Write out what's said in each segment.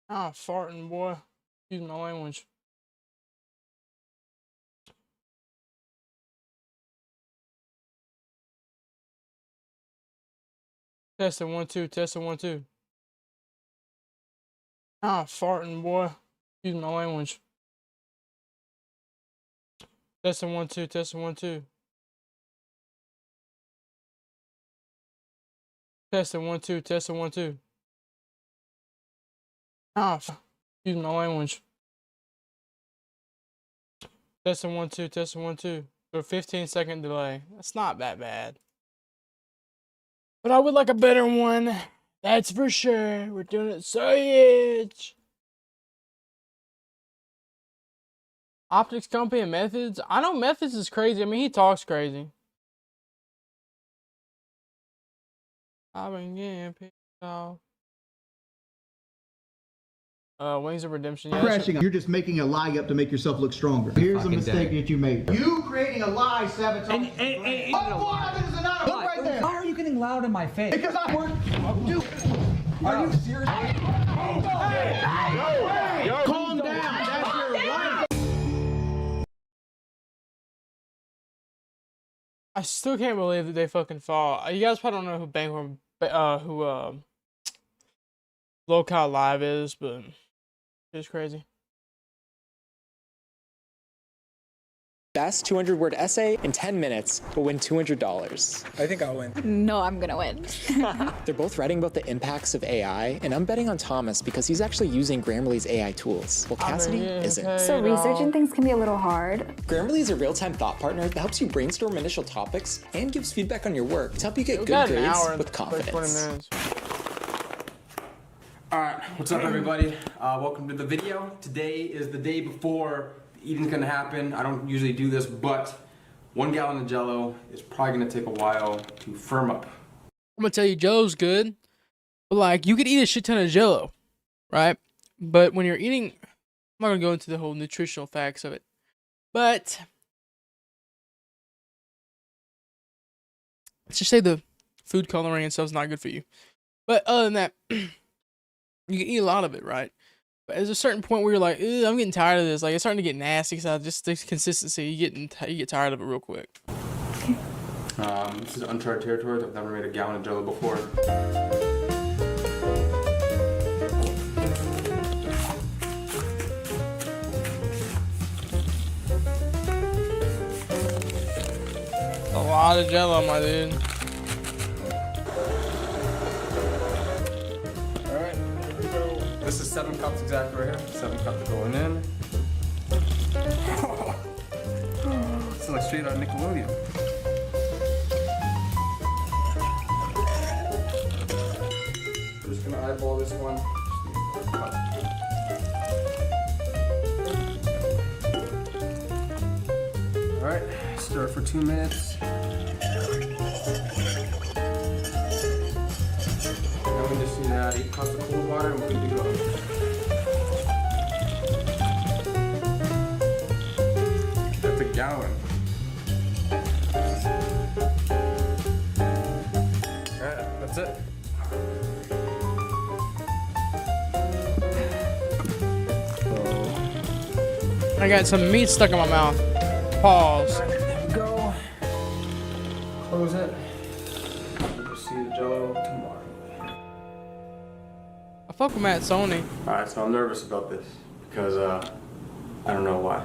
Ah, farting, boy. Excuse my language. Testing 1 2, testing 1 2. Ah, farting, boy. Excuse my language. Testing 1 2, testing 1 2. Testing 1 2, testing 1 2. Ah, excuse my language. Testing 1 2, testing 1 2. For a 15-second delay. That's not that bad. But I would like a better one. That's for sure. We're doing it so huge. Optics company and Methods. I know Methods is crazy. I mean, he talks crazy. I've been getting pissed off. Wings of Redemption. Yeah, Crashing. You're just making a lie up to make yourself look stronger. Here's a mistake that you made. You creating a lie sabotaging. Look right there. Why are you getting loud in my face? Because I work. Dude, are you serious? Calm down. That's your right. I still can't believe that they fucking fall. You guys probably don't know who Local Live is, but it's crazy. Best 200-word essay in 10 minutes will win $200. I think I'll win. No, I'm gonna win. They're both writing about the impacts of AI, and I'm betting on Thomas because he's actually using Grammarly's AI tools, while Cassidy isn't. So researching things can be a little hard. Grammarly is a real-time thought partner that helps you brainstorm initial topics and gives feedback on your work to help you get good grades with confidence. Alright, what's up everybody? Welcome to the video. Today is the day before the eating's gonna happen. I don't usually do this, but 1 gallon of Jell-O is probably gonna take a while to firm up. I'm gonna tell you, Jell-O's good, but like you could eat a shit ton of Jell-O, right? But when you're eating, I'm not gonna go into the whole nutritional facts of it, but let's just say the food coloring and stuff's not good for you. But other than that, you can eat a lot of it, right? But there's a certain point where you're like, I'm getting tired of this. Like, it's starting to get nasty because just this consistency, you get tired of it real quick. This is uncharted territory. I've never made a gallon of Jell-O before. A lot of Jell-O, my dude. This is 7 cups exactly right here. 7 cups going in. This is like straight out of Nickelodeon. I'm just gonna eyeball this one. Alright, stir it for 2 minutes. Now we just need to add 8 cups of cold water and we're good to go. That's a gallon. Alright, that's it. I got some meat stuck in my mouth. Pause. Alright, there we go. Close it. We'll see the Jell-O tomorrow. I fuck with Matt Sony. Alright, so I'm nervous about this because I don't know why.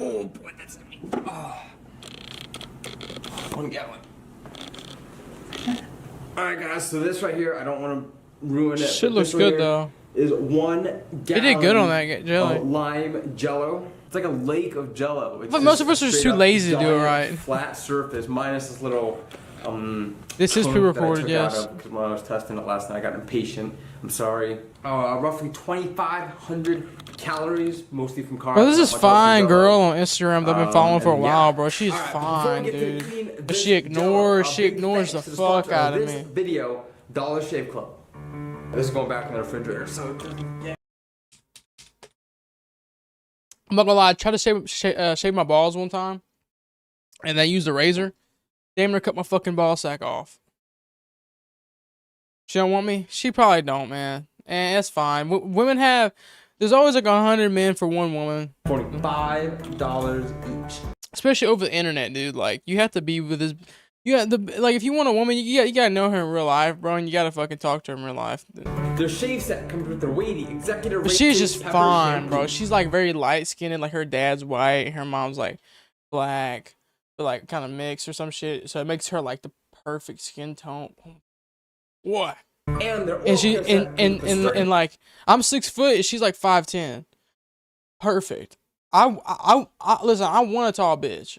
Oh boy, that's me. Oh. 1 gallon. Alright guys, so this right here, I don't want to ruin it. Shit looks good though. Is 1 gallon. He did good on that jelly. Lime Jell-O. It's like a lake of Jell-O. But most of us are just too lazy to do it right. Flat surface minus this little this is pre-recorded, yes. Because when I was testing it last night, I got impatient. I'm sorry. Roughly 2,500 calories, mostly from carbs. Bro, this is fine girl on Instagram that I've been following for a while, bro. She's fine, dude. But she ignores the fuck out of me. Video, Dollar Shave Club. This is going back in the refrigerator, so yeah. I'm not gonna lie, I tried to shave my balls one time, and I used a razor. Damn near cut my fucking ball sack off. She don't want me? She probably don't, man. And that's fine. Women have. There's always like 100 men for one woman. $45 each. Especially over the internet, dude. Like you have to be with this. You got like if you want a woman, you gotta know her in real life, bro, and you gotta fucking talk to her in real life. Their shave set comes with their weighty executive. But she's just fine, bro. She's like very light skinned, like her dad's white, her mom's like black, but like kind of mixed or some shit. So it makes her like the perfect skin tone. What? And she and like I'm 6 foot and she's like 5'10". Perfect. I listen. I want a tall bitch.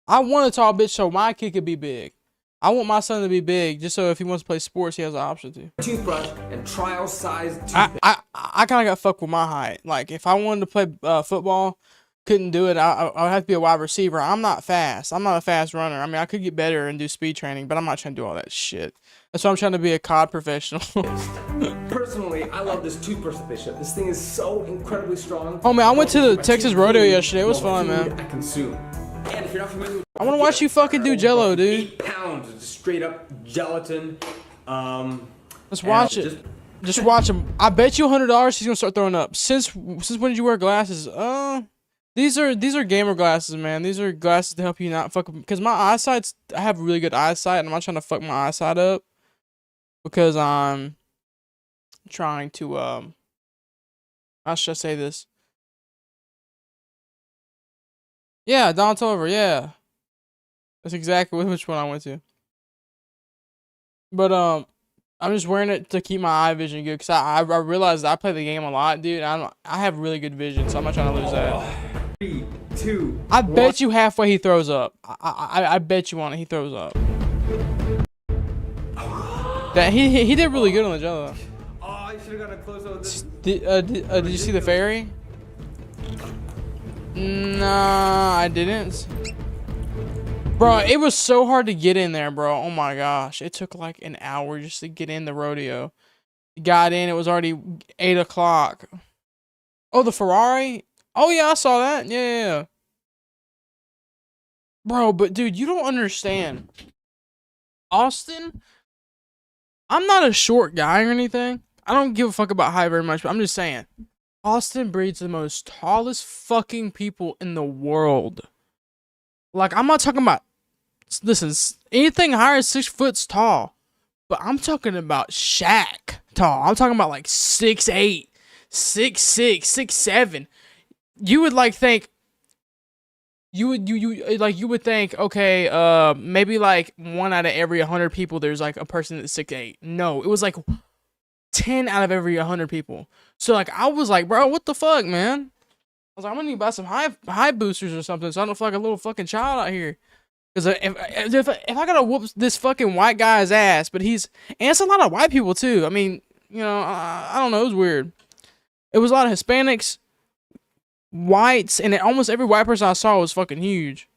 I want a tall bitch so my kid could be big. I want my son to be big just so if he wants to play sports, he has an option to. Toothbrush and trial size toothpaste. I kind of got fucked with my height. Like if I wanted to play football, couldn't do it. I would have to be a wide receiver. I'm not fast. I'm not a fast runner. I mean, I could get better and do speed training, but I'm not trying to do all that shit. That's why I'm trying to be a COD professional. Personally, I love this toothbrush that they ship. This thing is so incredibly strong. Oh man, I went to the Texas rodeo yesterday. It was fun, man. I consume. And if you're not familiar with, I want to watch you fucking do Jello, dude. 8 pounds of straight up gelatin. Let's watch it. Just watch him. I bet you $100 he's gonna start throwing up. Since when did you wear glasses? These are gamer glasses, man. These are glasses to help you not fuck. Because my eyesight's, I have really good eyesight, and I'm not trying to fuck my eyesight up. Because I'm trying to how should I say this? Yeah, Don Tolliver, yeah. That's exactly which one I went to. But I'm just wearing it to keep my eye vision good because I realized I play the game a lot, dude. I have really good vision, so I'm not trying to lose that. 3, 2. I bet you halfway he throws up. I bet you on it he throws up. That he did really good on the Jello. Oh, I should have got a close up with this. Did you see the fairy? Nah, I didn't. Bro, it was so hard to get in there, bro. Oh my gosh. It took like an hour just to get in the rodeo. Got in, it was already 8 o'clock. Oh, the Ferrari? Oh yeah, I saw that. Yeah. Bro, but dude, you don't understand. Austin, I'm not a short guy or anything. I don't give a fuck about height very much, but I'm just saying. Austin breeds the most tallest fucking people in the world. Like, I'm not talking about, listen, anything higher than 6 foot's tall. But I'm talking about Shaq tall. I'm talking about like 6'8", 6'6", 6'7". You would like think, you would think, okay, maybe like 1 out of every 100 people, there's like a person that's 6'8". No, it was like 10 out of every 100 people. So like I was like, bro, what the fuck, man? I was like, I'm gonna need to buy some high boosters or something, so I don't feel like a little fucking child out here. Because if I gotta whoop this fucking white guy's ass, but and it's a lot of white people too. I mean, you know, I don't know, it was weird. It was a lot of Hispanics, whites, and almost every white person I saw was fucking huge.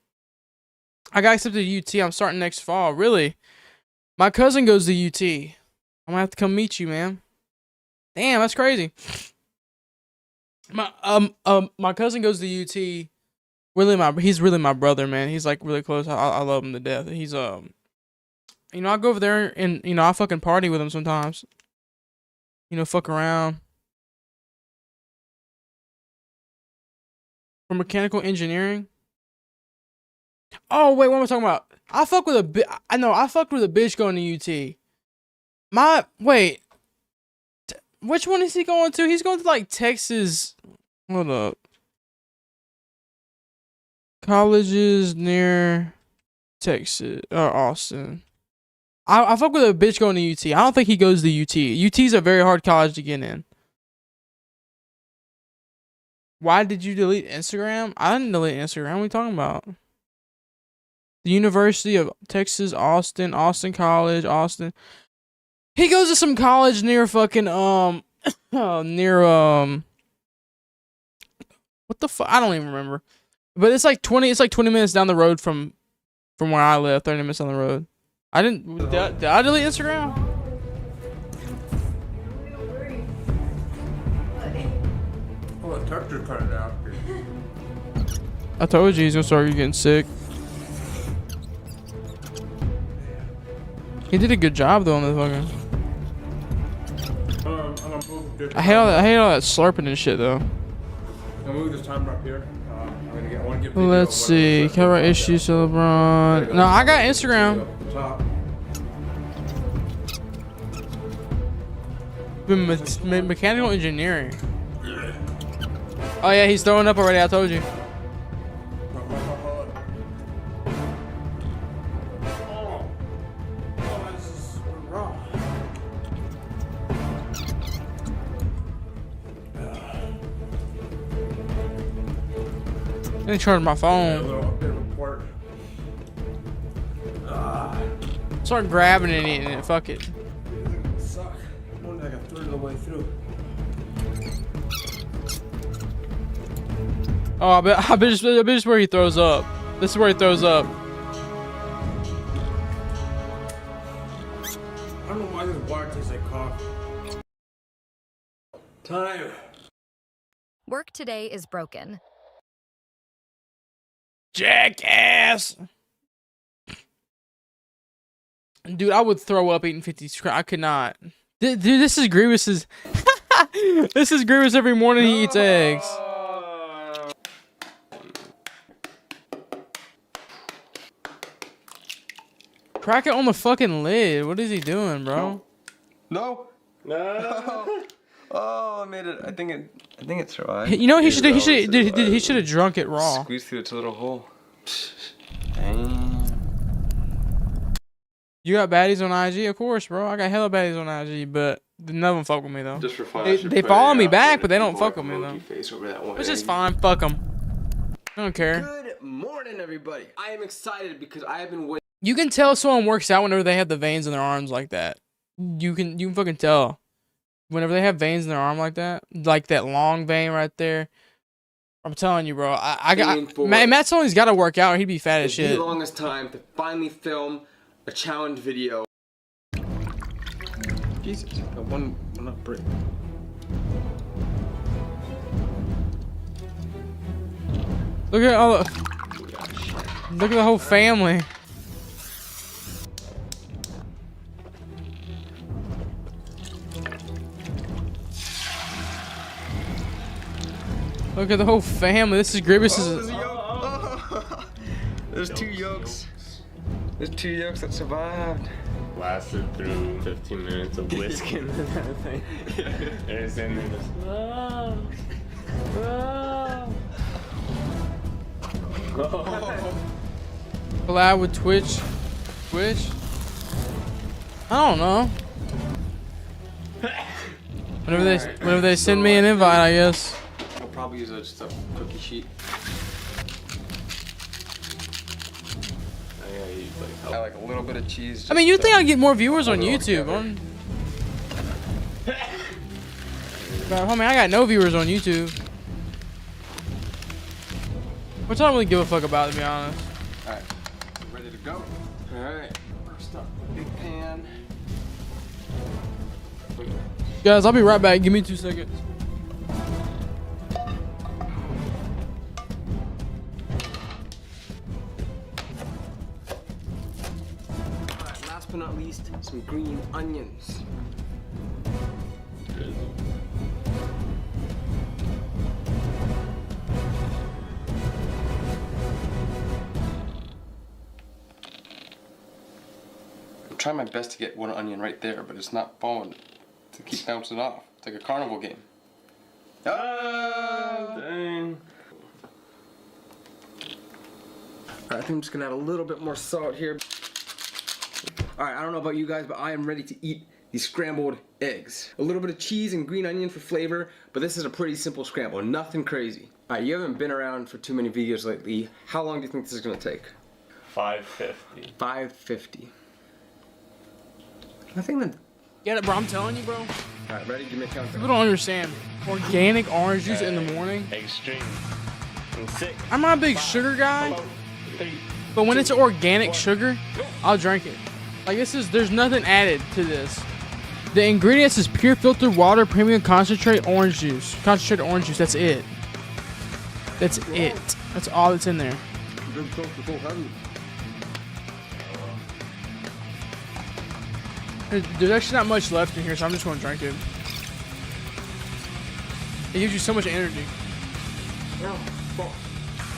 I got accepted to UT. I'm starting next fall. Really? My cousin goes to UT. I'm gonna have to come meet you, man. Damn, that's crazy. My cousin goes to UT. He's really my brother, man. He's like really close. I love him to death. He's you know, I go over there and you know I fucking party with him sometimes. You know, fuck around. For mechanical engineering. Oh wait, what am I talking about? I fucked with a bitch going to UT. Which one is he going to? He's going to like Texas. Hold up. Colleges near Texas or Austin. I fuck with a bitch going to UT. I don't think he goes to UT. UT's a very hard college to get in. Why did you delete Instagram? I didn't delete Instagram. What are we talking about? The University of Texas, Austin College, Austin. He goes to some college near fucking what the fuck? I don't even remember. But it's like 20 minutes down the road from where I live, 30 minutes down the road. Did I delete Instagram? Oh, the texture cut it out. I told you he's gonna start getting sick. He did a good job though on the fucking. I hate all that slurping and shit though. I'll move this timer up here. I want to get Let's see. Camera issues, LeBron. No, I got Instagram. Mechanical engineering. Oh yeah, he's throwing up already. I told you. I need to charge my phone. Start grabbing it and eating it. Fuck it. Suck. I'm only like a third of the way through. Oh, I bet this is where he throws up. This is where he throws up. I don't know why this water tastes like coffee. Time. Work today is broken. Jackass. Dude, I would throw up eating 50 scratch. I could not. Dude, this is Grievous's. This is Grievous every morning he eats eggs. Crack it on the fucking lid. What is he doing, bro? No. Oh, I made it. I think it survived. You know he should have drunk it raw. Squeeze through its little hole. Damn. You got baddies on IG, of course, bro. I got hella baddies on IG, but none of them fuck with me though. Just for fun. They follow me back, but they don't fuck with me though. Face over that one Which is egg. fine. Fuck them. I don't care. Good morning, everybody. I am excited because I have been waiting. You can tell someone works out whenever they have the veins in their arms like that. You can fucking tell. Whenever they have veins in their arm like that long vein right there. I'm telling you, bro. Matt Sony's got to work out or he'd be fat as shit. The longest time to finally film a challenge video. Jesus, one up break. Look at all the, look at the whole family. Look at the whole family. This is Grievous's. There's two yolks. There's two yolks that survived. Lasted through 15 minutes of whisking and everything. There's in there just, Collab with Twitch. I don't know. Whenever they send me an invite, I guess. I'll probably use just a cookie sheet. I like a little bit of cheese. I mean, you'd think I'd get more viewers on YouTube. But homie, I got no viewers on YouTube. Which I don't really give a fuck about, to be honest. Alright, ready to go. Alright, first up, big pan. Guys, I'll be right back. Give me 2 seconds. Alright, last but not least, some green onions. I'm trying my best to get one onion right there, but it's not falling to keep bouncing off. It's like a carnival game. Ah, dang. Alright, I think I'm just gonna add a little bit more salt here. Alright, I don't know about you guys, but I am ready to eat these scrambled eggs. A little bit of cheese and green onion for flavor, but this is a pretty simple scramble, nothing crazy. Alright, you haven't been around for too many videos lately. How long do you think this is gonna take? 550. 550. I think that. Get it, bro? I'm telling you, bro. Alright, ready? Give me a countdown. People don't understand. Organic orange juice in the morning. Extreme. And 6. I'm not a big sugar guy, but when it's organic sugar, I'll drink it. Like there's nothing added to this. The ingredients is pure filtered water, premium concentrate, orange juice. Concentrated orange juice, that's it. That's it. That's all that's in there. There's actually not much left in here, so I'm just gonna drink it. It gives you so much energy.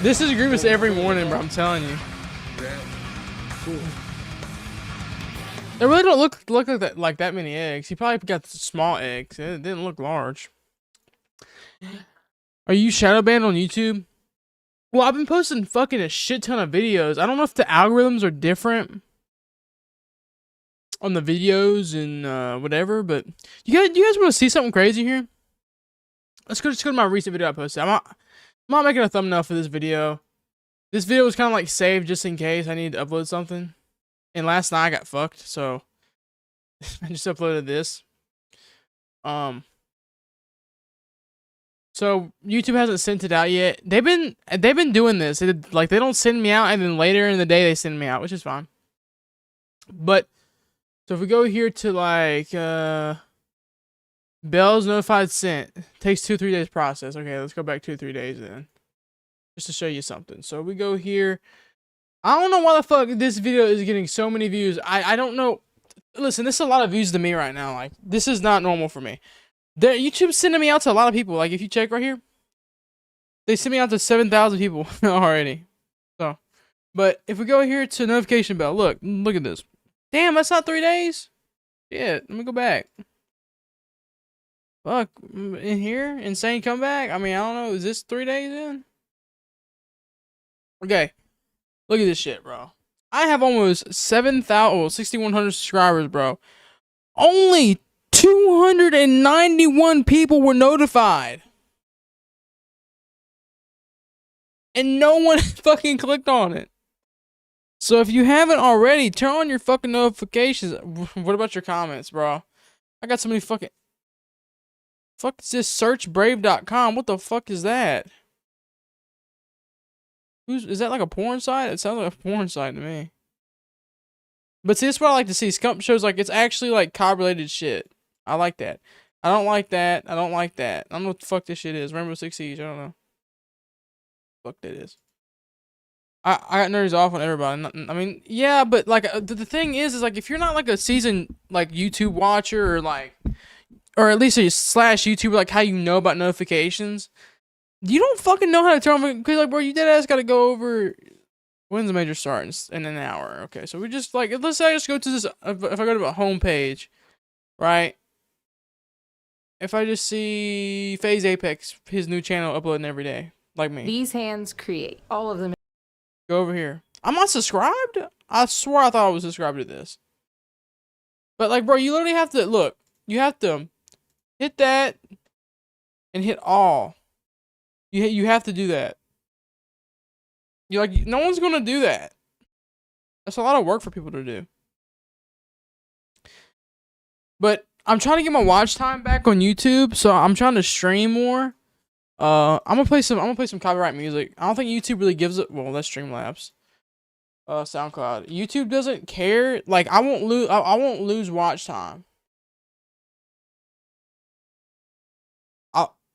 This is Grievous every morning, bro. I'm telling you. They really don't look like that many eggs. He probably got small eggs. It didn't look large. Are you shadow banned on YouTube? Well, I've been posting fucking a shit ton of videos. I don't know if the algorithms are different on the videos and whatever, but you guys want to see something crazy here? Let's go to my recent video I posted. I'm not making a thumbnail for this video. This video was kind of like saved just in case I need to upload something. And last night I got fucked, so I just uploaded this. So YouTube hasn't sent it out yet. They've been doing this. They don't send me out, and then later in the day they send me out, which is fine. But so if we go here to like Bell's notified sent, takes 2-3 days process. Okay, let's go back 2-3 days then, just to show you something. So we go here. I don't know why the fuck this video is getting so many views. I don't know. Listen, this is a lot of views to me right now. Like, this is not normal for me. YouTube's sending me out to a lot of people. Like, if you check right here, they sent me out to 7,000 people already. So, but if we go here to notification bell, look at this. Damn, that's not 3 days. Yeah, let me go back. Fuck, in here, insane comeback. I mean, I don't know. Is this 3 days in? Okay. Look at this shit, bro. I have almost 6,100 subscribers, bro. Only 291 people were notified. And no one fucking clicked on it. So if you haven't already, turn on your fucking notifications. What about your comments, bro? I got so many fucking... Fuck is this? Searchbrave.com. What the fuck is that? Is that like a porn site? It sounds like a porn site to me. But see, that's what I like to see. Scump shows like it's actually like COD related shit. I like that. I don't like that. I don't like that. I don't know what the fuck this shit is. Rainbow Six Siege. I don't know. Fuck that is. I got nerds off on everybody. I mean, yeah, but like the thing is like if you're not like a seasoned like YouTube watcher or like, or at least a slash YouTuber, like how you know about notifications. You don't fucking know how to turn on, because like, bro, you dead ass gotta go over. When's the major start in an hour? Okay, so we just like, let's say I just go to this. If I go to a home page, right? If I just see FaZe Apex, his new channel uploading every day, like me. These hands create all of them. Go over here. I'm not subscribed. I swear I thought I was subscribed to this. But like, bro, you literally have to look. You have to hit that and hit all. You have to do that. You like, no one's gonna do that. That's a lot of work for people to do. But I'm trying to get my watch time back on YouTube, so I'm trying to stream more. I'm gonna play some copyright music. I don't think YouTube really gives it. Well, that's Streamlabs. SoundCloud. YouTube doesn't care. Like, I won't lose watch time.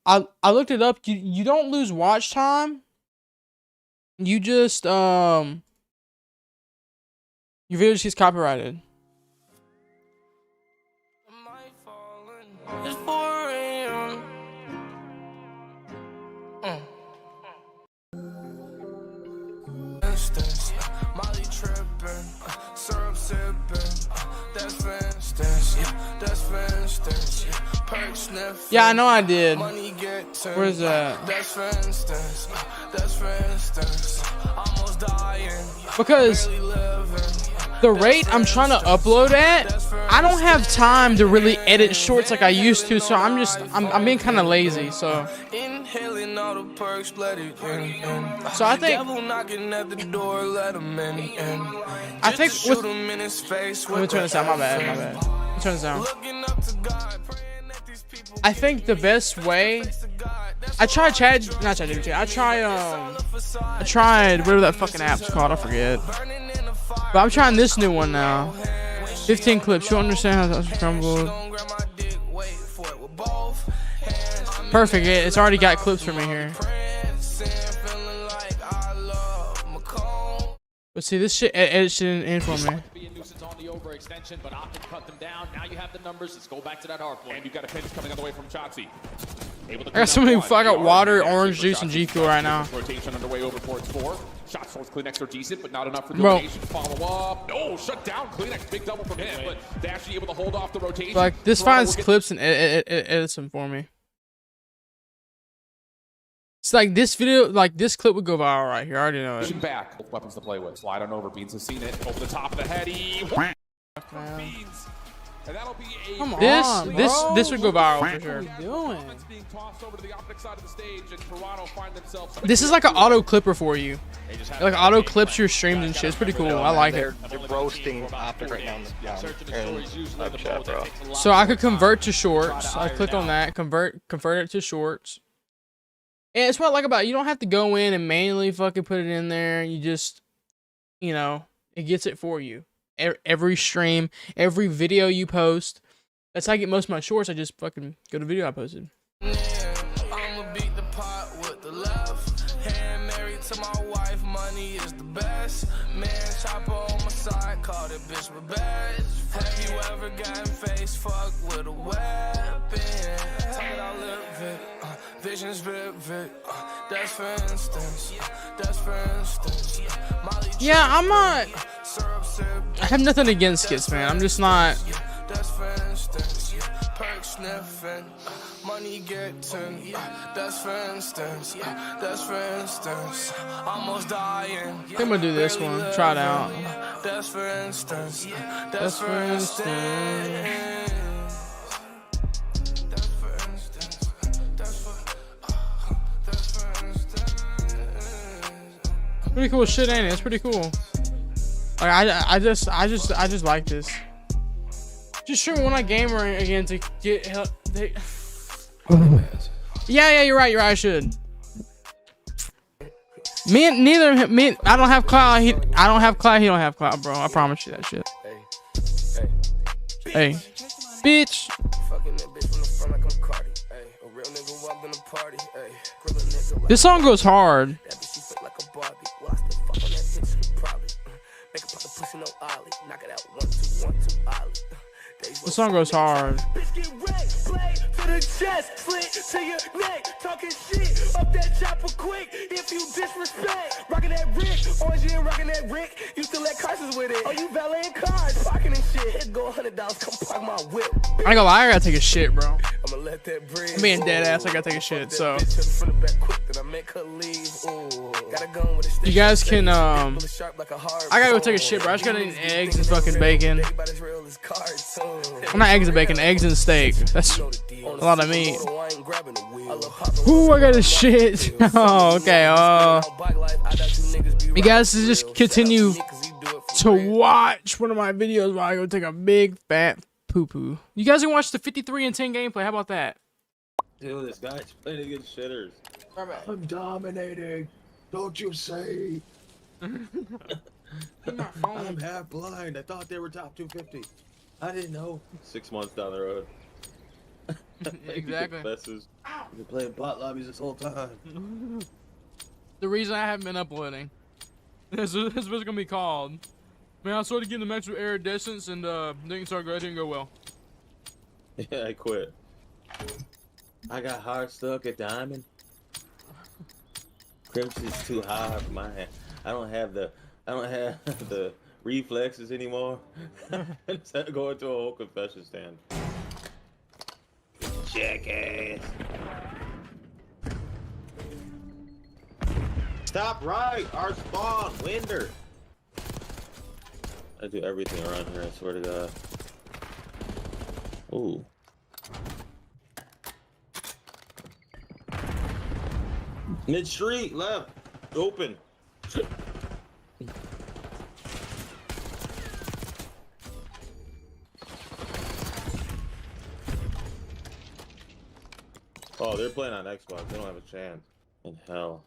I looked it up. You don't lose watch time. You just your video just gets copyrighted. It's 4 a.m. Molly tripping, syrup sipping. That's for instance, that's for instance. Perk sniff. Yeah, I know I did. Where's that? That's for instance, that's for instance. Almost dying. Because the rate I'm trying to upload at, I don't have time to really edit shorts like I used to, so I'm being kind of lazy, so. So I think with, let me turn this down, my bad. Let me turn this down. I think the best way, I tried I tried whatever that fucking app's called, I forget. But I'm trying this new one now. 15 clips. You understand how that's scrambled? Perfect. It's already got clips for me here. But see, this shit edit shit in for me. But opted to cut them down. Now you have the numbers. Let's go back to that hard point. And you've got a pinch coming on the way from Chauncey. I got so many. I got water, orange juice, and G Fuel right now. Rotation underway over towards 4. Shots towards Kleenex are decent, but not enough for Bro. domination. Follow up. No, shut down Kleenex. Big double from him, but they're actually able to hold off the rotation. Like this Toronto finds will get- clips and edits them for me. It's like this video, like this clip would go viral right here. I already know it. Back. Both weapons to play with. Slide on over. Beans has seen it. Over the top of the head. Beans. And that'll be a Come on, this would go viral for sure. being tossed over to the opposite side of the stage, and Toronto find themselves. This is like an auto clipper for you. Like auto clips your streams and shit. It's pretty cool. I like it. They're roasting Optic right now in Snapchat, bro. So I could convert to shorts. I click on that, convert it to shorts. And it's what I like about it. You don't have to go in and manually fucking put it in there. You just, you know, it gets it for you. Every stream, every video you post. That's how I get most of my shorts. I just fucking go to video I posted. I'ma beat the pot with the left hand. Married to my wife, money is the best. Man, chopper on my side, called it bitch my best. Have you ever gotten face fucked with a weapon? Tell me I live it. Visions vivid. That's for instance. That's for instance. Yeah, I'm not. I have nothing against skits, man. I'm just not. That's for instance. Perk sniffing. Money getting. That's for instance. That's for instance. Almost dying. I think I'm gonna do this one. Try it out. That's for instance. That's for instance. Pretty cool shit, ain't it? It's pretty cool. Like I just like this. Just sure when I gamer again to get help. Yeah, you're right. I should. I don't have cloud. I don't have cloud. He don't have cloud, bro. I promise you that shit. Hey, bitch. This song goes hard. The song goes hard. Talking shit up that chopper quick. If you disrespect, rocking that Rick, orange and rocking that Rick. You still let Carsons with it. Oh, you valeting cars, parking and shit. Here go $100, come park my whip. I ain't gonna lie, I gotta take a shit, bro. I'ma let that breathe. I'm being dead ass. I gotta take a shit. So you guys can I gotta go take a shit, bro. I just gotta eat eggs and fucking bacon. I'm not eggs and bacon, eggs and steak. That's a lot of meat. Ooh, I got a shit. Oh, okay. You guys just continue to watch one of my videos while I go take a big fat poo poo. You guys can watch the 53-10 gameplay. How about that? Dude, this guy's playing against shitters. I'm dominating. Don't you say? I'm half blind. I thought they were top 250. I didn't know. 6 months down the road. Exactly. You've been playing bot lobbies this whole time. The reason I haven't been uploading. This is what's gonna be called. Man, I started getting the match with iridescence and didn't go well. Yeah, I quit. I got hard stuck at diamond. Crimson's too high for my hand. I don't have the reflexes anymore. I just had to go into a whole confession stand. Jackass. Stop right, our spawn, Winder. I do everything around here, I swear to God. Ooh. Mid street, left, open. Oh, they're playing on Xbox. They don't have a chance in hell.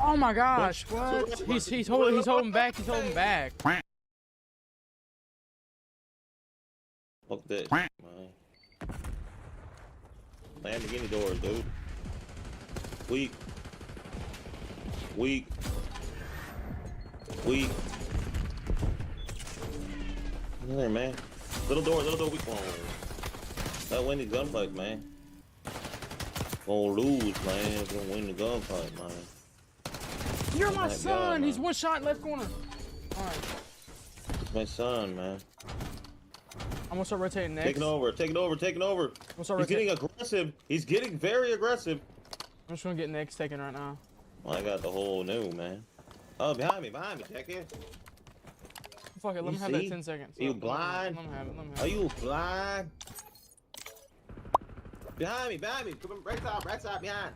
Oh my gosh! What? He's holding back. He's holding back. Fuck this, man. Lamborghini doors, dude. Weak. Weak. Weak. In there, man. Little door, weak. Whoa. That win the gunfight, man. Gonna lose, man. Gonna win the gunfight, man. You're my son. He's one shot left corner. All right. It's my son, man. I'm gonna start rotating next. Taking over. He's getting aggressive. He's getting very aggressive. I'm just gonna get next taken right now. Well, I got the whole new, man. Oh, behind me, check it. Fuck it, let me have that 10 seconds. Are you blind? Let me have it. Are you blind? Behind me. Come on, right side, behind.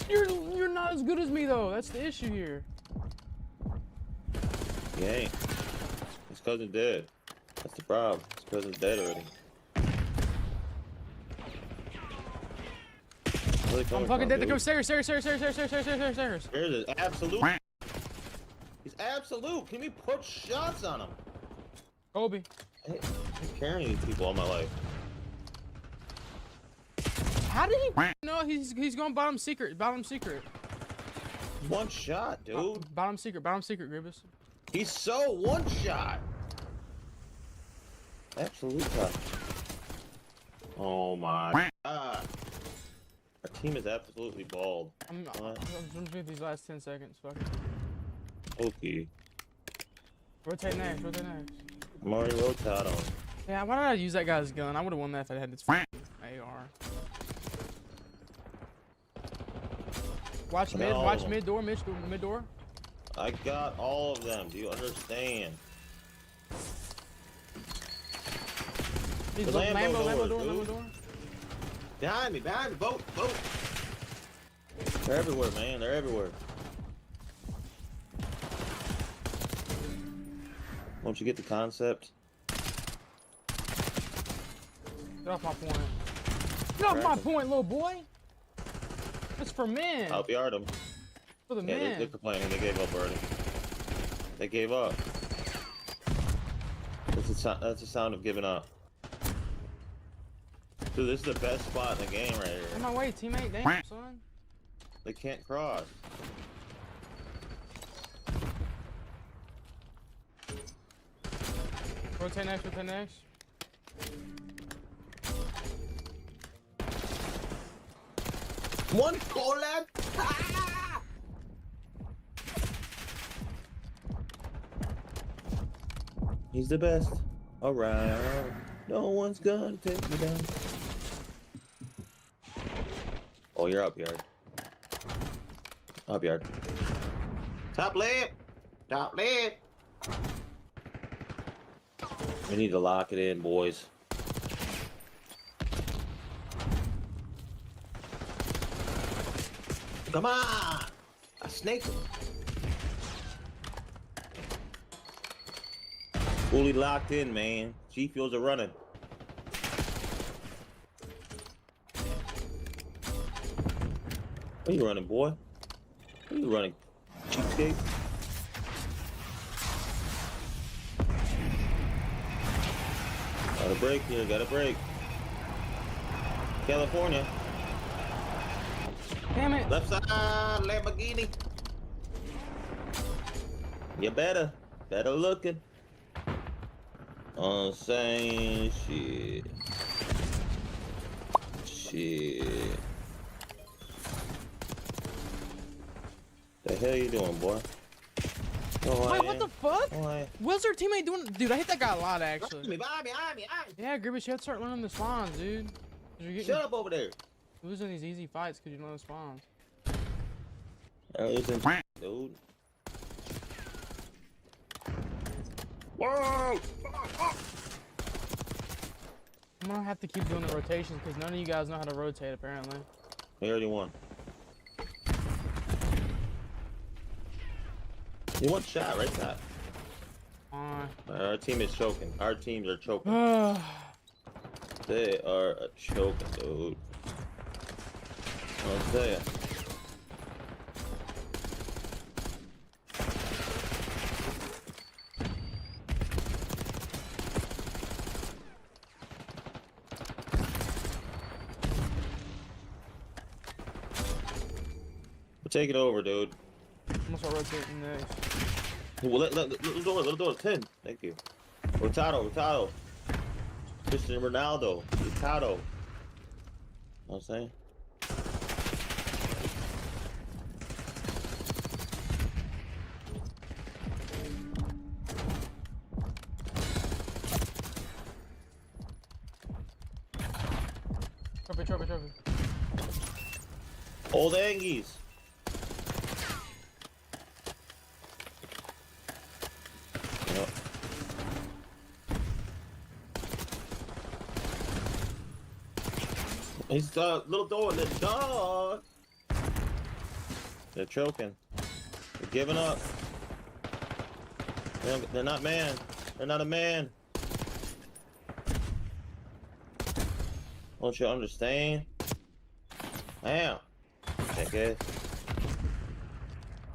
You're not as good as me though. That's the issue here. He ain't. His cousin's dead. That's the problem. His cousin's dead already. I'm fucking dead to go stairs. There's an absolute. He's absolute. Can we put shots on him? Kobe. I'm carrying these people all my life. How did he know he's going bottom secret? One shot, dude. Bottom secret, Grievous. He's so one shot. Absolute shot. Oh my god. Our team is absolutely bald. I'm doing these last 10 seconds. Fuck it. Okay. Rotate next. I'm already rotating. Yeah, why did I use that guy's gun? I would have won that if I had this AR. Watch mid door. I got all of them. Do you understand? He's Lambo door. Behind me, boat. They're everywhere, man. They're everywhere. Won't you get the concept? Get off my point. Get off my point, little boy. It's for men. I'll be them. For the men. They're complaining. They gave up already. They gave up. That's the sound of giving up. Dude, this is the best spot in the game right here. On my way, teammate. Damn, son. They can't cross. Rotate next. One goal left. Ah! He's the best around. No one's gonna take me down. Oh, you're up yard. Top left. We need to lock it in, boys. Come on! I snaked him. Fully locked in, man. G fuels are running. Where you running, boy? Where you running? Cheapskate? Got a break. California. Damn it. Left side, Lamborghini. You better looking. Saying shit. The hell you doing, boy? Wait, what the fuck? What's our teammate doing? Dude, I hit that guy a lot, actually. Behind me. Yeah, Grievous, you have to start learning the spawns, dude. Shut up over there. Losing these easy fights because you know the spawns. Dude. Whoa! I'm gonna have to keep doing the rotations because none of you guys know how to rotate, apparently. We already won. You want shot, right? Shot. Our team is choking. Our teams are choking. They are choking, dude. I'll tell ya. We'll take it over, dude. I'm gonna start rotating next. Well, little door, 10. Thank you. Rotado. Cristiano Ronaldo. Rotado. You know what I'm saying? Trophy. Old Angies. Yep. He's little door in the dog. They're choking. They're giving up. They're not man. They're not a man. Don't you understand? Damn. Jackass.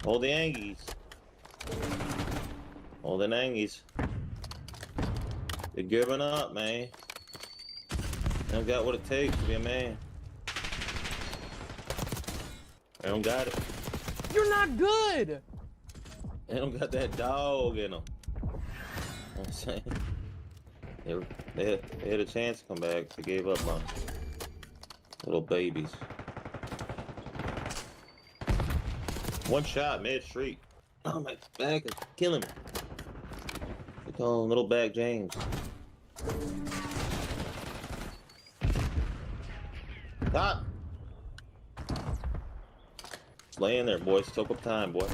Hold the Angies. Hold the Angies. They're giving up, man. They don't got what it takes to be a man. They don't got it. You're not good. They don't got that dog in them. You know what I'm saying? They had a chance to come back. They gave up on little babies. One shot mid-street. Oh, my back is killing me. They call him Little Back James. Stop! Just lay in there, boys. Soak up time, boy.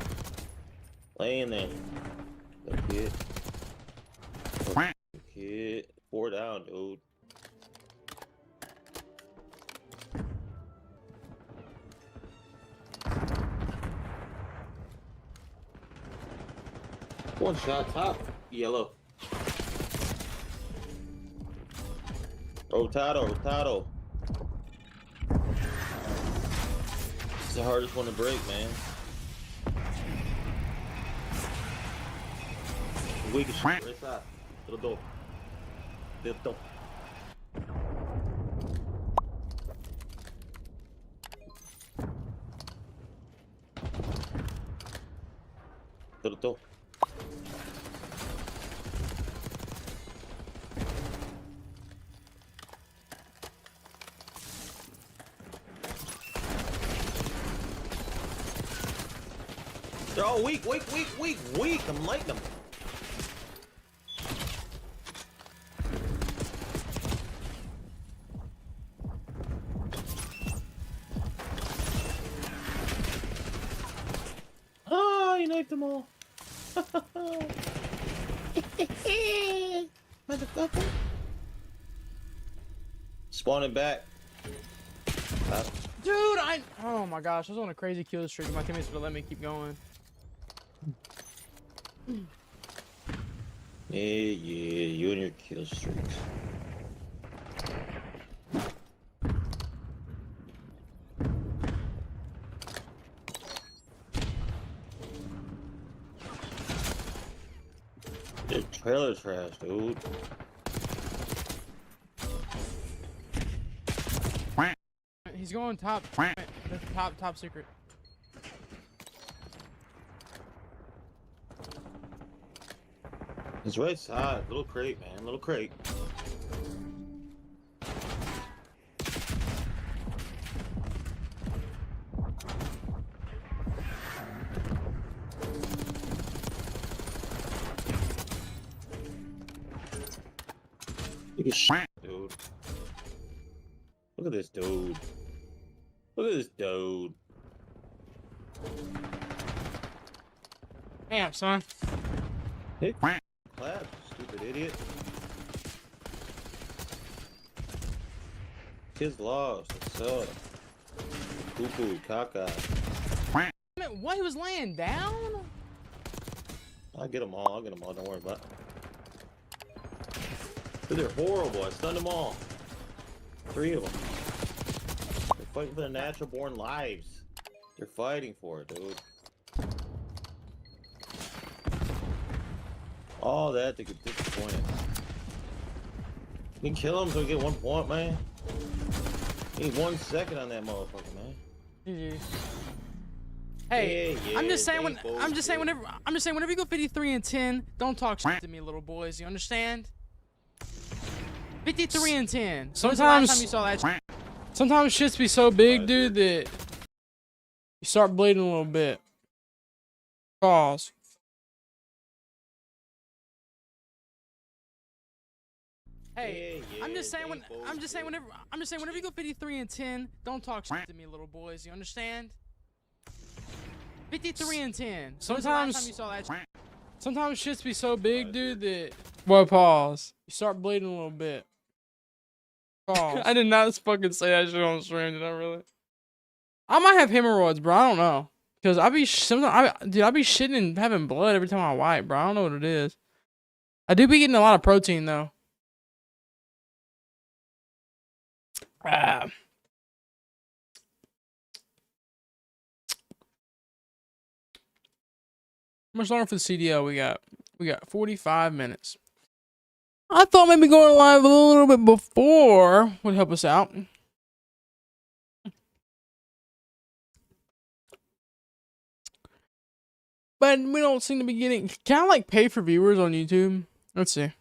Lay in there. Good kid. Good kid. 4 down, dude. One shot top. Yellow. Rotado. It's the hardest one to break, man. Weakest right side. Little door. Little door. Little door. They're all weak. I'm lighting them. Oh, you knifed them all. Motherfucker. Spawning back. Dude, oh my gosh, I was on a crazy kill streak. My teammates would let me keep going. Yeah, you and your kill streaks. They're trailer trash, dude. He's going top. The top secret. It's right side. Little crate, man. Little crate. Look at shit, dude. Look at this dude. Look at this dude. Damn, son. Hey, clap, stupid idiot. Kid's lost. What's up? Poo-poo, caca. What? He was laying down? I'll get them all. Don't worry about it. Dude, they're horrible. I stunned them all. 3 of them. They're fighting for their natural born lives. They're fighting for it, dude. All that to get disappointed. You can kill him so we get 1 point, man. You need 1 second on that motherfucker, man. GG. Hey, Yeah, I'm just saying yeah, whenever you go 53 and 10, don't talk shit to me, little boys. You understand? 53 and 10. Sometimes time you saw that shit? Sometimes shits be so big, dude, that you start bleeding a little bit. Pause. Hey, I'm just saying whenever you go 53 and 10, don't talk shit to me, little boys. You understand? 53 and 10. Sometimes time you saw that shit? Sometimes shits be so big, dude, that pause. You start bleeding a little bit. Pause. I did not fucking say that shit on stream, did I really? I might have hemorrhoids, bro. I don't know. Cause I be shitting and having blood every time I wipe, bro. I don't know what it is. I do be getting a lot of protein though. How much longer for the CDL we got? We got 45 minutes. I thought maybe going live a little bit before would help us out. But we don't seem to be getting... Can I like pay for viewers on YouTube? Let's see.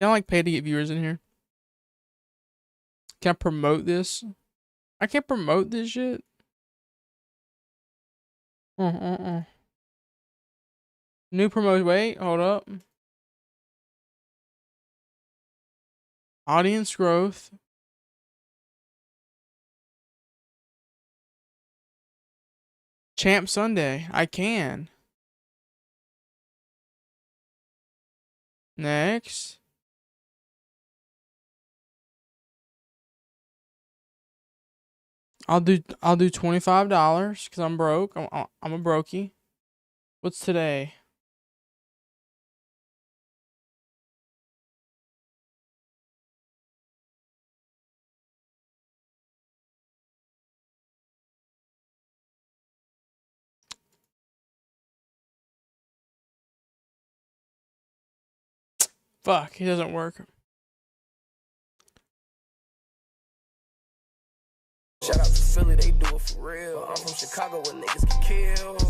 Can I like pay to get viewers in here? Can I promote this? I can't promote this shit. New promotion. Wait, hold up. Audience growth. Champ Sunday. I can. Next. I'll do $25 because I'm broke. I'm a brokey. What's today? Fuck, it doesn't work. Shout out to Philly, they do it for real. I'm from Chicago where niggas get killed.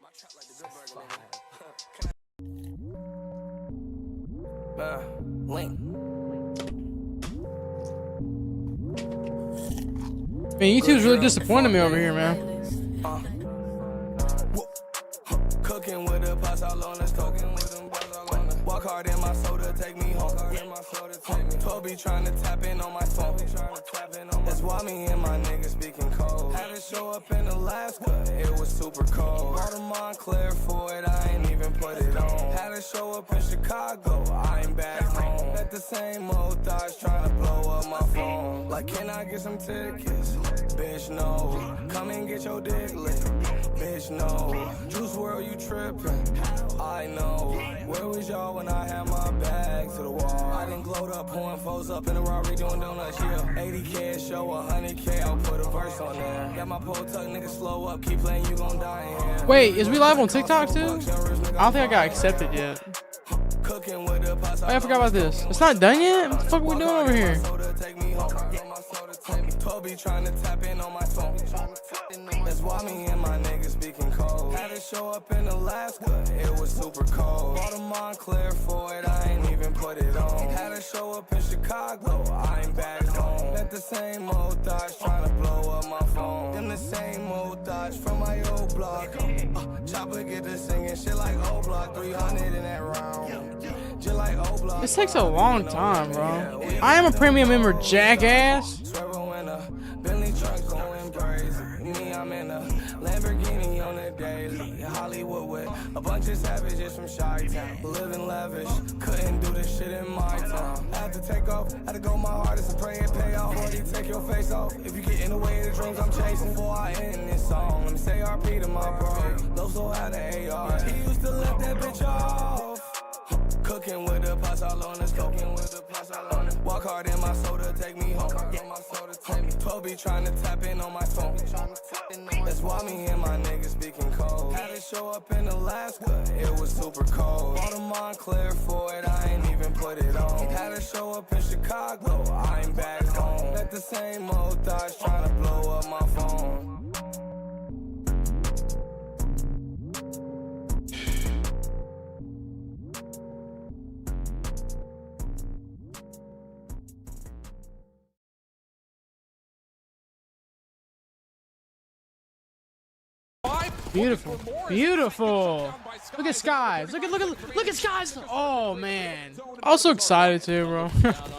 My trap like the good burger, Link. Man, YouTube's really disappointing me over here, man. Cooking with the pots all on us, talking with them boys all on us. Walk hard in my soda, take me home. Toby trying to tap in on my phone. That's why me and my niggas speaking cold. Had to show up in Alaska, it was super cold. Bought a Montclair for it, I ain't even put it on. Had to show up in Chicago, I ain't back home. At the same old thoughts trying to blow up my phone. Like, can I get some tickets? Bitch, no. Come and get your dick licked. Bitch, no. Juice WRLD, you trippin'. I know. Where was y'all when I had my back to the wall? I done glowed up, pouring foes up in a Rari doing donuts, yeah. 80K a show, 100K, I'll put a verse on there. Got my pole tuck, nigga, slow up, keep playing, you gon' die in here. Wait, is we live on TikTok too? I don't think I got accepted yet. Oh, I forgot about this. It's not done yet? What the fuck are we doing over here? Toby trying to tap in on my phone. That's why me and my niggas speaking cold. Had to show up in Alaska, it was super cold. Bought a Montclair for it, I ain't even put it on. Had to show up in Chicago, I ain't back home. At the same old thoughts trying to blow up my phone. Them the same old thoughts from my old block. Chopper get to singing shit like old block, 300 in that round. Just like old block. This takes a long time, bro. I am a premium member, jackass. Bentley truck going crazy. Me, I'm in a Lamborghini on the daily. Hollywood with a bunch of savages from Chi-Town. Living lavish, couldn't do this shit in my town. Had to take off, had to go my hardest and pray it pay off. Already take your face off. If you get in the way of the dreams I'm chasing. Before I end this song, let me say RP to my bro. Loso had an AR. He used to let that bitch off. Cooking with the pots all on us, cooking with the pots all on us. Walk hard in my soda, take me home. Toby trying to tap in on my phone. That's why me and my niggas speaking cold. Had to show up in Alaska, it was super cold. Bought a Montclair for it, I ain't even put it on. Had to show up in Chicago, I ain't back home. At the same old thoughts trying to blow up my phone. Beautiful. Beautiful. Look at Skies. Look at Skies. Oh man. Also excited too, bro.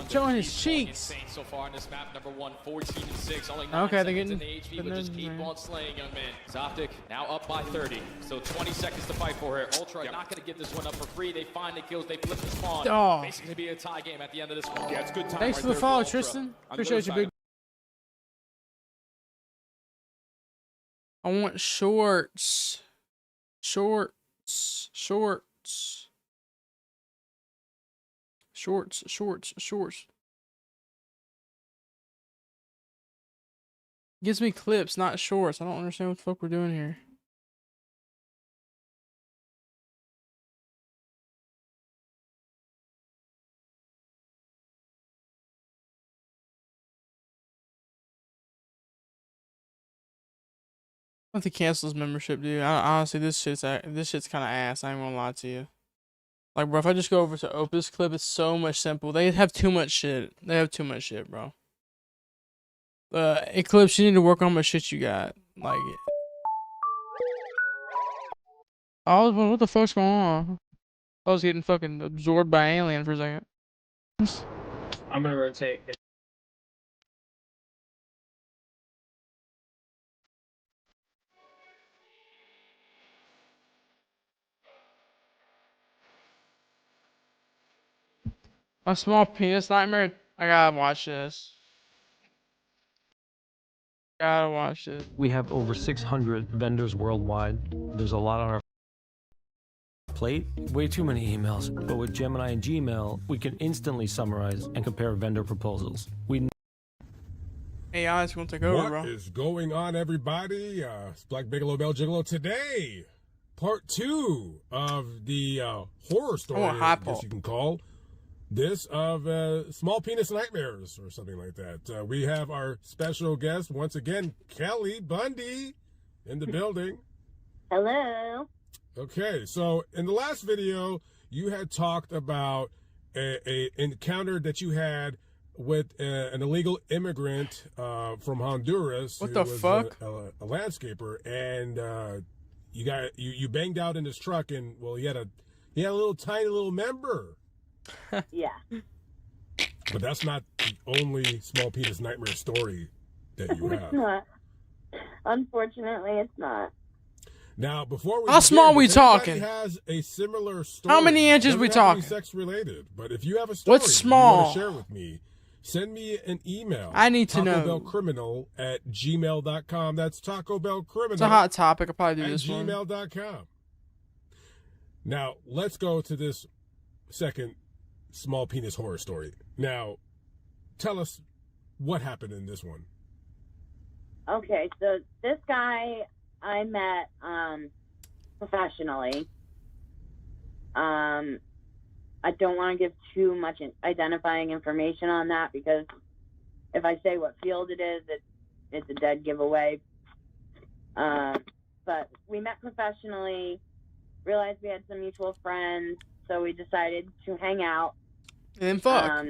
Showing his cheeks. Okay, they're getting. Just keep on slaying, young man. Zoptic now up by 30. So 20 seconds to fight for here. Ultra not going to give this one up for free. They find the kills. They flip the spawn. Oh. Basically be a tie game at the end of this one. Yeah, it's good time. Thanks for the follow, Tristan. Appreciate you, big. I want shorts. Shorts. Shorts. Shorts. Shorts. Shorts. Gives me clips, not shorts. I don't understand what the fuck we're doing here. I have to cancel his membership, dude. Honestly, this shit's kind of ass. I ain't gonna lie to you. Like, bro, if I just go over to Opus Clip, it's so much simple. They have too much shit. They have too much shit, bro. Eclipse, you need to work on how much shit you got. Like, I was wondering, what the fuck's going on? I was getting fucking absorbed by Alien for a second. I'm gonna rotate. My small penis nightmare. I gotta watch this. Gotta watch it. We have over 600 vendors worldwide. There's a lot on our plate. Way too many emails. But with Gemini and Gmail, we can instantly summarize and compare vendor proposals. AI is gonna take over, bro. What is going on, everybody? It's Black Bigelow Bell Gigolo today. Part 2 of the horror story, I guess you can call this, of Small Penis Nightmares or something like that. We have our special guest, once again, Kelly Bundy, in the building. Hello. Okay, so in the last video, you had talked about a encounter that you had with an illegal immigrant from Honduras. What the fuck? A landscaper, and you banged out in his truck, and well, he had a little tiny little member. Yeah. But that's not the only Small Penis Nightmare story that you have. It's not. Unfortunately, it's not. Now, before we how small we talking? Has a similar story. How many inches we talking? Sex related, but if you have a story what's small? You want to share with me, send me an email. I need to know. TacoBellCriminal@gmail.com. That's TacoBellCriminal. It's a hot topic. I'll probably do this one. @gmail.com. Now, let's go to this second Small Penis horror story. Now, tell us what happened in this one. Okay, so this guy I met professionally. I don't want to give too much identifying information on that, because if I say what field it is, it's a dead giveaway. But we met professionally, realized we had some mutual friends, so we decided to hang out. And fuck.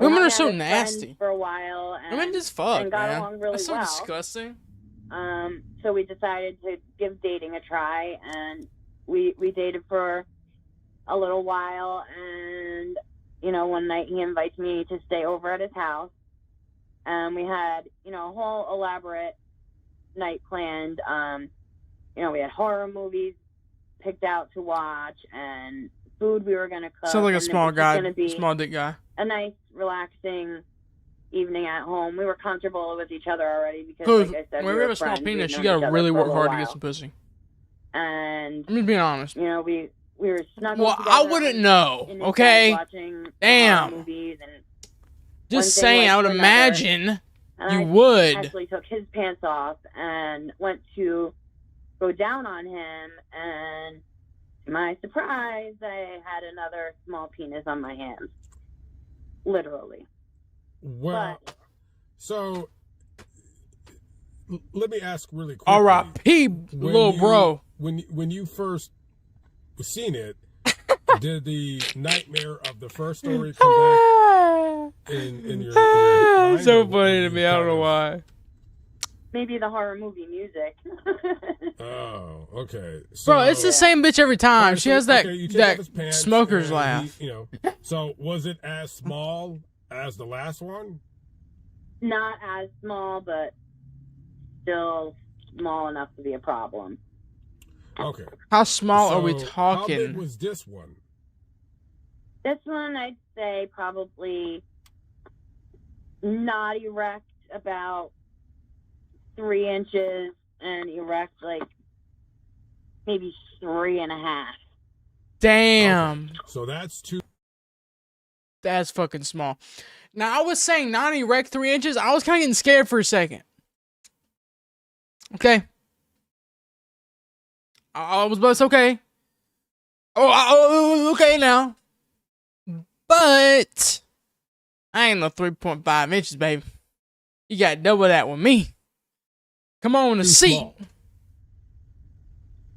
Women are so nasty. For a while, and women just fuck, and got man. along really That's so well. disgusting. So we decided to give dating a try, and we dated for a little while, and one night he invites me to stay over at his house, and we had a whole elaborate night planned. We had horror movies picked out to watch, and food we were gonna cook. Sounds like a and small it was guy, gonna be small dick guy. a nice, relaxing evening at home. We were comfortable with each other already because, Cause like I said, when we we were have a small friends. penis, We'd you known gotta each really other for a work hard to little get some pussy. And I'm just being honest. we were snuggled Well, together I wouldn't know. in his bed Okay. watching Damn. movies, and Just one thing saying, led I would to another, imagine and you I would. actually took his pants off and went to go down on him, and to my surprise, I had another small penis on my hands. Literally. Well, so let me ask really quickly. R.I.P. little bro. When you first seen it, did the nightmare of the first story come back in your mind? So funny to me. I don't know why. maybe the horror movie music. Oh, okay. So, Bro, it's the same bitch every time. She has that you take off his that pants smoker's and laugh. you know. So was it as small as the last one? Not as small, but still small enough to be a problem. Okay. How small are we So, talking? How big was this one? This one, I'd say probably not erect, about 3 inches, and erect like maybe 3.5. Damn. Okay. So that's too. That's fucking small. Now, I was saying non-erect 3 inches. I was kind of getting scared for a second. Okay. I was, but it's okay. Oh, okay now. But I ain't no 3.5 inches, baby. You got double that with me. Come on to see. Small.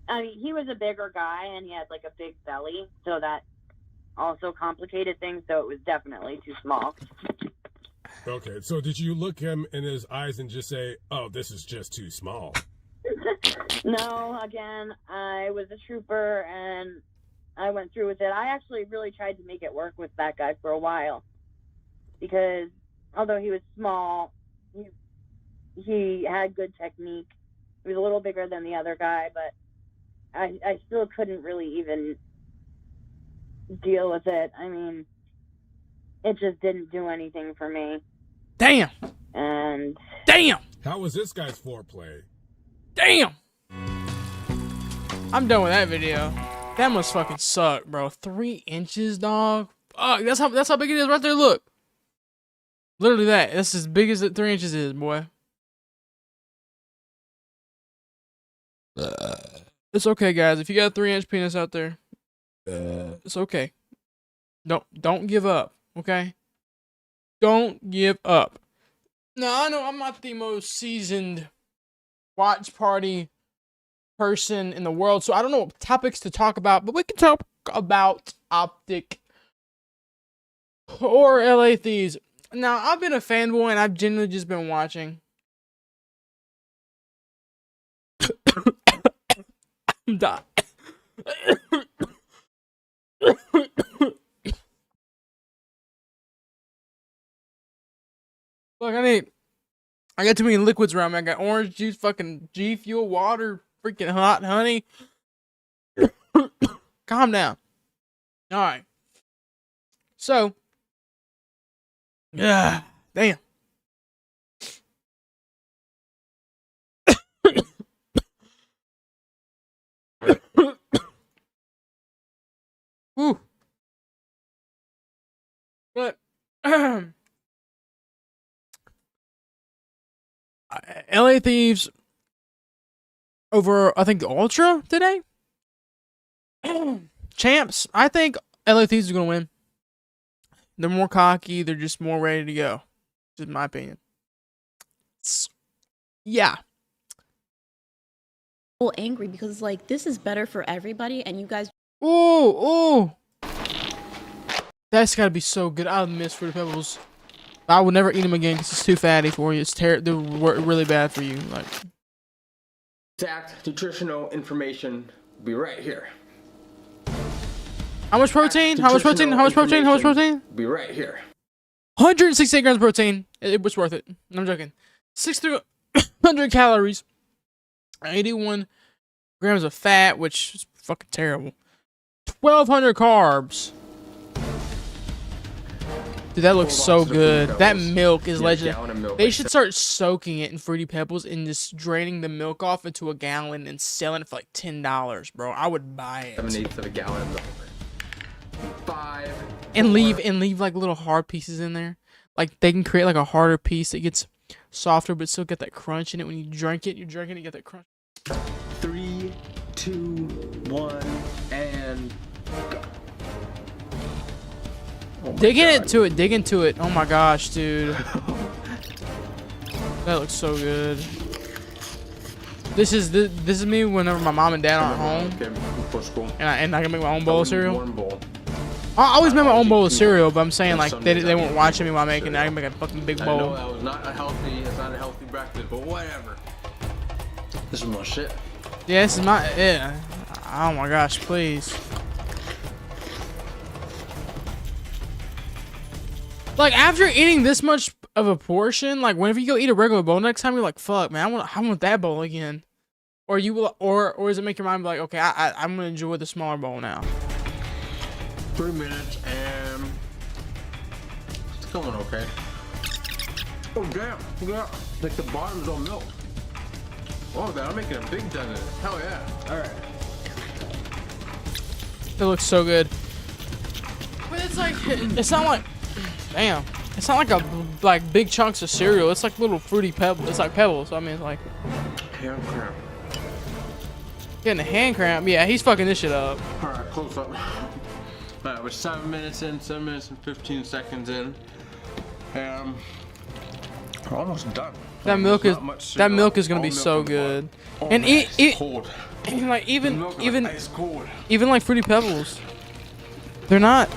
I mean, he was a bigger guy, and he had like a big belly, so that also complicated things. So it was definitely too small. Okay. So did you look him in his eyes and just say, "Oh, this is just too small"? No, again, I was a trooper, and I went through with it. I actually really tried to make it work with that guy for a while, because although he was small, he had good technique. He was a little bigger than the other guy, but I still couldn't really even deal with it. I mean, it just didn't do anything for me. Damn. And damn. How was this guy's foreplay? Damn. I'm done with that video. That must fucking suck, bro. 3 inches, dog. Fuck, that's how big it is right there. Look. Literally that. That's as big as 3 inches is, boy. It's okay, guys. If you got a 3-inch penis out there, it's okay. Don't give up, okay? Don't give up. Now, I know I'm not the most seasoned watch party person in the world, so I don't know what topics to talk about, but we can talk about Optic or LA Thieves. Now, I've been a fanboy, and I've genuinely just been watching. I'm dying. Look, I got too many liquids around me. I got orange juice, fucking G Fuel, water, freaking hot honey. Calm down. All right. So, yeah, damn. Whew. But LA Thieves over, I think, Ultra today. Champs, I think LA Thieves is going to win. They're more cocky. They're just more ready to go. Just my opinion. Yeah. Angry because like this is better for everybody, and you guys. Ooh. That's got to be so good. I miss Fruity Pebbles. I would never eat them again because it's too fatty for you. It's they're really bad for you. Like, exact nutritional information will be right here. How much protein? How much protein? How much protein? How much protein? Be right here. 168 grams of protein. It was worth it. I'm joking. 600 calories. 81 grams of fat, which is fucking terrible. 1,200 carbs. Dude, that looks so good. That milk is legendary. They should start soaking it in Fruity Pebbles and just draining the milk off into a gallon and selling it for like $10, bro. I would buy it. 7/8 of a gallon of milk. 5. And leave like little hard pieces in there. Like they can create like a harder piece that gets softer but still get that crunch in it when you drink it. You drink it, you get that crunch. 3, 2, 1, and go. Dig into it. Oh my gosh, dude. That looks so good. This is me whenever my mom and dad aren't home. Okay, before school. And I can make my own bowl of cereal. One bowl. I always make my own bowl of cereal, but I'm saying like they weren't watching me while making it. I can make a fucking big bowl. I know that was not a healthy. It's not a healthy breakfast, but whatever. This is my shit. Yeah, this is my yeah. Oh my gosh, please. Like after eating this much of a portion, like whenever you go eat a regular bowl next time, you're like, fuck, man, I want that bowl again. Or you will, or does it make your mind be like, okay, I'm gonna enjoy the smaller bowl now? 3 minutes and it's going okay. Oh damn! Look at that. Like the bottom's all milk. Oh, man, I'm making a big dent in it. Hell yeah! All right. It looks so good. But it's like, it's not like, damn. It's not like big chunks of cereal. It's like little fruity pebbles. It's like pebbles. I mean, it's like hand cramp. Getting a hand cramp. Yeah, he's fucking this shit up. All right, close up. All right, we're 7 minutes in. 7 minutes and 15 seconds in. We're almost done. That milk is gonna be so good. And cold. Like even like fruity pebbles, they're not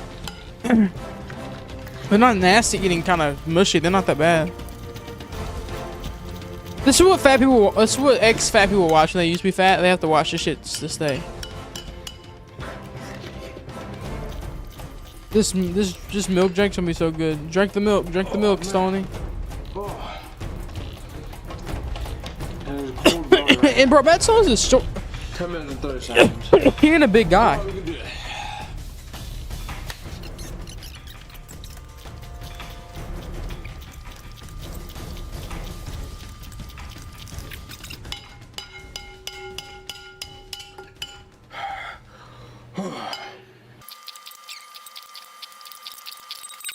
nasty eating, kind of mushy. They're not that bad. This is what fat people. This is what ex-fat people watch when they used to be fat. They have to watch this shit to stay. This milk drink's gonna be so good. Drink the milk, Stoney. And bro, Matt Stone's is short. 10 minutes and 30 seconds. He ain't a big guy.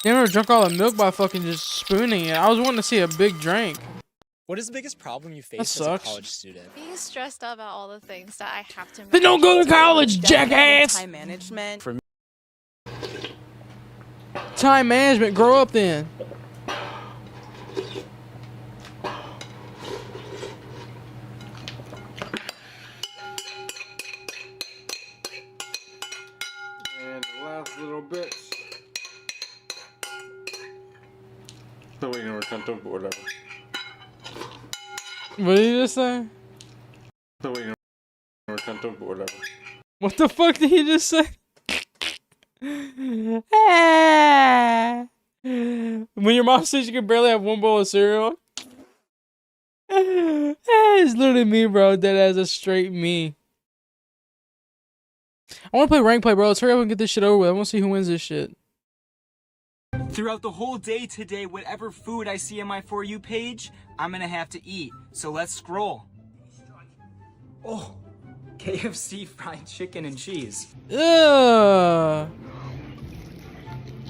You never drunk all the milk by fucking just spooning it. I was wanting to see a big drink. What is the biggest problem you face as a college student? Being stressed out about all the things that I have to. Then don't go to college, jackass. Time management. For me, time management. Grow up then. And the last little bits. No, wait, no, we're not done, but whatever. What did you just say? No, wait, no, we're not done, but whatever. What the fuck did he just say? When your mom says you can barely have one bowl of cereal. It's literally me, bro. That as a straight me. I want to play rank play, bro. Let's hurry up and get this shit over with. I want to see who wins this shit. Throughout the whole day today, whatever food I see on my For You page, I'm gonna have to eat. So let's scroll. Oh, KFC fried chicken and cheese. Ugh.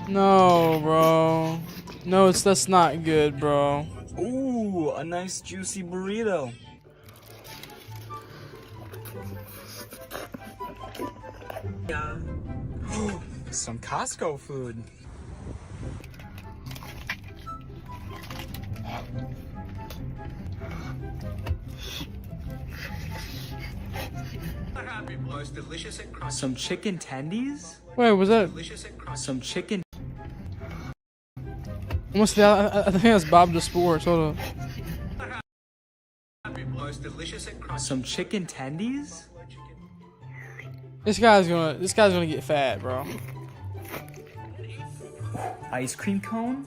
No, bro. No, that's not good, bro. Ooh, a nice juicy burrito. Yeah. Some Costco food. Some chicken tendies? Wait, was that? Some chicken. What's that? I think that's Bob the Sports. Hold up. Some chicken tendies? This guy's gonna get fat, bro. Ice cream cone?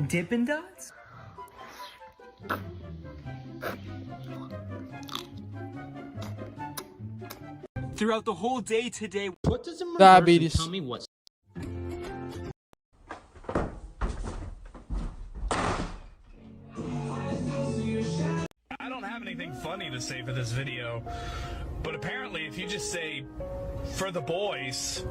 Dippin' Dots? Throughout the whole day today, what does it diabetes? Tell me what's I don't have anything funny to say for this video, but apparently if you just say for the boys,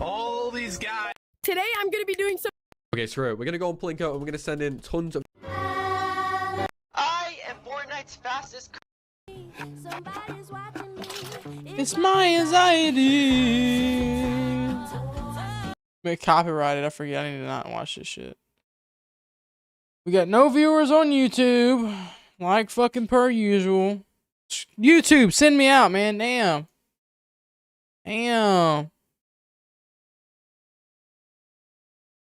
all these guys. Today I'm gonna be doing some. Okay, screw it. We're gonna go on Plinko and we're gonna send in tons of. I am Fortnite's fastest. It's my anxiety. But copyrighted. I forget. I need to not watch this shit. We got no viewers on YouTube, like fucking per usual. YouTube, send me out, man. Damn.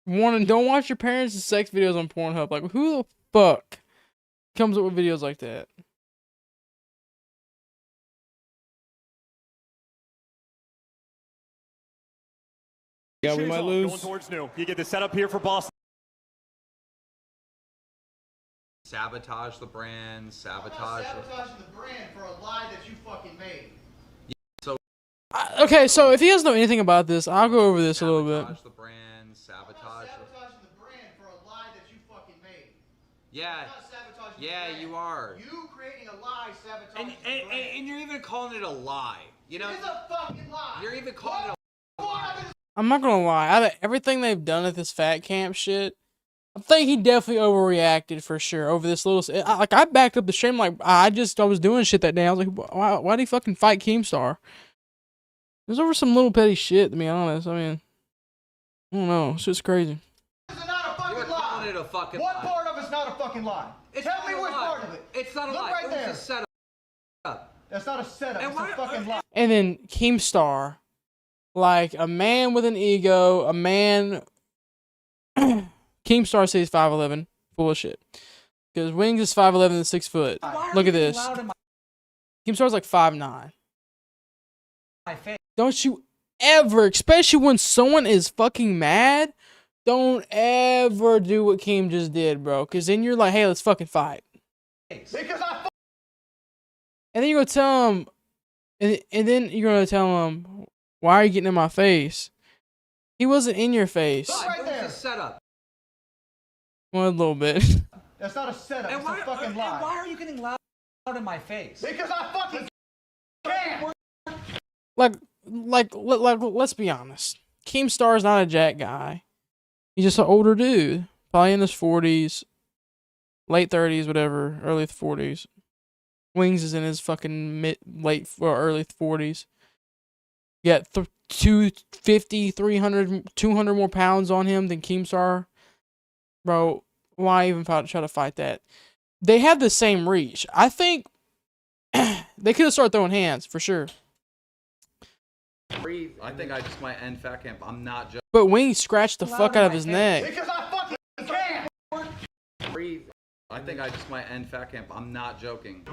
don't watch your parents' sex videos on Pornhub. Like, who the fuck comes up with videos like that? Yeah, we might lose. Going towards new. You get the setup here for Boston. Sabotage the brand, sabotage the brand for a lie that you fucking made. So okay, so if you guys know anything about this, I'll go over this a little bit. the brand, sabotage the brand for a lie that you fucking made. Yeah. Yeah, you are. You creating a lie sabotages the brand. And you're even calling it a lie. You know? It is a fucking lie. You're even calling it a lie. I'm not gonna lie. Out of everything they've done at this fat camp shit, I think he definitely overreacted for sure over this little. I backed up the stream like I was doing shit that day. I was like, why'd he fucking fight Keemstar? It was over some little petty shit, to be honest. I mean, I don't know. It's just crazy. This is not a fucking lie. Calling it a fucking what lie. part of it's not a fucking lie? Tell me which part of it. It's not a Look lie. right It there. was a setup. That's not a setup. It's a fucking lie. And then Keemstar, like a man with an ego, a man. Keemstar says 5'11", full of shit. Because Wings is 5'11" and 6 foot. Look at this. Keemstar's like 5'9". Don't you ever, especially when someone is fucking mad, don't ever do what Keem just did, bro. Because then you're like, hey, let's fucking fight. Because and then you're gonna tell him, and then you're gonna tell him, why are you getting in my face? He wasn't in your face. right there. It's a setup. Well, a little bit. That's not a setup. It's a fucking lie. And why are you getting loud in my face? Because I fucking can. Like, let's be honest. Keemstar is not a jack guy. He's just an older dude, probably in his 40s, late 30s, whatever, early 40s. Wings is in his fucking late or early 40s. You got 250, 300, 200 more pounds on him than Keemstar. Bro, why even try to fight that? They have the same reach. I think they could have started throwing hands, for sure. I think I just might end fat camp. I'm not joking. But Wings scratched the fuck out of his neck. Because I fucking can. I think I just might end fat camp. I'm not joking.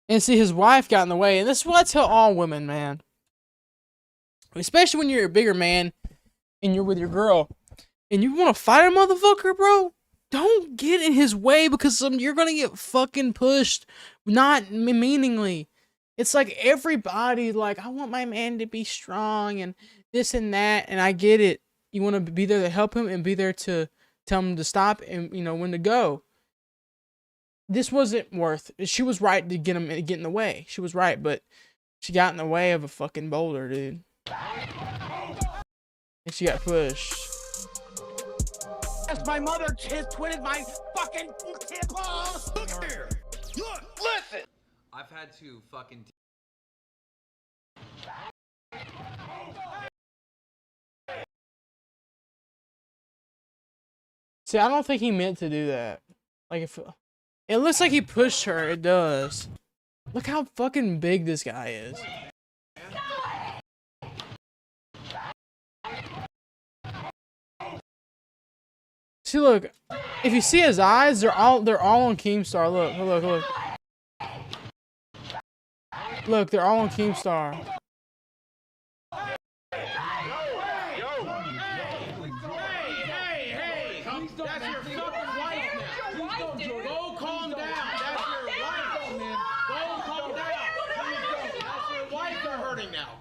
And see, his wife got in the way. And this is what I tell all women, man. Especially when you're a bigger man and you're with your girl. And you want to fight a motherfucker, bro? Don't get in his way because you're going to get fucking pushed. Not meaningly. It's like everybody, like, I want my man to be strong and this and that. And I get it. You want to be there to help him and be there to tell him to stop and, you know, when to go. This wasn't worth. She was right to get in the way. She was right, but she got in the way of a fucking boulder, dude. And she got pushed. My mother twitted my fucking kid. Look here. Look, listen. I've had to fucking. See, I don't think he meant to do that. Like, if it looks like he pushed her, it does. Look how fucking big this guy is. See, look. If you see his eyes, they're all on Keemstar. Look. Look, they're all on Keemstar.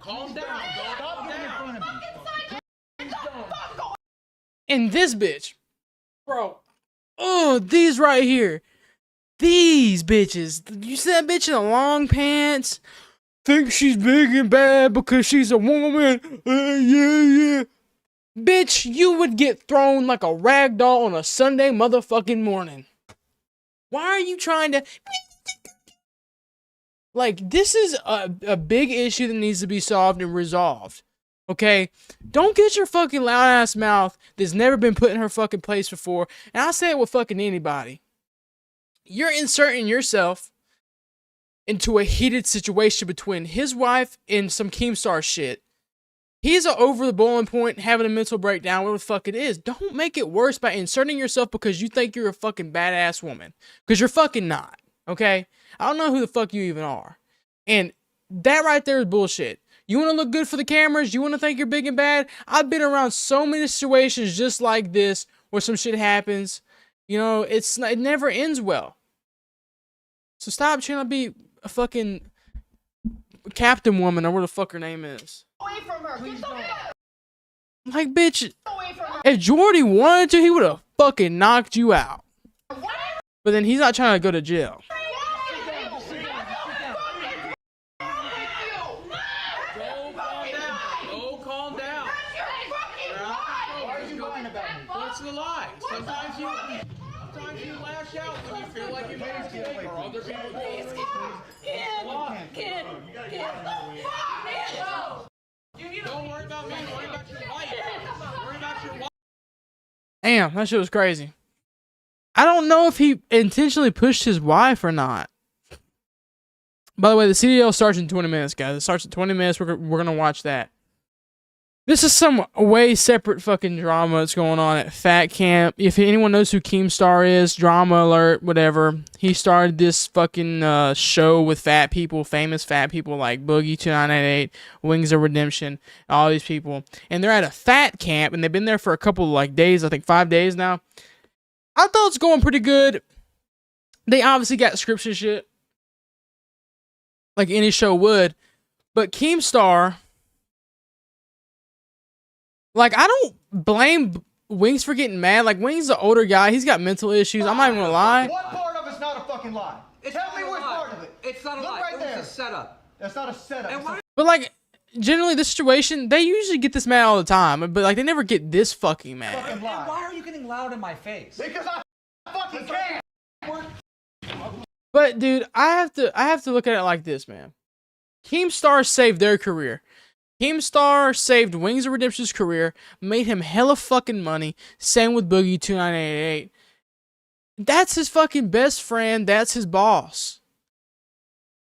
Calm down. Stop getting in front of me. And this bitch. Bro. Oh, these right here. These bitches. You see that bitch in the long pants? Think she's big and bad because she's a woman. Yeah. Bitch, you would get thrown like a rag doll on a Sunday motherfucking morning. Why are you trying to... Like, this is a big issue that needs to be solved and resolved. Okay? Don't get your fucking loud ass mouth that's never been put in her fucking place before. And I'll say it with fucking anybody. You're inserting yourself into a heated situation between his wife and some Keemstar shit. He's over the boiling point, having a mental breakdown, whatever the fuck it is. Don't make it worse by inserting yourself because you think you're a fucking badass woman. Because you're fucking not, okay? I don't know who the fuck you even are. And that right there is bullshit. You want to look good for the cameras? You want to think you're big and bad? I've been around so many situations just like this where some shit happens. You know, it never ends well. So stop trying to be a fucking Captain Woman or what the fuck her name is. Away from her. Please don't. Like, bitch, if Jordy wanted to, he would have fucking knocked you out. But then he's not trying to go to jail. Calm down. Why are you lying about me? What's the lie? Sometimes you lash out when you feel like you made a mistake or other people do. Don't worry about me. Worry about your wife. Worry about your wife. Damn, that shit was crazy. I don't know if he intentionally pushed his wife or not. By the way, the CDL starts in 20 minutes, guys. It starts in 20 minutes. We're going to watch that. This is some way separate fucking drama that's going on at Fat Camp. If anyone knows who Keemstar is, drama alert, whatever. He started this fucking show with fat people, famous fat people like Boogie 2988, Wings of Redemption, all these people. And they're at a fat camp, and they've been there for a couple of like days, I think 5 days now. I thought it's going pretty good. They obviously got scripts and shit, like any show would. But Keemstar, like, I don't blame Wings for getting mad. Like, Wings is an older guy. He's got mental issues. I'm not even gonna lie. What part of it's not a fucking lie? Tell me which part of it. It's not a Look lie. right It there. was a setup. That's not a setup. But, like, generally, this situation, they usually get this mad all the time. But, like, they never get this fucking mad. And why are you getting loud in my face? Because I fucking can. But, dude, I have to look at it like this, man. Keemstar saved their career. Keemstar saved Wings of Redemption's career, made him hella fucking money. Same with Boogie 2988. That's his fucking best friend. That's his boss.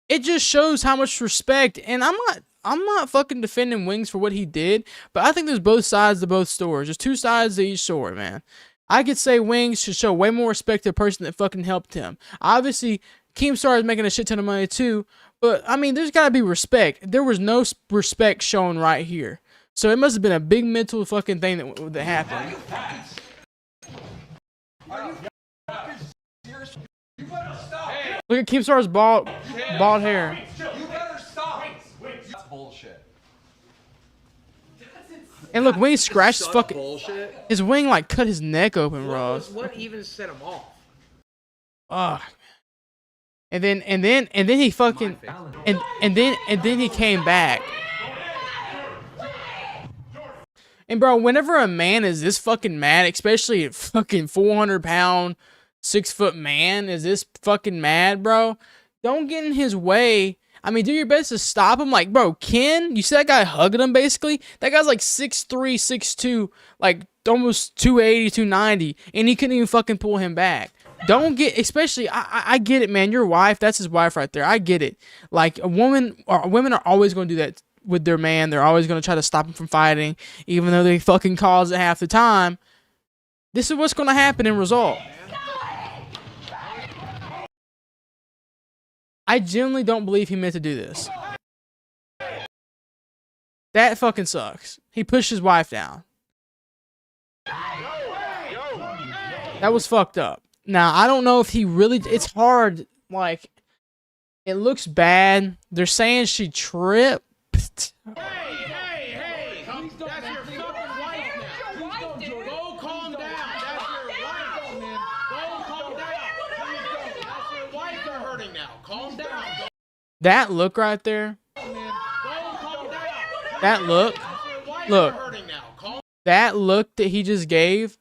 It just shows how much respect. And I'm not fucking defending Wings for what he did, but I think there's both sides to both stories. There's two sides to each story, man. I could say Wings should show way more respect to the person that fucking helped him. Obviously, Keemstar is making a shit ton of money too. But, I mean, there's got to be respect. There was no respect shown right here. So it must have been a big mental fucking thing that happened. Look at Keemstar's bald hair. You better stop. That's bullshit. And look, Wing scratched his fucking... bullshit. His wing, like, cut his neck open, bro. What even set him off? Ugh. And then he fucking and then he came back. And bro, whenever a man is this fucking mad, especially a fucking 400-pound, 6-foot man is this fucking mad, bro, don't get in his way. I mean, do your best to stop him. Like, bro, Ken, you see that guy hugging him basically? That guy's like 6'3", 6'2", like almost 280, 290, and he couldn't even fucking pull him back. Don't get, especially, I get it, man. Your wife, that's his wife right there. I get it. Like, women are always going to do that with their man. They're always going to try to stop him from fighting, even though they fucking cause it half the time. This is what's going to happen in result. I genuinely don't believe he meant to do this. That fucking sucks. He pushed his wife down. That was fucked up. Now, I don't know if he really... It's hard. Like, it looks bad. They're saying she tripped. Hey, that's your fucking wife now. Go calm down. That's your wife, man. Go calm down. That's your wife they're hurting now. Calm down. That look right there. That look. Look. That look that he just gave.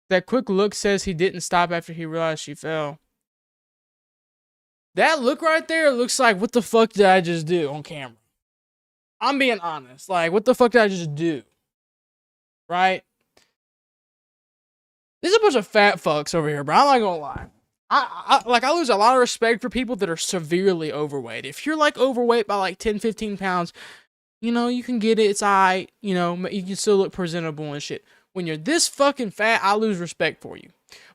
That quick look says he didn't stop after he realized she fell. That look right there looks like, what the fuck did I just do on camera? I'm being honest. Like, what the fuck did I just do? Right? There's a bunch of fat fucks over here, bro. I'm not gonna lie. I lose a lot of respect for people that are severely overweight. If you're like overweight by like 10, 15 pounds, you know, you can get it. It's alright. You know, you can still look presentable and shit. When you're this fucking fat, I lose respect for you.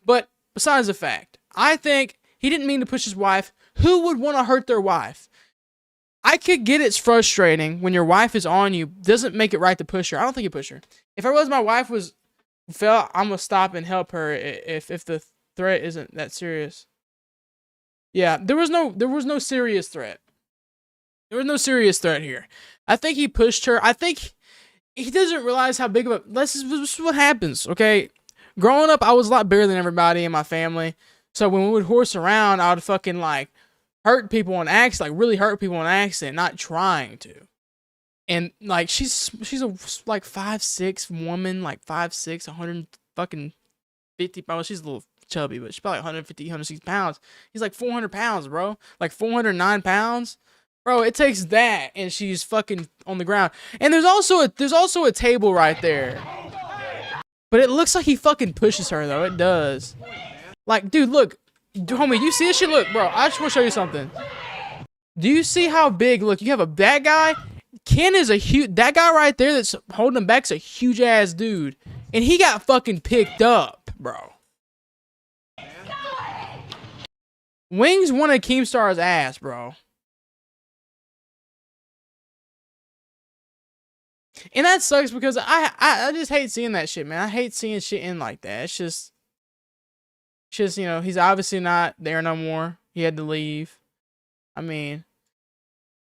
But besides the fact, I think he didn't mean to push his wife. Who would want to hurt their wife? I could get it's frustrating when your wife is on you. Doesn't make it right to push her. I don't think you push her. If I realized my wife fell, I'm gonna stop and help her if the threat isn't that serious. Yeah, there was no serious threat. There was no serious threat here. I think he pushed her. I think he doesn't realize how big of a... This is what happens, okay? Growing up, I was a lot bigger than everybody in my family. So when we would horse around, I would fucking, like, hurt people on accident. Like, really hurt people on accident, not trying to. And, like, she's a, like, 5'6" woman. Like, 5'6", 150 pounds. She's a little chubby, but she's probably 150, 160 pounds. He's like 400 pounds, bro. Like 409 pounds. Bro, it takes that, and she's fucking on the ground. And there's also a table right there. But it looks like he fucking pushes her, though. It does. Like, dude, look. Homie, you see this shit? Look, bro, I just want to show you something. Do you see how big? Look, you have a bad guy. Ken is a huge... That guy right there that's holding him back's a huge-ass dude. And he got fucking picked up, bro. Wings wanted Keemstar's ass, bro. And that sucks because I just hate seeing that shit, man. I hate seeing shit in like that. It's just, you know, he's obviously not there no more. He had to leave. I mean,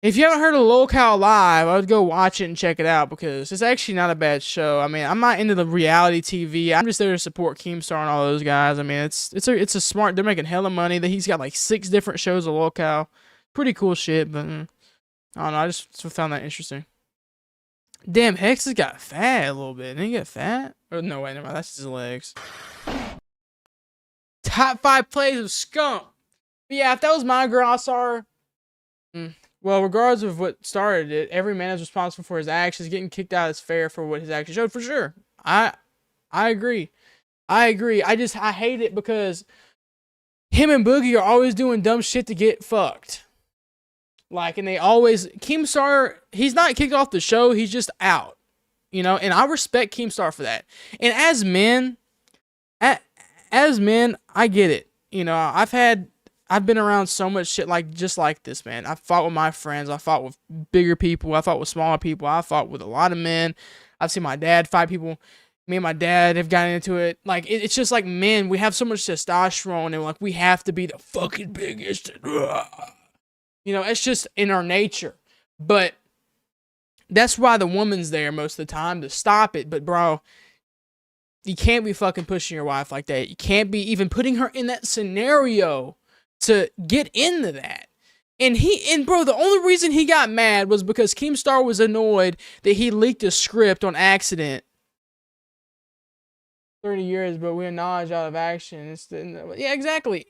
if you haven't heard of Lolcow Live, I would go watch it and check it out because it's actually not a bad show. I mean, I'm not into the reality TV. I'm just there to support Keemstar and all those guys. I mean, it's a smart. They're making hella money. That he's got like 6 different shows of Lolcow. Pretty cool shit, but I don't know. I just found that interesting. Damn, Hex has got fat a little bit. Didn't he get fat? Oh, no, wait, never mind. That's his legs. Top 5 plays of Skunk. But yeah, if that was my girl, I saw her. Well, regardless of what started it, every man is responsible for his actions. Getting kicked out is fair for what his actions showed, for sure. I agree. I hate it because him and Boogie are always doing dumb shit to get fucked. Like, and they always... Keemstar, he's not kicked off the show. He's just out. You know? And I respect Keemstar for that. And as men, I get it. You know, I've been around so much shit just like this, man. I fought with my friends. I fought with bigger people. I fought with smaller people. I fought with a lot of men. I've seen my dad fight people. Me and my dad have gotten into it. Like, it's just like, men, we have so much testosterone and, like, we have to be the fucking biggest. You know, it's just in our nature. But that's why the woman's there most of the time to stop it. But, bro, you can't be fucking pushing your wife like that. You can't be even putting her in that scenario to get into that. And bro, the only reason he got mad was because Keemstar was annoyed that he leaked a script on accident. 30 years, but we're knowledge out of action. Yeah, exactly.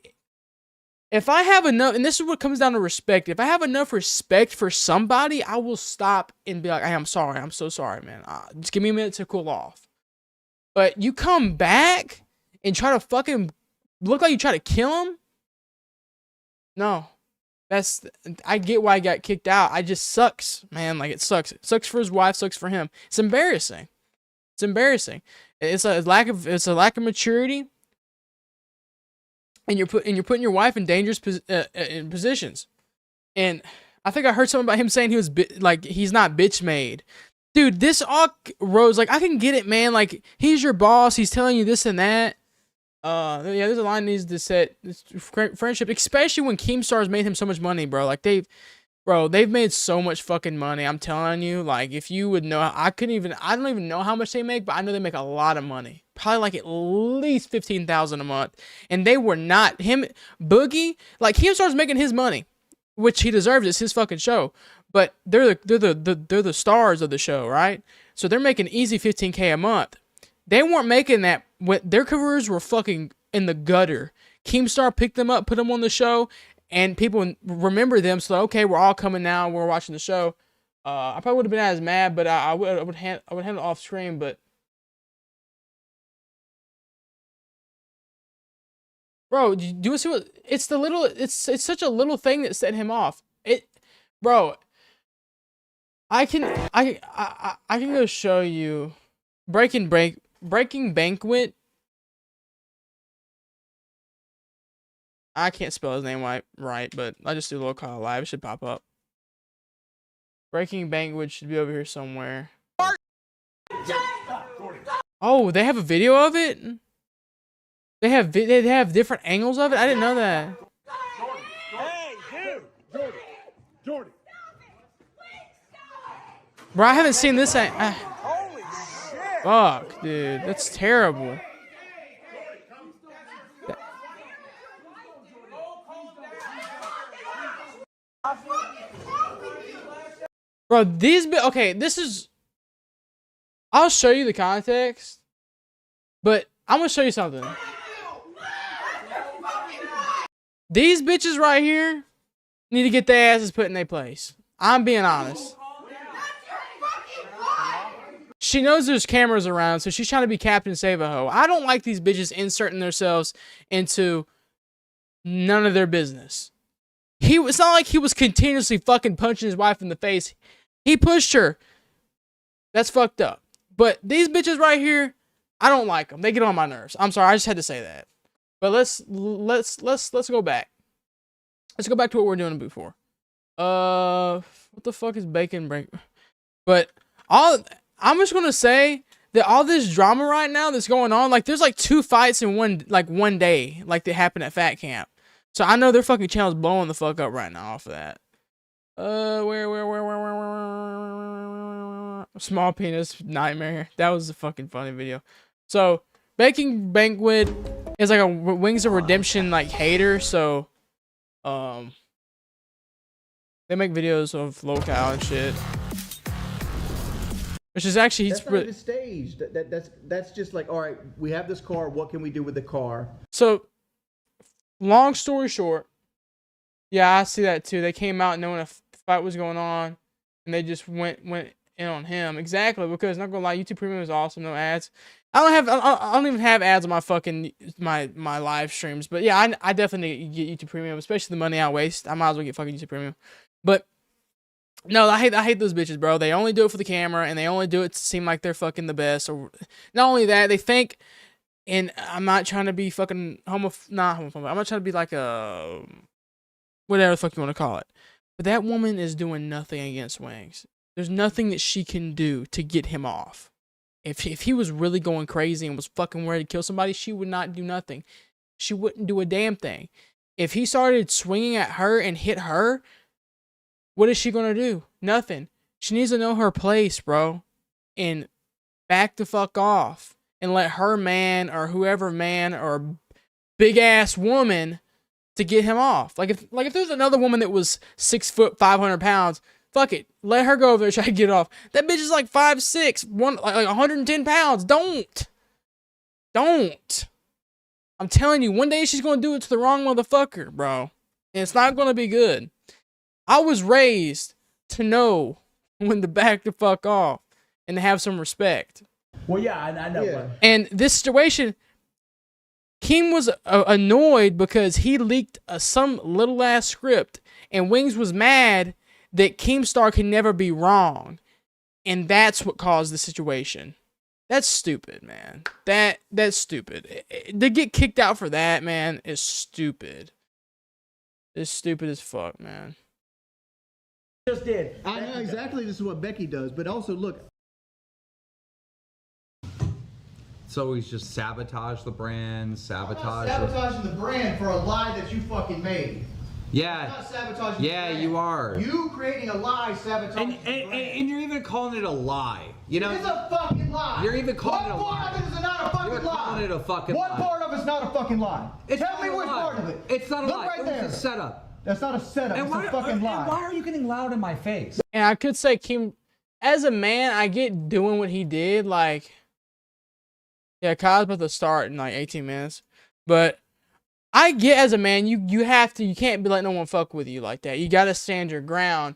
If I have enough, and this is what comes down to respect. If I have enough respect for somebody, I will stop and be like, hey, I'm sorry. I'm so sorry, man. Just give me a minute to cool off. But you come back and try to fucking look like you try to kill him? No. I get why he got kicked out. I just sucks, man. Like, it sucks. It sucks for his wife, sucks for him. It's embarrassing. It's embarrassing. It's a lack of maturity. And you're putting your wife in dangerous in positions. And I think I heard something about him saying he was he's not bitch made. Dude, this all rose, like, I can get it, man. Like, he's your boss. He's telling you this and that. Yeah, there's a line that needs to set friendship, especially when Keemstar's made him so much money, bro. Like, they've made so much fucking money. I'm telling you, like, if you would know, I don't even know how much they make, but I know they make a lot of money. Probably like at least $15,000 a month. And they were not him, Boogie. Like, Keemstar's making his money, which he deserves. It's his fucking show. But they're the stars of the show, right? So they're making easy $15K a month. They weren't making that when their careers were fucking in the gutter. Keemstar picked them up, put them on the show, and people remember them. So, okay, we're all coming now. We're watching the show. I probably would have been as mad, but I would handle off screen. But Bro, do you see what? It's the little. It's such a little thing that set him off. Bro. I can go show you Breaking Banquet. I can't spell his name right, but I just do a little call live. It should pop up. Breaking Banquet should be over here somewhere. Oh, they have a video of it? They have different angles of it? I didn't know that. Hey, dude! Jordan! Bro, I haven't seen this. Holy shit! Fuck, dude. That's terrible. Bro, okay, this is... I'll show you the context, but I'm gonna show you something. These bitches right here need to get their asses put in their place. I'm being honest. She knows there's cameras around, so she's trying to be Captain Save-A-Ho. I don't like these bitches inserting themselves into none of their business. It's not like he was continuously fucking punching his wife in the face. He pushed her. That's fucked up. But these bitches right here, I don't like them. They get on my nerves. I'm sorry, I just had to say that. But let's go back. Let's go back to what we were doing before. What the fuck is bacon break? But I'm just gonna say that all this drama right now that's going on, like there's like 2 fights in one day, like they happened at Fat Camp. So I know their fucking channel's blowing the fuck up right now off of that. Where? Small penis nightmare. That was a fucking funny video. So Baking Banquet is like a Wings of Redemption like hater. So they make videos of locale and shit. Which is actually that's not even staged. That's just like, all right, we have this car. What can we do with the car? So, long story short, yeah, I see that too. They came out knowing a fight was going on, and they just went in on him. Exactly, because not gonna lie, YouTube Premium is awesome. No ads. I don't even have ads on my fucking my live streams. But yeah, I definitely get YouTube Premium, especially the money I waste. I might as well get fucking YouTube Premium. But no, I hate those bitches, bro. They only do it for the camera, and they only do it to seem like they're fucking the best. Or not only that, they think, and I'm not trying to be fucking not homophobic. I'm not trying to be like a whatever the fuck you want to call it. But that woman is doing nothing against Wings. There's nothing that she can do to get him off. If he was really going crazy and was fucking ready to kill somebody, she would not do nothing. She wouldn't do a damn thing. If he started swinging at her and hit her, what is she gonna do? Nothing. She needs to know her place, bro, and back the fuck off and let her man or whoever man or big ass woman to get him off. Like if there's another woman that was 6 foot 500 pounds, fuck it, let her go over there and try to get off. That bitch is like 5'6", like 110 pounds. Don't. I'm telling you, one day she's gonna do it to the wrong motherfucker, bro, and it's not gonna be good. I was raised to know when to back the fuck off and to have some respect. Well, yeah, I know. Yeah. And this situation, Keem was annoyed because he leaked some little ass script, and Wings was mad that Keemstar can never be wrong, and that's what caused the situation. That's stupid, man. That's stupid. To get kicked out for that, man, is stupid. It's stupid as fuck, man. Just did. I know exactly this is what Becky does, but also look. So he's just sabotage the brand, Sabotaging the brand for a lie that you fucking made. Yeah. I'm not sabotaging the brand. You are. You creating a lie sabotaging and you're even calling it a lie. You know? It's a fucking lie. You're even calling it a lie. What part of it is not a fucking lie? You're calling it a fucking lie. What part of it's not a fucking lie? Tell me which part of it. It's not a lie. Look right there. It's a setup. That's not a setup. It's a fucking lie. Why are you getting loud in my face? And I could say Keem, as a man, I get doing what he did. Like, yeah, Kyle's about to start in like 18 minutes. But I get as a man, you can't be letting no one fuck with you like that. You gotta stand your ground.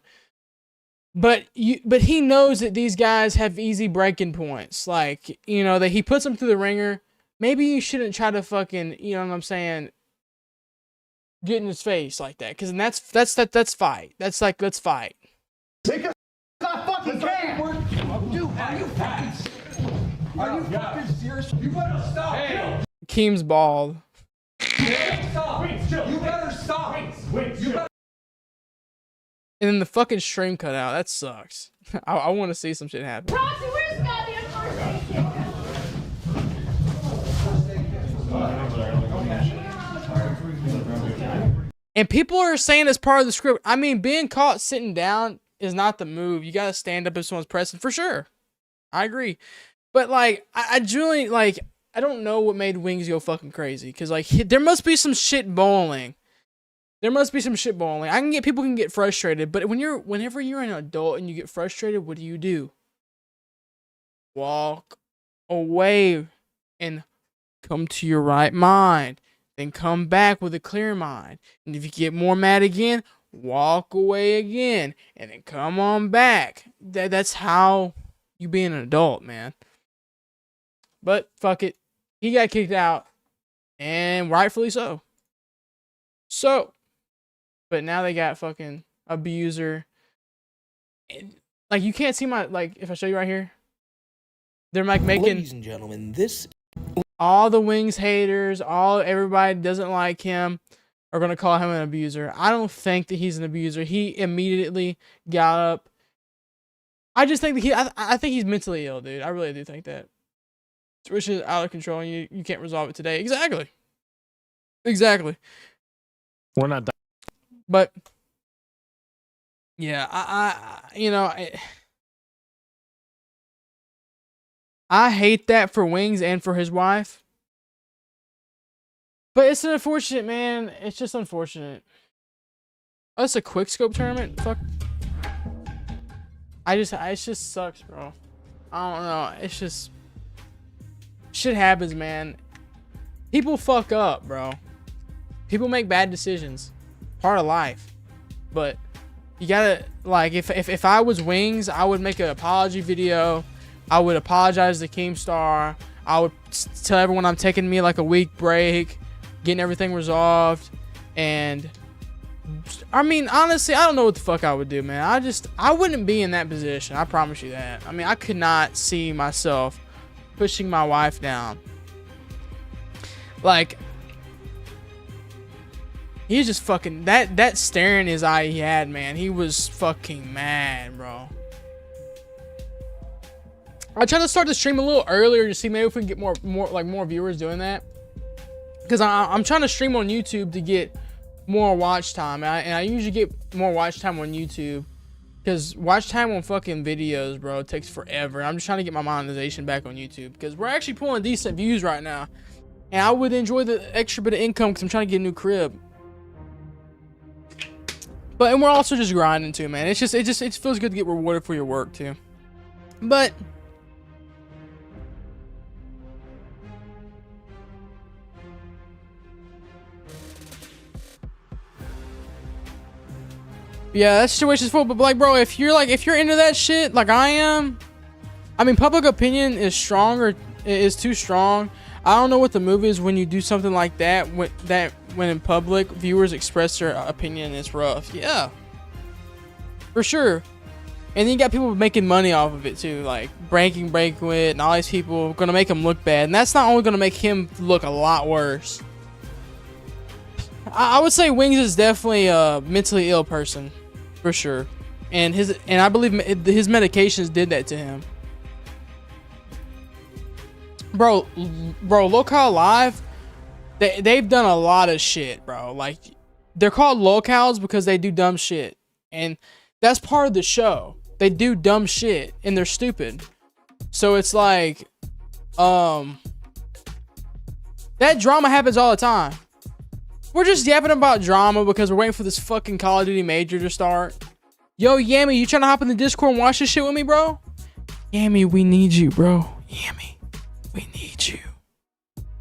But he knows that these guys have easy breaking points. Like, you know, that he puts them through the ringer. Maybe you shouldn't try to fucking, you know what I'm saying, get in his face like that, because that's fight. That's like, let's fight. Because I fucking can. Dude, are you fucking serious? You better stop. Hey. Keem's bald. Stop. You better stop. You better. And then the fucking stream cut out. That sucks. I want to see some shit happen. Roxy, where's goddamn conversation? And people are saying it's part of the script. I mean, being caught sitting down is not the move. You got to stand up if someone's pressing, for sure. I agree. But, like, I genuinely, like, I don't know what made Wings go fucking crazy. Because, like, there must be some shit boiling. There must be some shit boiling. People can get frustrated. But whenever you're an adult and you get frustrated, what do? Walk away and come to your right mind. Then come back with a clear mind. And if you get more mad again, walk away again. And then come on back. That's how you be an adult, man. But fuck it. He got kicked out. And rightfully so. But now they got fucking abuser. And, like, you can't see my, like, if I show you right here. They're like making... Ladies and gentlemen, this... All the Wings haters, everybody doesn't like him, are going to call him an abuser. I don't think that he's an abuser. He immediately got up. I just think that I think he's mentally ill, dude. I really do think that. Which is out of control and you can't resolve it today. Exactly. We're not done. But, yeah, I hate that for Wings and for his wife. But it's unfortunate, man. It's just unfortunate. Oh, it's a quick scope tournament? Fuck. It just sucks, bro. I don't know. It's just... Shit happens, man. People fuck up, bro. People make bad decisions. Part of life. But you gotta... Like, if I was Wings, I would make an apology video. I would apologize to Keemstar. I would tell everyone I'm taking me like a week break, getting everything resolved. And I mean, honestly, I don't know what the fuck I would do, man. I wouldn't be in that position. I promise you that. I mean, I could not see myself pushing my wife down. Like, he's just fucking, that stare in his eye he had, man. He was fucking mad, bro. I tried to start the stream a little earlier to see maybe if we can get more viewers doing that, because I'm trying to stream on YouTube to get more watch time, and I usually get more watch time on YouTube because watch time on fucking videos, bro, it takes forever. I'm just trying to get my monetization back on YouTube because we're actually pulling decent views right now, and I would enjoy the extra bit of income because I'm trying to get a new crib. And we're also just grinding too, man. It feels good to get rewarded for your work too. But yeah, that situation's full. But like, bro, if you're into that shit like I am, I mean, public opinion is too strong. I don't know what the move is when you do something like that when in public viewers express their opinion and it's rough. Yeah, for sure. And then you got people making money off of it too, like breaking with, and all these people gonna make him look bad, and that's not only gonna make him look a lot worse. I would say Wings is definitely a mentally ill person, for sure, and I believe his medications did that to him. Bro, Locale Live, they've done a lot of shit, bro. Like, they're called locales because they do dumb shit, and that's part of the show. They do dumb shit and they're stupid. So it's like, that drama happens all the time. We're just yapping about drama because we're waiting for this fucking Call of Duty Major to start. Yo, Yammy, you trying to hop in the Discord and watch this shit with me, bro? Yammy, we need you, bro. Yammy, we need you.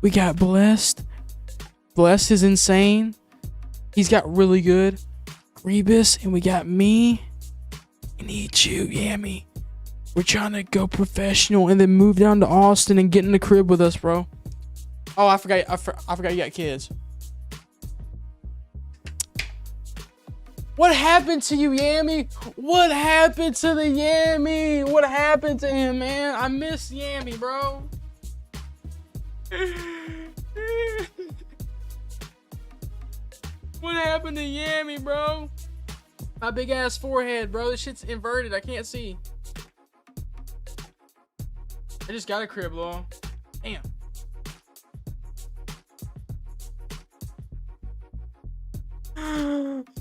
We got Blessed. Blessed is insane. He's got really good. Rebus, and we got me. We need you, Yammy. We're trying to go professional and then move down to Austin and get in the crib with us, bro. Oh, I forgot you got kids. What happened to you, Yammy? What happened to the Yammy? What happened to him, man? I miss Yammy, bro. What happened to Yammy, bro? My big ass forehead, bro. This shit's inverted. I can't see. I just got a crib, law. Damn.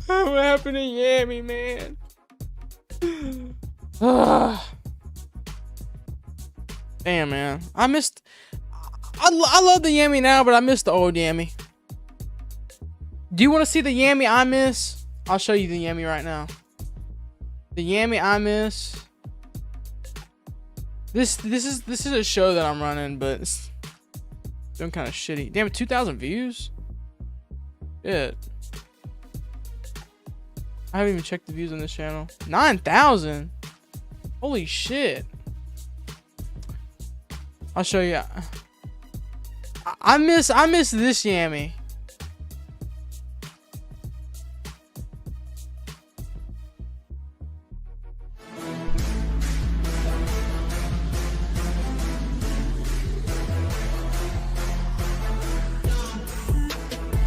What happened to Yammy, man? Damn, man. I missed. I love the Yammy now, but I miss the old Yammy. Do you want to see the Yammy I miss? I'll show you the Yammy right now. The Yammy I miss. This is a show that I'm running, but it's doing kind of shitty. Damn it, 2,000 views? Shit. I haven't even checked the views on this channel. 9,000. Holy shit. I'll show you. I miss this Yammy.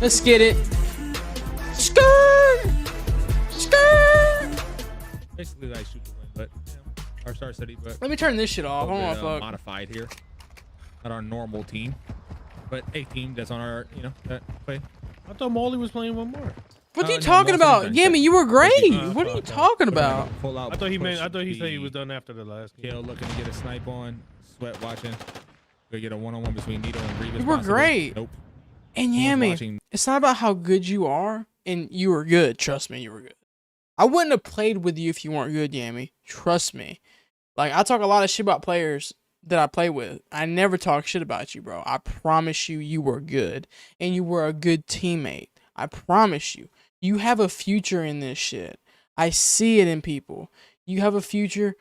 Let's get it. Skirt! Skirt! Basically like super win, but our star city, but let me turn this shit off. I don't want to modified here. Not our normal team, but a team that's on our, that play. I thought Molly was playing one more. What are you talking about? Yammy, you were great. What are you talking about? I thought he said he was done after the last game. Kale looking to get a snipe on. Sweat watching. Go get a one-on-one between Nito and Revis. You were great. Nope. And Yammy, it's not about how good you are, and you were good. Trust me, you were good. I wouldn't have played with you if you weren't good, Yammy. Trust me. Like, I talk a lot of shit about players that I play with. I never talk shit about you, bro. I promise you, you were good, and you were a good teammate. I promise you. You have a future in this shit. I see it in people. You have a future.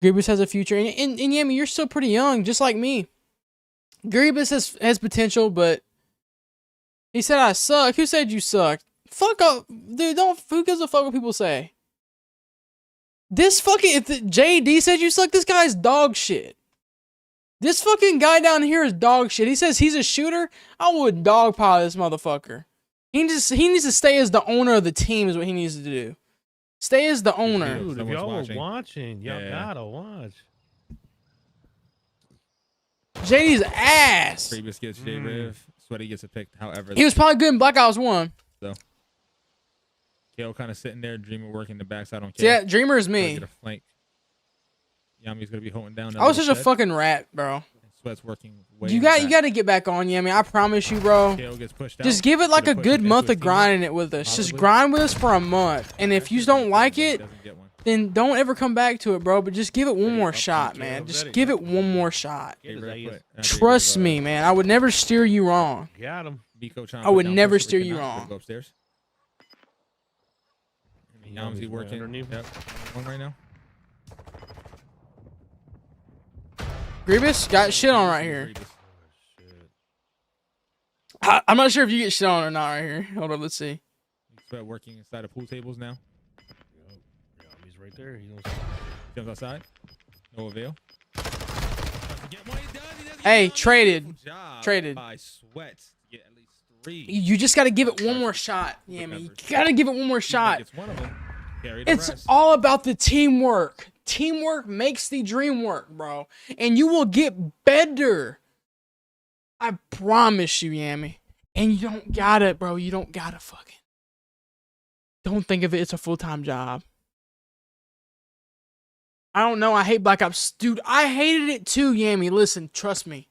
Grievous has a future, and Yammy, you're still pretty young, just like me. Grievous has potential, but he said I suck. Who said you suck? Fuck up, dude. Who gives a fuck what people say? This fucking, if JD said you suck, this guy's dog shit. This fucking guy down here is dog shit. He says he's a shooter. I would dogpile this motherfucker. He needs to stay as the owner of the team is what he needs to do. Stay as the owner. Dude, if y'all were watching, y'all gotta watch. JD's ass. Previous gets J-Riv. Sweaty gets a pick. However, he was probably good in Black Ops 1. So, Kale kind of sitting there. Dreamer working the backside on Kale. Yeah, Dreamer is me. Get a flank. Yami's gonna be holding down. I was such a fucking rat, bro. Sweat's working way. You got to get back on, Yammy. I promise you, bro. Kale gets pushed out. Just give it like a good month of grinding it with us. Possibly. Just grind with us for a month, and if you don't like it, then don't ever come back to it, bro. But just give it one more shot, man. Just give it one more shot. Trust me, man. I would never steer you wrong. Got him. I would never steer you wrong. Go upstairs. Yam's working. Yep. One right now. Grievous got shit on right here. I'm not sure if you get shit on or not right here. Hold on, let's see. He's working inside of pool tables now. He's right there. He jumps outside. No avail. Hey, traded. Traded. By Sweat. Get at least 3. You just got to give it one more shot, Yammy. You got to give it one more shot. It's all about the teamwork. Teamwork makes the dream work, bro. And you will get better. I promise you, Yammy. And you don't gotta, bro. You don't gotta fucking. Don't think of it as a full-time job. I don't know. I hate Black Ops. Dude, I hated it too, Yammy. Listen, trust me.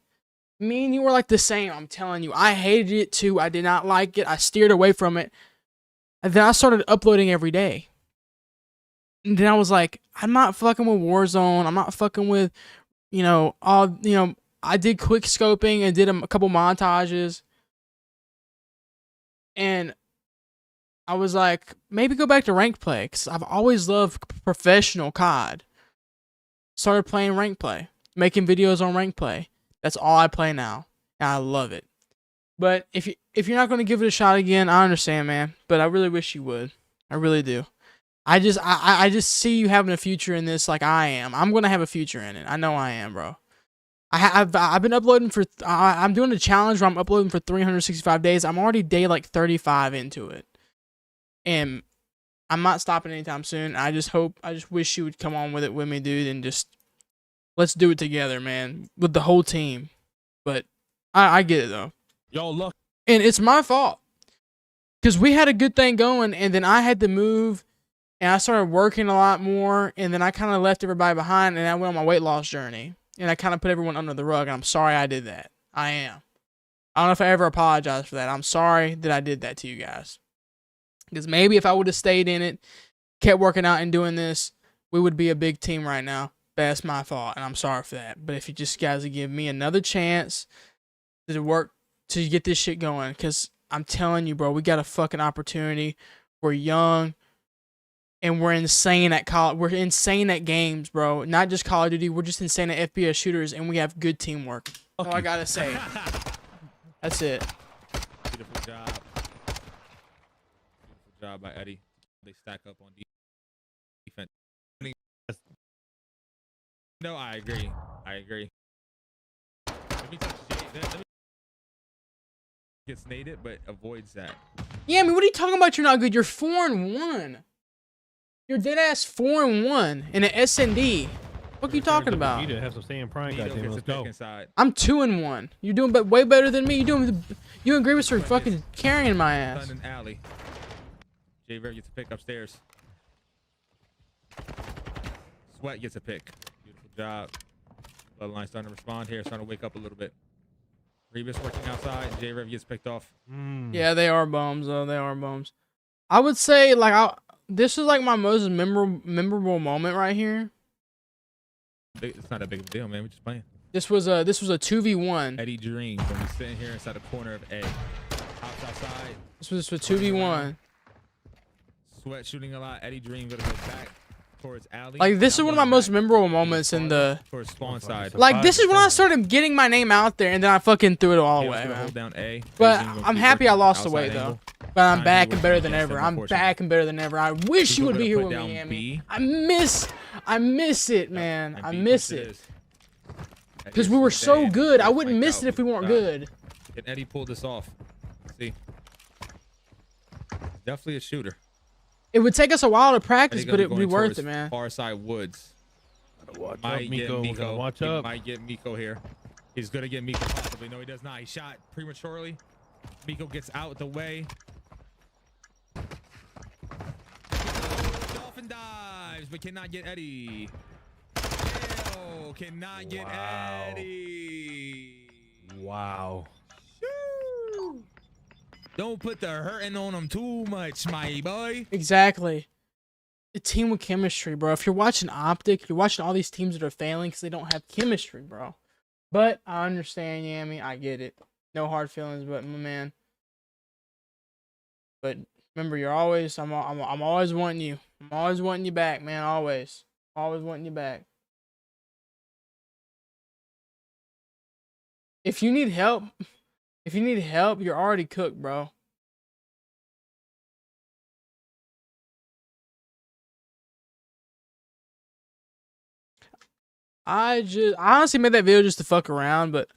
Me and you were like the same. I'm telling you. I hated it too. I did not like it. I steered away from it. And then I started uploading every day. And then I was like, I'm not fucking with Warzone. I'm not fucking with, I did quick scoping and did a couple montages. And I was like, maybe go back to ranked play. Because I've always loved professional COD. Started playing ranked play. Making videos on ranked play. That's all I play now. And I love it. But if you're not going to give it a shot again, I understand, man. But I really wish you would. I really do. I just see you having a future in this like I am. I'm gonna have a future in it. I know I am, bro. I've been uploading for I'm doing a challenge where I'm uploading for 365 days. I'm already day like 35 into it, and I'm not stopping anytime soon. I just wish you would come on with it with me, dude, and just let's do it together, man, with the whole team. But I get it though. Y'all luck. And it's my fault because we had a good thing going, and then I had to move, and I started working a lot more, and then I kind of left everybody behind, and I went on my weight loss journey. And I kind of put everyone under the rug, and I'm sorry I did that. I am. I don't know if I ever apologize for that. I'm sorry that I did that to you guys. Because maybe if I would have stayed in it, kept working out and doing this, we would be a big team right now. But that's my fault, and I'm sorry for that. But if you just guys would give me another chance to work to get this shit going, because I'm telling you, bro, we got a fucking opportunity. We're young. And we're insane at we're insane at games, bro. Not just Call of Duty. We're just insane at FPS shooters, and we have good teamwork. That's all I gotta say. That's it. Beautiful job. Beautiful job by Eddie. They stack up on defense. No, I agree. I agree. Let me touch Jay. Let me gets naded, but avoids that. Yeah, I mean, what are you talking about? You're not good. You're 4-1. You're dead ass 4-1 in an SND. What are you talking about? You need to have some staying prime. Goddamn, let's go. I'm 2-1. You're doing way better than me. You and Grievous are fucking carrying my ass. Sun and alley. Jay Rev gets a pick upstairs. Sweat gets a pick. Beautiful job. Bloodline starting to respond here. Starting to wake up a little bit. Grievous working outside. Jay Rev gets picked off. Yeah, they are bums though. They are bums. I would say like this is like my most memorable moment right here. It's not a big deal, man. We're just playing. This was a 2v1. Eddie Dreams when we're sitting here inside the corner of A. Hops outside. This was a 2v1. Sweat shooting a lot. Eddie Dreams gonna go back towards alley. Like this is one of my most memorable moments in the towards spawn side. Like this is when I started getting my name out there, and then I fucking threw it all away, man. Hold down A. But I'm happy I lost the weight though. But I'm back and better than ever. I'm back and better than ever. I wish you would be here with me, Yami. I miss it, man. I miss it. Because we were so good. I wouldn't miss it if we weren't good. Can Eddie pull this off? Let's see. Definitely a shooter. It would take us a while to practice, but it would be worth it, man. Far side woods. Watch out, Miko. Watch up. Might get Miko here. He's gonna get Miko possibly. No, he does not. He shot prematurely. Miko gets out the way. Dolphin dives, but cannot get Eddie. Ew, cannot get Eddie. Wow. Shoo. Don't put the hurting on him too much, my boy. Exactly. A team with chemistry, bro. If you're watching Optic, you're watching all these teams that are failing because they don't have chemistry, bro. But I understand, Yami. I get it. No hard feelings, but my man. But remember, you're always. I'm always wanting you. I'm always wanting you back, man. Always wanting you back. If you need help, you're already cooked, bro. I honestly made that video just to fuck around, but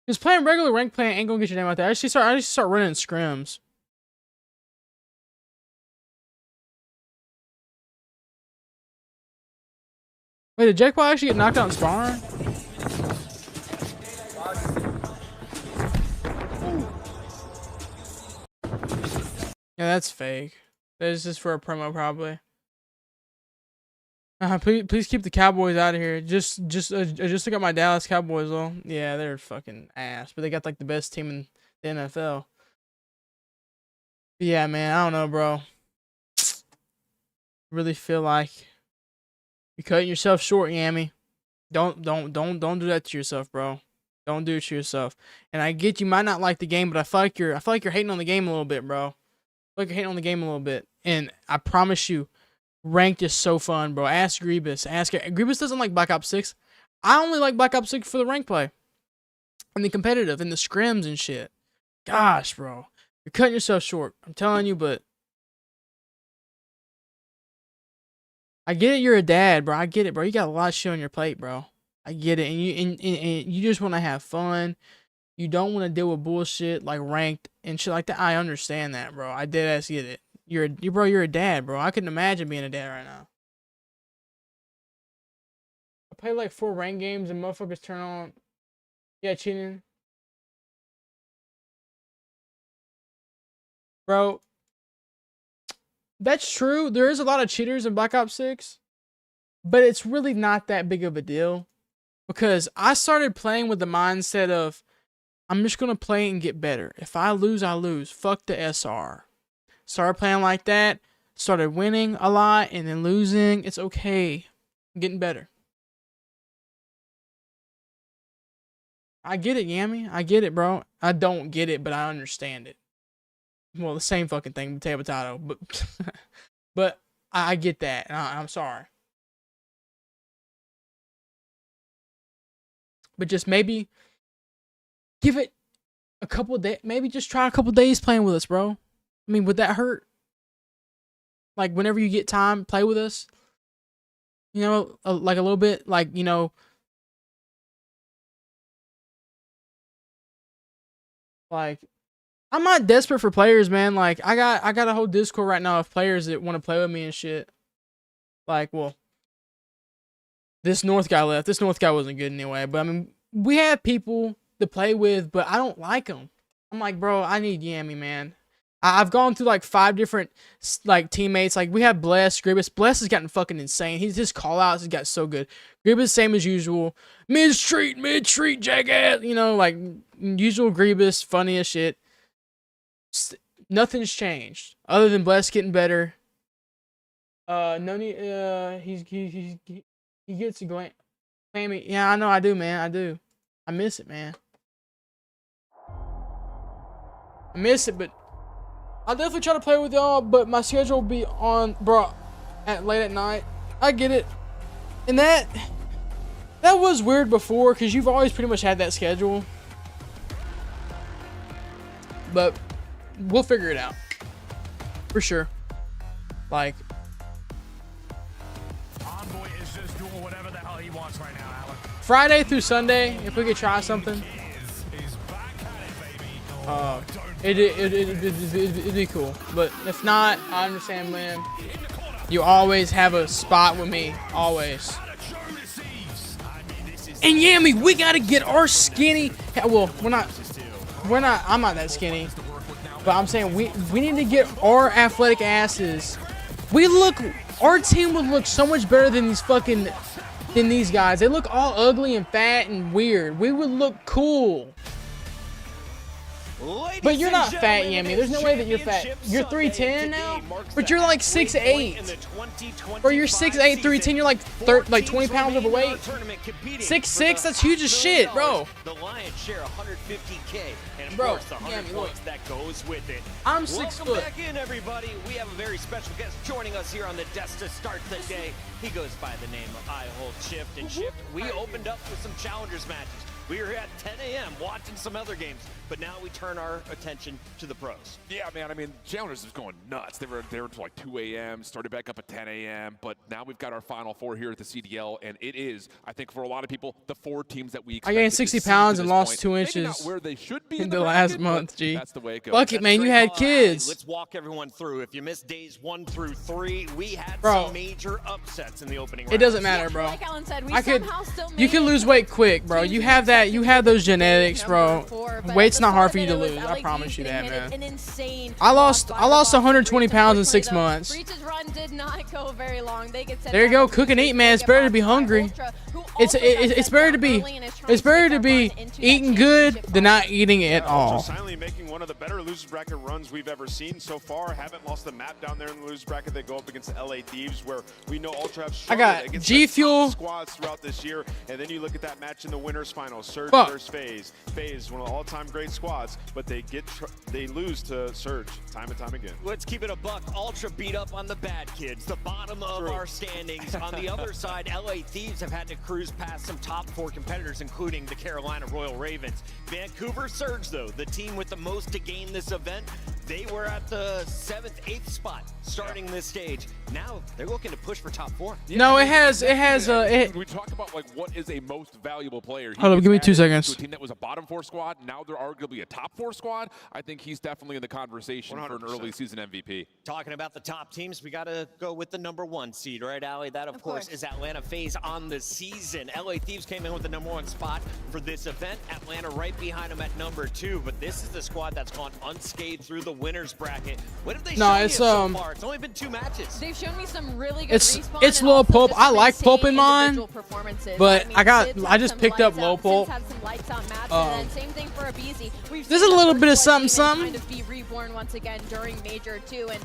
just playing regular rank play ain't gonna get your name out there. I just start running scrims. Wait, did Jackpot actually get knocked out in spawn? Yeah, that's fake. That is just for a promo, probably. Please keep the Cowboys out of here. Just look at my Dallas Cowboys, though. Yeah, they're fucking ass, but they got like the best team in the NFL. But yeah, man, I don't know, bro. Really feel like you're cutting yourself short, Yami. Don't do that to yourself, bro. Don't do it to yourself. And I get you might not like the game, but I feel like you're hating on the game a little bit, bro. Like you're hating on the game a little bit. And I promise you, ranked is so fun, bro. Ask Grievous. Grievous doesn't like Black Ops 6. I only like Black Ops 6 for the rank play and the competitive and the scrims and shit. Gosh, bro, you're cutting yourself short. I'm telling you, but I get it. You're a dad, bro. I get it, bro. You got a lot of shit on your plate, bro. I get it, and you just want to have fun. You don't want to deal with bullshit like ranked and shit like that. I understand that, bro. I dead ass get it. You're a dad, bro. I couldn't imagine being a dad right now. I play like 4 ranked games and motherfuckers turn on. Yeah, cheating. Bro, that's true. There is a lot of cheaters in Black Ops 6, but it's really not that big of a deal because I started playing with the mindset of I'm just going to play and get better. If I lose, I lose. Fuck the SR. Started playing like that, started winning a lot and then losing. It's okay. I'm getting better. I get it, Yammy. I get it, bro. I don't get it, but I understand it. Well, the same fucking thing, potato, but I get that. And I'm sorry, but just maybe give it a couple of days. Maybe just try a couple of days playing with us, bro. I mean, would that hurt? Like whenever you get time, play with us. You know, like a little bit, like like. I'm not desperate for players, man. Like I got a whole Discord right now of players that want to play with me and shit. Like, well, this North guy left. This North guy wasn't good anyway. But I mean, we have people to play with, but I don't like them. I'm like, bro, I need Yammy, man. I've gone through like 5 different like teammates. Like we have Bless, Grievous. Bless has gotten fucking insane. His call outs has got so good. Grievous same as usual. Mid treat, jackass. You know, like usual Grievous, funny as shit. Nothing's changed other than Bless getting better. No need. He gets a glance. Yeah, I know. I do, man. I do. I miss it, man. I miss it, but I'll definitely try to play with y'all. But my schedule will be on, bro, at late at night. I get it, and that was weird before because you've always pretty much had that schedule, but. We'll figure it out. For sure. Like. Envoy is just doing whatever the hell he wants right now, Alan. Friday through Sunday, if we could try something. It'd be cool. But if not, I understand, man. You always have a spot with me. Always. And Yammy, we gotta get our skinny. Well, we're not. I'm not that skinny. But I'm saying we need to get our athletic asses. Our team would look so much better than these guys. They look all ugly and fat and weird. We would look cool. But you're not fat, Yammy. There's no way that you're fat. You're 310 now, but you're like 6'8". Or you're 6'8", 310. You're like 20 pounds overweight. 6'6". That's huge as shit, bro. The lion's share 150K, and of bro, course the 100 points that goes with it. I'm 6 foot. Welcome back in, everybody. We have a very special guest joining us here on the desk to start the day. He goes by the name of I Hold Shift, and Shift. We opened up with some challengers matches. We were at 10 a.m. watching some other games, but now we turn our attention to the pros. Yeah, man, I mean, Challengers is going nuts. They were until like 2 a.m., started back up at 10 a.m., but now we've got our Final Four here at the CDL, and it is, I think for a lot of people, the 4 teams that we expected. I gained 60 pounds and lost 2 inches. Maybe not where they should be in the last month, G. That's the way it goes. Fuck it, man, you had kids. Let's walk everyone through. If you missed days 1 through 3, we had bro, some major upsets in the opening round. It doesn't matter, bro. Like Alan said, you can lose weight quick, bro. You have that. You have those genetics, bro. Weight's not hard for you to lose. I promise you that, man. I lost 120 pounds in 6 months. There you go, cook and eat, man. It's better to be hungry. It's better to be eating good than not eating at all. one of the better loser bracket runs we've ever seen so far. Haven't lost the map down there in the loser bracket. They go up against the LA Thieves, where we know Ultra have struggled against G Fuel squads throughout this year. And then you look at that match in the winners final, Surge versus FaZe. FaZe, one of the all-time great squads, but they lose to Surge time and time again. Let's keep it a buck. Ultra beat up on the bad kids, the bottom of our standings. On the other side, LA Thieves have had to cruise past some top 4 competitors, including the Carolina Royal Ravens. Vancouver Surge, though, the team with the most to gain this event, they were at the 7th, 8th spot starting this stage. Now they're looking to push for top 4. No, it has. We talk about like what is a most valuable player. Hold up, give me 2 seconds. To a team that was a bottom 4 squad, now they're arguably a top 4 squad. I think he's definitely in the conversation 100%. For an early season MVP. Talking about the top teams, we got to go with the #1 seed, right, Allie? That, of course, is Atlanta FaZe on the season. LA Thieves came in with the #1 spot for this event. Atlanta right behind them at #2, but this is the squad that's gone unscathed through the winners bracket. What have they shown you so far? It's only been 2 matches. They've shown me some really good respawn. It's low pulp. I like pulp in mine, but I just picked up low pulp. Same thing for Abizi. There's a little bit of something. Kind of be reborn once again during Major 2, and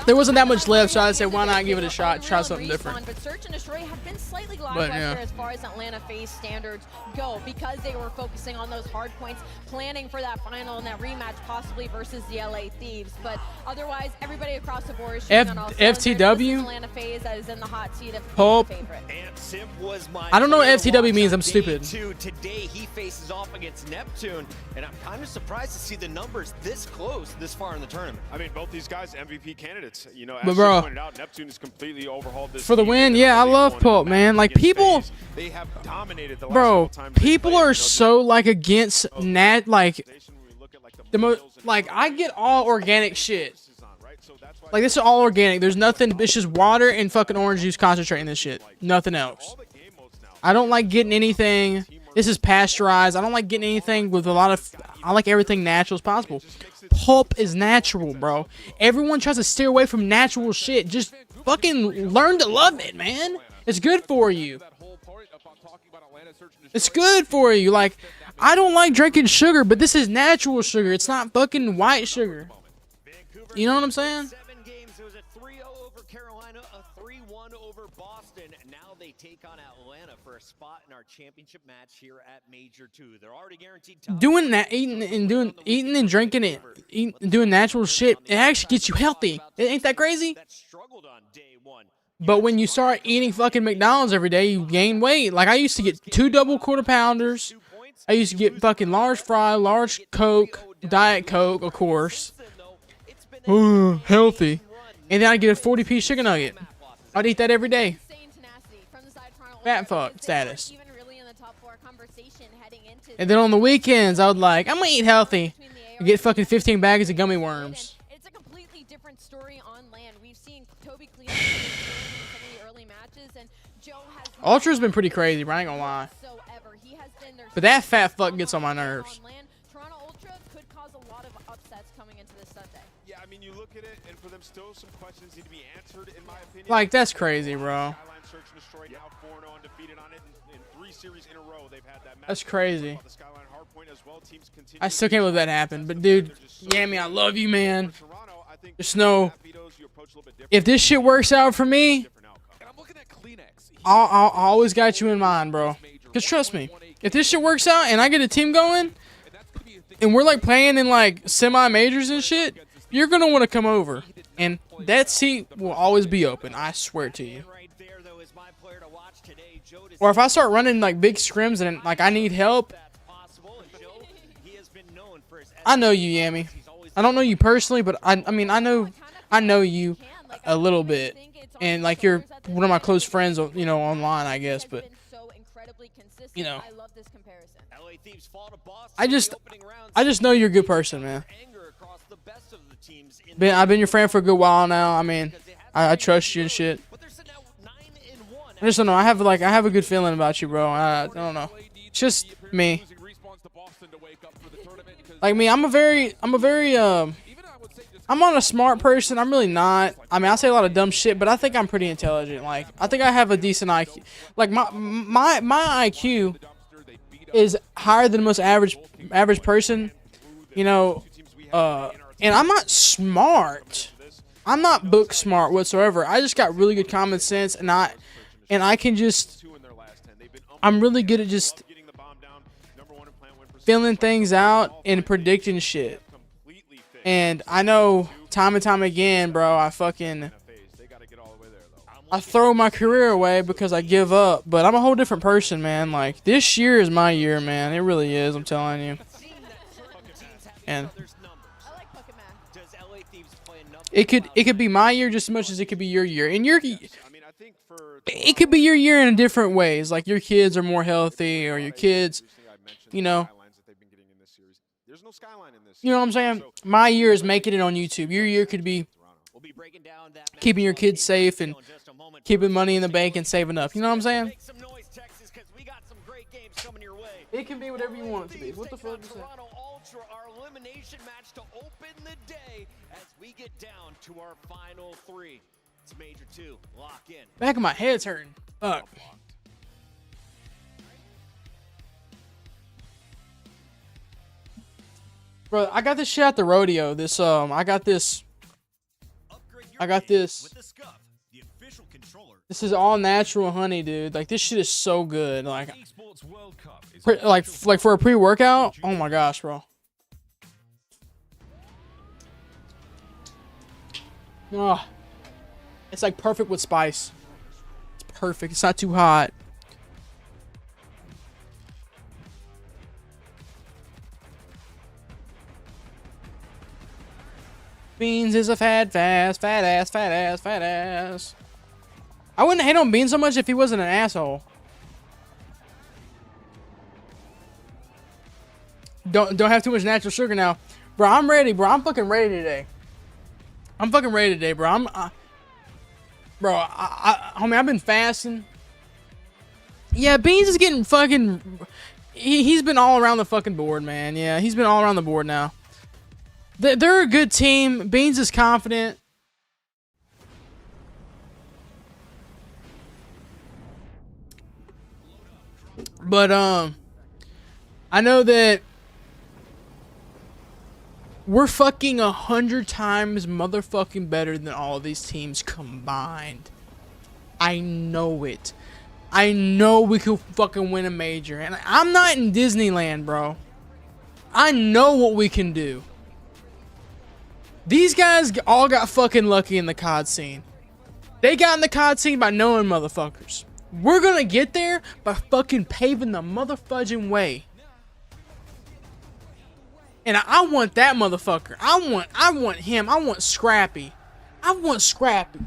there wasn't that much left, so I said, why not give it a shot, try something different. But Search and Destroy have been slightly lackluster as far as Atlanta FaZe standards go, because they were focusing on those hard points, planning for that final and that rematch possibly versus the LA Thieves. But otherwise, everybody across the board is shooting on all cylinders. FTW? Atlanta FaZe that is in the hot seat of Pulp. I don't know what FTW means. I'm stupid. Today he faces off against Neptune, and I'm kind of surprised to see the numbers this close, this far in the tournament. I mean, both these guys MVP candidates. You know, as but you bro, pointed out, Neptune has completely overhauled this for the win. Yeah, I love Pulp, man. Like people, they have dominated the last bro. People are so like against like the most. Like I get all organic shit. Like this is all organic. There's nothing. It's just water and fucking orange juice concentrate in this shit. Nothing else. I don't like getting anything. This is pasteurized. I don't like getting anything with a lot of. I like everything natural as possible. Pulp is natural, bro. Everyone tries to steer away from natural shit. Just fucking learn to love it, man. It's good for you. It's good for you. Like, I don't like drinking sugar, but this is natural sugar. It's not fucking white sugar. You know what I'm saying? 7 games. It was a 3-0 over Carolina, a 3-1 over Boston. Now they take on Atlanta for a spot in our championship match here at Major 2. They're already guaranteed top. Doing that, eating and drinking it, doing natural shit, it actually gets you healthy. Ain't that crazy? But when you start eating fucking McDonald's every day, you gain weight. Like I used to get 2 double quarter pounders. I used to get fucking large fry, large Coke, Diet Coke, of course. Healthy. And then I'd get a 40-piece chicken nugget. I'd eat that every day. Fat fuck status. And then on the weekends, I would like, I'm gonna eat healthy. I get fucking 15 bags of gummy worms. It's a completely different story on land. We've seen Toby Cleveland in some of the early matches, and Joe has. Ultra's been pretty crazy, but I ain't gonna lie. But that fat fuck gets on my nerves. Toronto Ultra could cause a lot of upsets coming into this Sunday. Yeah, I mean, you look at it, and for them, still some questions need to be answered, in my opinion. Like that's crazy, bro. Search and Destroy now 4-0 undefeated on it in 3 series in a row. They've had that match. That's crazy. I still can't believe that happened. But dude, Yami, I love you, man. Just know, if this shit works out for me, I'll always got you in mind, bro. Cause trust me, if this shit works out and I get a team going, and we're like playing in like semi-majors and shit, you're gonna want to come over, and that seat will always be open. I swear to you. Or if I start running like big scrims and like I need help, I know you, Yami. I don't know you personally, but I mean I know you a little bit, and like you're one of my close friends, you know, online, I guess. But you know, I just know you're a good person, man. I've been your friend for a good while now. I mean, I trust you and shit. I just don't know. I have a good feeling about you, bro. I don't know. It's just me. Like me, I'm not a smart person. I'm really not. I mean, I say a lot of dumb shit, but I think I'm pretty intelligent. Like, I think I have a decent IQ. Like my IQ is higher than most average person. You know, And I'm not smart. I'm not book smart whatsoever. I just got really good common sense, and I can just. I'm really good at just feeling things out and predicting shit. And I know time and time again, bro, I throw my career away because I give up. But I'm a whole different person, man. Like, this year is my year, man. It really is, I'm telling you. And it could be my year just as much as it could be your year. And it could be your year in different ways. Like, your kids are more healthy, or your kids, you know. You know what I'm saying? My year is making it on YouTube. Your year could be keeping your kids safe and keeping money in the bank and saving up. You know what I'm saying? It can be whatever you want it to be. What the fuck is that? Our elimination match to open the day as we get down to our final 3. It's Major 2. Lock in. Back of my head's hurting. Fuck. Bro, I got this shit at the rodeo. I got this. This is all natural honey, dude. Like, this shit is so good. Like for a pre-workout. Oh my gosh, bro. Oh, it's like perfect with spice. It's perfect. It's not too hot. Beans is a fat ass. I wouldn't hate on Beans so much if he wasn't an asshole. Don't have too much natural sugar now. Bro, I'm ready, bro. I'm fucking ready today. Bro. Homie, I've been fasting. Yeah, Beans is getting fucking... He's been all around the fucking board, man. Yeah, he's been all around the board now. They're a good team. Beans is confident. But, I know that we're fucking 100 times motherfucking better than all of these teams combined. I know it. I know we could fucking win a major. And I'm not in Disneyland, bro. I know what we can do. These guys all got fucking lucky in the COD scene. They got in the COD scene by knowing motherfuckers. We're gonna get there by fucking paving the motherfudging way. And I want that motherfucker. I want him. I want Scrappy. I want to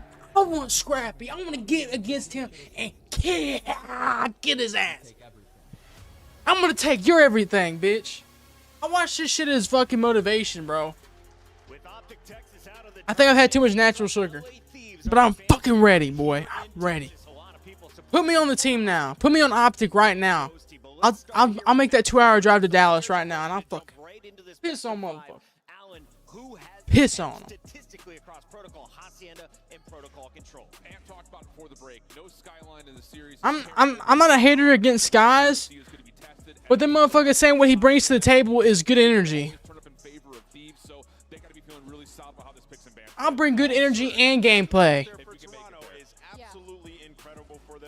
get against him and get his ass. I'm gonna take your everything, bitch. I watch this shit as fucking motivation, bro. I think I've had too much natural sugar. But I'm fucking ready, boy. I'm ready. Put me on the team now. Put me on Optic right now. I'll make that 2-hour drive to Dallas right now, and I'll fucking piss on motherfucker. Piss on him. I'm not a hater against Skies, but them motherfuckers saying what he brings to the table is good energy. I'll bring good energy and gameplay.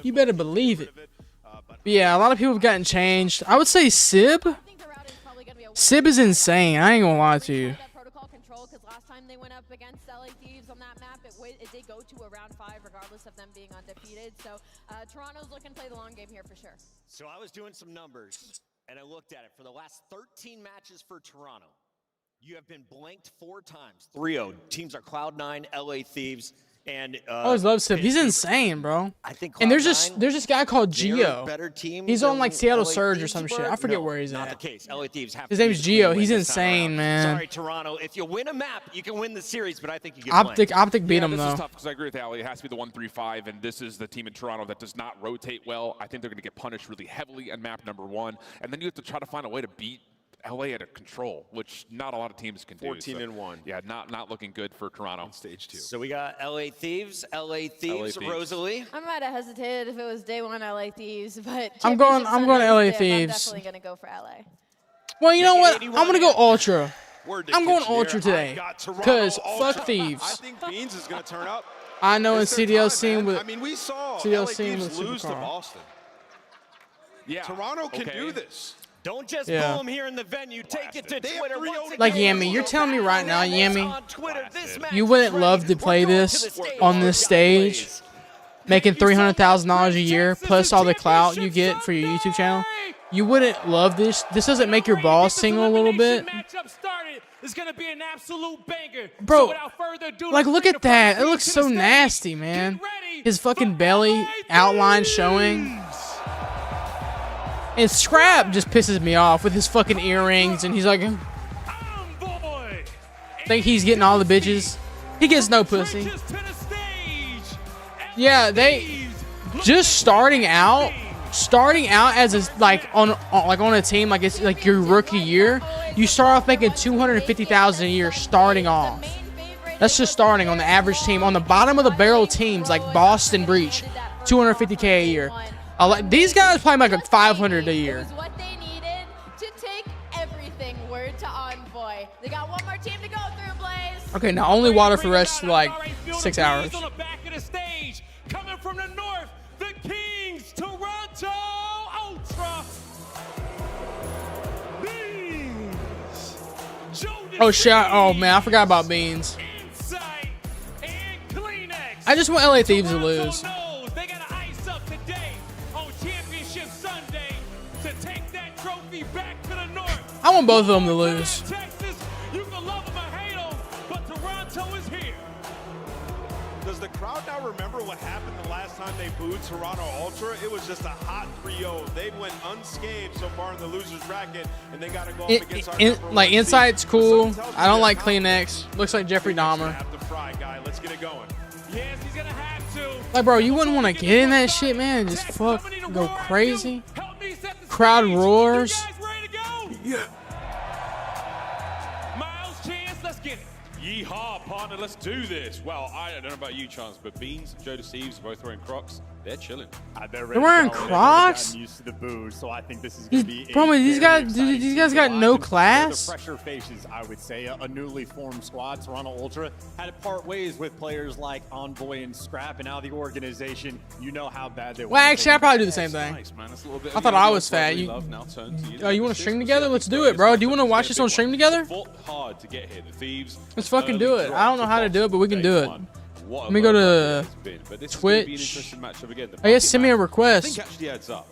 You better believe it. But yeah, a lot of people have gotten changed. I would say Sib. Sib is insane. I ain't gonna lie to you. Last time they went up against LA Thieves on that map, it did go to a round 5 regardless of them being undefeated. So Toronto's looking to play the long game here for sure. So I was doing some numbers and I looked at it. For the last 13 matches for Toronto, you have been blanked 4 times. 3-0. Teams are Cloud9, LA Thieves, and I always love Sib. He's insane, bro. I think and there's this guy called Geo. Better team. He's on like Seattle Surge or some shit. I forget where he's not at. The case. LA Thieves have His name's Geo. He's insane, man. Sorry, Toronto. If you win a map, you can win the series, but I think you get Optic beat him though. This is tough because I agree with Ali. It has to be the 1-3-5, and this is the team in Toronto that does not rotate well. I think they're going to get punished really heavily on map number 1, and then you have to try to find a way to beat LA at a control, which not a lot of teams can do. 14-1. Yeah, not looking good for Toronto. Stage 2. So we got LA Thieves, Rosalie. I might have hesitated if it was day 1 LA Thieves, but I'm going LA Thieves. I'm definitely gonna go for LA. Well, you know what? I'm gonna go Ultra. I'm going Ultra today because fuck Thieves. I think Beans is going to turn up. I know in CDL scene with. I mean, we saw CDL LA scene Thieves with lose to Supercar. Boston. Yeah, Toronto can do this. Don't just Yeah. boo them here in the venue. Take it to Twitter. Like Yami, you're telling me right now, Yami, you wouldn't love to play this on this stage, making $300,000 a year plus all the clout you get for your YouTube channel. You wouldn't love this. This doesn't make your balls tingle a little bit. It's gonna be an absolute banger. Bro, So without further ado, like look at that. It looks so nasty, man. His fucking belly outline showing. And Scrap just pisses me off with his fucking earrings, and he's like, think he's getting all the bitches. He gets no pussy. Yeah, they just starting out as a, like on a team, like it's like your rookie year. You start off making $250,000 a year starting off. That's just starting on the average team. On the bottom of the barrel teams like Boston Breach, $250K a year. These guys probably make like $500 a year. What they needed to take everything. Word to Envoy. They got one more team to go through, Blaze. Okay, now only water for rest for like 6 hours. On the back of the stage, coming from the north, the Kings, Toronto Ultra. Beans. Oh shit! Oh man, I forgot about Beans. I just want LA Thieves to lose. They got to ice up today on Championship Sunday to take that trophy back to the north. I want both of them to lose. Texas, you can love them or hate them, but Toronto is here. Does the crowd now remember what happened the last time they booed Toronto Ultra? It was just a hot 3-0. They went unscathed so far in the losers bracket, and they got to go up against our number Like one Insight's seed. cool. So I don't like Kleenex. Looks like Jeffrey Dahmer. Have to fry, guy. Let's get it going. Yes, he's gonna have to. Like, bro, you wouldn't want to get in that shit, man, and just fuck, go crazy. Crowd roars. Yeah. Miles, Chance, let's get it. Yeehaw, partner, let's do this. Well, I don't know about you, Chance, but Beans and Joe Deceives both wearing Crocs. They're chilling. They're wearing Crocs? Used to the booze, so I think this is going to be Bro, these guys got no class. The pressure faces, I would say, a newly formed squad. Toronto Ultra had to part ways with players like Envoy and Scrap, and now the organization, you know how bad they were. Well, actually, I'd probably do the same thing. Nice, man. That's a little bit I thought I was fat. You want to stream together? Let's do it, bro. Do you want to watch this on stream together? Fought hard to get here. The Thieves. Let's fucking do it. I don't know how to do it, but we can do it. Let me go to Twitch. Oh yeah, send me a I request. think actually adds up.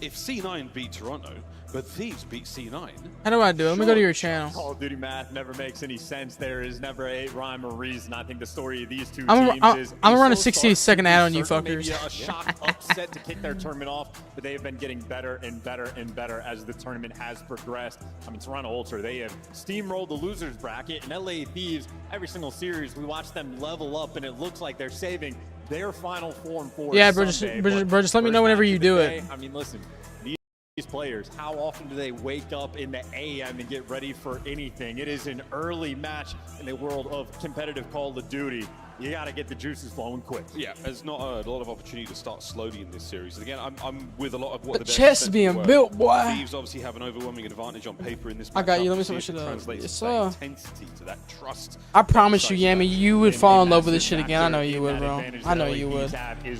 If C9 beat Toronto, but Thieves beat C9. How do I do it? Let me go to your channel. Call of Duty math never makes any sense. There is never a rhyme or reason. I think the story of these two teams is I'm gonna run a 60-second ad on you fuckers. Maybe a shock upset to kick their tournament off, but they have been getting better and better and better as the tournament has progressed. I mean, Toronto Ultra, they have steamrolled the losers bracket, and LA Thieves, every single series, we watch them level up, and it looks like they're saving their final form for Yeah, bro, Sunday. just let me know whenever you do it. I mean, listen, these players, how often do they wake up in the AM and get ready for anything? It is an early match in the world of competitive Call of Duty. You got to get the juices flowing quick. Yeah, there's not a lot of opportunity to start slowly in this series. And again, I'm with a lot of what The the chest is being built, boy. Thieves obviously have an overwhelming advantage on paper in this matchup. I got you. Let me See switch if it up. translates Yes, to that sir. intensity, to that trust. I promise you, Yami, you would fall in love with this shit again. I know you would, bro. I know you would.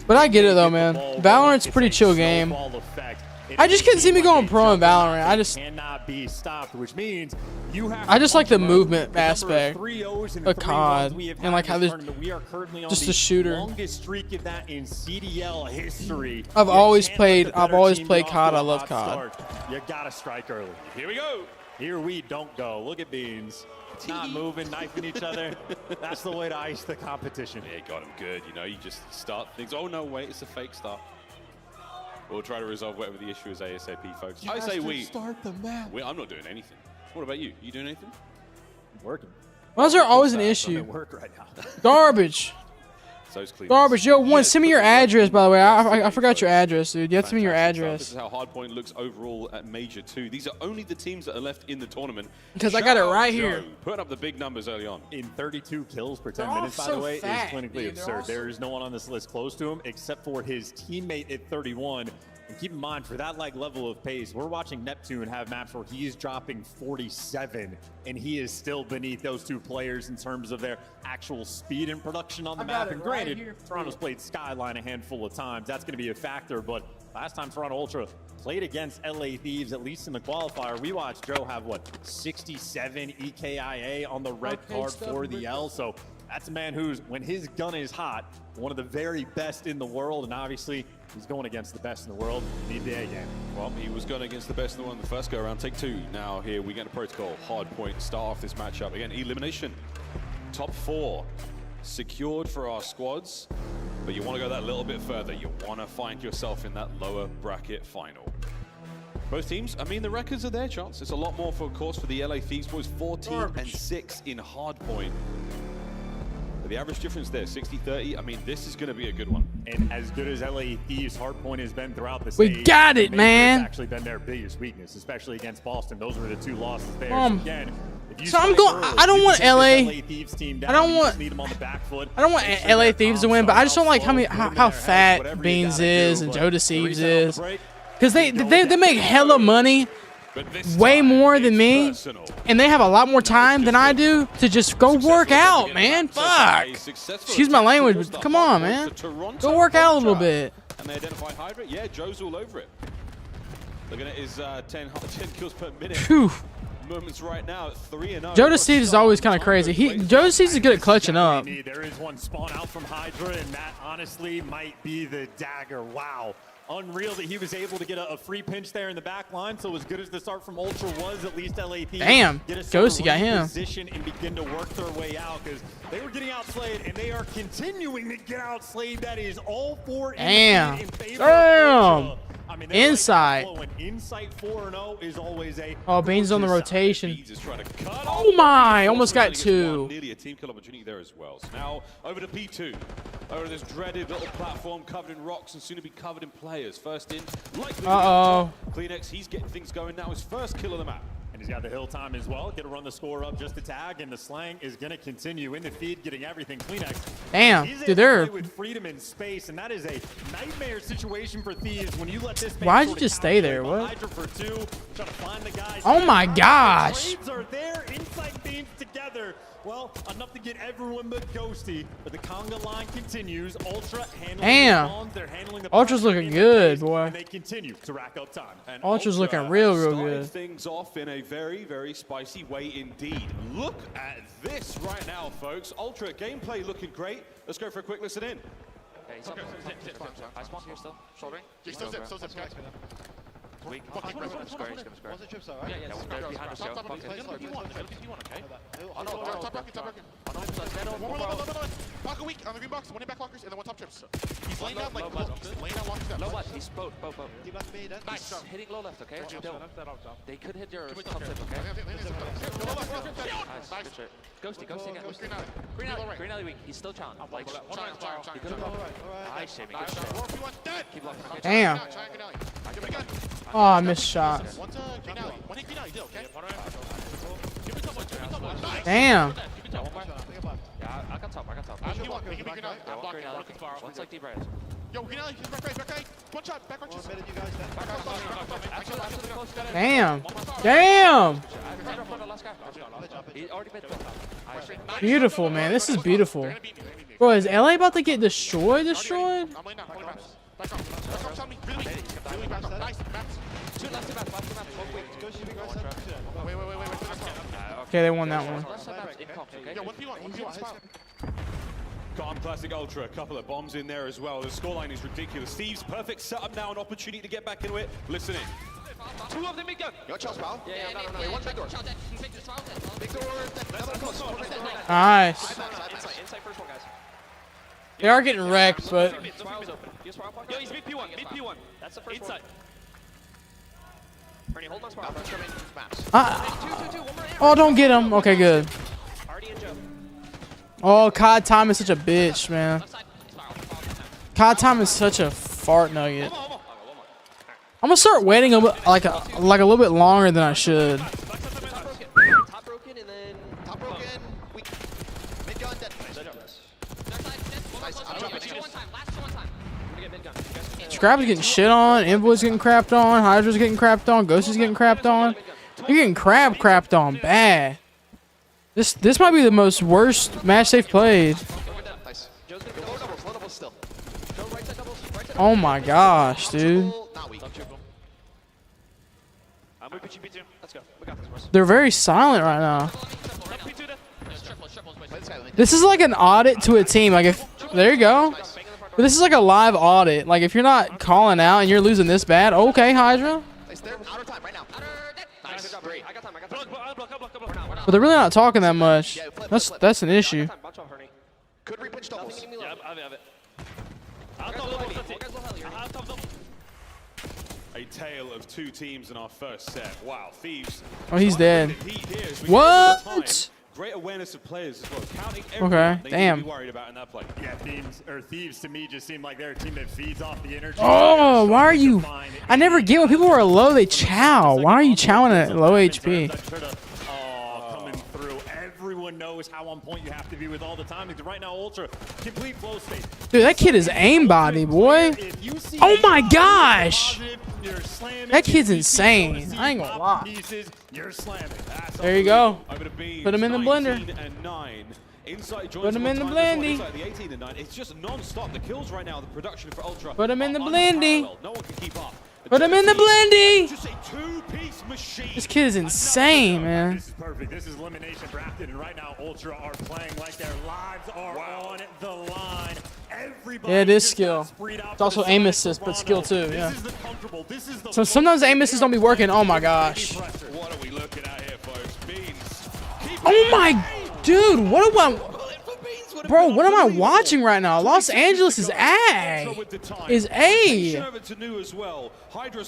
But I get it though, man. Valorant's a pretty chill game. I just couldn't see me going pro in Valorant. I just cannot be stopped, which means you have I just like the movement the number of aspect 3-0s and of 3-1s COD we have and like had how this there's tournament. We are currently on just the a shooter. longest streak of that in CDL history. I've You always can't played. let the I've better always team played get off COD. to I a love hot COD. start. You gotta strike early. Here we go. Here we don't go. Look at Beans. Not moving, knifing each other. That's the way to ice the competition. Yeah, got him good. You know, you just start things. Oh no, wait, it's a fake start. We'll try to resolve whatever the issue is ASAP, folks. I say we. Start the match. I'm not doing anything. What about you? You doing anything? I'm working. Why is there always an I'm issue? at work right now. Garbage. So's clean. Garbage. Yo, one, send me your address, by the way. I forgot your address, dude. You have to send me your Fantastic stuff. address. This is how Hardpoint looks overall at Major 2. These are only the teams that are left in the tournament. Because I got it Shout out right Joe, here. Putting up the big numbers early on. In 32 kills per 10 They're all minutes, by so the way, fat, is clinically dude. They're all absurd. There is no one on this list close to him except for his teammate at 31. And keep in mind, for that like level of pace, we're watching Neptune have maps where he is dropping 47, and he is still beneath those two players in terms of their actual speed and production on the map. And granted, Toronto's played Skyline a handful of times. That's going to be a factor, but last time Toronto Ultra played against LA Thieves, at least in the qualifier, we watched Joe have, what, 67 EKIA on the red card for the L. So that's a man who's, when his gun is hot, one of the very best in the world, and obviously he's going against the best in the world. Need the A game. Well, he was going against the best in the world in the first go around. Take two. Now here we get a protocol. Hard point. Start off this matchup. Again, elimination. Top 4 secured for our squads. But you want to go that little bit further. You want to find yourself in that lower bracket final. Both teams, I mean, the records are their chance. It's a lot more, for, of course, for the LA Thieves boys. 14-6 in hard point. But the average difference there, 60-30. I mean, this is going to be a good one. And as good as LA Thieves' hardpoint has been throughout the stage, we got it, man. It's actually been their biggest weakness, especially against Boston. Those were the 2 losses there. Again, so I'm going. I don't want LA. I don't want. I don't want LA Thieves to win, but I just don't like how fat Beans is and Joe Deceives is, because they make hella money, way more than me, and they have a lot more time than I do to just go work out, man. Fuck. Excuse my language, but come on, man. Go work out a little bit. And they identify Hydra. Yeah, Joe's all over it. Looking at his 10 kills per minute. Whew. Moments right now at 3-0. Joe Deceives is always kind of crazy. Joe Deceives is good at clutching up. There is one spawn out from Hydra, and that honestly might be the dagger. Wow. Unreal that he was able to get a free pinch there in the back line. So as good as the start from Ultra was, at least LA Thieves damn, get a Ghosty got him. Position and begin to work their way out, because they were getting outslayed and they are continuing to get outslayed. That is all 4 damn. in favor Damn. of I mean, Insight. Insight 4-0 is always a. Oh, Beans on the rotation. Oh my! Almost got 2. Nearly a team kill opportunity there as well. So now over to P2. Over this dreaded little platform covered in rocks and soon to be covered in players. First in, likely. Kleenex, he's getting things going now. His first kill of the map. And he's got the hill time as well. Get to run the score up just to tag, and the slang is going to continue in the feed, getting everything. Kleenex. Damn, dude, they're with freedom in space, and that is a nightmare situation for Thieves when you let this. Why'd you just stay there? What? For 2, trying to find the guys. Oh my gosh! The are there, Insight Beams together. Well, enough to get everyone but Ghosty, but the conga line continues. Ultra handling the bombs. They're handling the Ultra's looking good, boy. And they continue to rack up time. And Ultra's looking real good. Things off in a very, very spicy way indeed. Look at this right now, folks. Ultra gameplay looking great. Let's go for a quick listen in. Okay, he's I spawn here still. Shouldering. Still zip, guys. Weak. He's gonna square, he's gonna square. What's the chips, alright? Yeah, they're behind us, Joe. Fuck it. Okay. Top rocket. Block a weak on the green box, 1 in back lockers, and then 1 top chips. He's laying down like laying down lockers. Low left, he's both. Nice. He's hitting low left, okay? They could hit your top tip, okay? Nice, good shit. Ghosty again. Green alley weak, he's still challenged. Like, he could have gone. Nice, Jamie, good shit. Keep locking, okay? Damn. Oh, I missed shots. Damn. Yeah, I got top. One's like deep right. Yo, green alley, back right. 1 shot, back right. Damn. Damn. Beautiful, man. This is beautiful. Bro, is LA about to get destroyed? Okay, they won that one. Calm Classic Ultra, a couple of bombs in there as well. The scoreline is ridiculous. Thieves, perfect setup now, an opportunity to get back into it. Listen in. 2 of them mid gun. Yo, Charles, pal. Yeah, Wait, 1 big door. Big door. Nice. Inside first one, guys. They are getting wrecked, but. Yo, he's mid P1. That's the first one. Bernie, hold on spot. Oh, don't get him. Okay, good. Oh, COD time is such a bitch, man. COD time is such a fart nugget. I'm gonna start waiting like a little bit longer than I should. Top broken and then top broken. Weak. Mid gun dead. Nice. Last 2 1 time. Scrap's getting shit on. Invalid's getting crapped on. Hydra's getting crapped on. Ghost is getting crapped on. You're getting crapped on bad. This might be the most worst match they've played. Oh my gosh, dude. They're very silent right now. This is like an audit to a team. Like if there you go. But this is like a live audit. Like if you're not calling out and you're losing this bad, okay, Hydra. But they're really not talking that much. That's an issue. A tale of two teams in our first set. Wow, Thieves. Oh, he's dead. What? Great awareness of players as well. Counting Okay, they damn. need to be worried about in that play. Yeah, Thieves to me just seem like they're a team that feeds off the energy. Oh, why are you? I never get when people are low, they chow. Why are you chowing at low HP? Coming through. Everyone knows how on point you have to be with all the timing. Right now, Ultra, complete flow state. Dude, that kid is aimbody, boy. Oh my gosh. That kid's insane. I ain't gonna lie. There you go. Put him in the blender. Put him in the blendy. It's just non-stop. The kills right now, the production for Ultra. Put him in the blendy. No one can keep up. Put him in the blendy. Just a two-piece machine. This kid is insane, man. This is perfect. This is elimination drafted, and right now Ultra are playing like their lives are on the line. Yeah, it is skill. It's also aim assist, but skill too. Yeah. So sometimes aim assists don't be working. Oh my gosh. What are we looking at here, folks? Beans. Oh my, dude. What am I? Bro, what am I watching right now? Los Angeles is A.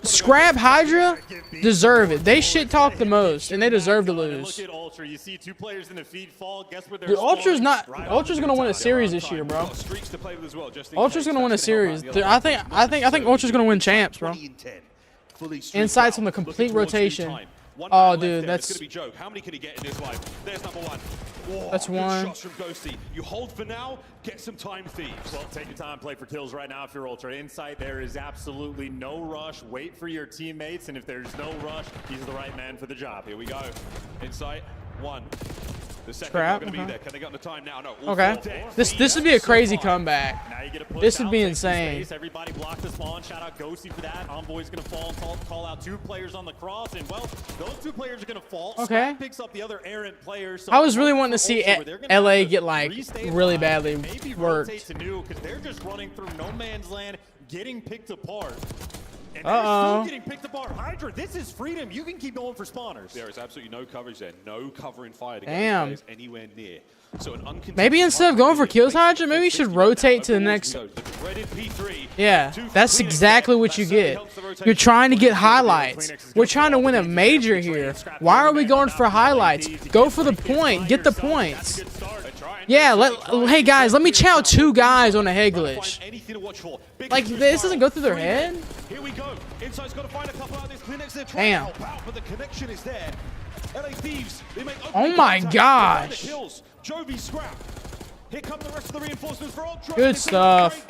Scrap Hydra deserve it. They shit talk the most, and they deserve to lose. Dude, Ultra's gonna win a series this year, bro. Ultra's gonna win a series. Dude, I think Ultra's gonna win champs, bro. Insights from the complete rotation. Oh, dude, that's. How many can he get in his life? There's number one. Whoa, that's one. Shots from Ghosty. You hold for now, get some time, Thieves. Well, take your time, play for kills right now if you're Ultra. Insight, there is absolutely no rush. Wait for your teammates, and if there's no rush, he's the right man for the job. Here we go. Insight, one. The second Crap. Going to be there. Can they get on the time now? No. Okay. This would be a crazy comeback. This would be insane. Everybody block the spawn. Shout out Ghosty for that. Envoy's going to fall and call out two players on the cross, and well, those two players are going to fall. Okay. Scott picks up the other errant player. So I was really wanting to see LA get like really badly worked. Because they're just running through no man's land, getting picked apart. And still getting picked apart. Hydra, this is freedom. You can keep going for spawners. There is absolutely no coverage there. No covering fire to Damn. get anywhere near. So maybe instead of going for kills, Hydra, maybe you should rotate to the next. Yeah, that's exactly what you get. You're trying to get highlights. We're trying to win a major here. Why are we going for highlights? Go for the point. Get the points. Yeah, hey guys, let me chow two guys on a head glitch. Like, this doesn't go through their head? Here we go. Inside's got to find a couple out of these clinics. They're trying to help out, but the connection is there. LA Thieves, they make oh my gosh. Jovi scrap. Here come the rest of the reinforcements for Ultra. Good stuff.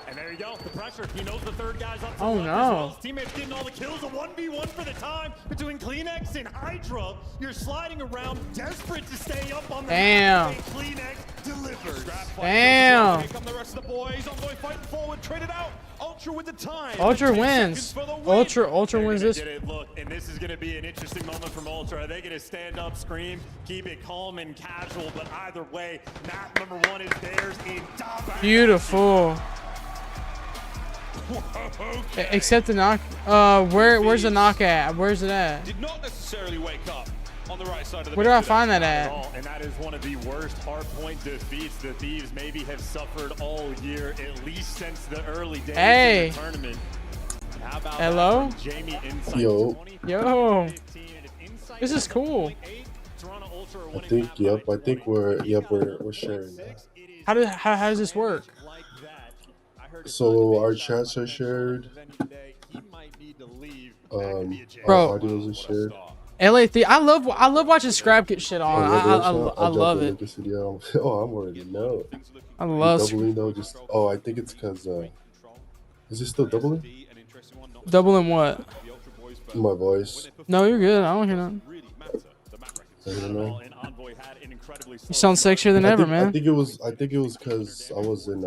And there you go, the pressure. He knows the third guy's up to oh no. His teammates getting all the kills. A 1v1 for the time between Kleenex and Hydra. You're sliding around, desperate to stay up on the damn. Kleenex delivers. Damn. Here come the rest of the boys. Envoy fighting forward, traded out. Ultra with the time. Ultra wins. Ultra wins this. Look, and this is going to be an interesting moment from Ultra. Are they going to stand up, scream, keep it calm and casual? But either way, map number one is theirs in top. Beautiful. Okay. Except the knock. Where's the knock at? Where's it at? Did not necessarily wake up on the right side of the. Where do I find that at? And that is one of the worst hardpoint defeats the Thieves maybe have suffered all year, at least since the early days of the tournament. How about hello? Jamie Insight? Yo. This is cool. I think we're sharing that. How does this work? So our chats are shared. Bro, our audios are shared. LA Thief. I love watching Scrap get shit on. I love it. Oh, I'm already know. I love doubling though. Just I think it's because is it still doubling? Doubling what? My voice. No, you're good. I don't hear nothing. I don't know. You sound sexier than ever, man. I think it was because I was in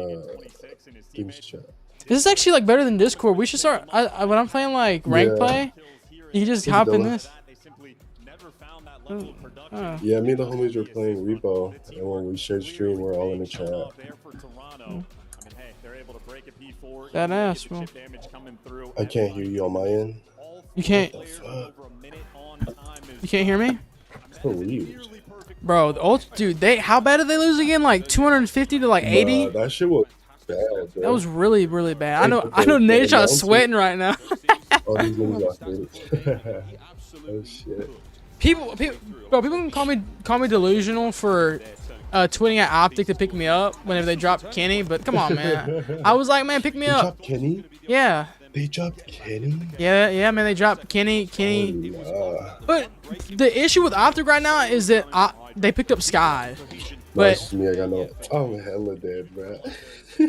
Things chat. This is actually like better than Discord. We should start. When I'm playing like rank play, you just hop in this. Yeah, me and the homies were playing Repo, and when we shared stream, we're all in the chat. That ass, bro. I can't hear you on my end. You can't. You can't hear me? So weird. Bro, the ult, dude. How bad did they lose again? Like 250 to like 80. Nah, that shit was bad, bro. That was really, really bad. I know. Nate's sweating right now. All these niggas are oh shit. People can call me delusional for tweeting at Optic to pick me up whenever they drop Kenny, but come on, man. I was like, man, pick me up. Dropped Kenny? Yeah. They dropped Kenny? Yeah, man, they dropped Kenny. But the issue with Optic right now is that they picked up Sky. But me, I got no. I'm hella dead, bro.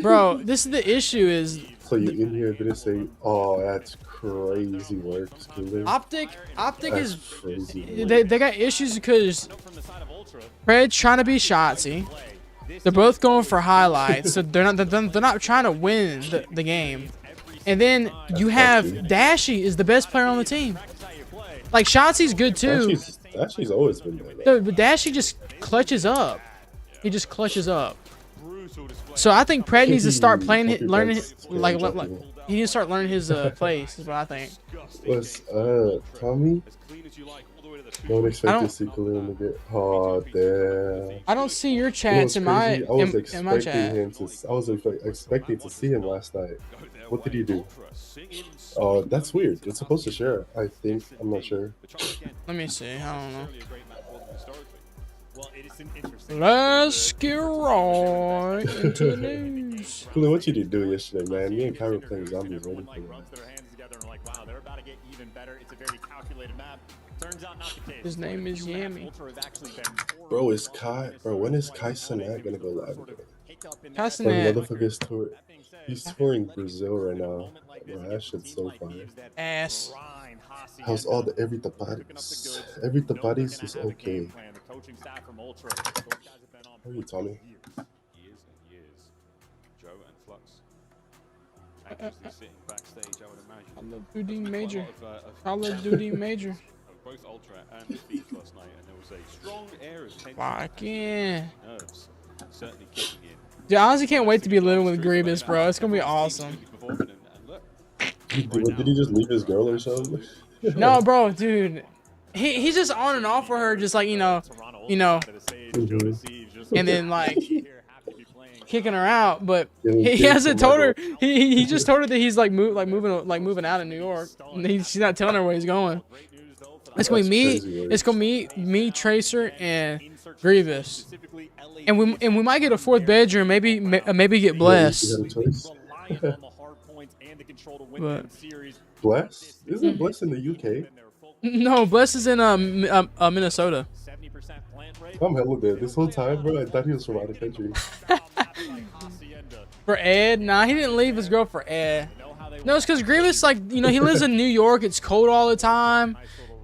Bro, this is the issue is. So you in here didn't say, oh, that's crazy work, Skiller. Optic that's is crazy. They got issues because Pred's trying to be Shotsy. They're both going for highlights, so they're not trying to win the game. And then you have Dashy is the best player on the team. Like Shotsy's good too. Dashy's always been there. But Dashy just clutches up. He just clutches up. So I think Pred needs to start playing, learning, he needs to start learning his plays. Is what I think. What's Tommy? Don't expect to see Khalil to get. Oh damn! I don't see your chats in my chat. I was expecting to see him last night. What did he do? Oh, that's weird. It's supposed to share. I think. I'm not sure. Let me see. I don't know. Let's get right into the news. Khalil, what you did do yesterday, man? Me and Kai were playing zombies ready for His name is Yami. Bro, is Kai? Bro, when is Kai Cenat gonna go live again? Kai Cenat. Motherfucker's tour. He's touring Brazil right now. Bro, that shit's so fire. Ass. How's all the every tapatis? Every tapatis is okay. How are you, Tommy? Years and years. Joe and Flux. Anxiously sitting backstage, I would imagine. Call of Duty Major. Call of Duty Major. Both Ultra and Defeat last night, and there was a strong air of tension. Fuck yeah. Nerves certainly kicking in. Dude, I honestly can't wait to be living with Grievous, bro. It's gonna be awesome. Did he just leave his girl or something? No, bro, dude. He's just on and off with her, just like, you know, and then like kicking her out, but he hasn't told her. He just told her that he's like moving out of New York. And she's not telling her where he's going. It's gonna be me. It's gonna be me, Tracer, and Grievous, and we might get a fourth bedroom. Maybe get Bless. But Bless? Isn't Bless in the UK? No, Bless is in Minnesota. I'm hella dead. This whole time, bro, I thought he was from out of country. For Ed? Nah, he didn't leave his girl for Ed. No, it's because Grievous, like, you know, he lives in New York. It's cold all the time.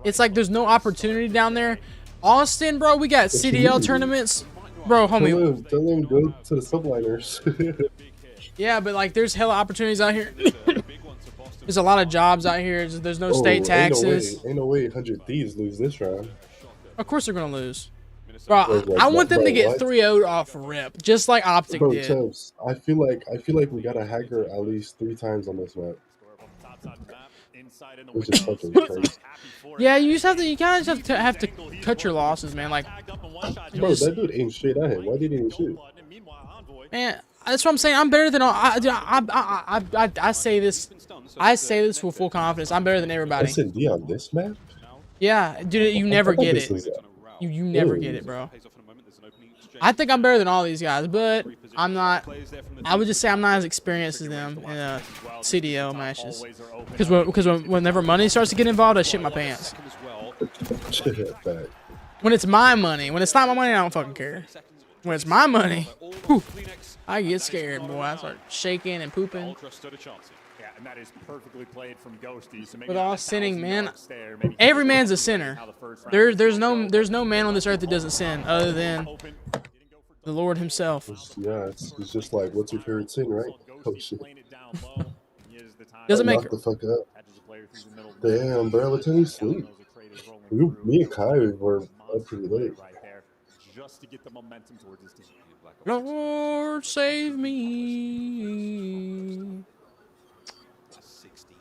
It's like there's no opportunity down there. Austin, bro, we got CDL tournaments. Bro, homie. Tell him go to the subliners. Yeah, but like there's hella opportunities out here. There's a lot of jobs out here. There's no state taxes. Ain't no way 100 Thieves lose this round. Of course they're gonna lose. Bro, I want them to get 3-0'd off rip, just like Optic did. Champs, I feel like we gotta hacker at least 3 times on this map. Which is fucking crazy. Yeah, you kind of have to cut your losses, man. Like, bro, that dude aimed straight at him. Why didn't he shoot? Man, that's what I'm saying. I'm better than all. I say this. I say this with full confidence. I'm better than everybody. S&D on this map? Yeah, dude, you never get it. You never get it, bro. I think I'm better than all these guys, but I'm not. I would just say I'm not as experienced as them in CDL matches. Because whenever money starts to get involved, I shit my pants. Back. When it's my money. When it's not my money, I don't fucking care. When it's my money, whew, I get scared, boy. I start shaking and pooping. Yeah, and that is perfectly played from Ghosty. So With all sinning, man. Every man's a sinner. There's no man on this earth that doesn't sin other than the Lord himself. Yeah, it's just like, what's your favorite sin, right? Oh shit. Doesn't make knock the fuck up. Damn, bro, what time you sleep? Me and Kai were up pretty late. Just to get the momentum towards his team. Lord save me.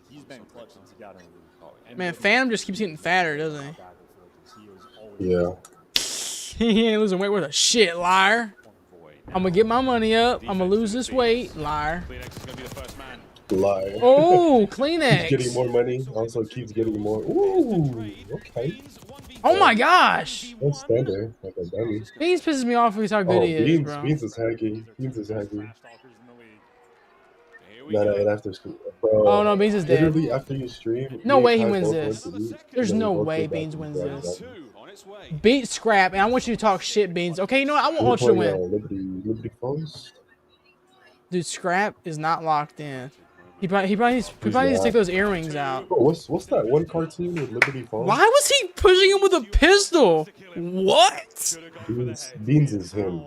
He's been clutch since he got in the league. Man, Phantom just keeps getting fatter, doesn't he? Yeah. He ain't losing weight worth a shit, liar. I'm gonna get my money up. I'm gonna lose this weight, liar. Liar. Oh, Kleenex. Keeps getting more money. Also keeps getting more. Ooh, okay. Oh my gosh. Don't stand there like a dummy. Beans pisses me off with how good he is, bro. Beans is hacking. Beans is hacking. No, after school. Bro, oh no, Beans is dead. Literally after you stream. No way he wins this. There's no way Beans wins this. Beat Scrap, and I want you to talk shit, Beans. Okay, you know what? I want Ultra to win. Liberty Falls? Dude, Scrap is not locked in. He probably needs to take those earrings out. Bro, what's that one cartoon with Liberty Falls? Why was he pushing him with a pistol? What? Beans is him.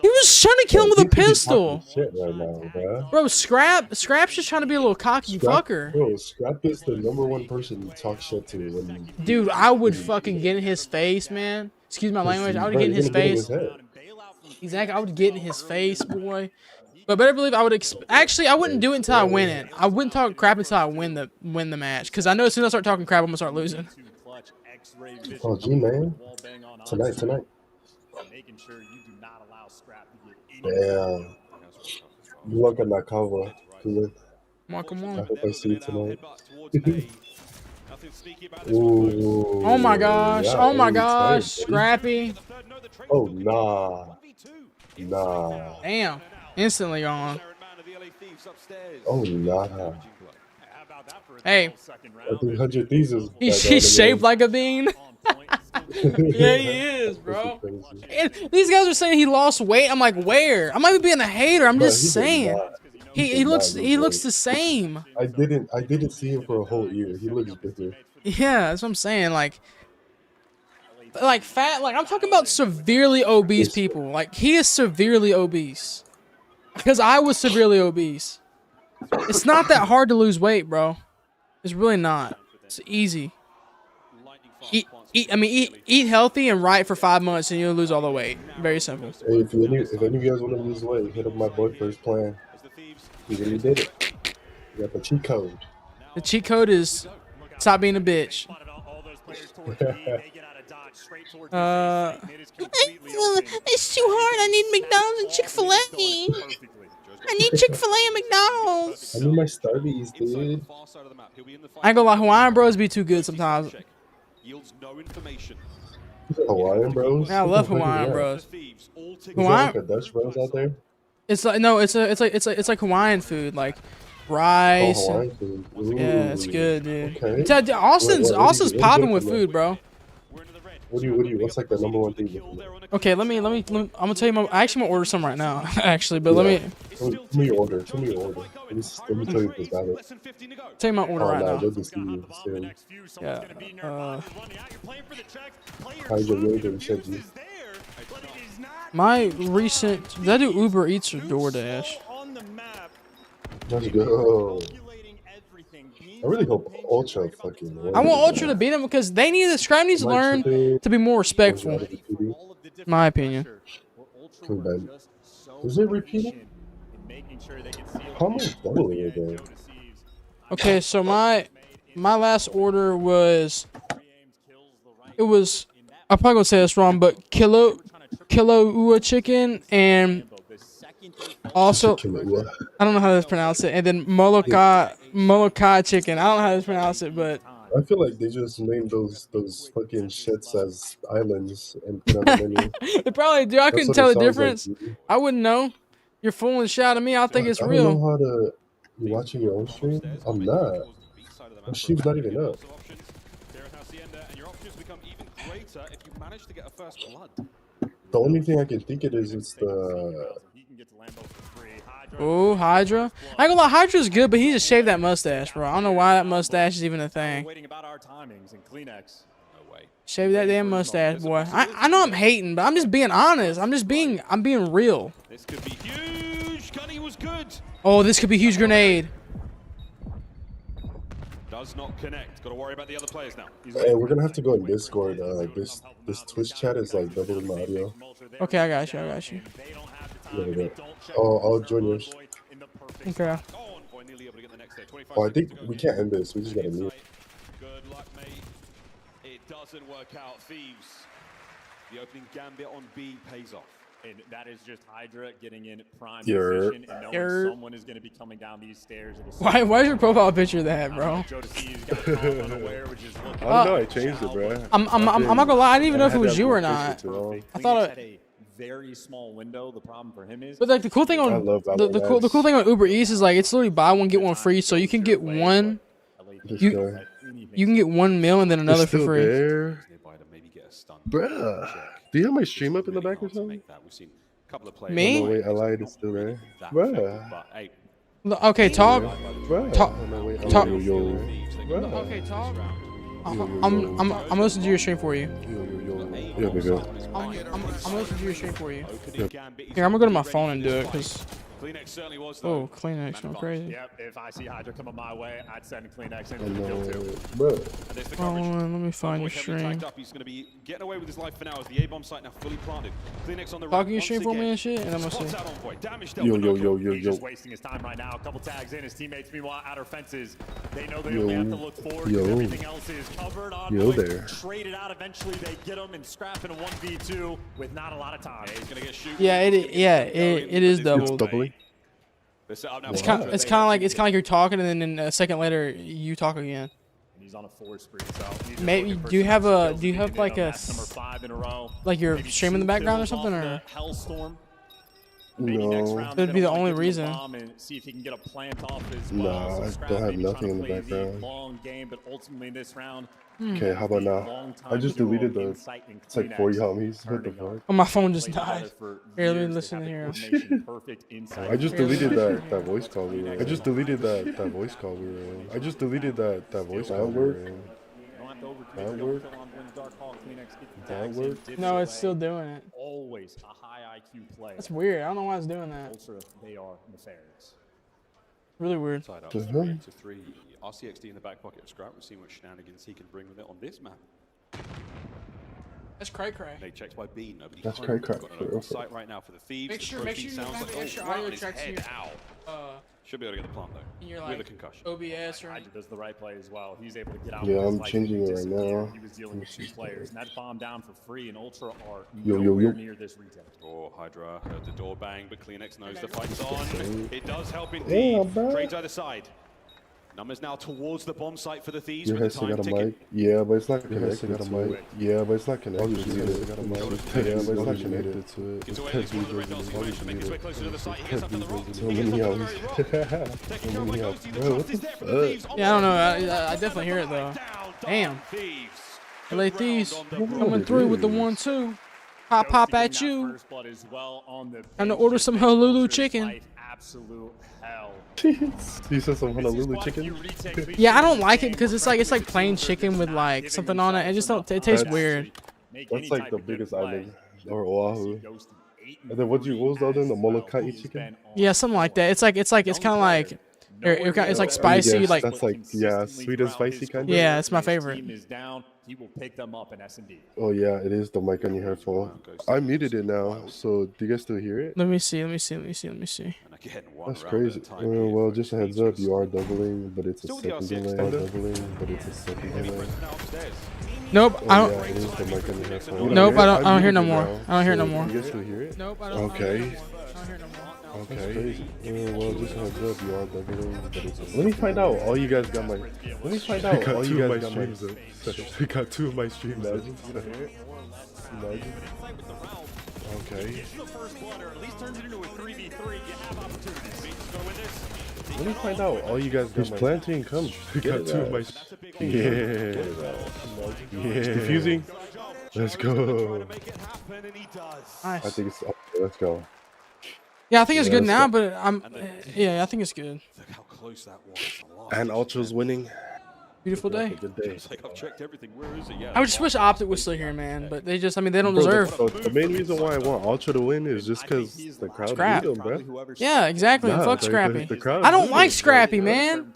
He was trying to kill him with a pistol. Shit right now, bro, Scrap's just trying to be a little cocky fucker. Bro, Scrap is the #1 person you talk shit to. Dude, I would fucking get in his face, man. Excuse my language. I would get in his face. Exactly, I would get in his face, boy. But better believe I would. Actually, I wouldn't do it until I win it. I wouldn't talk crap until I win the match, because I know as soon as I start talking crap, I'm gonna start losing. Oh, G man, tonight. Making sure you do not allow Scrap to get damn. You look at that cover. Come on. I hope I see you tonight. Ooh, oh my gosh! yeah, Oh my gosh! Scrappy. Oh nah. Damn. Instantly gone. Oh nah. Hey. 100 Thieves is He's shaped like a bean. Yeah, he is, bro. And these guys are saying he lost weight. I'm like, where? I'm not even being a hater. I'm just saying. He looks the same. I didn't see him for a whole year. He looks bigger. Yeah, that's what I'm saying. Like fat. Like I'm talking about severely obese people. Like he is severely obese. Because I was severely obese. It's not that hard to lose weight, bro. It's really not. It's easy. Eat healthy and right for 5 months and you'll lose all the weight. Very simple. Hey, if any of you guys want to lose weight, hit up my boy First Plan. He really did it. You got the cheat code. The cheat code is stop being a bitch. It's too hard. I need McDonald's and Chick-fil-A. I need Chick-fil-A and McDonald's. I need my Starbies, dude. I ain't gonna lie, Hawaiian Bros be too good sometimes. Hawaiian Bros? Yeah, I love Hawaiian Bros. Hawaiian like a Dutch Bros out there? It's like no, it's like Hawaiian food, like rice. Oh, Hawaiian food. Ooh, yeah, it's good, dude. Okay. Austin's popping with food, bro. What's like the #1 thing? Okay, let me. I'm gonna tell you. I actually want to order some right now, actually, but let me. Show me your order. Let me tell you this battle. Tell you my order right now. They'll just see you. Yeah. How's your order, Shenji? My recent. Did I do Uber Eats or DoorDash? Let's go. I really hope Ultra fucking wins. I want Ultra to beat them because Scrap needs to learn to be more respectful. In my opinion. Is it repeating? How much doubling it then? Okay, so my last order was I'm probably gonna say this wrong, but kilo ua chicken and also I don't know how to pronounce it, and then molokai chicken. I don't know how to pronounce it, but I feel like they just named those fucking shits as islands and put on the menu. They probably do. I couldn't tell the difference. Like, I wouldn't know. You're fooling shit out of me. I think it's real. I don't know how to. You watching your own stream? I'm not. My stream's not even up. managed to get a first blood. The only thing I can think it is the. Oh, Hydra. I ain't gonna lie, Hydra's good, but he just shaved that mustache, bro. I don't know why that mustache is even a thing. Waiting about our timings and Kleenex. No way. Shave that damn mustache, boy. I know I'm hating, but I'm just being honest. I'm being real. This could be huge. Gunny was good. Oh, this could be a huge grenade. Does not connect. Got to worry about the other players now. Hey, we're gonna have to go in Discord. This Twitch chat is like doubling my audio. Okay, I got you. Yeah. I'll join yours. Okay. Oh, I think we can't end this. We just gotta mute. Good luck, mate. It doesn't work out. Thieves. The opening gambit on B pays off. And that is just Hydra getting in prime Yerp. position and knowing someone is going to be coming down these stairs. Why is your profile picture that, bro? I don't know. I changed it, bro. I'm not gonna lie. I didn't even know if it was you or not. I thought it. Very small window. The problem for him is. But like the cool thing on the cool thing on Uber Eats is like it's literally buy one get one free, so you can get one. You can get 1 meal and then another for free. There. Bruh. Do you have my stream up in the back or something? Me? Oh, no, wait, I lied. It's still there. Bruh. Okay, talk. Bruh. Talk. Talk. Bruh. Okay, talk. I'm listening to your stream for you. Yeah, we go. I'm listening to your stream for you. Here, I'm gonna go to my phone and do it because. Oh, Kleenex, no crazy. Yep, if I see Hydra coming my way, I'd send Kleenex in the kill too. Hold on, let me find your stream. He's going to be getting away with his life for now as the A-bomb site now fully planted. Kleenex on the Talking your stream for me and shit, and I'm gonna see. Yo. Just wasting his time right now. A couple tags in, his teammates meanwhile outer fences. They know they only have to look forward because everything else is covered on. There. Traded out. Eventually they get him and scrap in a 1v2 with not a lot of time. He's going to get shoot. Yeah, it is doubled. It's doubling. It's kind of like you're talking and then a second later you talk again. And he's on a 4 spree. So maybe do you have like a number 5 in a row? Like your stream in the background or something or? Hellstorm. No. That'd be the only reason. See if he can get a plant off as well. Nah, I don't have nothing in the background. Long game, but ultimately in this round. Okay, how about now? I just deleted the. It's like 40 homies. What the fuck? Oh, my phone just died. Here, let me listen here. I just deleted that voice call we were in. I just deleted that voice call we were in. I just deleted that voice call we were in. That worked? No, it's still doing it. Always a high IQ player. That's weird. I don't know why it's doing that. Ultra, they are nefarious. Really weird. Side up, 3-3. RCXD in the back pocket of Scrap. We're seeing what shenanigans he can bring with it on this map. That's cray. They checks by B. Nobody. That's cray. Site right now for the thieves. Make sure you have the extra audio tracks in your should be able to get the plant though. in your with a concussion. OBS or. Hydra does the right play as well. He's able to get out. Yeah, I'm changing it right now. He was dealing with 2 players, and that bomb down for free. And Ultra are Yo. near this retail. Oh, Hydra heard the door bang, but Kleenex knows the fight's on. It does help indeed. Trades either side. Numbers now towards the bomb site for the thieves. Your headset got a mic. Yeah, but it's not connected to it. Yeah, but it's not connected to it. Yeah, but it's not connected to it. Gets away at least one of the red dots. He managed to make his way closer to the site. He gets up to the rock. So many Bro, what the fuck? Yeah, I don't know. I definitely hear it though. Damn. LA Thieves coming through with the 1-2. Pop at you. Time to order some Honolulu chicken. Absolute hell. You said some Honolulu chicken? Yeah, I don't like it because it's like plain chicken with like something on it. It just don't. It tastes weird. That's like the biggest island, or Oahu. And then what was the other one? The Molokai chicken? Yeah, something like that. It's kind of like. It's like spicy, yes, like that's like sweet and spicy kind of. Yeah, it's my favorite. He will pick them up in S&D. Oh yeah, it is the mic on your headphone. I muted it now, so do you guys still hear it? Let me see. That's crazy. Well, just a heads up, you are doubling, but it's a second delay. Nope, I don't. Yeah, it is the mic on your headphone. Nope, I don't hear no more. I don't hear no more. Do you guys still hear it? Nope, I don't. Okay. I don't hear no more. Okay. Well, just a heads up, you are doubling, but it's a. Let me find out. All you guys got my. Let me find out. All you guys got my streams. We got 2 of my streams. Imagine. Okay. Let me find out. All you guys got my. Planting comes. We got 2 of my. Yeah. Yeah. Diffusing. Let's go. Nice. I think it's okay. Let's go. Yeah, I think it's good let's now, go. but yeah, I think it's good. Look how close that was. And Ultra's winning. Beautiful day. Good day. It's like I've checked everything. Where is it? Yeah. I would just wish Optic was still here, man. But they just, I mean, they don't Bro, deserve. the main reason why I want Ultra to win is just because the crowd Scrap. beat him, bro. Yeah, exactly. Nah, Fuck the Scrappy. crowd I don't beat like him, Scrappy, bro. man.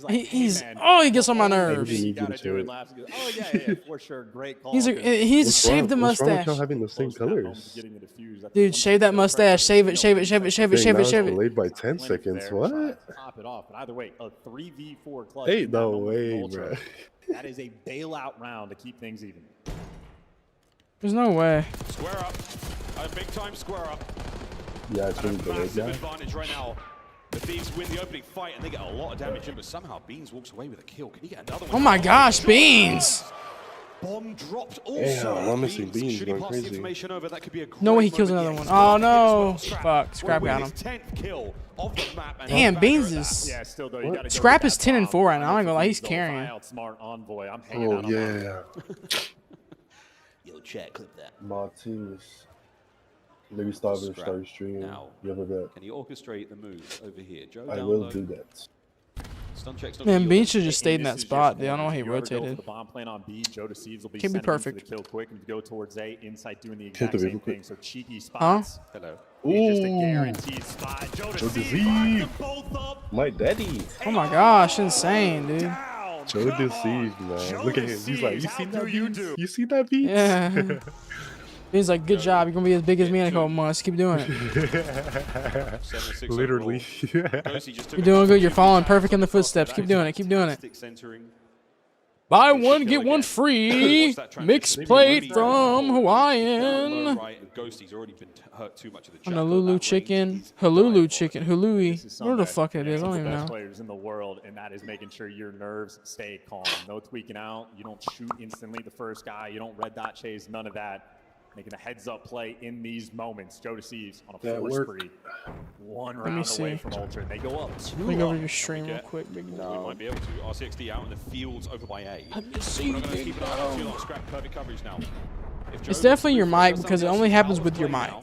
He's He gets on my nerves. Oh yeah, for sure. Great call. He's What's wrong? shaved the What's wrong with mustache. y'all having the same colors? Dude, shave that mustache. Shave it. Shave it. Shave it. Shave it. Dang, Shave now it. it's Shave it. delayed by 10 seconds. What? Top it off. But either way, a 3v4 clutch. Ain't no way, bro. That is a bailout round to keep things even. There's no way. Square up. A big time square up. Yeah, it's really delayed Massive now. advantage right now. The Thieves win the opening fight and they get a lot of damage in, but somehow Beans walks away with a kill. Can he get another one? Oh my gosh, Beans. Bomb dropped also. Damn, I'm missing Beans Should he going pass the crazy. information over? That could be a great No way he kills moment. another Yeah, one. he's Oh got it as well. no. Fuck. Scrap got him. His 10th kill of the map and Damn, he's Beans back at is. Yeah, still though, you gotta go Scrap with is that 10 and bomb. 4 right now. I'm not gonna lie. He's Though, carrying. outsmart Envoy. I'm hanging Oh, out on yeah. Yo, chat, clip that. Martinez. Maybe start Scrap. stream. Now, You have a bet. can he orchestrate the move over here? Joe I down will low. do that. Stun check's not Man, gonna Beans yield. should just stayed in that spot. Dude, I don't know why he rotated. The bomb plan on B. Joe Deceives will be Can't be sending him to perfect. the kill quick and go towards A. Insight doing the Hit exact the same vehicle quick. thing. So cheeky spots. Hello. It's just a Ooh. guaranteed spot. Joe Joe Deceives Deceives. locked them both up. My daddy. Oh my gosh, insane, dude. Down. Joe deceived, man. Look at him. He's like, you How see do that you beat? do? You see that beat? Yeah. Beans like, good job. You're gonna be as big as me in a couple months. Keep doing it. 7-6 Literally. overall. Josie just took You're a doing couple good. You're of following shots perfect in the off the top, footsteps. but Keep that doing it. Keep doing it. fantastic centering. Buy They one, should get go one again. free. Watch that transition. Mixed Maybe plate Ruby from down Hawaiian. low right, and Ghosty's already been hurt too much of the Honolulu chicken. Hululu chicken. Hului. Where the fuck it is? I don't even best know. players in the world, and that is making sure your nerves stay calm. No tweaking out. You don't shoot instantly the first guy. You don't red dot chase. None of that. Making a heads-up play in these moments. Joe Deceives on a That 4 worked. spree. One me round see. away from Ultra. They go up 2 Let me go over up. your stream real Yeah. quick, big We dog. might be able to. RCXD out in the fields over by A. Let me We're see, not going to big keep an eye on dog. too long. Scrap perfect coverage now. If It's Joe definitely your does mic something because it else, only it's happens Al's with your play mic. now.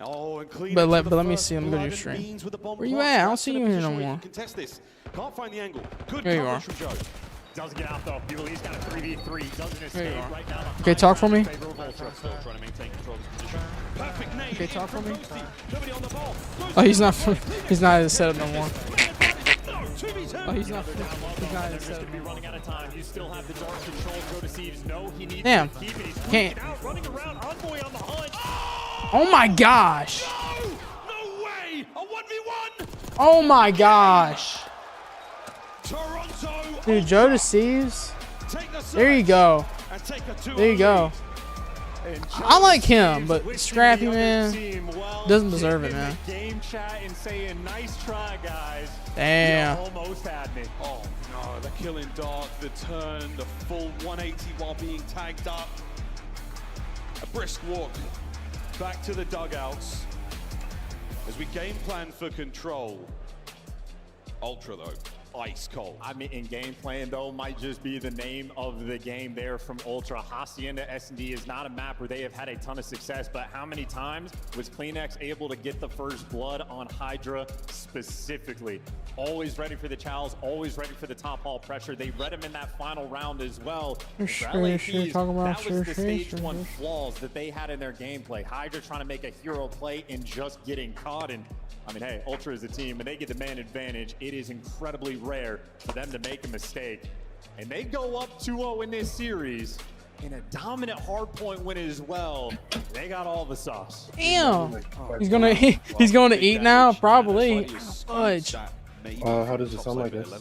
Oh, and clean But into let the me first see. Let me go to your blood, and stream. Beans with the bomb Where you plant. at? I don't That's see in a you here no position where he more. can contest this. Can't find the angle. Good There you coverage are. from Joe. Doesn't get out though. He at least got a 3v3. Doesn't escape are. right now. Okay, talk for me. Favor of Ultra. Still trying to maintain control of this position. Perfect nade. Okay, talk for me. Nobody on the ball. Oh, he's not. He's not at the setup no more. Oh, he's not. He's not at the Just setup. gonna be running out of time. You still have the dark control. Joe Deceives. No, he needs Damn. to keep it. He's Can't. freaking out, running around. Envoy on the hunt. Oh my gosh. No way. A 1v1. Oh my gosh. Toronto. Dude, Joe Deceives. Take the There you go. and take a 2-0 There you go. And I like him, Deceives but wishing Scrappy, the other man, team well. doesn't deserve it, Getting in man. the Game chat and saying, "Nice try, guys." Damn. You almost had me. Oh no, the killing dark, the turn, the full 180 while being tagged up. A brisk walk back to the dugouts as we game plan for control. Ultra though, ice cold. I mean, in game plan though, might just be the name of the game there from Ultra. Hacienda S&D is not a map where they have had a ton of success, but how many times was CleanX able to get the first blood on Hydra specifically? Always ready for the Chows, always ready for the top hall pressure. They read him in that final round as well. For LAPs, that was the stage 1 flaws that they had in their gameplay. Hydra trying to make a hero play and just getting caught. And I mean, hey, Ultra is a team, and they get the man advantage. It is incredibly rare for them to make a mistake. And they go up 2-0 in this series in a dominant hardpoint win as well. They got all the sauce. Damn. He's going to eat now, probably. Fudge. How does it sound like this? Let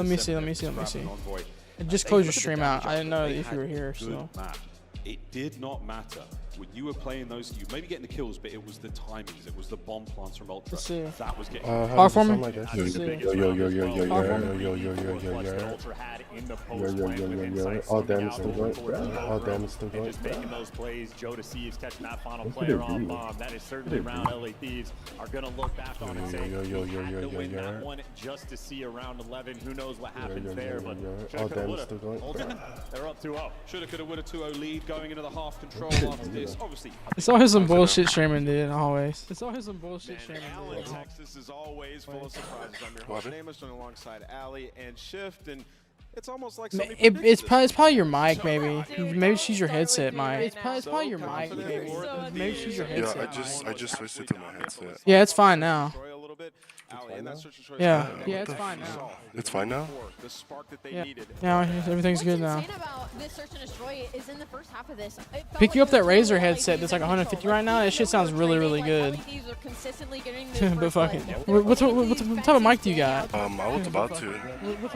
me see. And just close your stream out. I didn't know if you were here, so. It did not matter when you were playing those, you maybe getting the kills, but it was the timings, it was the bomb plants from Ultra. Let's see. That was getting Hard for me. All damage still going. All damage still going. Just making those plays. Joe Deceives catching that final player on bomb. That is certainly round LA Thieves are going to look back on and say, we had to win that one just to see around 11. Who knows what happens there, but all damage still going. They're up 2-0. Shoulda, coulda, woulda 2-0 lead going into the half control after this. Obviously, It's always some bullshit streaming, dude. Always. It's always some bullshit streaming. Texas is always full of surprises. I'm your host, Amos, and alongside Allie and Shift, and it's almost like It's probably your mic, maybe. Maybe she's your headset, mic. It's probably your mic, maybe. Maybe she's your headset. Yeah, I just switched it to my headset. Yeah, it's fine now. Yeah, Yeah, it's fine now. It's fine now? Yeah, now everything's good now. About this search and destroy is in the first half of this. Pick you up that Razer headset that's like 150 right now. That shit sounds really, really good. But fucking, what type of mic do you got? I was about to. What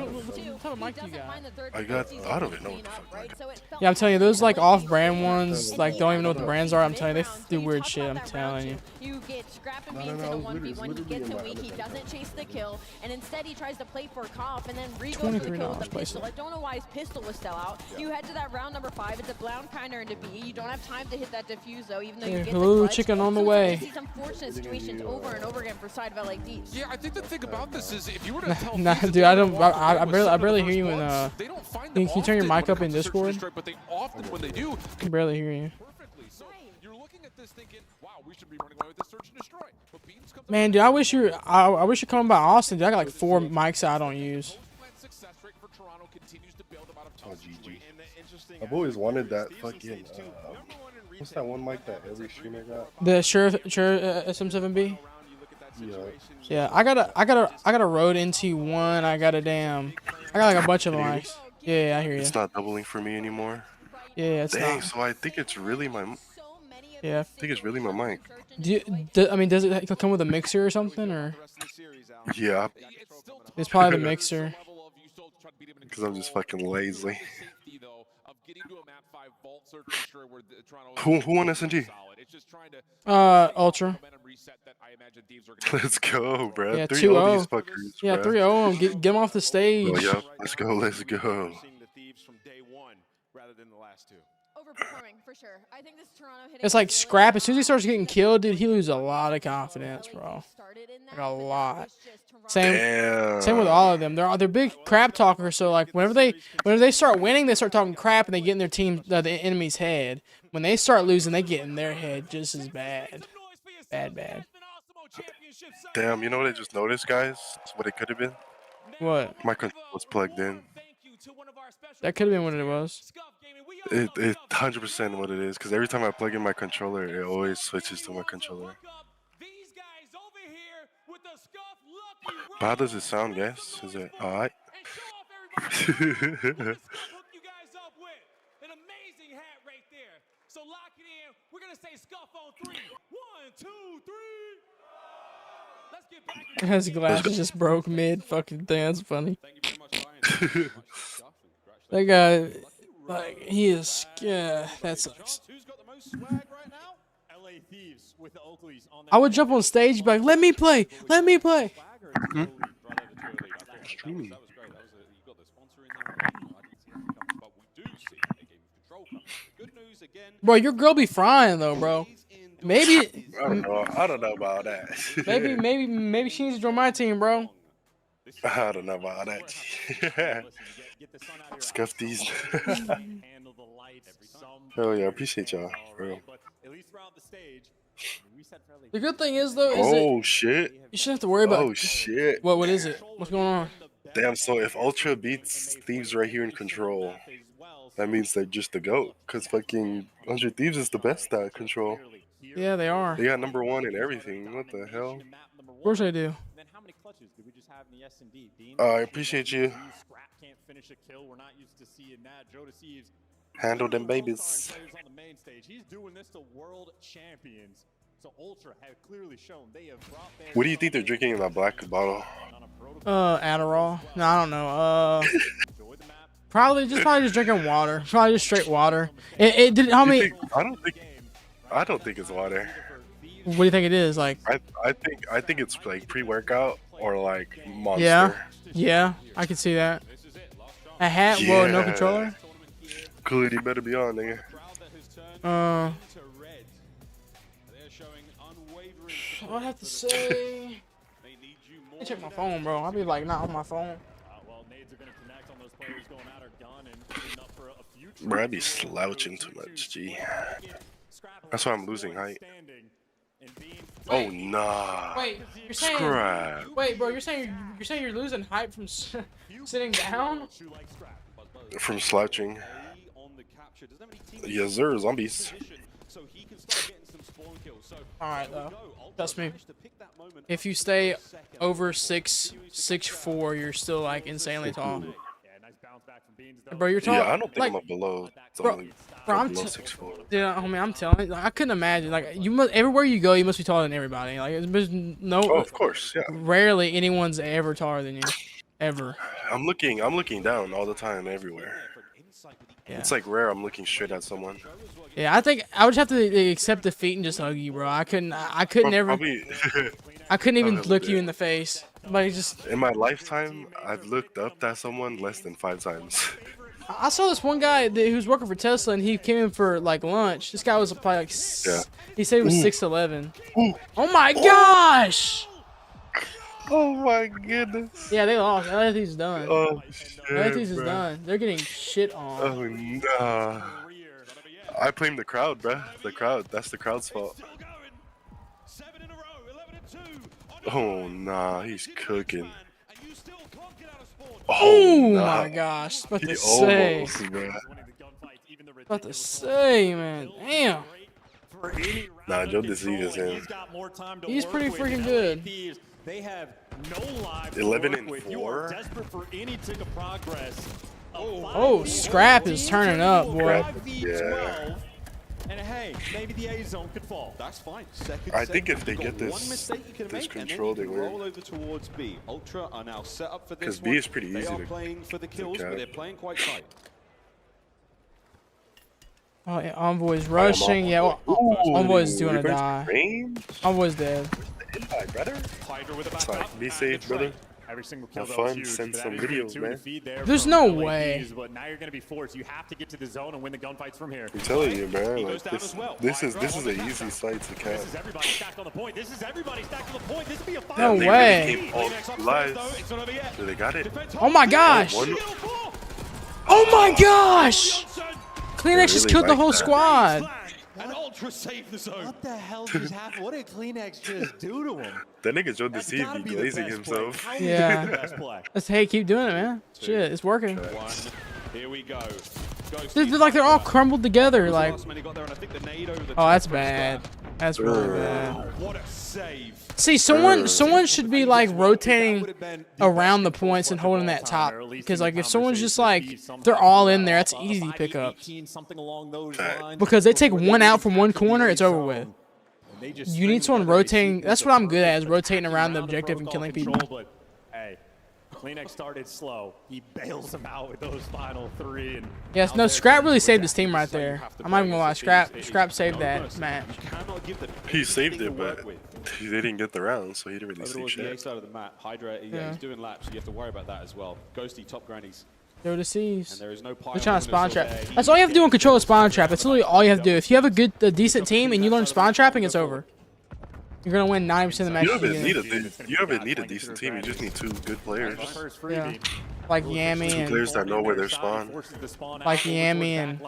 type of mic do you got? I got out of it. No, what the fuck. Yeah, I'm telling you, those like off-brand ones, like don't even know what the brands are. I'm telling you, they do weird shit. I'm telling you. You get Scrap and Beans in a 1v1. He gets a weak. He doesn't chase the kill, and instead he tries to play for Koff, and then Rigo for the kill with the pistol. I don't know why his pistol was still out. You head to that round number 5. It's a Blound Kinder into B. You don't have time to hit that defuse though, even though you get the clutch. Chicken on the way. See some fortunate situations over and over again for side of LA Thieves. Yeah, I think the thing about this is if you were to tell Nah, dude, I barely hear you in can you turn your mic up in Discord? but they often when they do I can barely hear you. perfectly. So you're looking at this thinking, wow, we should be running away with this search and destroy. But Beans comes Man, dude, I wish you're coming by Austin. Dude, I got like 4 mics I don't use. success rate for Toronto continues to build about a Oh, GG. I've always wanted that fucking. What's that one mic that every streamer got? The Shure SM7B. Yeah. Yeah, I got a Rode NT1. I got like a bunch of mics. Yeah, I hear you. It's not doubling for me anymore. Yeah, it's Dang, not. so I think it's really my. Yeah. I think it's really my mic. I mean, does it come with a mixer or something, or? Yeah. It's probably the mixer. Because I'm just fucking lazy. Who won SNG? Ultra. Let's go, bro. Yeah, 3-0 these fuckers. Yeah, bro. 3-0. Get them off the stage. Oh, yeah. Let's go. Let's go. Overperforming for sure. I think this Toronto hitting. It's like Scrap. As soon as he starts getting killed, dude, he loses a lot of confidence, bro. Like a lot. Same with all of them. They're big crap talkers. So like whenever they start winning, they start talking crap and they get in their team, the enemy's head. When they start losing, they get in their head just as bad. Bad. Damn, you know what I just noticed, guys? What it could have been? What? My controller was plugged in. That could have been what it was. It 100% what it is, because every time I plug in my controller, it always switches to my controller. But how does it sound, guys? Is it alright? So lock it in. We're gonna say scuff on 3. 1, 2, 3. Let's get back. His glasses just broke mid fucking thing. That's funny. That guy, like, he is. Yeah, that sucks. I would jump on stage, and be like, "Let me play. Let me play." Streaming. Bro, your girl be frying though, bro. Maybe. I don't know about that. maybe she needs to join my team, bro. I don't know about that. Scuff these. Hell yeah, I appreciate y'all, bro. The good thing is though, shit. You shouldn't have to worry about. Oh shit. What is it? What's going on? Damn. So if Ultra beats Thieves right here in Control, that means they're just the GOAT. Cause fucking 100 Thieves is the best at Control. Yeah, they are. They got #1 in everything. What the hell? Of course I do. I appreciate you. Handle them babies. What do you think they're drinking in that black bottle? Adderall. No, I don't know. Probably just drinking water. Probably just straight water. It did. How many? I don't think. I don't think it's water. What do you think it is? Like, I think it's like pre-workout or like Monster. Yeah, I can see that. A hat, whoa, no controller. Cool, you better be on, nigga. I'd have to say. Let me check my phone, bro. I'll be like not on my phone. Bro, I be slouching too much, G. That's why I'm losing height. Oh nah. Wait, you're saying? Scrap. Wait, bro, you're saying you're losing height from sitting down? From slouching. Yes, sir, zombies. Alright, though. Trust me. If you stay over 6'4", you're still like insanely tall. Bro, you're tall. Yeah, I don't think like, I'm below. Bro, I'm below 6'4". Dude, homie, I'm telling you, I couldn't imagine. Like, you must everywhere you go, you must be taller than everybody. Like, there's no. Oh, of course, yeah. Rarely anyone's ever taller than you, ever. I'm looking down all the time, everywhere. Yeah. It's like rare I'm looking straight at someone. Yeah, I think I would have to accept defeat and just hug you, bro. I couldn't ever. I couldn't even look you in the face. Like, just. In my lifetime, I've looked up at someone less than 5 times. I saw this one guy who was working for Tesla, and he came in for like lunch. This guy was probably like, he said he was 6'11". Oh my gosh! Oh my goodness. Yeah, they lost. LAFC's done. Oh shit. LAFC's is done. They're getting shit on. Oh nah. I blame the crowd, bruh. The crowd. That's the crowd's fault. Oh nah, he's cooking. Oh nah. my gosh! About to say. Almost, bruh. About to say, man. Damn. Nah, Joe Deceive is in. He's pretty freaking good. They have no lives. 11-4. You are desperate for any tick of progress. Oh, Scrap is turning up, boy. Yeah. And hey, maybe the A zone could fall. That's fine. I think if they get this control, they roll win. over towards B. Ultra are now set up for this. Because B is pretty easy. They are playing for the kills, but they're playing quite tight. Oh, yeah, Envoy's rushing. Yeah, well, Envoy's doing a die. Envoy's dead. Brother. It's like, be safe, brother. Every single kill Have fun, send some videos, man. There's no way. But now you're going to be forced. You have to get to the zone and win the gunfights from here. I'm telling you, man. Like, this is an easy site to catch. This is everybody stacked on the point. This is everybody stacked on the point. This would be a fight. No way. So they got it. Oh my gosh. Oh my gosh. Kleenex just killed the whole squad. And Ultra saved the zone. What the hell just happened? What did Kleenex just do to him? That nigga Joe Deceive be glazing himself. Yeah. Let's keep doing it, man. Shit, it's working. Here we go. They're like they're all crumbled together. Like, oh, that's bad. That's really bad. What a save. See, someone should be like rotating around the points and holding that top, because like if someone's just like they're all in there, that's easy pickups. Because they take one out from one corner, it's over with. You need someone rotating. That's what I'm good at, is rotating around the objective and killing people. Hey, Kleenex started slow. He bails him out with those final 3. And yes, no, Scrap really saved his team right there. I'm not even gonna lie, Scrap saved that match. He saved it, but they didn't get the round, so he didn't really see Over shit. the A side of the map, Hydra, he's doing laps, so you have to worry about that as well. Ghosty, top grannies. They're deceased. And there is no They're trying to spawn trap. That's all you have to do in control of spawn trap. That's literally all you have to do. If you have a decent team and you learn spawn trapping, it's over. You're gonna win 90% of the matches. You don't need a decent team. You just need 2 good players. Yeah. Like Yami 2 and players that know where they're spawned. Like Yami and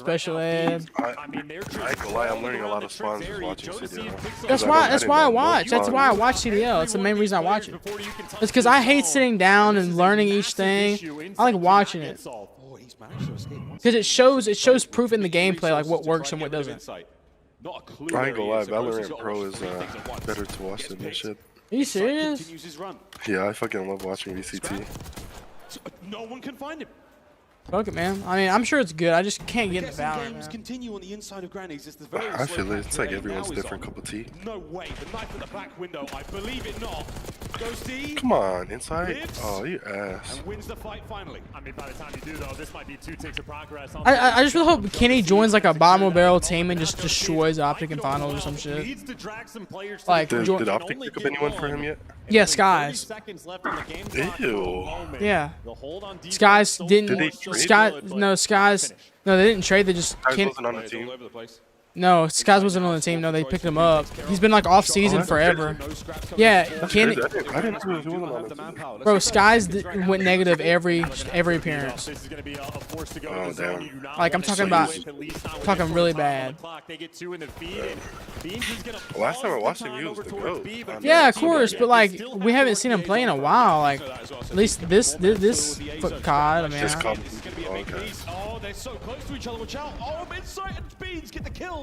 Special-ed. I ain't gonna lie, I'm learning a lot of spawns just watching CDL. That's why I watch. That's why I watch CDL. That's the main reason I watch it. It's because I hate sitting down and learning each thing. I like watching it. Because it shows proof in the gameplay, like what works and what doesn't. I ain't gonna lie, Valorant Pro is better to watch than this shit. Are you serious? Yeah, I fucking love watching VCT. No one can find him. Fuck it, man. I mean, I'm sure it's good. I just can't get in the Valorant, man. Continue on the inside of Granny's. It's the very I feel it. It's like everyone's different cup of tea. No way. The knife at the back window. I believe it not. Come on, inside. Oh, you ass. And wins the fight finally. I mean, by the time you do, though, this might be 2 ticks of progress. I just really hope Kenny joins like a bottom of barrel team and just destroys Optic in finals or some shit. Like, did Optic pick up anyone for him yet? Yeah, Skies. Ew. Yeah. Skies didn't. Skies. No, they didn't trade. They just. Skies wasn't on the team. No, Skies wasn't on the team. No, they picked him up. He's been like off season forever. Yeah, Kenny. I didn't know he wasn't on the team. Bro, Skies went negative every appearance. Oh damn. Like I'm talking about, really bad. Last time I watched him, he was the GOAT. Yeah, of course, but like we haven't seen him play in a while. Like at least this foot COD. I mean, Oh, they're so close to each other. Watch out. Oh, Insight and Beans get the kills.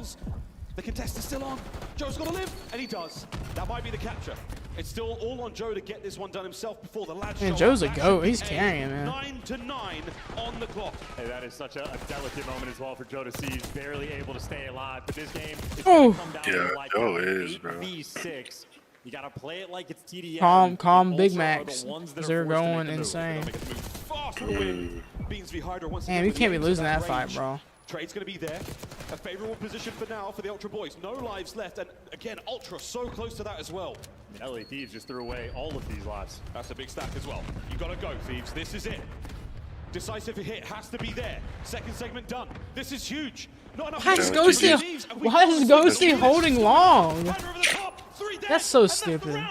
The contest is still on. Joe's got to live, and he does. That might be the capture. It's still all on Joe to get this one done himself before the lads. Man, Joe's a GOAT. He's carrying, man. 9-9 on the clock. Hey, that is such a delicate moment as well for Joe to see. He's barely able to stay alive, but this game is going to come down to like Joe is, bro. 8v6. You got to play it like it's TDM. Calm Big Macs. They're going insane. Man, we can't be losing that fight, bro. Trade's going to be there. A favorable position for now for the Ultra boys. No lives left, and again, Ultra so close to that as well. LA Thieves just threw away all of these lots. That's a big stack as well. You got to go, Thieves. This is it. Decisive hit has to be there. Second segment done. This is huge. Not enough. Why is Ghosty holding long? That's so stupid.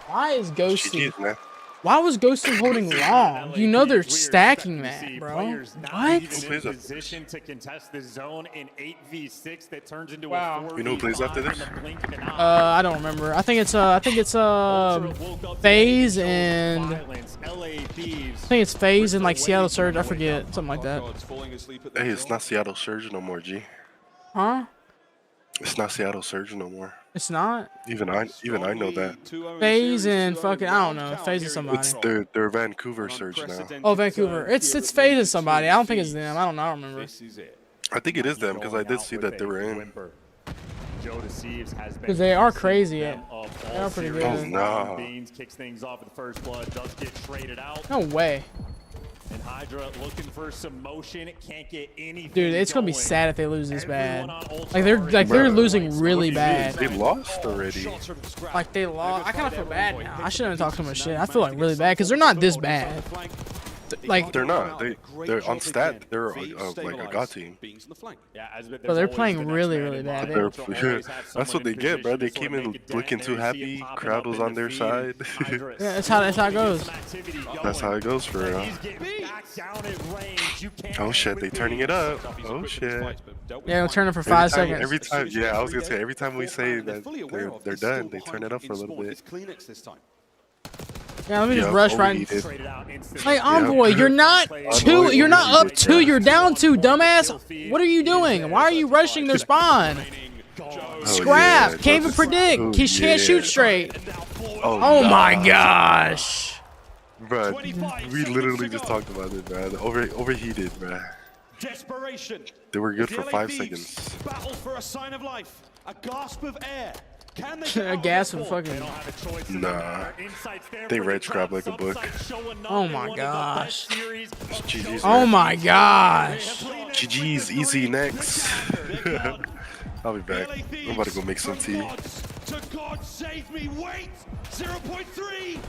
Why is Ghosty? Why was Ghosty holding long? You know they're stacking that, bro. What? Position to contest the zone in 8v6 that turns into a 4v5. You know who plays after this? I don't remember. I think it's FaZe and like Seattle Surge. I forget, something like that. Hey, it's not Seattle Surge no more, G. Huh? It's not Seattle Surge no more. It's not. Even I know that. FaZe and fucking I don't know. FaZe is somebody. It's their Vancouver Surge now. Oh, Vancouver. It's FaZe and somebody. I don't think it's them. I don't remember. I think it is them because I did see that they were in. Because they are crazy. They are pretty good. Oh no. Kicks things off with the first blood. Does get traded out. No way. And Hydra looking for some motion. Can't get anything. Dude, it's gonna be sad if they lose this bad. Like they're losing really bad. They lost already. Like they lost. I kind of feel bad now. I shouldn't have talked so much shit. I feel like really bad because they're not this bad. Like they're not. They're on stat. They're like a god team. But they're playing really bad. That's what they get, bro. They came in looking too happy. Crowd was on their side. Yeah, that's how it goes. That's how it goes for real. Oh shit, they turning it up. Oh shit. Yeah, we'll turn it for 5 seconds. Every time, yeah, I was gonna say every time we say that they're done, they turn it up for a little bit. Yeah, let me just rush right. Like Envoy, you're not two. You're not up 2. You're down 2, dumbass. What are you doing? Why are you rushing their spawn? Scrap. Can't even predict. He can't shoot straight. Oh my gosh. Bro, we literally just talked about it, man. Overheated, bro. Desperation. They were good for 5 seconds. Battle for a sign of life. A gasp of air. A gas of fucking. Nah. They red scrap like a book. Oh my gosh. GG's, oh my gosh. GG's easy next. I'll be back. I'm about to go make some tea. To God save me. Wait. 0.3.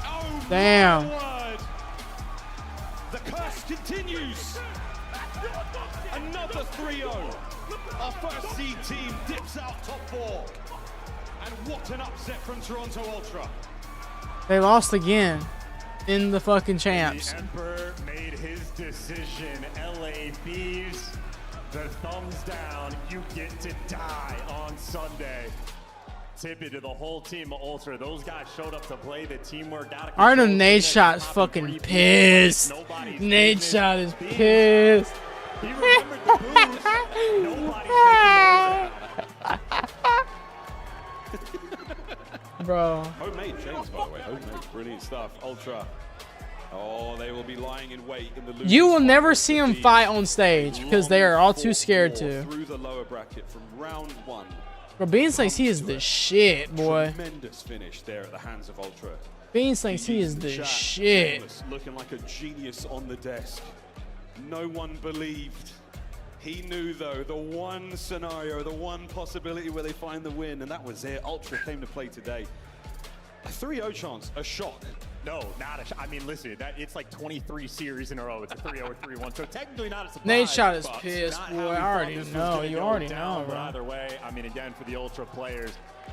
Oh, damn. The curse continues. Another 3-0. Our first seed team dips out top 4. And what an upset from Toronto Ultra. They lost again in the fucking champs. The Emperor made his decision. LA Thieves, the thumbs down. You get to die on Sunday. Tip it to the whole team of Ultra. Those guys showed up to play. The teamwork out of control. I know Nate Shot's fucking pissed. Nate Shot is pissed. He remembered the booze. Nobody's Bro. Homemade chains, by the way. Homemade. Brilliant stuff. Ultra Oh, they will be lying in wait in the You will never see them fight on stage because they are all too scared to. Through the lower bracket from round 1. Bro, Beans thinks he is the shit, boy. Tremendous finish there at the hands of Ultra. Beans thinks he is the shit. Looking like a genius on the desk. No one believed. He knew, though, the one scenario, the one possibility where they find the win, and that was it. Ultra came to play today. A 3-0 chance, a shock. No, not a shot. I mean, listen, it's like 23 series in a row. It's a 3-0 or 3-1, so technically not a surprise. Nate shot is pissed, boy. I already know. You already know, bro. Either way, I mean, again, for the Ultra players,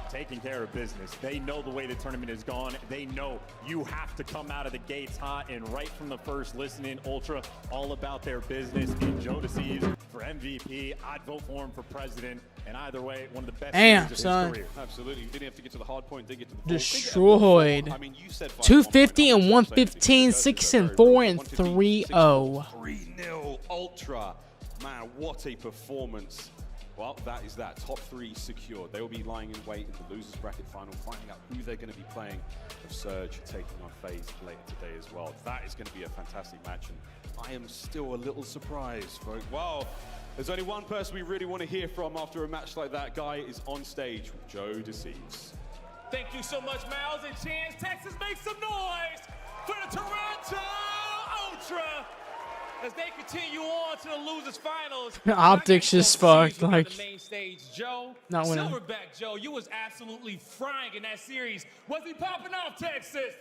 taking care of business. They know the way the tournament is gone. They know you have to come out of the gates hot, and right from the first listening, Ultra all about their business. And Joe Deceives for MVP. I'd vote for him for president. And either way, one of the best Damn, of son. his career. Absolutely. You didn't have to get to the hard point. They get to the Destroyed. I mean, you said 250 and 115, 6 and 4 and 3-0. 3-0 Ultra. Man, what a performance. Well, that is that. Top 3 secured. They will be lying in wait in the losers bracket final, finding out who they're going to be playing. Of Surge taking on FaZe later today as well. That is going to be a fantastic match, and I am still a little surprised, folks. Wow. There's only one person we really want to hear from after a match like that. Guy is on stage with Joe Deceives. Thank you so much, Miles and Chance. Texas, make some noise for the Toronto Ultra as they continue on to the losers finals. Optics just fucked. Like, the main stage, Joe. not winning. Silverback Joe, you was absolutely frying in that series. Was he popping off, Texas?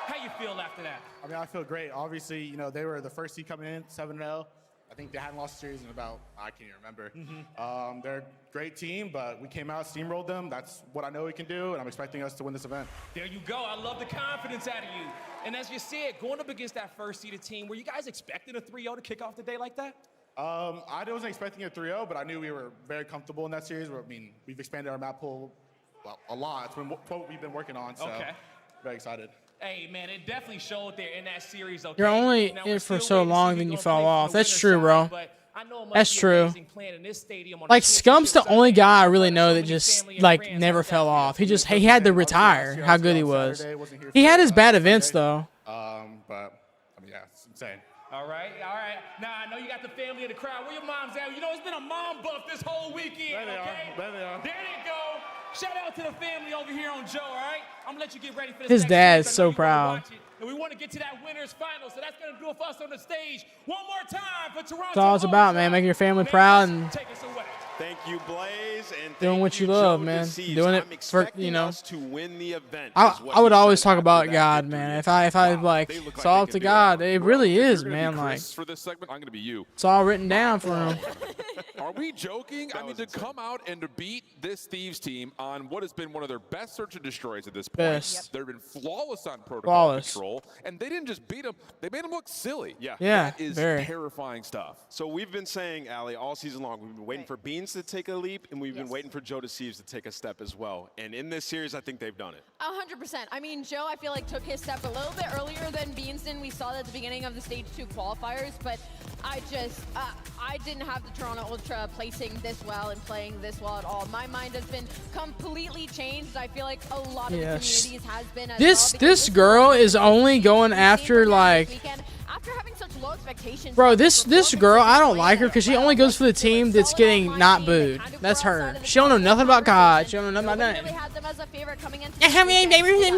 How you feel after that? I mean, I feel great. Obviously, you know, they were the first seed coming in, 7-0. I think they hadn't lost a series in about, I can't even remember. They're a great team, but we came out, steamrolled them. That's what I know we can do, and I'm expecting us to win this event. There you go. I love the confidence out of you. And as you said, going up against that first-seeded team, were you guys expecting a 3-0 to kick off the day like that? I wasn't expecting a 3-0, but I knew we were very comfortable in that series. I mean, we've expanded our map pool a lot. It's been what we've been working on, so very excited. Hey, man, it definitely showed there in that series. Okay? You're only in for so long, then you fall off. That's true, bro. That's true. Like, Scump's the only guy I really know that just, like, never fell off. He had to retire how good he was. He had his bad events, though. But, I mean, yeah, it's insane. All right. Now, I know you got the family in the crowd. Where your mom's at? You know, it's been a mom buff this whole weekend, okay? There they are. There they go. Shout out to the family over here on Joe, all right? I'm going to let you get ready for this. His dad's so proud. And we want to get to that winner's final, so that's going to do it for us on the stage. One more time for Toronto. That's all it's about, man. Making your family proud and take us away. Thank you, Blaze, and doing what you love, man. Doing it for, you know. to win the event. I would always talk about God, man. If I like, it's all up to God. It really is, man. Like, for this segment, I'm gonna be you. It's all written down for him. Are we joking? I mean, to come out and to beat this Thieves team on what has been one of their best search and destroys at this point. Best. They've been flawless on protocol control, and they didn't just beat them; they made them look silly. Yeah, that is terrifying stuff. So we've been saying, Ali, all season long, we've been waiting for Beans to take a leap, and we've been waiting for Joe Deceives to take a step as well. And in this series, I think they've done it. 100%. I mean, Joe, I feel like took his step a little bit earlier than Beanston. We saw that at the beginning of the Stage 2 qualifiers, but I didn't have the Toronto Ultra placing this well and playing this well at all. My mind has been completely changed. I feel like a lot of the communities has been as this girl is only going after, like, after having such low expectations. Bro, this girl, I don't like her because she only goes for the team that's getting not booed. That's her. She don't know nothing about God. She don't know nothing about nothing. Had them as a favorite coming into how many favorites? And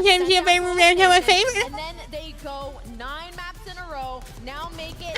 then they go 9 maps in a row. Now make it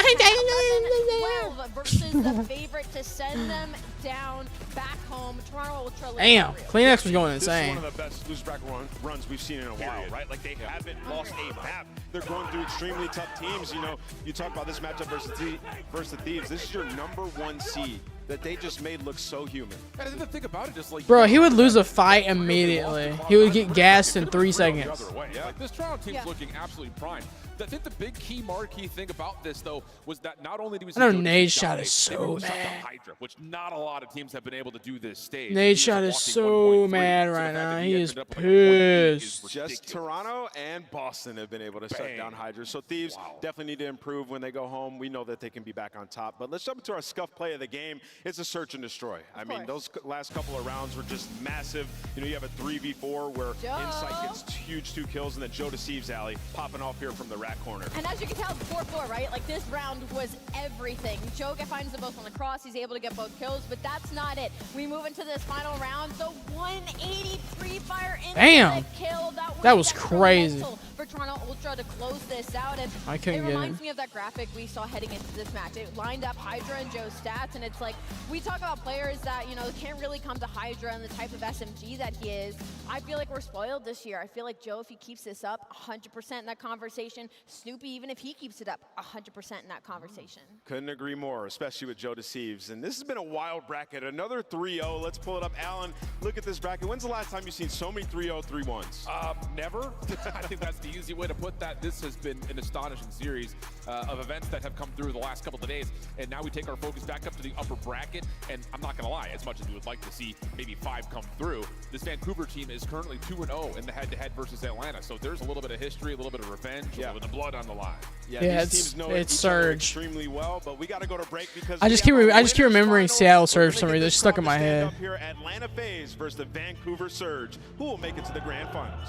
12 versus the favorite to send them down back home. Toronto Ultra. Damn, Kleenex was going insane. This is one of the best loser bracket runs we've seen in a while, right? Like, they haven't lost a map. They're going through extremely tough teams. You know, you talk about this matchup versus the Thieves. This is your #1 seed that they just made look so human. And the thing about it is, like, bro, he would lose a fight immediately. He would get gassed in 3 seconds. Like, this Toronto team's looking absolutely prime. I think the big key marquee thing about this, though, was that not only did we see I know Joe Nade Davies shot dominate, is they were able so to shut down bad. Hydra, which not a lot of teams have been able to do this stage. Nade He shot was is a walking so 1.3, mad so the right fact now. that He is ended up with like a 0.8 is pissed. Just Toronto and Boston have been able to shut down Hydra. So Thieves definitely need to improve when they go home. We know that they can be back on top. But let's jump into our scuff play of the game. It's a search and destroy. I mean, those last couple of rounds were just massive. You know, you have a 3v4 where Insight gets huge 2 kills, and then Joe Deceives Alley popping off here from the rat corner. And as you can tell, 4-4, right? Like, this round was everything. Joe finds them both on the cross. He's able to get both kills, but that's not it. We move into this final round. The 180 pre-fire Damn. kill. That was crazy. For Toronto Ultra to close this out. And I couldn't it get reminds it. me of that graphic we saw heading into this match. It lined up Hydra and Joe's stats, and it's like, we talk about players that, you know, can't really come to Hydra and the type of SMG that he is. I feel like we're spoiled this year. I feel like Joe, if he keeps this up, 100% in that conversation. Snoopy, even if he keeps it up, 100% in that conversation. Couldn't agree more, especially with Joe Deceives. And this has been a wild bracket. Another 3-0. Let's pull it up. Alan, look at this bracket. When's the last time you've seen so many 3-0, 3-1s? Never. I think that's the easy way to put that. This has been an astonishing series of events that have come through the last couple of days. And now we take our focus back up to the upper bracket. And I'm not going to lie, as much as we would like to see maybe 5 come through, this Vancouver team is currently 2-0 in the head-to-head versus Atlanta. So there's a little bit of history, a little bit of revenge, a little bit of blood on the line. Yeah, these teams know it's each other Surge. extremely well, but we got to go to break because I just keep remembering Seattle Surge for some reason. It's stuck in my head. up here, Atlanta FaZe versus the Vancouver Surge. Who will make it to the grand finals?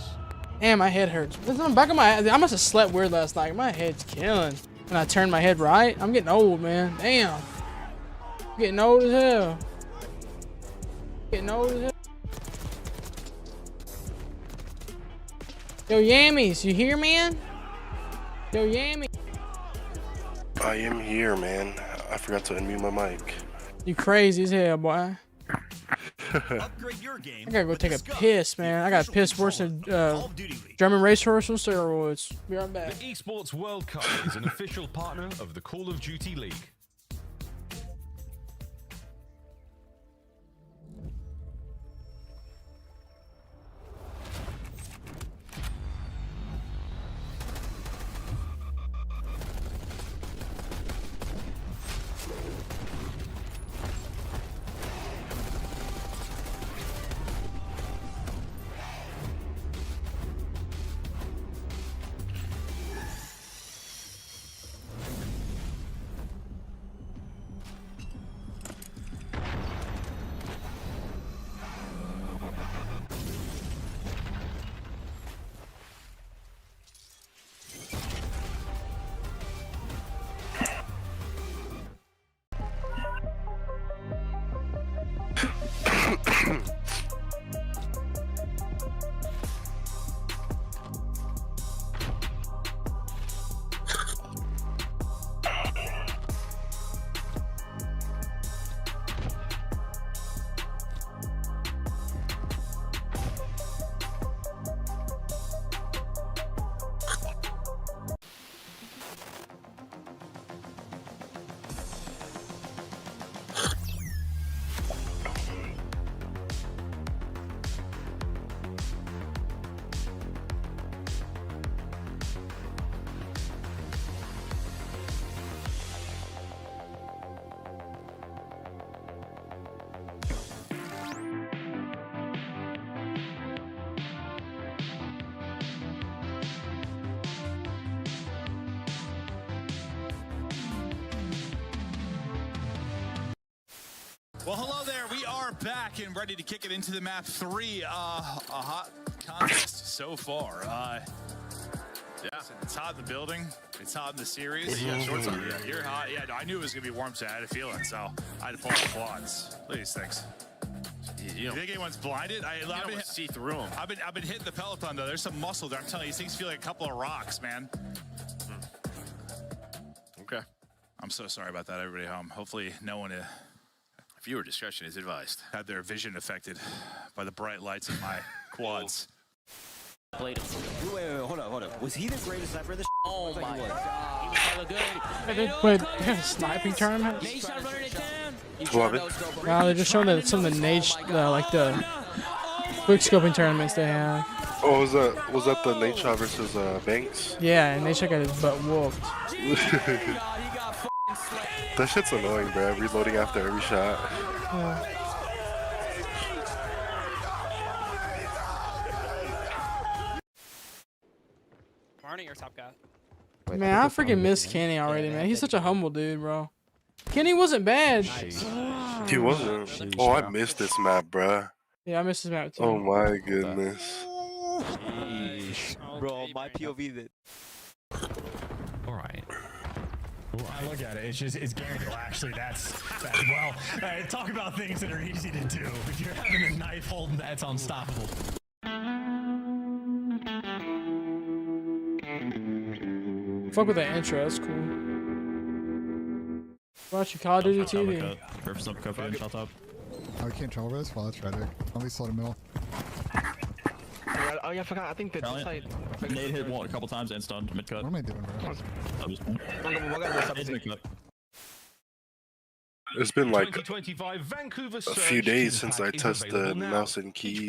Damn, my head hurts. It's on the back of my head. I must have slept weird last night. My head's killing. When I turn my head right, I'm getting old, man. Damn. I'm getting old as hell. Getting old as hell. Yo, Yammies, you here, man? Yo, Yammy. I am here, man. I forgot to unmute my mic. You crazy as hell, boy. I gotta go take a piss, man. I got piss worse than German racehorse on steroids. Be right back. The Esports World Cup is an official partner of the Call of Duty League. Well, hello there. We are back and ready to kick it into the map 3. A hot contest so far. Yeah, it's hot in the building. It's hot in the series. You got shorts on. Yeah, you're hot. Yeah, no, I knew it was gonna be warm today. I had a feeling, so I had to pull out the quads. Look at these things. You think anyone's blinded? I've been see through them. I've been hitting the peloton though. There's some muscle there. I'm telling you, these things feel like a couple of rocks, man. Okay. I'm so sorry about that, everybody home. Hopefully, no one. Viewer discretion is advised. Had their vision affected by the bright lights of my quads. Wait, hold on. Was he the greatest sniper of this? Oh my god. Wait, they have a sniping tournament? Love it. No, they're just showing that some of the nade, like the quick scoping tournaments they have. Oh, was that the Nate Shot versus Banks? Yeah, and they check out his butt whooped. That shit's annoying, bro. Reloading after every shot. Barney or top guy? Man, I freaking miss Kenny already, man. He's such a humble dude, bro. Kenny wasn't bad. He wasn't. Oh, I missed this map, bro. Yeah, I missed this map too. Oh my goodness. Bro, my POV that. All right. I look at it. It's guaranteed. Well, actually, that's well. Talk about things that are easy to do. If you're having a knife holding, that's unstoppable. Fuck with that intro. That's cool. Watch your Call of Duty TV. Oh, we can't travel over this? Well, that's tragic. At least slow to middle. Oh yeah, I forgot. I think that side. Nate hit one a couple times and stunned mid cut. What am I doing, bro? It's been like 2025 Vancouver a few days since I touched the mouse and keys.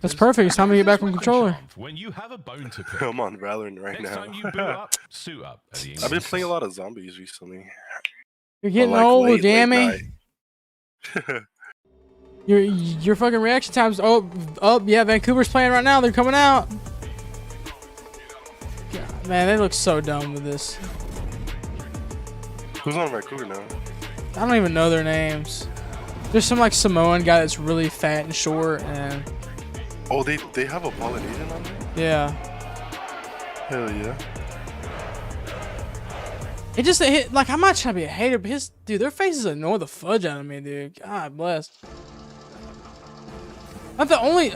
That's perfect. It's time to get back on controller. When you have a bone to pick. I'm on Valorant right Next now. time you boot up, suit up. I've been playing a lot of zombies recently. You're getting But, like, old, late damn night. Your fucking reaction times. Oh yeah, Vancouver's playing right now. They're coming out. God, man, they look so dumb with this. Who's on Vancouver now? I don't even know their names. There's some like Samoan guy that's really fat and short, and Oh, they have a Polynesian on there? yeah, Hell yeah. it just like I'm not trying to be a hater, but their faces annoy the fudge out of me, dude. God bless. Not the only,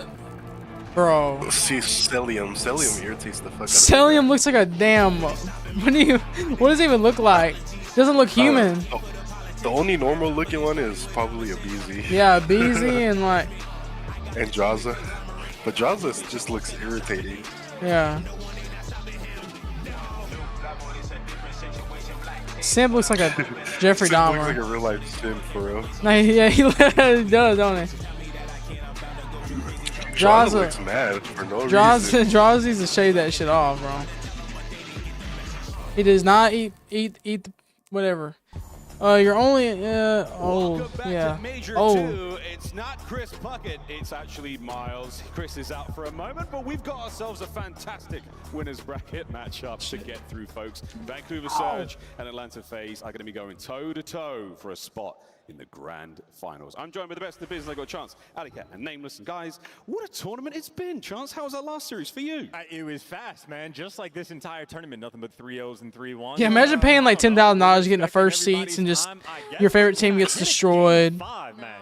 bro. See, Celium irritates the fuck out of me. Celium looks like a damn. What does it even look like? Doesn't look human. The only normal looking one is probably a BZ. Yeah, BZ and like. And Draza. But Draza just looks irritating. Yeah. Simp looks like a Jeffrey Simp Dahmer. looks like a real life simp for real. Nah, yeah, he does, don't he? Draza looks mad for no reason. Draza needs to shave that shit off, bro. He does not eat the, whatever. You're only old. Yeah. Old. It's not Chris Puckett, it's actually Miles. Chris is out for a moment, but we've got ourselves a fantastic winners bracket matchup to get through, folks. Vancouver Surge and Atlanta FaZe are going to be going toe-to-toe for a spot in the grand finals. I'm joined by the best in the business. I got Chance, Alicat, and Nameless. And guys, what a tournament it's been. Chance, how was that last series for you? It was fast, man. Just like this entire tournament, nothing but 3-0s and 3-1s. Yeah, imagine paying like $10,000 getting the first seats and just your favorite team gets destroyed.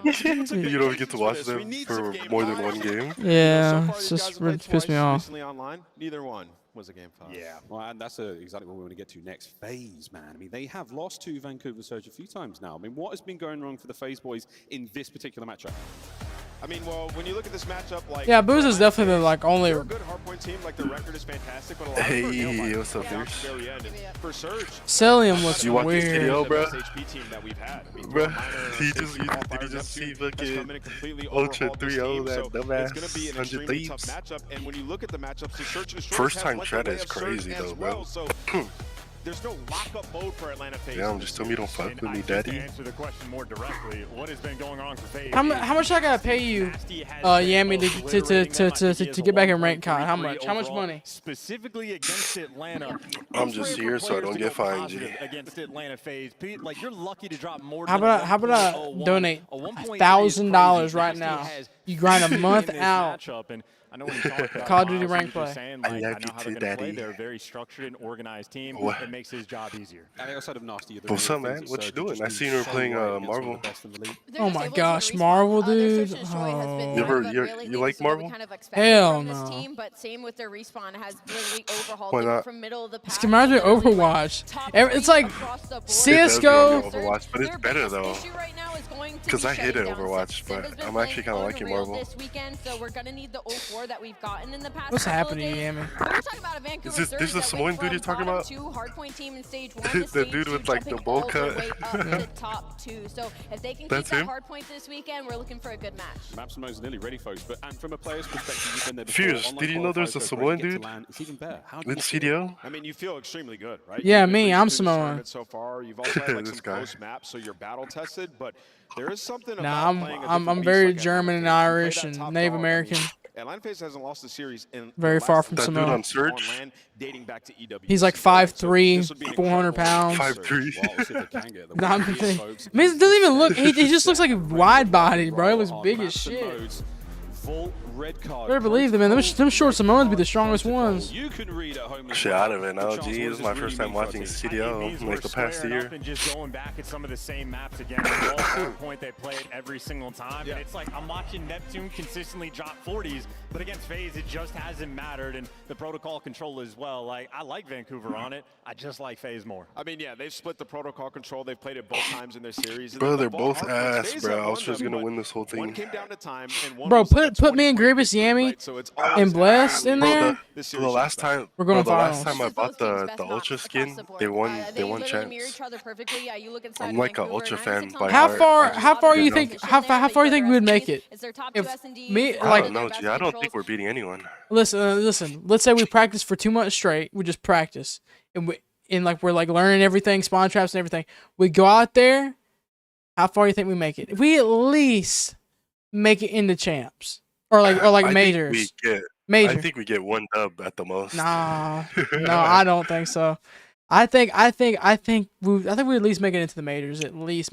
You don't get to watch them for more than one game. Yeah, it's just really pissed me off. Online, neither one was a game 5. Yeah, well, and that's exactly what we want to get to next. FaZe, man. I mean, they have lost to Vancouver Surge a few times now. I mean, what has been going wrong for the FaZe boys in this particular matchup? I mean, well, when you look at this matchup, like Yeah, Booze is definitely the like only. they're a good hardpoint team. Like the record is fantastic, but a lot of Hey, what's up, dude? for Surge. Celium looks You watch this weird. video, bro? HP team that we've had. I mean, Bro, did did he just see fucking Ultra 3-0 that dumbass It's going to be an 100 extremely tough thieves? matchup, and when you look at the matchups, the Search and Destroy First has time went Tread the way is of Surge crazy as though, bro. well, so there's no lockup mode for Atlanta FaZe. Yeah, just tell me you don't fuck with me, daddy. To answer the question more directly, what has been going on for FaZe? How much I gotta pay you, Yami, to get back in rank con? How much? How much money? Specifically against Atlanta. I'm just here so I don't get fined, G. Against Atlanta FaZe, like you're lucky to drop more. How about I donate $1,000 right now? You grind a month out. I know when you talk about Call of Duty Miles, rank you're play. just saying, like, I know how they're going to play. Daddy. They're a very structured and organized team. What? It makes his job easier. And outside of Nasty, What's up, man? What you doing? I seen her playing Marvel. Oh my gosh, Marvel, dude. Oh. You like Marvel? Hell no. Team, but same with their respawn has really overhauled Why them not? from middle of the pack. It's reminds me of Overwatch. It's like CS:GO. Overwatch, but it's better though. Because I hated Overwatch, but I'm actually kind of liking real Marvel. this weekend, so we're gonna need the 04 that we've gotten in the past. What's couple of happening, days. Yami? We're talking about a Vancouver Is this Surge the that Samoan went dude you're from talking bottom about? two hardpoint team in stage 1 The to stage dude 2, with, like, the jumping bowl all cut. the way up to top 2. So if they can keep That's that him? hardpoint this weekend, we're looking for a good match. Maps and modes are nearly ready, folks. But and from a player's perspective, you've been there before. Fuse, Online did you know there's a qualifiers, Samoan great to get to dude land. It's even better. How do in you feel? CDO? I mean, you feel extremely good, right? Yeah, You've me, breezed I'm through this Samoan. tournament so far. You've also had like This some guy. close maps, so you're battle tested. But there is something Nah, about playing a I'm different beast very like German and Atlanta Phase. You play Irish that and top Native dog. American. I mean, Atlanta Phase hasn't lost a series in Very the far last from That dude Samoan. on Surge? land dating back to EW. He's like 5'3", 400 pounds. 5'3". Well, we'll see if they can get the Nah, win I'm here, thinking- folks. I mean, it doesn't even look. He just looks like a wide body, bro. He looks On big as maps and shit. modes, full red card. Better believe them, man. Them short Samoans be the strongest ones. You can read at home as Shit, well. I don't even know. The chance Gee, what this is does my this first really time mean for our watching team? CDO like the past squaring year. up and just going back at some of the same maps again. All hardpoint they play it every single time. And it's like I'm watching Neptune consistently drop 40s, but against FaZe it just hasn't mattered. And the protocol control as well. Like I like Vancouver on it. I just like FaZe more. I mean, yeah, they've split the protocol control. They've played it both times in their series. And Bro, then they're the ball both hardpoints, ass, FaZe bro. have I was won just them, gonna but win this whole one thing. came down to time, and one Bro, was like a put me and 20-point Grievous victory, Yami right? So it's and always Blessed in Bro, there. the last time, We're going bro, the last finals. time I Both bought teams the best Ultra maps across skin, the board. they won They champs. literally mirror each other perfectly. Yeah, you look inside I'm like a Vancouver, Ultra 96 fan by How heart. far you think? How far you think we would make it? It's their top If two S&Ds, me, I like, don't know, G. I don't think we're beating anyone. listen. Let's say we practice for 2 months straight. We just practice, and we're like learning everything, spawn traps and everything. We go out there. How far you think we make it? If we at least make it into champs or like I majors. I think we get one dub at the most. Nah, no, I don't think so. I think we at least make it into the majors. At least.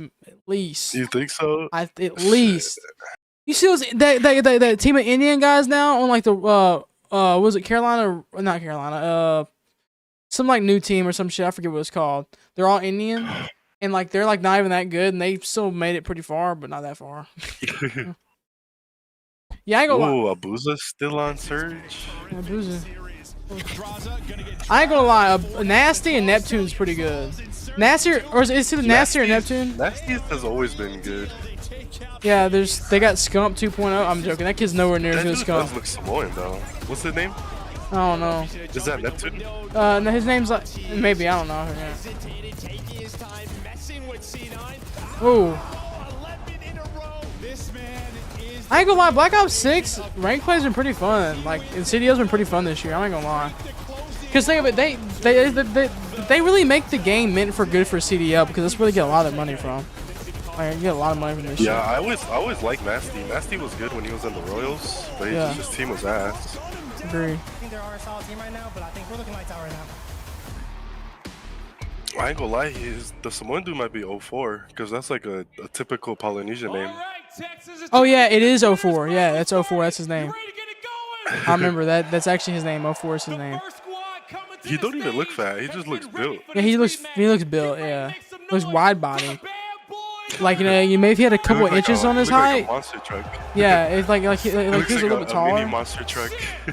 You think so? At least. You see those that team of Indian guys now on like the was it Carolina? Not Carolina. Some like new team or some shit. I forget what it's called. They're all Indian, and like they're like not even that good, and they still made it pretty far, but not that far. Yeah, I ain't gonna lie. Ooh, Abuza's still on Surge. Abuza. I ain't gonna lie. Nasty and Neptune's pretty good. Nasty or is it Nasty or Neptune? Nasty has always been good. Yeah, they got Scump 2.0. I'm joking. That kid's nowhere near as That good as dude Scump. does look Samoan though. What's his name? I don't know. Is that Neptune? No, his name's like maybe I don't know. Yeah. Ooh. I ain't gonna lie, Black Ops 6 rank play's been pretty fun. Like, and CDO's been pretty fun this year. I ain't gonna lie. Cause think of it, they really make the game meant for good for CDO because that's where they get a lot of money from. Like, you get a lot of money from this shit. Yeah, I always liked Nasty. Nasty was good when he was in the Royals, but his team was ass. Agree. I think there are a solid team right now, but I think we're looking lights out right now. I ain't gonna lie, the Samoan dude might be 04 because that's like a typical Polynesian name. Oh yeah, it is 04. Yeah, that's 04. That's his name. I remember that. That's actually his name. 04 is his name. He don't even look fat. He just looks built. Yeah, he looks built. Yeah, looks wide body. Like maybe if he had a couple inches on his height. Like a monster truck. Yeah, it's like he was a little bit taller. Mini monster truck.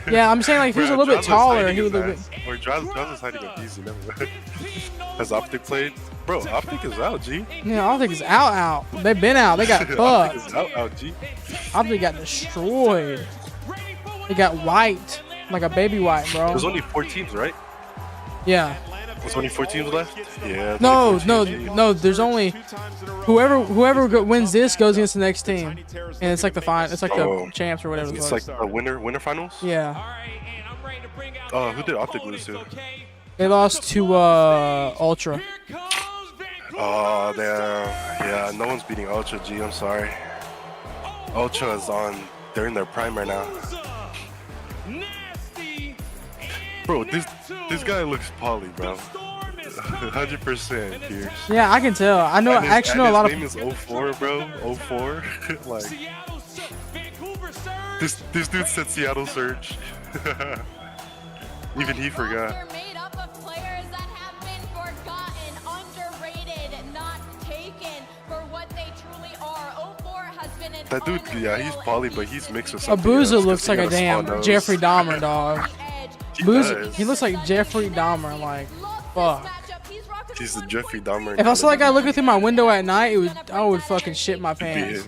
Yeah, I'm saying like if he was a little bit taller, he would look. Or Draza's hiding a beast. Never. Has Optic played? Bro, Optic is out, G. Yeah, Optic is out. They've been out. They got fucked. Optic is out, G. Optic got destroyed. They got wiped like a baby wipe, bro. There's only 4 teams, right? Yeah. There's only 4 teams left. Yeah. No. There's only whoever wins this goes against the next team, and it's like the It's like the champs or whatever. It's like the winner finals. Yeah. Who did Optic lose to? They lost to Ultra. Oh damn. Yeah, no one's beating Ultra, G. I'm sorry. Ultra is they're in their prime right now. Bro, this guy looks poly, bro. 100% Pierce. Yeah, I can tell. I know. I actually know a lot of. His name is 04, bro. 04. Like this dude said Seattle Surge. Even he forgot. They're made up of players that have been forgotten, underrated, not taken for what they truly are. 04 has been an That dude, yeah, he's poly, but he's mixed with something Abuza else, looks 'cause he like a got small damn nose. Jeffrey Dahmer dog. does. He looks like Jeffrey Dahmer. Like, fuck. He's the Jeffrey Dahmer. If I saw that guy looking through my window at night, I would fucking shit my pants.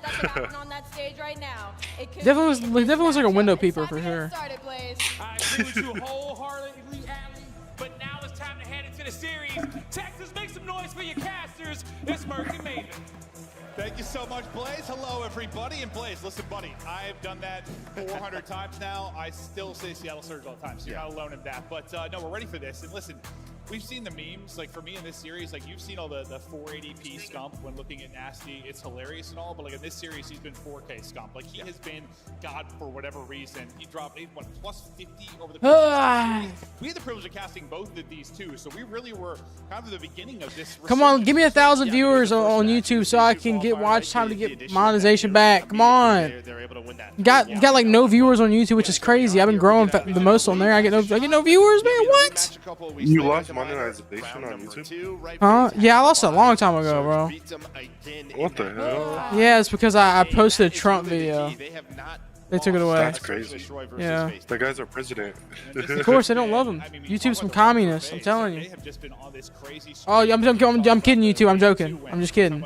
could happen on that stage right now. It could Definitely looks like a window peeper for sure. started, Blaze. I agree with you wholeheartedly, Allie. But now it's time to head into the series. Texas, make some noise for your casters. It's Merc and Maven. Thank you so much, Blaze. Hello, everybody. And Blaze, listen, buddy, I've done that 400 times now. I still say Seattle Surge all the time, so you're not alone in that. But no, we're ready for this. And listen, we've seen the memes. Like, for me in this series, like, you've seen all the 480p scump when looking at Nasty. It's hilarious and all, but, like, in this series, he's been 4K scump. Like, he has been, God, for whatever reason, he dropped, what, plus 50 over the series. We had the privilege of casting both of these, too, so we really were kind of the beginning of this. Come on, give me 1,000 viewers on YouTube so I can get watch time to get monetization back. Come on. Got like no viewers on YouTube, which is crazy. I've been growing the most on there. I get no viewers, man. What? You lost monetization on YouTube? Huh? Yeah, I lost it a long time ago, bro. What the hell? Yeah, it's because I posted a Trump video. They took it away. That's crazy. Yeah. That guy's our president. Of course, they don't love him. YouTube's some communists. I'm telling you. Oh, I'm kidding, YouTube. I'm joking. I'm just kidding.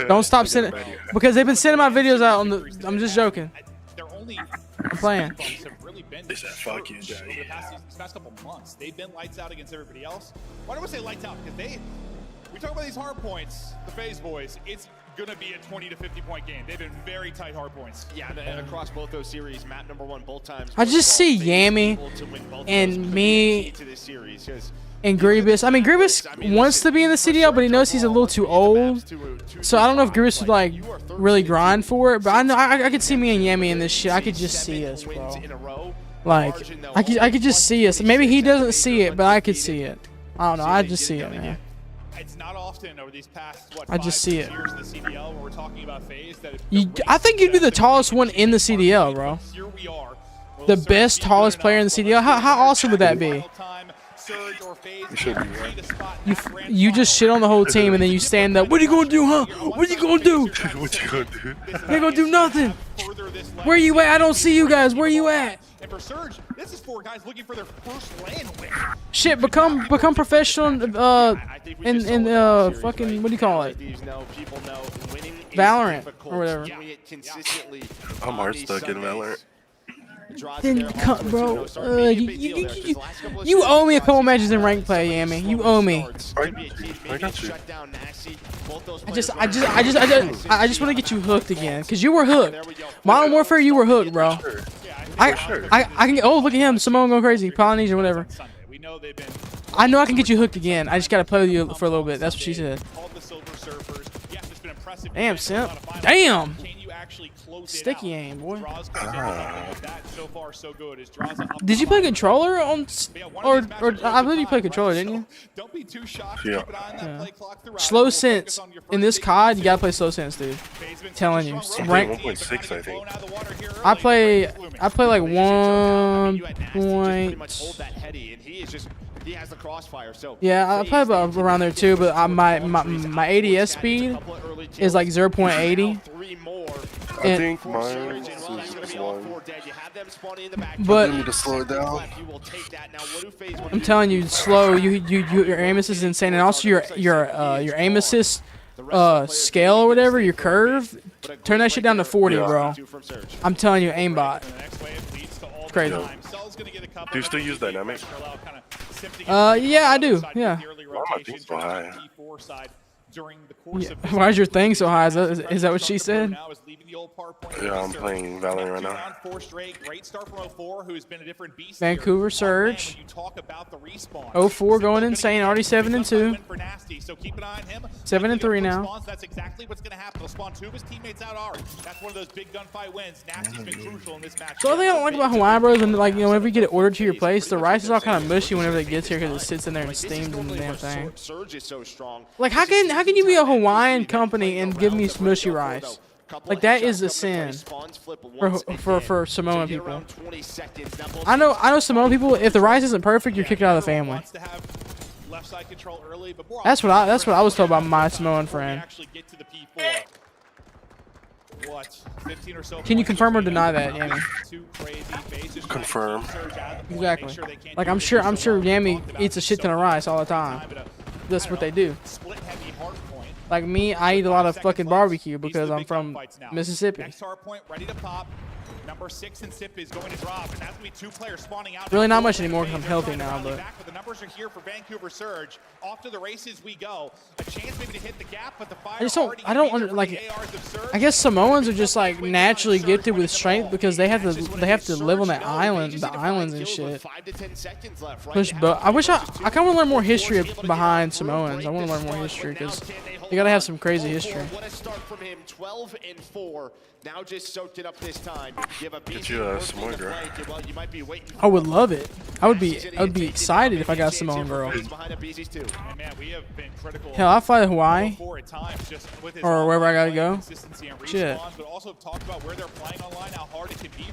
Don't stop sending, because they've been sending my videos out on the. I'm just joking. I'm playing. They said, fuck you, Daddy. These past couple months, they've been lights out against everybody else. Why do I say lights out? Because we talk about these hard points, the FaZe boys. It's gonna be a 20 to 50 point game. They've been very tight hard points. Yeah, and across both those series, map number 1 both times. I just see Yami and me and Grievous. I mean, Grievous wants to be in the CDL, but he knows he's a little too old. So I don't know if Grievous would like really grind for it. But I know I could see me and Yami in this shit. I could just see us, bro. Like I could just see us. Maybe he doesn't see it, but I could see it. I don't know. I just see it, man. It's not often over these past I just see it. years in the CDL when we're talking about FaZe that I think you'd be the tallest one in the CDL, bro. The best, tallest player in the CDL. How awesome would that be? You just shit on the whole team and then you stand up. What are you gonna do, huh? What are you gonna do? What you gonna do? They're gonna do nothing. Where you at? I don't see you guys. Where you at? And for Surge, this is 4 guys looking for their first land win. Shit, become professional in fucking, what do you call it? Valorant or whatever. I'm hard stuck in Valorant. Then bro, you owe me a couple matches in ranked play, Yami. You owe me. I got you. I just want to get you hooked again, cause you were hooked. Modern Warfare, you were hooked, bro. I can. Oh, look at him, Simone going crazy, Polynesia, whatever. I know I can get you hooked again. I just gotta play with you for a little bit. That's what she said. Damn, simp. Damn. Sticky aim, boy. Did you play controller on, or I believe you played controller, didn't you? Yeah. Slow sense in this COD, you gotta play slow sense, dude. I'm telling you. Rank 1.6, I think. I play like 1. He has the crossfire, so yeah, I play about around there too, but my ADS speed is like 0.80. I think mine is 1. But you need to slow it down. I'm telling you, slow. Your aim assist is insane, and also your aim assist scale or whatever, your curve, turn that shit down to 40, bro. I'm telling you, aimbot. It's crazy. Do you still use dynamic? Yeah, I do. Yeah. Why is your thing so high? Is that what she said? Yeah, I'm playing Valorant right now. Vancouver Surge. 04 going insane. Already 7-2. 7-3 now. That's exactly what's going to happen. They'll spawn 2 of his teammates out are. That's one of those big gunfight wins. Nasty's been crucial in this match. So the thing I don't like about Hawaiian Bros, and like, you know, whenever you get it ordered to your place, the rice is all kind of mushy whenever it gets here because it sits in there and steams in the damn thing. Like, how can you be a Hawaiian company and give me mushy rice? Like, that is a sin for Samoan people. I know Samoan people. If the rice isn't perfect, you're kicked out of the family. That's what I was told by my Samoan friend. Can you confirm or deny that, Yami? Confirm. Exactly. Like, I'm sure Yami eats a shit ton of rice all the time. That's what they do. Like me, I eat a lot of fucking barbecue because I'm from Mississippi. Next hard point, ready to pop. Number 6 and Sip is going to drop, and that's going to be 2 players spawning out. Really not much anymore because I'm healthy now, but the numbers are here for Vancouver Surge. Off to the races we go. A chance maybe to hit the gap, but the fire I don't like. I guess Samoans are just like naturally gifted with strength because they have to live on that island, the islands and shit. Push, but I wish I kind of want to learn more history behind Samoans. I want to learn more history because you gotta have some crazy history. What a start from him, 12-4. Now just soaked it up this time. Get you a Samoan girl. Well, you might be waiting. I would love it. I would be excited if I got a Samoan girl. Hell, I'll fly to Hawaii or wherever I gotta go. Shit.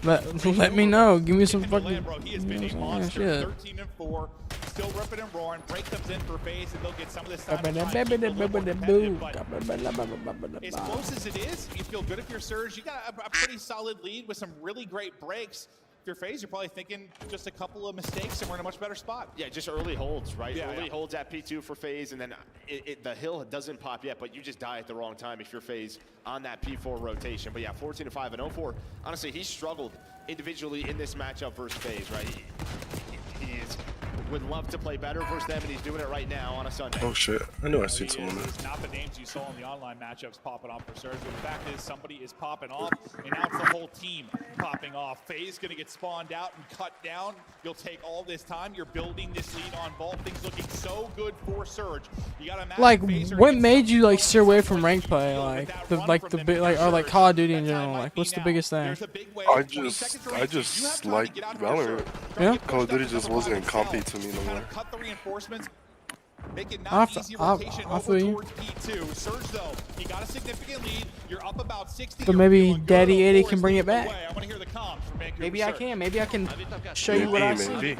Let me know. Give me some fucking shit. Still ripping and roaring. Break comes in for FaZe, and they'll get some of this time. As close as it is, you feel good if you're Surge. You got a pretty solid lead with some really great breaks. If you're FaZe, you're probably thinking just a couple of mistakes, and we're in a much better spot. Yeah, just early holds, right? Yeah, early holds at P2 for FaZe, and then the hill doesn't pop yet, but you just die at the wrong time if you're FaZe on that P4 rotation. But yeah, 14-5 and 0-4. Honestly, he struggled individually in this matchup versus FaZe, right? He would love to play better versus them, and he's doing it right now on a Sunday. Oh shit, I knew I seen someone. Not the names you saw in the online matchups popping off for Surge, but the fact is somebody is popping off, and now it's the whole team popping off. FaZe gonna get spawned out and cut down. You'll take all this time. You're building this lead on Vault. Things looking so good for Surge. You gotta like, what made you like steer away from rank play? Like the Call of Duty in general. Like, what's the biggest thing? I just like Valorant. Yeah. Call of Duty just wasn't compy to me no more. Cut the reinforcements. Make it not easy rotation over towards P2. Surge though, he got a significant lead. You're up about 60. But maybe Daddy Eddie can bring it back. I want to hear the comms from Vancouver. Maybe I can. Maybe I can show you what I see.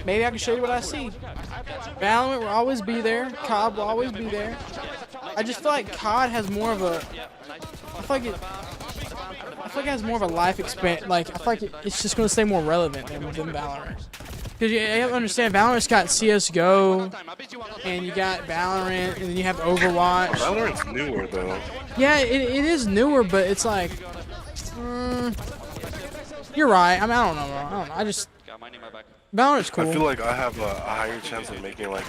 Maybe I can show you what I see. Valorant will always be there. COD will always be there. I just feel like COD has more of a. I feel like it has more of a life experience. Like I feel like it's just gonna stay more relevant than Valorant. Because you have to understand, Valorant's got CSGO, and you got Valorant, and then you have Overwatch. Valorant's newer, though. Yeah, it is newer, but it's like... you're right. I mean, I don't know. I just... Valorant's cool. I feel like I have a higher chance of making like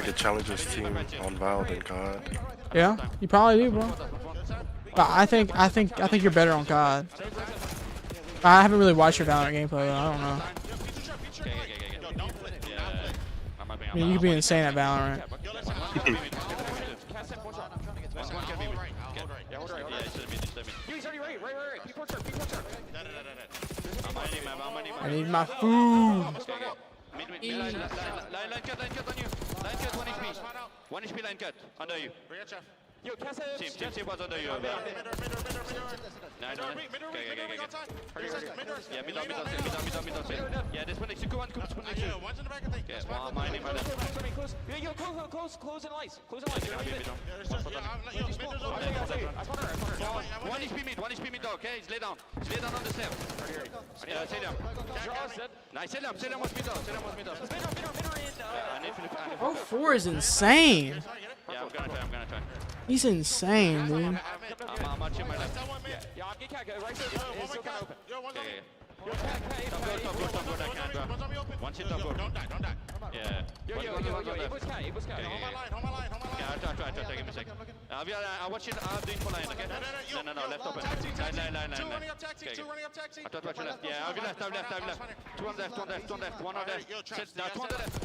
a challengers team on Val than COD. Yeah, you probably do, bro. But I think you're better on COD. I haven't really watched your Valorant gameplay, though. I don't know. I mean, you could be insane at Valorant. I need my food. One HP line cut under you. Team was under you. Yeah, mid on. Yeah, this one next to one. Close and lights. One HP mid, okay? He's lay down on the step. Sailor was mid up. 04 is insane. Yeah, I'm gonna try. He's insane, dude. I'm watching my left. Yeah, I'm getting right there. It's still kind of open. Top good, I can't drop. One shit, top good. Don't die. Yeah. It was Kai. Yeah, I'll try, give me a sec. I'll watch it, I'll do it for line, okay? No, left open. Line. Two running up taxi. I thought watch your left. Yeah, I've left. Two on left. One on left. Two on the left.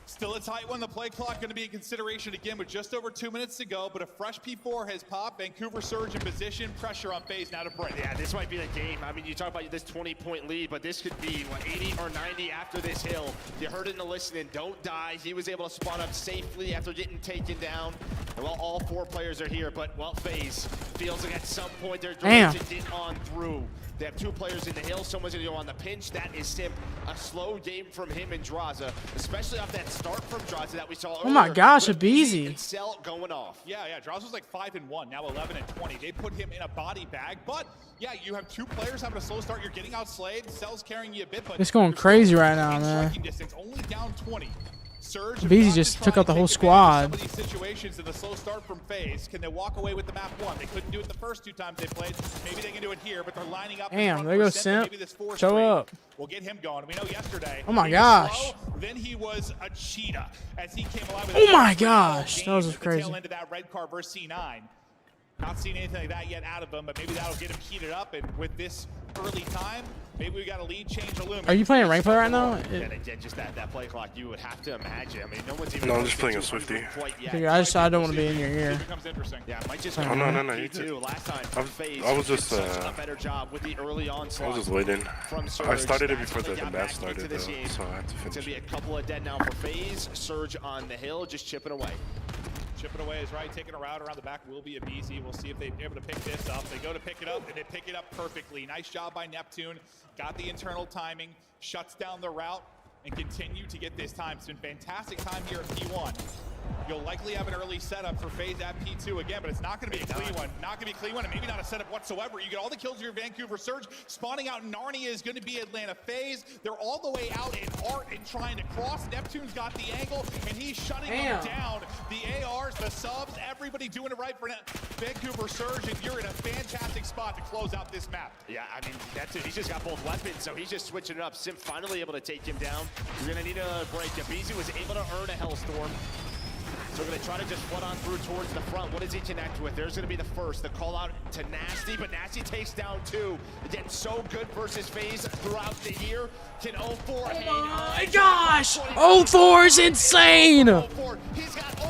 Still a tight one. The play clock going to be in consideration again with just over 2 minutes to go, but a fresh P4 has popped. Vancouver Surge in position. Pressure on FaZe now to break. Yeah, this might be the game. I mean, you talk about this 20-point lead, but this could be, 80 or 90 after this hill. You heard it in the listening. Don't die. He was able to spawn up safely after getting taken down. And well, all 4 players are here, but, well, FaZe feels like at some point their direction didn't on through. They have 2 players in the hill. Someone's going to go on the pinch. That is Simp. A slow game from him and Draza, especially off that start from Draza that we saw earlier. Oh my gosh, Abizi. Cell going off. Yeah, Draza was like 5-1, now 11-20. They put him in a body bag, but yeah, you have 2 players having a slow start. You're getting outslayed. Cell's carrying you a bit, but it's going crazy right now, man. Striking distance, only down 20. Surge Beezy just took out the whole squad. some of these situations in the slow start from FaZe. Can they walk away with the map one? They couldn't do it the first 2 times they played. Maybe they can do it here, but they're lining up. Damn, there goes Simp. Show up. We'll get him going. We know yesterday. Oh my he was gosh. slow, then he was a cheetah as he came alive with Oh my a gosh, game that was at the crazy. tail end of that red card versus C9. Not seen anything like that yet out of him, but maybe that'll get him heated up. And with this early time, maybe we got a lead change illuminate. Are you playing rank play right now? And again, just that play clock, you would have to imagine. I mean, no one's even. No, I'm just playing a Swifty. I don't want to be in your ear. Yeah, it might just. Oh, no, you P2 last time. I was just a better job with the early onslaught. I was just waiting. From Surge. I started it That's before when they the got match back started into though, this game. so I had to It's finish. gonna be a couple of dead now for FaZe. Surge on the hill, just chipping away. Chipping away is right. Taking a route around the back will be a BZ. We'll see if they're able to pick this up. They go to pick it up, and they pick it up perfectly. Nice job by Neptune. Got the internal timing, shuts down the route, and continue to get this time. It's been fantastic time here at P1. You'll likely have an early setup for FaZe at P2 again, but it's not going to be a clean one. Not going to be a clean one, and maybe not a setup whatsoever. You get all the kills of your Vancouver Surge. Spawning out Narnia is going to be Atlanta FaZe. They're all the way out in Art and trying to cross. Neptune's got the angle, and he's shutting them down. The ARs, the subs, everybody doing it right for Vancouver Surge, and you're in a fantastic spot to close out this map. Yeah, I mean, that's it. He's just got both weapons, so he's just switching it up. Sim finally able to take him down. You're going to need a break. Abizi was able to earn a Hellstorm. So we're going to try to just flood on through towards the front. What does he connect with? There's going to be the first. The call out to Nasty, but Nasty takes down 2. Again, so good versus FaZe throughout the year. Can 04 hang on? My gosh! 04 is insane!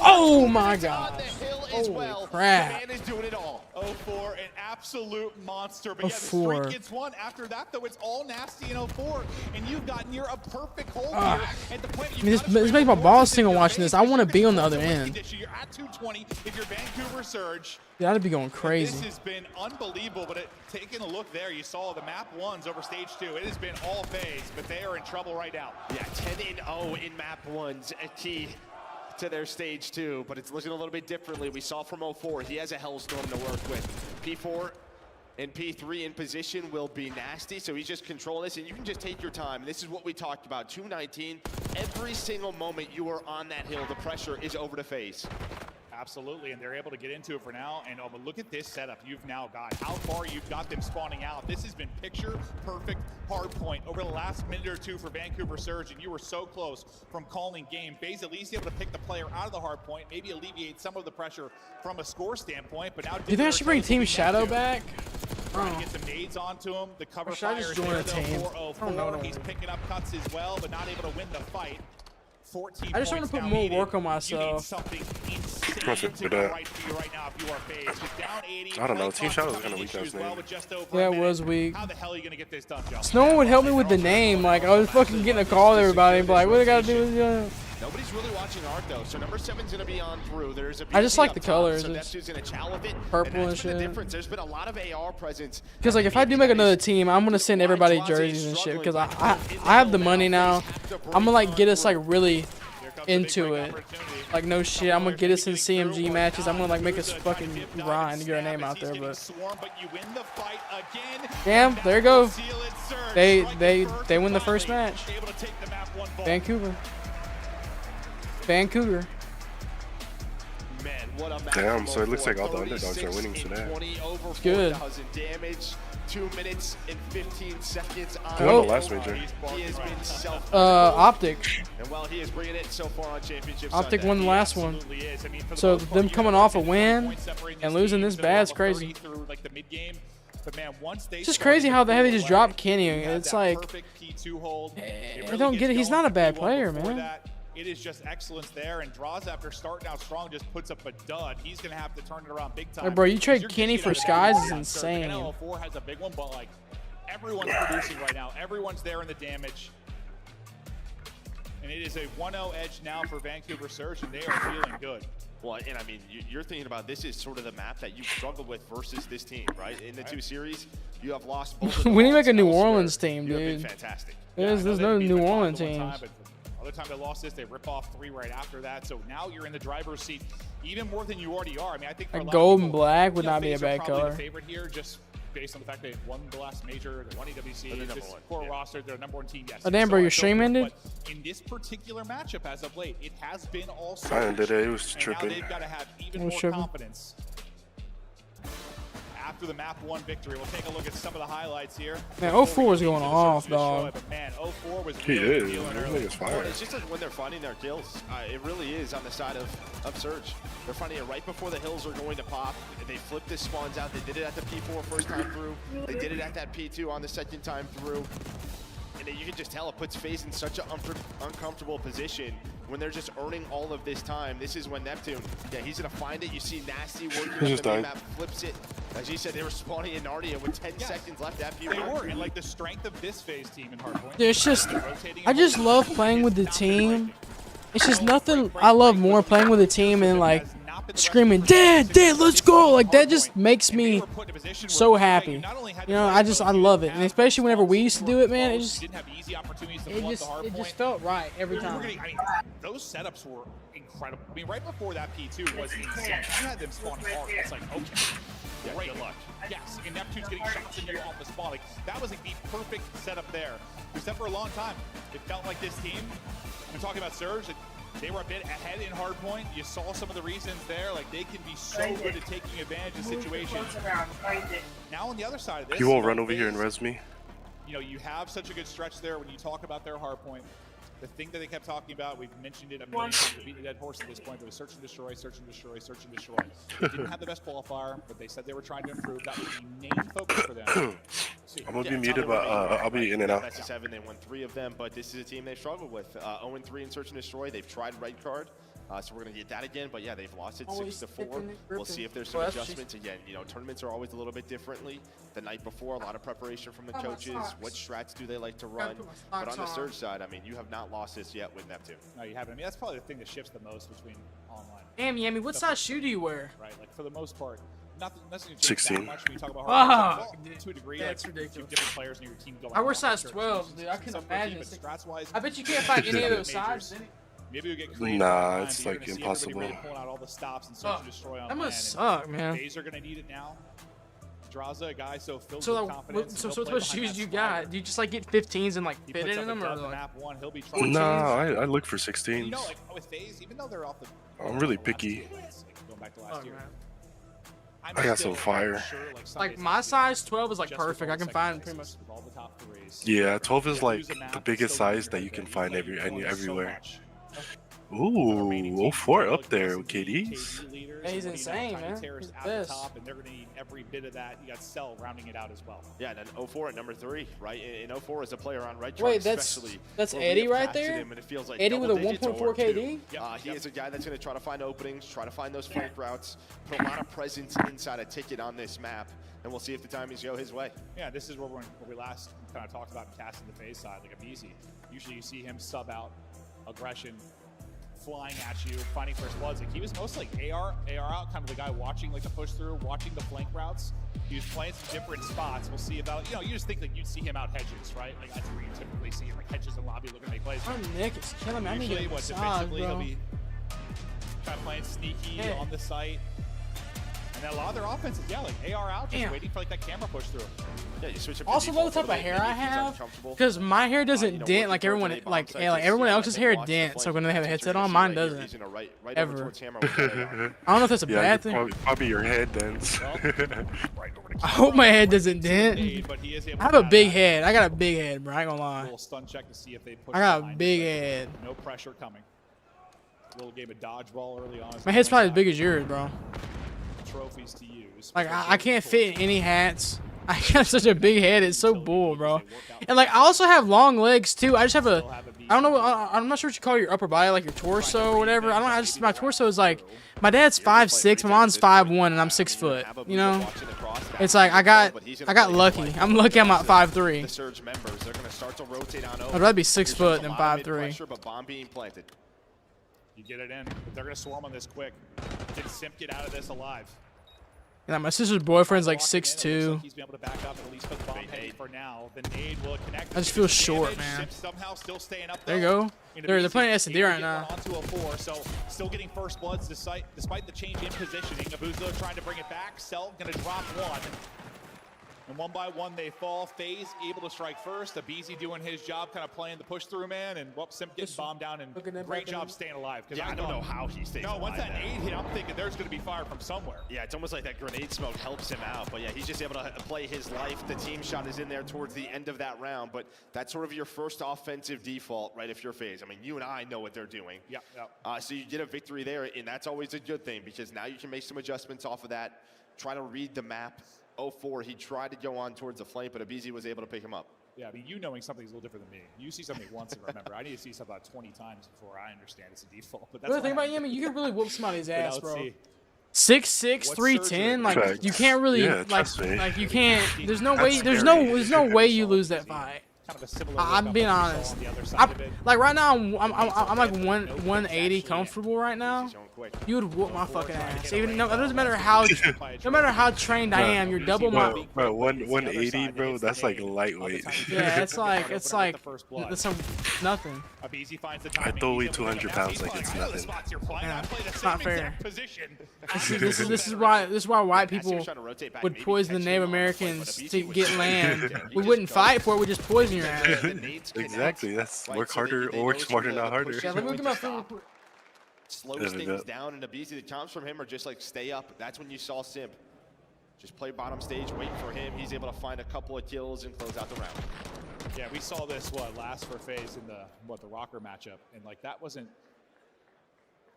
Oh my gosh. Holy crap. The man is doing it all. 04, an absolute monster. But yeah, the streak gets one. After that, though, it's all Nasty in 04, and you've got near a perfect hold here. At the point This makes my balls tingle watching this. I want to be on the other end. You're at 220 if you're Vancouver Surge. Yeah, I'd be going crazy. This has been unbelievable, but taking a look there, you saw the map 1s over stage 2. It has been all FaZe, but they are in trouble right now. Yeah, 10-0 in map 1s, a key to their stage 2, but it's looking a little bit differently. We saw from 04, he has a Hellstorm to work with. P4 and P3 in position will be Nasty, so he's just controlling this, and you can just take your time. This is what we talked about, 219. Every single moment you are on that hill, the pressure is over to FaZe. Absolutely, and they're able to get into it for now. And but look at this setup you've now got. How far you've got them spawning out. This has been picture-perfect hard point over the last minute or 2 for Vancouver Surge, and you were so close from calling game. FaZe at least able to pick the player out of the hard point, maybe alleviate some of the pressure from a score standpoint. But now, do you think I should bring Team Shadow back? Trying to get some nades onto him. The cover should I fire just is join there, a team? though, 404. He's picking up cuts as well, but not able to win the fight. 14 I just want to put more work on myself. I don't know. Team Shadow is gonna weak those names. Yeah, it was weak. How the hell are you gonna get this done, Joe? No one would help me with the name. Like, I was fucking getting a call to everybody and be like, what do I gotta do with Nobody's really watching Art though, so number 7's gonna be on through. There's a I just like the top, colors. so It's Neptune's gonna chow with it. purple and that's been the shit. difference. There's been a lot of AR presence. Because like if I do make another team, I'm gonna send everybody jerseys and shit. Because I have the money now. I'm gonna like get us like really into it. Like no shit, I'm gonna get us in CMG matches. I'm gonna like make us fucking grind to get our name out there. But damn, there you go. They win the first match. Vancouver. Damn, so it looks like all the underdogs are winning today. It's good. Damage, 2 minutes and 15 seconds on Who won the last major? He has been self Optic. And while he is bringing it so far on Championship Optic Sunday, won the last one. So them coming off a win and losing this bad is crazy. It's just crazy how the heavy just dropped Kenny. It's like, I don't get it. He's not a bad player, man. It is just excellence there, and Draws after starting out strong just puts up a dud. He's going to have to turn it around big time. Like, bro, you trade Kenny for Skies is insane. NL4 has a big one, but like everyone's producing right now. Everyone's there in the damage. And it is a 1-0 edge now for Vancouver Surge, and they are feeling good. Well, and I mean, you're thinking about this is sort of the map that you struggled with versus this team, right? In the 2 series, you have lost both. We need to make a New Orleans team, dude. Been fantastic. There's no New Orleans teams. Other time they lost this, they rip off 3 right after that. So now you're in the driver's seat even more than you already are. I mean, I think for gold and black would not be a FaZe are bad probably color. the favorite here, just based on the fact they won the last major, they won EWC, this core roster, they're number 1 team. Yes. Oh damn, bro, your stream ended. But in this particular matchup, as of late, it has been all. I ended it. It was and tripping. Now they've got to have even more confidence. After the map 1 victory, we'll take a look at some of the highlights here. Man, 04 is going off, dog. But man, 04 was He really is. feeling early. It's just like when they're finding their kills. It really is on the side of Surge. They're finding it right before the hills are going to pop. They flip this spawns out. They did it at the P4 first time through. They did it at that P2 on the second time through. And you can just tell it puts FaZe in such an uncomfortable position when they're just earning all of this time. This is when Neptune, he's going to find it. You see Nasty working on the map, flips it. As you said, they were spawning in Narnia with 10 seconds left at P1. They were, and like the strength of this FaZe team in Hardpoint. It's just, I just love playing with the team. It's just nothing I love more playing with a team and like screaming, Dad, let's go. Like that just makes me so happy. You know, I love it. And especially whenever we used to do it, man, it just felt right every time. I mean, those setups were incredible. I mean, right before that P2 was insane. You had them spawning hard. It's like, okay, great. Good luck. Yes, and Neptune's getting shots into you off the spawn. Like, that was like the perfect setup there. We said for a long time, it felt like this team, we're talking about Surge, they were a bit ahead in Hardpoint. You saw some of the reasons there. Like, they can be so good at taking advantage of situations. Now on the other side of this, You won't run over here and res me. You know, you have such a good stretch there when you talk about their Hardpoint. The thing that they kept talking about, we've mentioned it a million times, we're beating a dead horse at this point, but it was search and destroy, search and destroy, search and destroy. They didn't have the best qualifier, but they said they were trying to improve. That was the main focus for them. I'm gonna be muted, but I'll be in and out. Best of 7, they won 3 of them, but this is a team they've struggled with. 0-3 in search and destroy. They've tried red card. So we're going to get that again, but yeah, they've lost it 6-4. We'll see if there's some adjustments. Again, you know, tournaments are always a little bit differently. The night before, a lot of preparation from the coaches. What strats do they like to run? But on the Surge side, I mean, you have not lost this yet with Neptune. No, you haven't. I mean, that's probably the thing that shifts the most between online. Yami, what size shoe do you wear? Right, like for the most part, nothing 16. that much when you talk about Wow, to a degree. that's like, ridiculous. Different players in your team go. I wear size 12, dude. I can imagine. I bet you can't find any of those sizes. Maybe we get creative. Nah, it's like impossible. Really pulling out all the stops and search and destroy on that must suck, man. FaZe are gonna need it now. Draza, a guy so filled So, with confidence. so what shoes you got? Do you just like get 15s and like fit in them, or like? Map 1, he'll be trying Nah, I look for 16s. You know, like with FaZe, even though they're off the. I'm really picky. Going back to last year. I got some fire. Like my size 12 is like perfect. I can find pretty much. Yeah, 12 is like the biggest size that you can find everywhere. Ooh, 04 up there with KDs. Yeah, he's insane, man. He's the best. And they're going to need every bit of that. You got Cell rounding it out as well. Yeah, and then 04 at number 3, right? In 04 as a player on right. Wait, that's Eddie right there? Like Eddie with a 1.4 KD? He is a guy that's going to try to find openings, try to find those flank routes, put a lot of presence inside a ticket on this map, and we'll see if the timings go his way. Yeah, this is where we last kind of talked about casting the FaZe side, like Abizi. Usually you see him sub out aggression, flying at you, finding first bloods. Like he was mostly like AR out, kind of the guy watching like the push through, watching the flank routes. He was playing some different spots. We'll see about, you know, you just think that you'd see him out hedges, right? Like that's where you typically see him, like hedges and lobby looking to make plays. My neck is killing me. I need to get a massage, defensively, bro. he'll be kind of playing sneaky on the site. And then a lot of their offenses, yeah, like AR out, just waiting for like that camera push through. Yeah, you switch up. Also, what type of hair I have, because my hair doesn't dent like everyone, like everyone else's hair dents. So when they have a headset on, mine doesn't. Ever. I don't know if that's a bad thing. Probably your head dents. I hope my head doesn't dent. I have a big head. I got a big head, bro. I ain't gonna lie. Stun check to see if they push. I got a big head. No pressure coming. Little game of dodgeball early on. My head's probably as big as yours, bro. Trophies to use. Like I can't fit in any hats. I got such a big head. It's so bull, bro. And like I also have long legs too. I just have I don't know. I'm not sure what you call your upper body, like your torso or whatever. I don't. I just my torso is like my dad's 5'6", my mom's 5'1", and I'm 6 foot. You know, it's like I got lucky. I'm lucky. I'm not 5'3". The Surge members, they're going to start to rotate on over. I'd rather be 6 foot than 5'3". But bomb being planted. You get it in, but they're going to swarm on this quick. Did Simp get out of this alive? Yeah, my sister's boyfriend's like 6'2". He's been able to back up and at least put the bomb heading for now. The nade will connect. I just feel short, man. Somehow still staying up there you go. They're playing S&D right now. Onto a 4, so still getting first bloods despite the change in positioning. Abuzo trying to bring it back. Cell gonna drop one. And one by one they fall. FaZe able to strike first. Abizi doing his job, kind of playing the push through man, and Simp getting bombed down. And great job staying alive. Yeah, I don't know how he stays alive. No, once that nade hit, I'm thinking there's going to be fire from somewhere. Yeah, it's almost like that grenade smoke helps him out. But yeah, he's just able to play his life. The team shot is in there towards the end of that round. But that's sort of your first offensive default, right, if you're FaZe. I mean, you and I know what they're doing. Yep. So you get a victory there, and that's always a good thing because now you can make some adjustments off of that. Try to read the map. 0-4, he tried to go on towards the flank, but Abizi was able to pick him up. Yeah, I mean, you knowing something's a little different than me. You see something once and remember. I need to see something about 20 times before I understand it's a default. But that's the thing about Yami, you can really whoop somebody's ass, bro. See. 6'6", 310, like you can't really like you can't. There's no way. There's no way you lose that fight. Kind of a similar I'm being honest. Like right now, I'm like 180 comfortable right now. You would whoop my fucking ass. Even no, it doesn't matter how, no matter how trained I am, you're double my. Bro, 180, bro. That's like lightweight. Yeah, it's like that's nothing. I throw away 200 pounds like it's nothing. Yeah, it's not fair. This is why white people would poison the Native Americans to get land. We wouldn't fight for it. We just poison your ass. Exactly. That's work harder or work smarter, not harder. Yeah, let me get my food. Slows things down, and Abizi, the comms from him are just like stay up. That's when you saw Simp. Just play bottom stage, wait for him. He's able to find a couple of kills and close out the round. Yeah, we saw this last for FaZe in the Rocker matchup, and like that wasn't.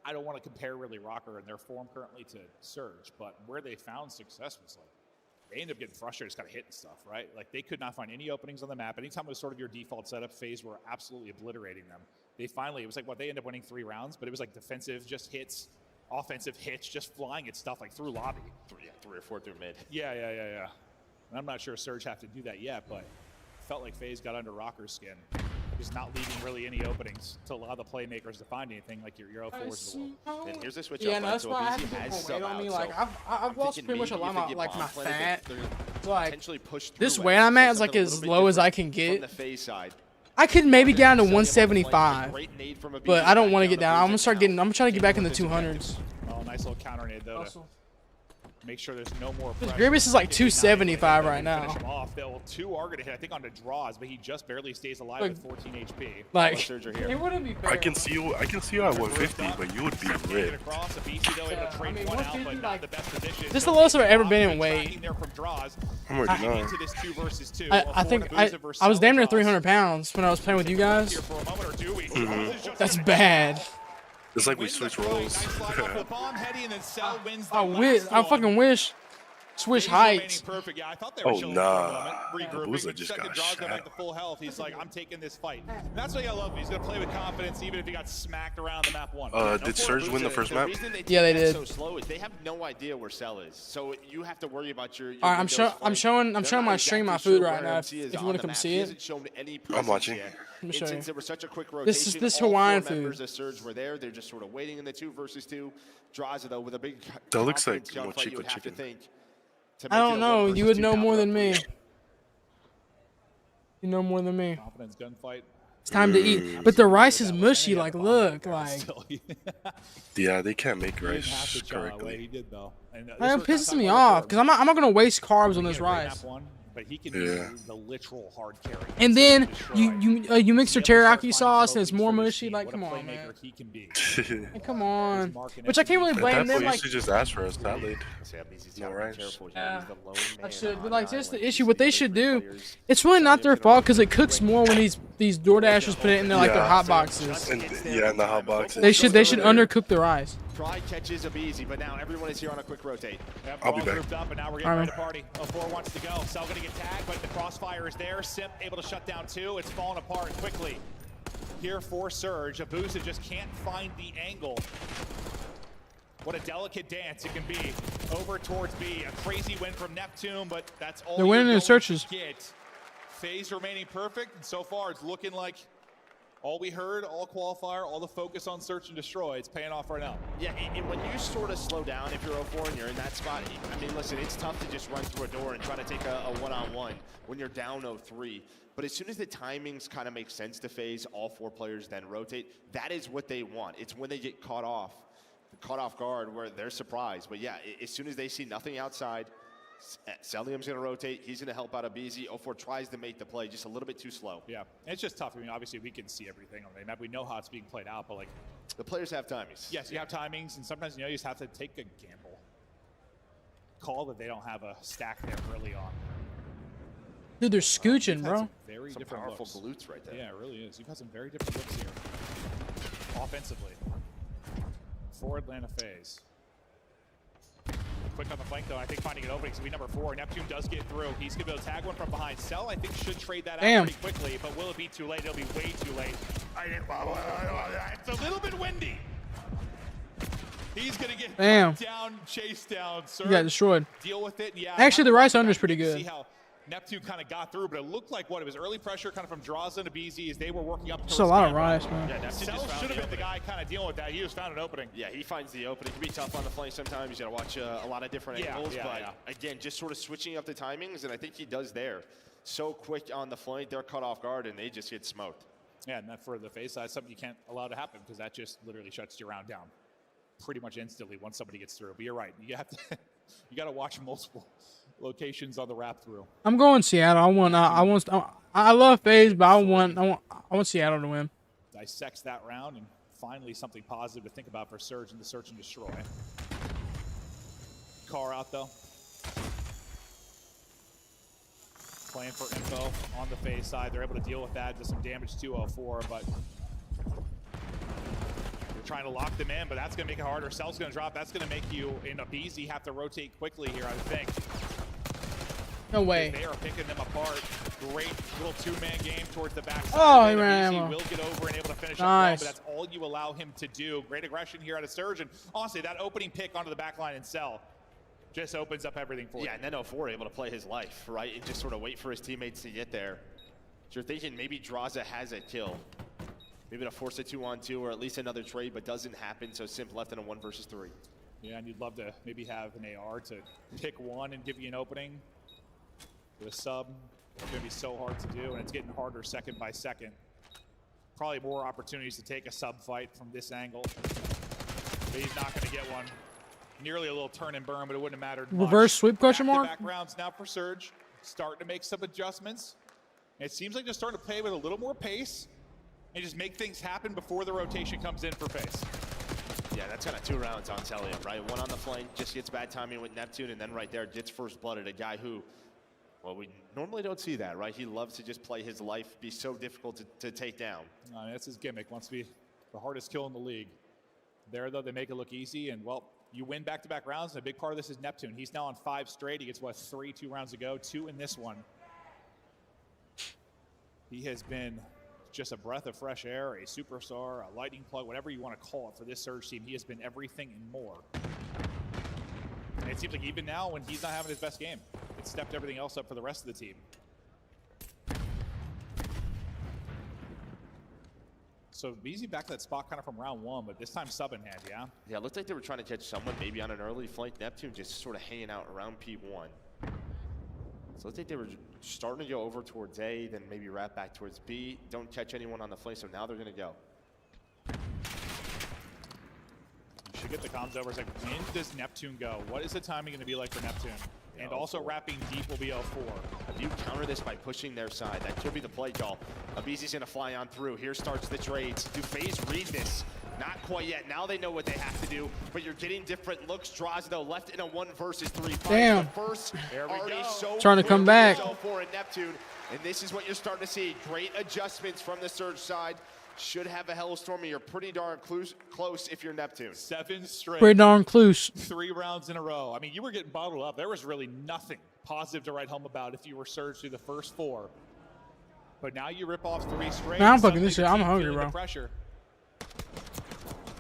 I don't want to compare really Rocker and their form currently to Surge, but where they found success was like they ended up getting frustrated, just kind of hitting stuff, right? Like they could not find any openings on the map. Anytime it was sort of your default setup, FaZe were absolutely obliterating them. They finally, it was like what they ended up winning 3 rounds, but it was like defensive, just hits, offensive hits, just flying at stuff like through lobby. 3 or 4 through mid. Yeah. And I'm not sure Surge have to do that yet, but felt like FaZe got under Rocker's skin. Just not leaving really any openings to allow the playmakers to find anything like your 0-4s of the world. And here's the switch Yeah, up. no, that's why I have to weight on me. Like I've lost pretty much a lot of my fat. Like this weight I'm at is like as low as I can get. I could maybe get down to 175, but I don't want to get down. I'm gonna try to get back in the 200s. Oh, nice little counter nade though. Make sure there's no more pressure. Grievous is like 275 right now. Well, 2 are gonna hit, I think, onto draws, but he just barely stays alive with 14 HP. Like, it wouldn't be fair. I can see you at 150, but you would be ripped. This is the lowest I've ever been in weight. I'm already known. I think I was damn near 300 pounds when I was playing with you guys. That's bad. It's like we switch roles. I fucking wish. Switch heights. Oh, nah. Booza just got shot. Back to full health. He's like, I'm taking this fight. And that's what I love. He's going to play with confidence even if he got smacked around the map 1. Did Surge win the first map? Yeah, they did. So slow is they have no idea where Cell is. So you have to worry about your All right, I'm showing my stream my food right now. If you want to come see it. I'm watching. Let me show you. Since there was such a quick rotation, This all Hawaiian 4 members food. of Surge were there. They're just sort of waiting in the 2 versus 2. Draza though with a big. That looks like gunfight, you would have to chicken. think I don't know. You would know more than me. You know more than me. Confidence gunfight. It's time to eat. But the rice is mushy. Like, look, like. Yeah, they can't make rice correctly. He did though. And, It pisses me off because I'm not gonna waste carbs on this rice. But he can do the literal hard carry. And then you mix your teriyaki sauce and it's more mushy. Like, come on, man. He can be. Come on. Which I can't really blame them. You Like, should just ask for a salad. No rice. yeah, I should. But like, just the issue. What they should do, it's really not their fault because it cooks more when these DoorDashers put it in their like their hot boxes. And, in the hot boxes. They should undercook the rice. Try catches Abizi, but now everyone is here on a quick rotate. I'll be back. Up, and now we're getting ready to party. 0-4 wants to go. Cell gonna get tagged, but the crossfire is there. Simp able to shut down 2. It's falling apart quickly. Here for Surge. Abusa just can't find the angle. What a delicate dance it can be. Over towards B. A crazy win from Neptune, but that's all They're winning in searches. FaZe remaining perfect, and so far it's looking like all we heard, all qualifier, all the focus on search and destroy, it's paying off right now. Yeah, and when you sort of slow down, if you're 0-4 and you're in that spot, I mean, listen, it's tough to just run through a door and try to take a one-on-one when you're down 0-3. But as soon as the timings kind of make sense to FaZe, all 4 players then rotate. That is what they want. It's when they get caught off guard where they're surprised. But yeah, as soon as they see nothing outside, Celium's going to rotate. He's going to help out Abizi. 04 tries to make the play just a little bit too slow. Yeah, it's just tough. I mean, obviously, we can see everything on the map. We know how it's being played out, but, like... The players have timings. Yes, you have timings, and sometimes, you know, you just have to take a gamble. Call that they don't have a stack there early on. Dude, they're scooching, bro. Very some different powerful looks. glutes right there. Yeah, it really is. You've got some very different looks here. Offensively. For Atlanta FaZe. Quick on the flank, though. I think finding an opening. So we number 4. Neptune does get through. He's going to be able to tag one from behind. Cell, I think, should trade that out pretty quickly. But will it be too late? It'll be way too late. It's a little bit windy. He's going to get down, chased down. Sir, You got destroyed. Deal with it. Yeah. Actually, the Rice under is pretty good. See how Neptune kind of got through, but it looked like what? It was early pressure kind of from Draza to BZ as they were working up. It's a lot of Rice, man. Yeah, Cell should have been the guy kind of dealing with that. He just found an opening. Yeah, he finds the opening. It can be tough on the flank sometimes. You got to watch a lot of different angles. But again, just sort of switching up the timings, and I think he does there. So quick on the flank, they're caught off guard, and they just get smoked. Yeah, and that for the FaZe side, something you can't allow to happen because that just literally shuts your round down pretty much instantly once somebody gets through. But you're right. You have to, you got to watch multiple locations on the wrap through. I'm going Seattle. I love FaZe, but I want Seattle to win. Dissects that round, and finally something positive to think about for Surge in the search and destroy. Car out though. Playing for info on the FaZe side. They're able to deal with that. Does some damage to 04, but they're trying to lock them in, but that's going to make it harder. Cell's going to drop. That's going to make you in a BZ have to rotate quickly here, I would think. No way. They are picking them apart. Great little two-man game towards the backside. Oh, he ran BZ ammo. will get over and able to finish Nice. up, but that's all you allow him to do. Great aggression here out of Surge, and honestly, that opening pick onto the back line and Cell just opens up everything for you. Yeah, and then 04 able to play his life, right? And just sort of wait for his teammates to get there. So you're thinking maybe Draza has a kill. Maybe to force a 2-on-2 or at least another trade, but doesn't happen, so Simp left in a 1 versus 3. Yeah, and you'd love to maybe have an AR to pick one and give you an opening. With a sub, it's going to be so hard to do, and it's getting harder second by second. Probably more opportunities to take a sub fight from this angle. But he's not going to get one. Nearly a little turn and burn, but it wouldn't have mattered much. Reverse sweep question mark? Back rounds now for Surge. Starting to make some adjustments. And it seems like they're starting to play with a little more pace and just make things happen before the rotation comes in for FaZe. Yeah, that's kind of 2 rounds on Celium, right? One on the flank, just gets bad timing with Neptune, and then right there gets first blooded, a guy who, well, we normally don't see that, right? He loves to just play his life, be so difficult to take down. That's his gimmick. Wants to be the hardest kill in the league. There, though, they make it look easy, and, well, you win back-to-back rounds, and a big part of this is Neptune. He's now on 5 straight. He gets, what, 3 2 rounds ago, 2 in this one. He has been just a breath of fresh air, a superstar, a lightning plug, whatever you want to call it for this Surge team. He has been everything and more. And it seems like even now, when he's not having his best game, it stepped everything else up for the rest of the team. So easy back to that spot kind of from round 1, but this time sub in hand, yeah? Yeah, it looked like they were trying to catch someone maybe on an early flank. Neptune just sort of hanging out around P1. So I think they were starting to go over towards A, then maybe wrap back towards B. Don't catch anyone on the flank, so now they're going to go. You should get the comms over. It's like, when does Neptune go? What is the timing going to be like for Neptune? And also wrapping deep will be 04. If you counter this by pushing their side, that could be the play call. Abizi's going to fly on through. Here starts the trades. Do FaZe read this? Not quite yet. Now they know what they have to do, but you're getting different looks. Draws, though, left in a 1 versus 3 fight. Damn. First, already so trying to come back. 04 at Neptune, and this is what you're starting to see. Great adjustments from the Surge side. Should have a Hellstorm. You're pretty darn close if you're Neptune. 7 straight. Pretty darn close. 3 rounds in a row. I mean, you were getting bottled up. There was really nothing positive to write home about if you were Surge through the first 4. But now you rip off 3 straight. Man, I'm fucking this shit. I'm hungry, bro. Pressure.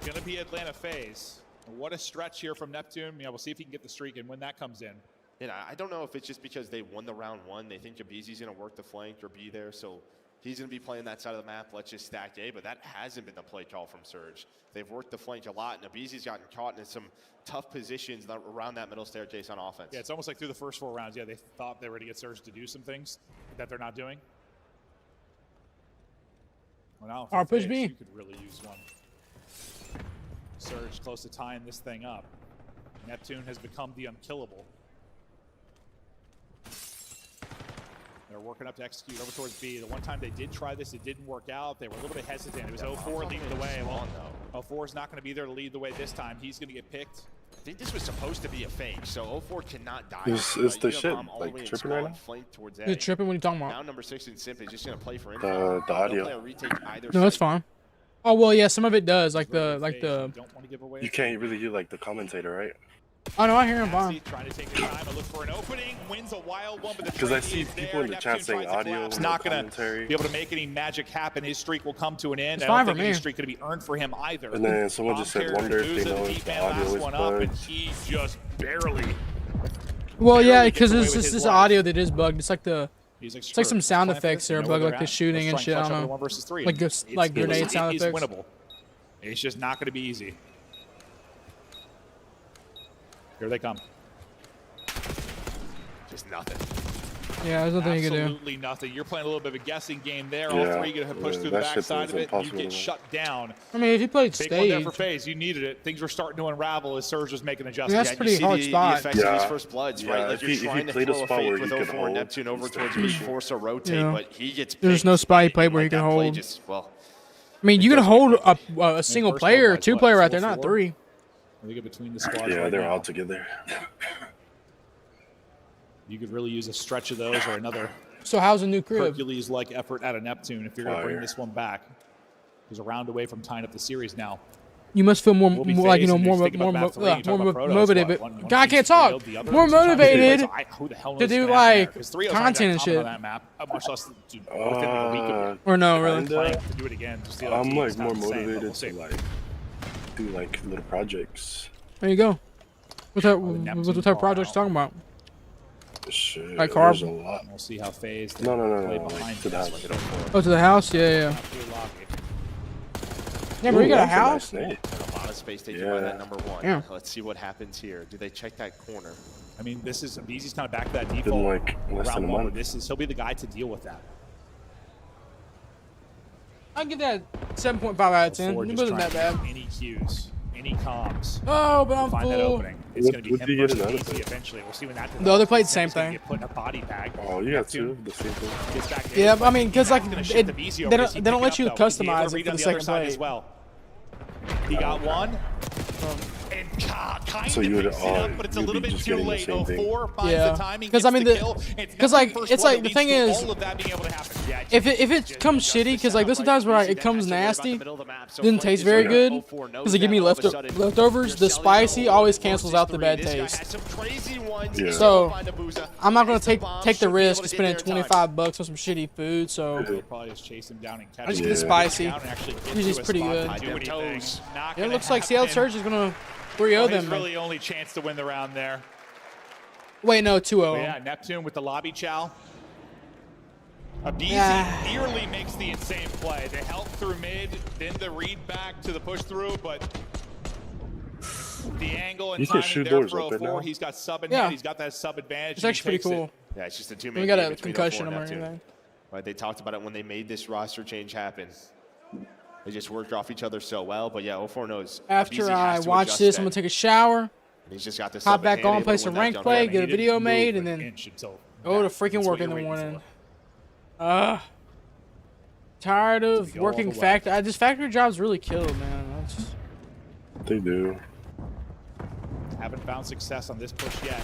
Gonna be Atlanta FaZe. What a stretch here from Neptune. Yeah, we'll see if he can get the streak and when that comes in. And I don't know if it's just because they won the round 1. They think Abizi's going to work the flank or be there, so he's going to be playing that side of the map. Let's just stack A, but that hasn't been the play call from Surge. They've worked the flank a lot, and Abizi's gotten caught in some tough positions around that middle staircase on offense. Yeah, it's almost like through the first 4 rounds, yeah, they thought they were to get Surge to do some things that they're not doing. Well, now Our push FaZe, B. you could really use one. Surge close to tying this thing up. Neptune has become the unkillable. They're working up to execute over towards B. The one time they did try this, it didn't work out. They were a little bit hesitant. It was 04 leading the way. Well, 04 is not going to be there to lead the way this time. He's going to get picked. I think this was supposed to be a fake, so 04 cannot die. Is the shit like tripping right now? Is it tripping? What are you talking about? Now number 6 and Simp is just going to play for the audio. No, it's fine. Oh well, yeah, some of it does, like the You can't really hear like the commentator, right? Oh no, I hear him fine. Trying to take the time to look for an opening, wins a wild one, but the Because I see people in the chat saying audio, is not going to be able to make any magic happen. His streak will come to an end. It's I don't fine think for any me. streak going to be earned for him either. And then someone just said, wonder if they know if the audio is bugged. He just barely. Well, yeah, because this audio that is bugged. It's like it's like some sound effects that are bugged, like the shooting and shit. I don't know. Like grenade sound effects. It's winnable. It's just not going to be easy. Here they come. Just nothing. Yeah, there's nothing you can do. Absolutely nothing. You're playing a little bit of a guessing game there. All three going to push through the backside of it. You get shut down. I mean, if you played Big one there stage, for FaZe. You needed it. Things were starting to unravel as Surge was making yeah, adjustments. that's pretty hard spot. The effects of these first bloods, right? Like if you're he trying to played a throw a spot where fake he with could 04 hold, Neptune over towards B, force a rotate, Yeah. but he gets There's no spot he played where he like could that play hold. just, well, I mean, you can hold a single player, two player right there, not three. They get between the squads. Yeah, right they're now. all together. You could really use a stretch of those or another So how's the new crib? Hercules-like effort out of Neptune if you're going to bring this one back. He's a round away from tying up the series now. You must feel more We'll be like phased, and more you think about map three, you talk about Protoss, motivated. what, one God, I can't piece talk. failed, the other More was trying to do motivated it. Who the hell knows to do what's gonna happen there? like 'Cause 3-0's content and not shit. on that map, much less within a week of it. Or no, really. Planning to do it again. Just the other I'm teams like not more the same, but motivated we'll to see. like do like little projects. There you go. What type of projects you talking about? Shit, Like there's carb? a lot. We'll see how FaZe No, play like, behind to the this. house. Oh, to the house? Yeah. Yeah, but you got a house? a lot of space taken by that number 1. Yeah. Let's see what happens here. Do they check that corner? I mean, this is Beezy's kind of back to that Been default like less than round a one. month. This is he'll be the guy to deal with that. I'll give that 7.5 out of 10. Ford It just wasn't that trying to bad. get any cues, any comms. Oh, but I'm Find that full. opening. It's going to be What him did you get versus another Beezy thing? eventually. We'll see when that The other played the Sim's same gonna thing. Get put in a body bag. Oh, you got two, the same thing. Gets back Yeah, in, I mean, because like gonna shift the Beezy over. Does he they don't pick let it you up, though? Is he able to customize it read for on the other second side play. as well. He got one. And kind So of you would picks it up, but it's a you'd little be bit just too getting the late. same thing. 04 finds Yeah. the timing, 'Cause I gets mean, the the- kill. It's 'cause, not like, the first it's one like, that the thing leads to is, all of that being able to happen. Yeah, If it comes shitty, because like there's sometimes where it comes nasty, didn't taste very good, because they give me leftovers. The spicy always cancels out the bad taste. Yeah. So I'm not gonna take the risk of spending $25 for some shitty food. So He'll probably just chase him down and catch I just him get the down spicy. and actually get He's to a pretty spot good. to do anything. Not Yeah, it gonna looks like Seattle happen. Surge is gonna 3-0 His them. really only chance to win the round there. Wait, no, 2-0. But yeah, Neptune with the lobby chow. Beezy nearly makes the insane play. The help through mid, then the read back to the push through, but the angle and You can timing shoot there doors for open 04. now. He's got sub in Yeah. hand. He's got that sub advantage. It's and he actually pretty takes it. cool. Yeah, it's just a two-man We got game a between concussion 04 or and Neptune. anything. Right, they talked about it when they made this roster change happen. They just worked off each other so well, but yeah, 04 knows. After Beezy I has to watch adjust this, that. I'm gonna take a shower, He's just got this hop back on, play some ranked play, get a video made, and then go to freaking work in the morning. Tired of go all working the way. factory. This factory job's really killed, man. That's They do. Haven't found success on this push yet.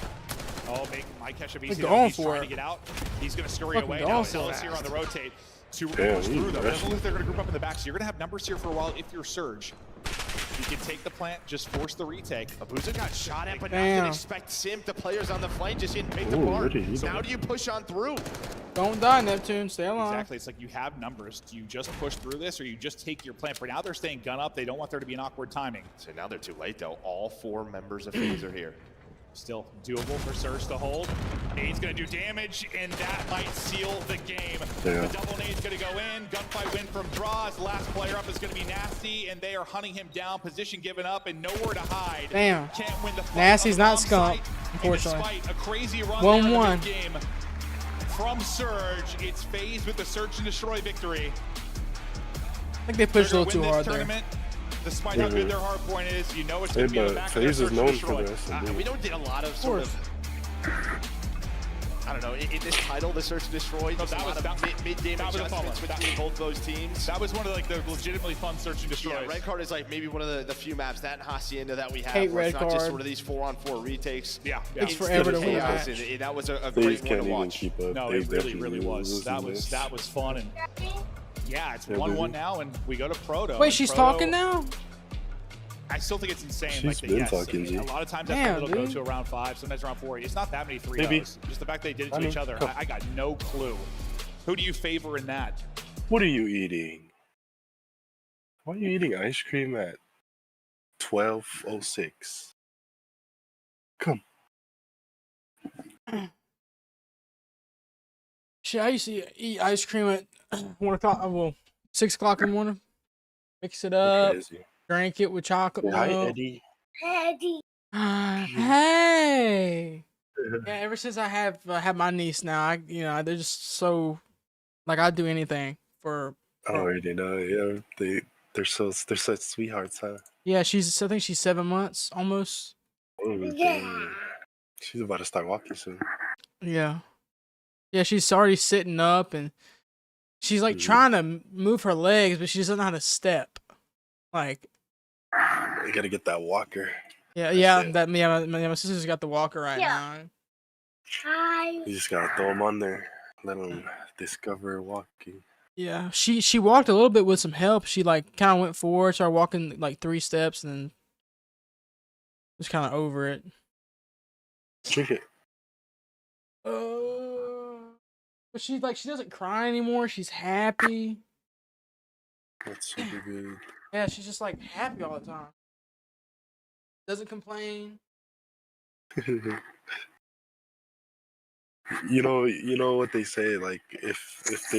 Oh, might catch a Beezy. They're going He's for trying it. to get out. He's going to scurry Fucking away. going Now for Celis it. here on the rotate. To Damn, push he's through, though. rushing. Doesn't look they're going to group up in the back, so you're going to have numbers here for a while if you're Surge. You can take the plant, just force the retake. Abuza got shot at, but not Damn. gonna expect Simp. The players on the flank just didn't make the Ooh, mark. what did he do? Now do you push on through? don't die, Neptune. Stay alive. Exactly. It's like you have numbers. Do you just push through this, or you just take your plant? For now, they're staying gun up. They don't want there to be an awkward timing. So now they're too late, though. All 4 members of FaZe are here. Still doable for Surge to hold. Nade's going to do damage, and that might seal the game. Yeah. The double nade's going to go in. Gunfight win from draws. Last player up is going to be Nasty, and they are hunting him down. Position given up, and nowhere to hide. Damn. Can't win the fight Nasty's on not bomb skunked, site. And unfortunately. despite a crazy run 1-1. there in the game from Surge, it's FaZe with the Search and Destroy victory. I think they pushed a They're little gonna too win this hard there. tournament. Despite how good their hard point is, you know it's Hey, going to be on the but back of their FaZe is Search and known Destroy. for this. We don't get a lot of sort of I don't know, in this title, the Search and Destroy, just a lot of mid-game adjustments between both those teams. That was one of like the legitimately fun Search and Destroys. Yeah, Red Card is like maybe one of the few maps, that and Hacienda, that we have. Hate where it's Red not just Card. sort of these 4-on-4 retakes. Yeah, It's forever to win. And that was a They great just one can't to even watch. keep up. No, They it really, definitely really was. losing That was fun. And yeah, it's Yeah, 1-1 baby. now, and we go to Proto. Wait, and she's Proto, talking now? I still think it's insane. She's like, been yes, talking, I mean, G. a lot of times Damn, it'll go dude. to around 5, sometimes around 4. It's not that many 3-0s. Maybe. Just the fact they did it I to know. each other. Come. I got no clue. Who do you favor in that? What are you eating? Why are you eating ice cream at 12:06? Come. Shit, I used to eat ice cream at 1 o'clock. Well, 6 o'clock in the morning. Mix it up, Crazy. drink it with chocolate Hi, milk. Eddie. Hey. Yeah, ever since I have had my niece now, they're just so like I'd do anything for. I already know. Yeah, they're such sweethearts, huh? Yeah, I think she's 7 months almost. Oh, dang. She's about to start walking soon. Yeah. Yeah, she's already sitting up and she's like trying to move her legs, but she doesn't know how to step. Like, You gotta get that walker. yeah, my sister's got the walker right now. You just gotta throw them on there. Let them discover walking. Yeah, she walked a little bit with some help. She like kind of went forward, started walking like 3 steps, and then was kind of over it. Drink it. But she doesn't cry anymore. She's happy. That's super good. Yeah, she's just like happy all the time. Doesn't complain. You know what they say, like if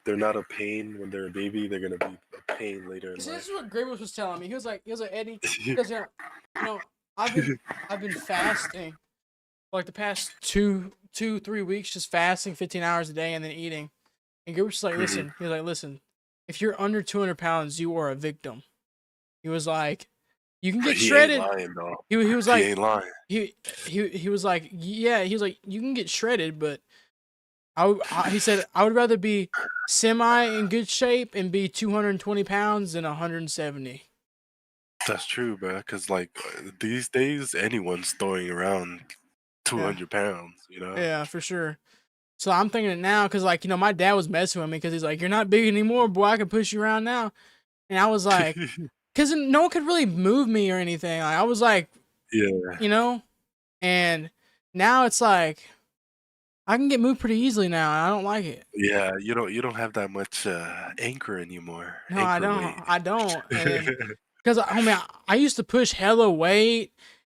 they're not a pain when they're a baby, they're gonna be a pain later in See, life. this is what Grimace was telling me. He was like, Eddie, because I've been fasting for like the past 2-3 weeks, just fasting 15 hours a day and then eating. And Grimace was like, listen, he was like, listen, if you're under 200 pounds, you are a victim. He was like, you can get shredded. Ain't lying, though. He was like, he ain't lying. He was like, yeah, he was like, you can get shredded, but he said, I would rather be semi in good shape and be 220 pounds than 170. That's true, bro. Cause like these days, anyone's throwing around 200 pounds. You know. Yeah, for sure. So I'm thinking it now, cause like my dad was messing with me, cause he's like, you're not big anymore, boy. I can push you around now, and I was like, cause no one could really move me or anything. Like, I was like, yeah, and now it's like I can get moved pretty easily now. And I don't like it. Yeah, you don't have that much anchor anymore. No, Anchor I don't. Because I used to push hella weight.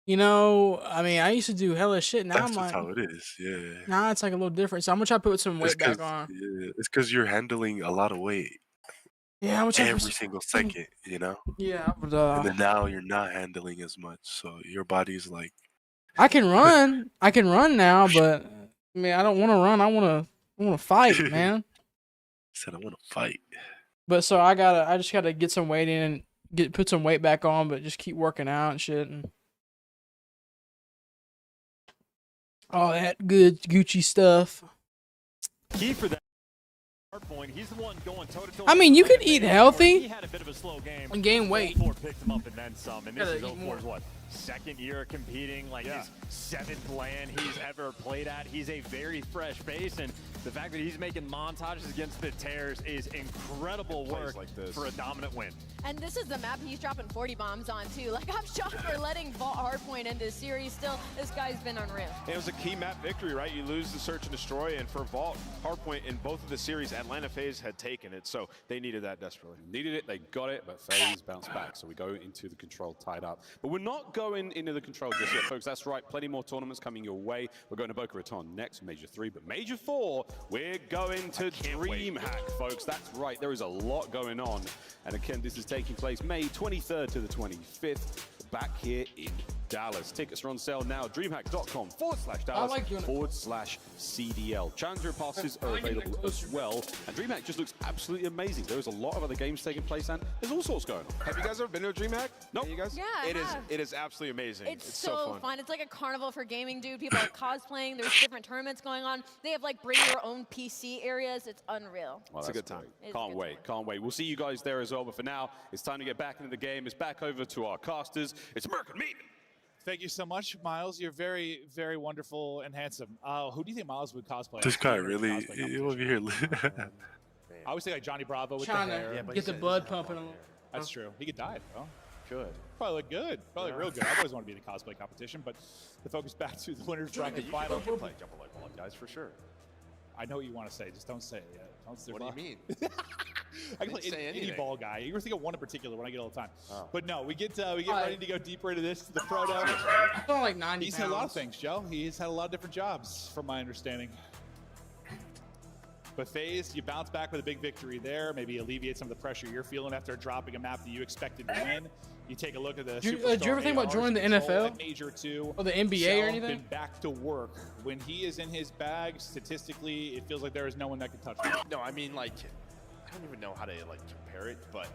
I used to do hella shit. Now That's I'm just like, how it is. Yeah. now it's like a little different. So I'm gonna try to put some weight back on. Yeah, it's because you're handling a lot of weight. Yeah, I'm gonna try to every put single second. Yeah, but, and then now you're not handling as much, so your body's like. I can run. I can run now, but I don't want to run. I want to fight, man. Said I want to fight. But so I just gotta get some weight in and put some weight back on, but just keep working out and shit and all that good Gucci stuff. Key for that point, he's the one going toe-to-toe. I mean, you could eat healthy He had a bit of a slow game and gain weight. 04 picked him up and then some, and this Gotta is eat 04's what? Second year competing, like his 7th LAN he's ever played at. He's a very fresh face, and the fact that he's making montages against the Tears is incredible work for a dominant win. And this is the map he's dropping 40 bombs on too. Like, I'm shocked for letting Vault Hardpoint in this series. Still, this guy's been unreal. It was a key map victory, right? You lose the Search and Destroy, and for Vault, Hardpoint in both of the series, Atlanta FaZe had taken it, so they needed that desperately. Needed it, they got it, but FaZe bounced back, so we go into the control tied up. But we're not going into the control just yet, folks. That's right, plenty more tournaments coming your way. We're going to Boca Raton next, Major 3, but Major 4, we're going to DreamHack, folks. That's right, there is a lot going on. And again, this is taking place May 23rd to the 25th, back here in Dallas. Tickets are on sale now. DreamHack.com/Dallas/CDL. Challenger passes are available as well. And DreamHack just looks absolutely amazing. There's a lot of other games taking place, and there's all sorts going on. Have you guys ever been to a DreamHack? Nope. You guys? Yeah, I have. It is absolutely amazing. It's so fun. It's like a carnival for gaming, dude. People are cosplaying. There's different tournaments going on. They have like bring your own PC areas. It's unreal. Well, It's a good time. Can't wait, can't wait. We'll see you guys there as well. But for now, it's time to get back into the game. It's back over to our casters. It's American Meat. Thank you so much, Miles. You're very, very wonderful and handsome. Who do you think Miles would cosplay? This guy really, he over here. I always think like Johnny Bravo with Trying the hair. to get the blood pumping. That's true. He could dye it, though. Good. Probably look good. Probably real good. I always want to be in the cosplay competition, but to focus back to the winners bracket final. You can play Jump Like Blood, guys, for sure. I know what you want to say. Just don't say it yet. What do you mean? I can play any ball guy. You were thinking of one in particular when I get all the time. But no, we get ready to go deeper into this. The proto. I feel like 90 He's had a lot of things, Joe. He's had a lot of different jobs, from my understanding. But FaZe, you bounce back with a big victory there. Maybe alleviate some of the pressure you're feeling after dropping a map that you expected to win. You take a look at the Did you ever think about joining the NFL? Major 2. Or the NBA or anything? Been back to work. When he is in his bag, statistically, it feels like there is no one that can touch him. No, I mean, like, I don't even know how to, like, compare it, but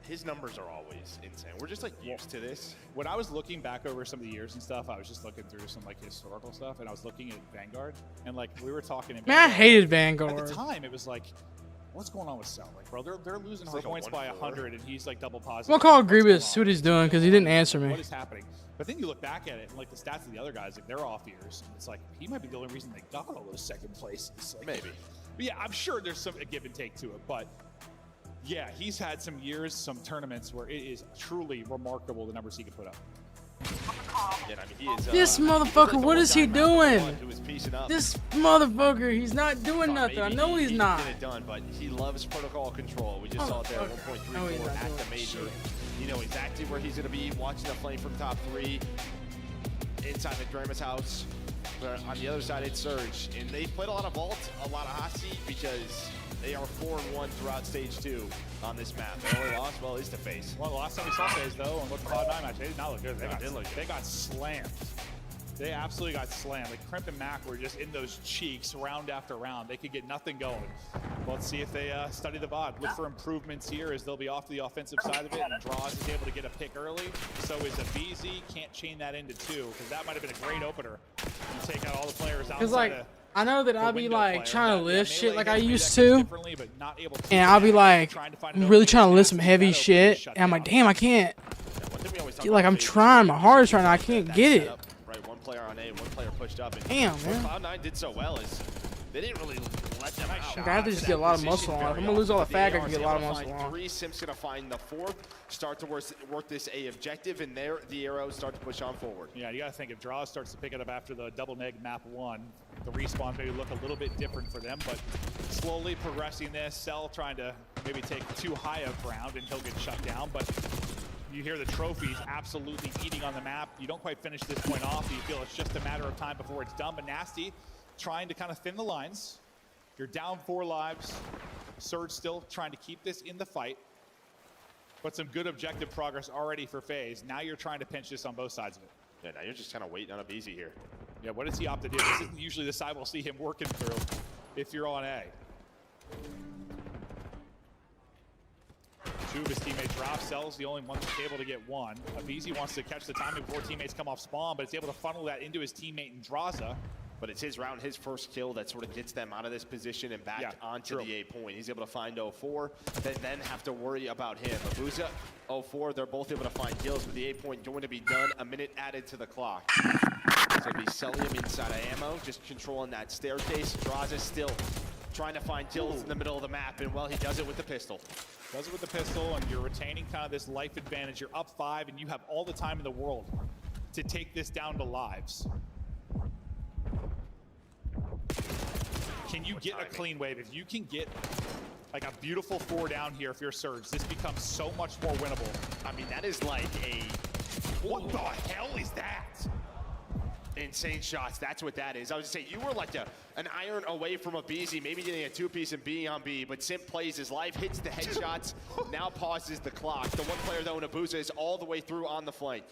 his numbers are always insane. We're just, like, used to this. When I was looking back over some of the years and stuff, I was just looking through some, like, historical stuff, and I was looking at Vanguard, and, like, we were talking in Man, I hated Vanguard. At the time, it was like, what's going on with Cell? Like, bro, they're losing hard points by 100, and he's, like, double positive. I'm gonna call Grievous, what he's doing, because he didn't answer me. What is happening? But then you look back at it, and, like, the stats of the other guys, like, they're off years. It's like, he might be the only reason they got all those second places. Like, maybe. But yeah, I'm sure there's some give and take to it, but yeah, he's had some years, some tournaments where it is truly remarkable the numbers he can put up. Yeah, I mean, he is, This motherfucker, what is he doing? Who was piecing up. This motherfucker, he's not doing nothing. I know he's not. Get it done, but he loves protocol control. We just saw it there, 1.34 at the major. You know exactly where he's going to be, watching the flame from top 3 inside the Grandma's house. But on the other side, it's Surge. And they played a lot of Vault, a lot of hot seat, because they are 4-1 throughout stage 2 on this map. The only loss, well, is to FaZe. Well, the last time we saw FaZe, though, and look at the Cloud9 match, they did not look good. They got slammed. They absolutely got slammed. Like, Crimp and Mac were just in those cheeks round after round. They could get nothing going. Well, let's see if they study the VOD. Look for improvements here as they'll be off the offensive side of it, and Draws is able to get a pick early. So is a BZ. Can't chain that into 2, because that might have been a great opener. You take out all the players outside Because, like, I know that I'll be, like, trying to lift shit like I used to, and I'll be, like, really trying to lift some heavy shit, and I'm like, damn, I can't. Like, I'm trying my hardest right now. I can't get it. Right, one player on A, one player pushed up. And damn, man. Cloud9 did so well is they didn't really let them out. I have to just get a lot of muscle on. If I'm gonna lose all the fag, I can get a lot of muscle on. 3, Sim's gonna find the 4th, start to work this A objective, and there the arrows start to push on forward. Yeah, you gotta think if Draws starts to pick it up after the double neg map 1, the respawns maybe look a little bit different for them, but slowly progressing this. Cell trying to maybe take too high of ground and he'll get shut down, but you hear the trophies absolutely eating on the map. You don't quite finish this point off. You feel it's just a matter of time before it's done, but Nasty trying to kind of thin the lines. You're down 4 lives. Surge still trying to keep this in the fight, but some good objective progress already for FaZe. Now you're trying to pinch this on both sides of it. Yeah, now you're just kind of waiting on a BZ here. Yeah, what does he opt to do? This isn't usually the side we'll see him working through if you're on A. 2 of his teammates drop. Cell's the only one that's able to get 1. Abizi wants to catch the timing before teammates come off spawn, but it's able to funnel that into his teammate Indraza. But it's his round, his first kill that sort of gets them out of this position and back onto the A point. He's able to find 04, then have to worry about him. Abuza, 04, they're both able to find kills, but the A point going to be done, a minute added to the clock. So it'll be Celium inside of ammo, just controlling that staircase. Draza still trying to find kills in the middle of the map, and well, he does it with the pistol. Does it with the pistol, and you're retaining kind of this life advantage. You're up 5, and you have all the time in the world to take this down to lives. Can you get a clean wave? If you can get like a beautiful 4 down here if you're Surge, this becomes so much more winnable. I mean, that is like a... What the hell is that? Insane shots, that's what that is. I was gonna say, you were like an iron away from a BZ, maybe getting a 2-piece and being on B, but Sim plays his life, hits the headshots, now pauses the clock. The one player though in Abuza is all the way through on the flank.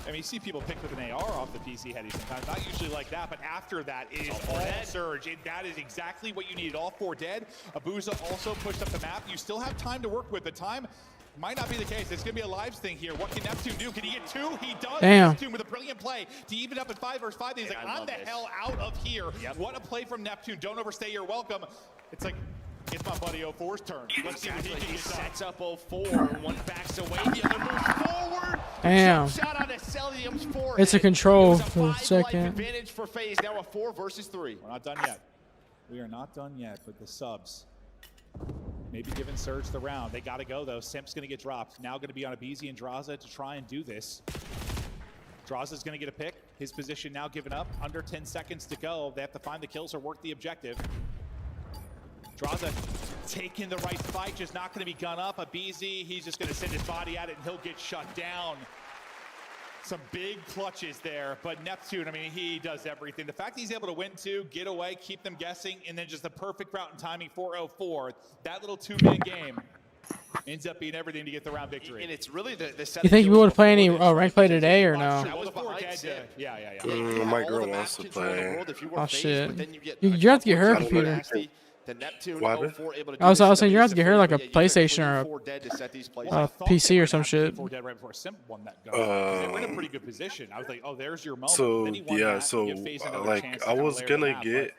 I mean, you see people pick with an AR off the PC heady sometimes. Not usually like that, but after that is all Surge. That is exactly what you need. All 4 dead. Abuza also pushed up the map. You still have time to work with, but time might not be the case. It's going to be a lives thing here. What can Neptune do? Can he get 2? He does. Damn. Neptune with a brilliant play to even up at 5 versus 5. He's like, I'm the hell out of here. What a play from Neptune. Don't overstay your welcome. It's like, it's my buddy 04's turn. Let's see what he can He get done. sets up 04. One backs away. The other moves forward. Damn. Shot on Celium's forehead. It's a control It was a for a 5 second. life advantage for FaZe. Now a 4 versus 3. We're not done yet. We are not done yet, but the subs maybe giving Surge the round. They got to go, though. Simp's going to get dropped. Now going to be on Abizi and Draza to try and do this. Draza's going to get a pick. His position now given up. Under 10 seconds to go. They have to find the kills or work the objective. Draza taking the right fight, just not going to be gun up. Abizi, he's just going to send his body at it, and he'll get shut down. Some big clutches there, but Neptune, I mean, he does everything. The fact he's able to win 2, get away, keep them guessing, and then just the perfect route and timing for 04. That little 2-man game ends up being everything to get the round victory. And it's really the You think you would play any rank play today or no? My girl wants to play. Oh shit! You have to get her a computer. What? I was saying you have to get her like a PlayStation or a PC or some shit. They were in a pretty good position. I was like, oh, there's your moment. So Then he won yeah, that, so give FaZe another like chance to I kinda was layer gonna them out, get,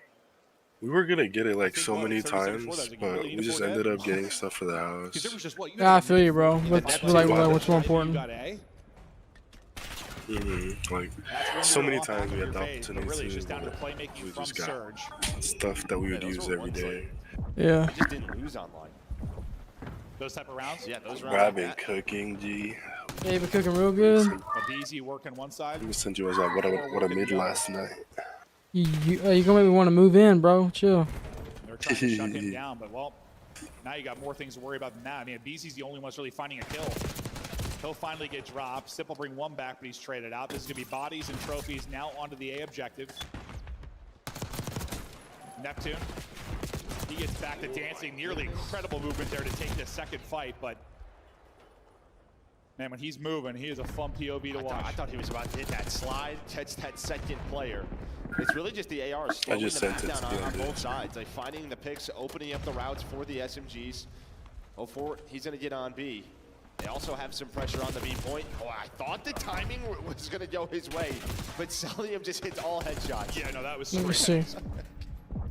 we were gonna get it like so what, many 30 seconds before times, that, like, but really we just need a ended up 4 getting stuff for the house. there was just what you Yeah, I feel you, bro. What's more important? Like so many times we had the opportunity really to, just down to but playmaking we from just got Surge. stuff that we would use every day. Yeah. They just didn't lose online. Those type of rounds? Yeah, those rounds. I've been cooking, G. Yeah, you been cooking real good. Abizi working one side. Let me send you what I made last night. You gonna make me want to move in, bro. Chill. They're trying to shut him down, but well, now you got more things to worry about than that. I mean, Abizi's the only one that's really finding a kill. He'll finally get dropped. Sip will bring 1 back, but he's traded out. This is going to be bodies and trophies now onto the A objective. Neptune. He gets back to dancing. Nearly incredible movement there to take the second fight, but man, when he's moving, he is a fun POV to watch. I thought he was about to hit that slide, catch that second player. It's really just the AR slowing just the map sent it down to on you. both sides. Like finding the picks, opening up the routes for the SMGs. 04, he's going to get on B. They also have some pressure on the B point. Oh, I thought the timing was going to go his way, but Celium just hits all headshots. Yeah, no, that was Let me see.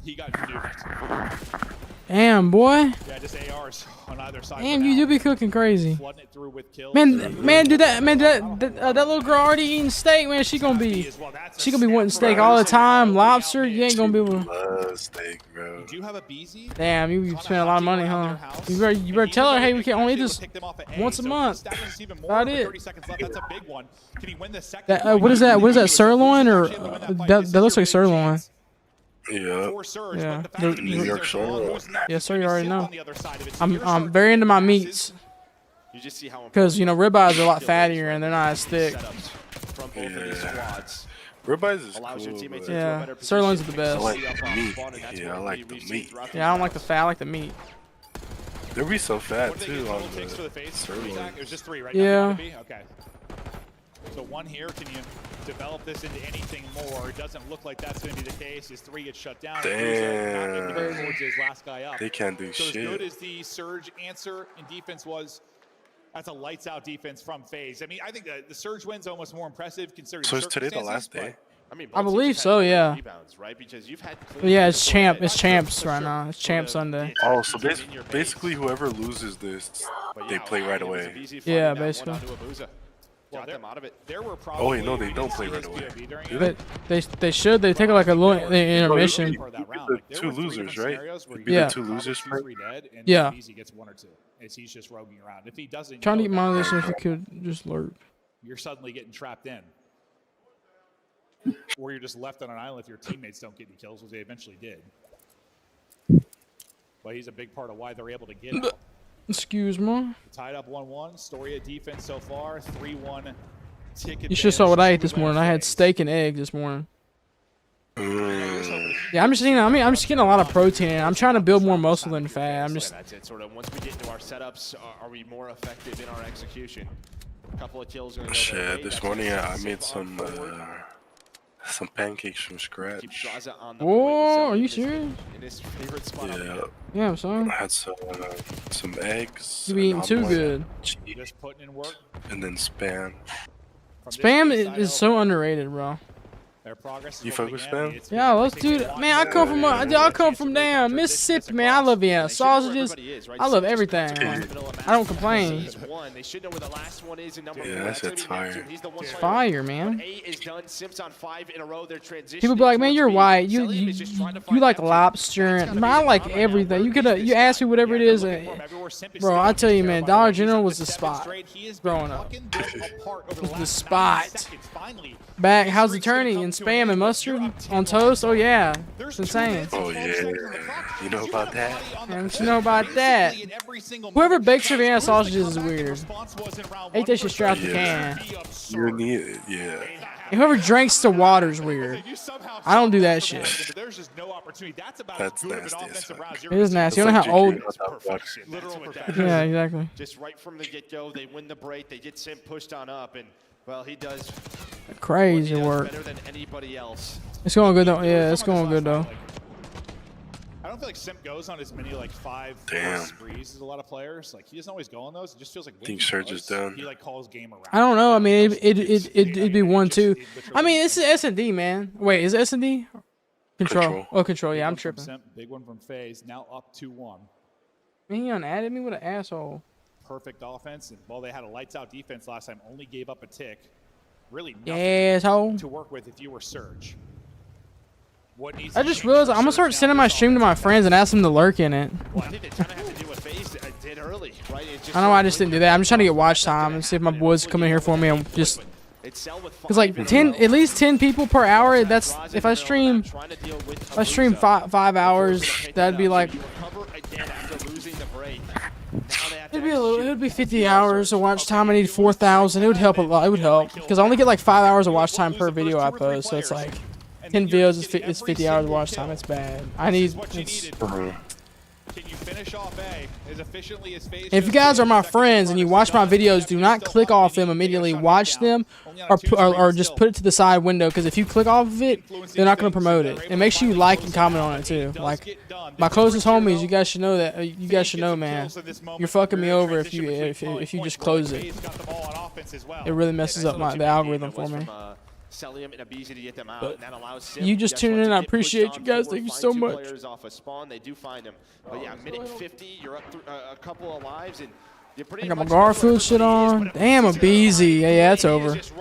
He got nuked. Damn, boy. Yeah, just ARs on either side. Damn, you do be cooking crazy. Flooding it through with kills. Man, dude, that little girl already eating steak, man. She gonna be wanting steak all the time. Lobster, you ain't gonna be able. Love steak, bro. Do you have a BZ? Damn, you spend a lot of money, huh? You better tell her, hey, we can only eat this once a month. About it. 30 seconds left. That's a big one. Can he win the second? That, what is that? What is that? Sirloin or that looks like sirloin. Yeah. Yeah. New York sirloin. Yeah, sir, you already know. I'm very into my meats. You just see how Because, you know, ribeyes are a lot fattier and they're not as thick. from both of these squads. Ribeyes is Allows your cool, teammates but into a Yeah, better position. sirloin's the best. I like the meat. Yeah, I like the meat. Yeah, I don't like the fat, I like the meat. They'll be so fat What do they too get on total takes for the face? sirloin. It was just 3, right? Yeah. Nothing to be? Okay. So 1 here. Can you develop this into anything more? It doesn't look like that's going to be the case. His 3 gets shut down. Damn. Not able to go towards his last guy up. They can't do so shit. as good as the Surge answer in defense was, that's a lights-out defense from FaZe. I mean, I think the Surge win's almost more impressive considering So the is today the circumstances, last day? I mean, I believe so, yeah. Rebounds, right? Because you've had But yeah, it's champs right now. It's champ Sunday. Oh, so basically whoever loses this, they play right away. Yeah, basically. Well, got them out of it. There were Oh wait, no, they don't play right away. They should. They take like a little intermission. The 2 losers, right? It'd be Yeah. the 2 losers play. Yeah. Easy gets 1 or 2. He's just roguing around. If he doesn't, Trying to get monetization if you could just lurk. you're suddenly getting trapped in. Or you're just left on an island if your teammates don't get any kills, which they eventually did. But he's a big part of why they're able to get it. Excuse me. Tied up 1-1. Story of defense so far. 3-1 ticket. You should have saw what I ate this morning. I had steak and eggs this morning. Yeah, I'm just getting a lot of protein in. I'm trying to build more muscle than fat. I'm just. That's it. Sort of once we get into our setups, are we more effective in our execution? A couple of kills gonna go Shit, their way. this That's morning gonna I set made Simp on forward. some pancakes from Keep scratch. Draza on the Whoa, are you point with serious? in his favorite spot on the Yeah. map. Yeah, I'm sorry. I had some eggs. You be eating an too omelet, good. cheese, Just putting in work. and then Spam. Spam is so underrated, bro. Their progress. You fuck with Spam? Yeah, let's do that. Man, I come from damn Mississippi, man. I love Vienna sausages. I love everything, man. I don't complain. They should know where the last one is in number Yeah, 4. that's gonna be fire. Neptune. He's the one It's player. fire, man. But 8 is done. Simps on 5 in a row. They're transitioning. People be like, man, you're towards B. white. Celium is just trying to You find like Neptune. lobster, and I like everything. You ask me whatever it is, bro. I tell you, man, Dollar General was the spot growing up. Was the spot. Back, how's the turning and Spam and mustard on toast? Oh yeah, it's insane. Oh yeah, you know about that? And you know about that. Whoever bakes your Vienna sausages is weird. Ate that shit straight out the can. You need it, yeah. And whoever drinks the water is weird. I don't do that shit. That's nasty as fuck. It is nasty. You don't know how old. Yeah, exactly. Just right from the get-go, they win the break. They get Simp pushed on up, and well, he does Crazy what he does work. better than anybody else. It's going good though. Yeah, it's going good though. I don't feel like Simp goes on as many like 5 Damn. sprees as a lot of players. Like he doesn't always go on those. It just feels like when Think he Surge does, is done. He like calls game around. I don't know. I mean, it'd be 1-2. I mean, this is S&D, man. Wait, is it S&D? Control. Oh, control. Yeah, I'm Big one from tripping. Simp, big one from FaZe. Now up 2-1. Man, he unadded me with an asshole. Perfect offense, and while they had a lights-out defense last time, only gave up a tick. Really nothing Asshole. to work with if you were Surge. What needs I to just change realized for I'm gonna Surge start now sending is my stream to my friends and ask them to lurk in it. Well, I think they kind of have to do what FaZe did early, right? I know I just didn't do that. I'm just trying to get watch time and see if my boys come in here for me and just. Cause like at least 10 people per hour. That's if I stream 5 hours, that'd be like. It'd be 50 hours of watch time. I need 4,000. It would help a lot. It would help because I only get like 5 hours of watch time per video I post. So it's like 10 videos is 50 hours of watch time. It's bad. I need. Can you finish off A as efficiently as FaZe? If you guys are my friends and you watch my videos, do not click off them immediately. Watch them, or just put it to the side window. Because if you click off of it, they're not going to promote it. And make sure you like and comment on it too. Like my closest homies, you guys should know that. You guys should know, man. You're fucking me over if you just close it. It really messes up the algorithm for me. Celium and Abizi to get them out, But and that allows you just tuning in. I appreciate you guys. Thank you so much. Players off a spawn, they do find him. But yeah, minute 50, you're up a couple of lives, and you're pretty I got my much Garfield shit on. Damn, Abizi. Yeah, it's over. It's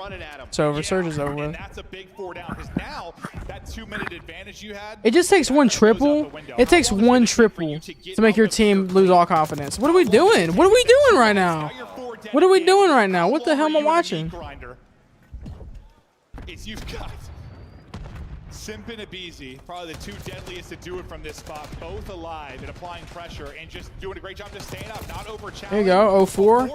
over. Surge is over with. That's a big 4 down because now that 2-minute advantage you had. It just takes one triple. It takes one triple to make your team lose all confidence. What are we doing? What are we doing right now? What are we doing right now? What the hell am I watching? Is you've got Simp and Abizi, probably the 2 deadliest to do it from this spot, both alive and applying pressure and just doing a great job just staying up, not over challenge. There you go, 04.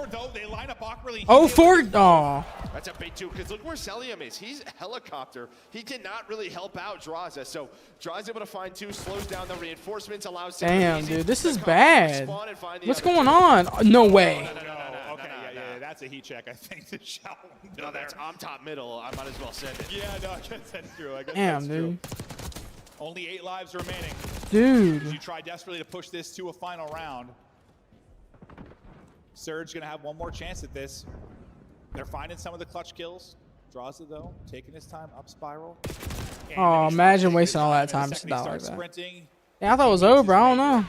04. Oh. That's a big 2 because look where Celium is. He's a helicopter. He did not really help out Draza. So Draza's able to find 2, slows down the reinforcements, allows Simp Damn, Abizi dude, this to is come bad. spawn and find the What's other going 2. on? No way. Okay, yeah, that's a heat check, I think, to shout. No, that's I'm top middle. I might as well send it. Yeah, no, I guess that's true. I guess Damn, that's dude. true. Only 8 lives remaining. Dude. As you try desperately to push this to a final round. Surge gonna have one more chance at this. They're finding some of the clutch kills. Draza though, taking his time up spiral. Oh, imagine wasting all that time just not like that. Yeah, I thought it was over. I don't know.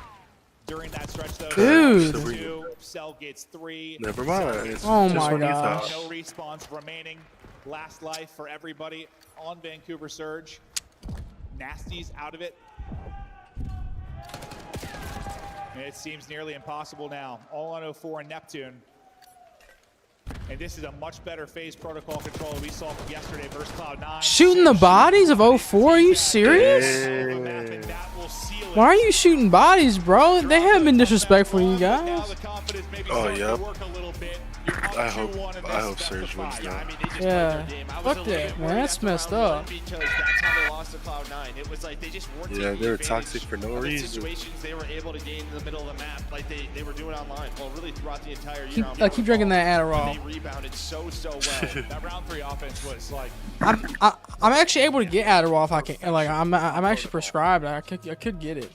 During that stretch though, dude. Cell gets 3. Never mind. It's Oh just my what you gosh. thought. No respawns remaining. Last life for everybody on Vancouver Surge. Nasty's out of it. And it seems nearly impossible now. All on 04 and Neptune. And this is a much better phase protocol control we saw from yesterday versus Cloud9. Shooting the bodies of 04? Are you serious? Why are you shooting bodies, bro? They haven't been disrespectful to you guys. Oh, yep. I hope Surge wins that. Yeah. Fuck that, man. That's messed up. Because that's how they lost to Cloud9. It was like they just weren't Yeah, taking they were advantage toxic for no of the reason. situations they were able to gain in the middle of the map, like they were doing online. Well, really throughout the entire year. Keep drinking that Adderall. They rebounded so well. That round 3 offense was like. I'm actually able to get Adderall if I can. Like I'm actually prescribed. I could get it.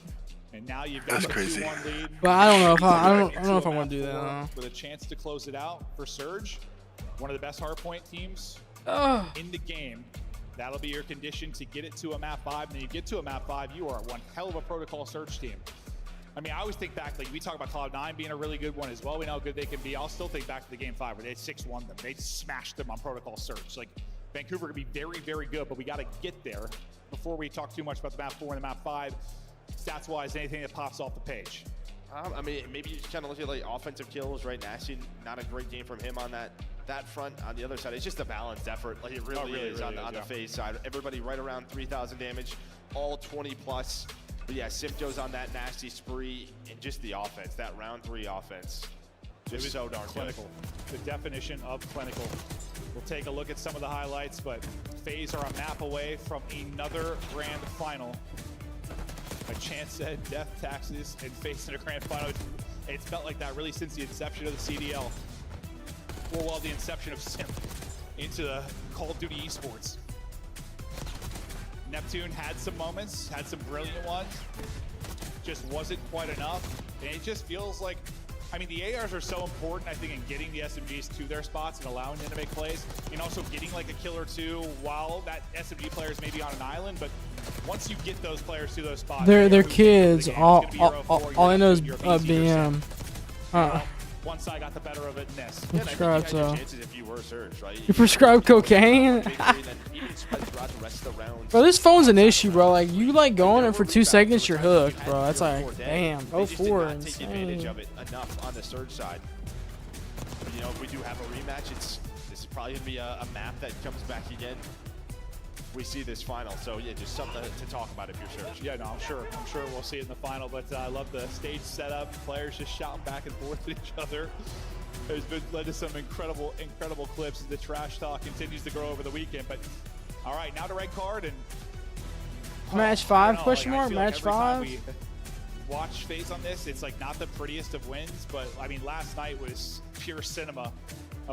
And now you've got That's the crazy. 2-1 lead. But I don't know if I don't know if I want to do that. No. With a chance to close it out for Surge, one of the best hardpoint teams in the game. That'll be your condition to get it to a map 5. And then you get to a map 5, you are one hell of a protocol Surge team. I mean, I always think back, like we talk about Cloud9 being a really good one as well. We know how good they can be. I'll still think back to the game 5 where they 6-1 them. They smashed them on protocol Surge. Like Vancouver can be very, very good, but we got to get there before we talk too much about the map 4 and the map 5. Stats-wise, anything that pops off the page. I mean, maybe you just kind of look at like offensive kills, right? Nasty, not a great game from him on that front. On the other side, it's just a balanced effort. Like it really is on the FaZe side. Everybody right around 3,000 damage, all 20 plus. But yeah, Simto's on that nasty spree, and just the offense, that round 3 offense, just so darn clinical. The definition of clinical. We'll take a look at some of the highlights, but FaZe are a map away from another grand final. A chance said death, taxes, and facing a grand final. It's felt like that really since the inception of the CDL. Or well, the inception of Sim into the Call of Duty esports. Neptune had some moments, had some brilliant ones. Just wasn't quite enough. And it just feels like, I mean, the ARs are so important, I think, in getting the SMGs to their spots and allowing them to make plays, and also getting like a kill or two while that SMG player is maybe on an island. But once you get those players to those spots, They're kids. All I know is BM. One side got the better of it in this. Yeah, and I think you had your chances if you were Surge, right? You prescribed cocaine? Bro, this phone's an issue, bro. Like you like going in for 2 seconds, you're hooked, bro. That's like, damn, go for it. Take advantage of it enough on the Surge side. But, you know, if we do have a rematch, this is probably gonna be a map that comes back again. We see this final, so yeah, just something to talk about if you're Surge. Yeah, no, I'm sure we'll see it in the final. But I love the stage setup, players just shouting back and forth at each other. There's been led to some incredible clips as the trash talk continues to grow over the weekend. But all right, now to red card and match 5 question mark, match 5. Watch FaZe on this. It's like not the prettiest of wins, but I mean, last night was pure cinema.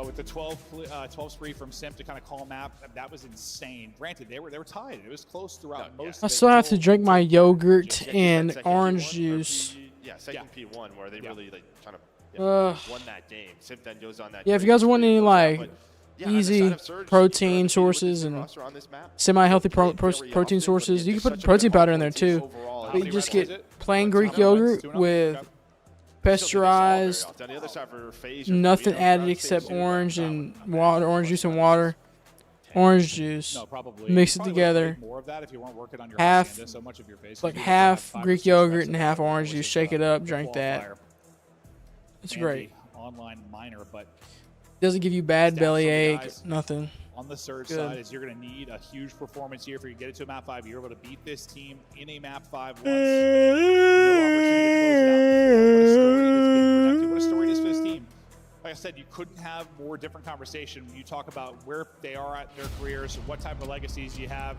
With the 12 spree from Sim to kind of call map, that was insane. Granted, they were tied. It was close throughout most. I still have to drink my yogurt and orange juice. Second P1 where they really like kind of won that game. Sim then goes on that. Yeah, if you guys want any like easy protein sources and semi-healthy protein sources, you can put protein powder in there too. But you just get plain Greek yogurt with pasteurized, nothing added except orange and water, orange juice and water. Orange juice, mix it together. Half, like half Greek yogurt and half orange juice. Shake it up, drink that. It's great. Online minor, but doesn't give you bad belly nothing. On the Surge side is you're going to need a huge performance here for you to get it to a map 5. You're able to beat this team in a map 5 once. No opportunity to close it out. What a story it is for this team. Like I said, you couldn't have more different conversation when you talk about where they are at in their careers, what type of legacies you have.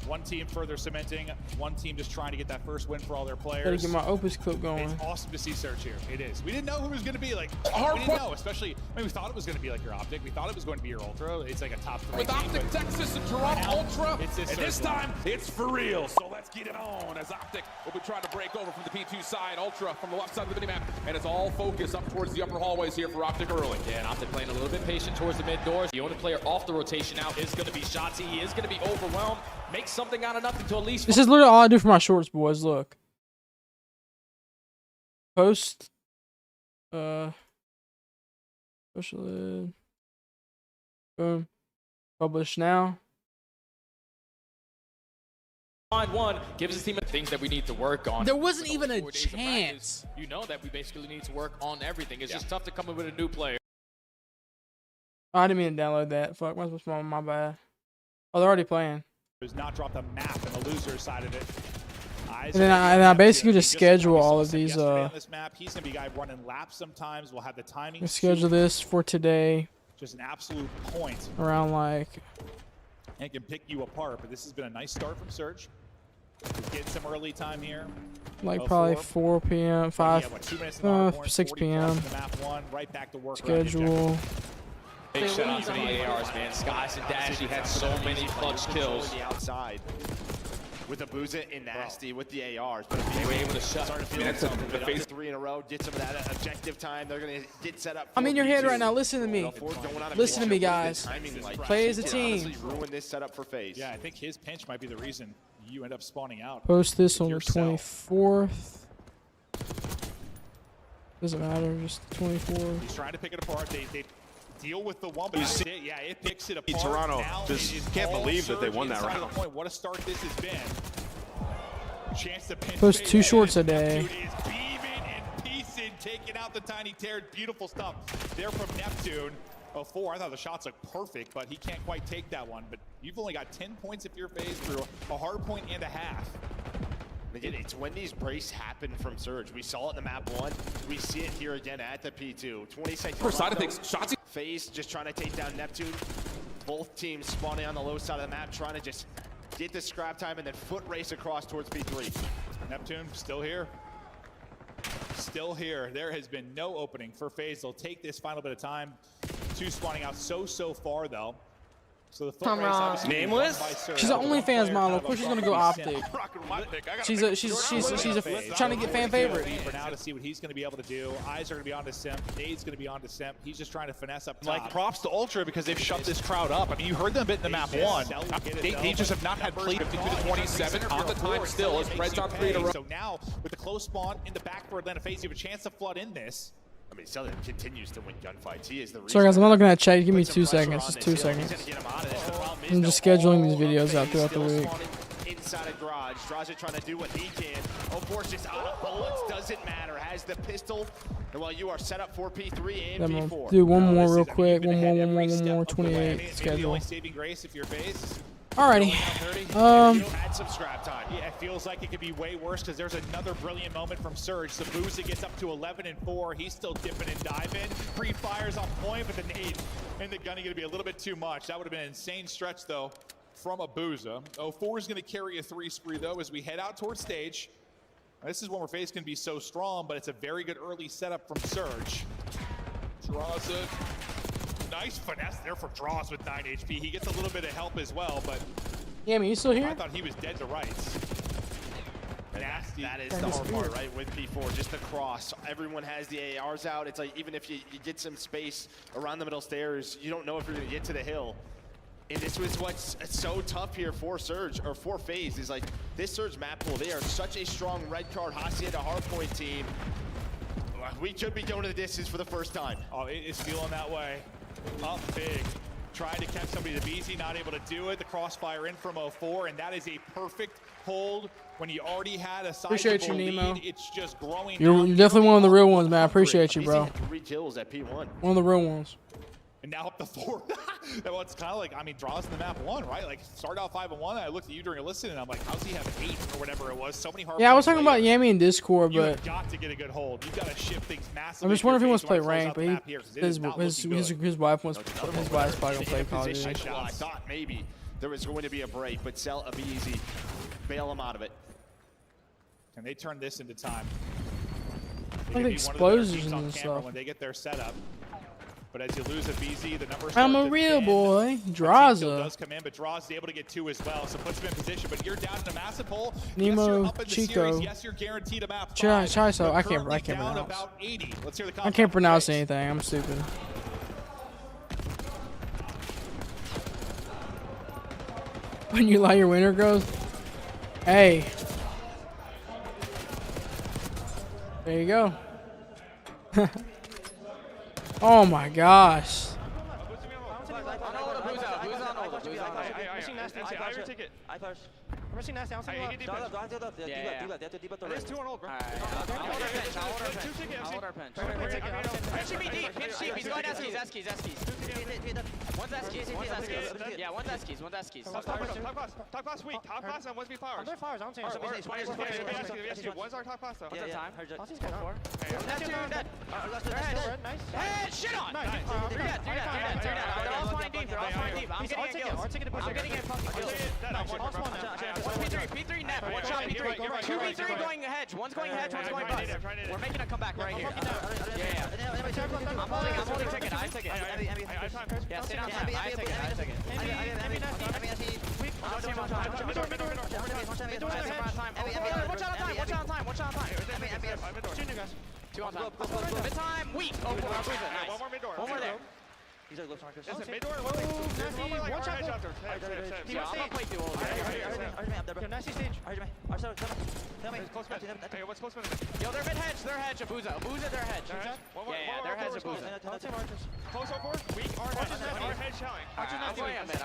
One team further cementing, one team just trying to get that first win for all their players. Gotta get my Opus clip going. It's awesome to see Surge here. It is. We didn't know who it was going to be. Like, we didn't know, especially, I mean, we thought it was going to be like your Optic. We thought it was going to be your Ultra. It's like a top 3. With Optic, Texas, and Toronto Ultra, and this time, it's for real. So let's get it on as Optic will be trying to break over from the P2 side. Ultra from the left side of the minimap, and it's all focused up towards the upper hallways here for Optic early. Yeah, and Optic playing a little bit patient towards the mid doors. The only player off the rotation now is going to be Shotzi. He is going to be overwhelmed. Make something out of nothing to at least. This is literally all I do for my shorts, boys. Look. Post. Special-edd. Boom. Publish now. Find one gives his team things that we need to work on. There wasn't even a chance. You know that we basically need to work on everything. It's just tough to come in with a new player. Oh, I didn't mean to download that. Fuck, my bad. Oh, they're already playing. Does not drop the map and the loser side of it. And then I basically just schedule all of these. On this map, he's gonna be a guy running laps sometimes. We'll have the timing. Schedule this for today. Just an absolute point. Around like. And can pick you apart, but this has been a nice start from Surge. Getting some early time here. Like probably 4 p.m., 6 p.m. Right back to work. Schedule. Big shout out to the ARs, man. Skies and Dashy had so many clutch kills. The outside. With the Booza and Nasty with the ARs, but if they were able to shut. The phase 3 in a row, get some of that objective time. They're gonna get set up. I'm in your head right now. Listen to me. Listen to me, guys. Play as a team. Ruin this setup for phase. Yeah, I think his pinch might be the reason you end up spawning out. Post this on the 24th. Doesn't matter, just the 24th. He's trying to pick it apart. They deal with the one, but yeah, it picks it apart. Toronto now just can't believe that they won that round. What a start this has been. Chance to pinch. Post 2 shorts a day. Neptune is beaming and piecing, taking out the tiny tear. Beautiful stuff there from Neptune. 4. I thought the shots looked perfect, but he can't quite take that one. But you've only got 10 points if you're phased through a hard point and a half. Again, it's when these breaks happen from Surge. We saw it in the map 1. We see it here again at the P2. 20 seconds. First side of things, shots. FaZe just trying to take down Neptune. Both teams spawning on the low side of the map, trying to just get the scrap time and then foot race across towards P3. Neptune still here. Still here. There has been no opening for FaZe. They'll take this final bit of time. 2 spawning out so far though. So the foot race obviously Nameless? She's an OnlyFans model. Of course she's gonna go optic. She's trying to get fan favorite. For now to see what he's gonna be able to do. Eyes are gonna be on to Simp. Nade's gonna be on to Simp. He's just trying to finesse up top. Like props to Ultra because they've shut this crowd up. I mean, you heard them a bit in the map 1. They just have not had play. 52-27 on the time still as Pred's on 3 in a row. So now with the close spawn in the back for Atlanta FaZe, you have a chance to flood in this. I mean, Southern continues to win gunfights. He is the reason. Sorry guys, I'm not looking at chat. Give me 2 seconds. Just 2 seconds. I'm just scheduling these videos out throughout the week. Inside a garage, Draza trying to do what he can. Force just out of bullets, doesn't matter. Has the pistol. And while you are set up for P3 and P4. Do one more real quick. One more. 28 schedule. Saving grace if you're FaZe. Alrighty. Had some scrap time. Yeah, it feels like it could be way worse because there's another brilliant moment from Surge. Sabuza gets up to 11 and 4. He's still dipping and diving. Pre-fires on point, but the nade and the gunning going to be a little bit too much. That would have been an insane stretch though from Abuza. 4 is going to carry a 3 spree though as we head out towards stage. This is one where FaZe can be so strong, but it's a very good early setup from Surge. Draza. Nice finesse there from Draws with 9 HP. He gets a little bit of help as well, but... Yeah, you still here? I thought he was dead to rights. Nasty. That is the hard part, right, with P4, just the cross. Everyone has the ARs out. It's like, even if you get some space around the middle stairs, you don't know if you're gonna get to the hill. And this was what's so tough here for Surge, or for FaZe, is like, this Surge map pool, they are such a strong red card, Hacienda hardpoint team. We could be going to the distance for the first time. Oh, it is feeling that way. Up big. Tried to catch somebody to BZ, not able to do it. The crossfire in from 04, and that is a perfect hold when you already had a appreciate you, Nemo. lead. It's just growing. You're definitely one of the real ones, man. I appreciate you, bro. 3 kills at P1. One of the real ones. And now up to 4. Well, it's kind of like, I mean, Draws in the map 1, right? Like, started out 5-1. I looked at you during a listen, and I'm like, how's he have 8 or whatever it was? So many hard. Yeah, I was talking about Yami in Discord, but you've got to get a good hold. You've got to shift things massively. I'm just wondering if he wants to play rank, but his wife wants. His wife's probably gonna play Call of Duty. I thought maybe there was going to be a break, but Cell Abizi bail him out of it. And they turn this into time. Like explosions and stuff. When they get their setup. But as you lose a BZ, the numbers I'm a real boy. Draza. Does come in, but Draws is able to get 2 as well, so puts him in position. But you're down in a massive hole. Nemo, yes, Chico. Yes, you're guaranteed a map 5. Chiso. I can't pronounce. About 80. Let's hear the I can't pronounce anything. I'm stupid. When you let your winner goes, hey. There you go. Oh my gosh. One's S-keys, one's S-keys. Yeah, one's S-keys, one's S-keys. Top class weak. Top class and 1v flowers. They're flowers. I don't see One's our top class though. What's our time? Aussie's good. That's two, dead. Nice. Hey, shit on! Three dead. They're all flying deep. I'm getting a kill. I'm getting a fucking kill. P3 net. One shot P3. 2v3 going hedge. One's going hedge, one's going bust. We're making a comeback right here. Yeah. I'm holding ticket. I took it. Yeah, stay on time. I took it. Watch out on time. Two on time. Mid time. Weak. Oh, nice. One more mid door. One more there. He's like, listen, mid door. One more like our hedge out there. Yeah, I'm gonna play through all Yo, Nasty stage. Hey, what's close mid? Yo, they're mid hedge. They're hedge. Abuza, they're hedge. Yeah, they're hedge. Abuza. Close over. Weak. Our hedge showing. I'm going on mid.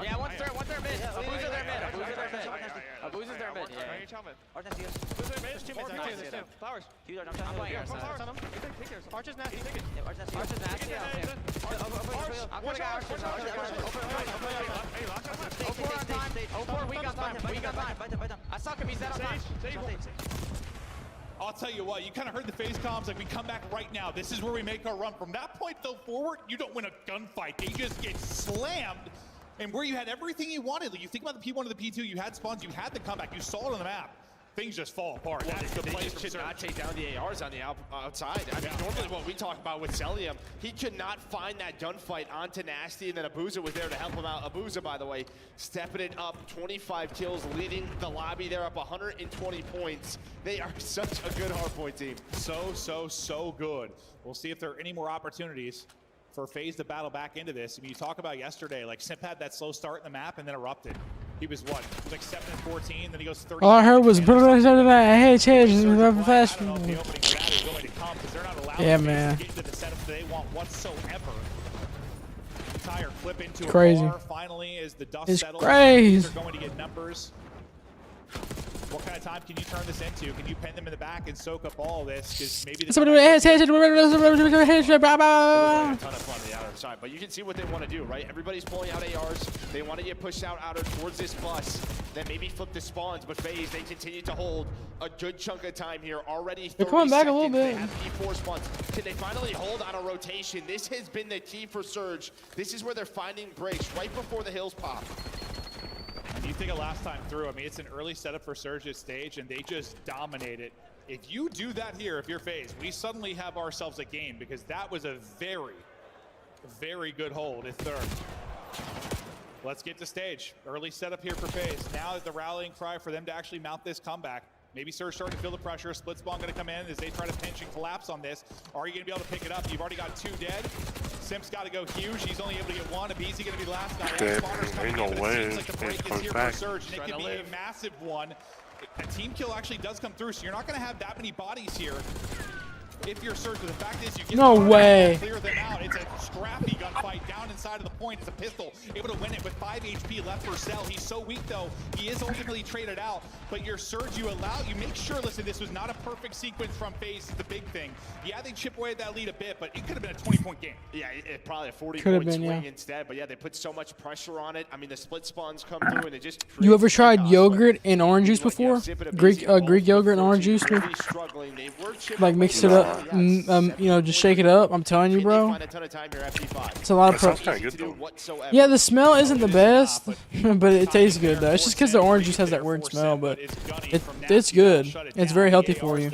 Yeah, one's their mid. Abuza, they're mid. Abuza's their mid. Yeah. Flowers. I'm playing your side. Archer's nasty. Archer's nasty. I'm putting Archer's. 04 on time. 04, we got time. I suck him, he's dead on time. I'll tell you what, you kind of heard the face comms, like we come back right now. This is where we make our run. From that point though forward, you don't win a gunfight. They just get slammed. And where you had everything you wanted, like you think about the P1 to the P2, you had spawns, you had the comeback, you saw it on the map. Things just fall apart. Well, That's the play just from could not take down the ARs on the outside. I mean, normally what we talk about with Celium, he could not find that gunfight onto Nasty, and then Abuza was there to help him out. Abuza, by the way, stepping it up, 25 kills, leading the lobby. They're up 120 points. They are such a good hardpoint team. So good. We'll see if there are any more opportunities for FaZe to battle back into this. I mean, you talk about yesterday, like Simp had that slow start in the map and then erupted. He was what? He was like 7-14, then he goes 30. All I heard was fast. Yeah, man. Get into the setup they want whatsoever. Entire clip into Crazy. A bar. Finally, as the dust It's settles, crazy. they're going to get numbers. What kind of time can you turn this into? Can you pen them in the back and soak up all of this? Because maybe a ton of fun on the outer side, but you can see what they want to do, right? Everybody's pulling out ARs. They want to get pushed out outer towards this bus, then maybe flip the spawns. But FaZe, they continue to hold a good chunk of time here. Already 30 They're coming back seconds. a little bit. They have P4 spawns. Can they finally hold on a rotation? This has been the key for Surge. This is where they're finding breaks right before the hills pop. And you think of last time through, I mean, it's an early setup for Surge's stage, and they just dominate it. If you do that here, if you're FaZe, we suddenly have ourselves a game, because that was a very, very good hold at third. Let's get to stage. Early setup here for FaZe. Now the rallying cry for them to actually mount this comeback. Maybe Surge starting to feel the pressure. Split spawn going to come in as they try to pinch and collapse on this. Are you going to be able to pick it up? You've already got 2 dead. Simp's got to go huge. He's only able to get 1. Abizi going to be last guy. Dead. Ain't No way. Seems like the break is here back. for Surge, and it could be a massive one. A team kill actually does come through, so you're not going to have that many bodies here. If you're Surge, but the fact is you get No way. clear them out. It's a scrappy gunfight down inside of the point. It's a pistol, able to win it with 5 HP left for Cell. He's so weak though. He is ultimately traded out, but your Surge, you make sure, listen, this was not a perfect sequence from FaZe, the big thing. Yeah, they chip away at that lead a bit, but it could have been a 20-point game. Yeah, probably a 40-point been, swing yeah. instead, but yeah, they put so much pressure on it. I mean, the split spawns come through and they just You ever tried yogurt and orange juice before? Greek yogurt and orange juice? Like mix it up, just shake it up. I'm telling you, bro. It's a lot of Yeah, the smell isn't the best, but it tastes good though. It's just because the orange juice has that weird smell, but it's good. It's very healthy for you.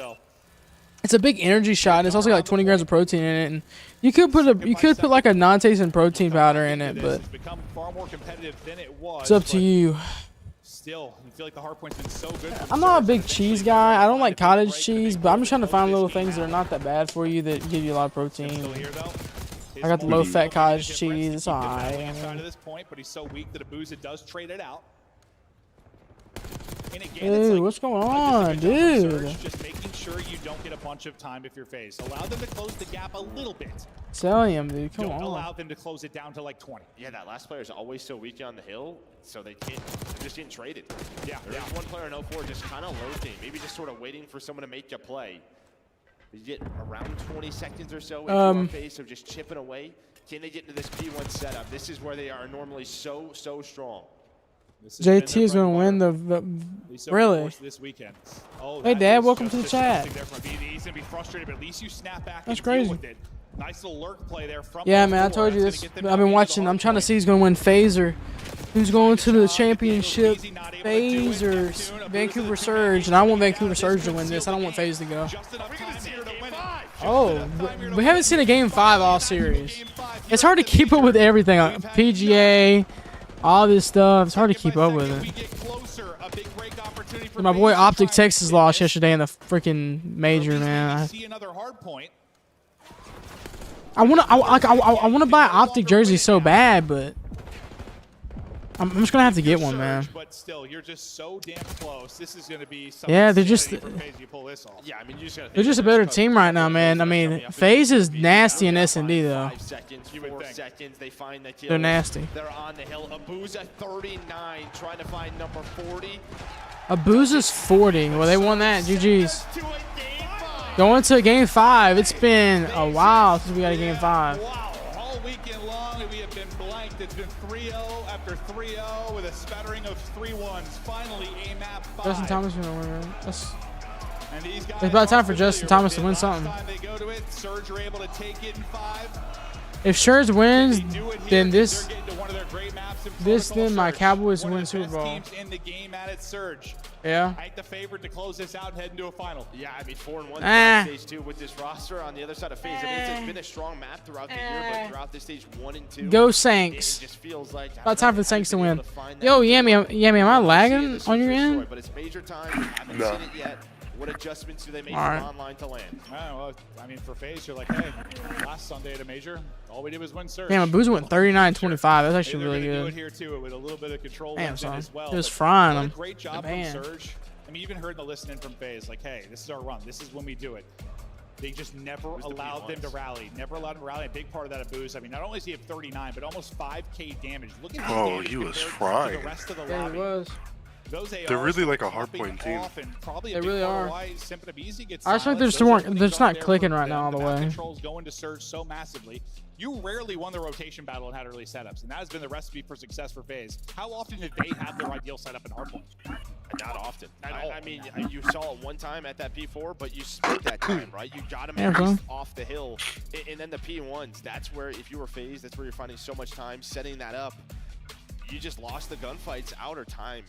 It's a big energy shot. And it's also got like 20 grams of protein in it, and you could put like a non-tasting protein powder in it, but it's up to you. Still, you feel like the hardpoint's been so good. I'm not a big cheese guy. I don't like cottage cheese, but I'm just trying to find little things that are not that bad for you that give you a lot of protein. I got the low-fat cottage cheese. It's alright. To this point, but he's so weak that Abuza does trade it out. And again, Dude, it's like, what's going on, dude? Just making sure you don't get a bunch of time if you're FaZe. Allow them to close the gap a little bit. Celium, dude, come Don't on. allow them to close it down to like 20. Yeah, that last player is always so weak on the hill, so they're just getting traded. Yeah, There's one player in 04 just kind of lurking, maybe just sort of waiting for someone to make a play. You get around 20 seconds or so into phase of just chipping away. Can they get into this P1 setup? This is where they are normally so strong. JT is going to win the really. This weekend. Oh, hey, Dad, welcome to the chat. He's going to be frustrated, but at least you snap back. That's crazy. With it. Nice little lurk play there from yeah, man, I told you this. I've been watching. I'm trying to see who's going to win FaZe or who's going to the championship. FaZe or Vancouver Surge, and I want Vancouver Surge to win this. I don't want FaZe to go. Oh, we haven't seen a Game 5 all series. It's hard to keep up with everything. PGA, all this stuff. It's hard to keep up with it. My boy Optic Texas lost yesterday in the freaking major, man. I want to buy an Optic jersey so bad, but I'm just gonna have to get one, man. But still, you're just so damn close. This is gonna be. Yeah, they're just. Yeah, I mean, they're just a better team right now, man. I mean, FaZe is nasty in S&D though. 5 seconds, 4 seconds, they find the kill. They're nasty. They're on the hill. Abuza 39, trying to find number 40. Abuza's 40. Well, they won that. GG's. Going to Game 5. It's been a while since we got a Game 5. Wow, all weekend long we have been blanked. It's been 3-0 after 3-0 with a spattering of 3-1s. Finally, a map 5. Justin Thomas is gonna win, right? It's about time for Justin Thomas to win something. They go to it. Surge are able to take it in 5. If Surge wins, then then my Cowboys win Super Bowl. In the game at it, Surge. Yeah. I think the favorite to close this out and head into a final. Yeah, I mean 4-1 phase 2 with this roster on the other side of phase. I mean, it's been a strong map throughout the year, but throughout this stage 1 and 2, Go Saints. It just feels like about time for the Saints to win. Yo, Yammy, am I lagging on your end? But it's major time. We haven't seen it yet. What adjustments do they make from online to land? Well, I mean, for FaZe, you're like, hey, last Sunday at a major, all we did was win Surge. Damn, Abuza went 39-25. That's actually really Do good. it here too, with a little bit of control. Damn, son. As well. It was frying them. Great job from Surge. I mean, even heard the listening from FaZe, like, hey, this is our run. This is when we do it. They just never allowed them to rally. Never allowed them to rally. A big part of that Abuza. I mean, not only does he have 39, but almost 5K damage. Look at oh, he was frying. The rest of the yeah, lobby. he was. They're really like a hardpoint team. They really are. I just think they're just not clicking right now all the way. Controls going to Surge so massively. You rarely won the rotation battle and had early setups, and that has been the recipe for success for FaZe. How often did they have their ideal setup in hardpoint? Not often. I mean, you saw it one time at that P4, but you split that time, right? You got them at least off the hill, and then the P1s. That's where, if you were FaZe, that's where you're finding so much time setting that up. You just lost the gunfights outer time.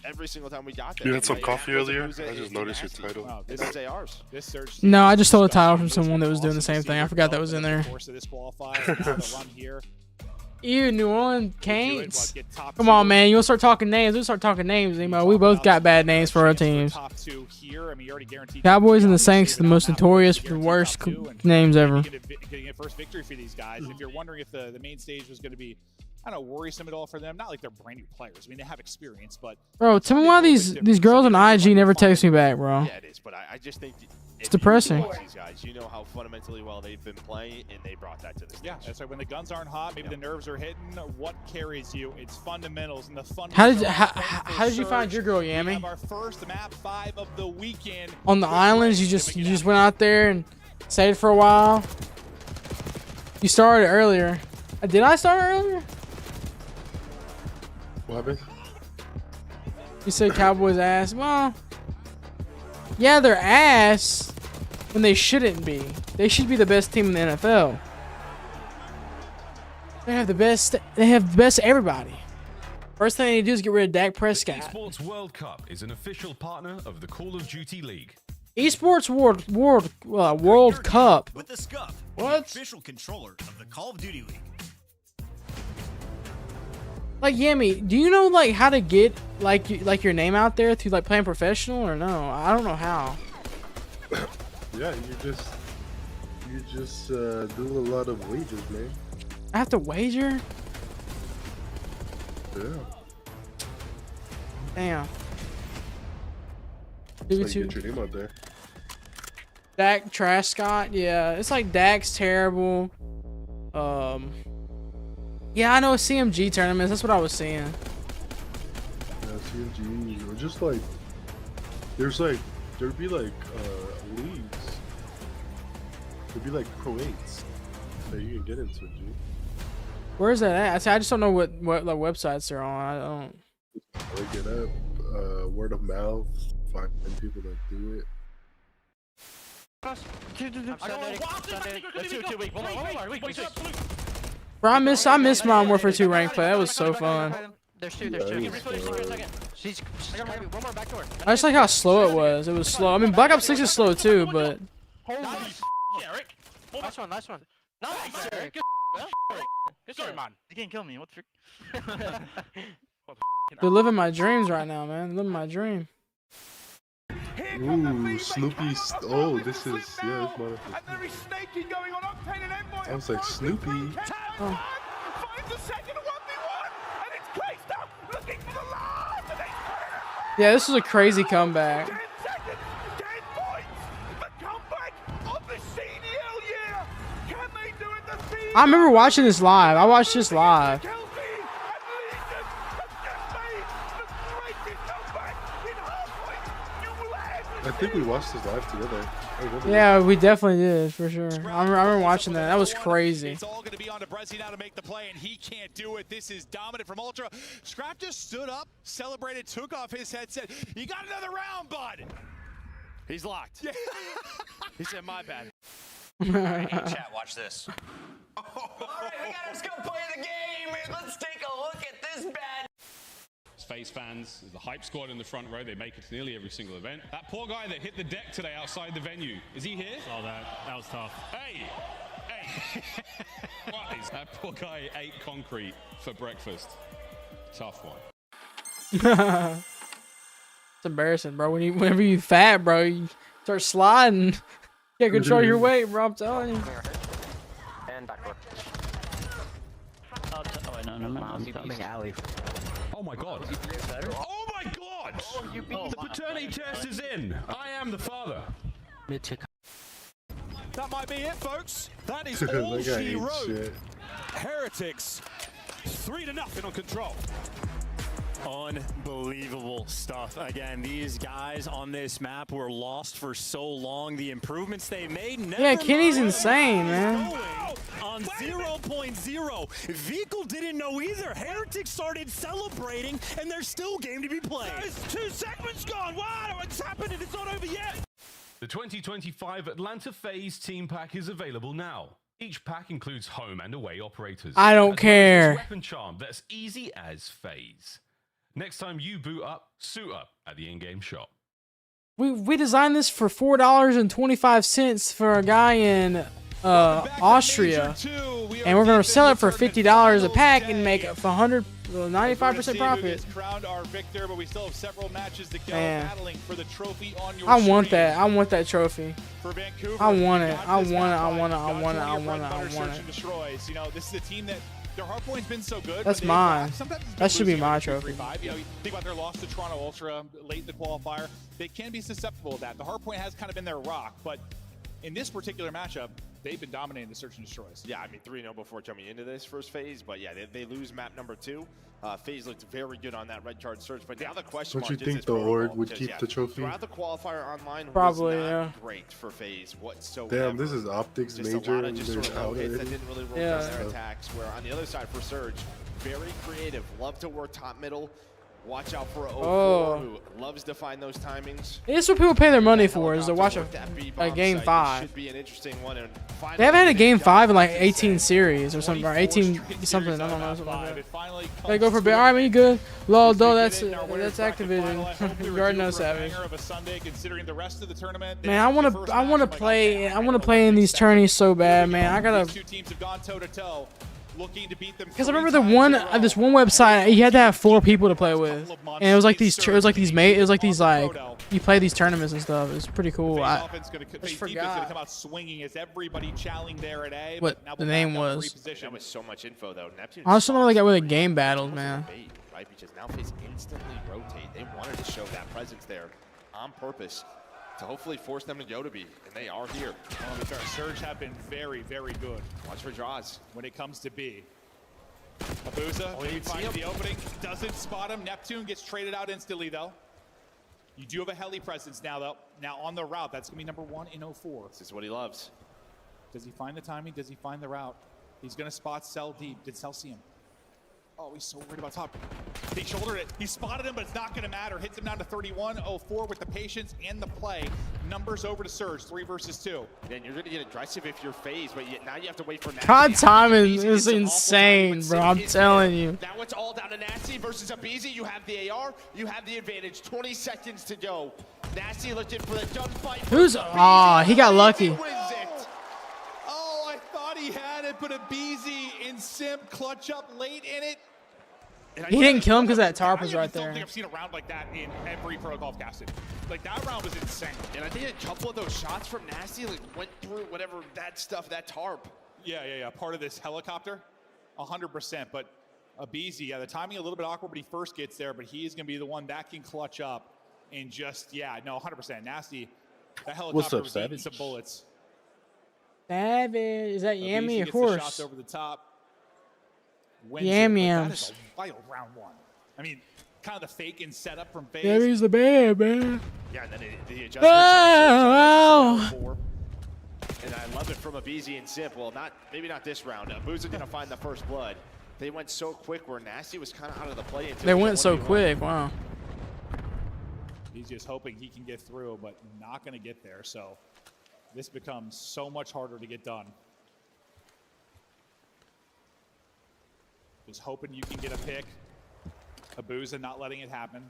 Every single time we got there. You had some coffee earlier? I just noticed your title. Wow, this is ARs. This Surge no, I just stole a title from someone that was doing the same thing. I forgot that was in there. Ew, New Orleans Canes. Come on, man. You'll start talking names. We'll start talking names, Emo. We both got bad names for our teams. Cowboys and the Saints, the most notorious, the worst names ever. Getting a first victory for these guys. If you're wondering if the main stage was going to be, I don't know, worrisome at all for them. Not like they're brand new players. I mean, they have experience, but bro, tell me why these girls on IG never text me back, bro. Yeah, it is, but I just think it's depressing. These guys, you know how fundamentally well they've been playing, and they brought that to the stage. Yeah, that's right. When the guns aren't hot, maybe the nerves are hitting. What carries you? It's fundamentals, and the fundamentals. How did you find your girl, Yammy? We have our first map 5 of the weekend. On the islands, you just went out there and stayed for a while. You started earlier. Did I start earlier? What happened? You said Cowboys ass. Well, yeah, they're ass when they shouldn't be. They should be the best team in the NFL. They have the best. They have the best of everybody. First thing they need to do is get rid of Dak Prescott. Esports World Cup is an official partner of the Call of Duty League. Esports World Cup. With the Scuff, what? The official controller of the Call of Duty League. Like Yammy, do you know like how to get like your name out there through like playing professional or no? I don't know how. Yeah, you just do a lot of wagers, man. I have to wager? Yeah. Damn. That's how you get your name out there. Dak Prescott, yeah, it's like Dak's terrible. Yeah, I know CMG tournaments. That's what I was seeing. Yeah, CMG, or just like there'd be like leagues It'd be like Pro 8s that you can get into, G. Where's that at? I just don't know what like websites they're on. I don't. Look it up. Word of mouth. Find people that do it. Bro, I miss Modern Warfare 2 rank play. That was so fun. There's two. She's I got one more back door. I just like how slow it was. It was slow. I mean, Black Ops 6 is slow too, but Nice, Eric. Last one. Nice, Eric. Good story, man. You can't kill me. What the they're living my dreams right now, man. Living my dream. Ooh, Snoopy. Oh, this is this motherfucker. I was like Snoopy. Oh. Yeah, this was a crazy comeback. I remember watching this live. I watched this live. I think we watched this live together. Yeah, we definitely did, for sure. I remember watching that. That was crazy. It's all going to be on to Brezzy now to make the play, and he can't do it. This is dominant from Ultra. Scrap just stood up, celebrated, took off his headset. You got another round, bud. He's locked. Yeah. He said, my bad. Hey, chat, watch this. All right, we gotta go play the game. Let's take a look at this bad. FaZe fans, the hype squad in the front row, they make it to nearly every single event. That poor guy that hit the deck today outside the venue, is he here? Saw that. That was tough. Hey! What is that poor guy ate concrete for breakfast? Tough one. It's embarrassing, bro. Whenever you fat, bro, you start sliding. Can't control your weight, bro. I'm telling you. And backdoor. Oh my god. Oh my god! The paternity test is in. I am the father. That might be it, folks. That is That all guy she ate wrote. shit. Heretics, 3-0 on control. Unbelievable stuff. Again, these guys on this map were lost for so long. The improvements they made. Yeah, Kenny's insane, man. On 0.0. Vehicle didn't know either. Heretics started celebrating, and there's still game to be played. There's 2 segments gone. Wow, it's happening. It's not over yet. The 2025 Atlanta FaZe Team Pack is available now. Each pack includes home and away operators. I don't as well as care. this weapon charm that's easy as FaZe. Next time you boot up, suit up at the in-game shop. We designed this for $4.25 for a guy in Austria, and we're gonna sell it for $50 a pack and make 95% profit. Crowned our victor, but we still have several matches to go. Man. Battling for the trophy on your I want stream. that. I want that trophy. For Vancouver, I want it. got I this want it. map I right. want it. I Got want it. one I of your want it. bread I and butter want search it. and destroys. You know, this is a team that their hardpoint's been so good. That's but mine. sometimes it's been That should be losing my on 2-3-5. trophy. You know, you think about their loss to Toronto Ultra late in the qualifier. They can be susceptible to that. The hardpoint has kind of been their rock, but in this particular matchup, they've been dominating the search and destroys. Yeah, I mean 3-0 before jumping into this first phase, but yeah, they lose map number 2. FaZe looked very good on that red card search, but now the question Don't mark you is think this the protocol, Horde would because, keep the trophy? Throughout the qualifier online Probably, was not yeah. great for FaZe whatsoever. Damn, this is optics Just major a lot of and just there's sort of low out hits that already. didn't really roll Yeah. down their attacks, where on the other side for Surge, very creative, love to work top middle. Watch out for a 04 Oh. who loves to find those timings. This is what people pay their money for, is to watch Work that a B-bomb game site. This 5. should be an interesting one. And They haven't had a game finally, 5 in like 18 series or something, or 18 something. I don't know, something like that. They go for big. All right, man, you good? Lol, though, that's Activision. You already know, Savage. Man, I want to play. I want to play in these tourneys so bad, man. I gotta. Two teams have gone toe to toe, looking to beat them. Because I remember this one website, you had to have 4 people to play with, and it was like these, you play these tournaments and stuff. It was pretty cool. I just forgot come out swinging as everybody challenging there at A. what the name was. That was so much info though. Neptune I also know like with the game battles, man. Right, because now FaZe instantly rotate. They wanted to show that presence there on purpose to hopefully force them to go to B, and they are here. Surge have been very, very good. Watch for draws when it comes to B. Abuza maybe finds the opening, doesn't spot him. Neptune gets traded out instantly though. You do have a heli presence now though. Now on the route, that's gonna be number 1 in 04. This is what he loves. Does he find the timing? Does he find the route? He's going to spot Cell deep. Did Cell see him? Oh, he's so worried about top. He shouldered it. He spotted him, but it's not going to matter. Hits him down to 31-04 with the patience and the play. Numbers over to Surge, 3 versus 2. Then you're going to get aggressive if you're phased, but now you have to wait for Nasty. God timing is insane, bro. I'm telling you. Now it's all down to Nasty versus Abizi. You have the AR. You have the advantage. 20 seconds to go. Nasty looking for the gunfight. Who's? Ah, he got lucky. Oh, I thought he had it, but Abizi and Sim clutch up late in it. He didn't kill him because that tarp was right I don't there. think I've seen a round like that in every protocol I've casted. Like, that round was insane. And I think a couple of those shots from Nasty like went through whatever that stuff, that tarp. Yeah. Part of this helicopter, 100%. But Abizi, the timing a little bit awkward when he first gets there, but he is going to be the one that can clutch up and just, 100%. Nasty, that helicopter was eating some bullets. Savage. Is that Yammy? Of The course. shots over the top. Yam-yams. That is a wild round one. I mean, kind of the fake and setup from FaZe. Yammy's the bad, man. Yeah, and then the adjustment. Oh, And I love it from Abizi and Simp. Well, maybe not this round. Boozer going to find the first blood. They went so quick where Nasty was kind of out of the play. They went so quick. Wow. He's just hoping he can get through, but not going to get there. So this becomes so much harder to get done. Just hoping you can get a pick. Abuza not letting it happen.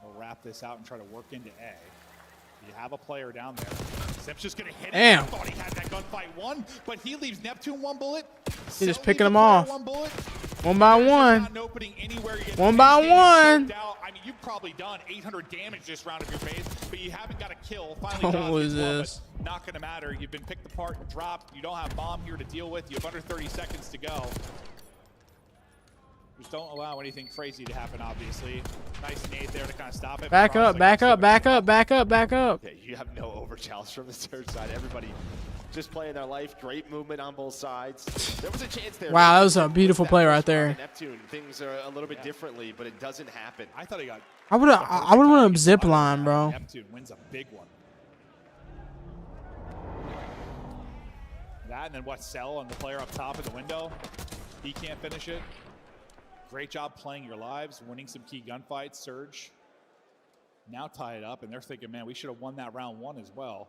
We'll wrap this out and try to work into A. You have a player down there. Simp's just going to hit it. Damn. I thought he had that gunfight won, but he leaves Neptune 1 bullet. He's just picking them off. 1 bullet. One by one. Not opening anywhere. One by one. I mean, you've probably done 800 damage this round of your phase, but you haven't got a kill. Finally, What is this? Not going to matter. You've been picked apart and dropped. You don't have bomb here to deal with. You have under 30 seconds to go. Just don't allow anything crazy to happen, obviously. Nice nade there to kind of stop it. Back up, back up, back up, back up, back up. Yeah, you have no overchallenge from the Surge side. Everybody just playing their life. Great movement on both sides. There was a chance there. Wow, that was a beautiful play right there. Neptune, things are a little bit differently, but it doesn't happen. I thought he got. I would run a zip line, bro. Neptune wins a big one. That and then what? Cell on the player up top in the window. He can't finish it. Great job playing your lives, winning some key gunfights. Surge now tie it up, and they're thinking, man, we should have won that round 1 as well.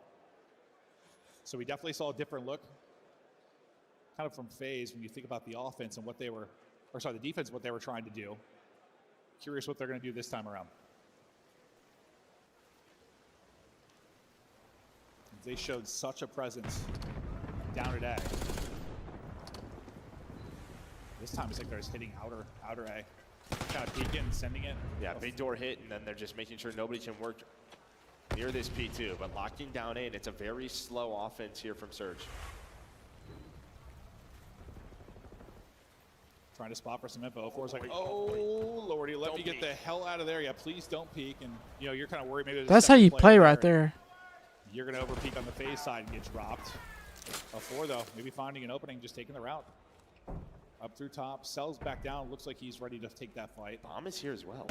So we definitely saw a different look, kind of from FaZe when you think about the offense and what they were, or sorry, the defense, what they were trying to do. Curious what they're going to do this time around. They showed such a presence down at A. This time it's like they're just hitting outer A. Kind of peeking and sending it. Yeah, big door hit, and then they're just making sure nobody can work near this P2. But locking down A, and it's a very slow offense here from Surge. Trying to spot for some info. 4's like, oh, lordy, let me get the hell out of there. Yeah, please don't peek. And, you know, you're kind of worried maybe there's That's how you play right there. You're going to over peek on the FaZe side and get dropped. A 4, though, maybe finding an opening, just taking the route. Up through top, Cell's back down. Looks like he's ready to take that fight. Bomb is here as well.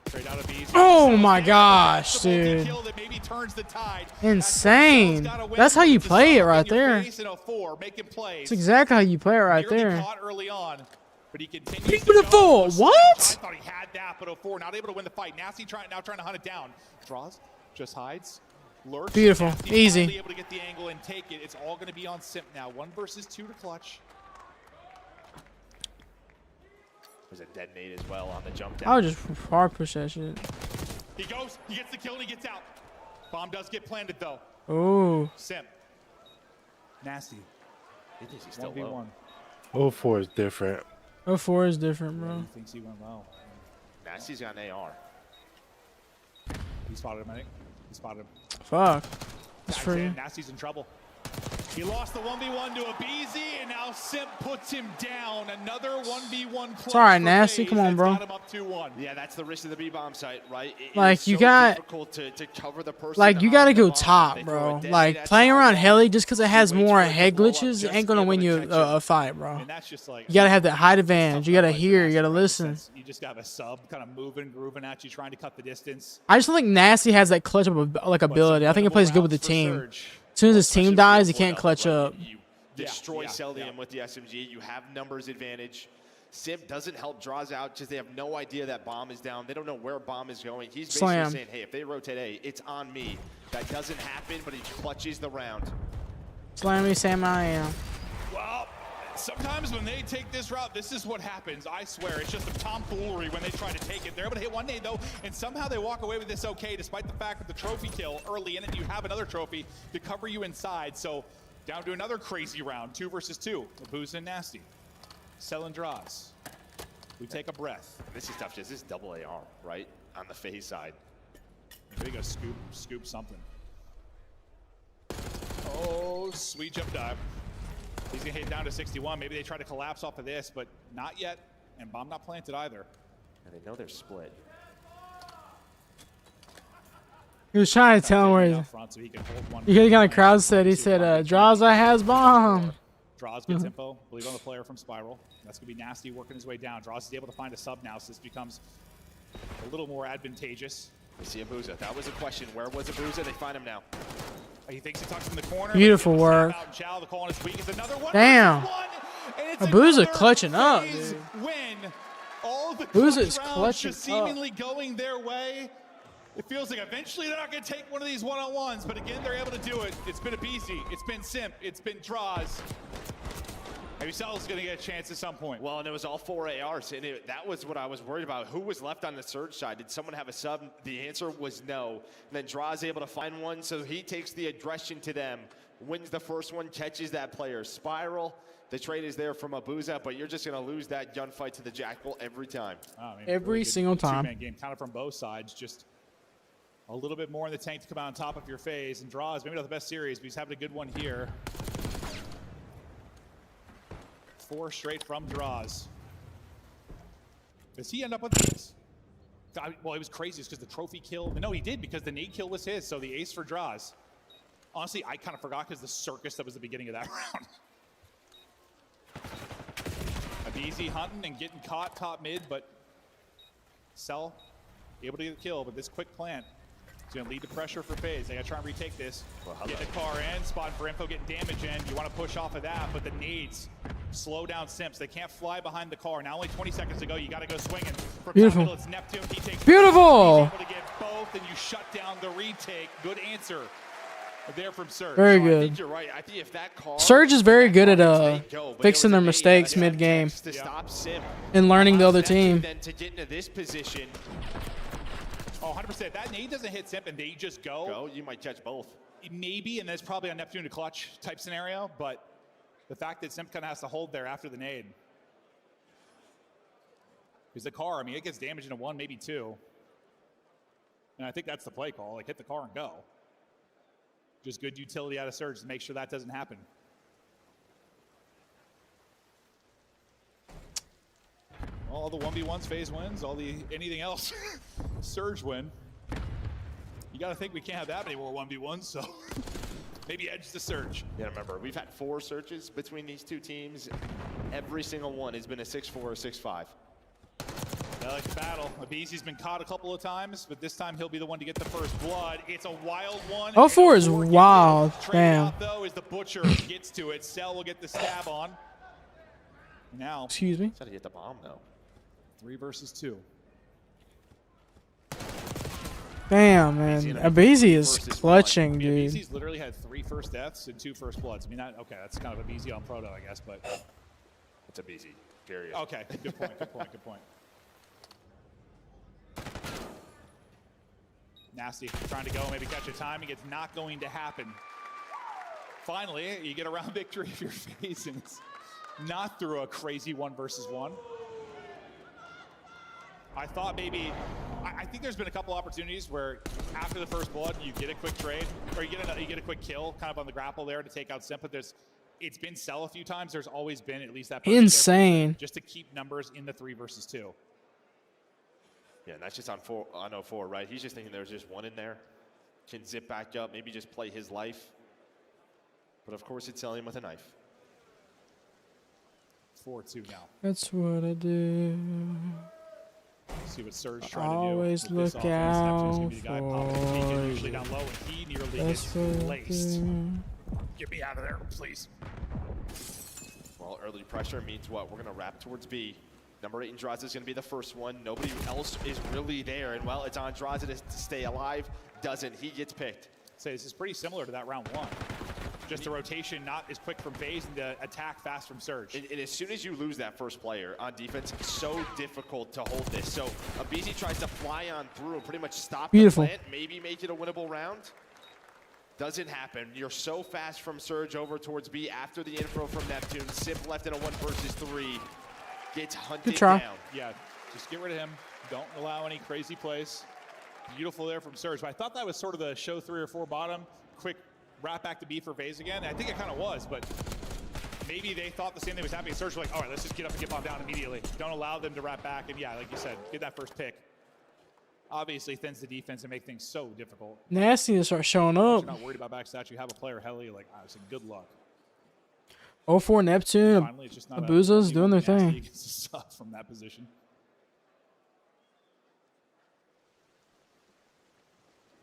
Straight out of B's. Oh my gosh, dude. That maybe turns the tide. Insane. That's how you play it right there. That's exactly how you play it right there. Caught early on, but he continues Peek with a 4. What? I thought he had that, but 04 not able to win the fight. Nasty now trying to hunt it down. Draws, just hides. Lurch. Beautiful. Nasty Easy. Able to get the angle and take it. It's all going to be on Simp now. 1 versus 2 to clutch. There's a dead nade as well on the jump down. I would just hard push that shit. He goes, he gets the kill, and he gets out. Bomb does get planted, though. Oh. Simp. Nasty. He thinks he's still low. 04 is different. 04 is different, bro. He thinks he went low. Nasty's got an AR. He spotted him, I think. He spotted him. Fuck. That's for you. Nasty's in trouble. He lost the 1v1 to Abizi, and now Simp puts him down. Another 1v1 clutch. It's all right, for Nasty. FaZe Come on, that's bro. got him up 2-1. Yeah, that's the risk of the B-bomb site, right? Like, you got, difficult to cover the person like, you on gotta the go bomb. top, They bro. throw a Like, dead playing side around bomb. heli just because it has waits more for it to head blow up glitches just ain't to gonna be win able you to catch him. a fight, bro. And that's just like, You gotta have that height advantage. You gotta hear. You gotta listen. you just got a sub kind of moving, grooving at you, trying to cut the distance. I just don't think Nasty has that clutch up like ability. I think he plays good with the team. As soon as his team dies, he can't clutch up. You destroy Cellium with the SMG. You have numbers advantage. Simp doesn't help draws out because they have no idea that bomb is down. They don't know where bomb is going. He's basically Slam. saying, hey, if they rotate A, it's on me. That doesn't happen, but he clutches the round. Slammy Sam I am. Well, sometimes when they take this route, this is what happens. I swear, it's just a tomfoolery when they try to take it. They're able to hit one nade, though, and somehow they walk away with this okay, despite the fact that the trophy kill early in it, you have another trophy to cover you inside. So down to another crazy round, 2 versus 2. Abuza and Nasty. Selling draws. We take a breath. This is tough. This is double AR, right? On the FaZe side. Maybe go scoop something. Oh, sweet jump dive. He's gonna hit down to 61. Maybe they try to collapse off of this, but not yet. And bomb not planted either. And they know they're split. He was trying to tell him where he's. So he can hold one. You hear the kind of crowd said. He said, "Draza has bomb." Draws gets info. Believe on the player from Spiral. That's gonna be Nasty working his way down. Draws is able to find a sub now, so this becomes a little more advantageous. We see Abuza. That was a question. Where was Abuza? They find him now. He thinks he tucks in the corner. Beautiful work. The call on his weak is another one. Damn. Abuza clutching up, FaZe dude. win. All the Abuza is clutch rounds clutching just seemingly going their way. It feels like eventually they're not going to take one of these one-on-ones, but again, they're able to do it. It's been Abizi, it's been Simp, it's been Draws. Maybe Cel's going to get a chance at some point. Well, and it was all 4 ARs, and that was what I was worried about. Who was left on the Surge side? Did someone have a sub? The answer was no. And then Draws able to find one, so he takes the aggression to them, wins the first one, catches that player. Spiral, the trade is there from Abuza, but you're just going to lose that gunfight to the Jackal every time. Every single time. Two-man game, kind of from both sides, just a little bit more in the tank to come out on top of your FaZe. And Draws, maybe not the best series, but he's having a good one here. 4 straight from Draws. Does he end up with this? Well, it was crazy because the trophy kill. No, he did because the nade kill was his, so the ace for Draws. Honestly, I kind of forgot because the circus that was the beginning of that round. Abizi hunting and getting caught top mid, but Cell able to get the kill, but this quick plant is going to lead to pressure for FaZe. They got to try and retake this. Get the car in, spotting for info, getting damage in. You want to push off of that, but the nades slow down Simps. They can't fly behind the car. Now only 20 seconds to go. You got to go swinging. From Beautiful. Top middle, it's Neptune. He takes Beautiful. He's able to get both, and you shut down the retake. Good answer there from Surge. Very I good. think you're right. I think if that car, Surge is very good at fixing their mistakes mid-game to stop Simp. and learning the other team. Then to get into this position. Oh, 100%. That nade doesn't hit Simp and they just go. You might catch both. Maybe, and that's probably a Neptune to clutch type scenario, but the fact that Simp kind of has to hold there after the nade. Because the car, I mean, it gets damage into 1, maybe 2. And I think that's the play call. Like, hit the car and go. Just good utility out of Surge to make sure that doesn't happen. All the 1v1s FaZe wins, anything else Surge win. You got to think we can't have that many more 1v1s, so maybe edge the Surge. Yeah, remember, we've had 4 searches between these two teams. Every single one has been a 6-4 or 6-5. I like the battle. Abizi's been caught a couple of times, but this time he'll be the one to get the first blood. It's a wild one. 04 is wild. Damn. Out, though, as the Butcher gets to it. Cell will get the stab on. Now. Excuse me. Try to hit the bomb, though. 3 versus 2. Damn, man. Abizi is clutching, dude. Abizi's literally had 3 first deaths and 2 first bloods. I mean, okay, that's kind of Abizi on Proto, I guess, but. It's Abizi, period. Okay, good point, good point, good point. Nasty trying to go, maybe catch a timing. It's not going to happen. Finally, you get a round victory if you're FaZe, and it's not through a crazy 1 versus 1. I thought maybe I think there's been a couple opportunities where after the first blood, you get a quick trade, or you get a quick kill kind of on the grapple there to take out Simp, but it's been Cell a few times. There's always been at least that person insane just to keep numbers in the 3 versus 2. Yeah, and that's just on 04, right? He's just thinking there's just one in there. Can zip back up, maybe just play his life. But of course, it's selling him with a knife. 4-2 now. That's what I do. See what Surge trying Always to do. Look out the guy popping usually down low, and he nearly gets laced. Get me out of there, please. Well, early pressure means what? We're going to wrap towards B. Number 8 Andrade is going to be the first one. Nobody else is really there. And, well, it's Andrade to stay alive. Doesn't. He gets picked. So this is pretty similar to that round 1. Just the rotation not as quick from FaZe and the attack fast from Surge. And as soon as you lose that first player on defense, it's so difficult to hold this. So aBeZy tries to fly on through and pretty much stop the plant, maybe make it a winnable round. Doesn't happen. You're so fast from Surge over towards B after the info from Neptune. Simp left in a 1 versus 3. Gets hunted down. Yeah, just get rid of him. Don't allow any crazy plays. Beautiful there from Surge. But I thought that was sort of the show 3 or 4 bottom. Quick wrap back to B for FaZe again. I think it kind of was, but maybe they thought the same thing was happening. Surge was like, all right, let's just get up and get bombed down immediately. Don't allow them to wrap back. And yeah, like you said, get that first pick. Obviously thins the defense and make things so difficult. Nasty to start showing up. You're not worried about backstats. You have a player, Helly, like, obviously, good luck. 04 Neptune, aBuza's doing their thing. From that position.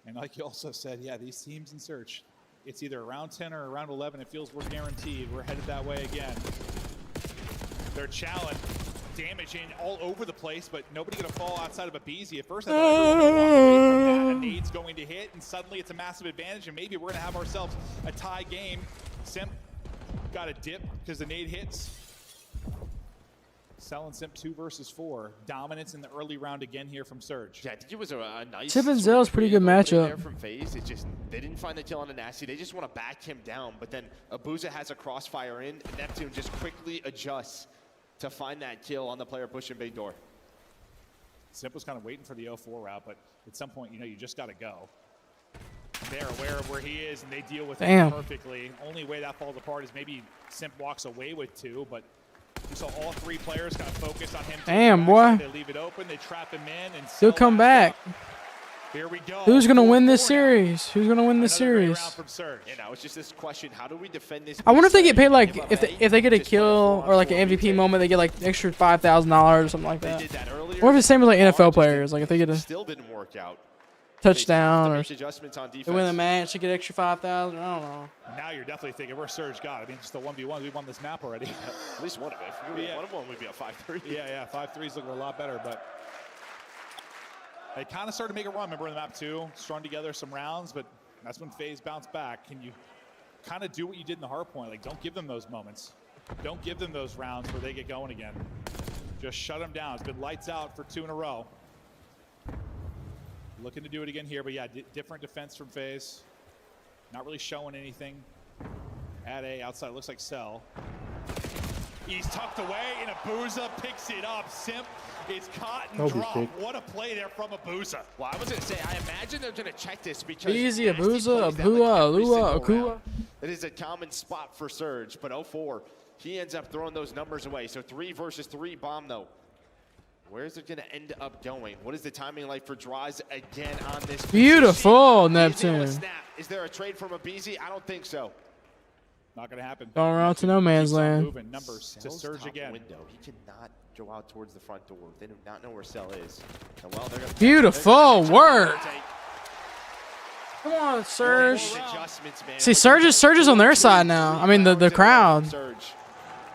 And like you also said, yeah, these teams in Search, it's either around 10 or around 11. It feels we're guaranteed. We're headed that way again. Their challenge, damaging all over the place, but nobody going to fall outside of aBeZy. At first, I thought everyone would walk away from that. A nade's going to hit, and suddenly it's a massive advantage, and maybe we're going to have ourselves a tie game. Simp got a dip because the nade hits. Cell and Simp 2 versus 4. Dominance in the early round again here from Surge. Yeah, I think it was a nice. Simp and Zell's pretty good matchup. From FaZe, it just they didn't find the kill on a Nasty. They just want to back him down, but then aBuza has a crossfire in. And Neptune just quickly adjusts to find that kill on the player pushing big door. Simp was kind of waiting for the 0-4 route, but at some point, you know, you just got to go. They're aware of where he is, and they deal with it perfectly. Only way that falls apart is maybe Simp walks away with 2, but you saw all 3 players kind of focus on him. Damn, boy. They leave it open, they trap him in, and he'll come back. Here we go. Who's gonna win this series? Who's gonna win this series? And now it's just this question: how do we defend this? I wonder if they get paid, like if they get a kill or like an MVP moment, they get like extra $5,000 or something like that. Or if it's the same as like NFL players, like if they get a still didn't work out. Touchdown or adjustments on defense. They win the match, they get extra $5,000. I don't know. Now you're definitely thinking we're Surge God. I mean, just the 1v1. We won this map already. At least one of it. If we one of them, we'd be a 5-3. Yeah, 5-3's looking a lot better, but they kind of started to make a run. Remember in the map 2, strung together some rounds, but that's when FaZe bounced back. Can you kind of do what you did in the hard point? Like, don't give them those moments. Don't give them those rounds where they get going again. Just shut them down. It's been lights out for 2 in a row. Looking to do it again here, but yeah, different defense from FaZe. Not really showing anything. At A, outside, looks like Cell. He's tucked away, and aBuza picks it up. Simp is caught and dropped. What a play there from aBuza. Well, I was going to say, I imagine they're going to check this because easy, aBuza, Abua, Akua. It is a common spot for Surge, but 0-4, he ends up throwing those numbers away. So 3 versus 3 bomb, though. Where is it going to end up going? What is the timing like for Draz again on this? Beautiful, Neptune. Is there a trade from aBeZy? I don't think so. Not going to happen. Going around to no man's land. Moving numbers to Surge again. Window. He cannot go out towards the front door. They do not know where Cell is. And well, they're beautiful work. Come on, Surge. See, Surge is on their side now. I mean, the crowd.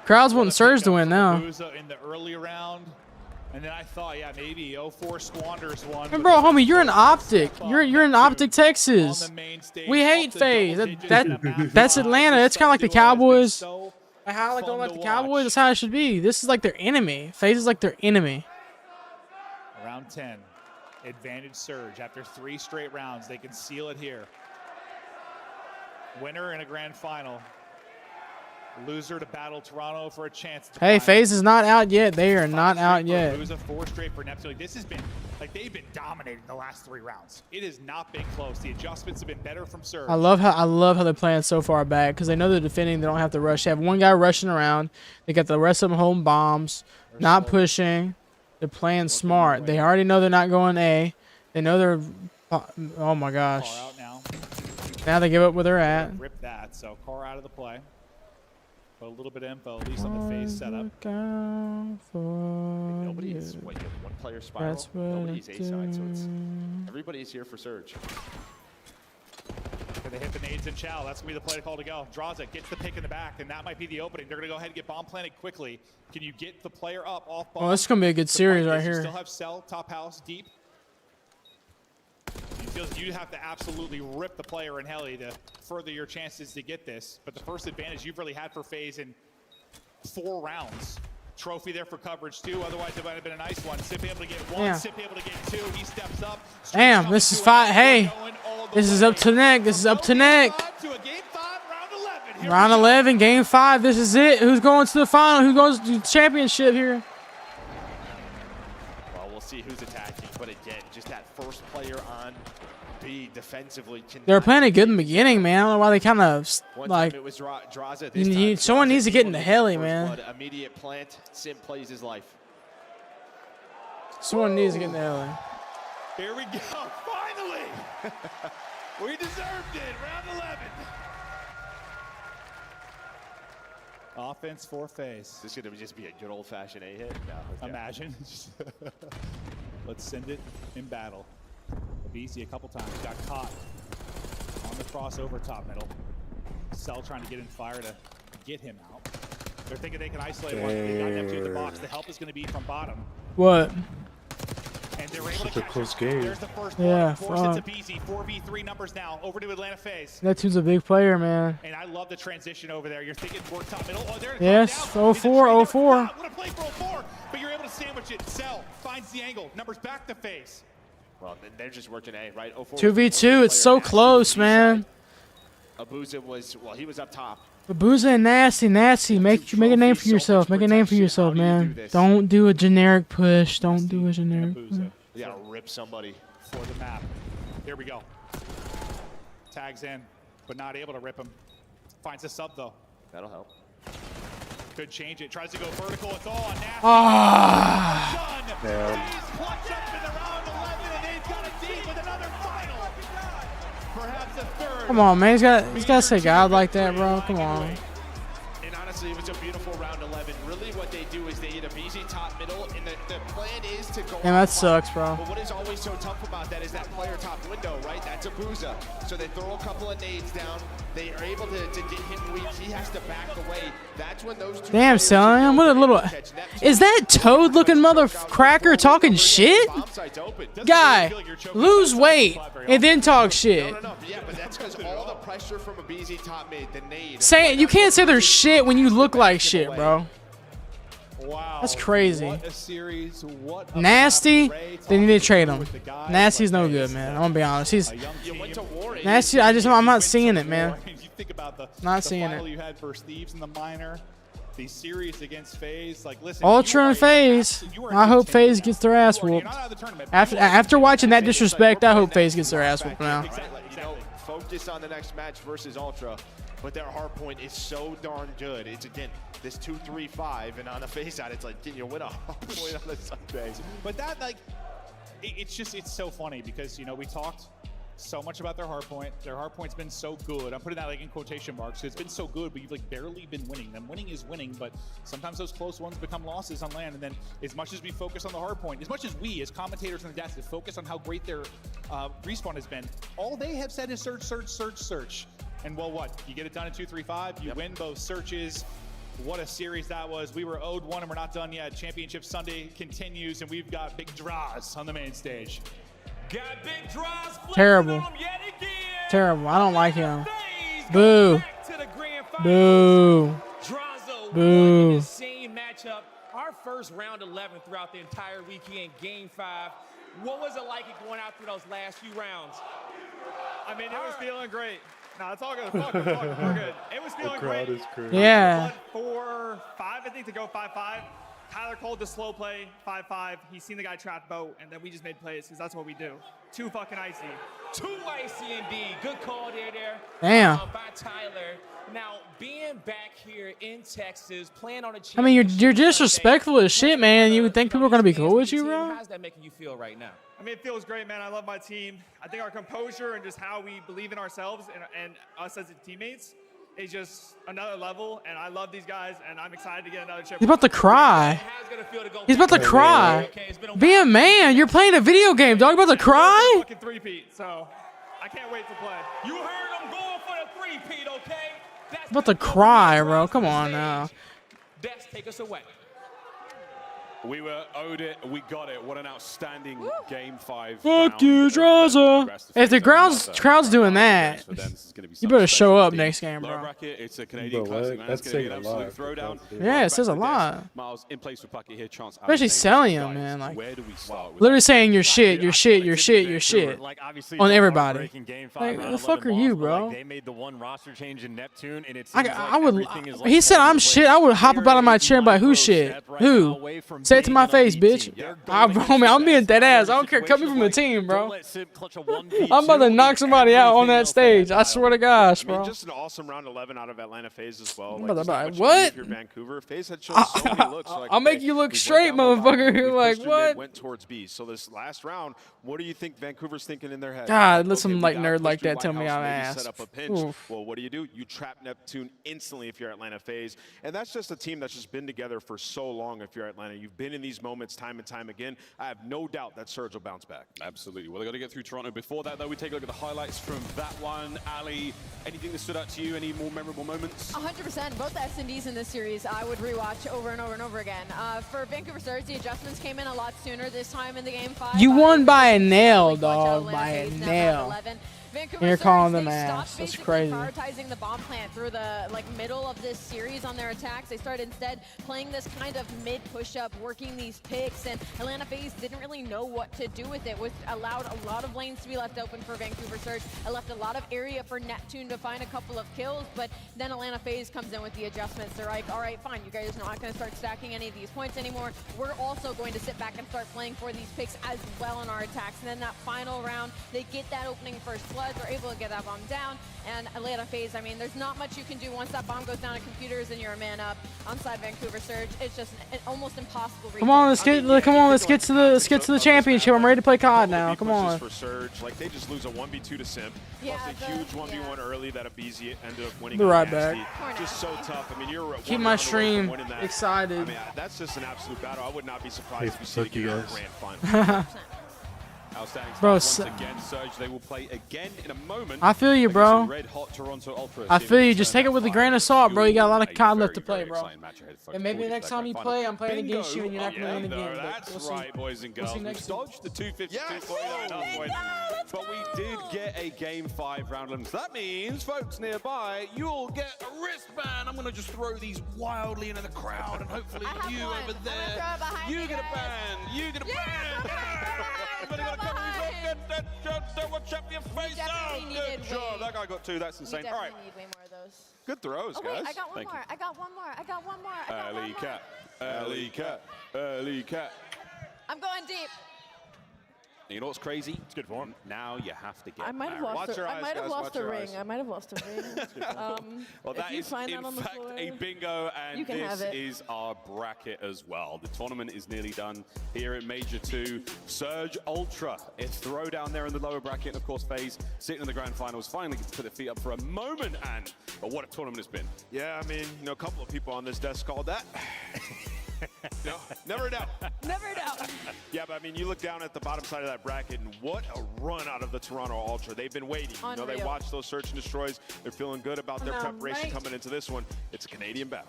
Crowd's wanting Surge to win now. In the early round. And then I thought, yeah, maybe 0-4 squanders one. And bro, homie, you're in Optic. You're in Optic, Texas. We hate FaZe. That's Atlanta. It's kind of like the Cowboys. How I don't like the Cowboys. That's how it should be. This is like their enemy. FaZe is like their enemy. Round 10, advantage Surge. After 3 straight rounds, they can seal it here. Winner in a grand final. Loser to battle Toronto for a chance. To Hey, FaZe is not out yet. They are not out yet. Loser 4 straight for Neptune. Like, this has been, like, they've been dominating the last 3 rounds. It has not been close. The adjustments have been better from Surge. I love how they're playing so far back because they know they're defending. They don't have to rush. They have one guy rushing around. They got the rest of them holding bombs, not pushing. They're playing smart. They already know they're not going A. They know they're. Oh my gosh. Car out now. Now they give up where they're at. Rip that. So car out of the play. But a little bit of info, at least on the phase setup. Nobody's what, you have one player spiral. Nobody's A side, so it's everybody's here for Surge. They hit the nades and Chow. That's going to be the play to call to go. Draws it, gets the pick in the back, and that might be the opening. They're going to go ahead and get bomb planted quickly. Can you get the player up off bomb? Well, this is going to be a good series right here. You still have Cell, top house, deep. You have to absolutely rip the player in heli to further your chances to get this. But the first advantage you've really had for FaZe in 4 rounds. Trophy there for coverage too. Otherwise, it might have been a nice one. Sip able to get 1, yeah. Sip able to get 2. He steps up. Damn, this is 5. Hey, this is up to neck. This is up to neck. Round 11, game 5. This is it. Who's going to the final? Who goes to the championship here? Well, we'll see who's attacking. But again, just that first player on B defensively. They were playing it good in the beginning, man. I don't know why they kind of like. It was Draza. Someone needs to get in the heli, man. Immediate plant. Sim plays his life. Someone needs to get in the heli. Here we go. Finally. We deserved it. Round 11. Offense for FaZe. This is going to just be a good old-fashioned A hit. No, okay. Imagine. Let's send it in battle. Abisi a couple times got caught on the crossover top middle. Cell trying to get in fire to get him out. They're thinking they can isolate one. They got Neptune in the box. The help is going to be from bottom. What? And they're able Such to a close game. There's the first yeah, force it to Abisi. 4v3 numbers now. Over to Atlanta FaZe. Neptune's a big player, man. And I love the transition over there. You're thinking work top middle. Oh, there it yes, comes 04, 04. What a play for 04. But you're able to sandwich it. Cell finds the angle. Numbers back to FaZe. Well, they're just working A, right? 2v2, it's so close, man. Abuza was, well, he was up top. Abuza and Nasty, make a name for yourself. Make a name for yourself, man. Don't do a generic push. Don't do a generic push. You gotta rip somebody for the map. Here we go. Tags in, but not able to rip him. Finds a sub though. That'll help. Could change it. Tries to go vertical. It's all on Nasty. Ah. Clutch up in the round 11, and they've got a team with another final. Perhaps a third. Come on, man. He's got to say God like that, bro. Come on. And honestly, it was a beautiful round 11. Really, what they do is they hit a BZ top middle, and the plan is to go. Damn, that sucks, bro. But what is always so tough about that is that player top window, right? That's Abuza. So they throw a couple of nades down. They are able to get him weak. He has to back away. That's when those two. Damn, son. What a little. Is that Toad-looking mother cracker talking shit? Guy, lose weight and then talk shit. No. Yeah, but that's because all the pressure from a BZ top mid, the nade. You can't say they're shit when you look like shit, bro. Wow. That's crazy. What a series. What a Nasty, they need to trade him. Nasty's no good, man. I'm gonna be honest. He's Nasty. I'm not seeing it, man. You think about not seeing it. You had versus Thieves in the minor. The series against FaZe, like listen. Ultra and FaZe. I hope FaZe gets their ass whooped. After watching that disrespect, I hope FaZe gets their ass whooped now. You know, focus on the next match versus Ultra, but their hard point is so darn good. It's again this 2-3-5, and on the FaZe side, it's like, can you win a hard point on the Sunday? But that, like, it's so funny because, you know, we talked so much about their hard point. Their hard point's been so good. I'm putting that like in quotation marks. It's been so good, but you've like barely been winning. Them winning is winning, but sometimes those close ones become losses on land. And then as much as we focus on the hard point, as much as we as commentators on the desk focus on how great their respawn has been, all they have said is search, search, search, search. And well, what? You get it done in 2-3-5. You win both searches. What a series that was. We were owed one and we're not done yet. Championship Sunday continues, and we've got big draws on the main stage. Got big draws. Terrible. Terrible. I don't like him. Boo. Boo. Boo. Same matchup. Our first round 11 throughout the entire weekend, game 5. What was it like going out through those last few rounds? I mean, it was feeling great. No, it's all good. Fuck, we're good. It was feeling great. Is crazy. Yeah. 4-5, I think, to go 5-5. Tyler called the slow play, 5-5. He's seen the guy trap boat, and then we just made plays because that's what we do. Too fucking icy. Too icy indeed. Good call there. Damn. By Tyler. Now, being back here in Texas, playing on a I mean, you're disrespectful as shit, man. You would think people are gonna be cool with you, bro? How's that making you feel right now? I mean, it feels great, man. I love my team. I think our composure and just how we believe in ourselves and us as teammates is just another level. And I love these guys, and I'm excited to get another chip. He's about to cry. He's about to cry. Be a man. You're playing a video game, dog. About to cry? Fucking three-peat, so I can't wait to play. You heard him going for the three-peat, okay? That's About to cry, bro. Come on now. Dex, take us away. We were owed it. We got it. What an outstanding game 5. Fuck you, Draza. If the crowd's doing that, you better show up next game, bro. Bracket, it's a Canadian classic, man. It's going to be an absolute throwdown. Yeah, it says a lot. Miles in place with Puckett here. Chance. Especially selling him, man. Like, where do we start? Literally saying you're shit, you're shit, you're shit, you're shit on everybody. Like, the fuck are you, bro? They made the one roster change in Neptune, and it's I would. He said I'm shit. I would hop up out of my chair and be like, who's shit? Who? Say it to my face, bitch. I'm being dead ass. I don't care. Cut me from the team, bro. I'm about to knock somebody out on that stage. I swear to gosh, bro. I mean, just an awesome round 11 out of Atlanta FaZe as well. What? If you're Vancouver, FaZe had shown so many looks. I'll make you look straight, motherfucker. You're like, what? Went towards B. So this last round, what do you think Vancouver's thinking in their head? God, let some like nerd like that tell me I'm ass. Set up a pinch. Well, what do? You trap Neptune instantly if you're Atlanta FaZe. And that's just a team that's just been together for so long if you're Atlanta. You've been in these moments time and time again. I have no doubt that Surge will bounce back. Absolutely. Well, they got to get through Toronto. Before that, though, we take a look at the highlights from that one. Ali, anything that stood out to you? Any more memorable moments? 100%. Both S&Ds in this series I would rewatch over and over and over again. For Vancouver Surge, the adjustments came in a lot sooner this time in the game 5. You won by a nail, dog. By a nail. You're calling them ass. That's crazy. Prioritizing the bomb plant through the middle of this series on their attacks. They started instead playing this kind of mid push-up, working these picks, and Atlanta FaZe didn't really know what to do with it, which allowed a lot of lanes to be left open for Vancouver Surge. It left a lot of area for Neptune to find a couple of kills, but then Atlanta FaZe comes in with the adjustments. They're like, all right, fine, you guys are not going to start stacking any of these points anymore. We're also going to sit back and start playing for these picks as well in our attacks. And then that final round, they get that opening first blood. They're able to get that bomb down, and Atlanta FaZe, I mean, there's not much you can do once that bomb goes down to computers and you're a man up onside Vancouver Surge. It's just an almost impossible. Come on, let's get to the championship. I'm ready to play COD now. Come on. For Surge, like they just lose a 1v2 to Simp. Yeah, a huge 1v1 early that Abizi ended up winning. Be right back. Just so tough. I mean, you're keep my stream excited. I mean, that's just an absolute battle. I would not be surprised if you see the game in the grand final. Outstanding bro, once again, Surge, they will play again in a moment. I feel you, bro. Red hot Toronto Ultra. I feel you. Just take it with a grain of salt, bro. You got a lot of COD left to play, bro. And maybe next time you play, I'm playing against you and you're not going to win again. That's right, boys and girls. We dodged the 252 points, but we did get a game 5 round 11. So that means, folks nearby, you'll get a wristband. I'm going to just throw these wildly into the crowd, and hopefully you over there, you get a band. You get a band. Watch out for your face. Oh, good job. That guy got 2. That's insane. All right. Need way more of those. Good throws, wait, guys. I got one more. I got one more. I got one more. Early cat. Early cat. Early cat. I'm going deep. You know what's crazy? It's good form. Now you have to get I might have lost a, I might have lost a ring. I might have lost a ring. Well, that is in fact a bingo, and this is our bracket as well. The tournament is nearly done here in Major 2. Surge Ultra, a throw down there in the lower bracket, and of course FaZe sitting in the grand finals, finally get to put their feet up for a moment, and what a tournament it's been. Yeah, I mean, a couple of people on this desk called that. No, never a doubt. Never a doubt. Yeah, but I mean, you look down at the bottom side of that bracket, and what a run out of the Toronto Ultra. They've been waiting. Unreal. You know, they watched those search and destroys. They're feeling good about their preparation coming into this one. It's a Canadian battle.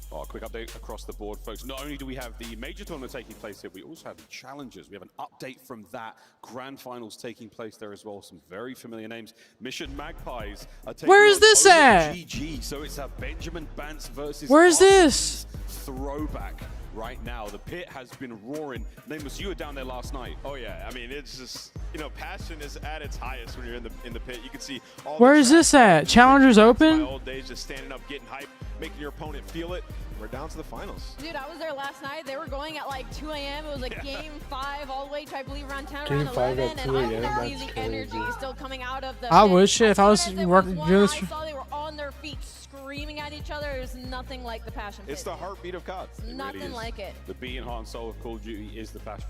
Oh, a quick update across the board, folks. Not only do we have the major tournament taking place here, we also have the challenges. We have an update from that. Grand finals taking place there as well. Some very familiar names. Mission Magpies are taking Where is this at? GG. So it's a Benjamin Bance versus Where is this? Throwback right now. The pit has been roaring. Nameless, you were down there last night. Oh yeah, I mean it's just, you know, passion is at its highest when you're in the pit. You can see all. Where is this at? Challengers Open? My old days, just standing up, getting hyped, making your opponent feel it. We're down to the finals. Dude, I was there last night. They were going at like 2 a.m. It was like game 5 all the way to, I believe, around 10 Game around 5 11. at And 2 I a.m., could that's see the energy crazy. still coming out of the I pit. would shit if I was As soon as working it doing was this. won, I saw they were on their feet screaming at each other. There's nothing like the passion pit. It's the heartbeat of COD. Nothing like it. The beating heart and soul of Call of Duty is the passion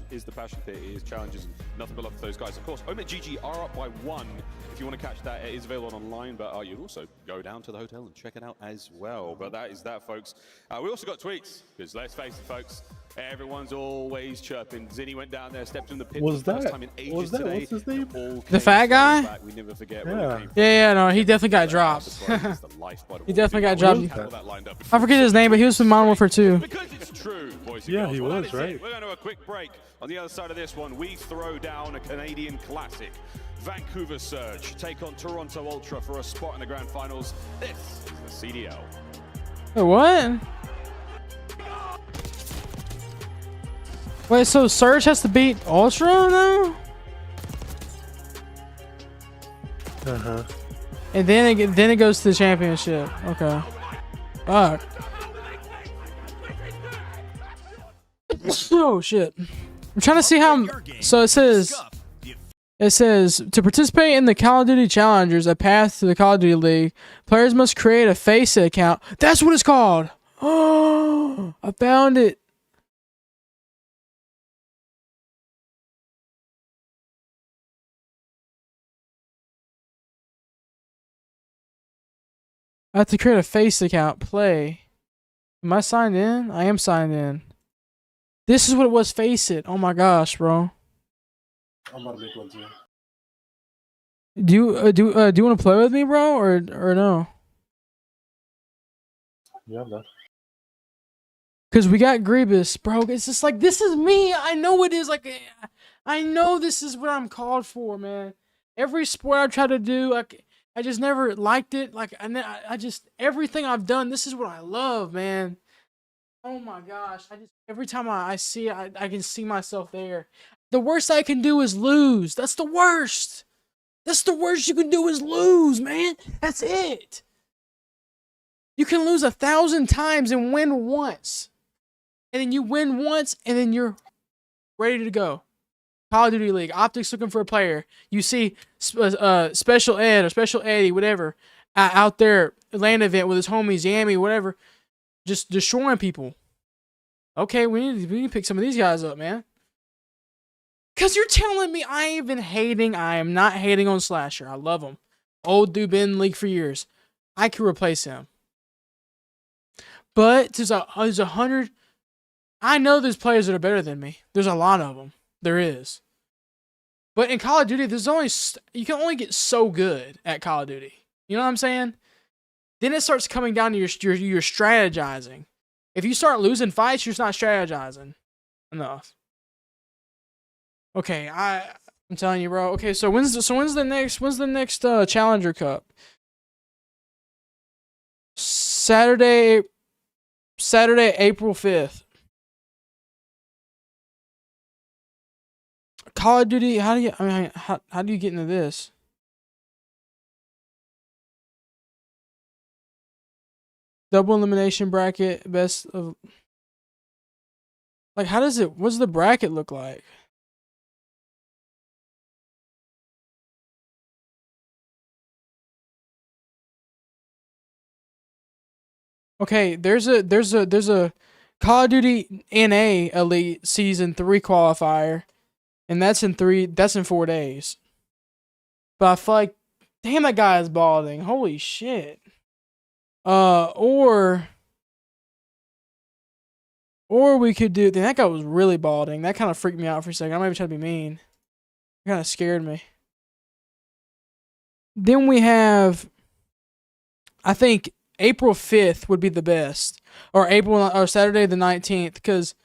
pit. It is challenges and nothing but love for those guys. Of course, Omit GG are up by 1. If you want to catch that, it is available online, but you'd also go down to the hotel and check it out as well. But that is that, folks. We also got tweets, because let's face it, folks, everyone's always chirping. Zinni went down there, stepped in the pit for the first time in ages today. What's his name? The fat guy? We never forget Yeah, no, he definitely got dropped. He definitely got dropped. I forget his name, but he was from Modern Warfare 2. Because it's true, boys and Yeah, girls. he Well, that was, is it. right. We're going to a quick break. On the other side of this one, we throw down a Canadian classic. Vancouver Surge take on Toronto Ultra for a spot in the grand finals. This is the CDL. Wait, what? Wait, so Surge has to beat Ultra now? Uh-huh. And then it goes to the championship. Okay. Fuck. Oh shit. I'm trying to see how. So it says to participate in the Call of Duty Challengers, a path to the Call of Duty League, players must create a Faceit account. That's what it's called. Oh, I found it. I have to create a Faceit account. Play. Am I signed in? I am signed in. This is what it was. Faceit. Oh my gosh, bro. I'm about to make one too. Do you want to play with me, bro, or no? Yeah, man. Cause we got Grievous, bro. It's just like, this is me. I know it is. Like, I know this is what I'm called for, man. Every sport I try to do, I just never liked it. Like, I just, everything I've done, this is what I love, man. Oh my gosh. Every time I see it, I can see myself there. The worst I can do is lose. That's the worst. That's the worst you can do is lose, man. That's it. You can lose 1,000 times and win once. And then you win once, and then you're ready to go. Call of Duty League. Optics looking for a player. You see Special-edd or Special-edd, whatever, out there, LAN event with his homies, Yami, whatever, just destroying people. Okay, we need to pick some of these guys up, man. Because you're telling me I ain't been hating. I am not hating on Slasher. I love him. Old dude been in the league for years. I could replace him. But there's 100. I know there's players that are better than me. There's a lot of them. There is. But in Call of Duty, you can only get so good at Call of Duty. You know what I'm saying? Then it starts coming down to your strategizing. If you start losing fights, you're just not strategizing enough. Okay, I'm telling you, bro. Okay, so when's the next Challenger Cup? Saturday, April 5th. Call of Duty, how do you get into this? Double elimination bracket, best of. Like, what's the bracket look like? Okay, there's a Call of Duty NA Elite Season 3 qualifier, and that's in 4 days. But I feel like, damn, that guy is balding. Holy shit. Or we could do, that guy was really balding. That kind of freaked me out for a second. I'm not even trying to be mean. It kind of scared me. Then we have, I think April 5th would be the best, or Saturday the 19th, because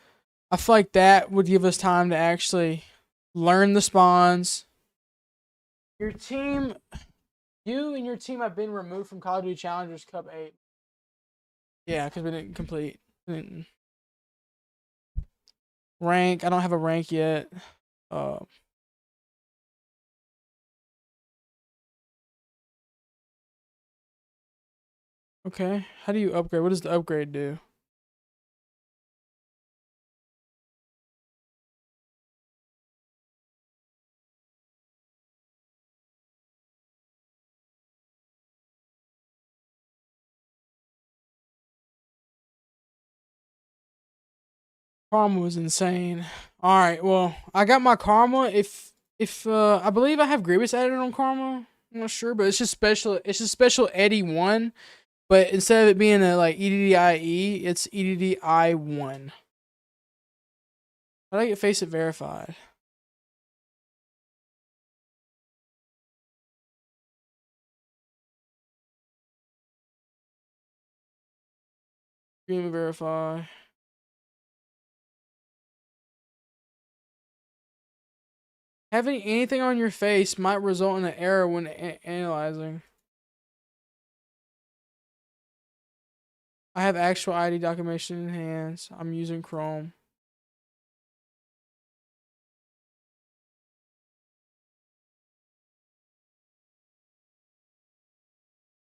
I feel like that would give us time to actually learn the spawns. You and your team have been removed from Call of Duty Challengers Cup 8. Yeah, because we didn't complete. Rank. I don't have a rank yet. Okay. How do you upgrade? What does the upgrade do? Karma was insane. All right, well, I got my karma. If I believe I have Grievous added on karma. I'm not sure, but it's just special. It's just Special-edd 1, but instead of it being a like EDDIE, it's EDDI1. How do I get Face It verified? Pregame verify. Having anything on your face might result in an error when analyzing. I have actual ID documentation in hands. I'm using Chrome.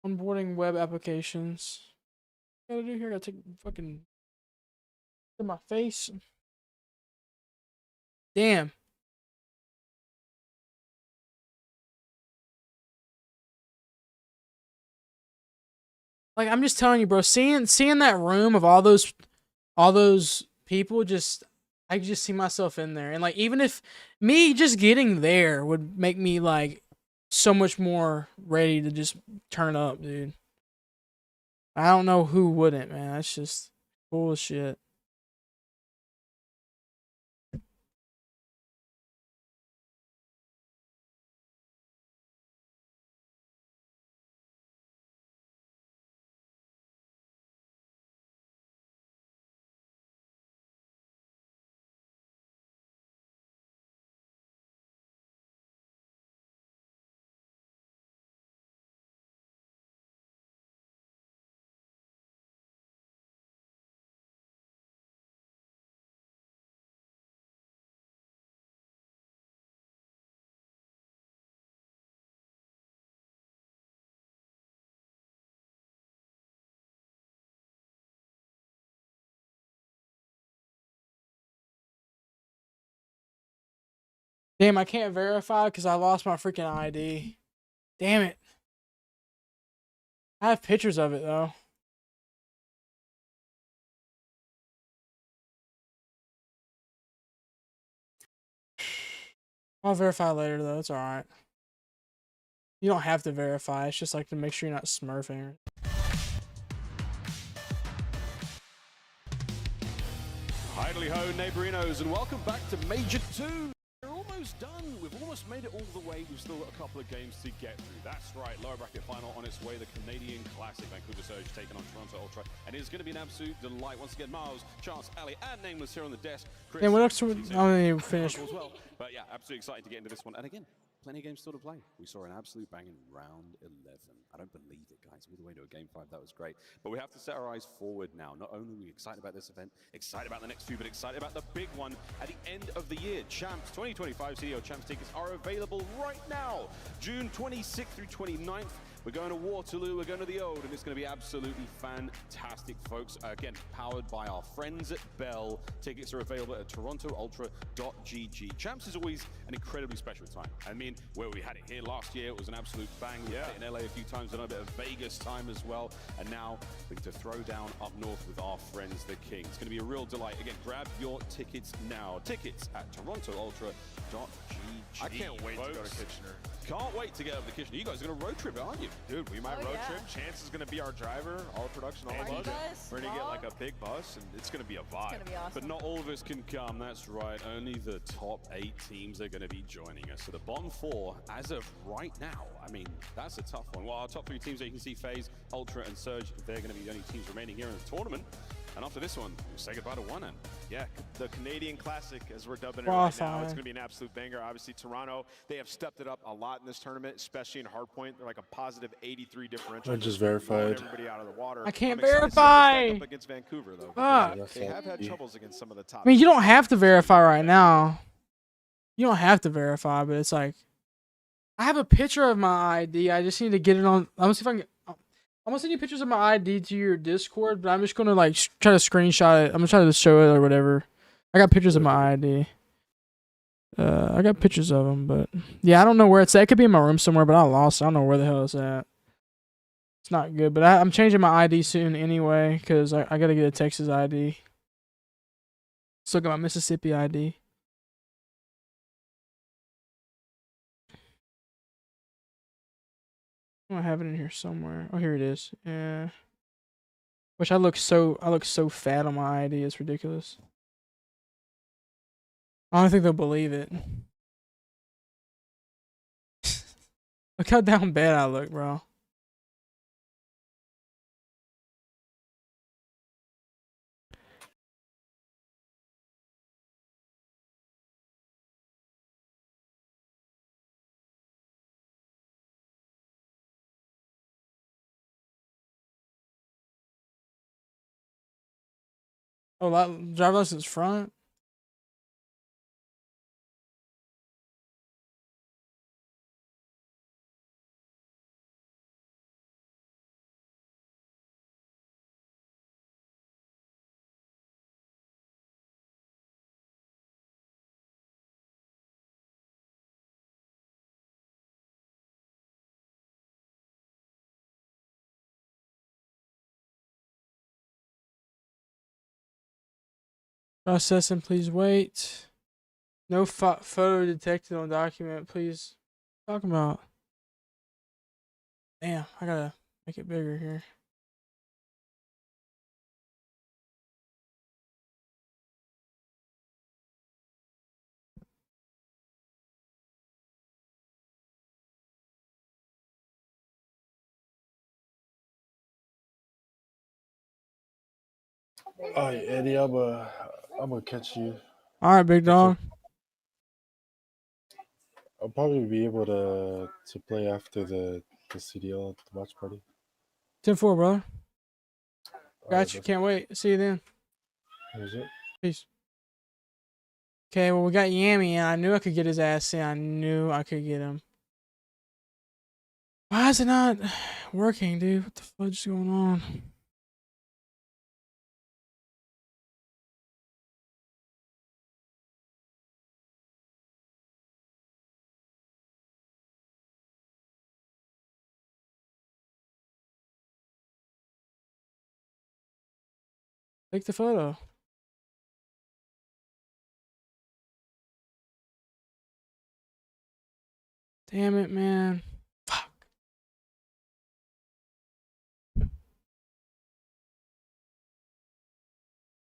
Onboarding web applications. What gotta do here? Gotta take fucking to my face. Damn. Like, I'm just telling you, bro, seeing that room of all those people, just I could just see myself in there. And like, even if me just getting there would make me like so much more ready to just turn up, dude. I don't know who wouldn't, man. That's just bullshit. Damn, I can't verify because I lost my freaking ID. Damn it. I have pictures of it, though. I'll verify later, though. It's alright. You don't have to verify. It's just like to make sure you're not smurfing. Hidely ho, neighborinos, and welcome back to Major 2. We're almost done. We've almost made it all the way. We've still got a couple of games to get through. That's right, lower bracket final on its way. The Canadian Classic, Vancouver Surge taking on Toronto Ultra. And it's going to be an absolute delight. Once again, Miles, Chance, Ali, and Nameless here on the desk. Chris, Yeah, what else? I finished. as well. But yeah, absolutely excited to get into this one. And again, plenty of games still to play. We saw an absolute banging round 11. I don't believe it, guys. All the way to a game 5. That was great. But we have to set our eyes forward now. Not only are we excited about this event, excited about the next few, but excited about the big one at the end of the year. Champs 2025 CDO Champs tickets are available right now. June 26th through 29th. We're going to Waterloo, we're going to the Old, and it's going to be absolutely fantastic, folks. Again, powered by our friends at Bell. Tickets are available at torontoultra.gg. Champs is always an incredibly special time. I mean, where we had it here last year, it was an absolute bang. We had it in LA a few times, and a bit of Vegas time as well. And now we get to throw down up north with our friends, the King. It's going to be a real delight. Again, grab your tickets now. Tickets at torontoultra.gg. I can't wait to go to Kitchener. Can't wait to get up to Kitchener. You guys are going to road trip, aren't you? Dude, we might road trip. Chance is going to be our driver, all production, all of us. We're going to get like a big bus, and it's going to be a vibe. It's gonna be awesome. But not all of us can come, that's right. Only the top 8 teams are going to be joining us. So the bottom 4, as of right now, I mean, that's a tough one. Well, our top 3 teams that you can see, FaZe, Ultra, and Surge, they're going to be the only teams remaining here in the tournament. And after this one, we'll say goodbye to one and Yeah, the Canadian Classic, as we're dubbing it right now, it's going to be an absolute banger. Obviously, Toronto, they have stepped it up a lot in this tournament, especially in hardpoint. They're like a positive 83 differential. I just verified. Everybody out of the water. I can't I'm excited to see how verify. they stack up against Vancouver, though. They have had troubles against some of the top. I mean, you don't have to verify right now. You don't have to verify, but it's like, I have a picture of my ID. I just need to get it on. I'm gonna see if I can. I'm gonna send you pictures of my ID to your Discord, but I'm just gonna like try to screenshot it. I'm gonna try to show it or whatever. I got pictures of my ID. I got pictures of them, but yeah, I don't know where it's at. It could be in my room somewhere, but I lost it. I don't know where the hell it's at. It's not good, but I'm changing my ID soon anyway because I gotta get a Texas ID. Still got my Mississippi ID. I have it in here somewhere. Oh, here it is. Yeah. Which I look so fat on my ID. It's ridiculous. I don't think they'll believe it. Look how down bad I look, bro. Oh, driver license front. Processing, please wait. No photo detected on document, please. Talking about. Damn, I gotta make it bigger here. Alright, Eddie, I'm gonna catch you. All right, big dog. I'll probably be able to play after the CDL at the watch party. 10-4, brother. Got Alright, you. Can't wait. See you then. Here's it. Peace. Okay, well, we got Yammy, and I knew I could get his ass in. I knew I could get him. Why is it not working, dude? What the fudge is going on? Take the photo. Damn it, man. Fuck.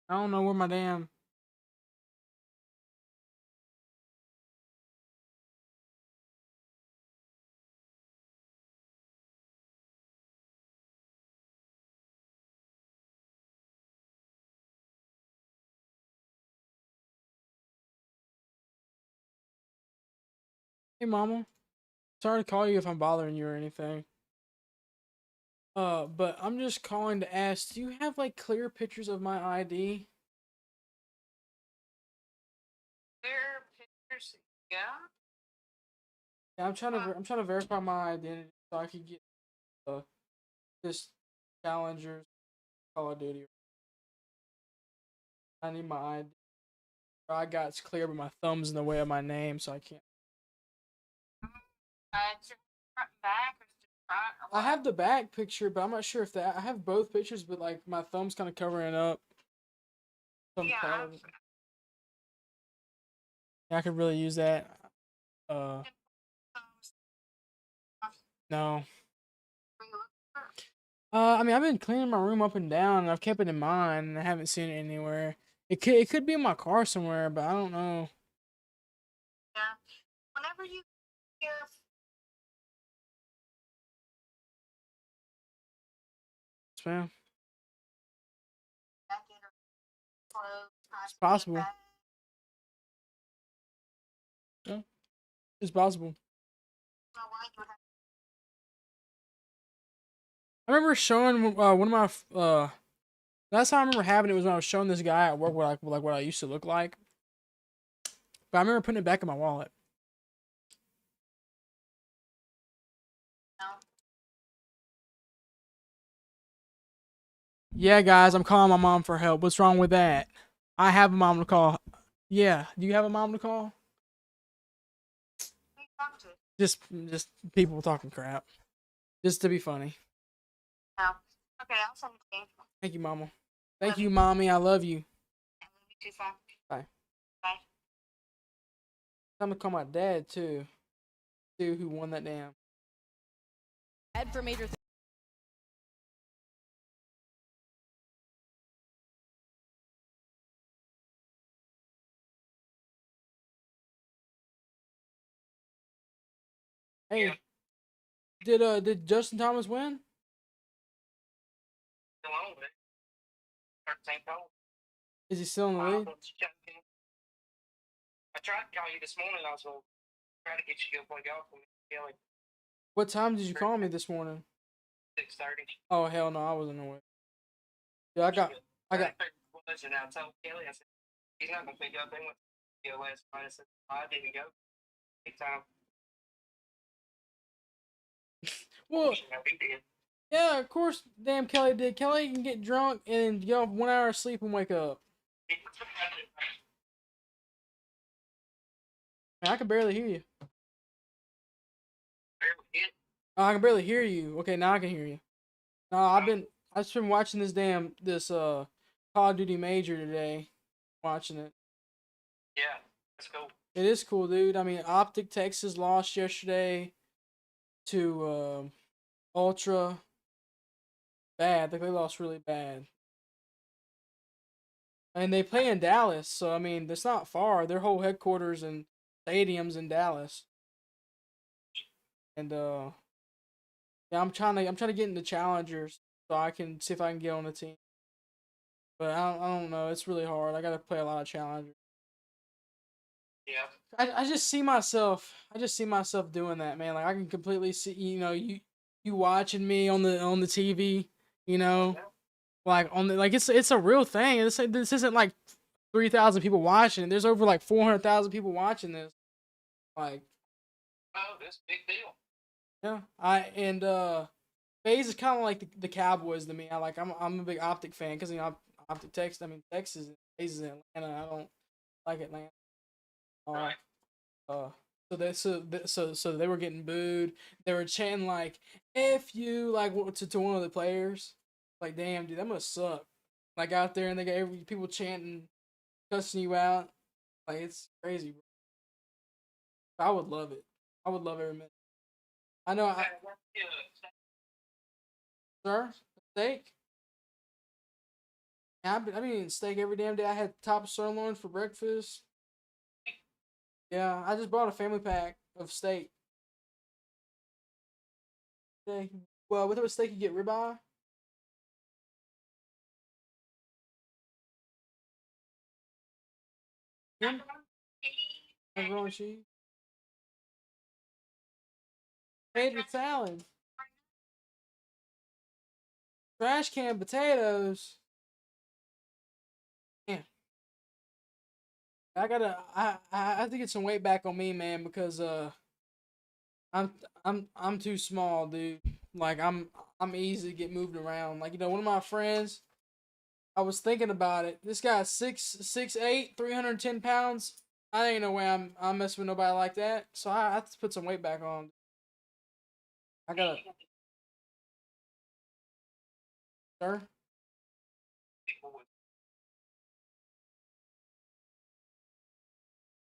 I don't know where my damn... Hey, mama. Sorry to call you if I'm bothering you or anything. But I'm just calling to ask, do you have like clear pictures of my ID? Clear pictures, yeah. Yeah, I'm trying to verify my identity so I can get this Challenger's Call of Duty. I need my ID. I got it's clear, but my thumb's in the way of my name, so I can't. It's your front and back, or just front, or I have the back picture, but I'm not sure if that. I have both pictures, but like my thumb's kind of covering up. Some colors. Yeah, I could really use that. No. I mean, I've been cleaning my room up and down, and I've kept it in mind, and I haven't seen it anywhere. It could be in my car somewhere, but I don't know. Yeah. Whenever you hear. Spam. Close, It's possible. Yeah, it's possible. I remember showing one of my last time I remember having it was when I was showing this guy at work what I used to look like. But I remember putting it back in my wallet. Yeah, guys, I'm calling my mom for help. What's wrong with that? I have a mom to call. Yeah, do you have a mom to call? Just people talking crap. Just to be funny. No. Okay, I'll send it to you. Thank you, mama. Thank you, mommy. I love you. I love you too, son. Bye. Bye. I'm gonna call my dad too. See who won that damn. Ed for major. Hey, did Justin Thomas win? Is he still in the league? I tried to call you this morning. I was going to try to get you to go play golf with me, Kelly. What time did you call me this morning? 6:30. Oh hell no, I wasn't awake. Yeah, I got. And I told Kelly, I said, he's not going to pick up. They went to the last night. I said, I didn't go. Big time. Well, yeah, of course, damn Kelly did. Kelly can get drunk and get off 1 hour of sleep and wake up. Man, I can barely hear you. Oh, I can barely hear you. Okay, now I can hear you. No, I've just been watching this Call of Duty Major today. Watching it. Yeah, that's cool. It is cool, dude. I mean, Optic Texas lost yesterday to Ultra. Bad. Like, they lost really bad. And they play in Dallas, so I mean, it's not far. Their whole headquarters and stadiums in Dallas. And yeah, I'm trying to get into challengers so I can see if I can get on the team. But I don't know. It's really hard. I gotta play a lot of challengers. Yeah. I just see myself. Doing that, man. Like I can completely see. You watching me on the TV. Like it's a real thing. This isn't like 3,000 people watching. There's over like 400,000 people watching this. Like. Oh, that's a big deal. Yeah. FaZe is kind of like the Cowboys to me. I'm a big Optic fan because Optic Texas. I mean Texas. FaZe is in Atlanta. I don't like Atlanta. Right. So they were getting booed. They were chanting like "F you" like to one of the players. Like damn, dude, that must suck. Like out there and they got people chanting, cussing you out. Like it's crazy, bro. I would love it. I would love every minute. I know. Sir, steak. Yeah, I've been eating steak every damn day. I had top sirloin for breakfast. Yeah, I just bought a family pack of steak. Okay. Well, with what steak you get? Ribeye? Macaroni and cheese? Favorite salad? Trash can potatoes? Man. I have to get some weight back on me, man, because I'm too small, dude. Like I'm easy to get moved around. Like one of my friends, I was thinking about it. This guy's 6'8", 310 pounds. I ain't no way I'm messing with nobody like that. So I have to put some weight back on. I gotta. Sir?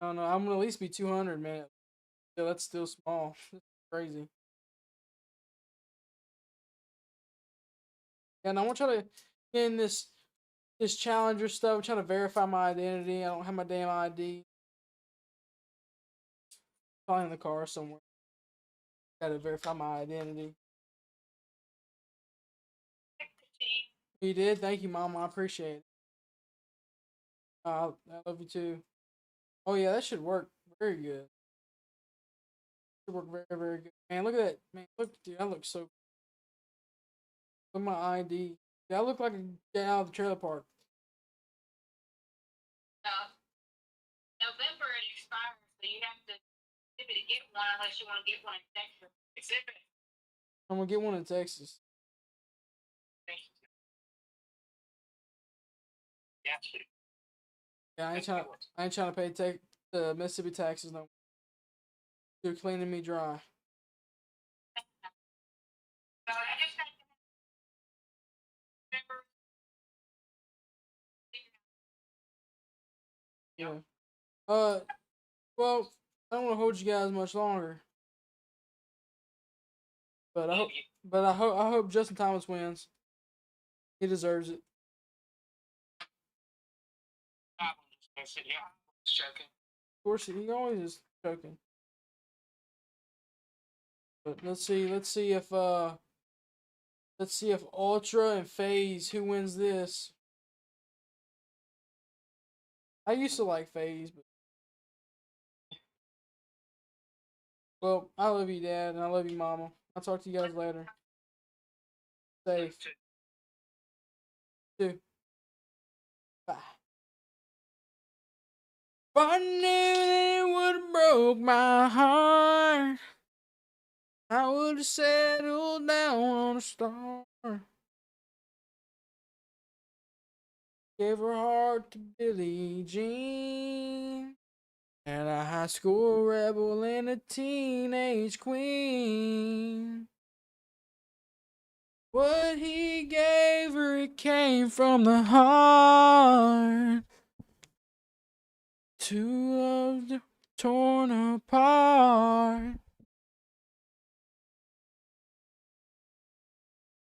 I don't know. I'm gonna at least be 200, man. Yeah, that's still small. That's crazy. And I want to try to get in this challenger stuff. I'm trying to verify my identity. I don't have my damn ID. Probably in the car somewhere. Gotta verify my identity. You did? Thank you, Mama. I appreciate it. I love you too. Oh yeah, that should work very good. Should work very, very good. Man, look at that. Man, look, dude, I look so. Look at my ID. Yeah, I look like a guy out of the trailer park. November it expires, so you have to get one unless you want to get one in Texas. Exhibit. I'm gonna get one in Texas. Yeah, I ain't trying to pay the Mississippi taxes no more. They're cleaning me dry. Yeah. Well, I don't want to hold you guys much longer. But I hope Justin Thomas wins. He deserves it. Of course, he always is choking. But let's see if Ultra and FaZe, who wins this. I used to like FaZe, but well, I love you, Dad, and I love you, Mama. I'll talk to you guys later. Safe. 2. Bye. If I knew that it would have broke my heart, I would have settled down on a star. Gave her heart to Billie Jean, and a high school rebel and a teenage queen. What he gave her, it came from the heart. Two loves torn apart.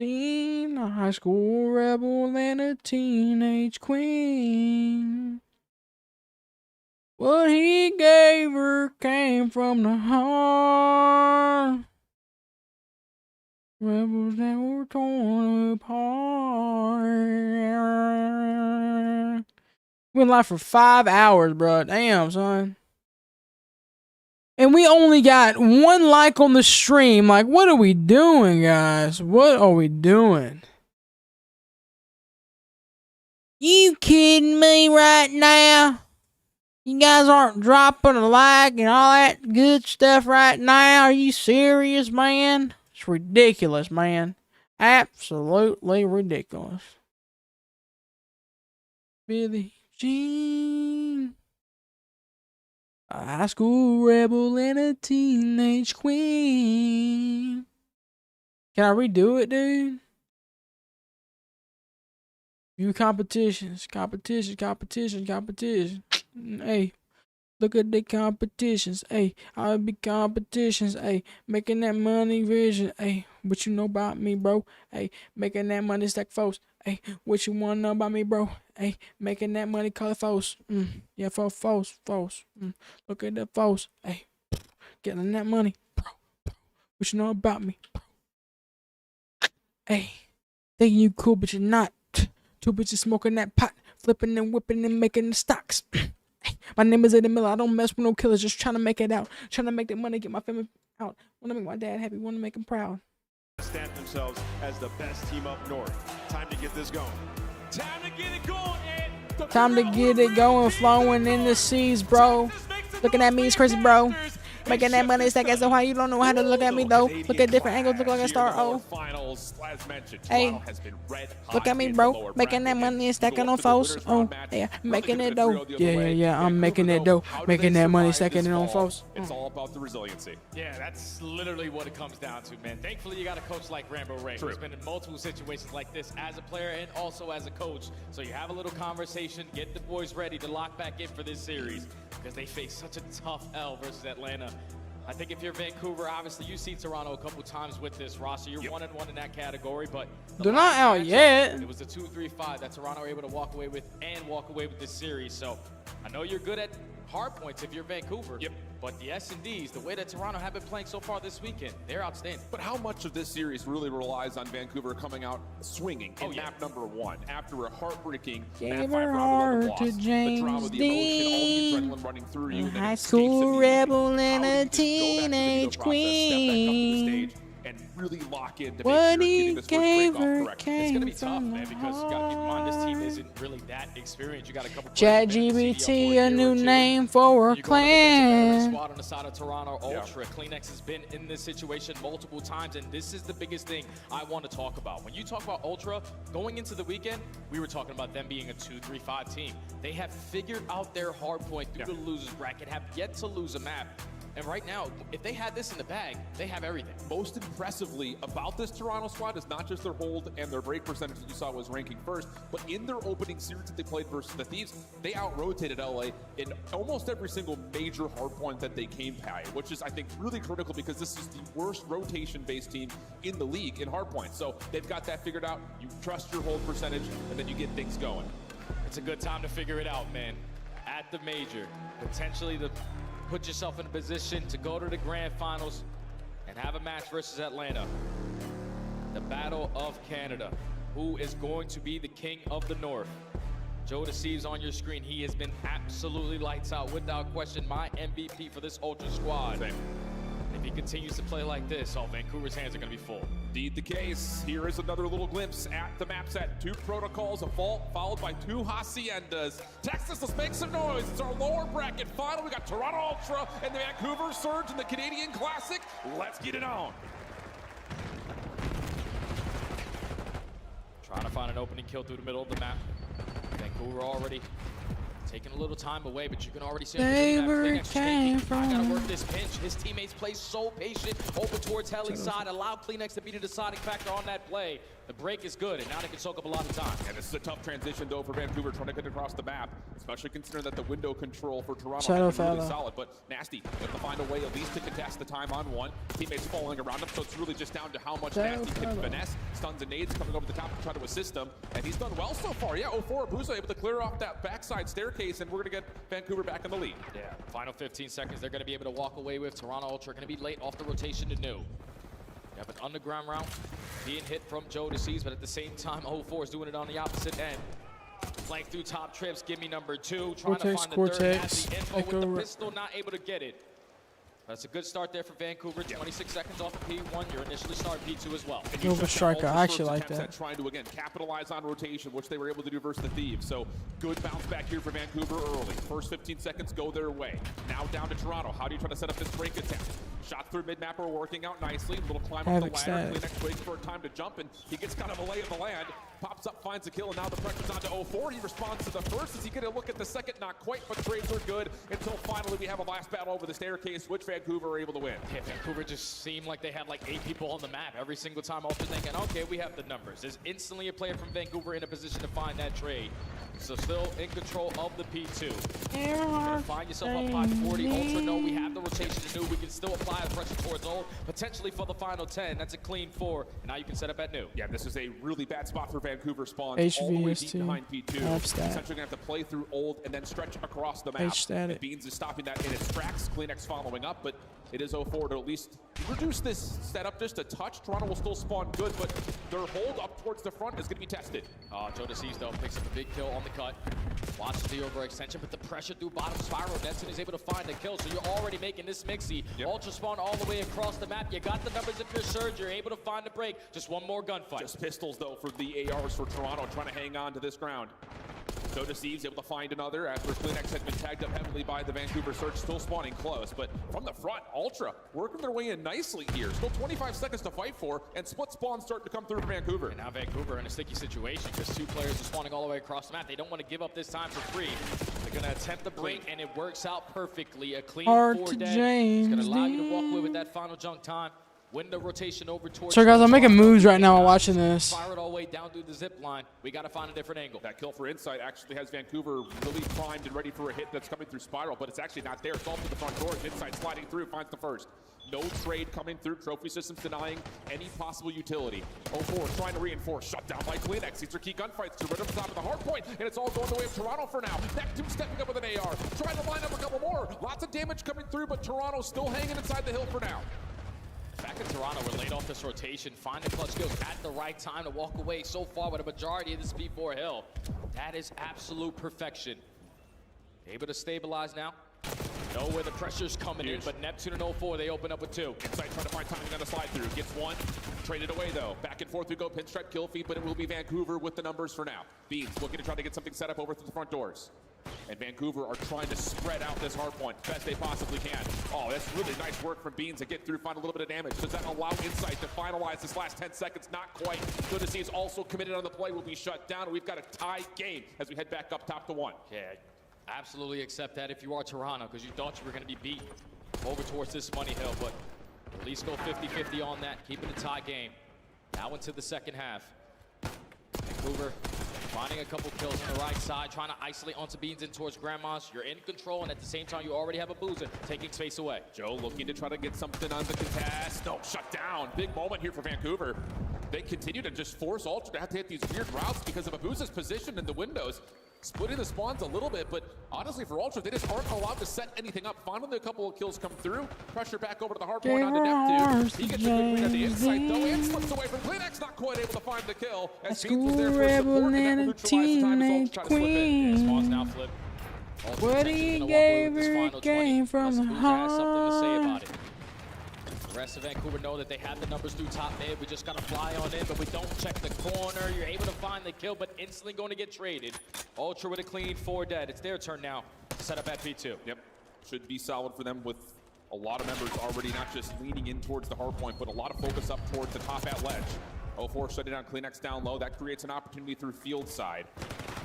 Seen a high school rebel and a teenage queen. What he gave her came from the heart. Rebels that were torn apart. Went live for 5 hours, bro. Damn, son. And we only got 1 like on the stream. Like, what are we doing, guys? What are we doing? You kidding me right now? You guys aren't dropping a like and all that good stuff right now? Are you serious, man? It's ridiculous, man. Absolutely ridiculous. Billie Jean. A high school rebel and a teenage queen. Can I redo it, dude? View competitions. Hey, look at the competitions. Hey, I'll be competitions. Hey, making that money vision. Hey, what you know about me, bro? Hey, making that money stack folks. Hey, what you want to know about me, bro? Hey, making that money call it false. Yeah, false. Look at the false. Hey, getting that money, bro. What you know about me, bro? Hey, thinking you cool, but you're not. 2 bitches smoking that pot, flipping and whipping and making the stocks. My name is Eddie Miller. I don't mess with no killers. Just trying to make it out. Trying to make that money, get my family out. Want to make my dad happy. Want to make him proud. Stamp themselves as the best team up north. Time to get this going. Time to get it going, Ed. Time to get it going, flowing in the seas, bro. Looking at me is crazy, bro. Making that money stack as why you don't know how to look at me though. Look at different angles, look like a star. Oh, hey, look at me, bro. Making that money and stacking on foes. Oh, yeah, making it though. Yeah. I'm making it though. Making that money, stacking it on foes. It's all about the resiliency. Yeah, that's literally what it comes down to, man. Thankfully, you got a coach like Rambo Ray, who's been in multiple situations like this as a player and also as a coach. So you have a little conversation, get the boys ready to lock back in for this series because they face such a tough L versus Atlanta. I think if you're Vancouver, obviously you've seen Toronto a couple times with this roster. You're 1-1 in that category, but they're not out yet. It was the 2-3-5 that Toronto were able to walk away with this series. So I know you're good at hard points if you're Vancouver. But the S&Ds, the way that Toronto have been playing so far this weekend, they're outstanding. But how much of this series really relies on Vancouver coming out swinging in map number 1 after a heartbreaking map 5 round 11 loss? To James the drama, the emotion, all the adrenaline running through you. High school rebel and a teenage queen. And really lock in to What make sure he you're getting this gave first break her off correctly. It's going to be tough, man, because you got to keep in mind this team isn't really that experienced. You got a couple ChatGPT, a new name for a clan. Squad on the side of Toronto Ultra. Kleenex has been in this situation multiple times, and this is the biggest thing I want to talk about. When you talk about Ultra, going into the weekend, we were talking about them being a 2-3-5 team. They have figured out their hard point through the losers bracket, have yet to lose a map. And right now, if they had this in the bag, they have everything. Most impressively about this Toronto squad is not just their hold and their break percentage that you saw was ranking first, but in their opening series that they played versus the Thieves, they out-rotated LA in almost every single major hardpoint that they came by, which is, I think, really critical because this is the worst rotation-based team in the league in hardpoint. So they've got that figured out. You trust your hold percentage, and then you get things going. It's a good time to figure it out, man. At the major, potentially the put yourself in a position to go to the grand finals and have a match versus Atlanta. The Battle of Canada. Who is going to be the king of the North? Joe Deceives on your screen. He has been absolutely lights out, without question, my MVP for this Ultra squad. Same. If he continues to play like this, Vancouver's hands are going to be full. Indeed the case. Here is another little glimpse at the map set. 2 protocols, a vault, followed by 2 haciendas. Texas, let's make some noise. It's our lower bracket final. We got Toronto Ultra and the Vancouver Surge in the Canadian Classic. Let's get it on. Trying to find an opening kill through the middle of the map. Vancouver already taking a little time away, but you can already see I gotta work this pinch. His teammates play so patient over towards Helly's side, allow Kleenex to be the deciding factor on that play. The break is good, and now they can soak up a lot of time. And this is a tough transition, though, for Vancouver trying to get across the map, especially considering that the window control for Toronto has been really solid. But Nasty able to find a way at least to contest the time on 1. Teammates following around him, so it's really just down to how much Nasty can finesse. Stuns and nades coming over the top to try to assist him, and he's done well so far. Yeah, 04 Abusa able to clear off that backside staircase, and we're going to get Vancouver back in the lead. Yeah, final 15 seconds they're going to be able to walk away with. Toronto Ultra going to be late off the rotation to new. You have an underground round being hit from Joe Deceives, but at the same time, 04 is doing it on the opposite end. Flank through top trips, give me number 2. Trying to find the third, has the info with the pistol, not able to get it. That's a good start there for Vancouver. 26 seconds off of P1. You're initially starting P2 as well. Nova Striker, I actually like that. Trying to, again, capitalize on rotation, which they were able to do versus the Thieves. So good bounce back here for Vancouver early. First 15 seconds go their way. Now down to Toronto. How do you try to set up this break attempt? Shot through mid-map are working out nicely. Little climb up the ladder. Kleenex waiting for a time to jump, and he gets kind of a lay of the land. Pops up, finds a kill, and now the pressure's on to 04. He responds to the first. Does he get a look at the second? Not quite, but trades are good until finally we have a last battle over the staircase, which Vancouver are able to win. Yeah, Vancouver just seemed like they had like 8 people on the map every single time. Ultra thinking, okay, we have the numbers. There's instantly a player from Vancouver in a position to find that trade. So still in control of the P2. You're gonna find yourself up by 40. Ultra know we have the rotation to new. We can still apply the pressure towards old, potentially for the final 10. That's a clean 4. And now you can set up at new. Yeah, this is a really bad spot for Vancouver spawn. All the way deep behind P2. Essentially gonna have to play through old and then stretch across the map. And Beans is stopping that in its tracks. Kleenex following up, but it is 04 to at least reduce this setup just a touch. Toronto will still spawn good, but their hold up towards the front is going to be tested. Joe Deceives, though, picks up a big kill on the cut. Watches the overextension, but the pressure through bottom spiral. Netson is able to find a kill, so you're already making this mixy. Ultra spawn all the way across the map. You got the numbers if you're Surge. You're able to find the break. Just one more gunfight. Just pistols, though, for the ARs for Toronto, trying to hang on to this ground. Joe Deceives able to find another after Kleenex had been tagged up heavily by the Vancouver Surge, still spawning close. But from the front, Ultra working their way in nicely here. Still 25 seconds to fight for, and split spawns starting to come through for Vancouver. And now Vancouver in a sticky situation because 2 players are spawning all the way across the map. They don't want to give up this time for free. They're going to attempt the break, and it works out perfectly. A clean 4 dead. It's going to allow you to walk away with that final junk time. Window rotation over towards. So guys, I'm making moves right now while watching this. Fire it all the way down through the zip line. We got to find a different angle. That kill for Insight actually has Vancouver really primed and ready for a hit that's coming through Spiral, but it's actually not there. It's all through the front doors. Insight sliding through, finds the first. No trade coming through. Trophy systems denying any possible utility. 0-4 trying to reinforce. Shut down by Kleenex. These are key gunfights to rid of the top of the hard point, and it's all going the way of Toronto for now. Neptune stepping up with an AR. Trying to line up a couple more. Lots of damage coming through, but Toronto still hanging inside the hill for now. Back in Toronto, we're laid off this rotation. Find the clutch kills at the right time to walk away so far with a majority of this B4 hill. That is absolute perfection. Able to stabilize now. Know where the pressure's coming in, but Neptune and 0-4, they open up with 2. Insight trying to find timing on the slide through. Gets 1. Traded away, though. Back and forth we go. Pinstripe kill feed, but it will be Vancouver with the numbers for now. Beans looking to try to get something set up over through the front doors. And Vancouver are trying to spread out this hard point best they possibly can. Oh, that's really nice work from Beans to get through, find a little bit of damage. Does that allow Insight to finalize this last 10 seconds? Not quite. Good to see he's also committed on the play. Will be shut down. We've got a tie game as we head back up top to 1. Yeah, absolutely accept that if you are Toronto, because you thought you were going to be beat over towards this money hill, but at least go 50-50 on that, keeping a tie game. Now into the second half. Vancouver finding a couple kills on the right side, trying to isolate onto Beans in towards Grandma's. You're in control, and at the same time, you already have a boozer taking space away. Joe looking to try to get something on the contest. No, shut down. Big moment here for Vancouver. They continue to just force Ultra to have to hit these weird routes because of Abusa's position in the windows. Splitting the spawns a little bit, but honestly for Ultra, they just aren't allowed to set anything up. Finally, a couple of kills come through. Pressure back over to the hard point onto Neptune. He gets a good read on the Insight, though, and slips away from Kleenex. Not quite able to find the kill. As Beans was there for support, and that will neutralize the time as Ultra try to slip in. Spawns now flip. What he gave her came from the heart. Has something to say about it. The rest of Vancouver know that they have the numbers through top mid. We just got to fly on in, but we don't check the corner. You're able to find the kill, but instantly going to get traded. Ultra with a clean 4 dead. It's their turn now. Set up at P2. Yep. Should be solid for them with a lot of members already not just leaning in towards the hard point, but a lot of focus up towards the top at ledge. 0-4 shutting down Kleenex down low. That creates an opportunity through field side.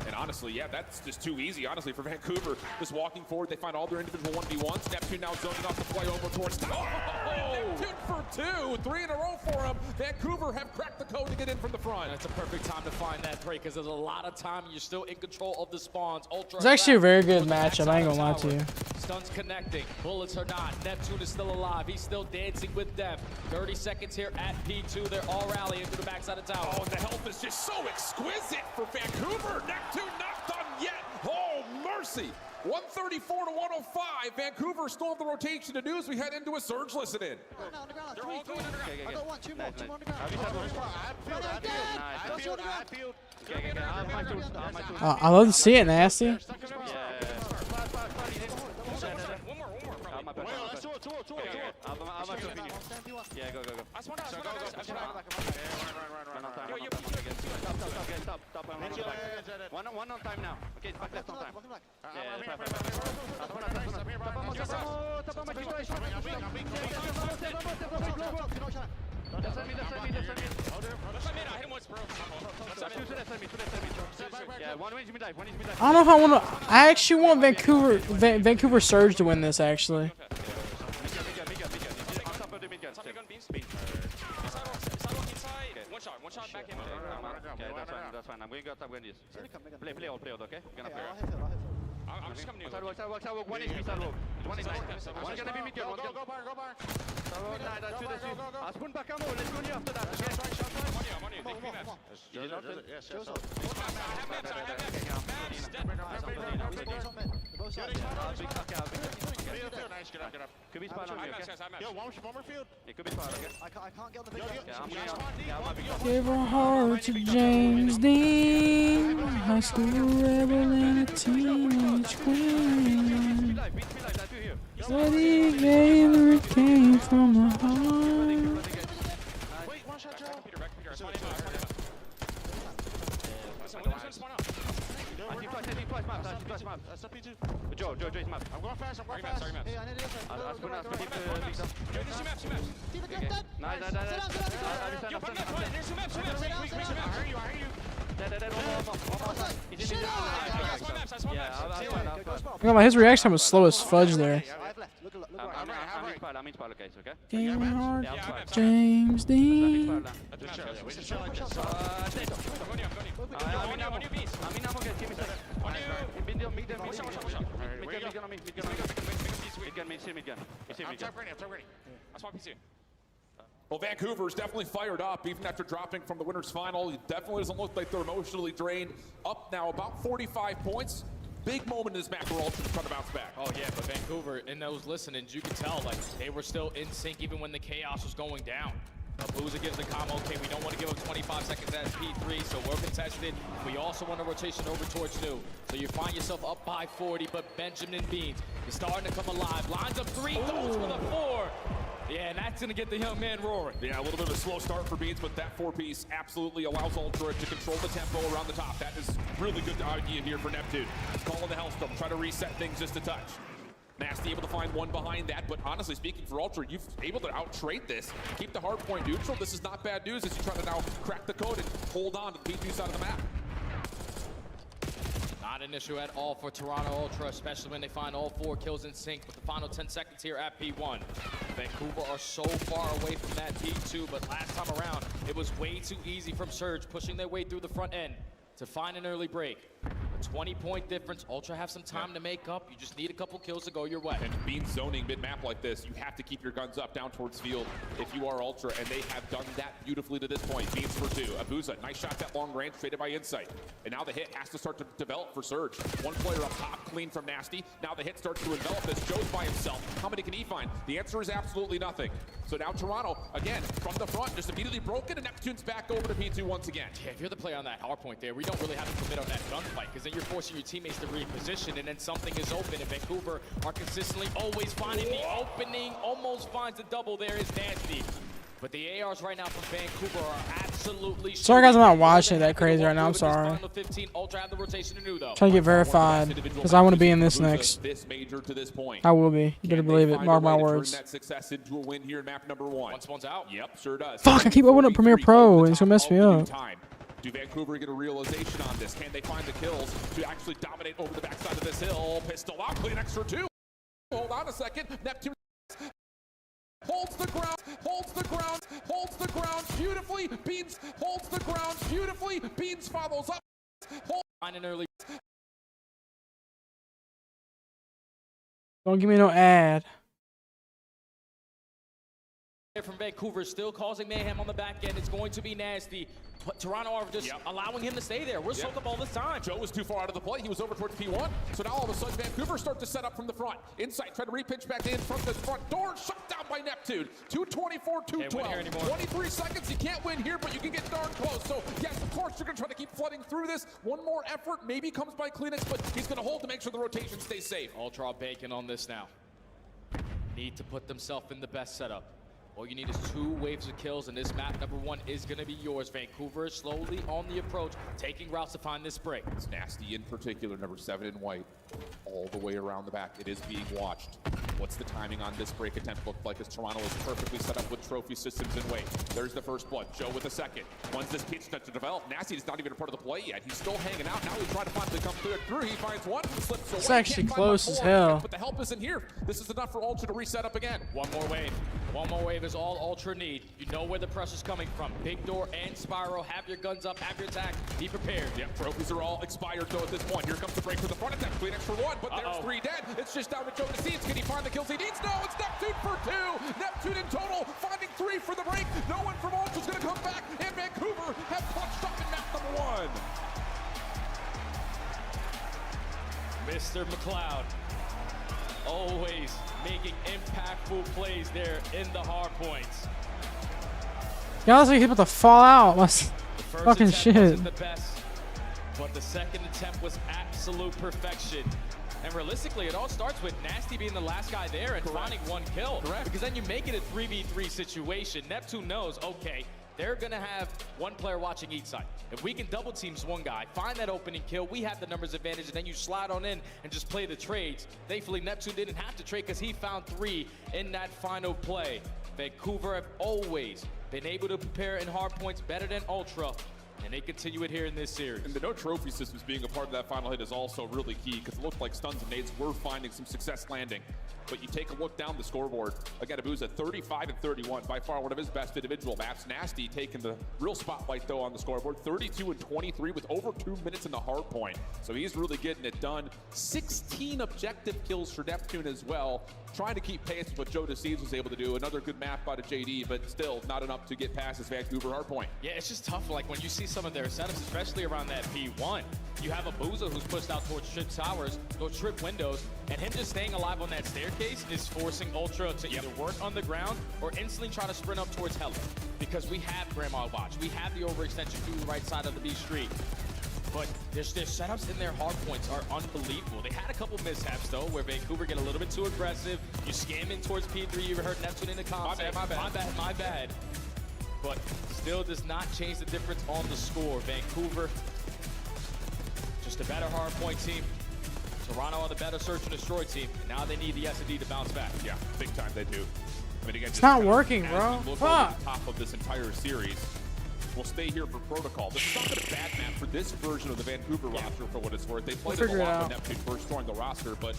And honestly, yeah, that's just too easy, honestly, for Vancouver. Just walking forward, they find all their individual 1v1s. Neptune now zoning off the play over towards... Neptune for 2! 3 in a row for him. Vancouver have cracked the code to get in from the front. It's a perfect time to find that break, because there's a lot of time and you're still in control of the spawns. Ultra It's actually a very good matchup, I ain't gonna lie to you. Stuns connecting, bullets are not. Neptune is still alive, he's still dancing with them. 30 seconds here at P2, they're all rallying to the backside of tower. Oh, the health is just so exquisite for Vancouver. Neptune not done yet. Oh, mercy. 134 to 105. Vancouver still have the rotation to do as we head into a surge listen-in. They're all going underground. I got 1, 2 more, 2 more underground. I love to see it, Nasty. Yeah, go. One on time now. Okay, back left on time. I don't know if I want to. I actually want Vancouver Surge to win this, actually. One shot back in. Okay, that's fine. I'm going to top this. Play all, okay? Gonna play. I'm just coming to you. Sidewalk. 1 HP sidewalk. 1 is nice. One's gonna be mid gun. Go bar. Sidewalk, that's 2. I'll spoon back ammo. Let's go near after that. I'm on you. They 3 maps. Yes. Could be spot on me, okay? Yo, one more field. It could be spot, okay? I can't get the big one. Give a heart to James Dean, high school rebel and a teenage queen. What he gave her came from the heart. Wait, one shot, Joe. Joe, he's map. I'm going fast. Hey, I need to get I'll spin Victor. Joe, there's 2 maps. Nice. Yo, put me up. There's 2 maps. I hear you. His reaction time was slow as fudge there. I'm in spot location, okay? Game hard. Yeah, I'm spot. James Dean. I'm in ammo, guys. Give me a second. Well, Vancouver is definitely fired up, even after dropping from the winners' final. It definitely doesn't look like they're emotionally drained. Up now about 45 points. Big moment in this match for Ultra to try to bounce back. Oh yeah, but Vancouver, and those listening, you could tell like they were still in sync even when the chaos was going down. Boozer gives the combo, okay, we don't want to give up 25 seconds at P3, so we're contested. We also want a rotation over towards New. So you find yourself up by 40, but Benjamin Beans is starting to come alive. Lines up 3, goes for the 4. Yeah, and that's going to get the young man roaring. Yeah, a little bit of a slow start for Beans, but that 4-piece absolutely allows Ultra to control the tempo around the top. That is really good idea here for Neptune. Calling the Hellstorm, try to reset things just a touch. Nasty able to find one behind that, but honestly speaking for Ultra, you've able to out-trade this. Keep the hard point neutral. This is not bad news as you try to now crack the code and hold on to the P2 side of the map. Not an issue at all for Toronto Ultra, especially when they find all 4 kills in sync with the final 10 seconds here at P1. Vancouver are so far away from that P2, but last time around, it was way too easy from Surge, pushing their way through the front end to find an early break. A 20-point difference. Ultra have some time to make up. You just need a couple kills to go your way. And being zoning mid-map like this, you have to keep your guns up down towards field if you are Ultra, and they have done that beautifully to this point. Beans for 2. Abuza, nice shot that long range, traded by Insight. And now the hit has to start to develop for Surge. One player up top, clean from Nasty. Now the hit starts to envelop this. Joe's by himself. How many can he find? The answer is absolutely nothing. So now Toronto, again, from the front, just immediately broken, and Neptune's back over to P2 once again. Yeah, if you're the player on that hard point there, we don't really have to commit on that gunfight, because then you're forcing your teammates to reposition, and then something is open, and Vancouver are consistently always finding the opening. Almost finds the double there is Nasty. But the ARs right now from Vancouver are absolutely Sorry guys, I'm not watching it that crazy right now. I'm sorry. Trying to get verified because I want to be in this next. I will be. You better believe it. Mark my words. That success into a win here in map number 1. Once one's out. Yep, sure does. Fuck! I keep opening up Premiere Pro and it's gonna mess me up. Do Vancouver get a realization on this? Can they find the kills to actually dominate over the backside of this hill? Pistol out, clean extra 2. Hold on a second. Neptune holds the ground, holds the ground, holds the ground beautifully. Beans holds the ground beautifully. Beans follows up. Find an early. Don't give me no ad. From Vancouver, still causing mayhem on the back end. It's going to be Nasty. But Toronto are just allowing him to stay there. We're soaked up all this time. Joe was too far out of the play. He was over towards P1. So now all of a sudden, Vancouver start to set up from the front. Insight try to repinch back in from the front door. Shut down by Neptune. 224, 212. 23 seconds. You can't win here, but you can get darn close. So yes, of course, you're going to try to keep flooding through this. One more effort maybe comes by Kleenex, but he's going to hold to make sure the rotation stays safe. Ultra banking on this now. Need to put themselves in the best setup. All you need is 2 waves of kills, and this map number 1 is going to be yours. Vancouver is slowly on the approach, taking routes to find this break. It's Nasty in particular, number 7 in white, all the way around the back. It is being watched. What's the timing on this break attempt look like as Toronto is perfectly set up with trophy systems in wait? There's the first blood. Joe with the second. Once this pitch starts to develop, Nasty is not even a part of the play yet. He's still hanging out. Now he's trying to finally come through. He finds one, slips away. It's actually close as hell. But the help isn't here. This is enough for Ultra to reset up again. One more wave. One more wave is all Ultra need. You know where the pressure's coming from. Big door and Spiral. Have your guns up. Have your attack. Be prepared. Yep, trophies are all expired though at this point. Here comes the break for the front attack. Kleenex for 1, but there's 3 dead. It's just down to Joe to see. Can he find the kills he needs? No, it's Neptune for 2. Neptune in total, finding 3 for the break. No one from Ultra's gonna come back, and Vancouver have punched up in map number 1. Mr. McLeod, always making impactful plays there in the hard points. Yeah, I was like, about to fall out. Fucking shit. Wasn't the best, but the second attempt was absolute perfection. And realistically, it all starts with Nasty being the last guy there and finding 1 kill. Because then you make it a 3v3 situation. Neptune knows, okay, they're going to have 1 player watching each side. If we can double teams 1 guy, find that opening kill, we have the numbers advantage, and then you slide on in and just play the trades. Thankfully, Neptune didn't have to trade because he found 3 in that final play. Vancouver have always been able to prepare in hard points better than Ultra, and they continue it here in this series. And the no trophy systems being a part of that final hit is also really key, because it looked like stuns and nades were finding some success landing. But you take a look down the scoreboard. Again, Abuza 35 and 31, by far one of his best individual maps. Nasty taking the real spotlight though on the scoreboard, 32 and 23 with over 2 minutes in the hard point. So he's really getting it done. 16 objective kills for Neptune as well. Trying to keep pace with what Joe Deceives was able to do. Another good map out of JD, but still not enough to get past his Vancouver hardpoint. Yeah, it's just tough. Like when you see some of their setups, especially around that P1, you have Abuza who's pushed out towards trip towers, those trip windows, and him just staying alive on that staircase is forcing Ultra to either work on the ground or instantly try to sprint up towards Hella. Because we have Grandma Watch, we have the overextension through the right side of the B street. But their setups in their hard points are unbelievable. They had a couple mishaps, though, where Vancouver get a little bit too aggressive. You scam in towards P3. You heard Neptune in the comms. My bad. But still does not change the difference on the score. Vancouver, just a better hard point team. Toronto are the better search and destroy team. And now they need the S&D to bounce back. Yeah, big time they do. I mean, again, it's not working, bro. Fuck. The top of this entire series. We'll stay here for protocol. This is not a bad map for this version of the Vancouver roster, for what it's worth. They played it a lot when Neptune first joined the roster, but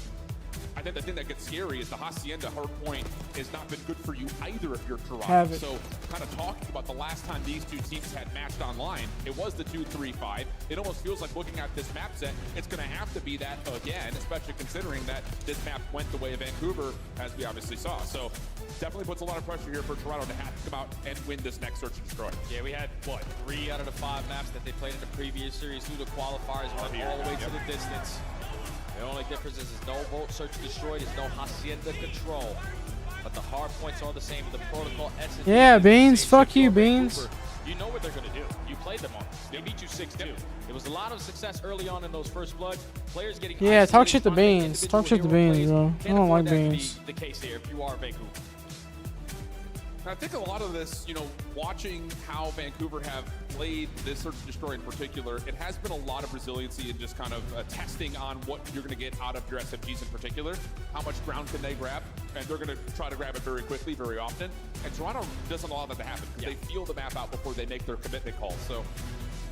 I think the thing that gets scary is the Hacienda hardpoint has not been good for you either if you're Toronto. So kind of talking about the last time these two teams had matched online, it was the 2-3-5. It almost feels like looking at this map set, it's going to have to be that again, especially considering that this map went the way of Vancouver, as we obviously saw. So definitely puts a lot of pressure here for Toronto to have to come out and win this next search and destroy. Yeah, we had, what, 3 out of the 5 maps that they played in the previous series through the qualifiers, went all the way to the distance. The only difference is there's no Volt Search and Destroy, there's no Hacienda Control. But the hard points are the same with the protocol S&D. Yeah, Beans, fuck you, Beans. You know what they're going to do. You played them on. They beat you 6-2. There was a lot of success early on in those first bloods. Players getting talk shit to Beans. Talk shit to Beans, bro. I don't like Beans. The case here if you are Vancouver. I think a lot of this, you know, watching how Vancouver have played this Search and Destroy in particular, it has been a lot of resiliency and just kind of testing on what you're going to get out of your SMGs in particular. How much ground can they grab? And they're going to try to grab it very quickly, very often. And Toronto doesn't allow that to happen because they feel the map out before they make their commitment calls. So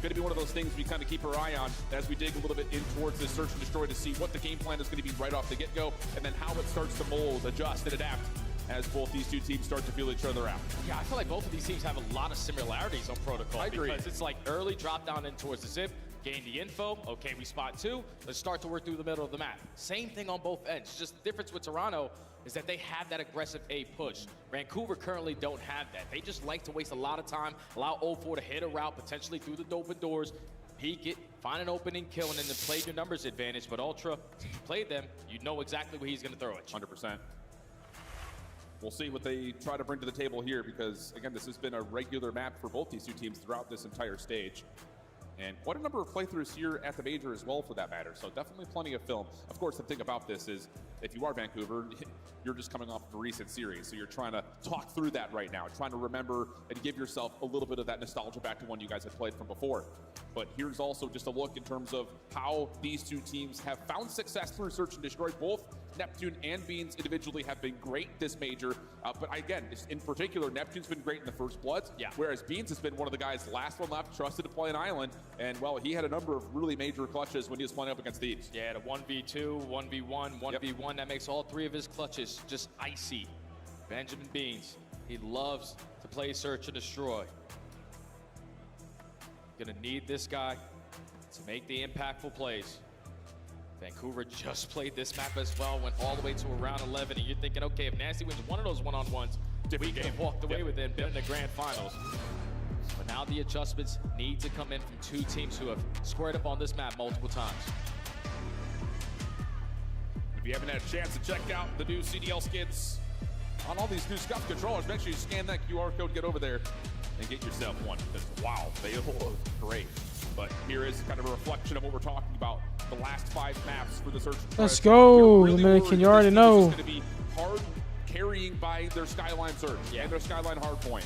going to be one of those things we kind of keep our eye on as we dig a little bit in towards this Search and Destroy to see what the game plan is going to be right off the get-go, and then how it starts to mold, adjust, and adapt as both these two teams start to feel each other out. Yeah, I feel like both of these teams have a lot of similarities on protocol. I agree. Because it's like early drop down in towards the zip, gain the info, okay, we spot 2, let's start to work through the middle of the map. Same thing on both ends. Just the difference with Toronto is that they have that aggressive A push. Vancouver currently don't have that. They just like to waste a lot of time, allow 0-4 to hit a route, potentially through the open doors, peek it, find an opening, kill, and then play your numbers advantage. But Ultra, since you played them, you know exactly where he's going to throw it. 100%. We'll see what they try to bring to the table here because, again, this has been a regular map for both these two teams throughout this entire stage. And quite a number of playthroughs here at the Major as well, for that matter. So definitely plenty of film. Of course, the thing about this is, if you are Vancouver, you're just coming off of a recent series. So you're trying to talk through that right now, trying to remember and give yourself a little bit of that nostalgia back to one you guys had played from before. But here's also just a look in terms of how these two teams have found success through Search and Destroy. Both Neptune and Beans individually have been great this Major. But again, in particular, Neptune's been great in the first bloods, whereas Beans has been one of the guys last one left, trusted to play an island. And, well, he had a number of really major clutches when he was playing up against Thieves. Yeah, the 1v2, 1v1, 1v1. That makes all 3 of his clutches just icy. Benjamin Beans, he loves to play Search and Destroy. Gonna need this guy to make the impactful plays. Vancouver just played this map as well, went all the way to around 11, and you're thinking, okay, if Nasty wins one of those one-on-ones, we can have walked away with it and been in the grand finals. But now the adjustments need to come in from 2 teams who have squared up on this map multiple times. If you haven't had a chance to check out the new CDL skins on all these new SCUF controllers, make sure you scan that QR code, get over there, and get yourself one. Because, wow, they look great. But here is kind of a reflection of what we're talking about. The last 5 maps for the Search and Destroy. Let's go, Dominican. You already know. It's going to be hard carrying by their Skyline Search and their Skyline Hardpoint.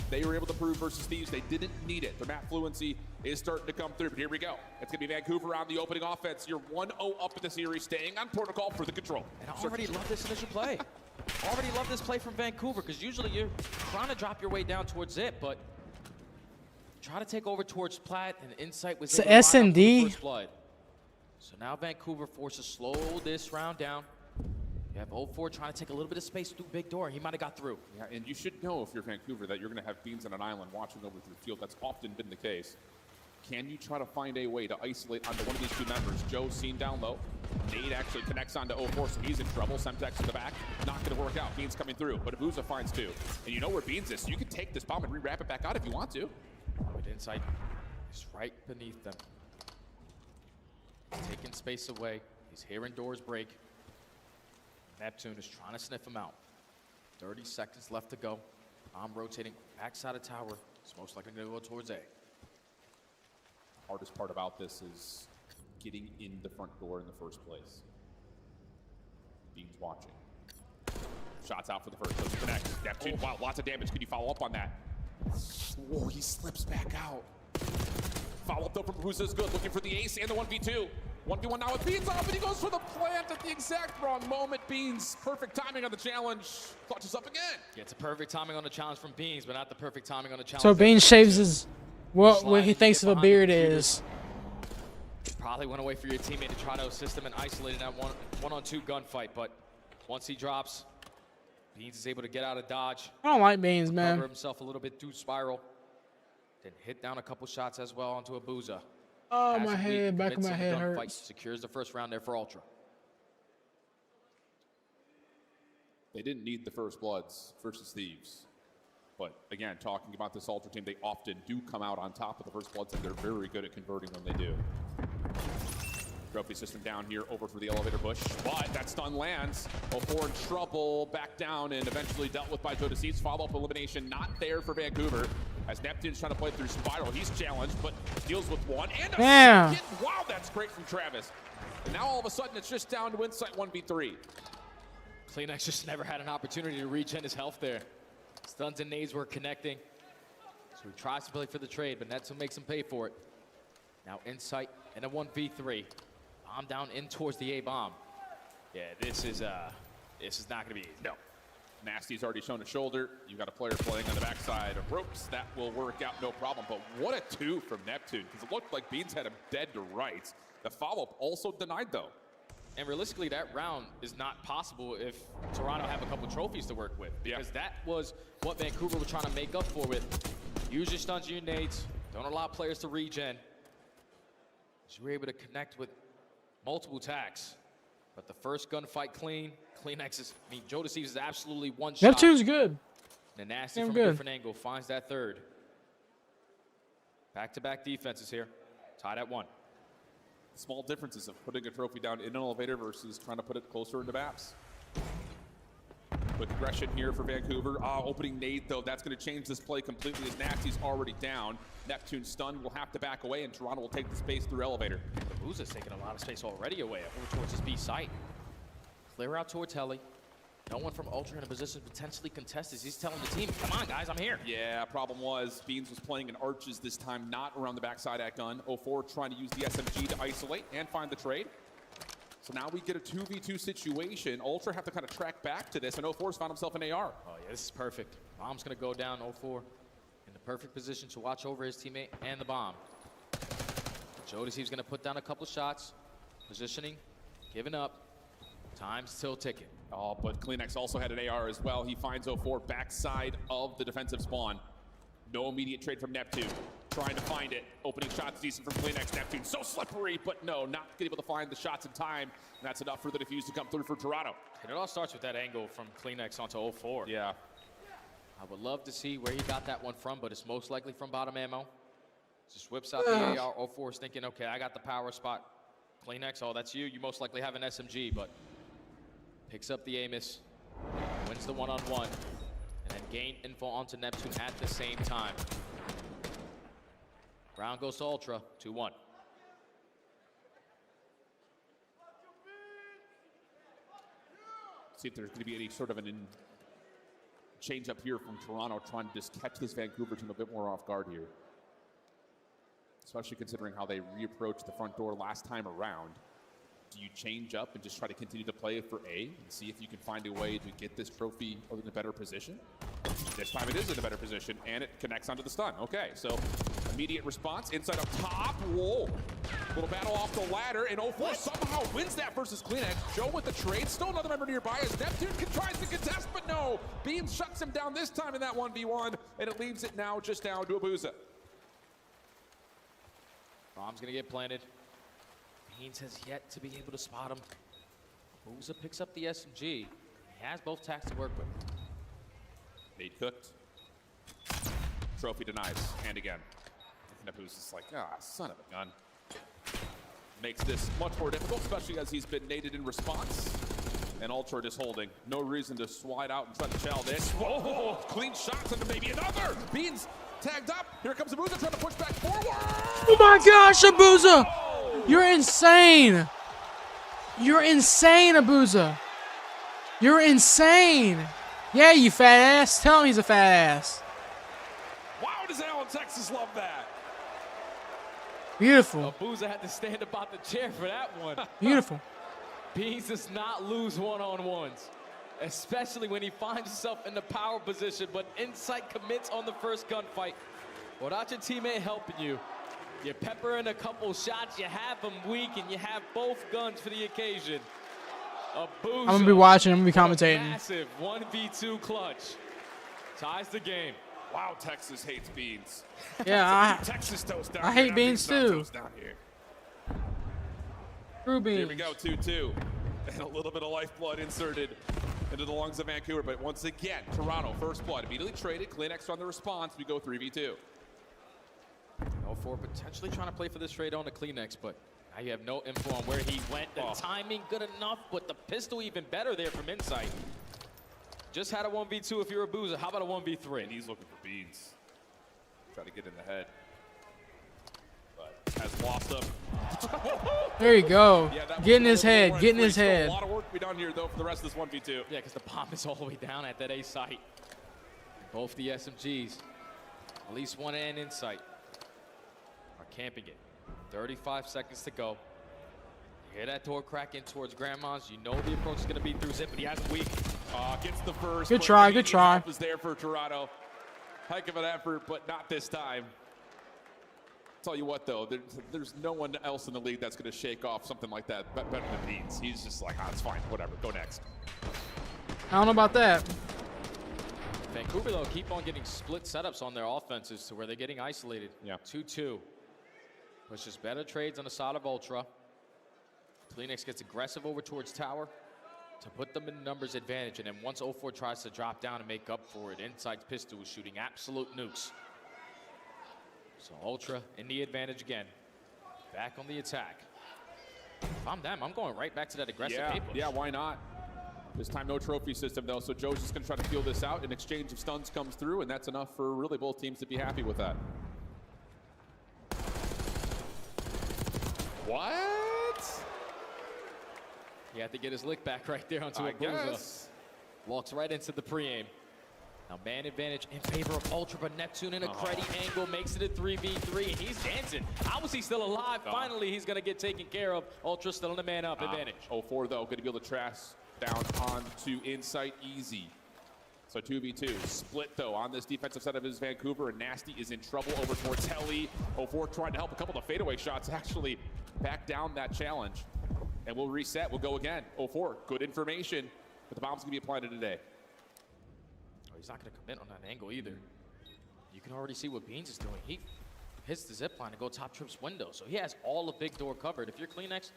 They were able to prove versus Thieves they didn't need it. Their map fluency is starting to come through, but here we go. It's going to be Vancouver on the opening offense. You're 1-0 up in the series, staying on protocol for the control. And I already love this initial play. Already love this play from Vancouver, because usually you're trying to drop your way down towards Zip, but try to take over towards Platt, and Insight was able to S&D. So now Vancouver forced to slow this round down. You have 04 trying to take a little bit of space through big door. He might have got through. Yeah, and you should know if you're Vancouver that you're going to have Beans on an island watching over through the field. That's often been the case. Can you try to find a way to isolate onto one of these two members? Joe seen down low. Nate actually connects onto 04, so he's in trouble. Semtex in the back. Not going to work out. Beans coming through, but Abuza finds two. And you know where Beans is, so you can take this bomb and re-wrap it back out if you want to. With insight, he's right beneath them. He's taking space away. He's hearing doors break. Neptune is trying to sniff him out. 30 seconds left to go. I'm rotating backside of tower. It's most likely going to go towards A. Hardest part about this is getting in the front door in the first place. Beans watching. Shots out for the first. Doesn't connect. Neptune, wow, lots of damage. Can you follow up on that? Oh, he slips back out. Follow up though from Abuza is good. Looking for the ace and the 1v2. 1v1 now with Beans off, and he goes for the plant at the exact wrong moment. Beans, perfect timing on the challenge. Clutches up again. Yeah, it's a perfect timing on the challenge from Beans, but not the perfect timing on the challenge. So Beans shaves his what he thinks of a beard is. Probably went away for your teammate to try to assist him in isolating that one-on-2 gunfight, but once he drops, Beans is able to get out of dodge. I don't like Beans, man. Cover himself a little bit through spiral. Then hit down a couple shots as well onto Abuza. Oh, my head, back of my head hurts. Secures the first round there for Ultra. They didn't need the first bloods versus Thieves. But again, talking about this Ultra team, they often do come out on top of the first bloods, and they're very good at converting when they do. Trophy system down here over for the elevator push, but that stun lands. 04 in trouble, back down, and eventually dealt with by Joe Deceased. Follow-up elimination not there for Vancouver. As Neptune's trying to play through Spiral, he's challenged, but deals with one and a second. Wow, that's great from Travis. And now all of a sudden, it's just down to Insight 1v3. Kleenex just never had an opportunity to regen his health there. Stuns and nades were connecting. So he tries to play for the trade, but Neptune makes him pay for it. Now Insight and a 1v3. Bomb down in towards the A bomb. Yeah, this is not gonna be easy. No. Nasty's already shown a shoulder. You got a player playing on the backside of ropes. That will work out no problem. But what a two from Neptune, because it looked like Beans had him dead to rights. The follow-up also denied, though. And realistically, that round is not possible if Toronto have a couple trophies to work with, because that was what Vancouver was trying to make up for with. Use your stuns, your nades. Don't allow players to regen. So you were able to connect with multiple attacks. But the first gunfight clean. Kleenex is, Joe Deceased is absolutely one shot. Neptune's good. And Nasty from a different angle finds that third. Back-to-back defenses here. Tied at 1. Small differences of putting a trophy down in an elevator versus trying to put it closer into maps. Quick aggression here for Vancouver. Opening nade, though, that's going to change this play completely as Nasty's already down. Neptune stunned, will have to back away, and Toronto will take the space through elevator. Abuza's taking a lot of space already away over towards his B site. Clear out towards Heli. No one from Ultra in a position to potentially contest this. He's telling the team, come on, guys, I'm here. Yeah, problem was Beans was playing in arches this time, not around the backside at gun. 04 trying to use the SMG to isolate and find the trade. So now we get a 2v2 situation. Ultra have to kind of track back to this, and 04's found himself an AR. Oh, yeah, this is perfect. Bomb's going to go down. 04 in the perfect position to watch over his teammate and the bomb. Joe Deceased going to put down a couple shots. Positioning, giving up. Time's still ticking. Oh, but Kleenex also had an AR as well. He finds 04 backside of the defensive spawn. No immediate trade from Neptune. Trying to find it. Opening shots decent from Kleenex. Neptune so slippery, but no, not able to find the shots in time. And that's enough for the defuse to come through for Toronto. And it all starts with that angle from Kleenex onto 04. Yeah. I would love to see where he got that one from, but it's most likely from bottom ammo. Just whips out the AR. 04 is thinking, okay, I got the power spot. Kleenex, oh, that's you. You most likely have an SMG, but picks up the Amos, wins the one-on-one, and then gain info onto Neptune at the same time. Round goes to Ultra, 2-1. See if there's going to be any sort of an change up here from Toronto, trying to just catch this Vancouver team a bit more off guard here. Especially considering how they reapproached the front door last time around. Do you change up and just try to continue to play for A and see if you can find a way to get this trophy in a better position? This time it is in a better position, and it connects onto the stun. Okay, so Immediate response, inside up top. Whoa. Little battle off the ladder, and 04 somehow wins that versus Kleenex. Joe with the trade, still another member nearby as Neptune tries to contest, but no. Beans shuts him down this time in that 1v1, and it leaves it now just down to Abuza. Bomb's gonna get planted. Beans has yet to be able to spot him. Abuza picks up the SMG. He has both tacks to work with. Nate cooked. Trophy denies, and again. Abuza's like, son of a gun. Makes this much more difficult, especially as he's been naded in response. And Ultra just holding. No reason to slide out and try to shell this. Whoa, clean shots into maybe another. Beans tagged up. Here comes Abuza trying to push back forward. Oh my gosh, Abuza! You're insane. You're insane, Abuza. You're insane. Yeah, you fat ass. Tell him he's a fat ass. Wow, does Allen, Texas love that? Beautiful. Abuza had to stand up out the chair for that one. Beautiful. Beans does not lose one-on-ones, especially when he finds himself in the power position, but Insight commits on the first gunfight. Without your teammate helping you, you pepper in a couple shots, you have them weak, and you have both guns for the occasion. Abuza, I'm going to be watching. I'm going to be commentating. Massive 1v2 clutch. Ties the game. Wow, Texas hates Beans. Yeah, Texas toast down I here. hate Beans too. Down here. True Beans. Here we go, 2-2. And a little bit of lifeblood inserted into the lungs of Vancouver. But once again, Toronto, first blood, immediately traded. Kleenex on the response. We go 3v2. 04 potentially trying to play for this trade on the Kleenex, but now you have no info on where he went. The timing good enough, but the pistol even better there from Insight. Just had a 1v2 if you're Abuza. How about a 1v3? And he's looking for Beans. Try to get in the head. But has lost him. There you go. Yeah, get in his head. Get in his head. A lot of work to be done here, though, for the rest of this 1v2. Yeah, because the bomb is all the way down at that A site. Both the SMGs, at least one and Insight, are camping it. 35 seconds to go. You hear that door crack in towards Grandma's. You know the approach is going to be through Zip, but he has a weak. Gets the first. Good try, good try. Was there for Toronto. Heck of an effort, but not this time. Tell you what, though, there's no one else in the league that's going to shake off something like that better than Beans. He's just like, it's fine, whatever, go next. I don't know about that. Vancouver, though, keep on getting split setups on their offenses to where they're getting isolated. Yeah. 2-2. Which is better trades on the side of Ultra. Kleenex gets aggressive over towards Tower to put them in numbers advantage, and then once 04 tries to drop down and make up for it, Insight's pistol is shooting absolute nukes. So Ultra in the advantage again. Back on the attack. If I'm them, I'm going right back to that aggressive A push. Yeah, why not? This time no trophy system, though, so Joe's just going to try to feel this out. An exchange of stuns comes through, and that's enough for really both teams to be happy with that. What? He had to get his lick back right there onto Abuza. Walks right into the pre-aim. Now man advantage in favor of Ultra, but Neptune in a cruddy angle makes it a 3v3. He's dancing. How is he still alive? Finally, he's going to get taken care of. Ultra still in the man-up advantage. 04, though, going to be able to trash down onto Insight easy. So 2v2. Split, though, on this defensive side of his Vancouver, and Nasty is in trouble over towards Helly. 04 trying to help a couple of fadeaway shots, actually back down that challenge. And we'll reset. We'll go again. 04, good information, but the bomb's going to be applied today. Oh, he's not going to commit on that angle either. You can already see what Beans is doing. He hits the zip line to go top trip's window, so he has all the big door covered. If you're Kleenex,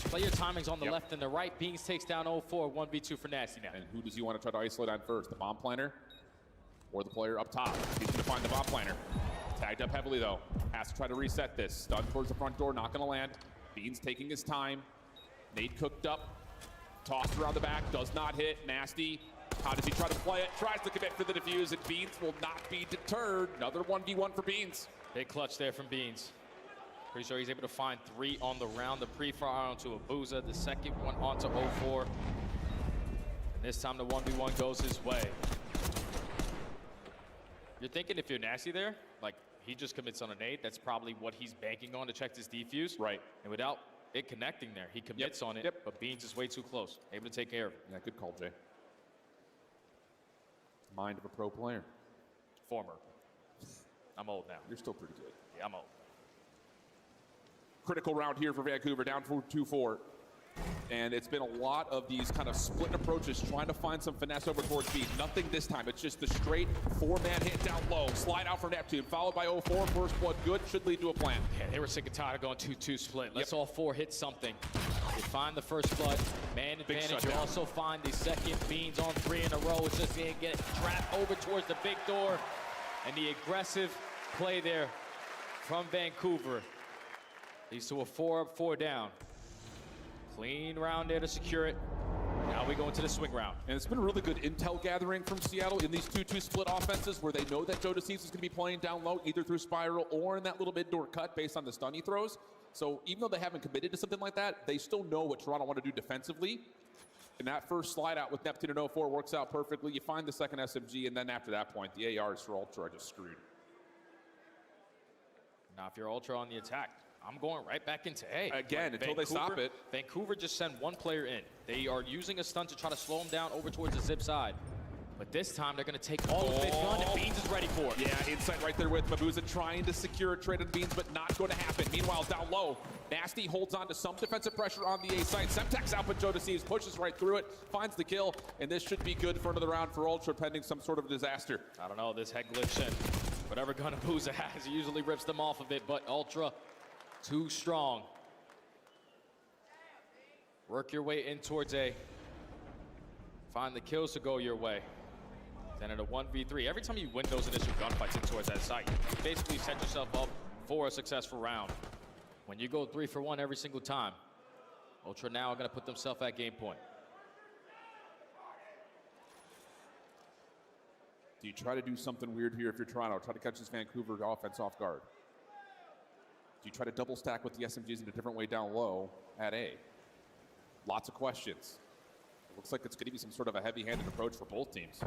play your timings on the left and the right. Beans takes down 04, 1v2 for Nasty now. And who does he want to try to isolate on first? The bomb planner or the player up top? He's going to find the bomb planner. Tagged up heavily, though. Has to try to reset this. Stun towards the front door, not going to land. Beans taking his time. Nate cooked up. Tossed around the back, does not hit. Nasty. How does he try to play it? Tries to commit for the defuse, and Beans will not be deterred. Another 1v1 for Beans. Big clutch there from Beans. Pretty sure he's able to find 3 on the round. The pre-fire onto Abuza, the second one onto 04. And this time the 1v1 goes his way. You're thinking if you're Nasty there, like he just commits on a nade, that's probably what he's banking on to check this defuse. Right. And without it connecting there, he commits on it, but Beans is way too close. Able to take care of it. Yeah, good call, Jay. Mind of a pro player. Former. I'm old now. You're still pretty good. Yeah, I'm old. Critical round here for Vancouver, down 2-4. And it's been a lot of these kind of split approaches, trying to find some finesse over towards B. Nothing this time. It's just the straight 4-man hit down low. Slide out for Neptune, followed by 0-4. First blood good, should lead to a plan. Yeah, they were sick and tired of going 2-2 split. Let's all four hit something. They find the first blood, man advantage. You also find the second. Beans on 3 in a row. It's just gonna get trapped over towards the big door. And the aggressive play there from Vancouver leads to a 4-up, 4 down. Clean round there to secure it. Now we go into the swing round. And it's been a really good intel gathering from Seattle in these 2-2 split offenses where they know that Joe DeCease is going to be playing down low, either through spiral or in that little mid-door cut based on the stun he throws. So even though they haven't committed to something like that, they still know what Toronto want to do defensively. And that first slide out with Neptune and 0-4 works out perfectly. You find the second SMG, and then after that point, the ARs for Ultra are just screwed. Now if you're Ultra on the attack, I'm going right back into A. Again, until they stop it. Vancouver just sent one player in. They are using a stun to try to slow him down over towards the zip side. But this time, they're going to take all of this gun, and Beans is ready for it. Yeah, inside right there with Mabuza trying to secure a trade on Beans, but not going to happen. Meanwhile, down low, Nasty holds on to some defensive pressure on the A side. Semtex out, but Joe DeCease pushes right through it, finds the kill, and this should be good for another round for Ultra, pending some sort of disaster. I don't know, this head glitch and whatever gun Mabuza has, he usually rips them off of it, but Ultra too strong. Work your way in towards A. Find the kills to go your way. Then at a 1v3, every time you win those initial gunfights in towards that site, you basically set yourself up for a successful round. When you go 3 for 1 every single time, Ultra now are going to put themselves at game point. Do you try to do something weird here if you're Toronto? Try to catch this Vancouver offense off guard. Do you try to double stack with the SMGs in a different way down low at A? Lots of questions. It looks like it's going to be some sort of a heavy-handed approach for both teams.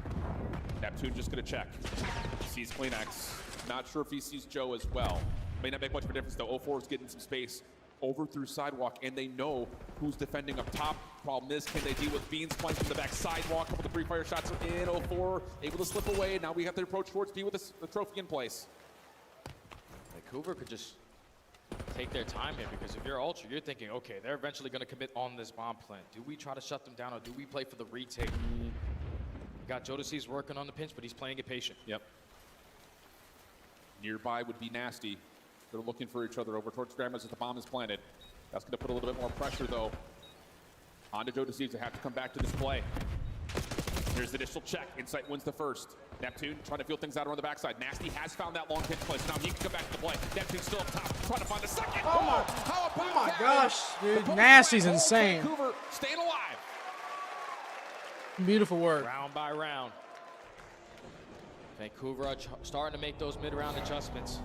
Neptune just going to check. Sees Kleenex. Not sure if he sees Joe as well. May not make much of a difference, though. 0-4 is getting some space over through sidewalk, and they know who's defending up top. Problem is, can they deal with Beans playing from the back sidewalk? A couple of the pre-fire shots are in. 0-4 able to slip away. Now we have to approach towards B with the trophy in place. Vancouver could just take their time here, because if you're Ultra, you're thinking, okay, they're eventually going to commit on this bomb plant. Do we try to shut them down, or do we play for the retake? We got Joe DeCease working on the pinch, but he's playing it patient. Yep. Nearby would be Nasty. They're looking for each other over towards Grammars as the bomb is planted. That's going to put a little bit more pressure, though, onto Joe DeCease to have to come back to this play. Here's the initial check. Insight wins the first. Neptune trying to feel things out around the backside. Nasty has found that long pinch place. Now he can come back to the play. Neptune still up top, trying to find a second. Oh my gosh, dude. Nasty's insane. Vancouver staying alive. Beautiful work. Round by round. Vancouver are starting to make those mid-round adjustments.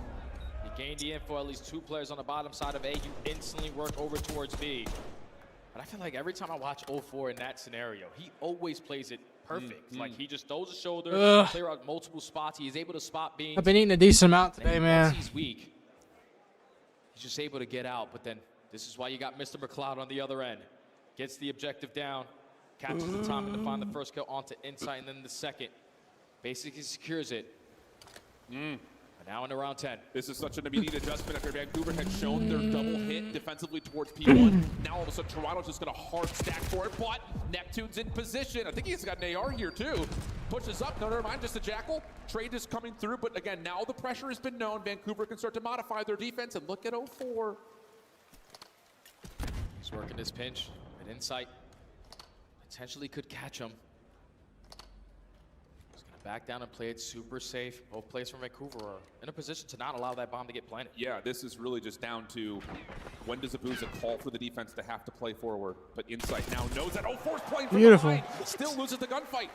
You gain the info, at least 2 players on the bottom side of A. You instantly work over towards B. But I feel like every time I watch 0-4 in that scenario, he always plays it perfect. Like, he just throws a shoulder, clear out multiple spots. He is able to spot Beans. I've been eating a decent amount today, man. He's weak. He's just able to get out. But then this is why you got Mr. McLeod on the other end. Gets the objective down, catches the timing to find the first kill onto Insight, and then the second. Basically secures it. And now into round 10. This is such an immediate adjustment after Vancouver had shown their double hit defensively towards P1. Now all of a sudden Toronto's just going to hard stack for it, but Neptune's in position. I think he's got an AR here too. Pushes up, no, never mind, just a Jackal. Trade is coming through, but again, now the pressure has been known. Vancouver can start to modify their defense, and look at 0-4. He's working this pinch, and Insight potentially could catch him. Back down and play it super safe. Both players from Vancouver are in a position to not allow that bomb to get planted. Yeah, this is really just down to when does Abuza call for the defense to have to play forward. But Insight now knows that 0-4's playing from behind. Still loses the gunfight.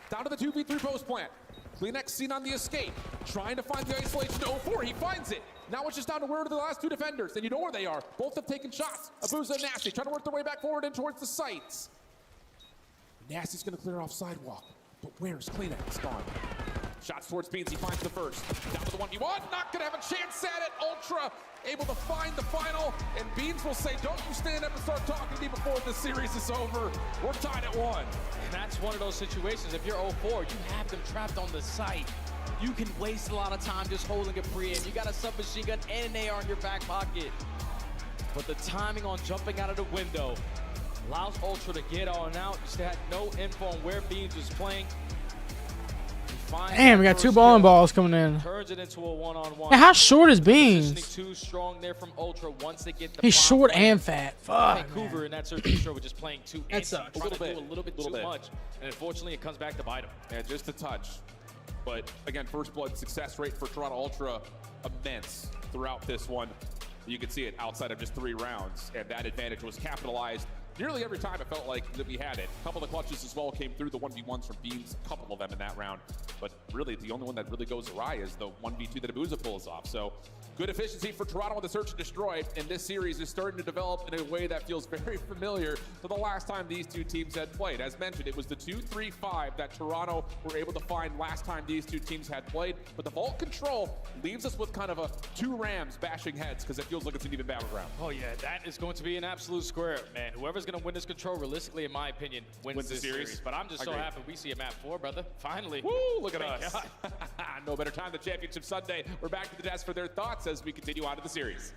Down to the 2v3 post plant. Kleenex seen on the escape. Trying to find the isolation to 0-4. He finds it. Now it's just down to where are the last 2 defenders. And you know where they are. Both have taken shots. Abuza and Nasty trying to work their way back forward and towards the sites. Nasty's going to clear off sidewalk. But where's Kleenex gone? Shots towards Beans, he finds the first. Down to the 1v1, not gonna have a chance at it. Ultra able to find the final, and Beans will say, don't you stand up and start talking to me before the series is over. We're tied at 1. And that's one of those situations, if you're 0-4, you have them trapped on the site. you can waste a lot of time just holding a pre-aim. You got a submachine gun and an AR in your back pocket. But the timing on jumping out of the window allows Ultra to get on out. You still had no info on where Beans was playing. Damn, we got 2 bowling balls coming in. Turns it into a one-on-one. Man, how short is Beans? Too strong there from Ultra once they get the He's short and fat. Fuck. Vancouver in that search for just playing too That sucks. a little bit too much, and unfortunately it comes back to bite him. Yeah, just a touch. But again, first blood success rate for Toronto Ultra immense throughout this one. You can see it outside of just 3 rounds, and that advantage was capitalized nearly every time. It felt like that we had it. A couple of clutches as well came through, the 1v1s from Beans, a couple of them in that round. But really, the only one that really goes awry is the 1v2 that Abuza pulls off. So good efficiency for Toronto on the search and destroy. And this series is starting to develop in a way that feels very familiar to the last time these 2 teams had played. As mentioned, it was the 2-3-5 that Toronto were able to find last time these 2 teams had played. But the vault control leaves us with kind of a 2 Rams bashing heads because it feels like it's an even battleground. Oh yeah, that is going to be an absolute square, man. Whoever's going to win this control, realistically, in my opinion, wins this series. But I'm just so happy we see a map 4, brother. Finally. Woo, look at us. No better time than Championship Sunday. We're back to the desk for their thoughts as we continue on to the series.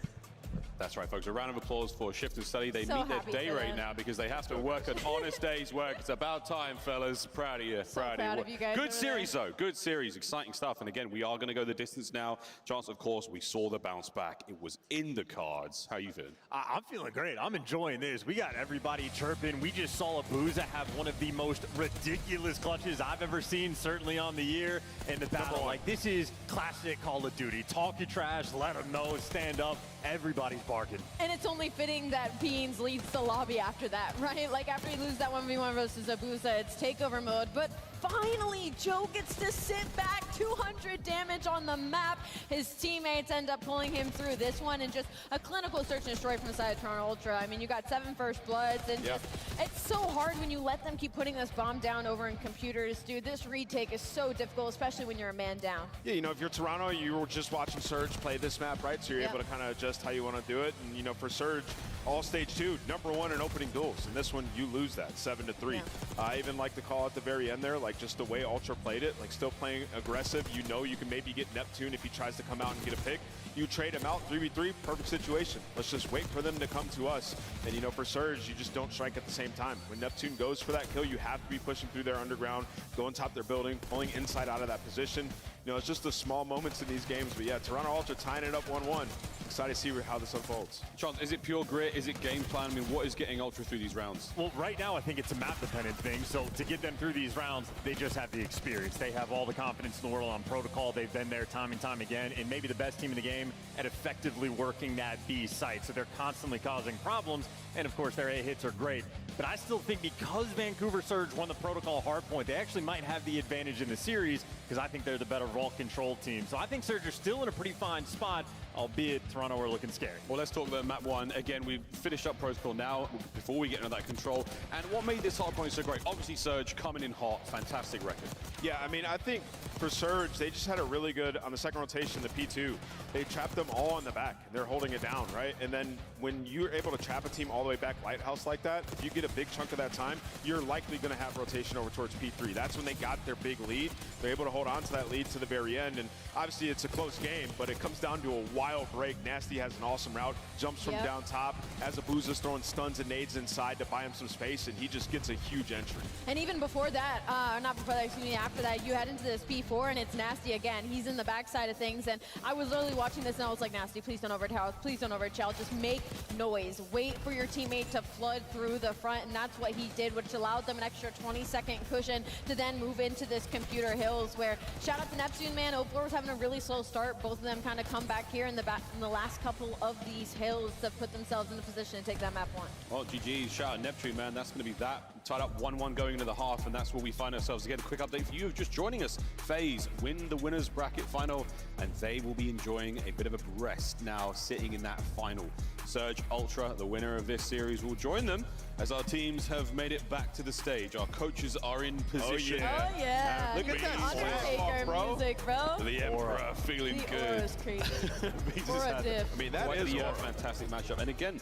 That's right, folks. A round of applause for Shift and Study. They meet their day right now because they have to work an honest day's work. It's about time, fellas. Proud of you. Proud of you guys. Good series, though. Good series. Exciting stuff. And again, we are going to go the distance now. Chance, of course, we saw the bounce back. It was in the cards. How you feeling? I'm feeling great. I'm enjoying this. We got everybody chirping. We just saw Abuza have one of the most ridiculous clutches I've ever seen, certainly on the year in the battle. Like, this is classic Call of Duty. Talk your trash, let them know, stand up. Everybody's barking. And it's only fitting that Beans leads the lobby after that, right? Like, after he loses that 1v1 versus Abuza, it's takeover mode. But finally, Joe gets to sit back, 200 damage on the map. His teammates end up pulling him through this one, and just a clinical search and destroy from the side of Toronto Ultra. I mean, you got 7 first bloods, and just, it's so hard when you let them keep putting this bomb down over in computers, dude. This retake is so difficult, especially when you're a man down. Yeah, you know, if you're Toronto, you were just watching Surge play this map, right? So you're able to kind of adjust how you want to do it. And, you know, for Surge, all stage 2, #1 in opening duels. And this one, you lose that 7-3. I even like the call at the very end there, like just the way Ultra played it, like still playing aggressive. You know you can maybe get Neptune if he tries to come out and get a pick. You trade him out, 3v3, perfect situation. Let's just wait for them to come to us. And, you know, for Surge, you just don't strike at the same time. When Neptune goes for that kill, you have to be pushing through their underground, going top their building, pulling inside out of that position. You know, it's just the small moments in these games. But, yeah, Toronto Ultra tying it up 1-1. Excited to see how this unfolds. Chance, is it pure grit? Is it game plan? I mean, what is getting Ultra through these rounds? Well, right now, I think it's a map-dependent thing. So to get them through these rounds, they just have the experience. They have all the confidence in the world on protocol. They've been there time and time again, and maybe the best team in the game at effectively working that B site. So they're constantly causing problems, and of course, their A hits are great. But I still think because Vancouver Surge won the protocol hardpoint, they actually might have the advantage in the series because I think they're the better vault control team. So I think Surge are still in a pretty fine spot, albeit Toronto are looking scary. Well, let's talk about map 1. Again, we've finished up protocol now before we get into that control. And what made this hardpoint so great? Obviously, Surge coming in hot, fantastic record. Yeah, I mean, I think for Surge, they just had a really good, on the second rotation, the P2, they trapped them all on the back. They're holding it down, right? And then when you're able to trap a team all the way back Lighthouse like that, if you get a big chunk of that time, you're likely going to have rotation over towards P3. That's when they got their big lead. They're able to hold on to that lead to the very end. And obviously, it's a close game, but it comes down to a wild break. Nasty has an awesome route, jumps from down top, as Abuza's throwing stuns and nades inside to buy him some space, and he just gets a huge entry. And even before that, not before that, excuse me, after that, you head into this P4, and it's Nasty again. He's in the backside of things, and I was literally watching this, and I was like, Nasty, please don't overtell, please don't overchill, just make noise. Wait for your teammate to flood through the front, and that's what he did, which allowed them an extra 20-second cushion to then move into this computer hills, where, shout out to Neptune, man, Opalor was having a really slow start. Both of them kind of come back here in the last couple of these hills to put themselves in the position to take that map 1. Well, GG, shout out Neptune, man. That's going to be that. Tied up 1-1 going into the half, and that's where we find ourselves. Again, a quick update for you just joining us. FaZe win the winners bracket final, and they will be enjoying a bit of a rest now, sitting in that final. Surge Ultra, the winner of this series, will join them as our teams have made it back to the stage. Our coaches are in position. Oh, yeah. Look at that Undertaker music, bro. The Emperor feeling good. The Aura's crazy. Aura dip. I mean, that is a fantastic matchup. And again,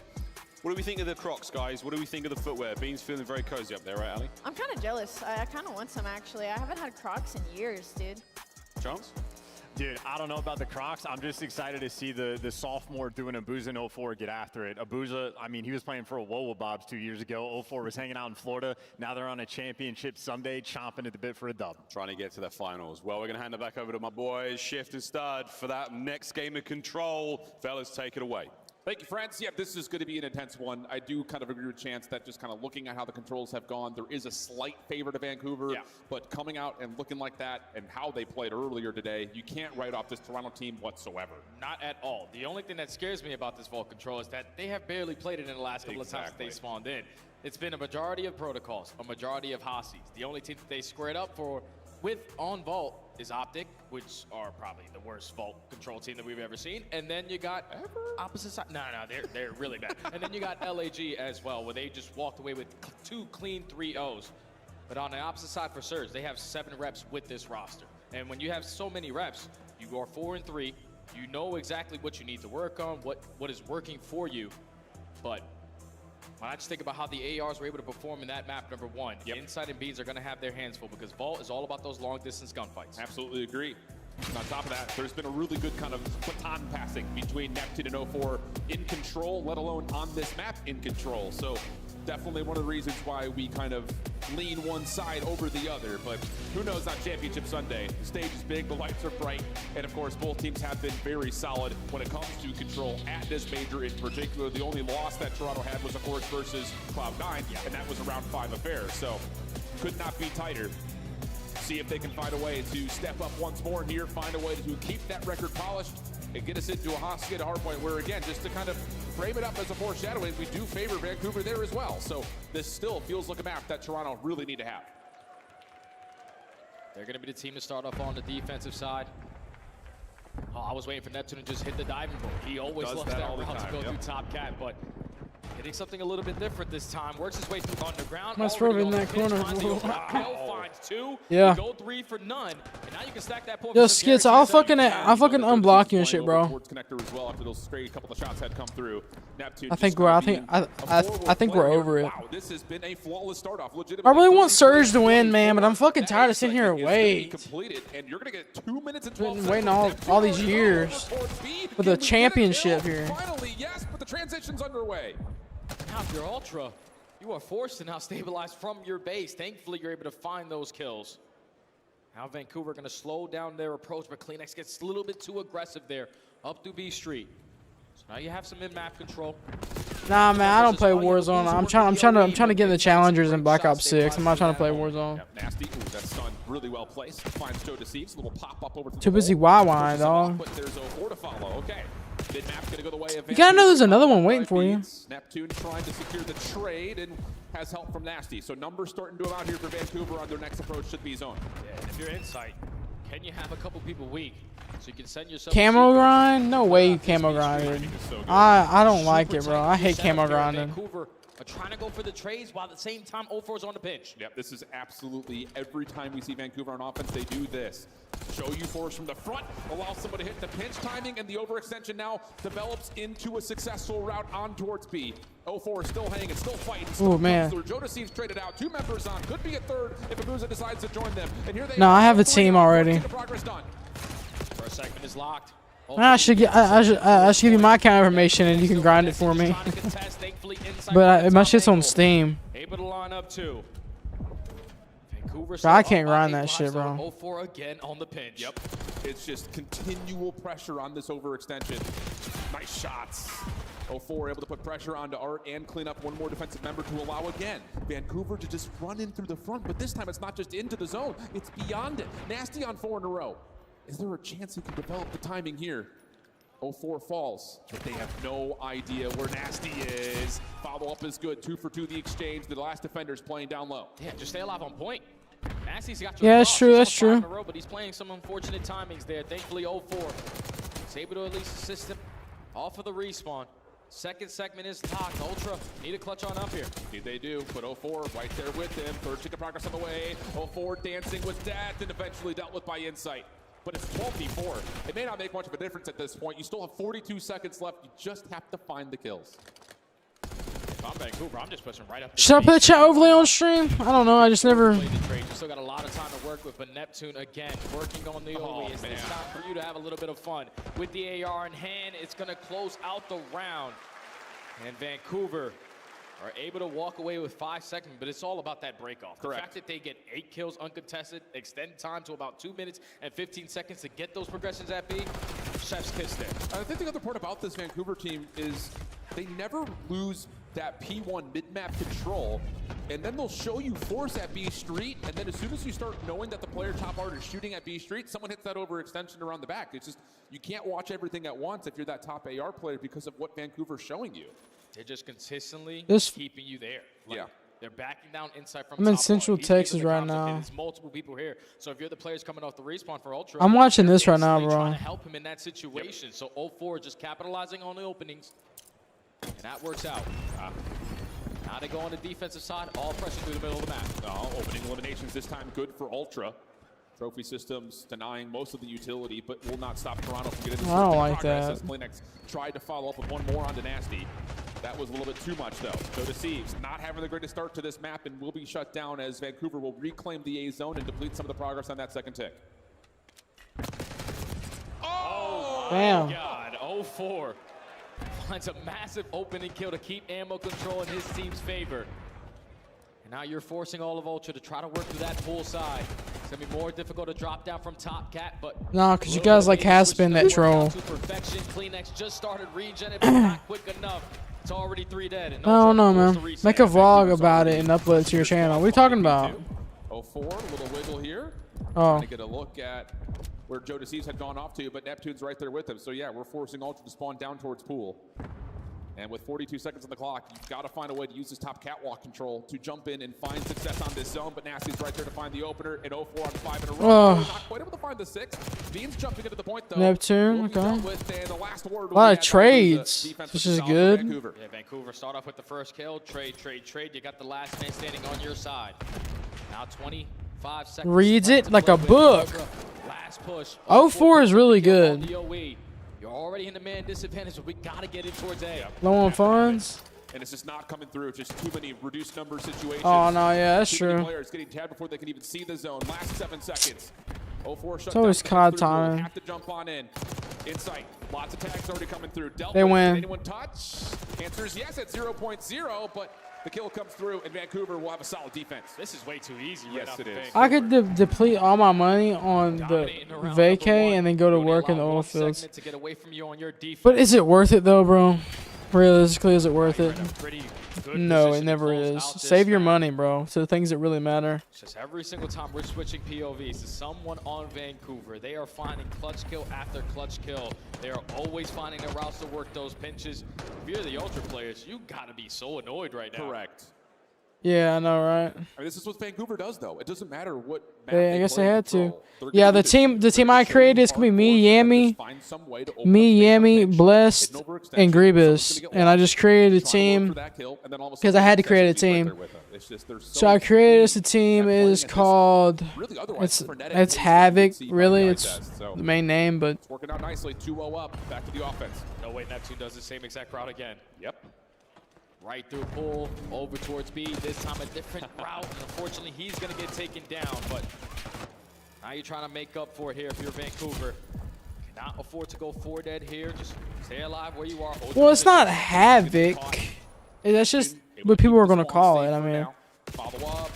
what do we think of the Crocs, guys? What do we think of the footwear? Bean's feeling very cozy up there, right, Ali? I'm kind of jealous. I kind of want some, actually. I haven't had Crocs in years, dude. Jones? Dude, I don't know about the Crocs. I'm just excited to see the sophomore doing Abuza in 04 get after it. Abuza, I mean, he was playing for Wowo Bobs 2 years ago. 04 was hanging out in Florida. Now they're on a championship Sunday, chomping at the bit for a dub. Trying to get to the finals. Well, we're going to hand it back over to my boys, Shift and Stud, for that next game of Control. Fellas, take it away. Thank you, friends. Yeah, this is going to be an intense one. I do kind of agree with Chance that just kind of looking at how the controls have gone, there is a slight favor to Vancouver, but coming out and looking like that and how they played earlier today, you can't write off this Toronto team whatsoever. Not at all. The only thing that scares me about this Vault Control is that they have barely played it in the last couple of times that they spawned in. It's been a majority of protocols, a majority of Hasis. The only team that they squared up with on Vault is Optic, which are probably the worst Vault Control team that we've ever seen. And then you got opposite side. No, they're really bad. And then you got LAG as well, where they just walked away with 2 clean 3-0s. But on the opposite side for Surge, they have 7 reps with this roster. And when you have so many reps, you are 4-3. You know exactly what you need to work on, what is working for you. But when I just think about how the ARs were able to perform in that map, number 1, Inside and Beans are going to have their hands full because Vault is all about those long-distance gunfights. Absolutely agree. And on top of that, there's been a really good kind of baton passing between Neptune and 04 in Control, let alone on this map in Control. So definitely one of the reasons why we kind of lean one side over the other. But who knows on Championship Sunday? The stage is big, the lights are bright, and of course both teams have been very solid when it comes to Control at this major in particular. The only loss that Toronto had was of course versus Cloud9, and that was a round 5 affair. So could not be tighter. See if they can find a way to step up once more here, find a way to keep that record polished and get us into a hostage hard point where, again, just to kind of frame it up as a foreshadowing, we do favor Vancouver there as well. So this still feels like a map that Toronto really need to have. They're going to be the team to start off on the defensive side. Oh, I was waiting for Neptune to just hit the diving board. He always loves that route to go through top cat, but hitting something a little bit different this time. Works his way through underground. Must rub in that corner. Finds 2. Yeah. Go 3 for none. And now you can stack that point. Yo, Skits, I'll fucking unblock you and shit, bro. Connector as well after those straight couple of shots had come through. Neptune I think we're over it. Wow, this has been a flawless start off. I really want Surge to win, man, but I'm fucking tired of sitting here and wait. Completed, and you're gonna get 2 minutes and 12 Been waiting all these years for the championship here. Finally, yes, but the transition's underway. Now if you're Ultra, you are forced to now stabilize from your base. Thankfully, you're able to find those kills. Now Vancouver going to slow down their approach, but Kleenex gets a little bit too aggressive there up through B Street. So now you have some in-map control. Nah, man, I don't play Warzone. I'm trying to get in the challengers in Black Ops 6. I'm not trying to play Warzone. Nasty. Ooh, that's done really well placed. Finds Joe Deceives. A little pop up over. Too busy YYing, dog. But there's 04 to follow. Okay. Mid-map's gonna go the way of You gotta know there's another one waiting for you. Neptune trying to secure the trade and has help from Nasty. So numbers starting to go out here for Vancouver on their next approach to the zone. Yeah, and if you're Insight, can you have a couple people weak so you can send yourself Camo grind? No way you camo grinded. I don't like it, bro. I hate camo grinding. Vancouver are trying to go for the trades while at the same time 04 is on the pinch. Yep, this is absolutely every time we see Vancouver on offense, they do this. Show you force from the front, allow somebody to hit the pinch timing, and the overextension now develops into a successful route on towards B. 04 is still hanging, still fighting. Oh man. Joe Deceives traded out. 2 members on. Could be a third if Abuza decides to join them. And here they No, I have a team already. First segment is locked. I should give you my account information and you can grind it for me. But my shit's on Steam. Able to line up 2. Bro, I can't grind that shit, bro. 04 again on the pinch. Yep. It's just continual pressure on this overextension. Nice shots. 04 able to put pressure onto Art and clean up one more defensive member to allow again Vancouver to just run in through the front. But this time it's not just into the zone, it's beyond it. Nasty on 4 in a row. Is there a chance he can develop the timing here? 04 falls, but they have no idea where Nasty is. Follow-up is good. 2 for 2 the exchange. The last defender's playing down low. Yeah, just stay alive on point. Nasty's got your that's true, that's true. Row, but he's playing some unfortunate timings there. Thankfully, 04 is able to at least assist him off of the respawn. Second segment is locked. Ultra need a clutch on up here. Indeed they do, but 04 right there with him. Third tick of progress on the way. 04 dancing with death and eventually dealt with by Insight. But it's 12v4. It may not make much of a difference at this point. You still have 42 seconds left. You just have to find the kills. I'm Vancouver. I'm just pushing right up. Should I put chat overlay on stream? I don't know. I just never. You still got a lot of time to work with, but Neptune again working on the OE. It's time for you to have a little bit of fun with the AR in hand. It's gonna close out the round, and Vancouver are able to walk away with 5 seconds, but it's all about that break off. The fact that they get 8 kills uncontested, extend time to about 2 minutes and 15 seconds to get those progressions at B. Chef's kiss there. I think the other part about this Vancouver team is they never lose that P1 mid-map control, and then they'll show you force at B Street, and then as soon as you start knowing that the player top art is shooting at B Street, someone hits that overextension around the back. It's just, you can't watch everything at once if you're that top AR player because of what Vancouver's showing you. They're just consistently This- keeping you there. Like, they're backing down inside from I'm in top Central wall. He's Texas giving the right comms up, and now. There's multiple people here. So if you're the players coming off the respawn for Ultra, I'm watching they're this right now, instantly bro. trying to help him in that situation. So 0-4 just capitalizing on the openings. And that works out. Now they go on the defensive side, all pressure through the middle of the map. Opening eliminations this time good for Ultra. Trophy Systems denying most of the utility, but will not stop Toronto from getting this I don't big like progress that. as Kleenex tried to follow up with one more onto Nasty. That was a little bit too much, though. So Deceives not having the greatest start to this map and will be shut down as Vancouver will reclaim the A zone and deplete some of the progress on that second tick. Oh, Damn. my God. 0-4 finds a massive opening kill to keep ammo control in his team's favor. And now you're forcing all of Ultra to try to work through that pool side. It's going to be more difficult to drop down from Top Cat, but... Nah, because you guys like has-been that troll. To perfection. Kleenex just started regening, but not quick enough. It's already 3 dead. And I don't know, man. Make a vlog about it and upload it to your channel. What are you talking about? 0-4, a little wiggle here. Oh. Trying to get a look at where Joe Deceives had gone off to, but Neptune's right there with him. So yeah, we're forcing Ultra to spawn down towards pool. And with 42 seconds on the clock, you've got to find a way to use this top catwalk control to jump in and find success on this zone. But Nasty's right there to find the opener at 0-4 on 5 in a row. Oh. Not quite able to find the 6. Beans jumping into the point, though. Neptune, Will be okay. dealt with, and the last word A will lot be of had by the trades, defense which with is the South good. Vancouver. Yeah, Vancouver start off with the first kill. Trade. You got the last man standing on your side. Now 25 seconds. Reads left it to like play a with. book. Last push. 0-4 is really good. On the OE. You're already in the man disadvantage, but we got to get in towards A. Low on funds. And it's just not coming through. Just too many reduced number situations. Oh, no, yeah, that's Too many true. players getting tabbed before they can even see the zone. Last 7 seconds. 0-4 shut It's always down. COD Through. time. Have to jump on in. Insight. Lots of tags already coming through. Dealt They with. win. Did anyone touch? Answer is yes at 0.0, but the kill comes through, and Vancouver will have a solid defense. This is way too easy. Yes, right it is. I could deplete all my money on the vacay and then go to work in the oil fields. To get away from you on your defense. But is it worth it though, bro? Realistically, is it worth it? Pretty good No, position it to never close is. out this Save your round. money, bro, to the things that really matter. Just every single time we're switching POVs to someone on Vancouver, they are finding clutch kill after clutch kill. They are always finding the routes to work those pinches. If you're the Ultra players, you gotta be so annoyed right now. Correct. Yeah, I know, right? I mean, this is what Vancouver does, though. It doesn't matter what map I guess play they and had to. control. They're Yeah, gonna the team I created is gonna be me, Yami, Blessed, and Grievous, and I just created a team because I had to create a team. So I created this team is called it's Havoc. Really, it's the main name, but It's working out nicely. 2-0 up. Back to the offense. No way Neptune does the same exact route again. Yep. Right through pool, over towards B. This time a different route. And unfortunately, he's going to get taken down. But now you're trying to make up for it here if you're Vancouver. Cannot afford to go 4 dead here. Just stay alive where you are. Hold well, your it's not position. Havoc. That's just what people are gonna call it. I mean,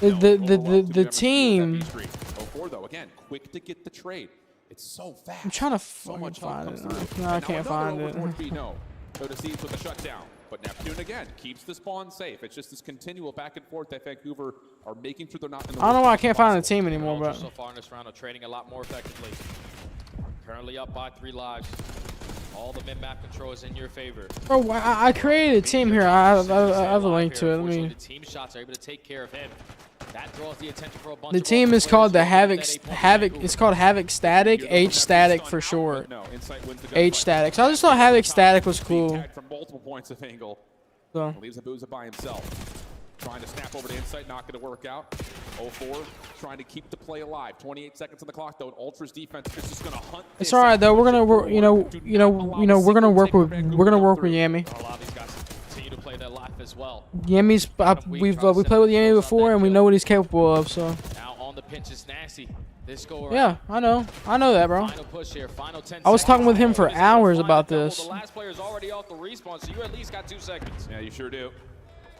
the team. 0-4 though. Again, quick to get the trade. It's so fast. I'm trying to so fucking much find comes it. through. No, I And now can't find another it. over towards B, no. So Deceives with a shutdown. But Neptune again keeps the spawn safe. It's just this continual back and forth that Vancouver are making sure they're not in the I don't know why I can't find the possible. team anymore, Ultra but so far in this round are trading a lot more effectively. Currently up by 3 lives. All the mid-map control is in your favor. bro, I created a team here. I have a link to it. Let Unfortunately, me. the team shots are able to take care of him. That draws the attention for a bunch The of team Ultra is called the players. Havoc. It's called Havoc Static. H Static for short. H Static. So I just thought Havoc Static was cool. Tagged from multiple points of angle. So. Leaves Abuza by himself. Trying to snap over to Insight, not going to work out. 0-4, trying to keep the play alive. 28 seconds on the clock, though. And Ultra's defense is just going to hunt. It's all right though. We're gonna work. We're gonna work with Yami. A lot of these guys continue to play their life as well. Yammy's we played with Yammy before, and we know what he's capable of. So. Now on the pinch is Nasty. This go around. Yeah, I know that, bro. Final push here. Final 10 I was talking with him for hours about this. The last player's already off the respawn, so you at least got 2 seconds. Yeah, you sure do.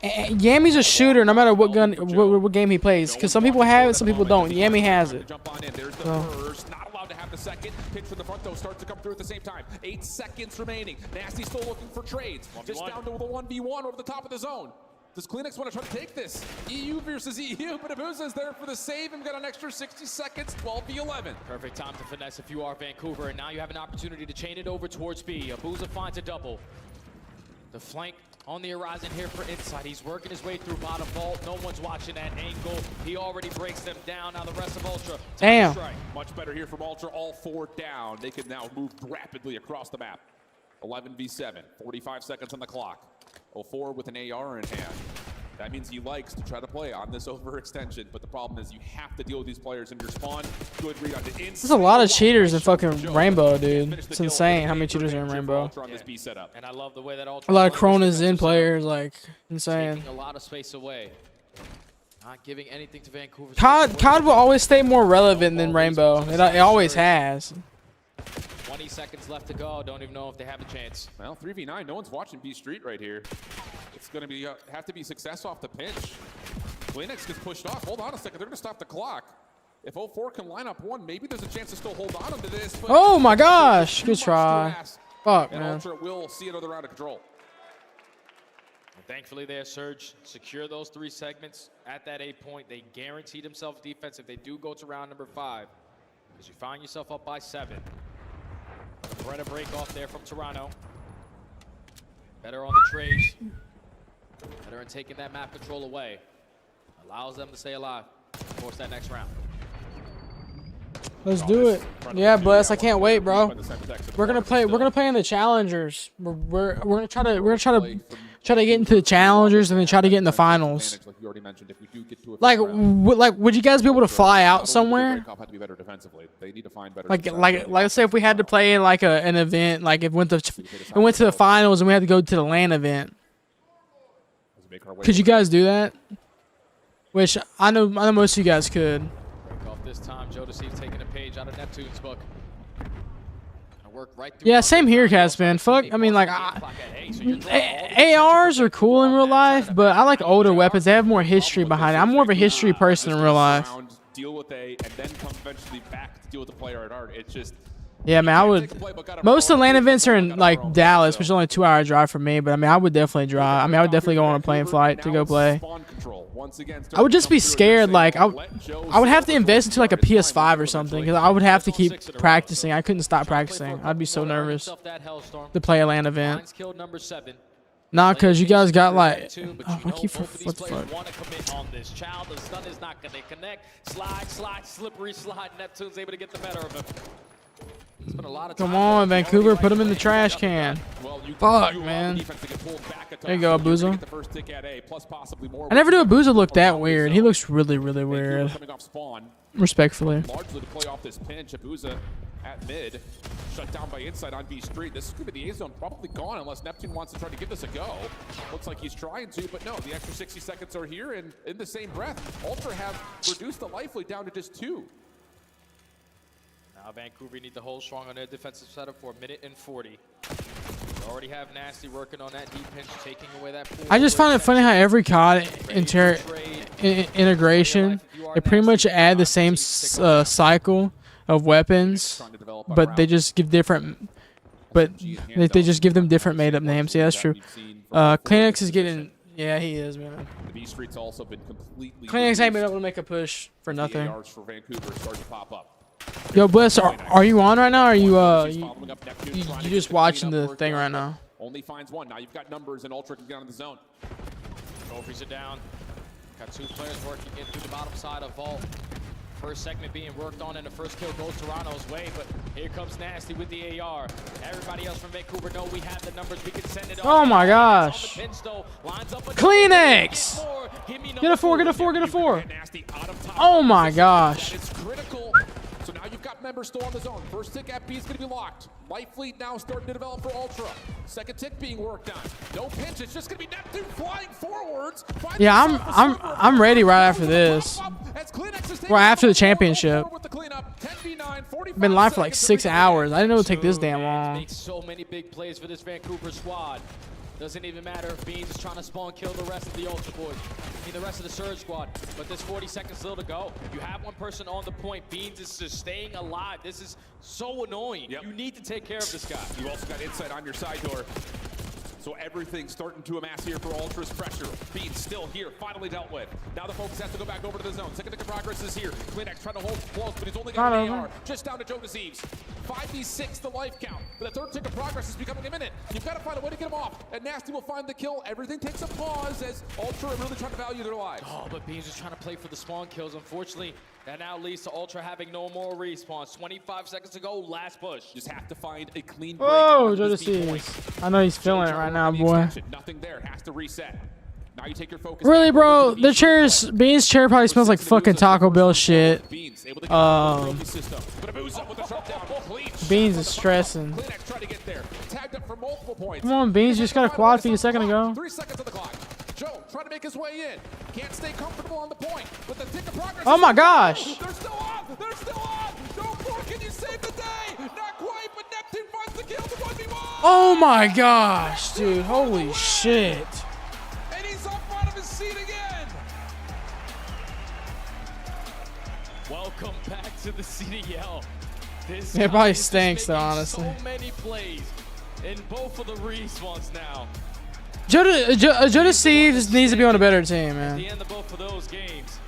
Yammy's a shooter no matter what what game he plays. Because some people have it, some people don't. Yammy has it. Jump on in. There's the first. Not allowed to have the second. Pitch from the front, though, starts to come through at the same time. 8 seconds remaining. Nasty still looking for trades. Just down to the 1v1 over the top of the zone. Does Kleenex want to try to take this? EU versus EU, but Abuza is there for the save and got an extra 60 seconds, 12v11. Perfect time to finesse if you are Vancouver, and now you have an opportunity to chain it over towards B. Abuza finds a double. The flank on the horizon here for Inside. He's working his way through bottom vault. No one's watching that angle. He already breaks them down. Now the rest of Ultra. Damn. Much better here from Ultra. All 4 down. They can now move rapidly across the map. 11v7. 45 seconds on the clock. 04 with an AR in hand. That means he likes to try to play on this overextension, but the problem is you have to deal with these players in your spawn. Good read on the inside. There's a lot of cheaters in fucking Rainbow, dude. It's insane how many cheaters are in Rainbow. And I love the way that A lot of Coronas in players, like, insane. Taking a lot of space away. Not giving anything to Vancouver. COD will always stay more relevant than Rainbow. It always has. 20 seconds left to go. Don't even know if they have a chance. Well, 3v9. No one's watching B Street right here. It's going to be have to be success off the pinch. Kleenex gets pushed off. Hold on a second. They're going to stop the clock. If 04 can line up 1, maybe there's a chance to still hold on to this. Oh my gosh. Good try. Fuck, man. Ultra will see another round of control. And thankfully there, Surge secure those 3 segments at that 8 point. They guarantee themselves defense if they do go to round number 5. Because you find yourself up by 7. Beretta break off there from Toronto. Better on the trades. Better in taking that map control away. Allows them to stay alive. Force that next round. Let's do it. Yeah, Bless. I can't wait, bro. We're gonna play in the challengers. We're gonna try to get into the challengers and then try to get in the finals. Like, would you guys be able to fly out somewhere? Like, let's say if we had to play in like an event, like if we went to the finals and we had to go to the LAN event. Could you guys do that? Which I know most of you guys could. Break off this time. Jodeci's taking a page out of Neptune's book. Yeah, same here, Casman. Fuck, I mean, like, ARs are cool in real life, but I like older weapons. They have more history behind it. I'm more of a history person in real life. Deal with A, and then come eventually back to deal with the player at art. It's just. Yeah, man, I would. Most of the LAN events are in like Dallas, which is only a 2-hour drive for me. But I mean, I would definitely drive. I mean, I would definitely go on a plane flight to go play. I would just be scared. Like, I would have to invest into like a PS5 or something because I would have to keep practicing. I couldn't stop practicing. I'd be so nervous to play a LAN event. Nah, cause you guys got like. Oh, I keep what the fuck. Want to commit on this child. The stun is not going to connect. Slide, slippery slide. Neptune's able to get the better of him. Come on, Vancouver, put him in the trash can. Fuck, man. There you go, Abuza. I never knew Abuza looked that weird. He looks really, really weird. Respectfully. Largely to play off this pinch, Abuza at mid, shut down by Inside on B Street. This is going to be the A zone, probably gone unless Neptune wants to try to give this a go. Looks like he's trying to, but no, the extra 60 seconds are here, and in the same breath, Ultra have reduced the life lead down to just 2. Now Vancouver need to hold strong on their defensive setup for 1:40. They already have Nasty working on that deep pinch, taking away that pool. I just find it funny how every COD integration, they pretty much add the same cycle of weapons, but they just give different. But they just give them different made-up names. Yeah, that's true. Kleenex is getting. Yeah, he is, man. The B Street's also been completely. Kleenex ain't been able to make a push for nothing. The ARs for Vancouver start to pop up. Yo, Bliss, are you on right now? Or are you just watching the thing right now? Only finds 1. Now you've got numbers, and Ultra can get on the zone. Trophies are down. Got 2 players working in through the bottom side of Vault. First segment being worked on, and the first kill goes Toronto's way, but here comes Nasty with the AR. Everybody else from Vancouver know we have the numbers. We can send it on. Oh my gosh. Kleenex! Get a 4, get a 4, get a 4. Oh my gosh. It's critical. So now you've got member still on the zone. First tick at B is going to be locked. Life Fleet now starting to develop for Ultra. Second tick being worked on. No pinch. It's just going to be Neptune flying forwards. Yeah, I'm ready right after this. Right after the championship. Been live for like 6 hours. I didn't know it would take this damn long. Makes so many big plays for this Vancouver squad. Doesn't even matter if Beans is trying to spawn kill the rest of the Ultra boys. I mean, the rest of the Surge squad. But there's 40 seconds still to go. You have one person on the point. Beans is just staying alive. This is so annoying. You need to take care of this guy. You also got insight on your side door. So everything's starting to amass here for Ultra's pressure. Beans still here, finally dealt with. Now the focus has to go back over to the zone. Second tick of progress is here. Klinex trying to hold close, but he's only got an AR. Just down to Joe Deceives. 5v6 the life count. But the third tick of progress is becoming imminent. You've got to find a way to get him off. And Nasty will find the kill. Everything takes a pause as Ultra are really trying to value their lives. Oh, but Beans is trying to play for the spawn kills. Unfortunately, that now leads to Ultra having no more respawns. 25 seconds to go, last push. Just have to find a clean break. Oh, Joe Deceives. I know he's feeling it right now, boy. Nothing there, has to reset. Now you take your focus. Really, bro? The chairs, Beans' chair probably smells like fucking Taco Bell shit. Beans is stressing. Come on, Beans, you just got a quad feed a second ago. 3 seconds on the clock. Joe trying to make his way in. Can't stay comfortable on the point. But the tick of progress. Oh my gosh. They're still on. They're still on. No more. Can you save the day? Not quite, but Neptune finds the kill. The 1v1. Oh my gosh, dude. Holy shit. And he's up out of his seat again. Welcome back to the CDL. This It probably stinks though, honestly. So many plays in both of the respawns now. Joe Deceives needs to be on a better team, man. At the end of both of those games,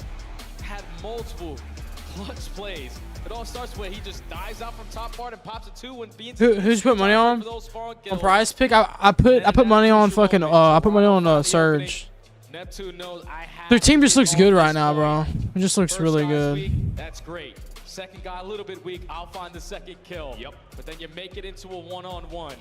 had multiple clutch plays. It all starts where he just dives out from top part and pops a 2 when Beans. Who's put money on? On Prize Pick? I put money on fucking I put money on Surge. Neptune knows I have. Their team just looks good right now, bro. It just looks really good. That's great. Second guy a little bit weak. I'll find the second kill. Yep. But then you make it into a one-on-one.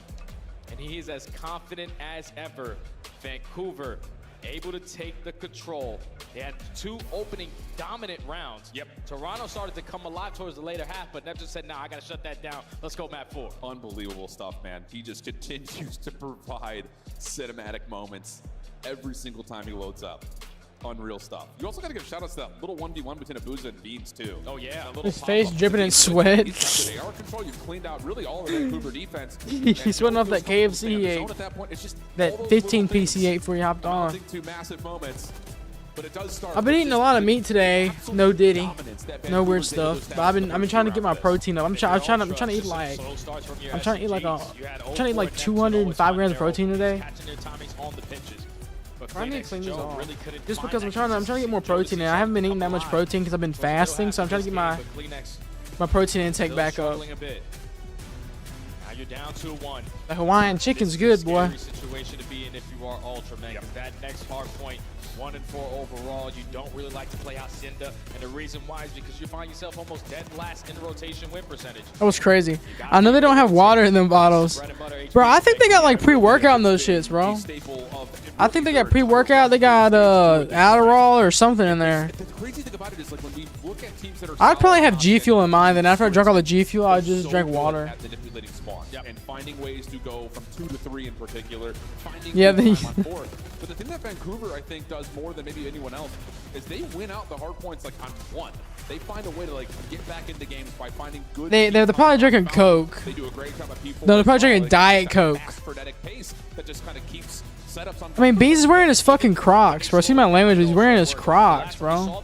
And he is as confident as ever. Vancouver able to take the control. They had 2 opening dominant rounds. Yep. Toronto started to come alive towards the later half, but Neptune said, nah, I gotta shut that down. Let's go map 4. Unbelievable stuff, man. He just continues to provide cinematic moments every single time he loads up. Unreal stuff. You also got to give shout outs to that little 1v1 between Abuza and Beans too. Oh yeah. His face dripping in sweat. AR control, you've cleaned out really all of the Vancouver defense. He's sweating off that KFC he ate. That 15 piece he ate before he hopped on. Two massive moments. But it does start. I've been eating a lot of meat today. No Diddy. No weird stuff. But I've been trying to get my protein up. I'm trying to eat like 205 grams of protein a day. I need to clean these off. Just because I'm trying to get more protein in. I haven't been eating that much protein because I've been fasting, so I'm trying to get my protein intake back up. Now you're down 2-1. The Hawaiian chicken's good, boy. Situation to be in if you are Ultra, man. That next hard point, 1-4 overall. You don't really like to play Hacienda, and the reason why is because you find yourself almost dead last in the rotation win percentage. That was crazy. I know they don't have water in them bottles, bro. I think they got like pre-workout in those shits, bro. I think they got pre-workout. They got Adderall or something in there. The crazy thing about it is like when we look at teams that are I'd probably have G Fuel in mind. Then after I drank all the G Fuel, I'd just drink water. At manipulating spawn and finding ways to go from 2 to 3 in particular. Finding on 4. But the thing that Vancouver I think does more than maybe anyone else is they win out the hard points like on 1. They find a way to like get back into games by finding good. They're probably drinking Coke. They do a great job of people. No, they're probably drinking Diet Coke. Frenetic pace that just kind of keeps setups on. I mean, Beans is wearing his fucking Crocs, bro. See my language, he's wearing his Crocs, bro.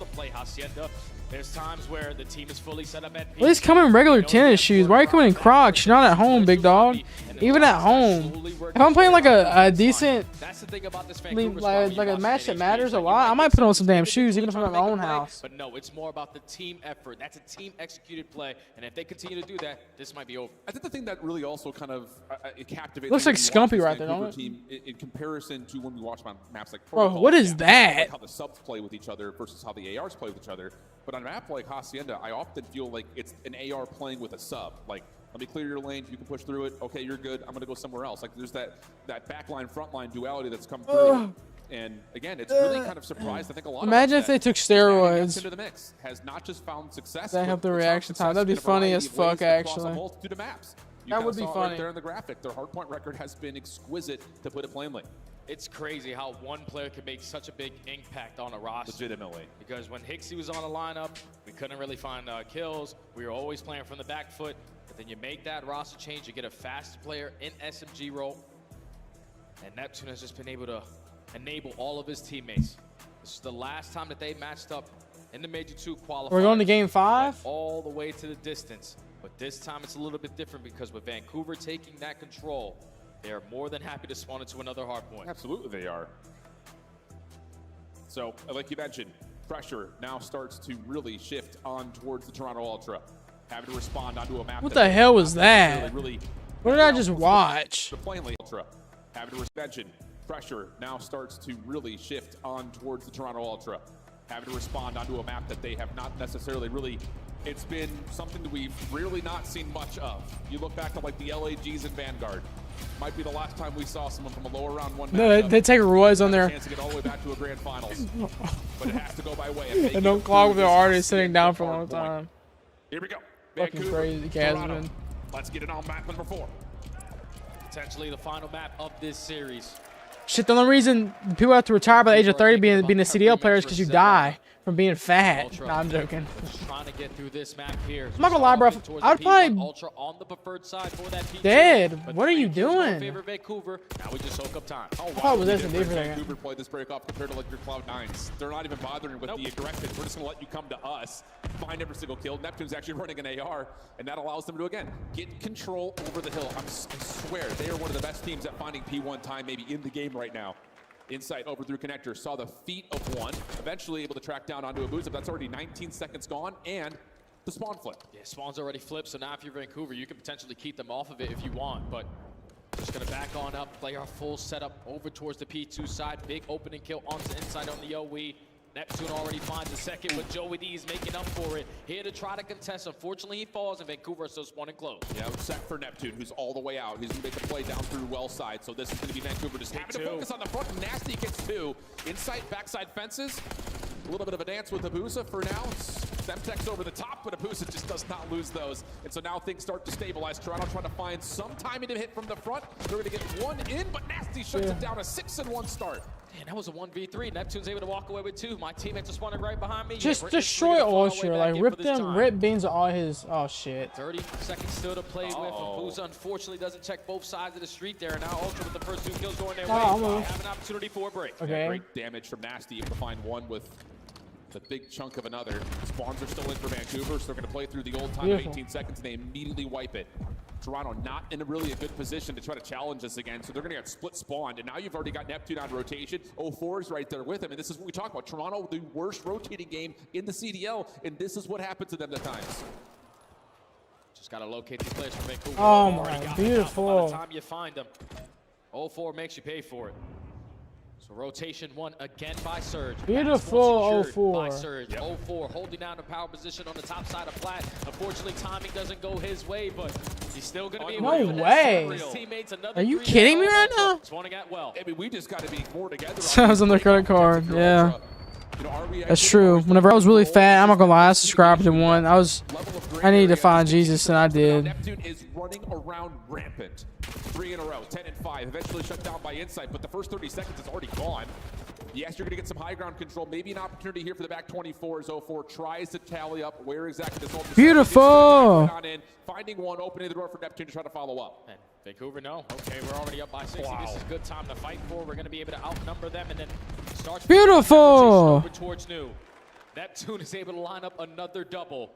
There's times where the team is fully set up at At least come in regular tennis shoes. Why are you coming in Crocs? You're not at home, big dog. Even at home. If I'm playing like a decent, like a match that matters a lot, I might put on some damn shoes even if I'm at my own house. But no, it's more about the team effort. That's a team executed play, and if they continue to do that, this might be over. I think the thing that really also kind of captivates. Looks like Scumpy right there, don't it? Team in comparison to when we watch maps like Bro, what is that? Like how the subs play with each other versus how the ARs play with each other. But on a map like Hacienda, I often feel like it's an AR playing with a sub. Like, let me clear your lane. You can push through it. Okay, you're good. I'm going to go somewhere else. Like, there's that backline, frontline duality that's come through. And again, it's really kind of surprised. I think a lot. Imagine of if they took steroids. into the mix has not just found success. That helped the but reaction found time. That'd be success in a funny variety as of fuck, ways across actually. a multitude of maps. You That kinda would be saw it funny. right there in the graphic. Their hardpoint record has been exquisite, to put it plainly. It's crazy how one player can make such a big impact on a roster. Legitimately. Because when Hixie was on the lineup, we couldn't really find kills. We were always playing from the back foot. But then you make that roster change, you get a fast player in SMG role. And Neptune has just been able to enable all of his teammates. This is the last time that they matched up in the Major 2 qualifier. We're going to game 5? All the way to the distance. But this time it's a little bit different because with Vancouver taking that control, they are more than happy to spawn into another hard point. Absolutely they are. So, like you mentioned, pressure now starts to really shift on towards the Toronto Ultra. Having to respond onto a map. What the hell was that? Really What did I just watch? The plainly Ultra. Having to mention, pressure now starts to really shift on towards the Toronto Ultra. Having to respond onto a map that they have not necessarily really. It's been something that we've really not seen much of. You look back to like the LAGs and Vanguard. Might be the last time we saw someone from a lower round 1 No, they take Roy's on there. chance to get all the way back to a grand finals. But it has to go by way of And don't clog with their artist sitting down for a long time. Here we go. Fucking Vancouver, crazy, Toronto. Casman. Let's get it on map number 4. Potentially the final map of this series. Shit, the only reason people have to retire by the age of 30 being a CDL player is because you die from being fat. Nah, I'm joking. Trying to get through this map here. I'm not gonna lie, bro. I would probably Ultra on the preferred side for that P2. dead. What are you doing? Favor Vancouver. Now we just soak up time. Oh, I was wow. SMD for that. Vancouver played this break off compared to like your Cloud9s. They're not even bothering with the aggressive. We're just gonna let you come to us, find every single kill. Neptune's actually running an AR, and that allows them to again get control over the hill. I swear they are one of the best teams at finding P1 time maybe in the game right now. Insight over through connector, saw the feet of one, eventually able to track down onto a boost, but that's already 19 seconds gone, and the spawn flip. Yeah, spawn's already flipped, so now if you're Vancouver, you can potentially keep them off of it if you want, but just gonna back on up, play our full setup over towards the P2 side. Big opening kill onto Insight on the OE. Neptune already finds a second, but Joey D is making up for it. Here to try to contest. Unfortunately, he falls, and Vancouver is still spawning close. Yeah, set for Neptune, who's all the way out. He's gonna make the play down through well side, so this is gonna be Vancouver just having to focus on the front. Nasty gets 2. Insight, backside fences. A little bit of a dance with Abusa for now. Semtex over the top, but Abusa just does not lose those. And so now things start to stabilize. Toronto trying to find some timing to hit from the front. They're gonna get one in, but Nasty shuts it down. A 6-1 start. Man, that was a 1v3. Neptune's able to walk away with 2. My teammates are spawning right behind me. Just destroy Ultra. Like, rip beans of all his. Oh, shit. 30 seconds still to play with. Abusa unfortunately doesn't check both sides of the street there. And now Ultra with the first 2 kills going their way. Have an opportunity for a break. Okay. Yeah, great damage from Nasty, able to find one with the big chunk of another. Spawns are still in for Vancouver, so they're going to play through the old time of 18 seconds, and they immediately wipe it. Toronto not in a really good position to try to challenge this again, so they're going to get split spawned, and now you've already got Neptune on rotation. 04 is right there with him, and this is what we talk about. Toronto, the worst rotating game in the CDL, and this is what happens to them at times. Just got to locate the players from Vancouver. Oh, my, beautiful. By the time you find them, 04 makes you pay for it. So rotation 1 again by Surge. Beautiful 04. By Surge. 04 holding down the power position on the top side of Plat. Unfortunately, timing doesn't go his way, but he's still going to be able to No way. his teammates. Are you kidding me right now? Spawning at well. I mean, we just got to be more together. Sounds on their credit card. Yeah. That's true. Whenever I was really fat, I'm not gonna lie, I subscribed to one. I needed to find Jesus, and I did. Neptune is running around rampant. 3 in a row, 10 and 5. Eventually shut down by Insight, but the first 30 seconds is already gone. Yes, you're going to get some high ground control. Maybe an opportunity here for the back 24 as 04 tries to tally up where exactly this ultra. Beautiful. Finding one, opening the door for Neptune to try to follow up. And Vancouver, no. Okay, we're already up by 60. Wow. This is a good time to fight for. We're going to be able to outnumber them and then start beautiful over towards New. Neptune is able to line up another double.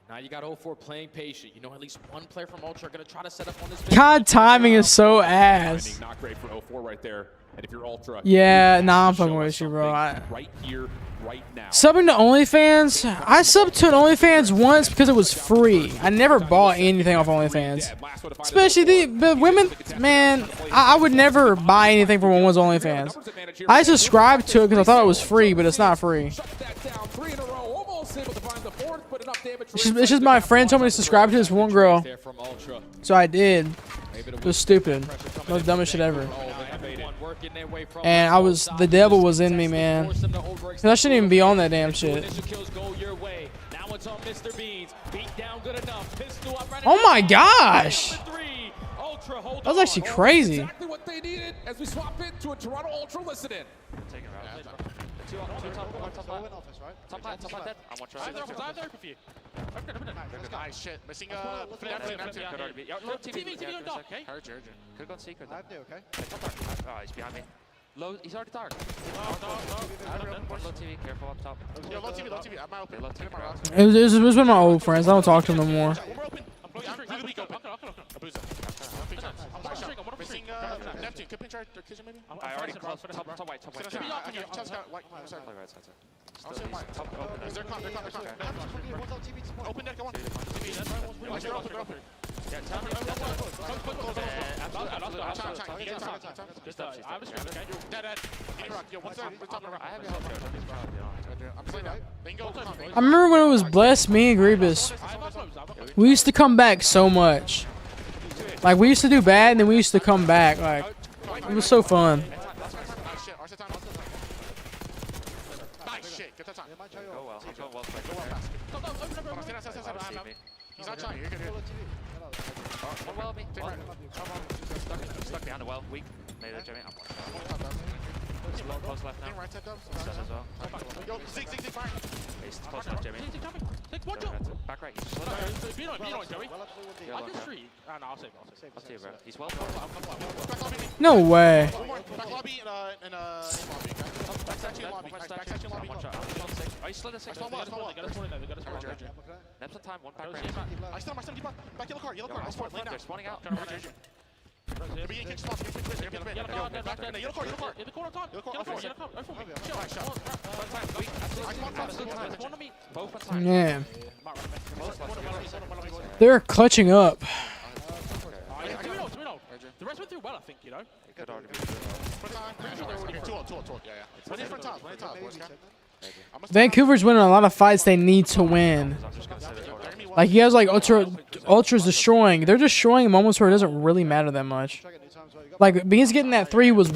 Now you got 04 playing patient. You know, at least one player from Ultra are going to try to set up on this. God, timing is so ass. Not great for 04 right there. And if you're Ultra, yeah, nah, I'm fucking with you, bro. Right here, right now. Subbing to OnlyFans, I subbed to an OnlyFans once because it was free. I never bought anything off OnlyFans. Especially the women, man, I would never buy anything from one's OnlyFans. I subscribed to it because I thought it was free, but it's not free. It's just my friend told me to subscribe to this one girl. So I did. It was stupid. Most dumbest shit ever. working their way from And the devil was in me, man. 'Cause I shouldn't even be on that damn shit. initial kills go your way. Now it's on Mr. Beans. Beat down good enough. Pistol up right. Oh my gosh. Ultra, hold That was actually crazy. Exactly what they needed as we swap into a Toronto Ultra. Listen in. Taking around. Two top left, dead. I'm watching. I'm there for you. Nice shit. Missing Low TV on dock. Okay. Heard you. Could have gone secret. Okay. Oh, he's behind me. Low, he's already dark. One low TV, careful up top. Yo, low TV. I'm out open. Low TV. It was with my old friends. I don't talk to them no more. Missing Neptune. Could pinch our kitchen maybe? I already closed. Top white. Is there con? Open deck, go on. They're open. Yeah, tell me. I remember when it was Bless, me, and Grievous. We used to come back so much. Like, we used to do bad, and then we used to come back. Like, it was so fun. Nice shit. Get that time. Go well. He's not trying. You're good. One well, me. Stuck behind the well. Weak. Made it, Jimmy. Close left now. Right side down. As well. Yo, zig, fire. He's close left, Jimmy. Back right. He's Be on, Joey. I can street. No, I'll save you, bro. He's well. No way. Back lobby and lobby. Back section lobby. Oh, he slid a 6. They got us one. Neps on time. One back right. I still keep up. Back yellow card. I'll spawn. Lane down. They're spawning out. They're being kicked spots. Yellow card. Yellow card. In the corner top. Yellow card. Yeah. They're clutching up. The rest went through well, I think, you know. It could already be. Vancouver's winning a lot of fights they need to win. Like, you guys like Ultra's destroying. They're destroying moments where it doesn't really matter that much. Like, Beans getting that 3 was,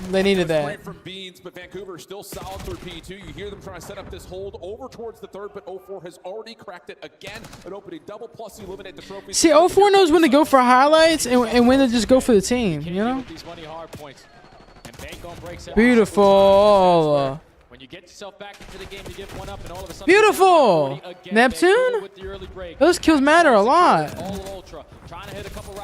they needed that. From Beans, but Vancouver still solid through P2. You hear them trying to set up this hold over towards the third, but 04 has already cracked it again. An opening double plus eliminate the trophy. See, 04 knows when to go for highlights and when to just go for the team, you know? Beautiful. When you get yourself back into the game, you give one up, and all of a sudden, Beautiful. Neptune? Those kills matter a lot.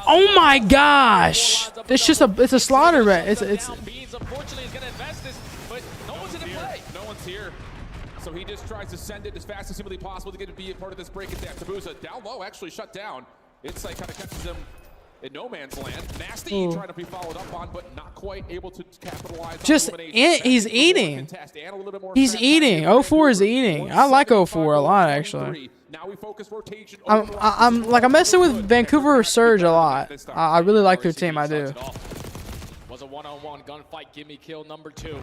Oh my gosh. It's just it's a slaughter rat. It's Beans unfortunately is going to invest this, but no one's in the play. No one's here. So he just tries to send it as fast as humanly possible to get to be a part of this break attack. Tabuza down low, actually shut down. Insight kind of catches him in no man's land. Nasty trying to be followed up on, but not quite able to capitalize. Just he's eating. He's eating. 04 is eating. I like 04 a lot, actually. Now we focus rotation. I'm messing with Vancouver Surge a lot. I really like their team. I do. Was a one-on-one gunfight. Give me kill number 2.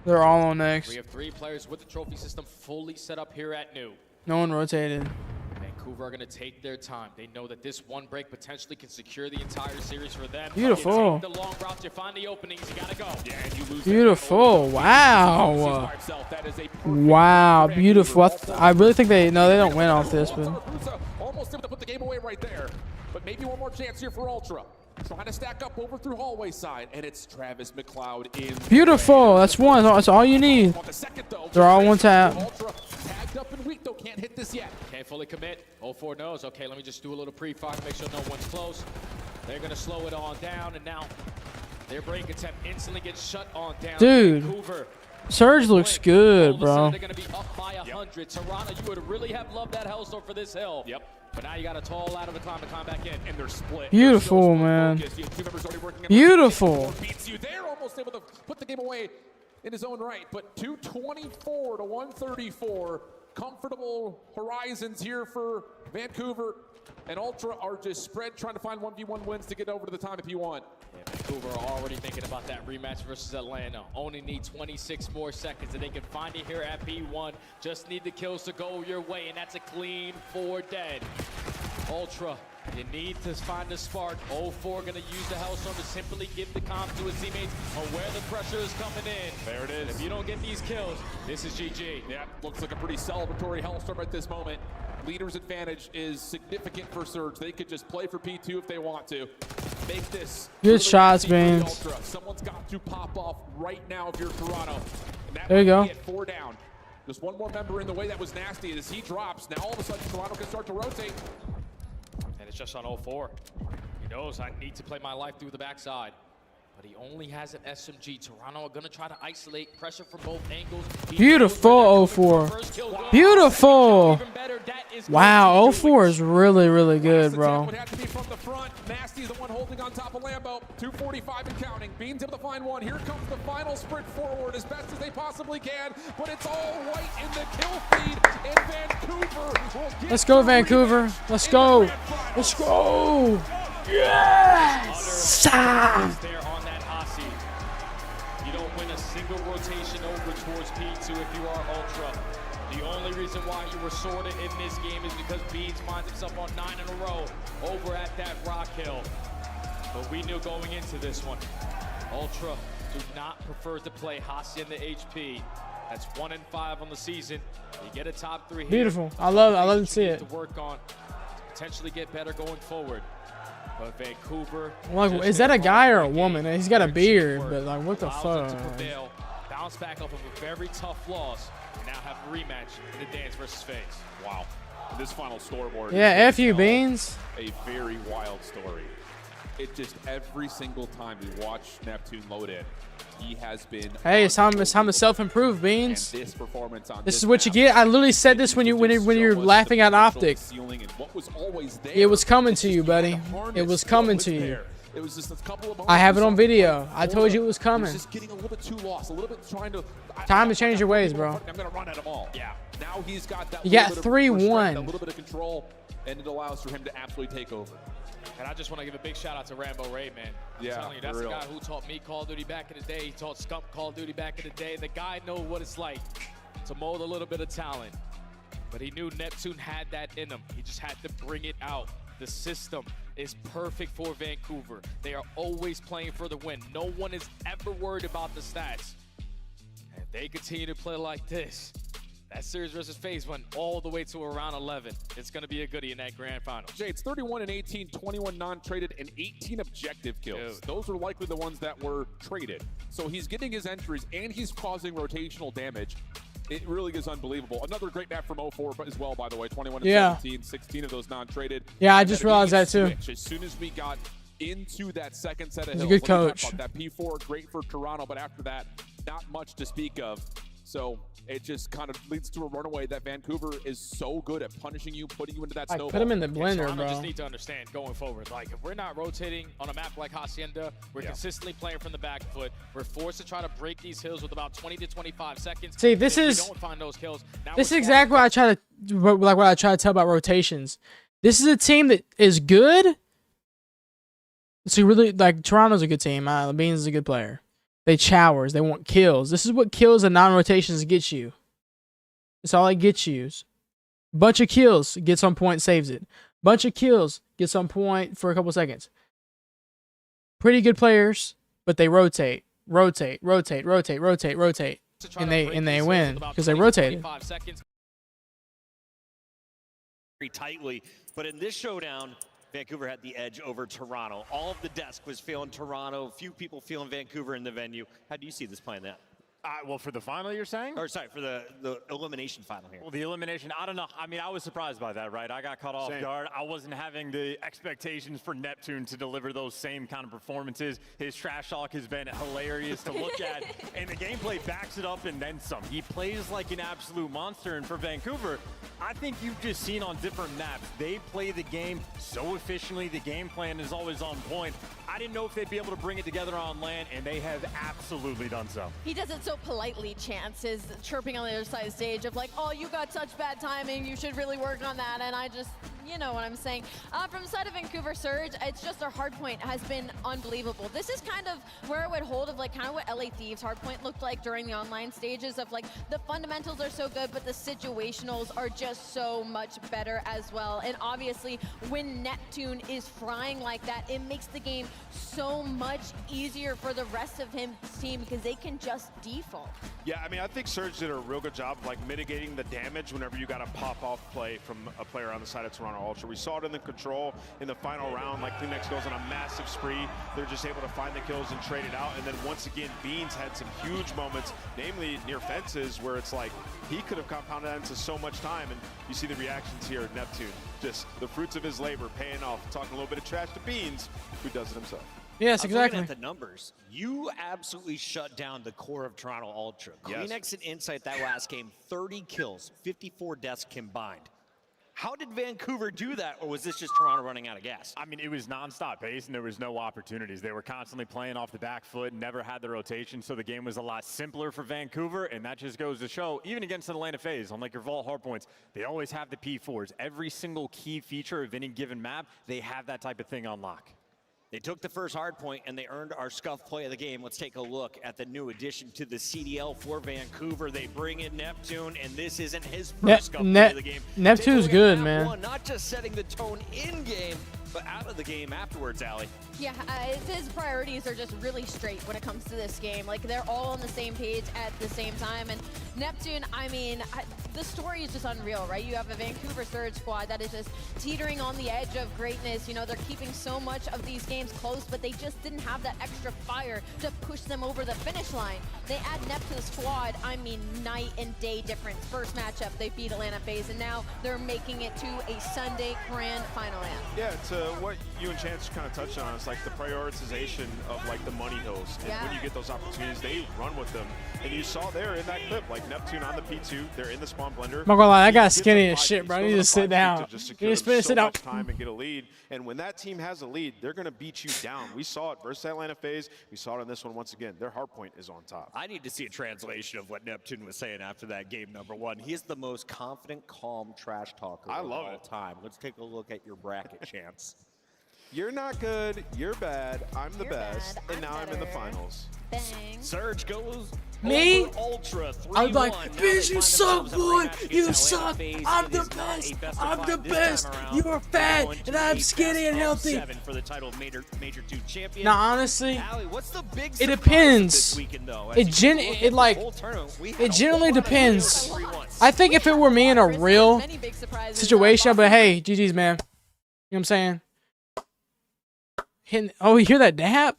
They're all on next. We have 3 players with the trophy system fully set up here at New. No one rotated. Vancouver are going to take their time. They know that this one break potentially can secure the entire series for them. Beautiful. You take the long route, you find the openings, you got to go. Yeah, and you lose. Beautiful. Wow. Wow. Beautiful. I really think they don't win off this, but almost able to put the game away right there. But maybe one more chance here for Ultra. Trying to stack up over through hallway side, and it's Travis McLeod in. Beautiful. That's one. That's all you need. They're all one tap. Tagged up and weak though, can't hit this yet. Can't fully commit. 04 knows. Okay, let me just do a little pre-fire to make sure no one's close. They're gonna slow it on down, and now their break attempt instantly gets shut on down. Dude, Vancouver. Surge looks good, bro. They're gonna be up by 100. Toronto, you would really have loved that Hellstorm for this hill. Yep. But now you got a tall out of the time to come back in, and they're split. Beautiful, man. Beautiful. Beats you there, almost able to put the game away in his own right, but 224 to 134. Comfortable horizons here for Vancouver, and Ultra are just spread trying to find 1v1 wins to get over to the time if you want. Yeah, Vancouver are already thinking about that rematch versus Atlanta. Only need 26 more seconds, and they can find it here at B1. Just need the kills to go your way, and that's a clean 4 dead. Ultra You need to find a spark. 0-4 going to use the Hellstorm to simply give the comp to his teammates on where the pressure is coming in. There it is. If you don't get these kills, this is GG. Yeah, looks like a pretty celebratory Hellstorm at this moment. Leader's advantage is significant for Surge. They could just play for P2 if they want to. Make this good shots, man. Someone's got to pop off right now if you're Toronto. And that there you go. Get 4 down. Just one more member in the way that was nasty. As he drops, now all of a sudden Toronto can start to rotate. And it's just on 0-4. He knows I need to play my life through the backside. But he only has an SMG. Toronto are going to try to isolate pressure from both angles. Beautiful 0-4. Beautiful. Wow, 0-4 is really, really good, bro. Would have to be from the front. Nasty's the one holding on top of Lambo. 2:45 and counting. Beans able to find one. Here comes the final sprint forward as best as they possibly can. But it's all white in the kill feed. And Vancouver will get Let's go, Vancouver. Let's go. Let's go. Yes. You don't win a single rotation over towards P2 if you are Ultra. The only reason why you were sorted in this game is because Beans finds himself on 9 in a row over at that rock hill. But we knew going into this one, Ultra do not prefer to play Hacienda HP. That's 1-5 on the season. You get a top 3 here. Beautiful. I love to see it. To work on, to potentially get better going forward. But Vancouver. Like, is that a guy or a woman? He's got a beard, but like, what the fuck? Bounce back off of a very tough loss, and now have a rematch in the Dance versus FaZe. Wow. This final scoreboard. Yeah, F you, Beans. A very wild story. It just every single time we watch Neptune load in, he has been. Hey, it's time to self-improve, Beans. And this performance on this is what you get. I literally said this when you're laughing at Optic. It was coming to you, buddy. It was coming to you. It was just a couple of I have it on video. I told you it was coming. Just getting a little bit too lost, a little bit trying to. Time to change your ways, bro. I'm gonna run at them all. Yeah. Now he's got that. You got 3-1. A little bit of control, and it allows for him to absolutely take over. And I just want to give a big shout out to Rambo Ray, man. I'm telling you, that's the guy who taught me Call of Duty back in the day. He taught Scump Call of Duty back in the day. The guy knows what it's like to mold a little bit of talent. But he knew Neptune had that in him. He just had to bring it out. The system is perfect for Vancouver. They are always playing for the win. No one is ever worried about the stats. And if they continue to play like this, that series versus FaZe went all the way to around 11. It's going to be a goodie in that grand final. Jay, it's 31 and 18, 21 non-traded, and 18 objective kills. Dude. Those are likely the ones that were traded. So he's getting his entries, and he's causing rotational damage. It really is unbelievable. Another great map from 0-4 as well, by the way. 21 and 17, 16 of those non-traded. Yeah, I just realized that too. As soon as we got into that second set of He's hills. a good coach. That P4, great for Toronto, but after that, not much to speak of. So it just kind of leads to a runaway that Vancouver is so good at punishing you, putting you into that snowball. Put him in the blender, Toronto bro. just need to understand going forward. Like, if we're not rotating on a map like Hacienda, we're consistently playing from the back foot. We're forced to try to break these hills with about 20 to 25 seconds. See, this is don't find those kills. This is exactly what I try to tell about rotations. This is a team that is good. So really, like, Toronto's a good team. Beans is a good player. They chowers. They want kills. This is what kills and non-rotations gets you. It's all it gets you. Bunch of kills, gets on point, saves it. Bunch of kills, gets on point for a couple seconds. Pretty good players, but they rotate. And they win because they rotated. Very tightly, but in this showdown, Vancouver had the edge over Toronto. All of the desk was feeling Toronto. Few people feeling Vancouver in the venue. How do you see this playing out? Well, for the final, you're saying? Or sorry, for the elimination final here. Well, the elimination, I don't know. I mean, I was surprised by that, right? I got caught off guard. I wasn't having the expectations for Neptune to deliver those same kind of performances. His trash talk has been hilarious to look at, and the gameplay backs it up and then some. He plays like an absolute monster, and for Vancouver, I think you've just seen on different maps, they play the game so efficiently. The game plan is always on point. I didn't know if they'd be able to bring it together on land, and they have absolutely done so. He does it so politely, Chance is chirping on the other side of the stage of like, oh, you got such bad timing, you should really work on that, and I just, You know what I'm saying. From the side of Vancouver Surge, it's just their hardpoint has been unbelievable. This is kind of where I would hold of like kind of what LA Thieves hardpoint looked like during the online stages of like the fundamentals are so good, but the situationals are just so much better as well. And obviously when Neptune is frying like that, it makes the game so much easier for the rest of his team because they can just default. Yeah, I mean, I think Surge did a real good job of like mitigating the damage whenever you got a pop-off play from a player on the side of Toronto Ultra. We saw it in the control in the final round, like Kleenex goes on a massive spree. They're just able to find the kills and trade it out. And then once again, Beans had some huge moments, namely near fences, where it's like he could have compounded that into so much time. And you see the reactions here at Neptune. Just the fruits of his labor paying off. Talking a little bit of trash to Beans, who does it himself. Yes, exactly. Looking at the numbers, you absolutely shut down the core of Toronto Ultra. Yes. Kleenex and Insight that last game, 30 kills, 54 deaths combined. How did Vancouver do that, or was this just Toronto running out of gas? I mean, it was nonstop pace, and there was no opportunities. They were constantly playing off the back foot, never had the rotation, so the game was a lot simpler for Vancouver, and that just goes to show, even against an Atlanta FaZe, unlike your Vault hardpoints, they always have the P4s. Every single key feature of any given map, they have that type of thing on lock. They took the first hard point and they earned our scuff play of the game. Let's take a look at the new addition to the CDL for Vancouver. They bring in Neptune, and this isn't his first scuff play of the game. Neptune's good, man. Not just setting the tone in game, but out of the game afterwards, Allie. Yeah, his priorities are just really straight when it comes to this game. Like, they're all on the same page at the same time. And Neptune, I mean, the story is just unreal, right? You have a Vancouver Surge squad that is just teetering on the edge of greatness. You know, they're keeping so much of these games close, but they just didn't have that extra fire to push them over the finish line. They add Nep to the squad, I mean, night and day difference. First matchup, they beat Atlanta FaZe, and now they're making it to a Sunday grand final end. Yeah, to what you and Chance kind of touched on, it's like the prioritization of like the money hills. And when you get those opportunities, they run with them. And you saw there in that clip, like Neptune on the P2, they're in the spawn blender. I'm not gonna lie, I got skinny as shit, bro. I need to sit down. Just You just finish it out. time and get a lead. And when that team has a lead, they're going to beat you down. We saw it versus Atlanta FaZe. We saw it in this one once again. Their hard point is on top. I need to see a translation of what Neptune was saying after that game number one. He is the most confident, calm trash talker of all time. Let's take a look at your bracket, Chance. You're not good, you're bad, I'm the best, and now I'm in the finals. Bang. Surge goes Me? over Ultra 3-1. I was like, bitch, you suck, boy. You suck. I'm the best. I'm the best. You are fat, and I'm skinny and healthy. For the title of Major 2 champion. Now, honestly, Allie, what's the big it depends. this weekend, though? It generally depends. I think if it were me in a real situation, I'd be like, hey, GG's, man. You know what I'm saying? Oh, you hear that dap?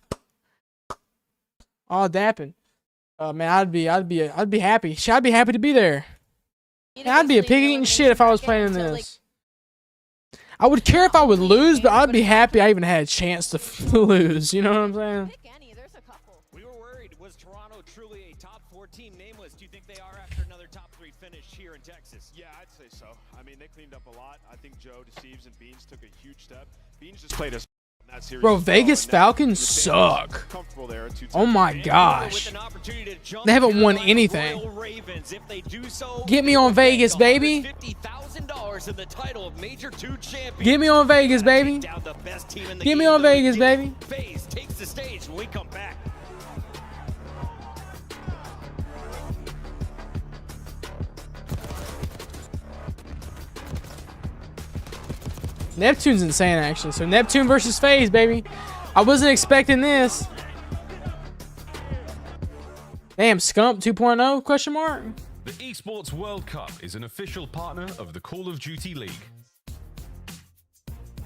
Oh, dapping. Man, I'd be happy. I'd be happy to be there. Man, I'd be a pig eating shit if I was playing this. I would care if I would lose, but I'd be happy I even had a chance to lose. You know what I'm saying? We were worried. Was Toronto truly a top 4 team? Nameless. Do you think they are after another top 3 finish here in Texas? Yeah, I'd say so. I mean, they cleaned up a lot. I think Joe, Deceives, and Beans took a huge step. Beans just played us. Bro, Vegas Falcons suck. Oh my gosh. They haven't won anything. Get me on Vegas, baby. Get me on Vegas, baby. Get me on Vegas, baby. FaZe takes the stage when we come back. Neptune's insane, actually. So Neptune versus FaZe, baby. I wasn't expecting this. Damn, Scump 2.0, question mark? The Esports World Cup is an official partner of the Call of Duty League.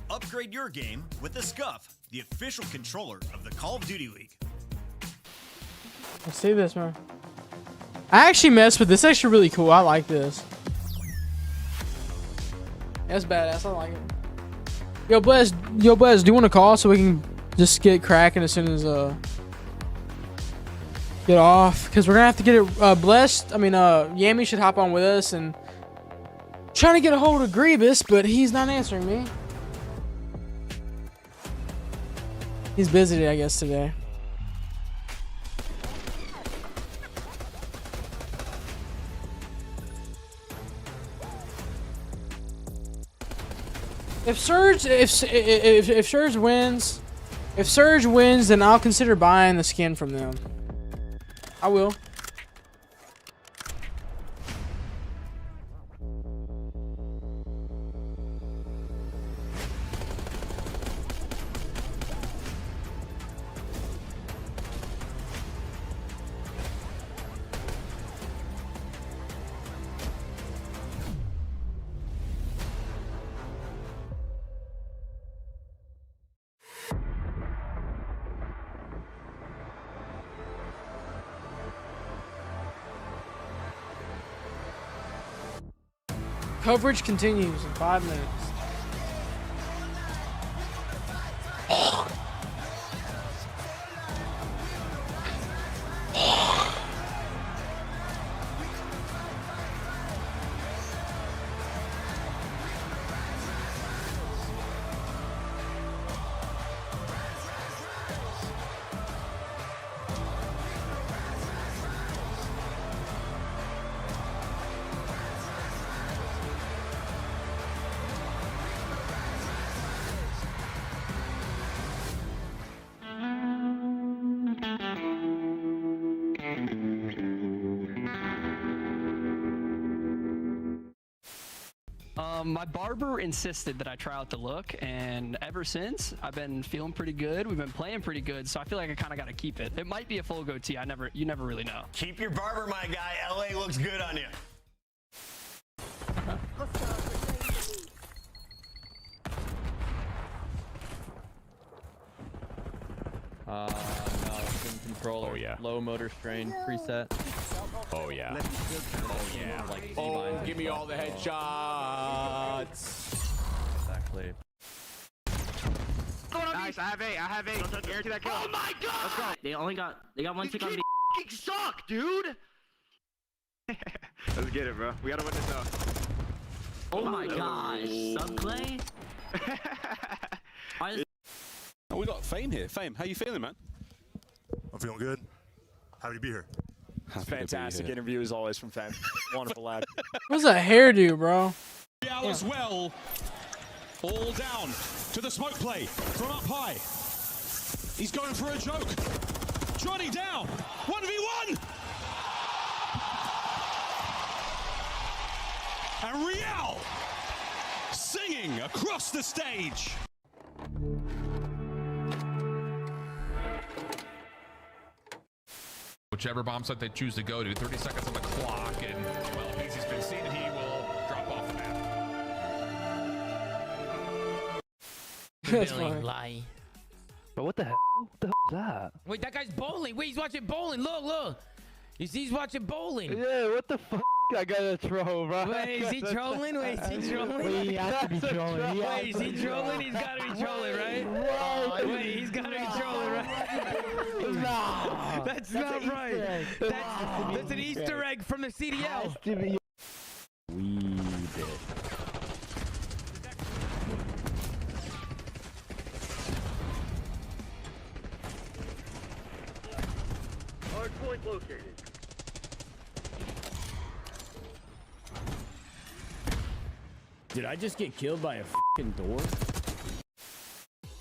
Upgrade your game with the Scuff, the official controller of the Call of Duty League. Let's see this, man. I actually messed with this. It's actually really cool. I like this. That's badass. I like it. Yo, Bless, do you want to call so we can just get cracking as soon as get off? Because we're gonna have to get it Blessed. I mean, Yami should hop on with us and trying to get a hold of Grievous, but he's not answering me. He's busy, I guess, today. If Surge wins, then I'll consider buying the skin from them. I will. Coverage continues in 5 minutes. My barber insisted that I try out the look, and ever since I've been feeling pretty good. We've been playing pretty good, so I feel like I kind of got to keep it. It might be a full goatee. You never really know. Keep your barber, my guy. LA looks good on you. No, spin controller. Oh, yeah. Low motor strain preset. Oh, yeah. Oh, yeah. Like Oh, give me all the headshots. Exactly. Nice, I have A. Guarantee that kill. Oh my god! Let's go. They got one tick on B. You suck, dude! Let's get it, bro. We gotta win this out. Oh my gosh. Subclay? Oh, we got Fame here. Fame, how you feeling, man? I'm feeling good. Happy to be here. Fantastic interview as always from Fame. Wonderful lad. What's a hairdo, bro? Real as well. All down to the smoke play from up high. He's going for a joke. Johnny down. 1v1. And Real singing across the stage. Whichever bomb site they choose to go to, 30 seconds on the clock, and well, if he's been seen, he will drop off the map. That's funny. Lie. But what the hell? What the hell is that? Wait, that guy's bowling. Wait, he's watching bowling. Look. You see, he's watching bowling. Yeah, what the fuck? I gotta throw, bro. Wait, is he trolling? Wait, is he trolling? Wait, he has to be trolling. Wait, is he trolling? He's gotta be trolling, right? Wait, he's gotta be trolling, right? Nah. That's not right. That's an Easter egg from the CDL. Hard point located. Did I just get killed by a f***ing door?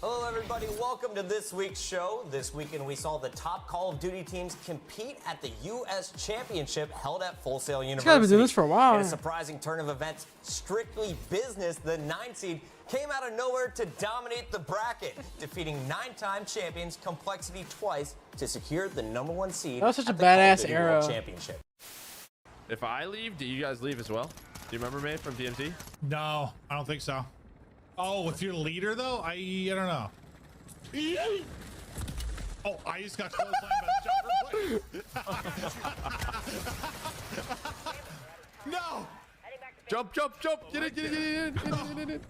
Hello everybody, welcome to this week's show. This weekend we saw the top Call of Duty teams compete at the U.S. Championship held at Full Sail University. He's gotta be doing this for a while. In a surprising turn of events, strictly business, the 9 seed came out of nowhere to dominate the bracket, defeating 9-time champions Complexity twice to secure the #1 seed. That was such a at the Call of badass Duty arrow. World Championship. If I leave, do you guys leave as well? Do you remember me from DMT? No, I don't think so. Oh, if you're leader though, I don't know. Oh, I just got clotheslined by the No! Jump! Get it!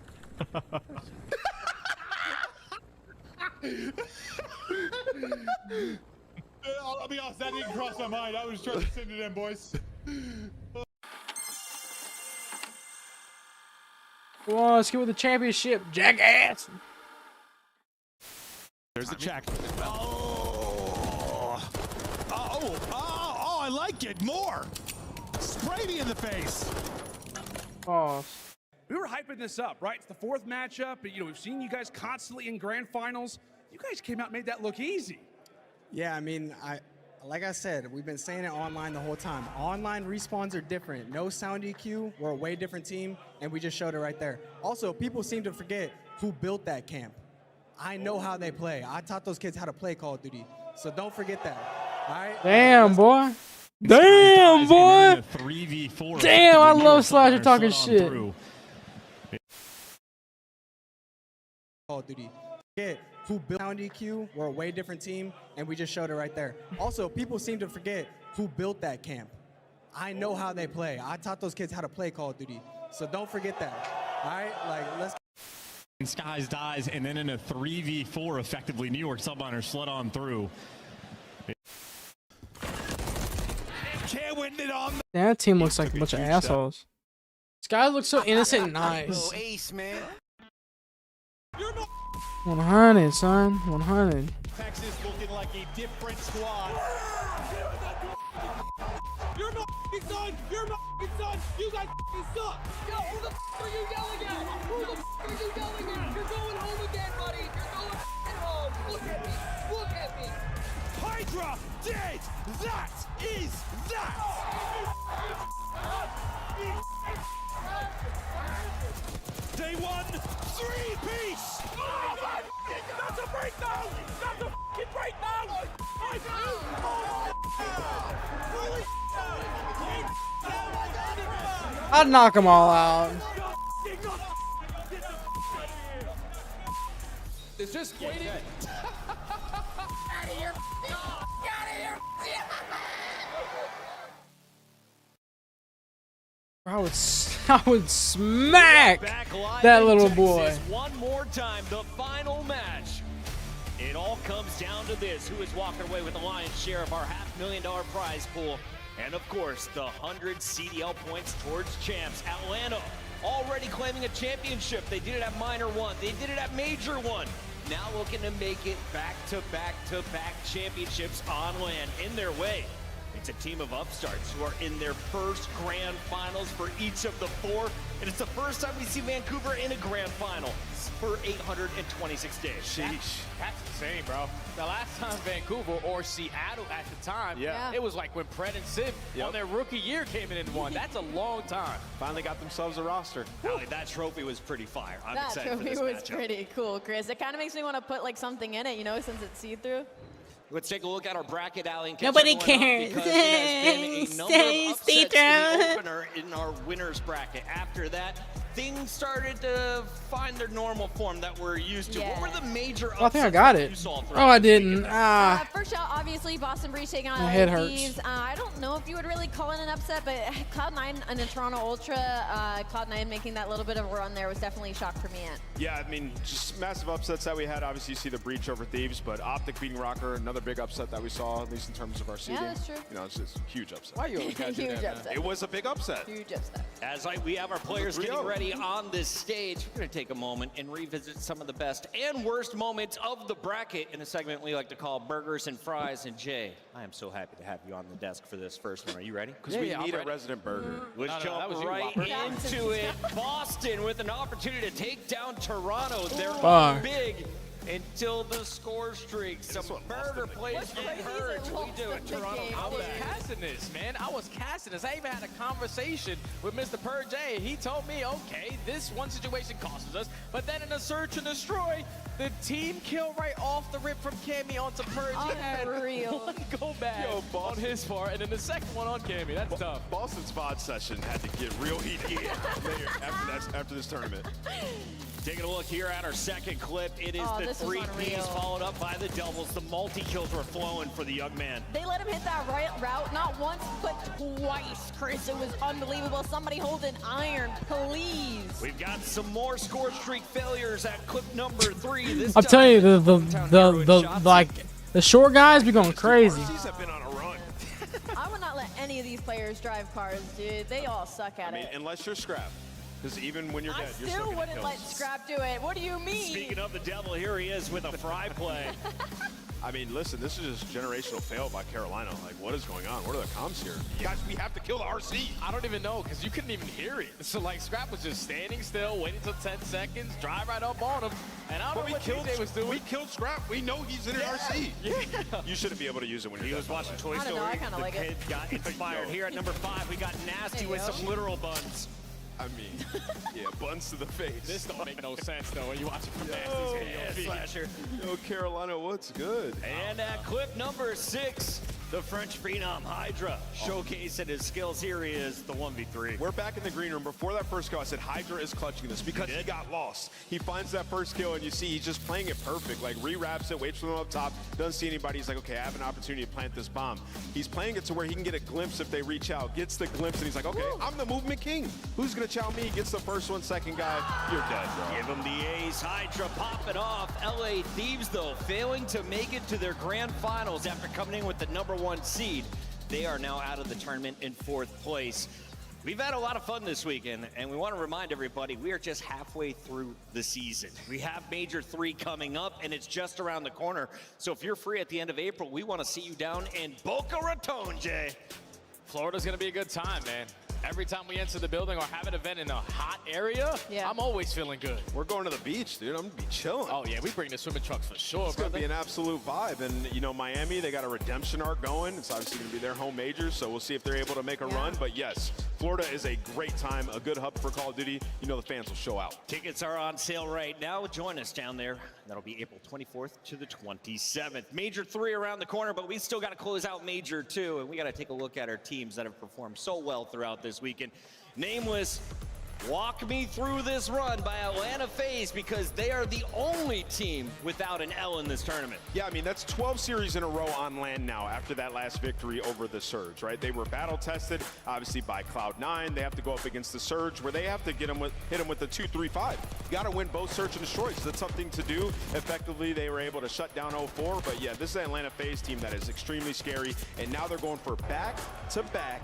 I'll be honest, that didn't cross my mind. I was trying to send it in, boys. Come on, let's get with the championship, jackass. There's the check. Oh, I like it more. Spray me in the face. Pause. we were hyping this up, right? It's the 4th matchup. You know, we've seen you guys constantly in grand finals. You guys came out and made that look easy. Yeah, I mean, like I said, we've been saying it online the whole time. Online respawns are different. No sound EQ. We're a way different team, and we just showed it right there. Also, people seem to forget who built that camp. I know how they play. I taught those kids how to play Call of Duty, so don't forget that. All right? Damn, boy. Damn, boy. 3v4. Damn, I love Slasher talking shit. Call of Duty. Forget who built sound EQ. We're a way different team, and we just showed it right there. Also, people seem to forget who built that camp. I know how they play. I taught those kids how to play Call of Duty, so don't forget that. All right? Like, let's. Skies dies, and then in a 3v4, effectively, New York Subliner slid on through. Can't win it on. That team looks like a bunch of assholes. This guy looks so innocent and nice. Ace, man. 100, son. 100. Texas looking like a different squad. You're not done. You're not done. You guys suck. Yo, who the are you yelling at? Who the are you yelling at? You're going home again, buddy. You're going home. Look at me. Look at me. Hydra did. That is that. Day 1, 3-piece. Oh my! That's a breakdown. That's a fucking breakdown. I'd knock them all out. It's just waiting. Out of here. Out of here. I would smack that little boy. One more time, the final match. It all comes down to this: who is walking away with the lion's share of our $500,000 prize pool, and of course, the 100 CDL points towards champs. Atlanta already claiming a championship. They did it at Minor 1. They did it at Major 1. Now looking to make it back-to-back-to-back championships on land in their way. It's a team of upstarts who are in their first grand finals for each of the 4, and it's the first time we see Vancouver in a grand final for 826 days. Sheesh. That's insane, bro. The last time Vancouver or Seattle at the time, it was like when Pred and Sim on their rookie year came in and won. That's a long time. Finally got themselves a roster. Allie, that trophy was pretty fire. I'm That excited for trophy this was matchup. pretty cool, Chris. It kind of makes me want to put like something in it, you know, since it's see-through. Let's take a look at our bracket, Allie. And catch Nobody everyone up, cares. because it has been a number of upsets in the opener in our winners bracket. After that, things started to find their normal form that we're used to. What were the major upsets I think I got that it. you saw throughout Oh, I this didn't. weekend? First shot, obviously, Boston Breach taking on My head hurts. Thieves. I don't know if you would really call it an upset, but Cloud9 and the Toronto Ultra, Cloud9 making that little bit of a run there was definitely a shock for me. Yeah, I mean, just massive upsets that we had. Obviously, you see the Breach over Thieves, but Optic beating Rocker, another big upset that we saw, at least in terms of our seeding. that's true. You know, it's just a huge upset. Why you always gotta do Huge that, man? upset. It was a big upset. Huge upset. As we have our players getting 3-0. ready on this stage, we're going to take a moment and revisit some of the best and worst moments of the bracket in a segment we like to call Burgers and Fries. And Jay, I am so happy to have you on the desk for this first one. Are you ready? Because we need a resident burger. Let's No, that was jump you, right Whopper. into it. Boston with an opportunity to take down Toronto. They're Fuck. big until the score streak. Some burger plates get hurt. We do it, Toronto. I was casting this, man. I was casting this. I even had a conversation with Mr. Purge. He told me, okay, this one situation costs us, but then in a search and destroy, the team kill right off the rip from Cammy onto Purge. He had Unreal. one go back on his part, and then the second one on Cammy. That's tough. Boston's VOD session had to get real heated after this tournament. Taking a look here at our second clip, it is the this is 3 unreal. Ps followed up by the doubles. The multi-kills were flowing for the young man. They let him hit that right route not once, but twice, Chris. It was unbelievable. Somebody hold an iron, please. We've got some more score streak failures at clip number 3. This I'm telling you, time, the short guys be going crazy. Have been on a run. I would not let any of these players drive cars, dude. They all suck at I mean, it. unless you're Scrap. Because even when you're I dead, you're still still wouldn't let Scrap do it. What do you mean? Speaking of the devil, here he is with a fry play. I mean, listen, this is just generational fail by Carolina. Like, what is going on? What are the comms here? Guys, we have to kill the RC. I don't even know, because you couldn't even hear it. So, like, Scrap was just standing still, waiting till 10 seconds, drive right up on him. And I don't know what TJ was doing. We killed Scrap. We know he's in an RC. Yeah. You shouldn't be able to use it when you're He was watching Toy I don't Story. know, I kinda The like it. kid got inspired. Here at number 5, we got Nasty with some literal buns. I mean, yeah, buns to the face. This don't make no sense, though, when you watch it from Yo, Nasty's Slasher. Yo, Carolina, what's good? And at clip number 6, the French phenom Hydra showcasing his skills. Here he is, the 1v3. We're back in the green room. Before that first kill, I said Hydra is clutching this because he got lost. He finds that first kill, and you see he's just playing it perfect. Like, re-wraps it, waits for them up top, doesn't see anybody. He's like, okay, I have an opportunity to plant this bomb. He's playing it to where he can get a glimpse if they reach out. Gets the glimpse, and he's like, okay, I'm the movement king. Who's going to chow me? Gets the first one, second guy. You're dead, bro. Give him the ace. Hydra popping off. LA Thieves, though, failing to make it to their grand finals after coming in with the #1 seed. They are now out of the tournament in 4th place. We've had a lot of fun this weekend, and we want to remind everybody we are just halfway through the season. We have Major 3 coming up, and it's just around the corner. So if you're free at the end of April, we want to see you down in Boca Raton, Jay. Florida's going to be a good time, man. Every time we enter the building or have an event in a hot area, I'm always feeling good. We're going to the beach, dude. I'm going to be chilling. Oh, yeah, we bring the swimming trunks for sure, It's going to be an absolute vibe. And, you know, Miami, they got a redemption arc going. It's obviously going to be their home major, so we'll see if they're able to make a run. But, yes, Florida is a great time, a good hub for Call of Duty. You know the fans will show out. Tickets are on sale right now. Join us down there. That'll be April 24th to the 27th. Major 3 around the corner, but we still got to close out Major 2, and we got to take a look at our teams that have performed so well throughout this weekend. Nameless, walk me through this run by Atlanta FaZe, because they are the only team without an L in this tournament. Yeah, I mean, that's 12 series in a row on land now after that last victory over the Surge, right? They were battle-tested, obviously, by Cloud9. They have to go up against the Surge, where they have to hit them with the 2-3-5. You got to win both Search and Destroy, so that's something to do. Effectively, they were able to shut down 0-4, but yeah, this is an Atlanta FaZe team that is extremely scary, and now they're going for back-to-back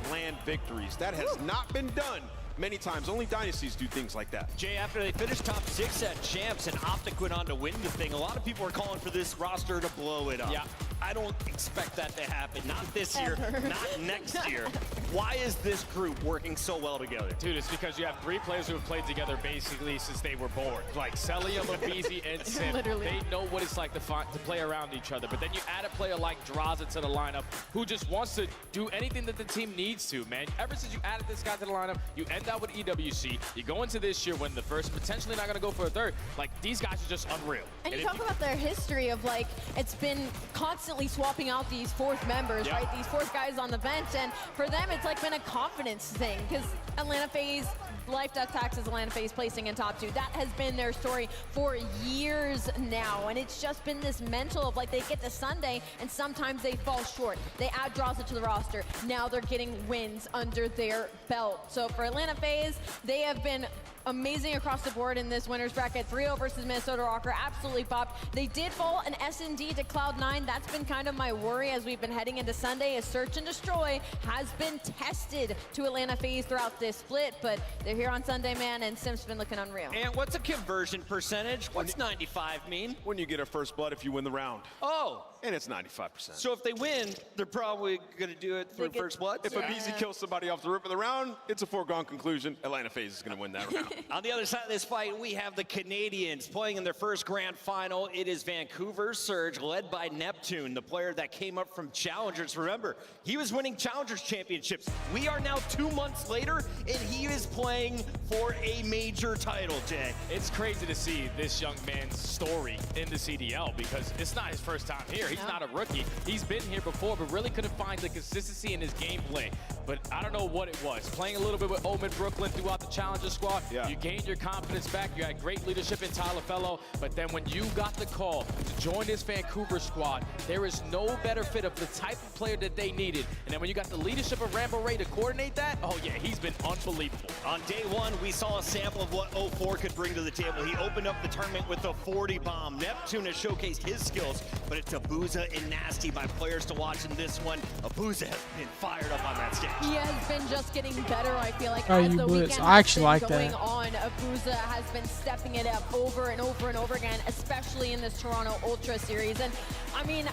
land victories. That has not been done many times. Only dynasties do things like that. Jay, after they finished top 6 at Champs and Optic went on to win the thing, a lot of people are calling for this roster to blow it up. Yeah. I don't expect that to happen. Not this year, not next year. Why is this group working so well together? Dude, it's because you have 3 players who have played together basically since they were born. Like Celia, Mabizi, and Sim. They know what it's like to play around each other. But then you add a player like Draza to the lineup who just wants to do anything that the team needs to, man. Ever since you added this guy to the lineup, you end out with EWC. You go into this year when the first potentially not going to go for a third. Like, these guys are just unreal. And you talk about their history of, like, it's been constantly swapping out these 4th members, right? These 4th guys on the bench. And for them, it's like been a confidence thing, because Atlanta FaZe, Life Death Taxes, Atlanta FaZe placing in top 2. That has been their story for years now, and it's just been this mental of, like, they get to Sunday and sometimes they fall short. They add Draza to the roster. Now they're getting wins under their belt. So for Atlanta FaZe, they have been amazing across the board in this winners bracket. 3-0 versus Minnesota Rocker, absolutely popped. They did fall an S&D to Cloud9. That's been kind of my worry as we've been heading into Sunday, as Search and Destroy has been tested to Atlanta FaZe throughout this split, but they're here on Sunday, man, and Sim's been looking unreal. And what's a conversion percentage? What's 95 mean? When you get a first blood if you win the round. Oh. And it's 95%. So if they win, they're probably going to do it through first blood? If Abizi kills somebody off the rip of the round, it's a foregone conclusion. Atlanta FaZe is going to win that round. On the other side of this fight, we have the Canadians playing in their first grand final. It is Vancouver Surge, led by Neptune, the player that came up from Challengers. Remember, he was winning Challengers championships. We are now 2 months later, and he is playing for a major title, Jay. It's crazy to see this young man's story in the CDL, because it's not his first time here. He's not a rookie. He's been here before, but really couldn't find the consistency in his gameplay. But I don't know what it was. Playing a little bit with Omen Brooklyn throughout the Challenger squad, you gained your confidence back. You had great leadership in Tyler Fellow, but then when you got the call to join this Vancouver squad, there is no better fit of the type of player that they needed. And then when you got the leadership of Rambo Ray to coordinate that, oh yeah, he's been unbelievable. On day 1, we saw a sample of what 0-4 could bring to the table. He opened up the tournament with a 40 bomb. Neptune has showcased his skills, but it's Abuza and Nasty by players to watch in this one. Abuza has been fired up on that stage. He has been just getting better, I feel like, Oh, as you the blitz. weekend I has actually been like going that. on. Abuza has been stepping it up over and over and over again, especially in this Toronto Ultra series. And I mean,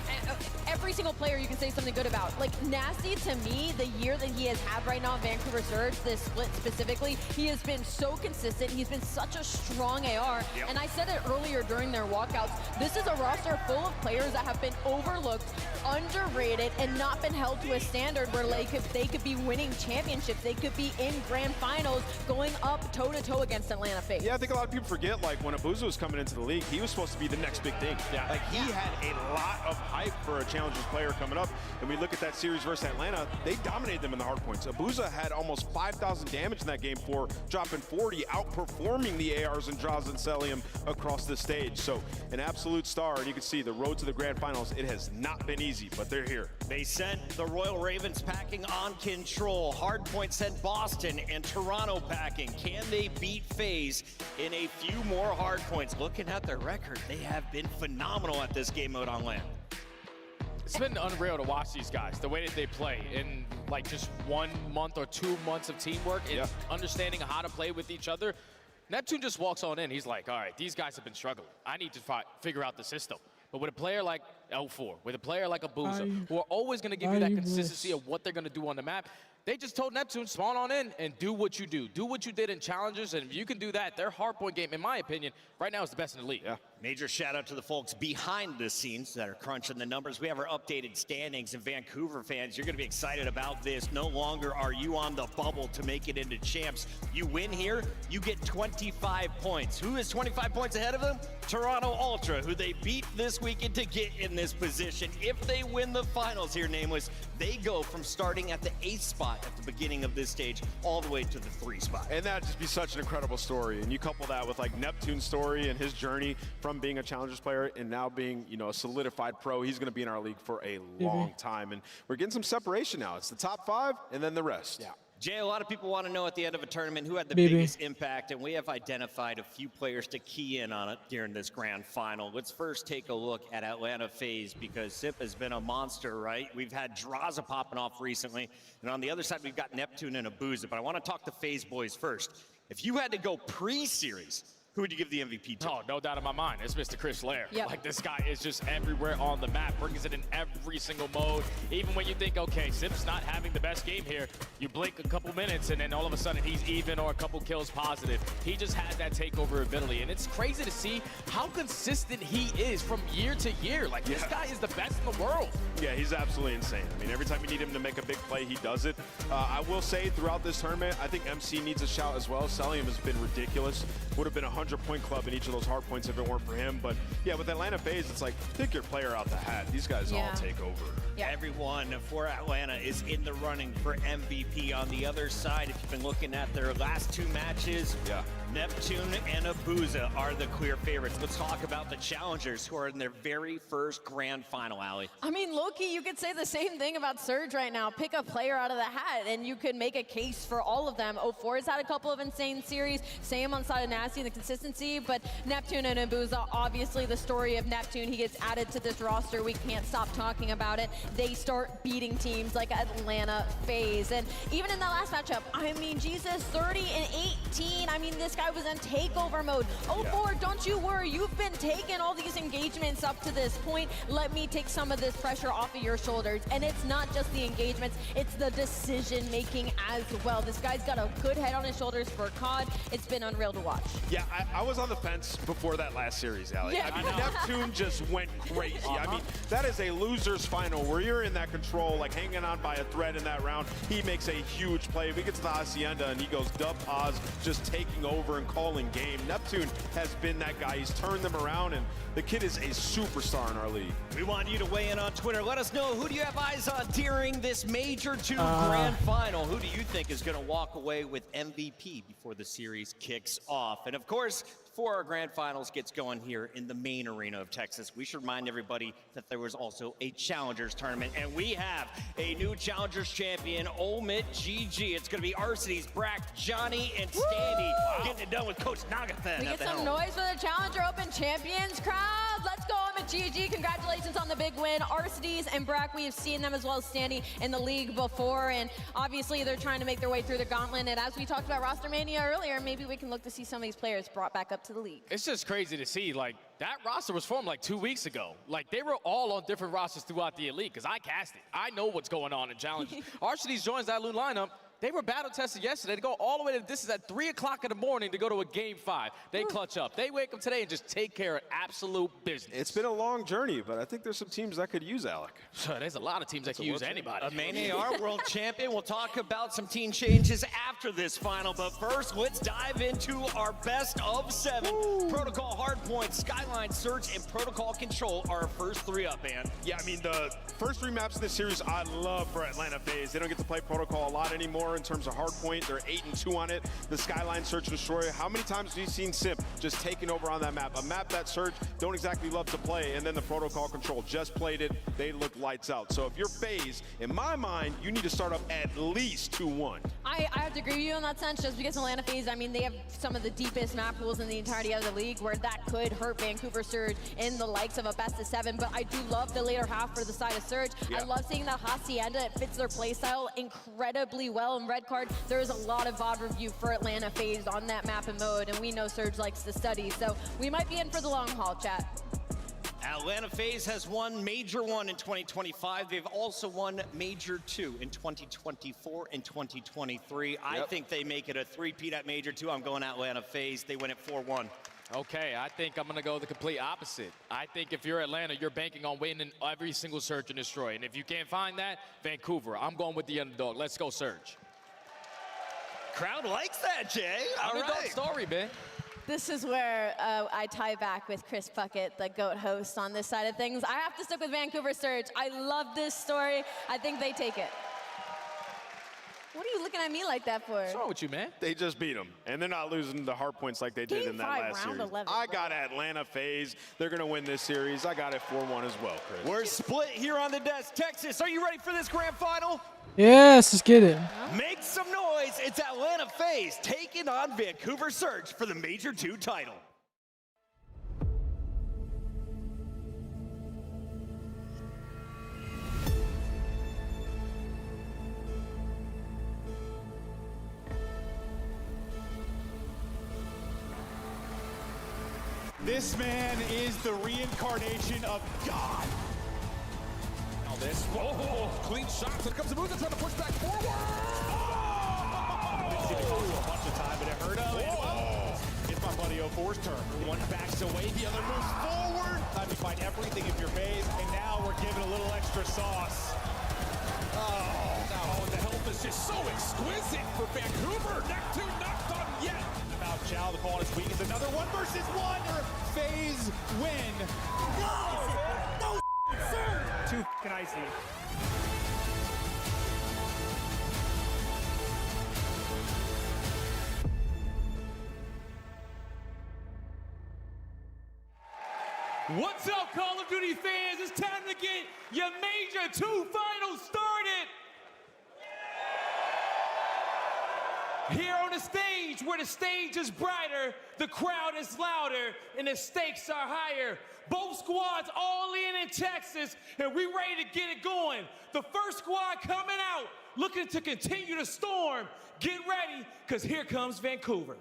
every single player you can say something good about. Like, Nasty, to me, the year that he has had right now in Vancouver Surge, this split specifically, he has been so consistent. He's been such a strong AR. Yep. And I said it earlier during their walkouts, this is a roster full of players that have been overlooked, underrated, and not been held to a standard where they could be winning championships. They could be in grand finals going up toe-to-toe against Atlanta FaZe. Yeah, I think a lot of people forget, like, when Abuza was coming into the league, he was supposed to be the next big thing. Yeah. Like, he had a lot of hype for a Challengers player coming up. And we look at that series versus Atlanta, they dominated them in the hard points. Abuza had almost 5,000 damage in that game for dropping 40, outperforming the ARs and Jaws and Celium across the stage. So, an absolute star, and you can see the road to the grand finals, it has not been easy, but they're here. They sent the Royal Ravens packing on Control. Hardpoint sent Boston and Toronto packing. Can they beat FaZe in a few more hardpoints? Looking at their record, they have been phenomenal at this game mode on land. It's been unreal to watch these guys, the way that they play in like just 1 month or 2 months of teamwork and understanding how to play with each other. Neptune just walks on in. He's like, all right, these guys have been struggling. I need to figure out the system. But with a player like L4, with a player like Abuza, who are always going to give you that consistency of what they're going to do on the map, they just told Neptune, spawn on in and do what you do. Do what you did in Challengers, and if you can do that, their hardpoint game, in my opinion, right now is the best in the league. Yeah. Major shout out to the folks behind the scenes that are crunching the numbers. We have our updated standings, and Vancouver fans, you're going to be excited about this. No longer are you on the bubble to make it into champs. You win here, you get 25 points. Who is 25 points ahead of them? Toronto Ultra, who they beat this weekend to get in this position. If they win the finals here, Nameless, they go from starting at the 8th spot at the beginning of this stage all the way to the 3 spot. And that'd just be such an incredible story. And you couple that with like Neptune's story and his journey from being a Challengers player and now being, you know, a solidified pro. He's going to be in our league for a long time. And we're getting some separation now. It's the top 5 and then the rest. Yeah. Jay, a lot of people want to know at the end of a tournament who had the biggest impact, and we have identified a few players to key in on it during this grand final. Let's first take a look at Atlanta FaZe, because Sip has been a monster, right? We've had Draza popping off recently, and on the other side, we've got Neptune and Abuza, but I want to talk to FaZe boys first. If you had to go pre-series, who would you give the MVP to? Oh, no doubt in my mind. It's Mr. Chris Lair. Yep. Like, this guy is just everywhere on the map, brings it in every single mode. Even when you think, okay, Sip's not having the best game here, you blink a couple minutes and then all of a sudden he's even or a couple kills positive. He just has that takeover ability, and it's crazy to see how consistent he is from year to year. Like, this guy is the best in the world. Yeah, he's absolutely insane. I mean, every time you need him to make a big play, he does it. I will say throughout this tournament, I think MC needs a shout as well. Celium has been ridiculous. Would have been a 100-point club in each of those hard points if it weren't for him. But yeah, with Atlanta FaZe, it's like, pick your player out the hat. These guys all take over. Yeah. Everyone for Atlanta is in the running for MVP. On the other side, if you've been looking at their last 2 matches, Neptune and Abuza are the clear favorites. Let's talk about the challengers who are in their very first grand final, Allie. I mean, Loki, you could say the same thing about Surge right now. Pick a player out of the hat, and you could make a case for all of them. 04 has had a couple of insane series. Same on the side of Nasty and the consistency, but Neptune and Abuza, obviously the story of Neptune. He gets added to this roster. We can't stop talking about it. They start beating teams like Atlanta FaZe. And even in that last matchup, I mean, Jesus, 30 and 18. I mean, this guy was in takeover mode. 04, don't you worry. You've been taking all these engagements up to this point. Let me take some of this pressure off of your shoulders. And it's not just the engagements, it's the decision making as well. This guy's got a good head on his shoulders for COD. It's been unreal to watch. Yeah, I was on the fence before that last series, Allie. Yeah. I mean, Neptune just went crazy. I mean, that is a loser's final where you're in that control, like hanging on by a thread in that round. He makes a huge play. We get to the Hacienda and he goes dub pause, just taking over and calling game. Neptune has been that guy. He's turned them around, and the kid is a superstar in our league. We want you to weigh in on Twitter. Let us know, who do you have eyes on during this Major 2 grand final? Who do you think is going to walk away with MVP before the series kicks off? And of course, before our grand finals gets going here in the main arena of Texas, we should remind everybody that there was also a Challengers tournament, and we have a new Challengers champion, Omit GG. It's going to be Arsity's Brack, Johnny, and Standy getting it done with Coach Nagathan. We get some noise for the Challenger Open Champions crowd. Let's go, Omit GG. Congratulations Congratulations on the big win. Arcitys and Brack, we have seen them as well as standing in the league before, and obviously they're trying to make their way through the gauntlet. And as we talked about Roster Mania earlier, maybe we can look to see some of these players brought back up to the league. It's just crazy to see, like, that roster was formed like 2 weeks ago. Like, they were all on different rosters throughout the elite, because I cast it. I know what's going on in challenges. Arcitys joins that loot lineup. They were battle tested yesterday to go all the way to, this is at 3 o'clock in the morning to go to a game 5. They clutch up. They wake up today and just take care of absolute business. It's been a long journey, but I think there's some teams that could use Alec. There's a lot of teams that can use anybody. A main AR world champion. We'll talk about some team changes after this final, but first, let's dive into our best of 7. Ooh. Protocol Hardpoint, Skyline Search, and Protocol Control are our first 3 up, man. Yeah, I mean, the first 3 maps in this series I love for Atlanta FaZe. They don't get to play Protocol a lot anymore in terms of Hardpoint. They're 8-2 on it. The Skyline Search Destroyer. How many times have you seen Simp just taking over on that map? A map that Surge don't exactly love to play, and then the Protocol Control just played it. They look lights out. So if you're FaZe, in my mind, you need to start up at least 2-1. I have to agree with you in that sense, just because Atlanta FaZe, I mean, they have some of the deepest map pools in the entirety of the league, where that could hurt Vancouver Surge in the likes of a best of 7, but I do love the later half for the side of Surge. Yeah. I love seeing that Hacienda. It fits their playstyle incredibly well. In Red Card, there is a lot of VOD review for Atlanta FaZe on that map and mode, and we know Surge likes to study, so we might be in for the long haul, chat. Atlanta FaZe has won Major 1 in 2025. They've also won Major 2 in 2024 and 2023. Yep. I think they make it a 3-peat at Major 2. I'm going Atlanta FaZe. They win it 4-1. Okay, I think I'm going to go the complete opposite. I think if you're Atlanta, you're banking on winning every single Surge and Destroy. And if you can't find that, Vancouver. I'm going with the underdog. Let's go Surge. Crowd likes that, Jay. Underdog story, man. This is where I tie back with Chris Puckett, the GOAT host on this side of things. I have to stick with Vancouver Surge. I love this story. I think they take it. What are you looking at me like that for? What's wrong with you, man? They just beat them, and they're not losing the hard points like they did in that last series. 11, I got Atlanta FaZe. They're going to win this series. I got it 4-1 as well, Chris. We're split here on the desk. Texas, are you ready for this grand final? Yes, let's get it. Make some noise. It's Atlanta FaZe taking on Vancouver Surge for the Major 2 title. This man is the reincarnation of God. Now this, whoa, clean shots. Here comes the move. They're trying to push back forward. Didn't see the call a bunch of time, but it hurt him. It's my buddy 04's turn. One backs away, the other moves forward. Time to find everything if you're FaZe, and now we're giving a little extra sauce. Oh, the health is just so exquisite for Vancouver. Neck 2 not done yet. Now Chow, the call is weak. It's another 1-versus-1 or FaZe win. No, sir. Too f***ing icy. What's up, Call of Duty fans? It's time to get your Major 2 finals started. Here on the stage, where the stage is brighter, the crowd is louder, and the stakes are higher. Both squads all in Texas, and we ready to get it going. The first squad coming out, looking to continue the storm. Get ready, because here comes Vancouver.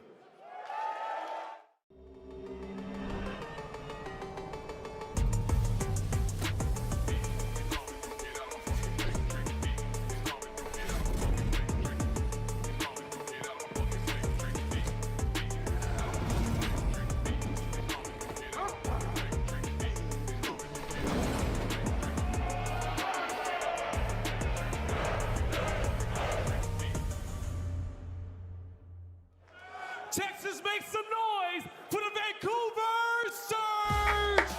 Texas, make some noise for the Vancouver Surge!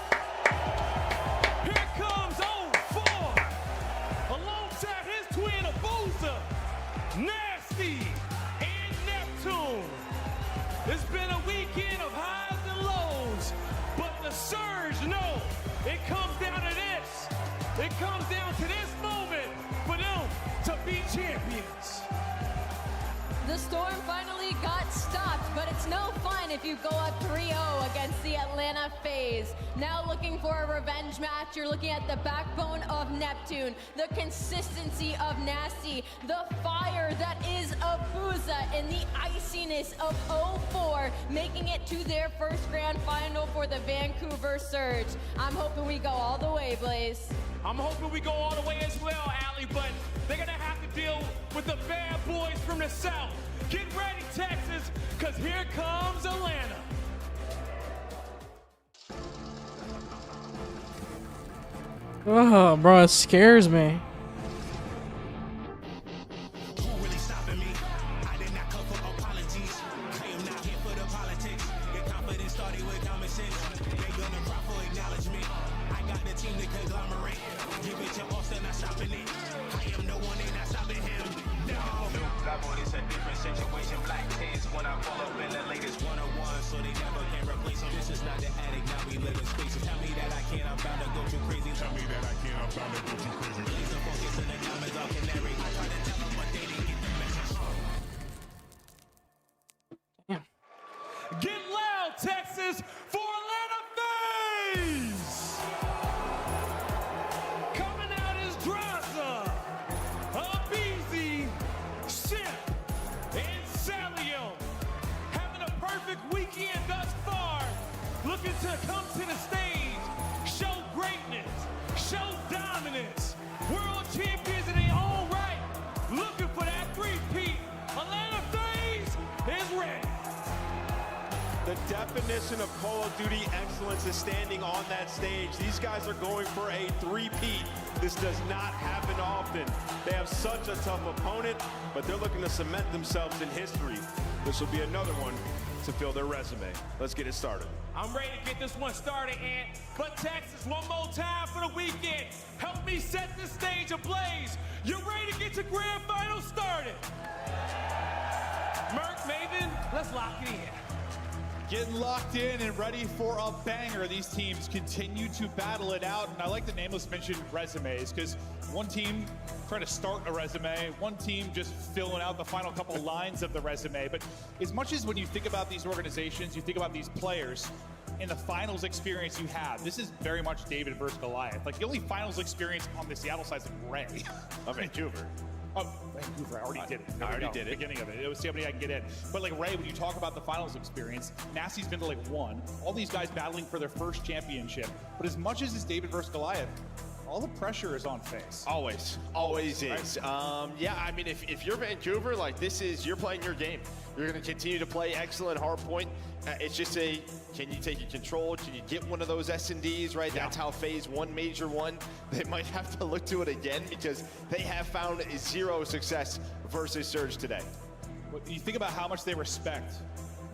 Here comes 04, alongside his twin Abusa, Nasty, and Neptune. It's been a weekend of highs and lows, but the Surge know it comes down to this. It comes down to this moment for them to be champions. The storm finally got stopped, but it's It's no fun if you go up 3-0 against the Atlanta FaZe. Now looking for a revenge match, you're looking at the backbone of Neptune, the consistency of Nasty, the fire that is Abuza, and the iciness of 04, making it to their first grand final for the Vancouver Surge. I'm hoping we go all the way, Blaze. I'm hoping we go all the way as well, Allie, but they're gonna have to deal with the bad boys from the South. Get ready, Texas, because here comes Atlanta. Oh, bro, it scares me. Get loud, Texas, for Atlanta FaZe! Coming out is Draza, Abizi, Ship, and Salion. Having a perfect weekend thus far. Looking to come to the stage, show greatness, show dominance. World champions in their own right. Looking for that three-peat. Atlanta FaZe is ready. The definition of Call of Duty excellence is standing on that stage. These guys are going for a three-peat. This does not happen often. They have such a tough opponent, but they're looking to cement themselves in history. This will be another one to fill their resume. Let's get it started. I'm ready to get this one started, Ant. But Texas, one more time for the weekend. Help me set the stage ablaze. You ready to get your grand final started? Merc, Maven, let's lock it in. Getting locked in and ready for a banger. These teams continue to battle it out. And I like the nameless mention resumes, because one team trying to start a resume, one team just filling out the final couple lines of the resume. But as much as when you think about these organizations, you think about these players, and the finals experience you have, this is very much David versus Goliath. Like, the only finals experience on the Seattle side is Ray. Of Vancouver. Oh, Vancouver, I already did it. I already did it. Beginning of it. It was see how many I can get in. But like Ray, when you talk about the finals experience, Nasty's been to like one. All these guys battling for their first championship. But as much as it's David versus Goliath, all the pressure is on FaZe. Always is. Yeah, I mean, if you're Vancouver, like you're playing your game. You're going to continue to play excellent hardpoint. It's just can you take your control? Can you get one of those S&Ds, right? Yeah. That's how FaZe won Major 1. They might have to look to it again, because they have found zero success versus Surge today. You think about how much they respect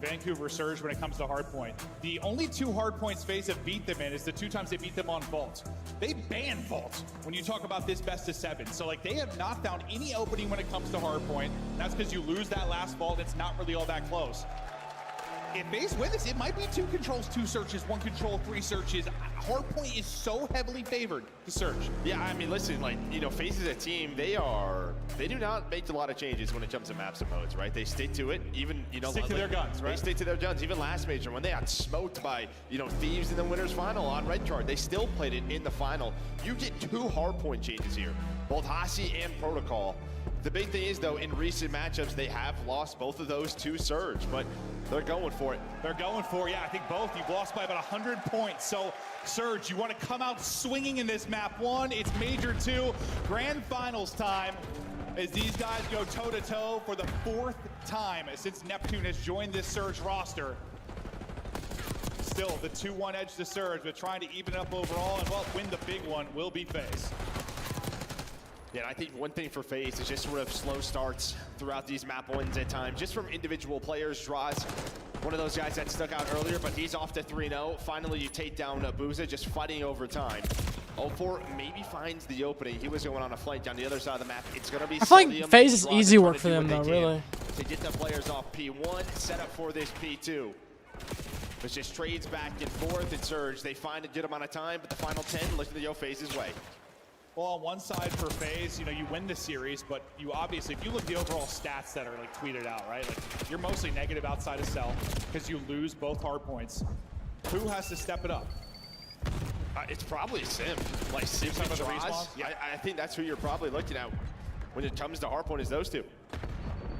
Vancouver Surge when it comes to hardpoint. The only two hardpoints FaZe have beat them in is the two times they beat them on Vault. They banned Vault when you talk about this best of 7. So like, they have not found any opening when it comes to hardpoint. That's because you lose that last Vault. It's not really all that close. If FaZe win this, it might be 2 controls, 2 searches, 1 control, 3 searches. Hardpoint is so heavily favored to Surge. Yeah, I mean, listen, like, you know, FaZe as a team, they do not make a lot of changes when it comes to maps and modes, right? They stick to it, even, you know, stick to their guns, right? They stick to their guns. Even last Major, when they got smoked by, you know, Thieves in the winners final on Red Card, they still played it in the final. You get 2 hardpoint changes here, both Hasi and Protocol. The big thing is, though, in recent matchups, they have lost both of those to Surge, but they're going for it. They're going for it, yeah, I think both. You've lost by about 100 points. So, Surge, you want to come out swinging in this map 1. It's Major 2, grand finals time, as these guys go toe-to-toe for the 4th time since Neptune has joined this Surge roster. Still, the 2-1 edge to Surge, but trying to even it up overall, and well, win the big one will be FaZe. Yeah, I think one thing for FaZe is just sort of slow starts throughout these map wins at times, just from individual players. Draws one of those guys that stuck out earlier, but he's off to 3-0. Finally, you take down Abuza, just fighting over time. 04 maybe finds the opening. He was going on a flank down the other side of the map. It's going to be I feel like FaZe is easy work for them, though, really. To get the players off P1, set up for this P2. It's just trades back and forth. And Surge, they find a good amount of time, but the final 10 looking to go FaZe's way. Well, on one side for FaZe, you know, you win the series, but you obviously, if you look at the overall stats that are like tweeted out, right? Like you're mostly negative outside of Cell because you lose both hard points. Who has to step it up? It's probably Sim. Like Sim and Draws. Yeah, I think that's who you're probably looking at when it comes to hardpoint is those two.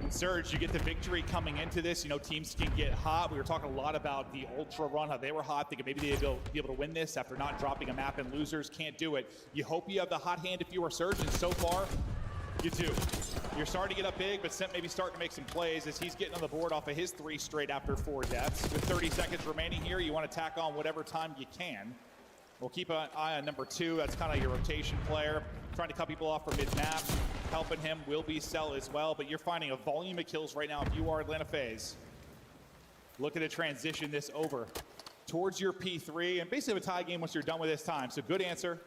And Surge, you get the victory coming into this. You know, teams can get hot. We were talking a lot about the Ultra run, how they were hot, thinking maybe they'd be able to win this after not dropping a map, and losers can't do it. You hope you have the hot hand if you are Surge, and so far, you do. You're starting to get up big, but Simp maybe starting to make some plays as he's getting on the board off of his 3 straight after 4 deaths. With 30 seconds remaining here, you want to tack on whatever time you can. We'll keep an eye on number 2. That's kind of your rotation player. Trying to cut people off from mid-map. Helping him will be Cell as well, but you're finding a volume of kills right now if you are Atlanta FaZe. Looking to transition this over towards your P3 and basically have a tie game once you're done with this time. So good answer.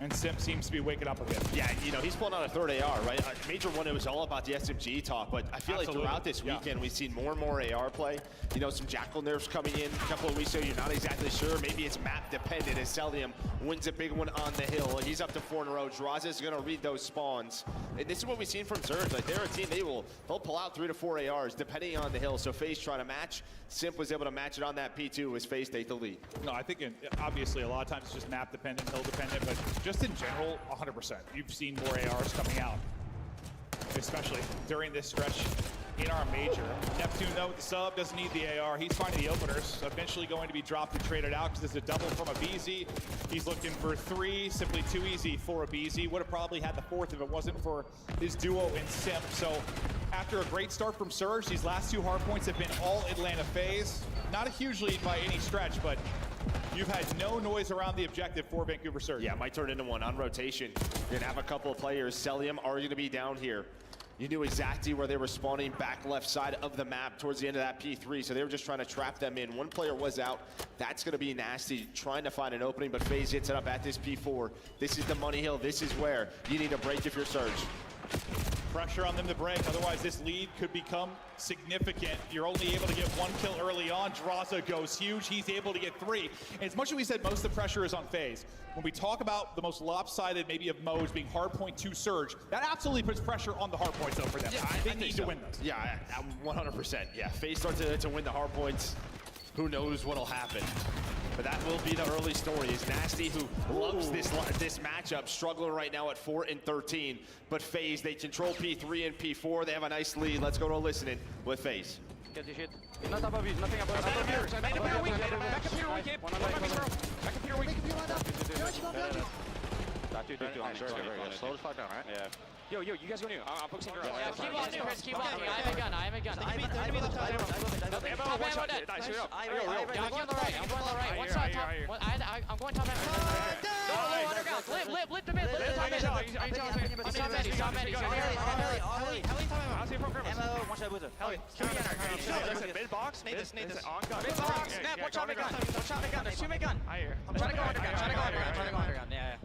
And Simp seems to be waking up a bit. Yeah, you know, he's pulling out a 3rd AR, right? Major 1, it was all about the SMG talk, but I feel like throughout this weekend, we've seen more and more AR play. You know, some Jackal nerfs coming in a couple of weeks ago. You're not exactly sure. Maybe it's map dependent as Celium wins a big one on the hill. He's up to 4 in a row. Draza is going to read those spawns. And this is what we've seen from Surge. Like, they're a team, they'll pull out 3 to 4 ARs depending on the hill. So FaZe trying to match. Simp was able to match it on that P2 as FaZe take the lead. No, I think obviously a lot of times it's just map dependent, hill dependent, but just in general, 100%. You've seen more ARs coming out, especially during this stretch in our major. Neptune, though, the sub doesn't need the AR. He's finding the openers. Eventually going to be dropped and traded out because there's a double from a BZ. He's looking for 3, simply too easy for a BZ. Would have probably had the 4th if it wasn't for his duo in Simp. So after a great start from Surge, these last 2 hard points have been all Atlanta FaZe. Not a huge lead by any stretch, but you've had no noise around the objective for Vancouver Surge. Yeah, might turn into one on rotation. You're gonna have a couple of players. Celium are gonna be down here. You knew exactly where they were spawning, back left side of the map towards the end of that P3, so they were just trying to trap them in. One player was out. That's gonna be nasty, trying to find an opening, but FaZe hits it up at this P4. This is the money hill. This is where you need a break if you're Surge. Pressure on them to break, otherwise this lead could become significant. You're only able to get 1 kill early on. Draza goes huge. He's able to get 3. And as much as we said most of the pressure is on FaZe, when we talk about the most lopsided maybe of modes being hardpoint to Surge, that absolutely puts pressure on the hardpoints though for them. Yeah, they need to win those. Yeah, 100%. Yeah, FaZe start to win the hardpoints. Who knows what'll happen? But that will be the early story. Is Nasty, who loves this matchup, struggling right now at 4 and 13. But FaZe, they control P3 and P4. They have a nice lead. Let's go to listening with FaZe. Get the shit. Nothing above you, nothing above you. Back up here, weak. Back up here, weak. Back up here, weak. Slow as fuck down, right? Yeah. Yo, you guys go new. I'm focusing around. Yeah, keep walking, Chris, keep walking. I have a gun, I have a gun. I'm going on the right. One shot top. I'm going top. Go underground. Lift the mid. He's top mid. Ammo, one shot boozer. Mid box. Nate this. Mid box. Snap, one shot mid gun. There's 2 mid gun. I'm trying to go underground. Yeah.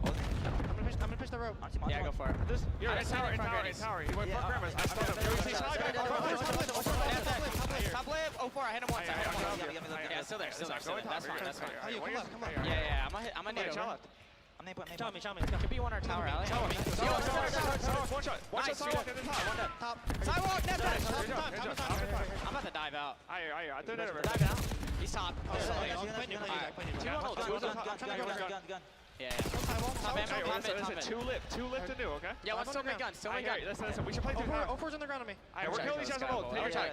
I'm gonna push the rope. Yeah, go for it. You're in tower. You went front premise. I stunned him. Top lip. 04. I hit him once. Yeah, still there. That's fine. Come on. Yeah. I'm gonna need a shot. Show me. Could be one or tower alley. One shot. Sidewalk at the top. Sidewalk. I'm about to dive out. I threw it over. Dive out. He's top. Gun. Yeah. Top mid. 2 lip to do, okay? Yeah, one still mid gun. Listen. We should play 04's on the ground on me. Alright, we're killing each other on hold. Take your time.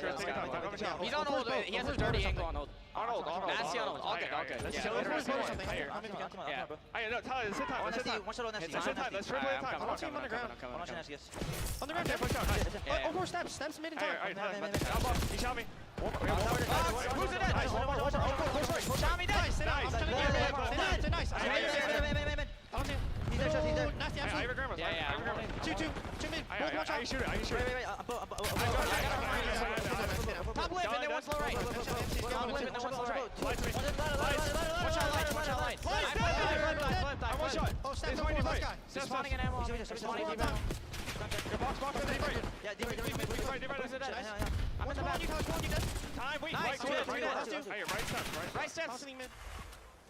He's on hold. He has a dirty angle on hold. On hold. Nasty on hold. All good. Let's kill him. Yeah. No, Tyler, let's hit time. Let's hit time. Let's triple hit time. One team on the ground. On the ground, yeah. 04 steps mid and top. He shot me. Who's in it? Shot me dead. Nice. He's nasty. I have a grandma's. Yeah. 2 mid. Both one shot. I can shoot it. Top lip and then one's low right. Top lip and then one's low right. One shot. Oh, snap. No more. He's spawning an ammo. He's spawning an ammo. Box. Yeah, I'm in the back. Time. Wait. Right steps.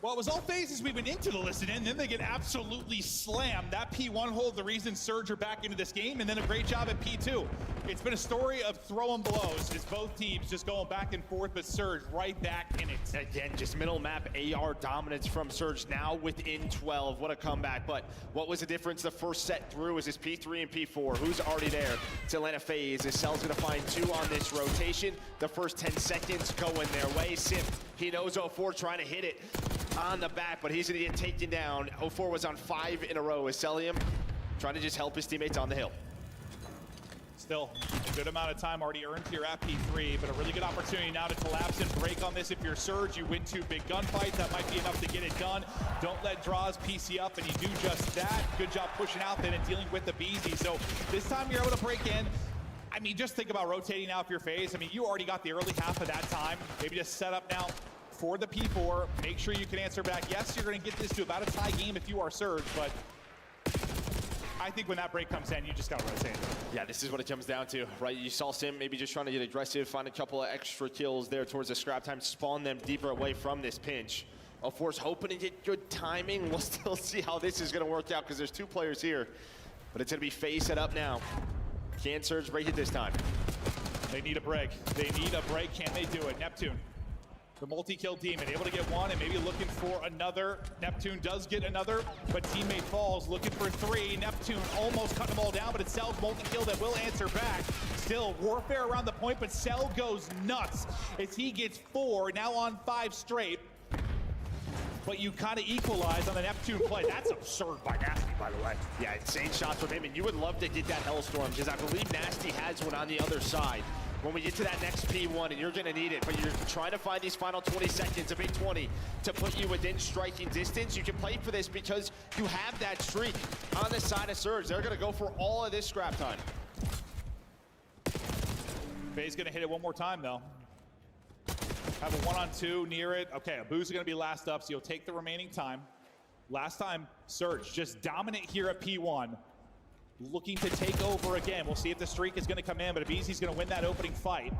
Well, it was all phases we went into the listen, and then they get absolutely slammed. That P1 hold, the reason Surge are back into this game, and then a great job at P2. It's been a story of throwing blows. It's both teams just going back and forth, but Surge right back in it. Again, just middle map AR dominance from Surge now within 12. What a comeback. But what was the difference the first set through? Is this P3 and P4? Who's already there? It's Atlanta FaZe. Cell's going to find 2 on this rotation. The first 10 seconds going their way. Sim, he knows 04 trying to hit it on the back, but he's going to get taken down. 04 was on 5 in a row. Is Celium trying to just help his teammates on the hill? Still a good amount of time already earned here at P3, but a really good opportunity now to collapse and break on this. If you're Surge, you win 2 big gunfights. That might be enough to get it done. Don't let draws PC up, and you do just that. Good job pushing out then and dealing with the BZ. So this time you're able to break in. I mean, just think about rotating now if you're FaZe. I mean, you already got the early half of that time. Maybe just set up now for the P4. Make sure you can answer back. Yes, you're going to get this to about a tie game if you are Surge, but I think when that break comes in, you just got to rotate. Yeah, this is what it comes down to, right? You saw Sim maybe just trying to get aggressive, find a couple of extra kills there towards the scrap time, spawn them deeper away from this pinch. Of course, hoping to get good timing. We'll still see how this is going to work out because there's 2 players here, but it's going to be FaZe set up now. Can Surge break it this time? They need a break. They need a break. Can they do it? Neptune, the multi-kill demon, able to get 1 and maybe looking for another. Neptune does get another, but teammate falls, looking for 3. Neptune almost cutting them all down, but it's Cell's multi-kill that will answer back. Still warfare around the point, but Cell goes nuts as he gets 4, now on 5 straight. But you kind of equalize on the Neptune play. That's absurd by Nasty, by the way. Yeah, insane shots from him, and you would love to get that Hellstorm because I believe Nasty has one on the other side. When we get to that next P1, and you're going to need it, but you're trying to find these final 20 seconds, a big 20, to put you within striking distance. You can play for this because you have that streak on the side of Surge. They're going to go for all of this scrap time. FaZe going to hit it one more time, though. Have a 1-on-2 near it. Okay, Abu's going to be last up, so you'll take the remaining time. Last time, Surge just dominant here at P1. Looking to take over again. We'll see if the streak is going to come in, but Abizi's going to win that opening fight.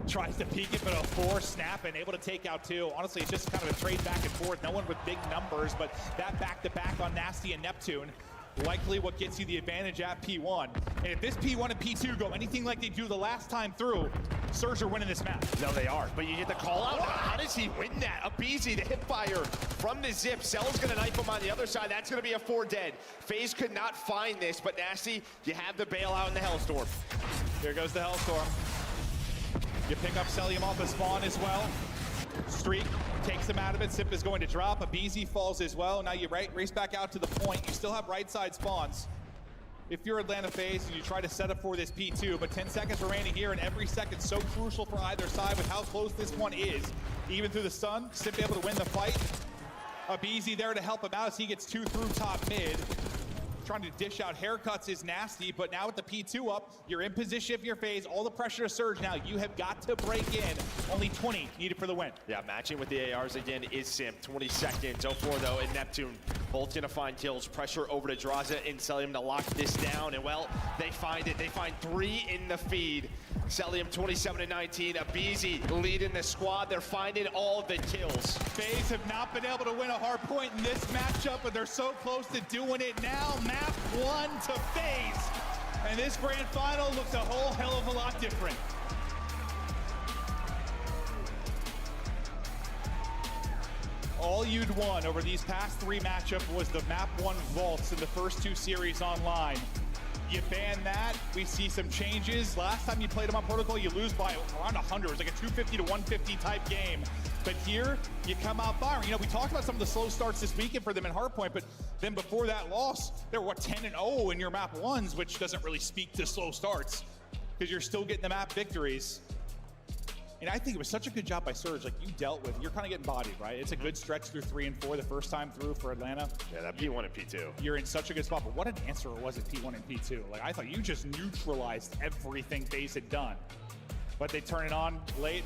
Tries to peek it, but 04 snap and able to take out 2. Honestly, it's just kind of a trade back and forth. No one with big numbers, but that back-to-back on Nasty and Neptune, likely what gets you the advantage at P1. And if this P1 and P2 go anything like they do the last time through, Surge are winning this match. No, they are. But you get the call out. How does he win that? Abizi, the hip fire from the zip. Cell's going to knife him on the other side. That's going to be a 4 dead. FaZe could not find this, but Nasty, you have the bailout in the Hellstorm. Here goes the Hellstorm. You pick up Celium off the spawn as well. Streak takes him out of it. Sip is going to drop. Abizi falls as well. Now you race back out to the point. You still have right side spawns. If you're Atlanta FaZe and you try to set up for this P2, but 10 seconds remaining here, and every second so crucial for either side with how close this one is. Even through the stun, Sip able to win the fight. Abizi there to help him out as he gets 2 through top mid. Trying to dish out haircuts is Nasty, but now with the P2 up, you're in position if you're FaZe. All the pressure to Surge now. You have got to break in. Only 20 needed for the win. Yeah, matching with the ARs again is Sim. 20 seconds. 04 though, and Neptune both gonna find kills. Pressure over to Draza and Celium to lock this down. And well, they find it. They find 3 in the feed. Celium 27-19. Abizi leading the squad. They're finding all the kills. FaZe have not been able to win a hard point in this matchup, but they're so close to doing it now. Map 1 to FaZe. And this grand final looks a whole hell of a lot different. All you'd won over these past 3 matchups was the Map 1 vaults in the first 2 series online. You ban that, we see some changes. Last time you played them on Protocol, you lose by around 100. It was like a 250 to 150 type game. But here, you come out firing. You know, we talked about some of the slow starts this weekend for them in Hardpoint, but then before that loss, they were, 10-0 in your Map 1s, which doesn't really speak to slow starts, because you're still getting the map victories. And I think it was such a good job by Surge. Like, you dealt with, you're kind of getting bodied, right? It's a good stretch through 3 and 4 the first time through for Atlanta. Yeah, that P1 and P2. You're in such a good spot, but what an answer it was at P1 and P2. Like, I thought you just neutralized everything FaZe had done. But they turn it on late.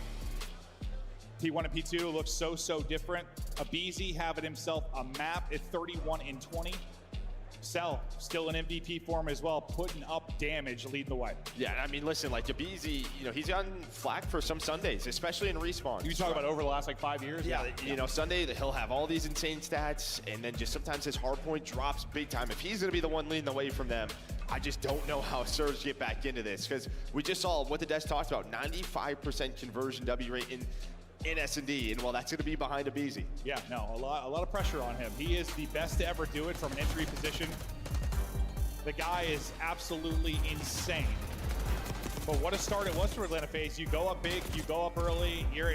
P1 and P2 looks so different. Abizi having himself a map at 31 and 20. Cell, still in MVP form as well, putting up damage, leading the way. Yeah, I mean, listen, like Abizi, you know, he's gotten flack for some Sundays, especially in respawn. You talk about over the last like 5 years? Yeah, you know, Sunday he'll have all these insane stats, and then just sometimes his hard point drops big time. If he's gonna be the one leading the way from them, I just don't know how Surge get back into this, because we just saw what the desk talked about, 95% conversion W rate in S&D, and well, that's gonna be behind Abizi. Yeah, no, a lot of pressure on him. He is the best to ever do it from an entry position. The guy is absolutely insane. But what a start it was for Atlanta FaZe. You go up big, you go up early, you're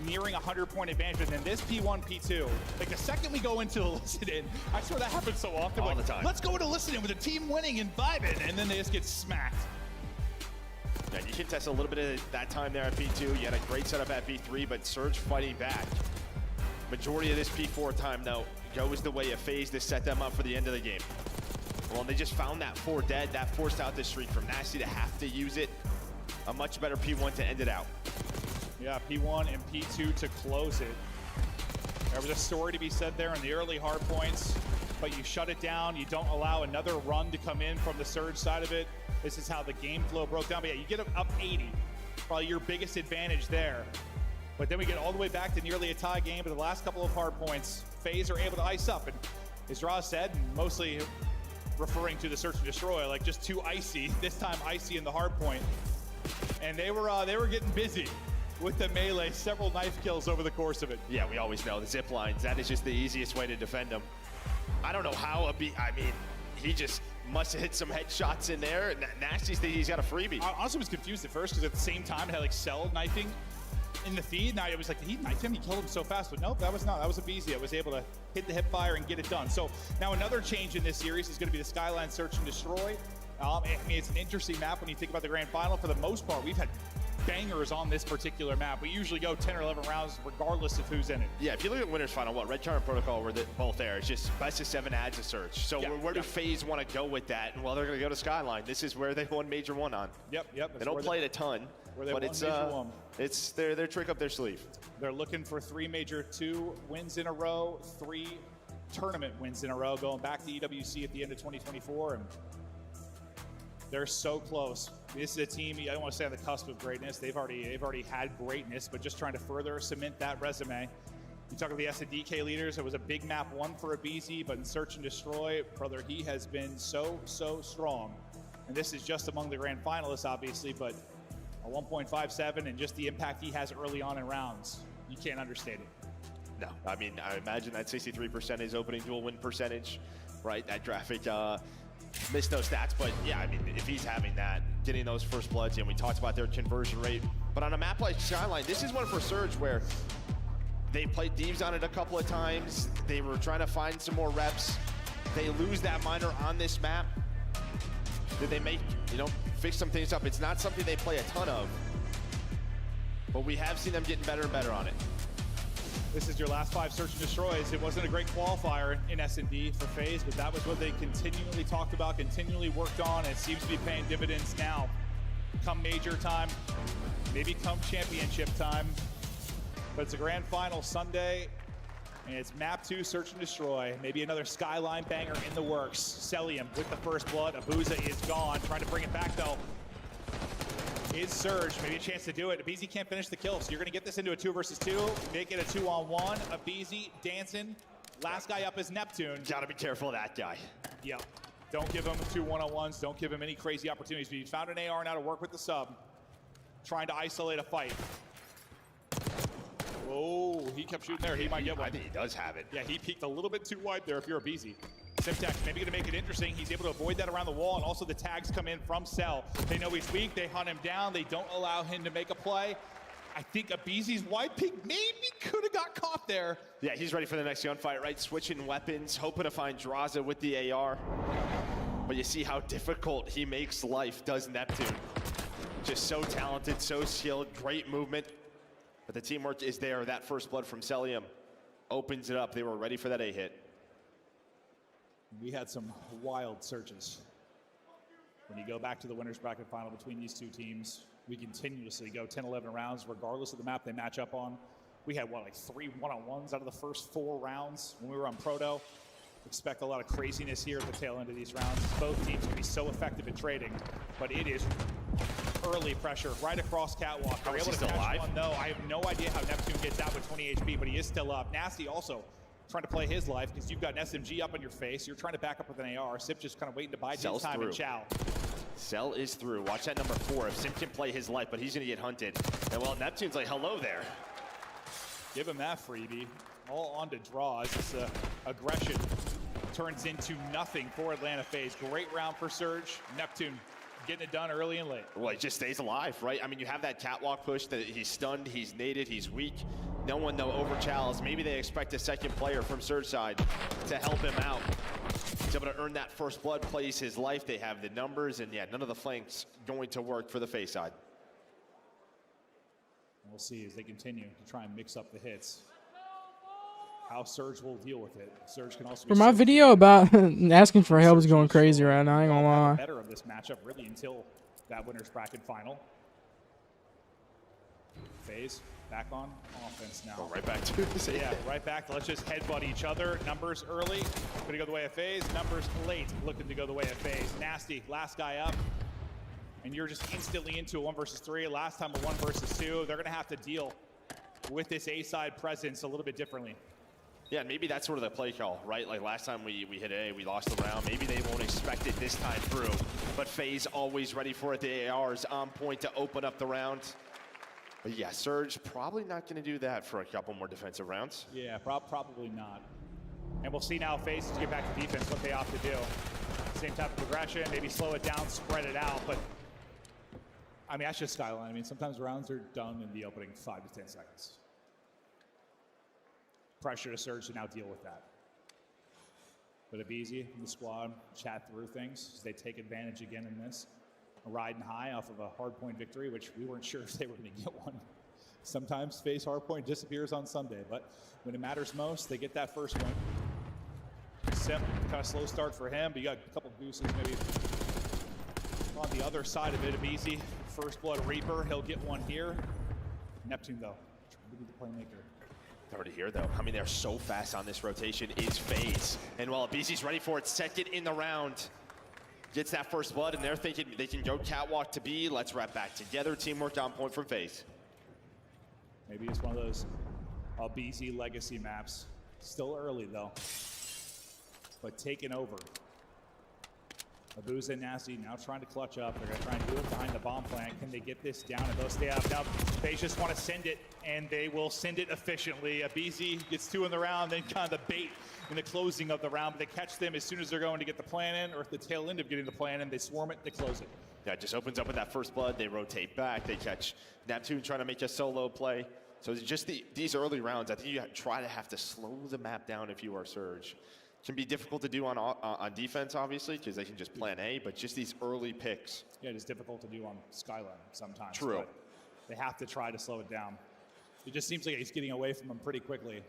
nearing a 100-point advantage, and then this P1, P2, like the second we go into the listen-in, I swear that happens so often. All like, the time. Let's go into listen-in with a team winning and vibing, and then they just get smacked. Yeah, you can test a little bit of that time there at P2. You had a great setup at P3, but Surge fighting back. Majority of this P4 time, though, goes the way of FaZe to set them up for the end of the game. Well, and they just found that 4 dead. That forced out the streak from Nasty to have to use it. A much better P1 to end it out. Yeah, P1 and P2 to close it. There was a story to be said there in the early hard points, but you shut it down. You don't allow another run to come in from the Surge side of it. This is how the game flow broke down. But yeah, you get up 80, probably your biggest advantage there. But then we get all the way back to nearly a tie game, but the last couple of hard points, FaZe are able to ice up. And as Ross said, mostly referring to the search and destroy, like just too icy, this time icy in the hard point. And they were getting busy with the melee, several knife kills over the course of it. Yeah, we always know the zip lines. That is just the easiest way to defend them. I don't know how he just must have hit some headshots in there. Nasty's thinking he's got a freebie. I honestly was confused at first, because at the same time it had like Cell knifing in the feed. Now it was like, did he knife him? He killed him so fast. But nope, that was not. That was Abizi. I was able to hit the hip fire and get it done. So now another change in this series is going to be the Skyline Search and Destroy. I mean, it's an interesting map when you think about the grand final. For the most part, we've had bangers on this particular map. We usually go 10 or 11 rounds regardless of who's in it. Yeah, if you look at Winners Final, Red Charm and Protocol were both there. It's just best of 7 adds a Search. So where do FaZe want to go with that? And well, they're going to go to Skyline. This is where they won Major 1 on. Yep. They don't play it a ton, but it's their trick up their sleeve. They're looking for 3 Major 2 wins in a row, 3 tournament wins in a row, going back to EWC at the end of 2024. And they're so close. This is a team, I don't want to say on the cusp of greatness. They've already had greatness, but just trying to further cement that resume. You talk about the SNDK leaders. It was a big map 1 for Abizi, but in Search and Destroy, brother, he has been so strong. And this is just among the grand finalists, obviously, but a 1.57 and just the impact he has early on in rounds, you can't understate it. No, I mean, I imagine that 63% is opening dual win percentage, right? That graphic missed those stats, but yeah, I mean, if he's having that, getting those first bloods, and we talked about their conversion rate, but on a map like Skyline, this is one for Surge where they played Thieves on it a couple of times. They were trying to find some more reps. They lose that minor on this map. Did they fix some things up? It's not something they play a ton of, but we have seen them getting better and better on it. This is your last 5 Search and Destroys. It wasn't a great qualifier in S&D for FaZe, but that was what they continually talked about, continually worked on, and it seems to be paying dividends now. Come major time, maybe come championship time, but it's a grand final Sunday, and it's map 2 Search and Destroy. Maybe another Skyline banger in the works. Celium with the first blood. Abuza is gone, trying to bring it back though. Is Surge, maybe a chance to do it. Abizi can't finish the kill, so you're going to get this into a 2 versus 2, make it a 2-on-1. Abizi dancing. Last guy up is Neptune. Gotta be careful of that guy. Yep. Don't give him 2 1-on-1s. Don't give him any crazy opportunities. But he found an AR now to work with the sub, trying to isolate a fight. Oh, he kept shooting there. He might get one. I think he does have it. Yeah, he peeked a little bit too wide there if you're Abizi. Simtex maybe going to make it interesting. He's able to avoid that around the wall, and also the tags come in from Cell. They know he's weak. They hunt him down. They don't allow him to make a play. I think Abizi's wide peek maybe could have got caught there. Yeah, he's ready for the next gunfight, right? Switching weapons, hoping to find Draza with the AR. But you see how difficult he makes life, does Neptune. Just so talented, so skilled, great movement. But the teamwork is there. That first blood from Celium opens it up. They were ready for that A-hit. We had some wild searches. When you go back to the winners bracket final between these two teams, we continuously go 10, 11 rounds, regardless of the map they match up on. We had, like 3 1-on-1s out of the first 4 rounds when we were on Proto. expect a lot of craziness here at the tail end of these rounds. Both teams can be so effective at trading, but it is early pressure right across catwalk. They're able to catch one though. I have no idea how Neptune gets out with 20 HP, but he is still up. Nasty also trying to play his life because you've got an SMG up in your face. You're trying to back up with an AR. Sip just kind of waiting to bide his time and chow. Cell is through. Watch that number 4. If Sim can play his life, but he's going to get hunted. And well, Neptune's like, hello there. Give him that freebie. All on to draw as this aggression turns into nothing for Atlanta FaZe. Great round for Surge. Neptune getting it done early and late. Well, he just stays alive, right? I mean, you have that catwalk push that he's stunned, he's naded, he's weak. No one, though, over Chalice. Maybe they expect a second player from Surge side to help him out. He's able to earn that first blood, plays his life. They have the numbers, and yeah, none of the flanks going to work for the FaZe side. We'll see as they continue to try and mix up the hits. How Surge will deal with it. Surge can also. For my video about asking for help is going crazy right now. I ain't gonna lie. Better of this matchup really until that winner's bracket final. FaZe back on offense now. Go right back to it. Yeah, right back. Let's just headbutt each other. Numbers early, gonna go the way of FaZe. Numbers late, looking to go the way of FaZe. Nasty, last guy up. And you're just instantly into a 1 versus 3. Last time a 1 versus 2. They're gonna have to deal with this A-side presence a little bit differently. Yeah, maybe that's sort of the play call, right? Like last time we hit A, we lost the round. Maybe they won't expect it this time through. But FaZe always ready for it. The AR's on point to open up the round. But yeah, Surge probably not going to do that for a couple more defensive rounds. Yeah, probably not. And we'll see now FaZe to get back to defense, what they opt to do. Same type of progression, maybe slow it down, spread it out. But I mean, that's just Skyline. I mean, sometimes rounds are done in the opening 5 to 10 seconds. Pressure to Surge to now deal with that. But Abizi and the squad chat through things as they take advantage again in this. Riding high off of a hardpoint victory, which we weren't sure if they were going to get one. Sometimes FaZe hardpoint disappears on Sunday, but when it matters most, they get that first win. Sim, kind of slow start for him, but you got a couple gooses maybe on the other side of it. Abizi, first blood Reaper, he'll get one here. Neptune though, trying to be the playmaker. Already here though. I mean, they're so fast on this rotation is FaZe. And while Abizi's ready for it, second in the round. Gets that first blood, and they're thinking they can go catwalk to B. Let's wrap back together. Teamwork on point from FaZe. Maybe it's one of those Abizi legacy maps. Still early though, but taking over. Abuza and Nasty now trying to clutch up. They're going to try and do it behind the bomb plant. Can they get this down and they'll stay up? Now, they just want to send it, and they will send it efficiently. Abizi gets 2 in the round, then kind of the bait in the closing of the round. But they catch them as soon as they're going to get the plan in, or at the tail end of getting the plan in. They swarm it, they close it. Yeah, it just opens up with that first blood. They rotate back. They catch Neptune trying to make a solo play. So it's just these early rounds, I think you have to slow the map down if you are Surge. Can be difficult to do on defense, obviously, because they can just plan A, but just these early picks. Yeah, it is difficult to do on Skyline sometimes. True. But they have to try to slow it down. It just seems like he's getting away from them pretty quickly.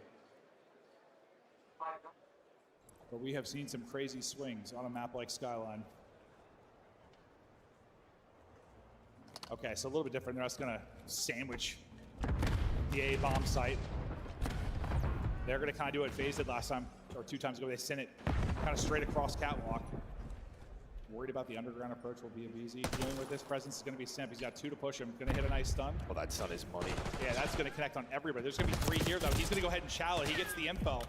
But we have seen some crazy swings on a map like Skyline. Okay, so a little bit different. They're just going to sandwich the A bomb site. They're going to kind of do what FaZe did last time, or 2 times ago. They sent it kind of straight across catwalk. Worried about the underground approach will be Abizi. Dealing with this presence is going to be Simp. He's got 2 to push him. Going to hit a nice stun. Well, that stun is money. Yeah, that's going to connect on everybody. There's going to be 3 here, though. He's going to go ahead and shallow. He gets the info.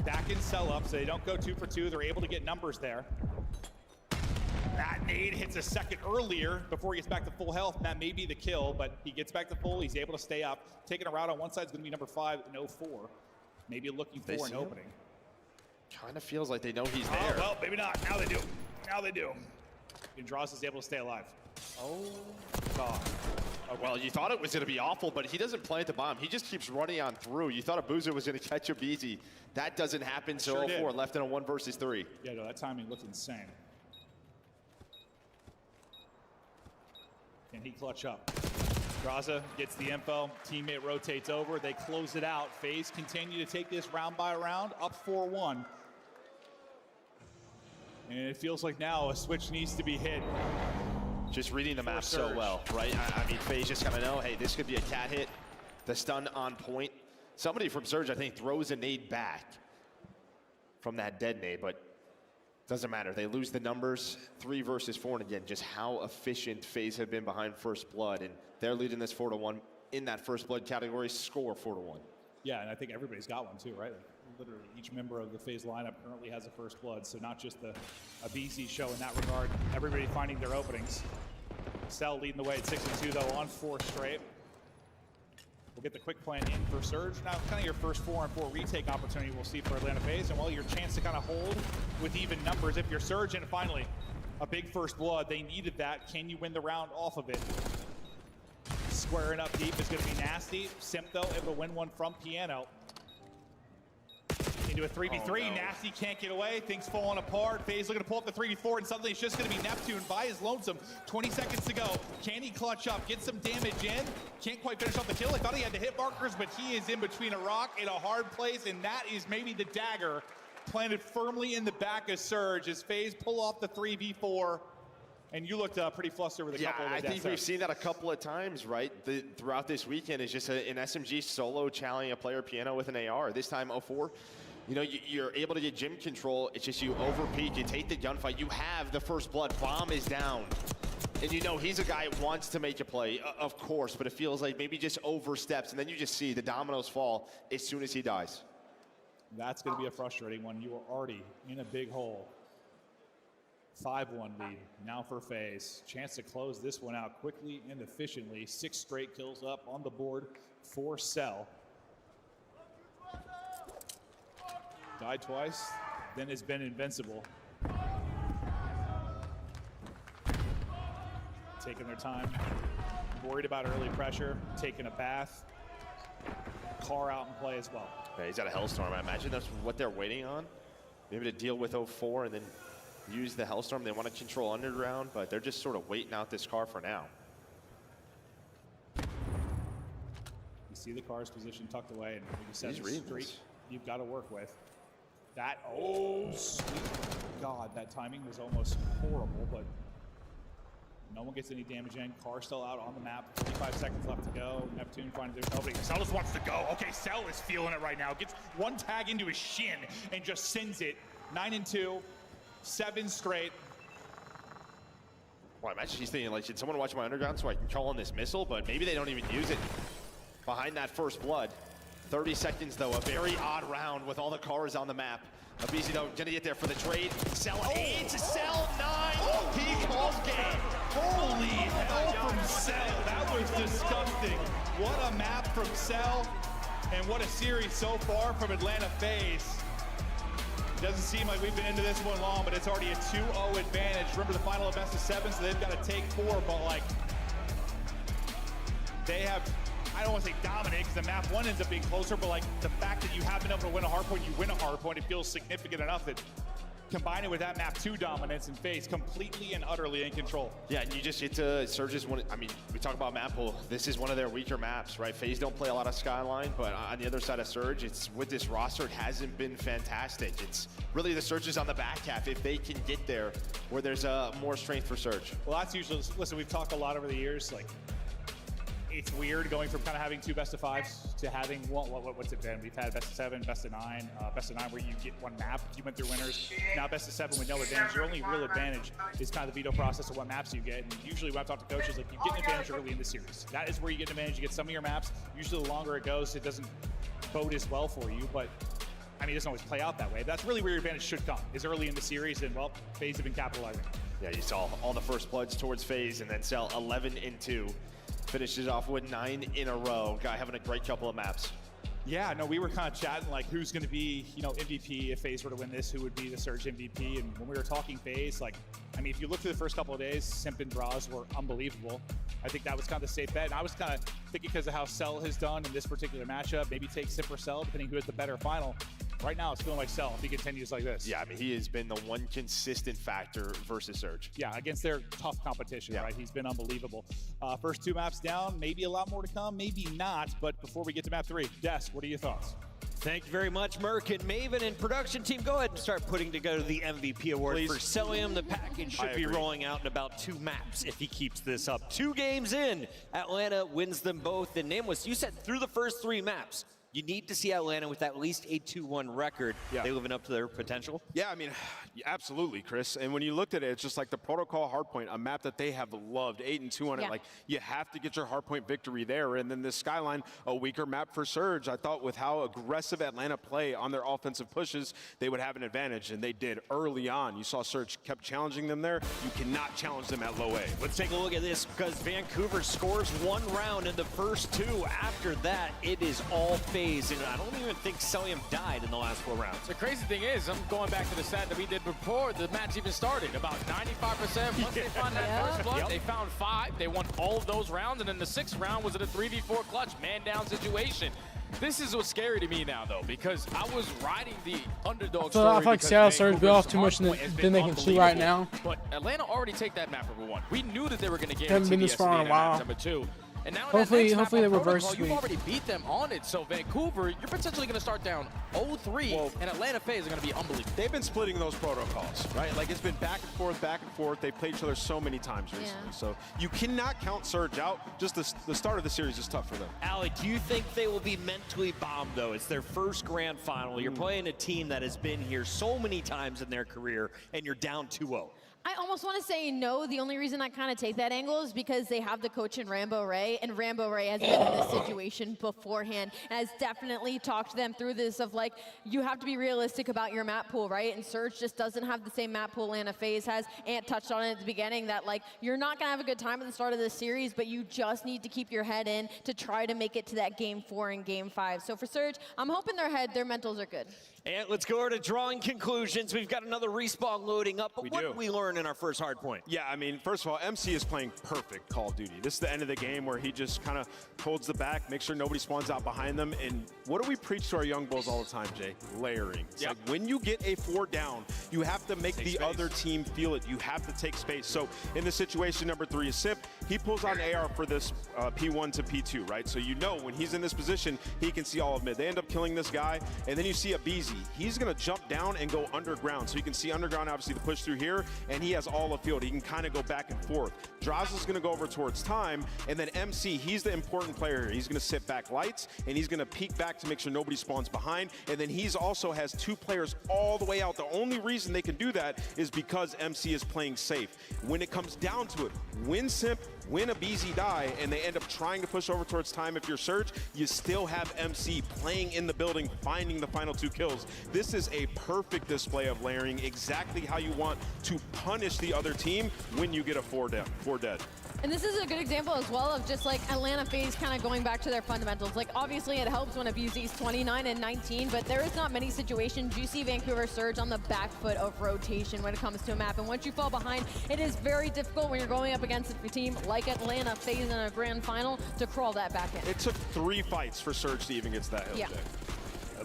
Back in sell up, so they don't go 2 for 2. They're able to get numbers there. That nade hits a second earlier before he gets back to full health. That may be the kill, but he gets back to full. He's able to stay up. Taking a route on one side is going to be number 5 and 04. Maybe looking for an opening. Kind of feels like they know he's there. Oh, well, maybe not. Now they do. Now they do. Andros is able to stay alive. Oh, God. Oh, well, you thought it was going to be awful, but he doesn't plant the bomb. He just keeps running on through. You thought Abuza was going to catch Abizi. That doesn't happen, so 04 left in a 1 versus 3. Yeah, no, that timing looked insane. Can he clutch up? Graza gets the info. Teammate rotates over. They close it out. FaZe continue to take this round by round, up 4-1. And it feels like now a switch needs to be hit. Just reading the map so well, right? I mean, FaZe just kind of know, hey, this could be a cat hit. The stun on point. Somebody from Surge, I think, throws a nade back. from that dead nade, but doesn't matter. They lose the numbers, 3 versus 4, and again, just how efficient FaZe have been behind First Blood, and they're leading this 4-1 in that First Blood category, score 4-1. Yeah, and I think everybody's got one too, right? Like, literally each member of the FaZe lineup currently has a First Blood, so not just a BC show in that regard. Everybody finding their openings. Cell leading the way at 6-2 though on 4 straight. We'll get the quick plan in for Surge. Now, kind of your first 4-on-4 retake opportunity we'll see for Atlanta FaZe, and well, your chance to kind of hold with even numbers if you're Surge, and finally, a big First Blood. They needed that. Can you win the round off of it? Squaring up deep is going to be nasty. Simp, though, able to win one from Piano. Into a 3v3, Oh, no. Nasty can't get away, things falling apart. FaZe looking to pull up the 3v4, and suddenly it's just going to be Neptune by his lonesome. 20 seconds to go. Can he clutch up, get some damage in? Can't quite finish off the kill. I thought he had the hit markers, but he is in between a rock in a hard place, and that is maybe the dagger planted firmly in the back of Surge as FaZe pull off the 3v4. And you looked pretty flustered with a couple of the I think we've seen that a couple of times, right? Throughout this weekend is just an SMG solo challenging a player Piano with an AR. This time 0-4. You know, you're able to get gym control. It's just you overpeak, you take the gunfight, you have the First Blood, bomb is down. And you know he's a guy who wants to make a play, of course, but it feels like maybe just oversteps, and then you just see the dominoes fall as soon as he dies. That's going to be a frustrating one. You are already in a big hole. 5-1 lead now for FaZe. Chance to close this one out quickly and efficiently. 6 straight kills up on the board for Cell. Died twice, then has been invincible. Taking their time, worried about early pressure, taking a bath. Car out and play as well. Yeah, he's got a Hellstorm. I imagine that's what they're waiting on. Maybe to deal with 0-4 and then use the Hellstorm. They want to control underground, but they're just sort of waiting out this car for now. You see the car's position tucked away, and like you said, He's the reading streak this. you've got to work with. That, oh, sweet God, that timing was almost horrible, but no one gets any damage in. Car still out on the map. 45 seconds left to go. Neptune finding there's nobody. Cell just wants to go. Okay, Cell is feeling it right now. Gets one tag into his shin and just sends it. 9-2, 7 straight. Well, I imagine he's thinking, like, should someone watch my underground so I can call on this missile? But maybe they don't even use it behind that First Blood. 30 seconds, though, a very odd round with all the cars on the map. Abizi, though, gonna get there for the trade. Cell 8 to Cell 9. He calls game. Holy hell from Cell. That was disgusting. What a map from Cell. And what a series so far from Atlanta FaZe. Doesn't seem like we've been into this one long, but it's already a 2-0 advantage. Remember the final of best of 7, so they've got to take 4, but like, they have, I don't want to say dominate because the map 1 ends up being closer, but like the fact that you have been able to win a hard point, you win a hard point, it feels significant enough that combine it with that map 2 dominance and FaZe completely and utterly in control. Yeah, and you just get to Surge's one. I mean, we talk about map pool. This is one of their weaker maps, right? FaZe don't play a lot of Skyline, but on the other side of Surge, it's with this roster, it hasn't been fantastic. It's really the Surge's on the back half if they can get there where there's more strength for Surge. Well, that's usually, listen, we've talked a lot over the years, like, it's weird going from kind of having 2 best of 5s to having what's it been? We've had best of 7, best of 9 where you get one map. You went through winners. Now best of 7 with no advantage. Your only real advantage is kind of the veto process of what maps you get. And usually when I've talked to coaches, like you get an advantage early in the series. That is where you get an advantage. You get some of your maps. Usually the longer it goes, it doesn't bode as well for you. But I mean, it doesn't always play out that way. But that's really where your advantage should come, is early in the series. And well, FaZe have been capitalizing. Yeah, you saw all the First Bloods towards FaZe and then Cell 11-2. Finishes off with 9 in a row. Guy having a great couple of maps. Yeah, no, we were kind of chatting like who's going to be, you know, MVP if FaZe were to win this, who would be the Surge MVP. And when we were talking FaZe, like, I mean, if you look through the first couple of days, Simp and draws were unbelievable. I think that was kind of the safe bet. And I was kind of thinking because of how Cell has done in this particular matchup, maybe take Simp or Cell, depending who has the better final. Right now, it's feeling like Cell if he continues like this. Yeah, I mean, he has been the one consistent factor versus Surge. Yeah, against their tough competition, right? He's been unbelievable. First 2 maps down, maybe a lot more to come, maybe not. But before we get to map 3, Des, what are your thoughts? Thank you very much, Merc and Maven and production team. Go ahead and start putting together the MVP award for Cellium. The package should be rolling out in about 2 maps if he keeps this up. 2 games in, Atlanta wins them both. And Nameless, you said through the first 3 maps, You need to see Atlanta with at least a 2-1 record. They living up to their potential? Yeah, I mean, absolutely, Chris. And when you looked at it, it's just like the protocol hardpoint, a map that they have loved, 8-2 on it. Like, you have to get your hardpoint victory there. And then this Skyline, a weaker map for Surge. I thought with how aggressive Atlanta play on their offensive pushes, they would have an advantage, and they did early on. You saw Surge kept challenging them there. You cannot challenge them at low A. Let's take a look at this, because Vancouver scores 1 round in the first 2. After that, it is all phase. And I don't even think Celium died in the last 4 rounds. The crazy thing is, I'm going back to the stat that we did before the match even started. About 95%, once they found that first blood, they found 5. They won all of those rounds, and then the 6th round was at a 3v4 clutch, man-down situation. This is what's scary to me now, though, because I was riding the underdog story. I feel like Seattle Surge bit off too much than they can chew right now. But Atlanta already take that map number 1. We knew that they were going to Haven't been guarantee this far in a while. number 2. And now hopefully they reverse You've sweep. already beat them on it. So Vancouver, you're potentially going to start down 0-3, and Atlanta FaZe are going to be unbelievable. They've been splitting those protocols, right? Like, it's been back and forth, back and forth. They played each other so many times recently. So you cannot count Surge out. Just the start of the series is tough for them. Alec, do you think they will be mentally bombed, though? It's their first grand final. You're playing a team that has been here so many times in their career, and you're down 2-0. I almost want to say no. The only reason I kind of take that angle is because they have the coach in Rambo Ray, and Rambo Ray has been in this situation beforehand and has definitely talked them through this of like, you have to be realistic about your map pool, right? And Surge just doesn't have the same map pool Atlanta FaZe has. Ant touched on it at the beginning that like, you're not going to have a good time at the start of this series, but you just need to keep your head in to try to make it to that game 4 and game 5. So for Surge, I'm hoping their mentals are good. And let's go over to drawing conclusions. We've got another respawn loading up, but what did we learn in our first hard point? Yeah, I mean, first of all, MC is playing perfect Call of Duty. This is the end of the game where he just kind of holds the back, makes sure nobody spawns out behind them. And what do we preach to our young bulls all the time, Jay? Layering. It's like when you get a 4 down, you have to make the other team feel it. You have to take space. So in this situation, number 3 is Sip. He pulls out an AR for this P1 to P2, right? So you know when he's in this position, he can see all of mid. They end up killing this guy, and then you see a BZ. He's going to jump down and go underground. So you can see underground, obviously, the push through here, and he has all of field. He can kind of go back and forth. Draws is going to go over towards time, and then MC, he's the important player here. He's going to sit back lights, and he's going to peek back to make sure nobody spawns behind, and then he's also has 2 players all the way out. The only reason they can do that is because MC is playing safe. When it comes down to it, when Simp, when a BZ die, and they end up trying to push over towards time if you're Surge, you still have MC playing in the building, finding the final 2 kills. This is a perfect display of layering, exactly how you want to punish the other team when you get a 4 dead. And this is a good example as well of just like Atlanta FaZe kind of going back to their fundamentals. Like obviously it helps when a BZ's 29 and 19, but there is not many situations you see Vancouver Surge on the back foot of rotation when it comes to a map. And once you fall behind, it is very difficult when you're going up against a team like Atlanta FaZe in a grand final to crawl that back in. It took 3 fights for Surge to even get to that hill.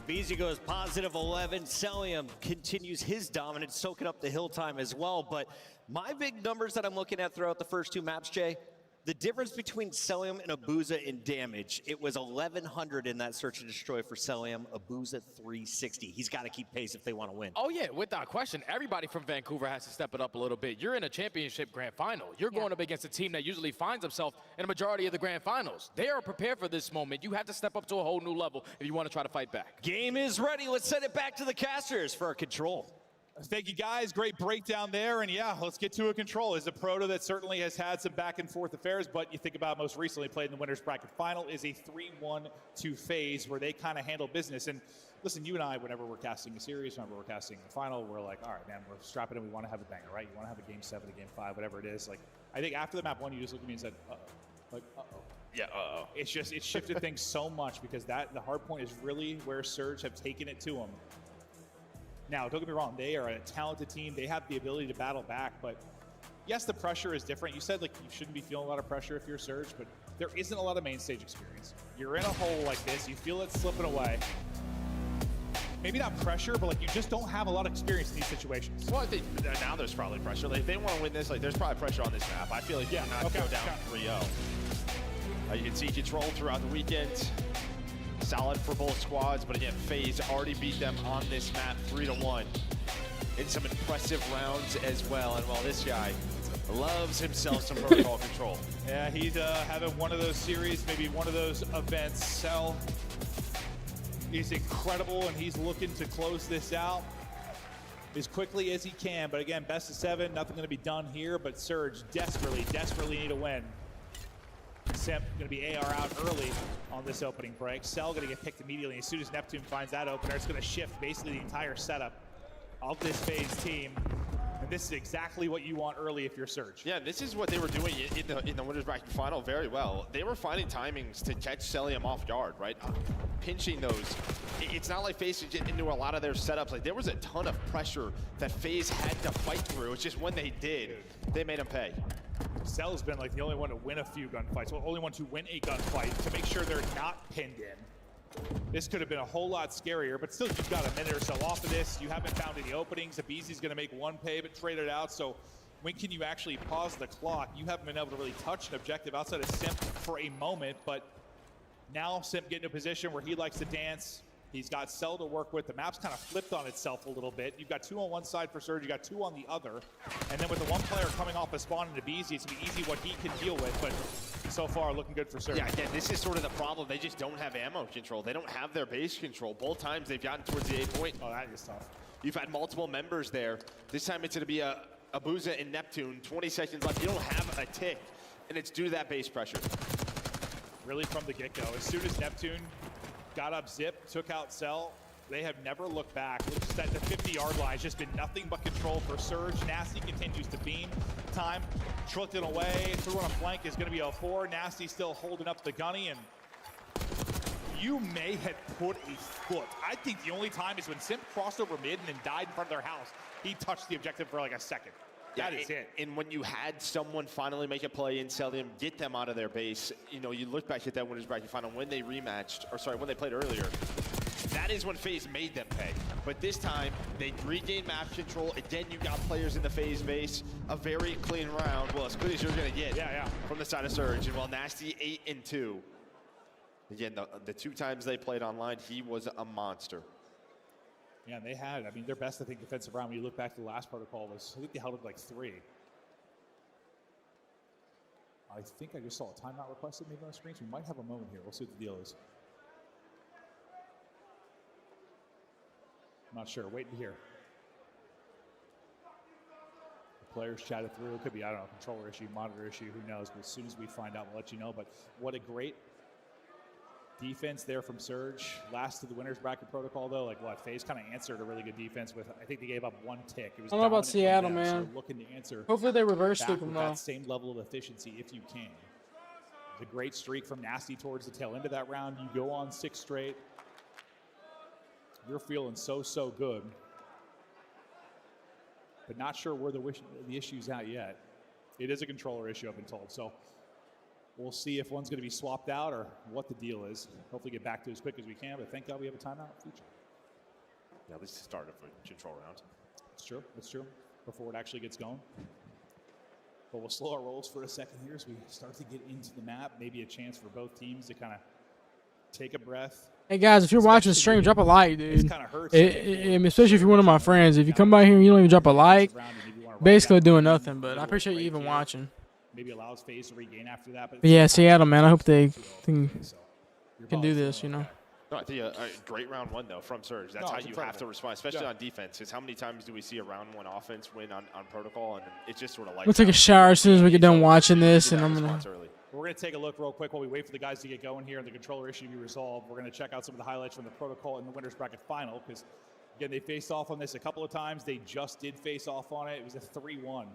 BZ goes positive 11. Celium continues his dominance, soaking up the hill time as well. But my big numbers that I'm looking at throughout the first 2 maps, Jay, the difference between Celium and Abuza in damage, it was 1,100 in that search and destroy for Celium, Abuza 360. He's got to keep pace if they want to win. Oh, yeah, without question. Everybody from Vancouver has to step it up a little bit. You're in a championship grand final. You're going up against a team that usually finds themselves in a majority of the grand finals. They are prepared for this moment. You have to step up to a whole new level if you want to try to fight back. Game is ready. Let's send it back to the casters for our control. Thank you, guys. Great breakdown there. And yeah, let's get to a control. Is a proto that certainly has had some back and forth affairs, but you think about most recently played in the winners bracket final is a 3-1-2 phase where they kind of handle business. And listen, you and I, whenever we're casting a series, whenever we're casting a final, we're like, all right, man, we're strapping in. We want to have a banger, right? You want to have a game 7, a game 5, whatever it is. Like, I think after the map 1, you just looked at me and said, uh-oh. Like, uh-oh. Yeah, uh-oh. It's just, it shifted things so much because the hard point is really where Surge have taken it to them. Now, don't get me wrong, they are a talented team. They have the ability to battle back, but yes, the pressure is different. You said like you shouldn't be feeling a lot of pressure if you're Surge, but there isn't a lot of main stage experience. You're in a hole like this, you feel it slipping away. Maybe not pressure, but like you just don't have a lot of experience in these situations. Well, I think now there's probably pressure. Like if they want to win this, like there's probably pressure on this map. I feel like you cannot go down 3-0. You can see control throughout the weekend. Solid for both squads, but again, FaZe already beat them on this map 3-1 in some impressive rounds as well. And while this guy loves himself some protocol control. Yeah, he's having one of those series, maybe one of those events. Cell is incredible, and he's looking to close this out as quickly as he can. But again, best of 7, nothing going to be done here, but Surge desperately need a win. Simp going to be AR out early on this opening break. Cell going to get picked immediately. As soon as Neptune finds that opener, it's going to shift basically the entire setup of this FaZe team. And this is exactly what you want early if you're Surge. Yeah, this is what they were doing in the winners bracket final very well. They were finding timings to catch Celium off guard, right? Pinching those. It's not like FaZe could get into a lot of their setups. Like, there was a ton of pressure that FaZe had to fight through. It's just when they did, they made them pay. Cell's been like the only one to win a few gunfights, well, only one to win a gunfight to make sure they're not pinned in. This could have been a whole lot scarier, but still, you've got a minute or so off of this. You haven't found any openings. Abeezy's going to make one pay, but trade it out. So when can you actually pause the clock? You haven't been able to really touch an objective outside of Simp for a moment, but now Simp getting in a position where he likes to dance. He's got Cell to work with. The map's kind of flipped on itself a little bit. You've got 2 on one side for Surge. You got 2 on the other. And then with the one player coming off a spawn into Abeezy, it's going to be easy what he can deal with. But so far, looking good for Surge. Yeah, again, this is sort of the problem. They just don't have ammo control. They don't have their base control. Both times they've gotten towards the A point. Oh, that is tough. You've had multiple members there. This time it's going to be a Abuza and Neptune. 20 seconds left. You don't have a tick, and it's due to that base pressure. Really from the get-go. As soon as Neptune got up Zip, took out Cell, they have never looked back. Looks at the 50-yard line. It's just been nothing but control for Surge. Nasty continues to beam. Time trucked it away. Through on a flank is going to be a 4. Nasty still holding up the gunny, and you may have put a foot. I think the only time is when Simp crossed over mid and then died in front of their house. He touched the objective for like a second. That is it. And when you had someone finally make a play in Celium, get them out of their base, you know, you look back at that winners bracket final when they rematched, or sorry, when they played earlier, that is when FaZe made them pay. But this time, they regained map control. Again, you got players in the FaZe base. A very clean round. Well, as good as you're going to get from the side of Surge. And while Nasty 8-2, again, the 2 times they played online, he was a monster. Yeah, they had, I mean, their best, I think, defensive round, when you look back to the last protocol, was, I think they held it like 3. I think I just saw a timeout requested maybe on the screen, so we might have a moment here. We'll see what the deal is. I'm not sure. Waiting to hear. The players chatted through. It could be, I don't know, controller issue, monitor issue, who knows. But as soon as we find out, we'll let you know. But what a great defense there from Surge. Last of the winners bracket protocol, though, like what? FaZe kind of answered a really good defense with, I think they gave up 1 tick. It was I don't know about dominant Seattle, from them, man. So looking to answer. Hopefully they reverse back sweep with them, though. that same level of efficiency if you can. It's a great streak from Nasty towards the tail end of that round. You go on 6 straight. You're feeling so good. But not sure where the issue's at yet. It is a controller issue, I've been told. So we'll see if one's going to be swapped out or what the deal is. Hopefully get back to it as quick as we can, but thank God we have a timeout feature. Yeah, at least to start a control round. It's true. It's true. Before it actually gets going. But we'll slow our rolls for a second here as we start to get into the map. Maybe a chance for both teams to kind of take a breath. Hey guys, if you're watching the stream, drop a like, dude. Especially if you're one of my friends. If you come by here and you don't even drop a like, basically doing nothing. But I appreciate you even watching. Maybe allows FaZe to regain after that. But yeah, Seattle, man. I hope they can do this, you know. No, I think a great round 1, though, from Surge. That's how you have to respond, especially on defense. Because how many times do we see a round 1 offense win on protocol? And it's just sort of like. We'll take a shower as soon as we get done watching this, and I'm gonna. We're going to take a look real quick while we wait for the guys to get going here and the controller issue to be resolved. We're going to check out some of the highlights from the protocol in the winners bracket final because, again, they faced off on this a couple of times. They just did face off on it. It was a 3-1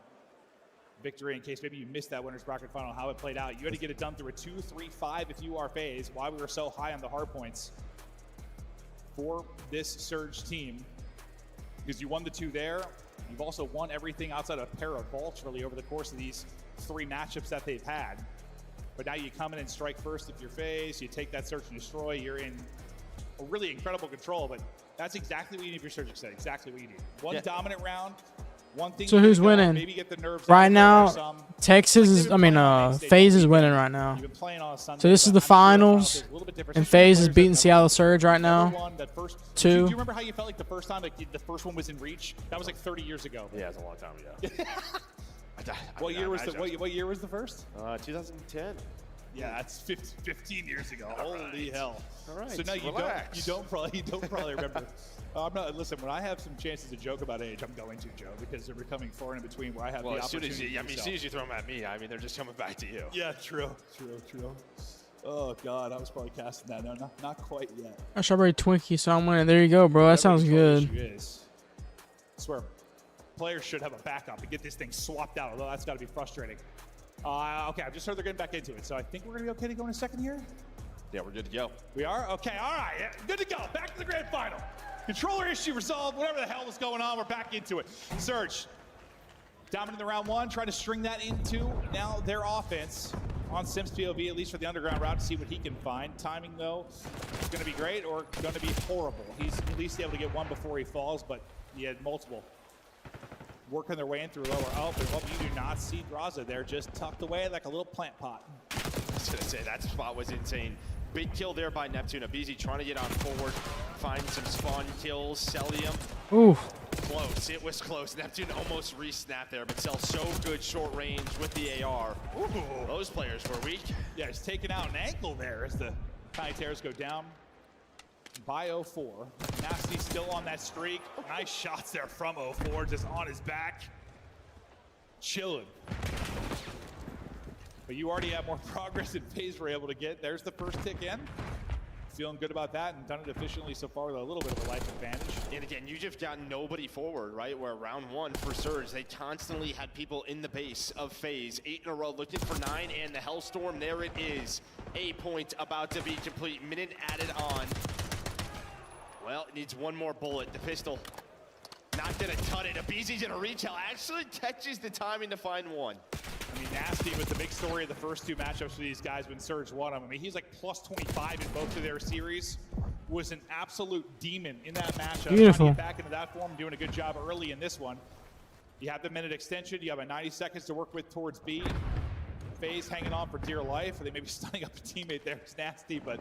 victory. In case maybe you missed that winners bracket final, how it played out. You had to get it done through a 2-3-5 if you are FaZe. Why we were so high on the hard points for this Surge team, because you won the 2 there. You've also won everything outside of a pair of vaults really over the course of these 3 matchups that they've had. But now you come in and strike first if you're FaZe. You take that search and destroy. You're in a really incredible control. But that's exactly what you need if you're Surge Extend. Exactly what you need. One dominant round. One thing. So who's winning? Maybe get the nerves right now, Texas is. I mean, FaZe is winning right now. So this is the finals, and FaZe is beating Seattle Surge right now. 2. Do you remember how you felt like the first time the first one was in reach? That was like 30 years ago. Yeah, it's a long time ago. What year was the first? 2010. Yeah, that's 15 years ago. Holy hell! All right, So no, you relax. don't probably remember. I'm not. Listen, when I have some chances to joke about age, I'm going to, Joe, because they're becoming far and in between where I have the As soon opportunity. as soon as you throw them at me, I mean, they're just coming back to you. Yeah, true. Oh God, I was probably casting that. No, not quite yet. A strawberry Twinkie, so I'm winning. There you go, bro. That sounds good. I swear, players should have a backup and get this thing swapped out, although that's got to be frustrating. Okay, I've just heard they're getting back into it, so I think we're going to be okay to go in a second here. Yeah, we're good to go. We are? Okay, all right. Yeah, good to go. Back to the grand final. Controller issue resolved. Whatever the hell was going on, we're back into it. Surge, dominant in the round one, trying to string that into now their offense on Sim's POV, at least for the underground route, to see what he can find. Timing, though, is going to be great or going to be horrible. He's at least able to get one before he falls, but he had multiple. Working their way in through lower up, and you do not see Draza there, just tucked away like a little plant pot. I was going to say, that spot was insane. Big kill there by Neptune. Abizi trying to get on forward, find some spawn kills. Celium. Ooh. Close. It was close. Neptune almost re-snapped there, but Cell so good short range with the AR. Ooh. Those players were weak. Yeah, he's taking out an ankle there as the Tiny Terrors go down by 04. Nasty still on that streak. Nice shots there from 04, just on his back. Chilling. But you already have more progress and phase we're able to get. There's the first tick in. Feeling good about that and done it efficiently so far with a little bit of a life advantage. And again, you just got nobody forward, right? Where round one for Surge, they constantly had people in the base of phase. 8 in a row looking for 9, and the Hellstorm, there it is. A point about to be complete. Minute added on. Well, it needs one more bullet. The pistol not gonna cut it. Abizi's gonna reach out. Actually catches the timing to find one. I mean, Nasty with the big story of the first two matchups for these guys when Surge won them. I mean, he's like plus 25 in both of their series. Was an absolute demon in that matchup. Beautiful. Trying to get back into that form, doing a good job early in this one. You have the minute extension. You have a 90 seconds to work with towards B. FaZe hanging on for dear life. They may be stunning up a teammate there. It's Nasty, but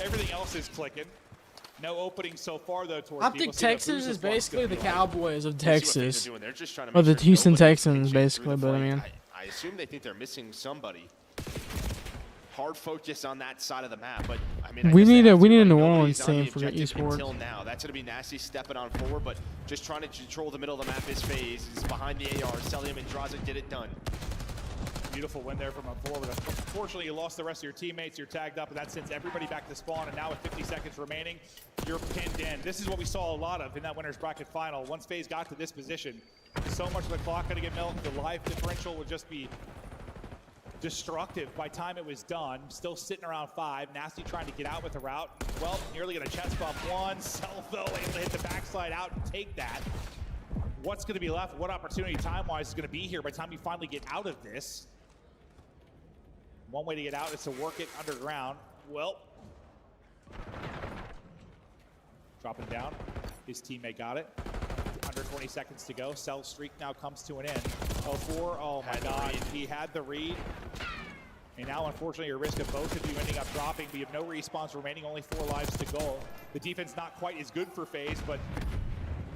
everything else is clicking. No opening so far, though, towards I B. think We'll see what Texas Bruce's is block's basically gonna the be like. Cowboys of We'll see what FaZe Texas. are doing. They're just trying to Or make the sure Houston nobody Texans, can shoot through basically, the but I flank. mean. I assume they think they're missing somebody. Hard focus on that side of the map, but I mean, We need a New nobody's Orleans on the team for the objective esports. until now. That's going to be Nasty stepping on forward, but just trying to control the middle of the map is FaZe. He's behind the AR. Celium and Draza get it done. Beautiful win there from a forward. Unfortunately, you lost the rest of your teammates. You're tagged up, and that sends everybody back to spawn. And now with 50 seconds remaining, you're pinned in. This is what we saw a lot of in that winner's bracket final. Once FaZe got to this position, so much of the clock going to get milked. The life differential would just be destructive by time it was done. Still sitting around 5. Nasty trying to get out with the route. Well, nearly going to chest bump one. Self, though, able to hit the backslide out and take that. What's going to be left? What opportunity time-wise is going to be here by the time you finally get out of this? One way to get out is to work it underground. Well, dropping down. His teammate got it. Under 20 seconds to go. Cell's streak now comes to an end. 04, oh my God, he had the read. And now, unfortunately, your risk of both of you ending up dropping, but you have no respawns remaining, only 4 lives to go. The defense not quite as good for FaZe, but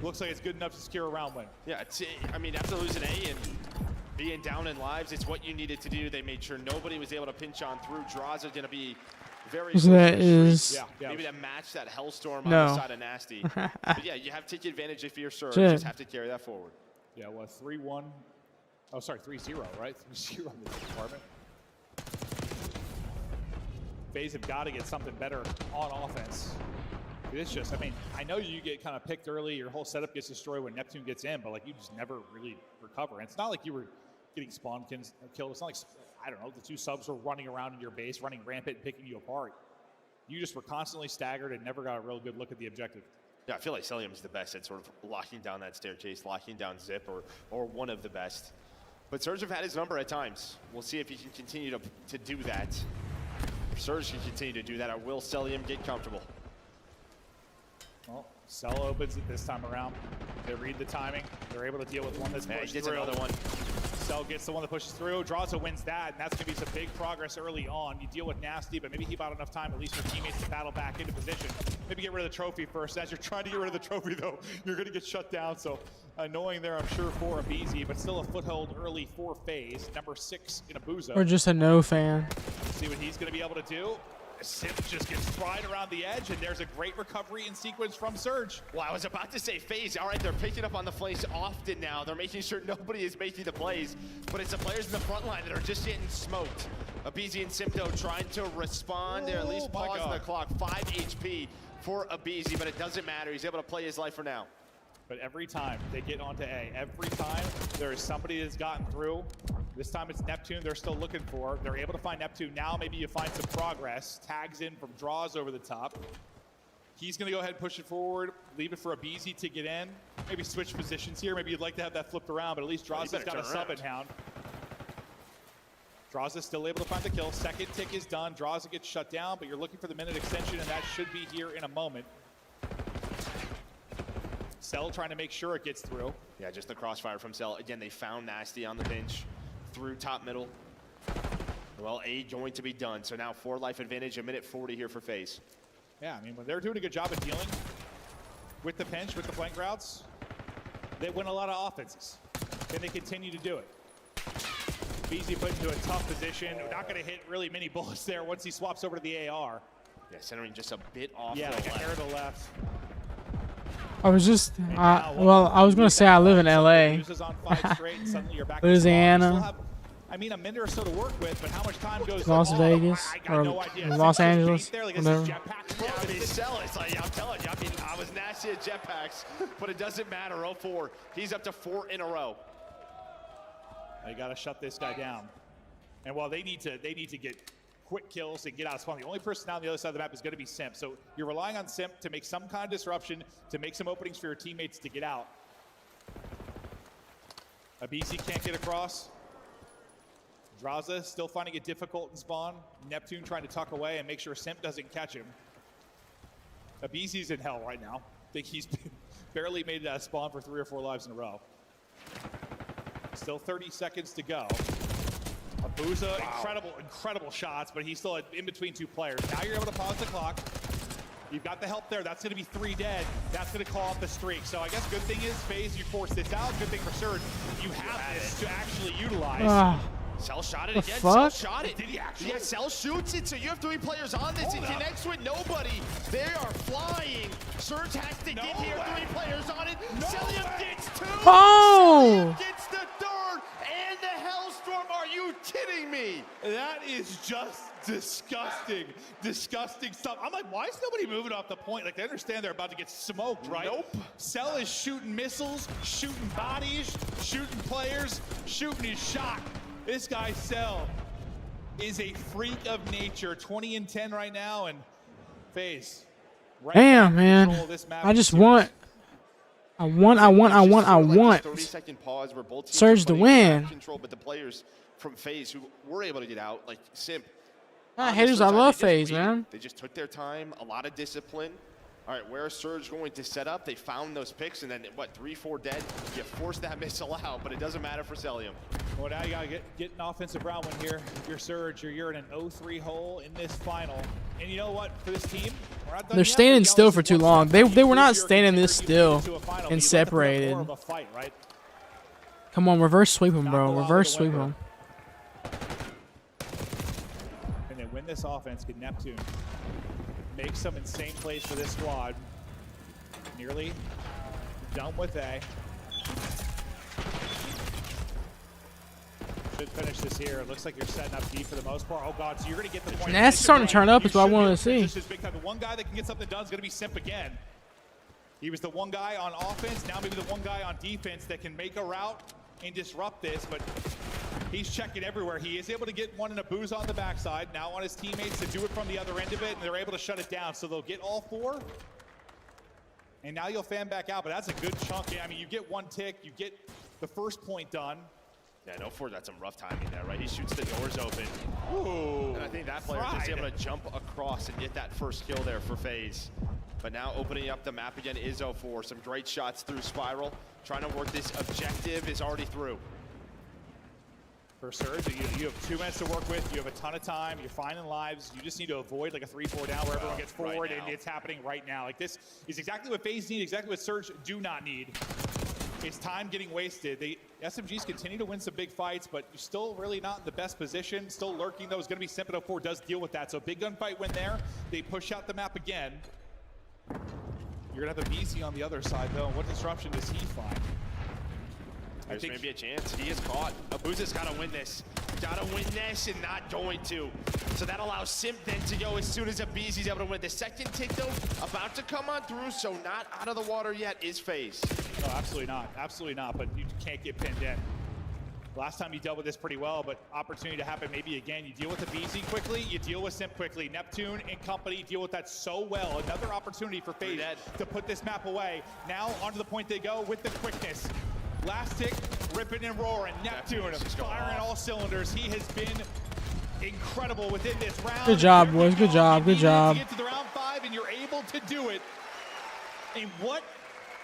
looks like it's good enough to secure a round win. Yeah, I mean, after losing A and being down in lives, it's what you needed to do. They made sure nobody was able to pinch on through. Draws are going to be very So that is... maybe to match that Hellstorm on No. the side of Nasty. But yeah, you have to take advantage if you're Surge. Shit. Just have to carry that forward. Yeah, well, 3-1. Oh, sorry, 3-0, right? 3-0 in this department. FaZe have got to get something better on offense. It's just, I mean, I know you get kind of picked early, your whole setup gets destroyed when Neptune gets in, but like you just never really recover. And it's not like you were getting spawn killed. It's not like, I don't know, the 2 subs were running around in your base, running rampant and picking you apart. You just were constantly staggered and never got a real good look at the objective. Yeah, I feel like Celium's the best at sort of locking down that staircase, locking down Zip, or one of the best. But Surge have had his number at times. We'll see if he can continue to do that. If Surge can continue to do that, or will Celium get comfortable? Well, Cell opens it this time around. They read the timing. They're able to deal with one that's pushed gets through. another one. Cell gets the one that pushes through. Draza wins that, and that's going to be some big progress early on. You deal with Nasty, but maybe he bought enough time, at least for teammates, to battle back into position. maybe get rid of the trophy first. As you're trying to get rid of the trophy, though, you're going to get shut down. So annoying there, I'm sure, for Abizi, but still a foothold early for FaZe. Number 6 in Abuza. Or just a no fan. Let's see what he's going to be able to do. Simp just gets fried around the edge, and there's a great recovery in sequence from Surge. Well, I was about to say FaZe. All right, they're picking up on the plays often now. They're making sure nobody is making the plays, but it's the players in the front line that are just getting smoked. Abizi and Simto trying to respond. They're at least pausing the clock. 5 HP for Abizi, but it doesn't matter. He's able to play his life for now. But every time they get onto A, every time there is somebody that's gotten through. This time it's Neptune they're still looking for. They're able to find Neptune. Now maybe you find some progress. Tags in from Draws over the top. He's going to go ahead and push it forward, leave it for Abizi to get in. Maybe switch positions here. Maybe you'd like to have that flipped around, but at least Draws has got a sub in Hound. Draws is still able to find the kill. Second tick is done. Draws gets shut down, but you're looking for the minute extension, and that should be here in a moment. Cell trying to make sure it gets through. Yeah, just the crossfire from Cell. Again, they found Nasty on the pinch through top middle. Well, A going to be done. So now 4 life advantage, a minute 40 here for FaZe. Yeah, I mean, when they're doing a good job of dealing with the pinch, with the flank routes, they win a lot of offenses. And they continue to do it. Beezy put into a tough position. Not going to hit really many bullets there once he swaps over to the AR. Yeah, centering just a bit off. Yeah, like a hair to the left. I was just, well, I was going to say I live in LA. Louisiana. I mean, a minute or so to work with, but how much time goes Las Vegas or Los Angeles, whatever. Yeah, they sell it. It's like, I'm telling you, I mean, I was nasty at jetpacks, but it doesn't matter. 0-4. He's up to 4 in a row. They got to shut this guy down. And while they need to get quick kills and get out of spawn, the only person down the other side of the map is going to be Simp. So you're relying on Simp to make some kind of disruption, to make some openings for your teammates to get out. Abizi can't get across. Draza still finding it difficult in spawn. Neptune trying to tuck away and make sure Simp doesn't catch him. Abizi's in hell right now. I think he's barely made it out of spawn for 3 or 4 lives in a row. Still 30 seconds to go. Abuza, incredible shots, but he's still in between 2 players. Now you're able to pause the clock. You've got the help there. That's going to be 3 dead. That's going to call off the streak. So I guess good thing is, FaZe, you force this out. Good thing for Surge, you have this to actually utilize. Cell shot it again. Fuck? Cell shot it. Did he actually? Yeah, Cell shoots it. So you have 3 players on this. It connects with nobody. They are flying. Surge has to get here. 3 players on it. Cellium gets 2. Oh! Cellium gets the 3rd. And the Hellstorm. Are you kidding me? That is just disgusting. Disgusting stuff. I'm like, why is nobody moving off the point? Like, they understand they're about to get smoked, right? Nope. Cell is shooting missiles, shooting bodies, shooting players, shooting his shot. This guy, Cell, is a freak of nature. 20 and 10 right now, and FaZe. Right, damn, man. I just want. I want 30-second pause where both teams Surge to win. Control, but the players from FaZe who were able to get out, like Simp. Haters, I love FaZe, man. They just took their time, a lot of discipline. All right, where is Surge going to set up? They found those picks, and then, what, 3-4 dead? You force that missile out, but it doesn't matter for Cellium. Well, now you got to get an offensive round win here. If you're Surge, you're in an 0-3 hole in this final. And you know what? For this team, we're not done They're yet. standing still for too long. They were not standing this still and separated. Come on, reverse sweep them, bro. Reverse sweep them. And then win this offense, get Neptune. Make some insane plays for this squad. Nearly done with A. Should finish this here. It looks like you're setting up D for the most part. Oh god, so you're going to get the point. That's starting to turn up. Is what I wanted to see. The one guy that can get something done is going to be Simp again. He was the one guy on offense. Now maybe the one guy on defense that can make a route and disrupt this, but he's checking everywhere. He is able to get one in a booze on the backside. Now on his teammates to do it from the other end of it, and they're able to shut it down. So they'll get all 4. And now you'll fan back out, but that's a good chunk. I mean, you get 1 tick, you get the first point done. Yeah, 0-4 got some rough timing there, right? He shoots the doors open. Ooh, and I think that player is able to jump across and get that first kill there for FaZe. But now opening up the map again is 0-4. Some great shots through Spiral. Trying to work this objective is already through. for Surge. You have 2 minutes to work with. You have a ton of time. You're finding lives. You just need to avoid like a 3-4 down where everyone gets forward, and it's happening right now. Like this is exactly what FaZe need, exactly what Surge do not need. It's time getting wasted. The SMGs continue to win some big fights, but you're still really not in the best position. Still lurking, though. It's going to be Simp at 04 does deal with that. So big gunfight win there. They push out the map again. You're going to have a BC on the other side, though. What disruption does he find? There's maybe a chance. He is caught. Abuza's got to win this. Got to win this and not going to. So that allows Simp then to go as soon as Abizi's able to win. The second tick, though, about to come on through, so not out of the water yet is FaZe. No, absolutely not. Absolutely not, but you can't get pinned in. Last time you dealt with this pretty well, but opportunity to happen maybe again. You deal with Abizi quickly, you deal with Simp quickly. Neptune and company deal with that so well. Another opportunity for FaZe to put this map away. Now onto the point they go with the quickness. Last tick, ripping and roaring. Neptune firing all cylinders. He has been incredible within this round. Good job, boys. Good job. Good job. You get to the round 5 and you're able to do it. And what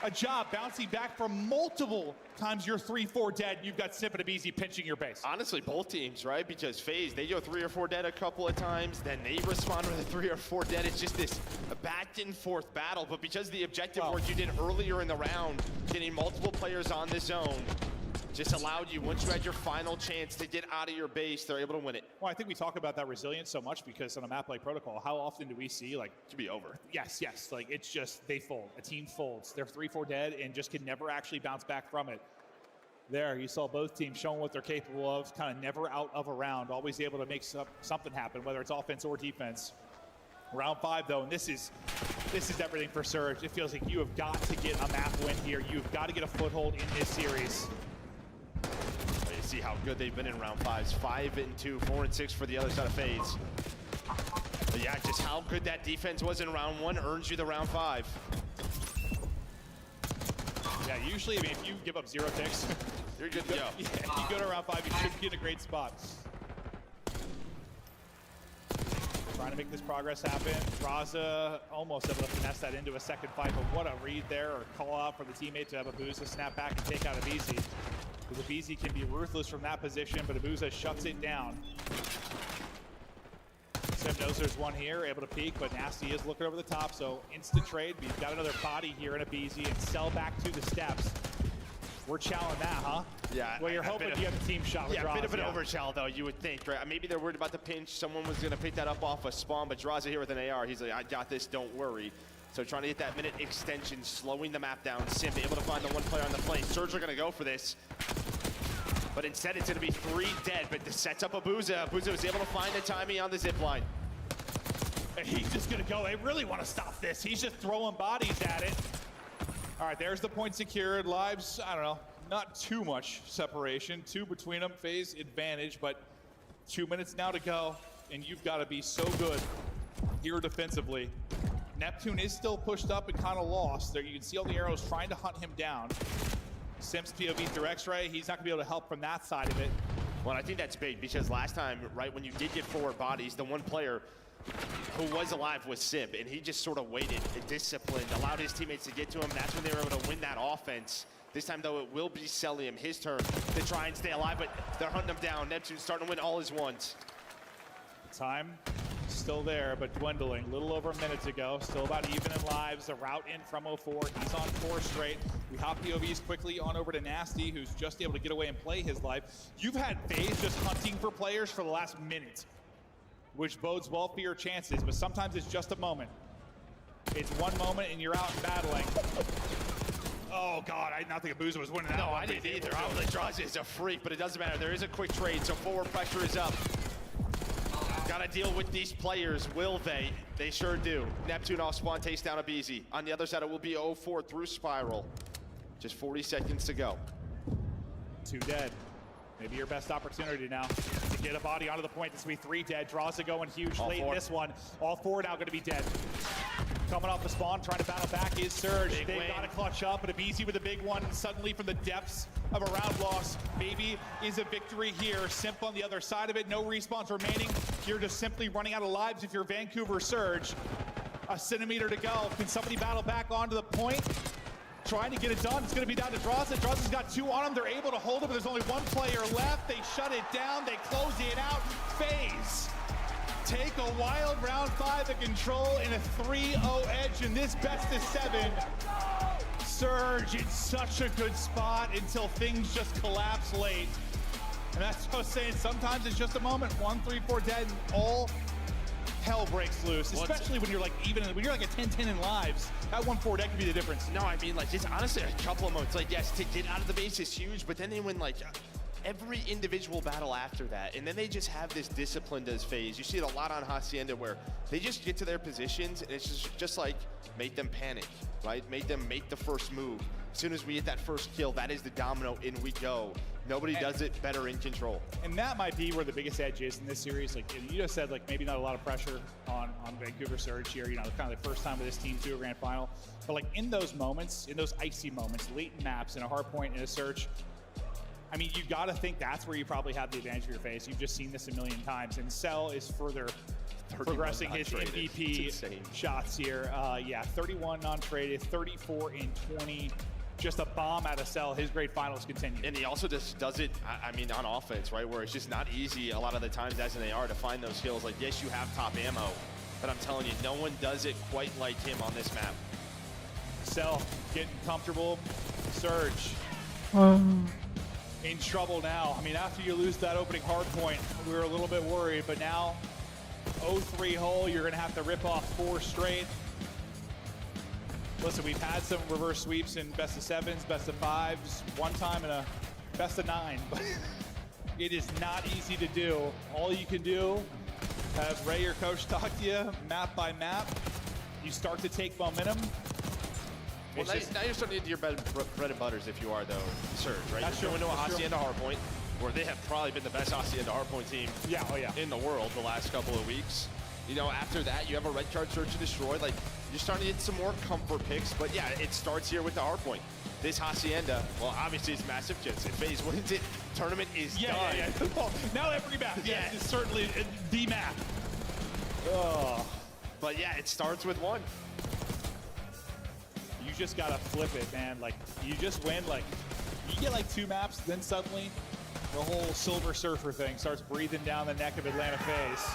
a job bouncing back from multiple times you're 3-4 dead. You've got Simp and Abizi pinching your base. Honestly, both teams, right? Because FaZe, they go 3 or 4 dead a couple of times, then they respond with a 3 or 4 dead. It's just this back and forth battle. But because the objective work you did earlier in the round, getting multiple players on the zone, just allowed you, once you had your final chance to get out of your base, they're able to win it. Well, I think we talk about that resilience so much because on a map like Protocol, how often do we see like to be over? Yes. Like it's just they fold. A team folds. They're 3-4 dead and just can never actually bounce back from it. There, you saw both teams showing what they're capable of, kind of never out of a round, always able to make something happen, whether it's offense or defense. Round 5, though, and this is everything for Surge. It feels like you have got to get a map win here. You've got to get a foothold in this series. You see how good they've been in round 5s. 5-2, 4-6 for the other side of FaZe. But yeah, just how good that defense was in round 1 earns you the round 5. Yeah, usually, I mean, if you give up 0 ticks, you're good to go. Yeah, you go to round 5, you should be in a great spot. Trying to make this progress happen. Raza almost able to finesse that into a second fight, but what a read there, or call out for the teammate to have Abuza snap back and take out Abizi. Because Abizi can be ruthless from that position, but Abuza shuts it down. Sim knows there's one here, able to peek, but Nasty is looking over the top, so instant trade. We've got another body here in Abizi and sell back to the steps. We're challenging that, huh? Yeah. Well, you're hoping you have a team shot with Draza. Yeah, a bit of an overshell, though, you would think, right? Maybe they're worried about the pinch. Someone was going to pick that up off a spawn, but Draza here with an AR. He's like, I got this, don't worry. So trying to get that minute extension, slowing the map down. Simp able to find the one player on the flank. Surge are going to go for this. But instead, it's going to be 3 dead, but this sets up Abuza. Abuza was able to find the timing on the zip line. And he's just going to go. They really want to stop this. He's just throwing bodies at it. All right, there's the point secured. Lives, I don't know, not too much separation. 2 between them, FaZe advantage, but 2 minutes now to go, and you've got to be so good here defensively. Neptune is still pushed up and kind of lost. There, you can see all the arrows trying to hunt him down. Simps POV through X-Ray. He's not going to be able to help from that side of it. Well, I think that's big because last time, right, when you did get 4 bodies, the one player who was alive was Simp, and he just sort of waited and disciplined, allowed his teammates to get to him. That's when they were able to win that offense. This time, though, it will be Celium, his turn to try and stay alive, but they're hunting him down. Neptune's starting to win all his ones. Time still there, but dwindling. A little over a minute to go. Still about even in lives. The route in from 04. He's on 4 straight. We hop POVs quickly on over to Nasty, who's just able to get away and play his life. You've had FaZe just hunting for players for the last minute, which bodes well for your chances, but sometimes it's just a moment. It's one moment and you're out and battling. Oh God, I did not think Abuza was winning that. No, one. I didn't either. Draza is a freak, but it doesn't matter. There is a quick trade, so forward pressure is up. Gotta deal with these players, will they? They sure do. Neptune off spawn takes down Abizi. On the other side, it will be 04 through Spiral. Just 40 seconds to go. 2 dead. Maybe your best opportunity now to get a body onto the point. This will be 3 dead. Draza going huge late in this one. All 4 now going to be dead. Coming off the spawn, trying to battle back is Surge. They've got to clutch up, but Abizi with a big one. Suddenly from the depths of a round loss, maybe is a victory here. Simp on the other side of it. No respawns remaining. You're just simply running out of lives if you're Vancouver Surge. A centimeter to go. Can somebody battle back onto the point? trying to get it done. It's going to be down to Droz. Droz's got 2 on him. They're able to hold it, but there's only 1 player left. They shut it down. They close it out. FaZe take a wild round 5 of control in a 3-0 edge in this best of 7. Surge in such a good spot until things just collapse late. And that's what I was saying. Sometimes it's just a moment. 1, 3, 4 dead, and all hell breaks loose. Especially when you're like when you're like a 10-10 in lives. That 1-4 dead could be the difference. No, I mean, like, just honestly a couple of moments. Like, yes, to get out of the base is huge, but then they win like every individual battle after that, and then they just have this discipline as FaZe. You see it a lot on Hacienda where they just get to their positions, and it's just like make them panic, right? Make them make the first move. As soon as we hit that first kill, that is the domino, in we go. Nobody does it better in control. And that might be where the biggest edge is in this series. Like you just said, like maybe not a lot of pressure on Vancouver Surge here. You know, kind of the first time with this team to a grand final. But like in those moments, in those icy moments, late in maps, in a hard point, in a Surge, I mean, you got to think that's where you probably have the advantage of your face. You've just seen this a million times. And Cell is further progressing his MVP shots here. Yeah, 31 non-traded, 34 in 20. Just a bomb out of Cell. His great finals continue. And he also just does it, I mean, on offense, right? Where it's just not easy a lot of the times as an AR to find those kills. Like, yes, you have top ammo, but I'm telling you, no one does it quite like him on this map. Cell getting comfortable. Surge. In trouble now. I mean, after you lose that opening hard point, we were a little bit worried, but now 0-3 hole, you're gonna have to rip off 4 straight. Listen, we've had some reverse sweeps in best of 7s, best of 5s, one time in a best of 9, but it is not easy to do. All you can do, have Ray, your coach, talk to you map by map. You start to take momentum. Well, now you're starting into your bread and butters if you are, though, Surge, right? That's you're true. going to a Hacienda hardpoint, where they have probably been the best Hacienda hardpoint team in the world the last couple of weeks. You know, after that, you have a red card Surge to destroy. Like, you're starting to get some more comfort picks, but yeah, it starts here with the hardpoint. This Hacienda, well, obviously it's massive chance. If FaZe wins it, tournament is done. Yeah. Well, now every map, it's certainly the map. Oh. But yeah, it starts with 1. You just gotta flip it, man. Like, you just win, like, you get like 2 maps, then suddenly the whole Silver Surfer thing starts breathing down the neck of Atlanta FaZe.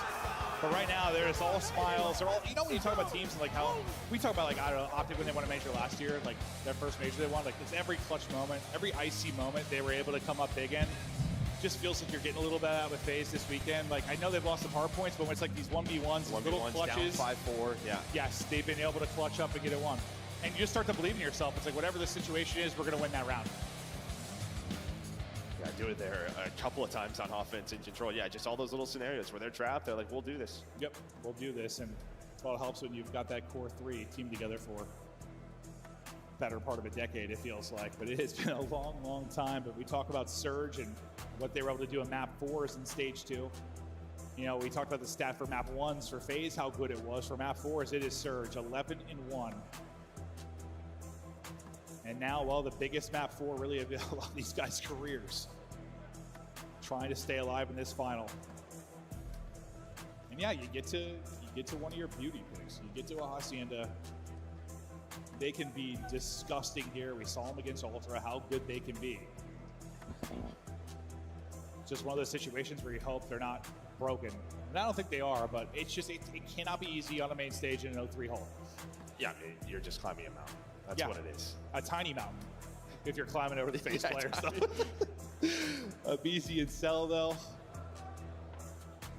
But right now, they're just all smiles. They're all, you know, when you talk about teams and like how we talk about, like, I don't know, Optic when they won a major last year, like their first major they won, like it's every clutch moment, every icy moment they were able to come up big in. Just feels like you're getting a little bit out with FaZe this weekend. Like, I know they've lost some hard points, but when it's like these 1v1s, little clutches. Down 5-4, yeah. Yes, they've been able to clutch up and get it won. And you just start to believe in yourself. It's like, whatever the situation is, we're going to win that round. Yeah, I do it there a couple of times on offense in control. Yeah, just all those little scenarios where they're trapped. They're like, we'll do this. Yep, we'll do this. And it's all it helps when you've got that core 3 team together for better part of a decade, it feels like. But it has been a long, long time. But we talk about Surge and what they were able to do in map 4s in stage 2. You know, we talked about the stat for map 1s for FaZe, how good it was. For map 4s, it is Surge, 11-1. And now, well, the biggest map 4 really of a lot of these guys' careers. Trying to stay alive in this final. And yeah, you get to one of your beauty picks. You get to a Hacienda. They can be disgusting here. We saw them against Ultra, how good they can be. It's just one of those situations where you hope they're not broken. And I don't think they are, but it's just, it cannot be easy on a main stage in an 0-3 hole. Yeah, you're just climbing a mountain. That's what it is. A tiny mountain, if you're climbing over the FaZe players. So. BZ and Cell, though.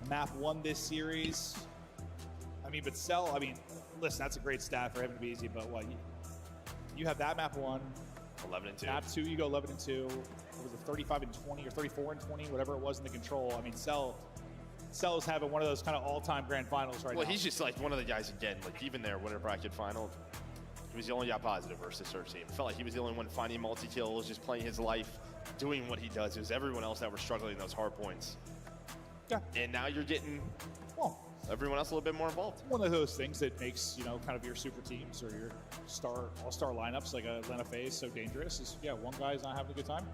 Map 1 this series. I mean, but Cell, I mean, listen, that's a great stat for him to be easy, but what? You have that map 1. 11-2. Map 2, you go 11-2. What was it, 35-20 or 34-20, whatever it was in the control. I mean, Cell is having one of those kind of all-time grand finals right now. Well, he's just like one of the guys, again, like even their winter bracket final, he was the only guy positive versus Surge team. It felt like he was the only one finding multi-kills, just playing his life, doing what he does. It was everyone else that were struggling in those hard points. Yeah. And now you're getting, well, everyone else a little bit more involved. One of those things that makes, you know, kind of your super teams or your all-star lineups like Atlanta FaZe so dangerous is, yeah, one guy's not having a good time.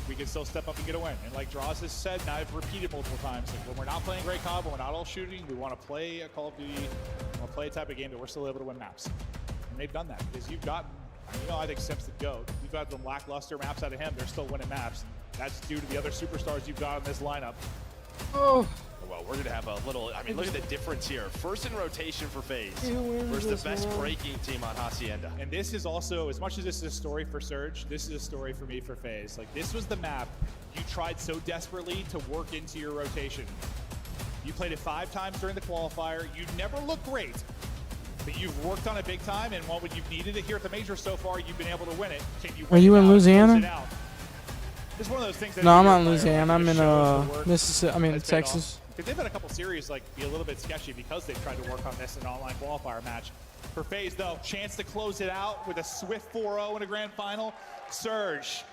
We can still step up and get a win. And like Droz has said, and I've repeated multiple times, like when we're not playing Great COD, when we're not all shooting, we want to play a Call of Duty, we want to play a type of game that we're still able to win maps. And they've done that because you've gotten You know, I think Sim's the GOAT. You've got them lackluster maps out of him. They're still winning maps. That's due to the other superstars you've got in this lineup. Oh. Well, we're going to have a little, I mean, look at the difference here. First in rotation for FaZe versus the best breaking team on Hacienda. And this is also, as much as this is a story for Surge, this is a story for me for FaZe. Like, this was the map you tried so desperately to work into your rotation. You played it 5 times during the qualifier. You never looked great, but you've worked on it big time, and when you've needed it here at the major so far, you've been able to win it. Can you Are you in Louisiana? It's one of those things that No, I'm not in Louisiana. I'm in Mississippi. I'm in Texas. They've had a couple series like be a little bit sketchy because they've tried to work on this in an online qualifier match. For FaZe, though, chance to close it out with a swift 4-0 in a grand final. Surge,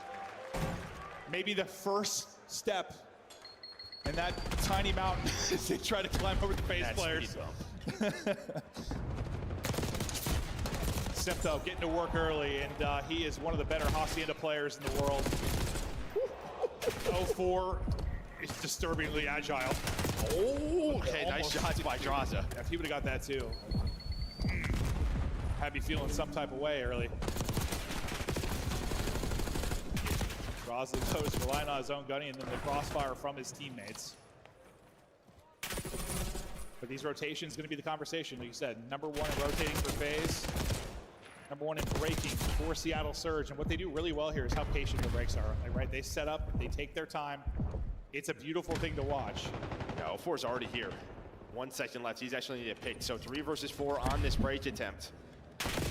maybe the first step in that tiny mountain as they try to climb over the FaZe players. Simto getting to work early, and he is one of the better Hacienda players in the world. 0-4 is disturbingly agile. Oh, okay, nice shots by Draza. If he would have got that too, had me feeling some type of way early. Draza goes relying on his own gunning and then the crossfire from his teammates. But these rotations going to be the conversation, like you said. #1 in rotating for FaZe. #1 in breaking for Seattle Surge. And what they do really well here is how patient the breaks are. Like, right? They set up, they take their time. It's a beautiful thing to watch. Yeah, 04 is already here. 1 second left. He's actually need a pick. So 3 versus 4 on this break attempt.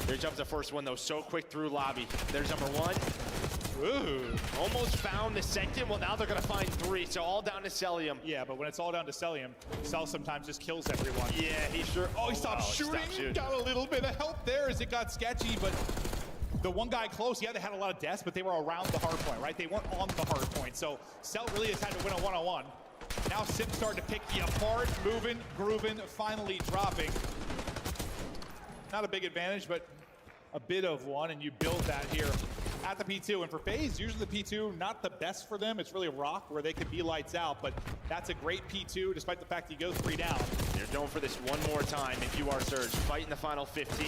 Here comes the first one, though. So quick through lobby. There's #1. Ooh, almost found the second. Well, now they're going to find 3. So all down to Celium. Yeah, but when it's all down to Celium, Cel sometimes just kills everyone. Yeah, he sure. Oh, he stopped shooting. Got a little bit of help there as it got sketchy, but the one guy close, yeah, they had a lot of deaths, but they were around the hard point, right? They weren't on the hard point. So Cel really has had to win a one-on-one. Now Sim starting to pick you apart, moving, grooving, finally dropping. Not a big advantage, but a bit of one, and you build that here at the P2. And for FaZe, usually the P2, not the best for them. It's really Rock where they could be lights out, but that's a great P2 despite the fact you go 3 down. You're going for this one more time if you are Surge. Fighting the final 15.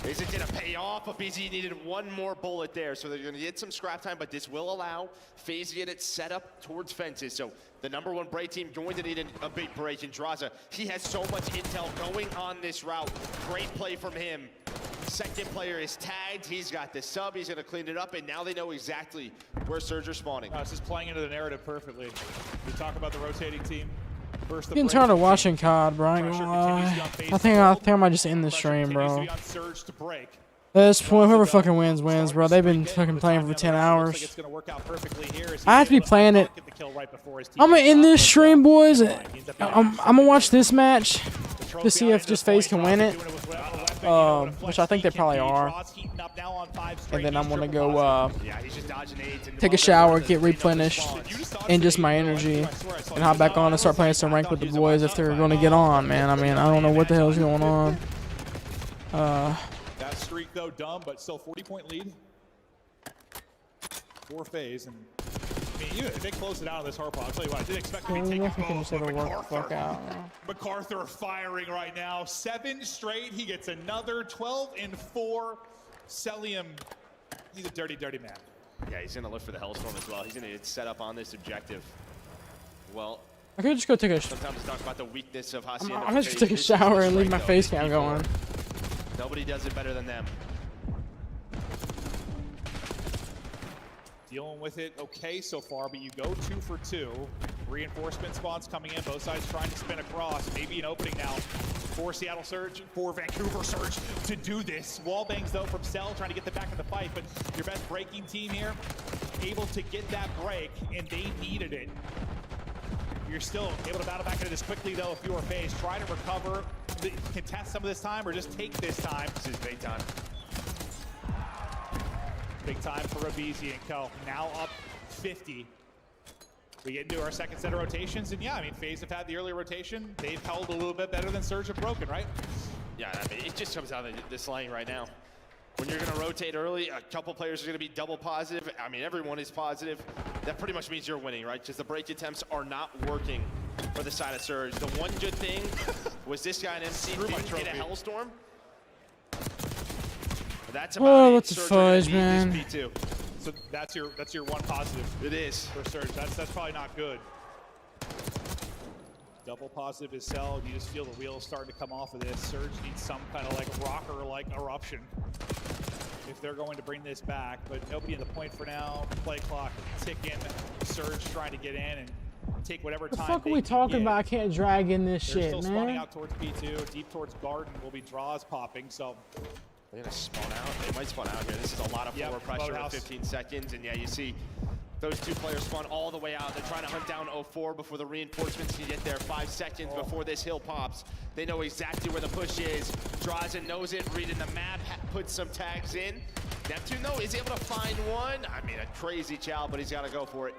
Is it going to pay off? But BZ needed one more bullet there, so they're going to get some scrap time, but this will allow FaZe to get it set up towards fences. So the #1 break team going to need a big break. And Draza, he has so much intel going on this route. Great play from him. Second player is tagged. He's got the sub. He's going to clean it up, and now they know exactly where Surge are spawning. This is playing into the narrative perfectly. We talk about the rotating team. First, I'm getting tired of watching COD, bro. I think I might just end the stream, bro. At this point, whoever fucking wins, bro. They've been fucking playing for 10 hours. I have to be playing it. I'm gonna end this stream, boys. I'm gonna watch this match to see if just FaZe can win it. Which I think they probably are. And then I'm gonna go take a shower, get replenished, and just my energy, and hop back on and start playing some rank with the boys if they're gonna get on, man. I mean, I don't know what the hell's going on. That streak, though, dumb, but still 40-point lead for FaZe. And I mean, even if they close it out of this hard pot, I'll tell you what, I didn't expect to be taking both, but MacArthur firing right now. 7 straight. He gets another 12-4. Celium, he's a dirty, dirty man. Yeah, he's going to look for the Hellstorm as well. He's going to get set up on this objective. Well, I could just go take a sometimes talk about the weakness of Hacienda. I'm gonna just take a shower and leave my face cam going. Nobody does it better than them. Dealing with it okay so far, but you go 2 for 2. Reinforcement spawns coming in, both sides trying to spin across. Maybe an opening now for Seattle Surge, for Vancouver Surge to do this. Wall bangs though from Cell, trying to get them back in the fight, but your best breaking team here, able to get that break, and they needed it. You're still able to battle back into this quickly though if you are FaZe. Try to recover, contest some of this time, or just take this time. This is big time. Big time for Rabizi and Co. Now up 50. We get into our second set of rotations, and yeah, I mean, FaZe have had the early rotation. They've held a little bit better than Surge have broken, right? Yeah, I mean, it just comes out of this lane right now. When you're going to rotate early, a couple players are going to be double positive. I mean, everyone is positive. That pretty much means you're winning, right? Because the break attempts are not working for the side of Surge. The one good thing was this guy in MC didn't get a Hellstorm. But that's about it. What the Surge are gonna fudge, need man? this P2. So that's your one positive. It is. For Surge. That's probably not good. Double positive is Cell. You just feel the wheels starting to come off of this. Surge needs some kind of like rocker-like eruption if they're going to bring this back. But nobody in the point for now. Play clock ticking. Surge trying to get in and take whatever The time. fuck are we talking about? I can't drag in this They're shit, still spawning man. out towards P2. Deep towards Garden will be draws popping. So they're gonna spawn out. They might spawn out here. This is a lot of forward pressure in 15 seconds. And yeah, you see those two players spawn all the way out. They're trying to hunt down 04 before the reinforcements can get there. 5 seconds before this hill pops. They know exactly where the push is. Drazen knows it, reading the map, puts some tags in. Neptune, though, is able to find one. I mean, a crazy chow, but he's got to go for it.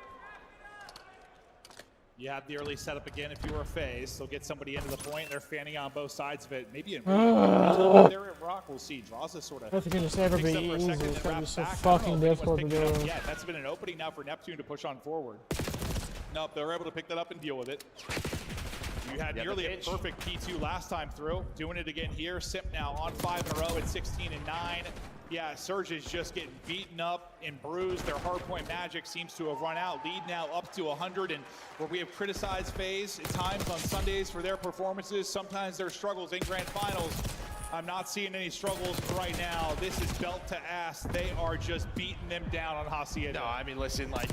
you have the early setup again if you were a phase. So get somebody into the point. They're fanning on both sides of it. Maybe in they're at Rock. We'll see. Draws this sort of. I think it's never be easy. It's gonna be so fucking difficult to do. Yeah, that's been an opening now for Neptune to push on forward. Nope, they're able to pick that up and deal with it. You had nearly a perfect P2 last time through. Doing it again here. Simp now on 5 in a row at 16 and 9. Yeah, Surge is just getting beaten up and bruised. Their hardpoint magic seems to have run out. Lead now up to 100, and where we have criticized FaZe at times on Sundays for their performances, sometimes their struggles in grand finals. I'm not seeing any struggles right now. This is belt to ass. They are just beating them down on Hacienda. No, I mean, listen, like,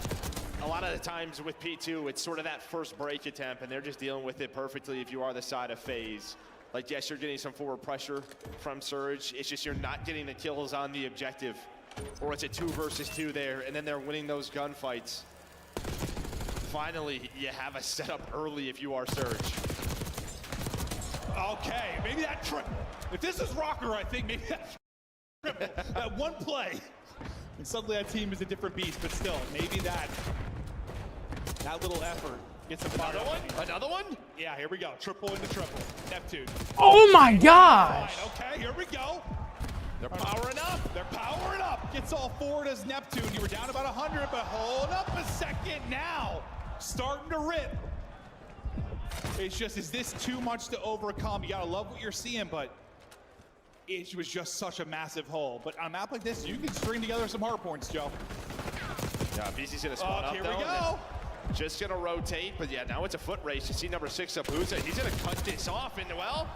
a lot of the times with P2, it's sort of that first break attempt, and they're just dealing with it perfectly if you are the side of FaZe. Like, yes, you're getting some forward pressure from Surge. It's just you're not getting the kills on the objective. Or it's a 2 versus 2 there, and then they're winning those gunfights. Finally, you have a setup early if you are Surge. Okay, maybe that trip. If this is Rocker, I think maybe that trip, that one play. And suddenly that team is a different beast, but still, maybe that little effort gets some fire. Another one? Yeah, here we go. Triple into triple. Neptune. Oh my gosh! Okay, here we go. They're powering up. They're powering up. Gets all forward as Neptune. You were down about 100, but hold up a second now. Starting to rip. It's just, is this too much to overcome? You gotta love what you're seeing, but it was just such a massive hole. But on a map like this, you can string together some hard points, Joe. Yeah, BC's gonna spawn up. Here we go. Just gonna rotate, but yeah, now it's a foot race. You see number 6 Abuza. He's gonna cut this off, and well,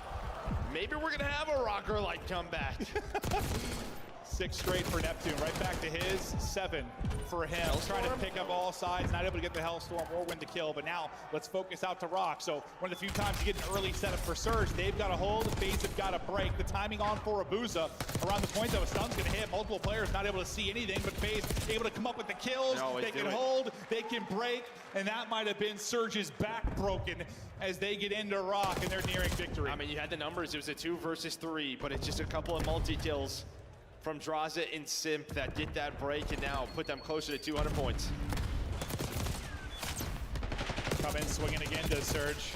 maybe we're gonna have a Rocker-like comeback. 6 straight for Neptune, right back to his 7 for him. Trying to pick up all sides, not able to get the Hellstorm or win the kill, but now let's focus out to Rock. So one of the few times you get an early setup for Surge, they've got a hold, FaZe have got a break. The timing on for Abuza around the point though, a stun's gonna hit. Multiple players not able to see anything, but FaZe able to come up with the kills. They can hold, they can break, and that might have been Surge's back broken as they get into Rock and they're nearing victory. I mean, you had the numbers. It was a 2 versus 3, but it's just a couple of multi-kills from Draza and Simp that get that break and now put them closer to 200 points. Come in swinging again to Surge.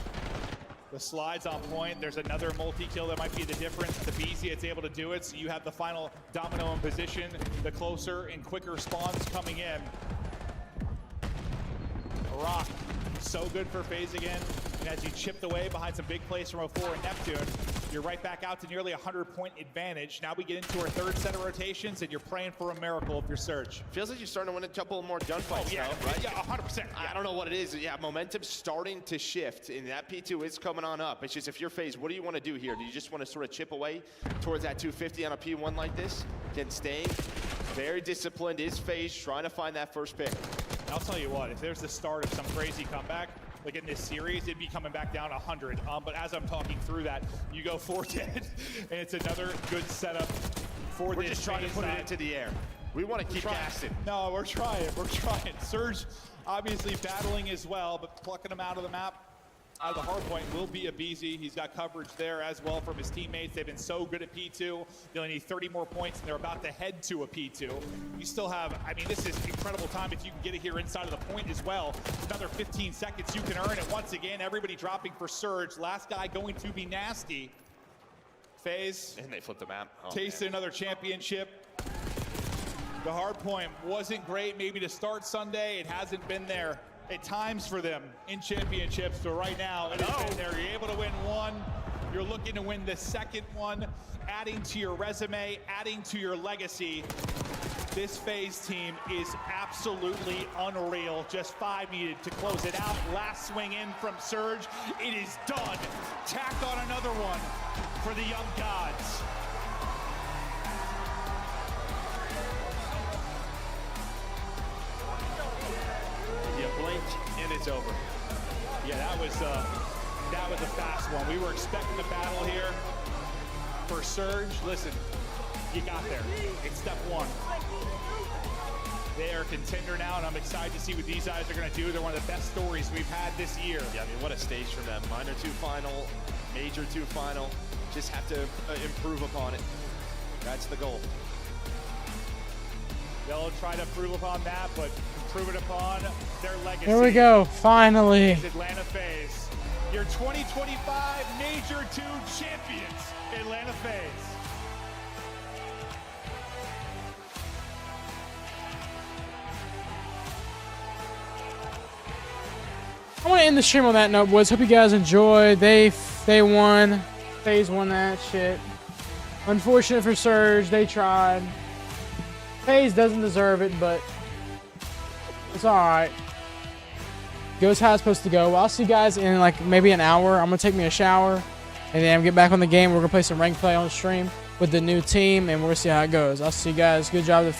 The slide's on point. There's another multi-kill that might be the difference. The BZ, it's able to do it, so you have the final domino in position. The closer and quicker spawns coming in. Rock, so good for FaZe again. And as you chipped away behind some big plays from 04 and Neptune, you're right back out to nearly a 100-point advantage. Now we get into our 3rd set of rotations, and you're praying for a miracle if you're Surge. Feels like you're starting to win a couple more gunfights, right? Yeah, 100%. Yeah. I don't know what it is. Yeah, momentum's starting to shift, and that P2 is coming on up. It's just if you're FaZe, what do you want to do here? Do you just want to sort of chip away towards that 250 on a P1 like this? Again, staying very disciplined is FaZe, trying to find that first pick. I'll tell you what, if there's the start of some crazy comeback, like in this series, it'd be coming back down 100. But as I'm talking through that, you go 4-10, and it's another good setup for this. We're just trying to put it into the air. We want to keep gassing. No, we're trying. We're trying. Surge obviously battling as well, but plucking him out of the map. Out of the hard point will be a BZ. He's got coverage there as well from his teammates. They've been so good at P2. They only need 30 more points, and they're about to head to a P2. You still have, I mean, this is incredible time if you can get it here inside of the point as well. Another 15 seconds you can earn it. Once again, everybody dropping for Surge. Last guy going to be Nasty. FaZe. And they flipped the map. Tasted another championship. The hard point wasn't great maybe to start Sunday. It hasn't been there at times for them in championships, but right now it has been there. You're able to win 1, You're looking to win the second one, adding to your resume, adding to your legacy. This FaZe team is absolutely unreal. Just 5 needed to close it out. Last swing in from Surge. It is done. Tacked on another one for the young gods. You blink and it's over. Yeah, that was a fast one. We were expecting the battle here for Surge. Listen, you got there. It's step one. They are a contender now, and I'm excited to see what these guys are going to do. They're one of the best stories we've had this year. Yeah, I mean, what a stage for them. Minor 2 final, Major 2 final. Just have to improve upon it. That's the goal. They'll try to improve upon that, but improve it upon their legacy. Here we go, finally. It's Atlanta FaZe, your 2025 Major 2 champions, Atlanta FaZe. I want to end the stream on that note, boys. Hope you guys enjoyed. They won. FaZe won that shit. Unfortunate for Surge. They tried. FaZe doesn't deserve it, but it's alright. Goes how it's supposed to go. Well, I'll see you guys in like maybe an hour. I'm going to take me a shower and then get back on the game. We're going to play some ranked play on the stream with the new team, and we're going to see how it goes. I'll see you guys. Good job to FaZe.